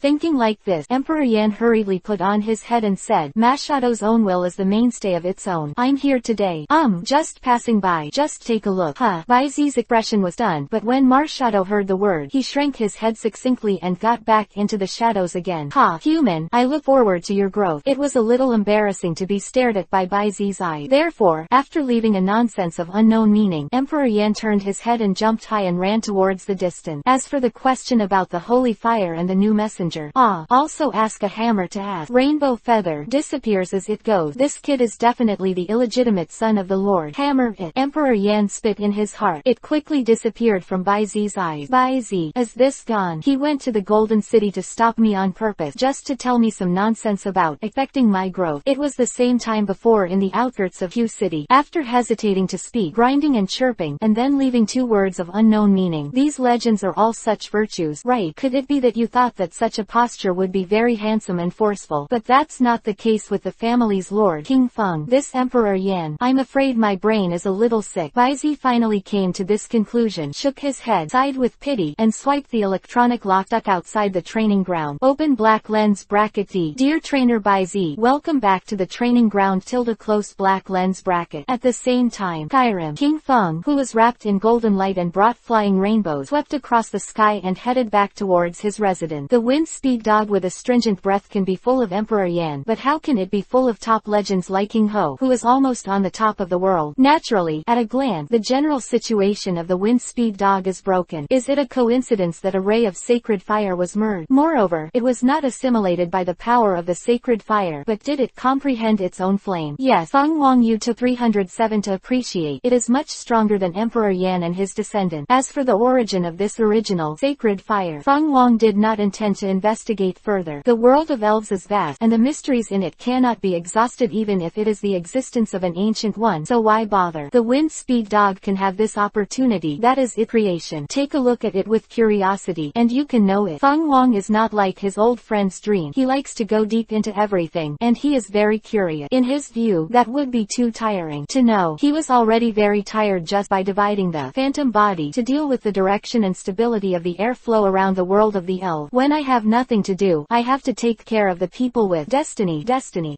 Thinking like this, Emperor Yan hurriedly put on his head and said, Mass Shadow's own will is the mainstay of its own. I'm here today. Just passing by. Just take a look. Huh. Bai Zi's expression was stunned, but when Mars Shadow heard the word, he shrank his head succinctly and got back into the shadows again. Ha, human, I look forward to your growth. It was a little embarrassing to be stared at by Bai Zi's eyes. Therefore, after leaving a nonsense of unknown meaning, Emperor Yan turned his head and jumped high and ran towards the distance. As for the question about the holy fire and the new messenger, also ask a hammer to ask. Rainbow feather disappears as it goes. This kid is definitely the illegitimate son of the Lord. Hammer it. Emperor Yan spit in his heart. It quickly disappeared from Bai Zi's eyes. Bai Zi, is this gone? He went to the Golden City to stop me on purpose, just to tell me some nonsense about affecting my growth. It was the same time before in the outskirts of Hue City. After hesitating to speak, grinding and chirping, and then leaving 2 words of unknown meaning. These legends are all such virtues, right? Could it be that you thought that such a posture would be very handsome and forceful? But that's not the case with the family's lord, King Feng. This Emperor Yan. I'm afraid my brain is a little sick. Bai Zi finally came to this conclusion, shook his head, sighed with pity, and swiped the electronic lock stuck outside the training ground. Open black lens bracket D. Dear Trainer Bai Zi, welcome back to the training ground close black lens bracket. At the same time, Skyrim. King Feng, who was wrapped in golden light and brought flying rainbows, swept across the sky and headed back towards his residence. The wind speed dog with astringent breath can be full of Emperor Yan, but how can it be full of top legends like King Ho, who is almost on the top of the world? Naturally, at a glance, the general situation of the wind speed dog is broken. Is it a coincidence that a ray of sacred fire was merged? Moreover, it was not assimilated by the power of the sacred fire, but did it comprehend its own flame? Yes, Feng Wang Yu took 307 to appreciate. It is much stronger than Emperor Yan and his descendant. As for the origin of this original sacred fire, Feng Wang did not intend to investigate further. The world of elves is vast, and the mysteries in it cannot be exhausted even if it is the existence of an ancient one, so why bother? The wind speed dog can have this opportunity, that is its creation. Take a look at it with curiosity, and you can know it. Feng Wang is not like his old friend's dream. He likes to go deep into everything, and he is very curious. In his view, that would be too tiring to know. He was already very tired just by dividing the phantom body to deal with the direction and stability of the airflow around the world of the elf. When I have nothing to do, I have to take care of the people with destiny.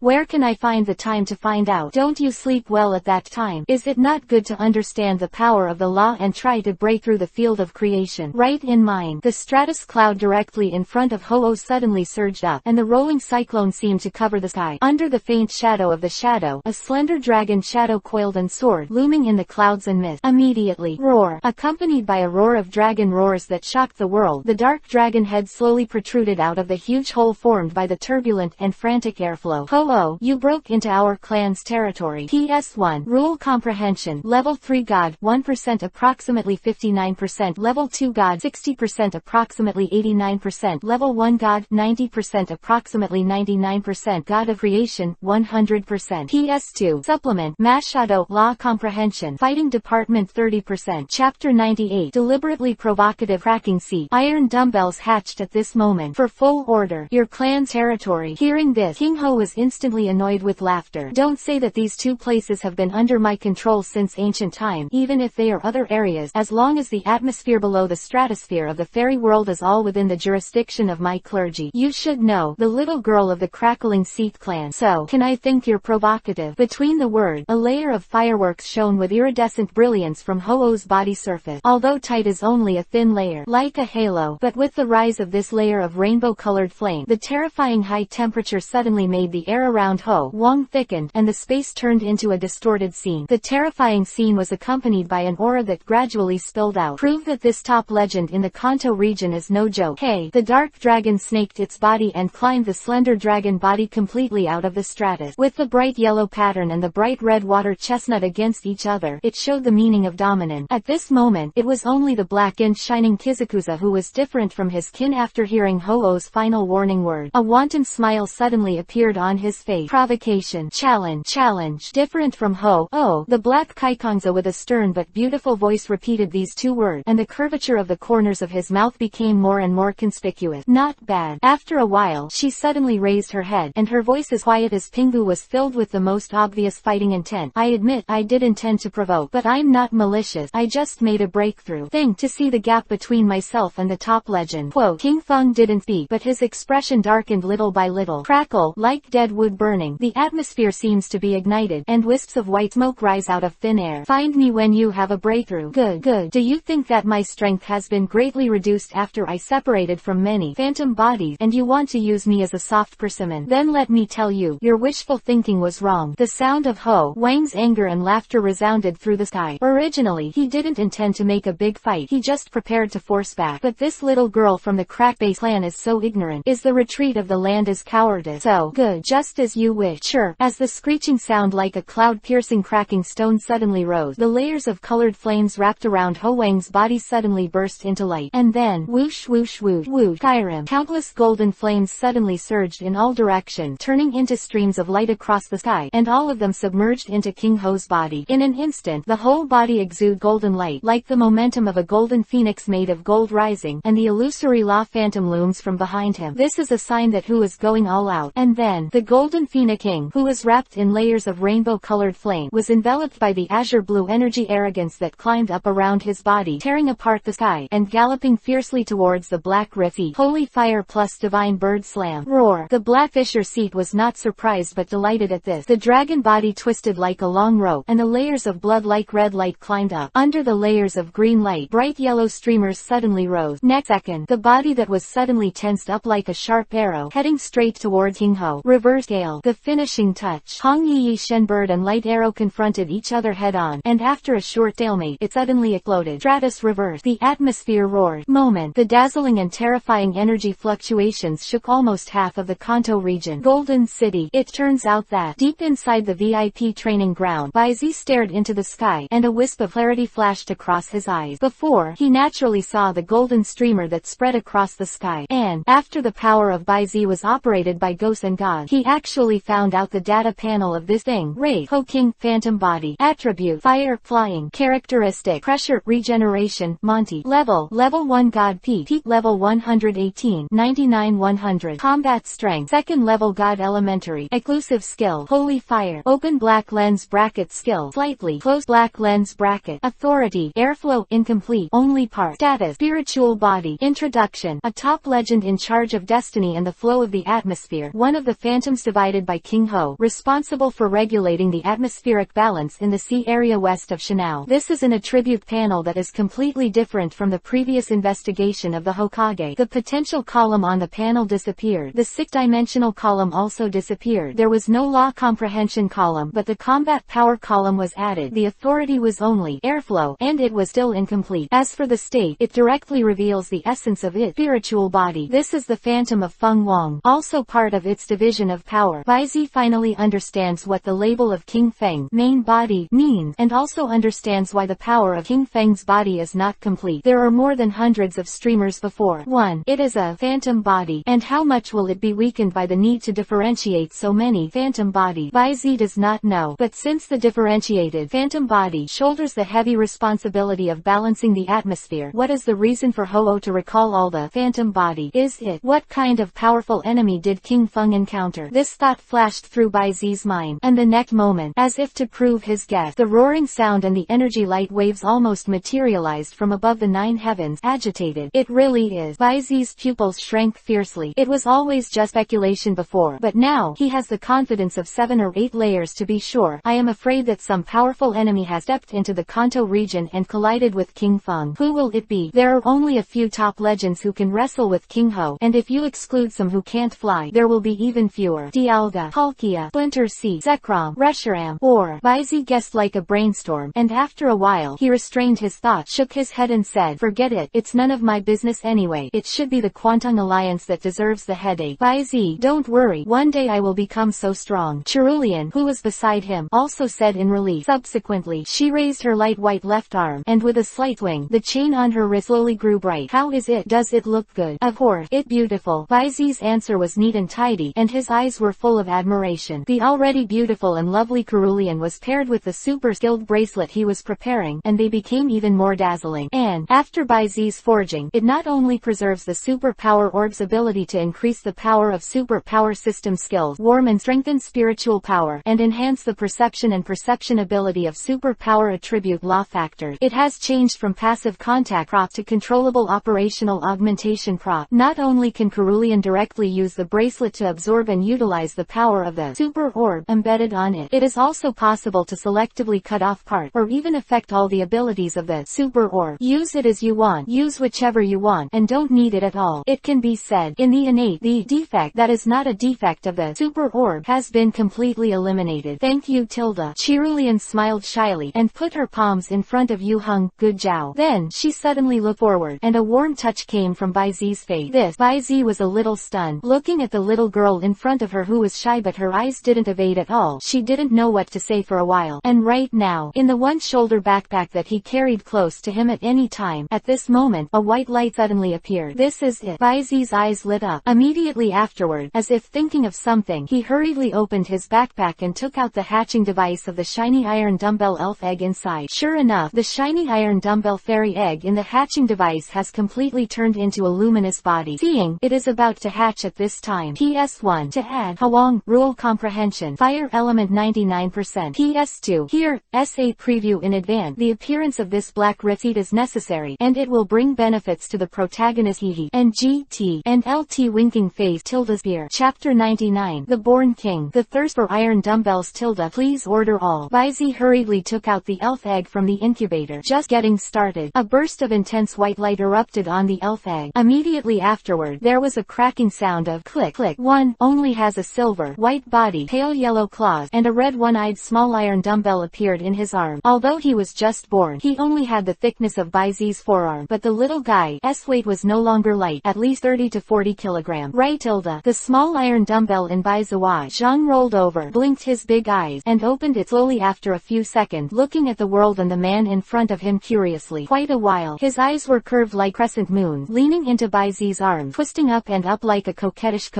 Where can I find the time to find out? Don't you sleep well at that time? Is it not good to understand the power of the law and try to break through the field of creation? Right in mind. The stratus cloud directly in front of Ho-Oh suddenly surged up, and the rolling cyclone seemed to cover the sky. Under the faint shadow of the shadow, a slender dragon shadow coiled and soared, looming in the clouds and mist. Immediately, roar, accompanied by a roar of dragon roars that shocked the world, the dark dragon head slowly protruded out of the huge hole formed by the turbulent and frantic airflow. Ho-Oh, you broke into our clan's territory. PS1. Rule comprehension. Level 3 God, 1% approximately 59%. Level 2 God, 60% approximately approximately 89%, level 1 God, 90%, approximately 99%, God of Creation, 100%. PS2, Supplement, Mashado, Law Comprehension, Fighting Department 30%, Chapter 98, Deliberately Provocative Cracking Seat, Iron Dumbbells hatched at this moment, for full order, your clan territory. Hearing this, King Ho was instantly annoyed with laughter. Don't say that these two places have been under my control since ancient time, even if they are other areas, as long as the atmosphere below the stratosphere of the fairy world is all within the jurisdiction of my clergy. You should know, the little girl of the Crackling Seat clan. So, can I think you're provocative? Between the word, a layer of fireworks shone with iridescent brilliance from Ho-Oh's body surface. Although tight is only a thin layer, like a halo, but with the rise of this layer of rainbow-colored flame, the terrifying high temperature suddenly made the air around Ho-Wang thickened, and the space turned into a distorted scene. The terrifying scene was accompanied by an aura that gradually spilled out. Prove that this top legend in the Kanto region is no joke. Hey, the dark dragon snaked its body and climbed the slender dragon body completely out of the stratus. With the bright yellow pattern and the bright red water chestnut against each other, it showed the meaning of dominant. At this moment, it was only the black and shining Kizakuza who was different from his kin after hearing Ho-Oh's final warning word. A wanton smile suddenly appeared on his face. Provocation. Challenge. Different from Ho-Oh, the black Kaikongza with a stern but beautiful voice repeated these two words, and the curvature of the corners of his mouth became more and more conspicuous. Not bad. After a while, she suddenly raised her head, and her voice as quiet as Pingu was filled with the most obvious fighting intent. I admit, I did intend to provoke, but I'm not malicious. I just made a breakthrough thing to see the gap between myself and the top legend. Quote, King Feng didn't speak, but his expression darkened little by little. Crackle, like dead wood burning. The atmosphere seems to be ignited, and wisps of white smoke rise out of thin air. Find me when you have a breakthrough. Good. Do you think that my strength has been greatly reduced after I separated from many phantom bodies, and you want to use me as a soft persimmon? Then let me tell you, your wishful thinking was wrong. The sound of Ho-Wang's anger and laughter resounded through the sky. Originally, he didn't intend to make a big fight. He just prepared to force back. But this little girl from the Crackbase clan is so ignorant. Is the retreat of the land as cowardice? So, good. Just as you wish. Chirp. As the screeching sound like a cloud-piercing cracking stone suddenly rose, the layers of colored flames wrapped around Ho-Wang's body suddenly burst into light. And then, whoosh whoosh whoosh whoosh, Kyrim. Countless golden flames suddenly surged in all directions, turning into streams of light across the sky, and all of them submerged into King Ho's body. In an instant, the whole body exuded golden light, like the momentum of a golden phoenix made of gold rising, and the illusory law phantom looms from behind him. This is a sign that Hu is going all out. And then, the golden phoenix king, who was wrapped in layers of rainbow-colored flame, was enveloped by the azure blue energy arrogance that climbed up around his body, tearing apart the sky, and galloping fiercely towards the black Riffy. Holy fire plus divine bird slam. Roar. The black fisher seat was not surprised but delighted at this. The dragon body twisted like a long rope, and the layers of blood like red light climbed up. Under the layers of green light, bright yellow streamers suddenly rose. Next second, the body that was suddenly tensed up like a sharp arrow, heading straight towards King Ho. Reverse gale. The finishing touch. Hong Yi Shen bird and light arrow confronted each other head-on, and after a short stalemate, it suddenly exploded. Stratus reversed. The atmosphere roared. Moment. The dazzling and terrifying energy fluctuations shook almost half of the Kanto region. Golden City. It turns out that, deep inside the VIP training ground, Baizi stared into the sky, and a wisp of clarity flashed across his eyes. Before, he naturally saw the golden streamer that spread across the sky, and, after the power of Baizi was operated by ghosts and gods, he actually found out the data panel of this thing. Rate. Ho King, phantom body. Attribute. Fire, flying. Characteristic. Pressure, regeneration, Monty. Level 1 God P. Level 118, 99 100. Combat strength. Second level God elementary. Exclusive skill. Holy fire. Open black lens bracket skill. Slightly closed black lens bracket. Authority. Airflow, incomplete. Only part. Status. Spiritual body. Introduction. A top legend in charge of destiny and the flow of the atmosphere. One of the phantoms divided by King Ho, responsible for regulating the atmospheric balance in the sea area west of Shinao. This is an attribute panel that is completely different from the previous investigation of the Hokage. The potential column on the panel disappeared. The 6-dimensional column also disappeared. There was no law comprehension column, but the combat power column was added. The authority was only airflow, and it was still incomplete. As for the state, it directly reveals the essence of its spiritual body. This is the phantom of Feng Wang, also part of its division of power. Baizi finally understands what the label of King Feng, main body, means, and also understands why the power of King Feng's body is not complete. There are more than hundreds of streams streamers before. 1. It is a phantom body, and how much will it be weakened by the need to differentiate so many phantom bodies? Baizi does not know, but since the differentiated phantom body shoulders the heavy responsibility of balancing the atmosphere, what is the reason for Ho-Oh to recall all the phantom body? Is it? What kind of powerful enemy did King Feng encounter? This thought flashed through Baizi's mind, and the next moment, as if to prove his guess, the roaring sound and the energy light waves almost materialized from above the 9 heavens. Agitated. It really is. Baizi's pupils shrank fiercely. It was always just speculation before, but now, he has the confidence of 7 or 8 layers to be sure. I am afraid that some powerful enemy has stepped into the Kanto region and collided with King Feng. Who will it be? There are only a few top legends who can wrestle with King Ho, and if you exclude some who can't fly, there will be even fewer. Dialga, Palkia, Splinter Sea, Zekrom, Reshiram, or Baizi guessed like a brainstorm, and after a while, he restrained his thoughts, shook his head and said, forget it, it's none of my business anyway. It should be the Quantung Alliance that deserves the headache. Baizi, don't worry, one day I will become so strong. Cerulean, who was beside him, also said in relief. Subsequently, she raised her light white left arm, and with a slight swing, the chain on her wrist slowly grew bright. How is it? Does it look good? Of course, it's beautiful. Baizi's answer was neat and tidy, and his eyes were full of admiration. The already beautiful and lovely Cerulean was paired with the super skilled bracelet he was preparing, and they became even more dazzling. And, after Baizi's forging, it not only preserves the super power orb's ability to increase the power of super power system skills, warm and strengthen spiritual power, and enhance the perception and perception ability of super power attribute law factors. It has changed from passive contact prop to controllable operational augmentation prop. Not only can Cerulean directly use the bracelet to absorb and utilize the power of the super orb embedded on it, it is also possible to selectively cut off part, or even affect all the abilities of the super orb. Use it as you want, use whichever you want, and don't need it at all. It can be said, in the innate, the defect that is not a defect of the super orb has been completely eliminated. Thank you Tilda. Cerulean smiled shyly, and put her palms in front of Yu Hung. Good job. Then, she suddenly looked forward, and a warm touch came from Baizi's face. Baizi was a little stunned, looking at the little girl in front of her who was shy, but her eyes didn't evade at all. She didn't know what to say for a while. And right now, in the one-shoulder backpack that he carried close to him at any time, at this moment, a white light suddenly appeared. This is it. Baizi's eyes lit up. Immediately afterward, as if thinking of something, he hurriedly opened his backpack and took out the hatching device of the shiny iron dumbbell elf egg inside. Sure enough, the shiny iron dumbbell fairy egg in the hatching device has completely turned into a luminous body. Seeing it is about to hatch at this time. PS1. To add, Hwang, rule comprehension, fire element 99%. PS2. Here, SA preview in advance. The appearance of this black reseed is necessary, and it will bring benefits to the protagonist Hehe, and GT, and LT winking face Tilda's beer. Chapter 99. The Born King. The thirst for iron dumbbells. Tilda, please order all. Baizi hurriedly took out the elf egg from the incubator. Just getting started. A burst of intense white light erupted on the elf egg. Immediately afterward, there was a cracking sound of click click. One only has a silver white body, pale yellow claws, and a red one-eyed small iron dumbbell appeared in his arm. Although he was just born, he only had the thickness of Baizi's forearm, but the little guy's weight was no longer light, at least 30 to 40 kilograms. Right Tilda. The small iron dumbbell in Baizi's Zhang rolled over, blinked his big eyes, and opened it slowly after a few seconds, looking at the world and the man in front of him curiously. Quite a while, his eyes were curved like crescent moons, leaning into Baizi's arm, twisting up and up like a coquettish.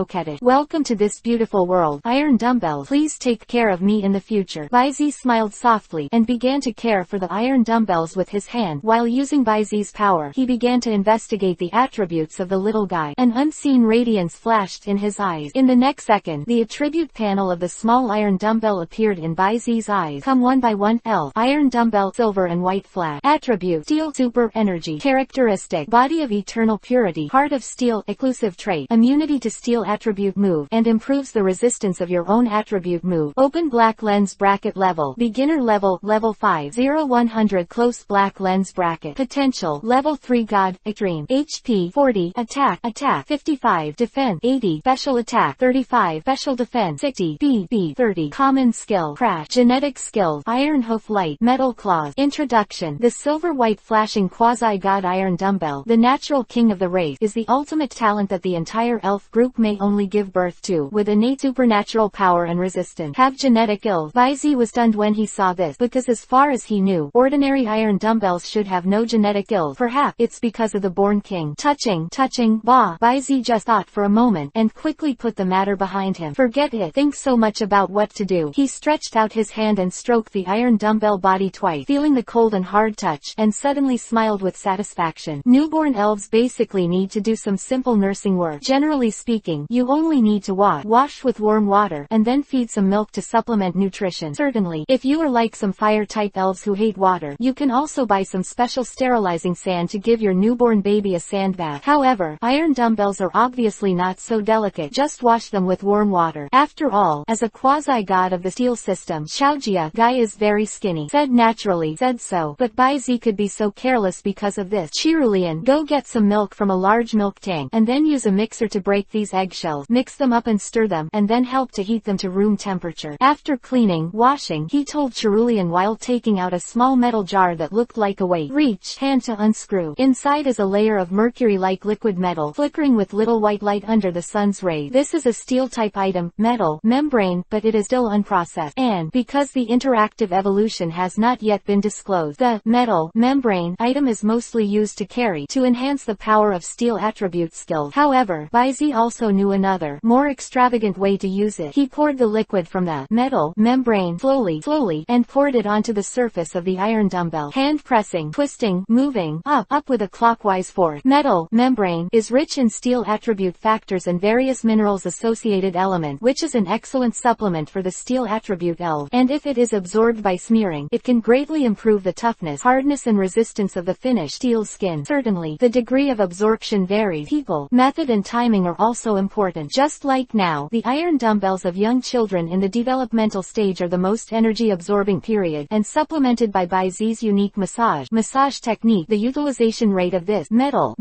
Welcome to this beautiful world, iron dumbbell. Please take care of me in the future. Baizi smiled softly, and began to care for the iron dumbbells with his hand. While using Baizi's power, he began to investigate the attributes of the little guy. An unseen radiance flashed in his eyes. In the next second, the attribute panel of the small iron dumbbell appeared in Baizi's eyes. Come one by one. Elf, iron dumbbell, silver and white flash. Attribute, steel, super energy. Characteristic, body of eternal purity, heart of steel. Exclusive trait, immunity to steel. Attribute, move, and improves the resistance of your own attribute move. Open black lens bracket. Level, beginner level, level 5, 0-100 close black lens bracket. Potential, level 3 god, extreme. HP, 40, attack 55, defense, 80, special attack, 35, special defense, 60, BB, 30, common skill, crash, genetic skills, iron hoof light, metal claws. Introduction. The silver white flashing quasi-god iron dumbbell, the natural king of the race, is the ultimate talent that the entire elf group may only give birth to, with innate supernatural power and resistance. Have genetic ills. Baizi was stunned when he saw this, because as far as he knew, ordinary iron dumbbells should have no genetic ills. Perhaps it's because of for the born king. Touching, bah. Baizi just thought for a moment, and quickly put the matter behind him. Forget it. Think so much about what to do. He stretched out his hand and stroked the iron dumbbell body twice, feeling the cold and hard touch, and suddenly smiled with satisfaction. Newborn elves basically need to do some simple nursing work. Generally speaking, you only need to wash with warm water, and then feed some milk to supplement nutrition. Certainly, if you are like some fire-type elves who hate water, you can also buy some special sterilizing sand to give your newborn baby a sand bath. However, iron dumbbells are obviously not so delicate. Just wash them with warm water. After all, as a quasi-god of the steel system, Xiaojia guy is very skinny. Said naturally, said so, but Baizi could be so careless because of this. Chirulian, go get some milk from a large milk tank, and then use a mixer to break these eggshells. Mix them up and stir them, and then help to heat them to room temperature. After cleaning, washing, he told Chirulian while taking out a small metal jar that looked like a weight. Reach hand to unscrew. Inside is a layer of mercury-like liquid metal, flickering with little white light under the sun's rays. This is a steel-type item, metal membrane, but it is still unprocessed, and because the interactive evolution has not yet been disclosed, the metal membrane item is mostly used to carry to enhance the power of steel attribute skills. However, Baizi also knew another, more extravagant way to use it. He poured the liquid from the metal membrane slowly, and poured it onto the surface of the iron dumbbell. Hand pressing, twisting, moving, up with a clockwise force. Metal membrane is rich in steel attribute factors and various minerals associated element, which is an excellent supplement for the steel attribute elf, and if it is absorbed by smearing, it can greatly improve the toughness, hardness and resistance of the finished steel skin. Certainly, the degree of absorption varies. People, method and timing are also important. Just like now, the iron dumbbells of young children in the developmental stage are the most energy absorbing period, and supplemented by Baizi's unique massage technique, the utilization rate of this metal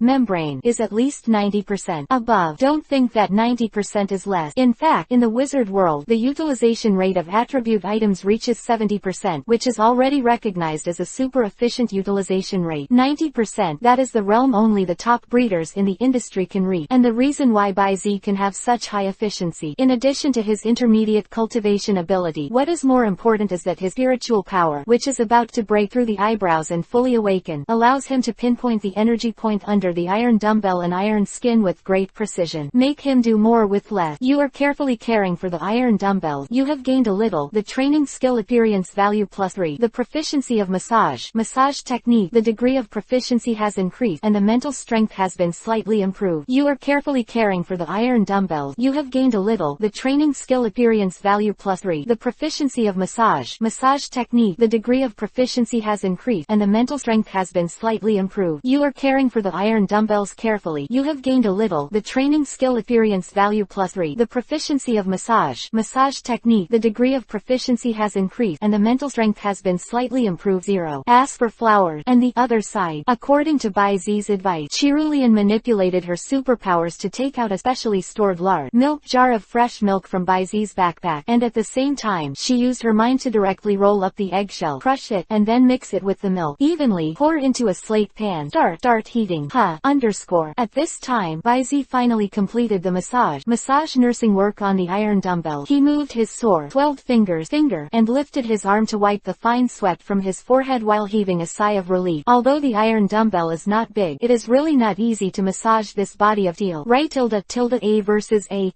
membrane is at least 90% above. Don't think that 90% is less. In fact, in the wizard world, the utilization rate of attribute items reaches 70%, which is already recognized as a super efficient utilization rate. 90%, that is the realm only the top breeders in the industry can reach, and the reason why Baizi can have such high efficiency. In addition to his intermediate cultivation ability, what is more important is that his spiritual power, which is about to break through the eyebrows and fully awaken, allows him to pinpoint the energy point under the iron dumbbell and iron skin with great precision. Make him do more with less. You are carefully caring for the iron dumbbell. You have gained a little. The training skill appearance value +3. The proficiency of massage technique. The degree of proficiency has increased, and the mental strength has been slightly improved. You are carefully caring for the iron dumbbell. You have gained a little. The training skill appearance value +3. The proficiency of massage technique. The degree of proficiency has increased, and the mental strength has been slightly improved. You are caring for the iron dumbbells carefully. You have gained a little. The training skill appearance value +3. The proficiency of massage technique. The degree of proficiency has increased, and the mental strength has been slightly improved. 0. Ask for flowers. And the other side. According to Baizi's advice, Chirulian manipulated her superpowers to take out a specially stored large milk jar of fresh milk from Baizi's backpack, and at the same time, she used her mind to directly roll up the eggshell, crush it, and then mix it with the milk. Evenly pour into a slate pan. Start heating. At this time, Baizi finally completed the massage nursing work on the iron dumbbell. He moved his sore 12 fingers and lifted his arm to wipe the fine sweat from his forehead while heaving a sigh of relief. Although the iron dumbbell is not big, it is really not easy to massage this body of steel. Right? A versus A.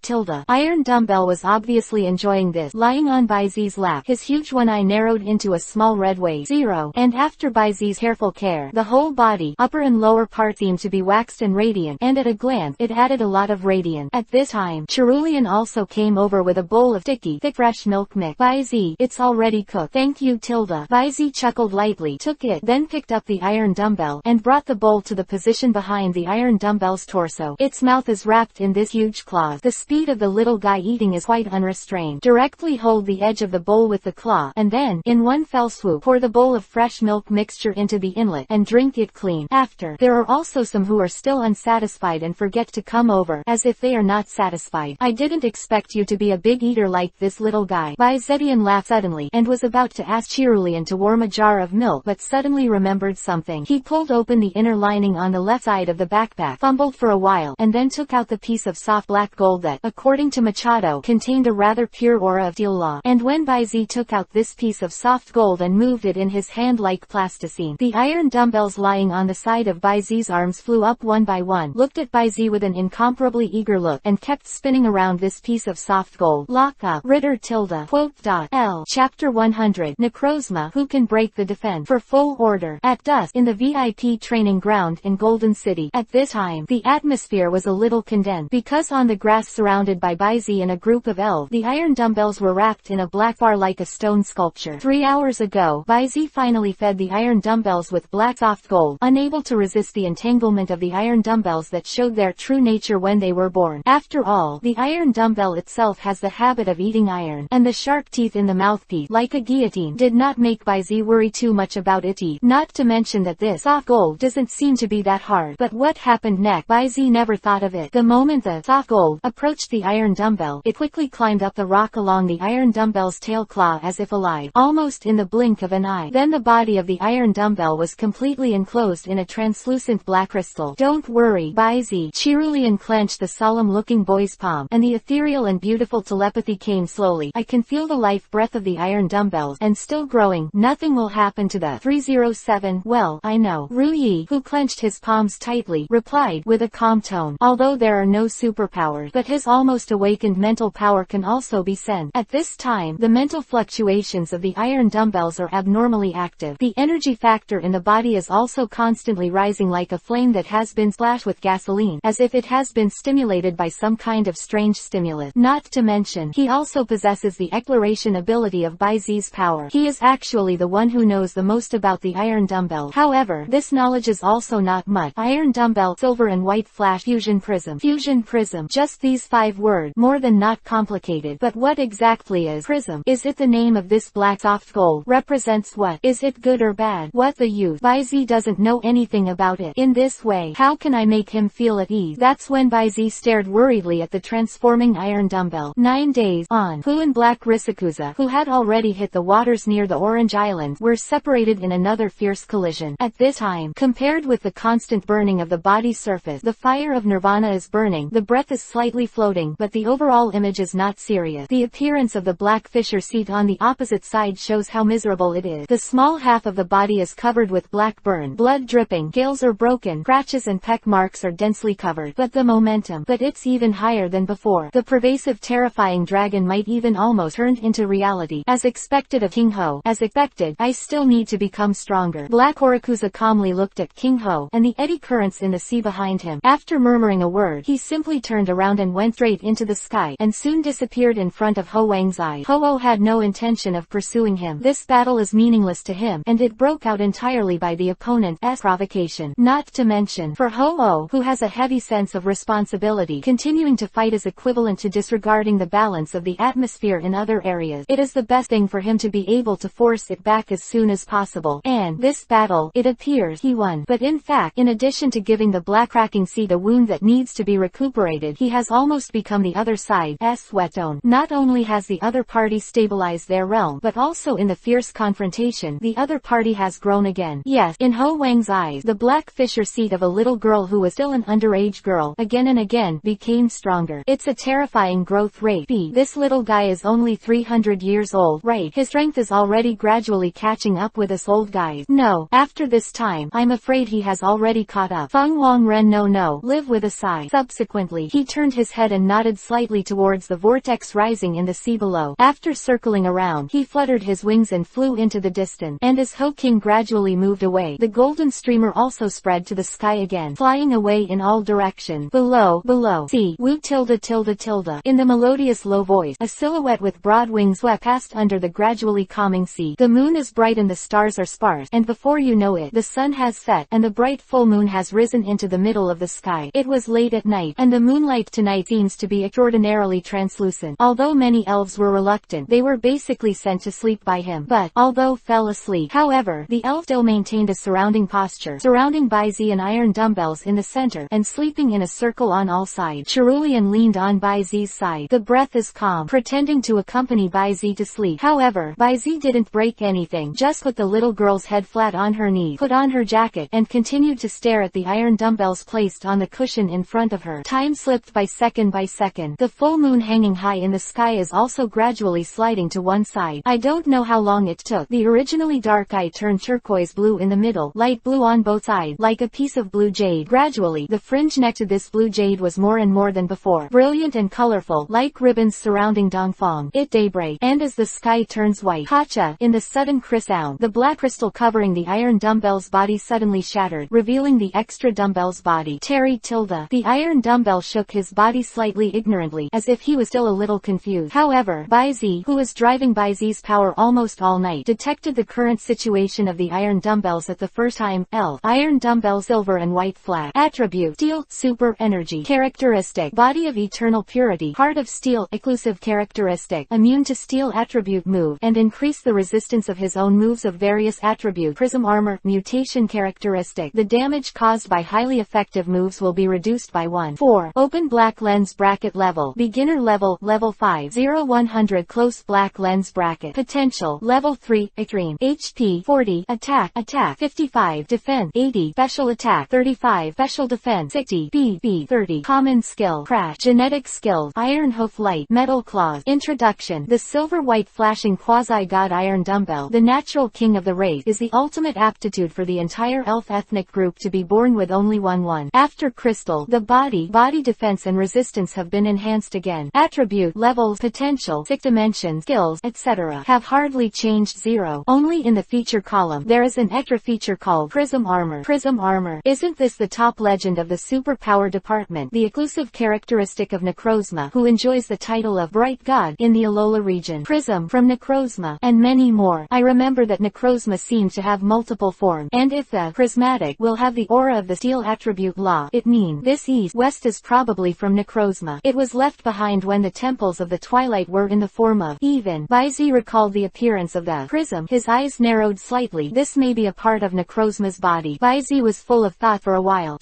Iron dumbbell was obviously enjoying this. Lying on Baizi's lap, his huge one eye narrowed into a small red wave. 0. And after Baizi's careful care, the whole body, upper and lower part seemed to be waxed and radiant, and at a glance, it added a lot of radiance. At this time, Chirulian also came over with a bowl of thick fresh milk mix. Baizi, it's already cooked. Thank you. Baizi chuckled lightly, took it, then picked up the iron dumbbell, and brought the bowl to the position behind the iron dumbbell's torso. Its mouth is wrapped in this huge claw. The speed of the little guy eating is quite unrestrained. Directly hold the edge of the bowl with the claw, and then, in one fell swoop, pour the bowl of fresh milk mixture into the inlet, and drink it clean. After, there are also some who are still unsatisfied and forget to come over, as if they are not satisfied. I didn't expect you to be a big eater like this little guy. Baizetian laughed suddenly, and was about to ask Chirulian to warm a jar of milk, but suddenly remembered something. He pulled open the inner lining on the left side of the backpack, fumbled for a while, and then took out the piece of soft black gold that, according to Machado, contained a rather pure aura of steel law. And when Baizi took out this piece of soft gold and moved it in his hand like plasticine, the iron dumbbells lying on the side of Baizi's arms flew up one by one, looked at Baizi with an incomparably eager look, and kept spinning around this piece of soft gold. Lock up. Ritter tilde. Quote. L. Chapter 100. Necrozma. Who can break the defense? For full order. At dusk, in the VIP training ground in Golden City. At this time, the atmosphere was a little condensed, because on the grass surrounded by Baizi and a group of elves, the iron dumbbells were wrapped in a black bar like a stone sculpture. 3 hours ago, Baizi finally fed the iron dumbbells with black soft gold, unable to resist the entanglement of the iron dumbbells that showed their true nature when they were born. After all, the iron dumbbell itself has the habit of eating iron, and the sharp teeth in the mouthpiece, like a guillotine, did not make Baizi worry too much about its teeth. Not to mention that this soft gold doesn't seem to be that hard. But what happened next? Baizi never thought of it. The moment the soft gold approached the iron dumbbell, it quickly climbed up the rock along the iron dumbbell's tail claw as if alive, almost in the blink of an eye. Then the body of the iron dumbbell was completely enclosed in a translucent black crystal. Don't worry, Baizi. Cerulean clenched the solemn-looking boy's palm, and the ethereal and beautiful telepathy came slowly. I can feel the life breath of the iron dumbbells, and still growing. Nothing will happen to the 307. Well, I know. Ruyi, who clenched his palms tightly, replied with a calm tone. Although there are no superpowers, but his almost awakened mental power can also be sensed. At this time, the mental fluctuations of the iron dumbbells are abnormally active. The energy factor in the body is also constantly rising like a flame that has been splashed with gasoline, as if it has been stimulated by some kind of strange stimulus. Not to mention, he also possesses the exploration ability of Baizi's power. He is actually the one who knows the most about the iron dumbbell. However, this knowledge is also not much. Iron dumbbell, silver and white flash, fusion prism. Fusion prism. Just these 5 words, more than not complicated. But what exactly is prism? Is it the name of this black soft gold? Represents what? Is it good or bad? What the use? Baizi doesn't know anything about it. In this way, how can I make him feel at ease? That's when Baizi stared worriedly at the transforming iron dumbbell. 9 days on, Fu and Black Risikuza, who had already hit the waters near the Orange Islands, were separated in another fierce collision. At this time, compared with the constant burning of the body's surface, the fire of nirvana is burning, the breath is slightly floating, but the overall image is not serious. The appearance of the black fissure seat on the opposite side shows how miserable it is. The small half of the body is covered with black burn, blood dripping, gills are broken, scratches and peck marks are densely covered. But the momentum, it's even higher than before. The pervasive terrifying dragon might even almost turned into reality. As expected of King Ho. As expected, I still need to become stronger. Black Horikuza calmly looked at King Ho, and the eddy currents in the sea behind him. After murmuring a word, he simply turned around and went straight into the sky, and soon disappeared in front of Ho Wang's eyes. Ho-Oh had no intention of pursuing him. This battle is meaningless to him, and it broke out entirely by the opponent's provocation. Not to mention, for Ho-Oh, who has a heavy sense of responsibility, continuing to fight is equivalent to disregarding the balance of the atmosphere in other areas. It is the best thing for him to be able to force it back as soon as possible. And this battle, it appears, he won. But in fact, in addition to giving the black cracking seed a wound that needs to be recuperated, he has almost become the other side's whetstone. Not only has the other party stabilized their realm, but also in the fierce confrontation, the other party has grown again. Yes, in Ho Wang's eyes, the black fissure seed of a little girl who was still an underage girl, again and again, became stronger. It's a terrifying growth rate. This little guy is only 300 years old, right? His strength is already gradually catching up with us old guys. No, after this time, I'm afraid he has already caught up. Feng Wang Ren no, live with a sigh. Subsequently, he turned his head and nodded slightly towards the vortex rising in the sea below. After circling around, he fluttered his wings and flew into the distance. And as Ho King gradually moved away, the golden streamer also spread to the sky again, flying away in all directions. Below, see, Wu tilde tilde tilde. In the melodious low voice, a silhouette with broad wings swept past under the gradually calming sea. The moon is bright and the stars are sparse, and before you know it, the sun has set, and the bright full moon has risen into the middle of the sky. It was late at night, and the moonlight tonight seems to be extraordinarily translucent. Although many elves were reluctant, they were basically sent to sleep by him. But, although fell asleep, however, the elf still maintained a surrounding posture, surrounding Baizi and iron dumbbells in the center, and sleeping in a circle on all sides. Cerulean leaned on Baizi's side. The breath is calm, pretending to accompany Baizi to sleep. However, Baizi didn't break anything, just put the little girl's head flat on her knees, put on her jacket, and continued to stare at the iron dumbbells placed on the cushion in front of her. Time slipped by second by second. The full moon hanging high in the sky is also gradually sliding to one side. I don't know how long it took. The originally dark eye turned turquoise blue in the middle, light blue on both sides, like a piece of blue jade. Gradually, the fringe next to this blue jade was more and more than before, brilliant and colorful, like ribbons surrounding Dongfang. It daybreak, and as the sky turns white, Hacha, in the sudden sound, the black crystal covering the iron dumbbell's body suddenly shattered, revealing the extra dumbbell's body. The iron dumbbell shook his body slightly ignorantly, as if he was still a little confused. However, Baizi, who was driving Baizi's power almost all night, detected the current situation of the iron dumbbells at the first time. Iron dumbbell, silver and white flat. Attribute: steel, super energy. Characteristic: body of eternal purity. Heart of steel. Exclusive characteristic: immune to steel attribute move, and increase the resistance of his own moves of various attribute. Prism armor. Mutation characteristic: the damage caused by highly effective moves will be reduced by 1. 4. Open black lens bracket level. Beginner level, level 5. 0-100 close black lens bracket. Potential, level 3. Extreme. HP, 40. Attack, 55. Defense, 80. Special attack, 35. Special defense, 60. BB, 30. Common skill, crash. Genetic skills, iron hoof light, metal claws. Introduction. The silver-white flashing quasi-god iron dumbbell, the natural king of the race, is the ultimate aptitude for the entire elf ethnic group to be born with only one. After crystal, the body defense and resistance have been enhanced again. Attribute, levels, potential, 6 dimensions, skills, etc. have hardly changed. 0. Only in the feature column, there is an extra feature called Prism Armor. Prism Armor. Isn't this the top legend of the superpower department? The exclusive characteristic of Necrozma, who enjoys the title of Bright God in the Alola region. Prism, from Necrozma, and many more. I remember that Necrozma seems to have multiple forms, and if the prismatic will have the aura of the steel attribute law, it means this east-west is probably from Necrozma. It was left behind when the temples of the twilight were in the form of even. Baizi recalled the appearance of the prism. His eyes narrowed slightly. This may be a part of Necrozma's body. Baizi was full of thought for a while.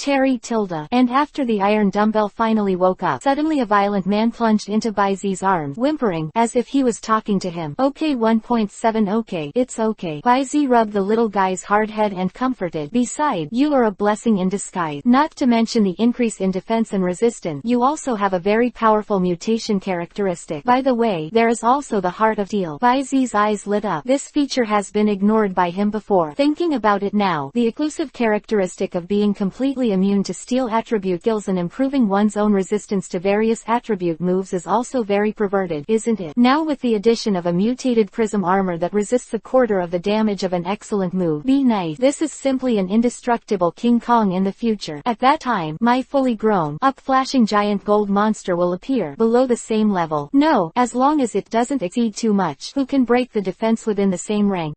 And after the iron dumbbell finally woke up, suddenly a violent man plunged into Baizi's arms, whimpering, as if he was talking to him. Okay, 1.7. Okay, it's okay. Baizi rubbed the little guy's hard head and comforted. Besides, you are a blessing in disguise. Not to mention the increase in defense and resistance, you also have a very powerful mutation characteristic. By the way, there is also the heart of steel. Baizi's eyes lit up. This feature has been ignored by him before. Thinking about it now, the exclusive characteristic of being completely immune to steel attribute skills and improving one's own resistance to various attribute moves is also very perverted, isn't it? Now with the addition of a mutated prism armor that resists a quarter of the damage of an excellent move. Be nice. This is simply an indestructible King Kong in the future. At that time, my fully grown up flashing giant gold monster will appear below the same level. No, as long as it doesn't exceed too much. Who can break the defense within the same rank?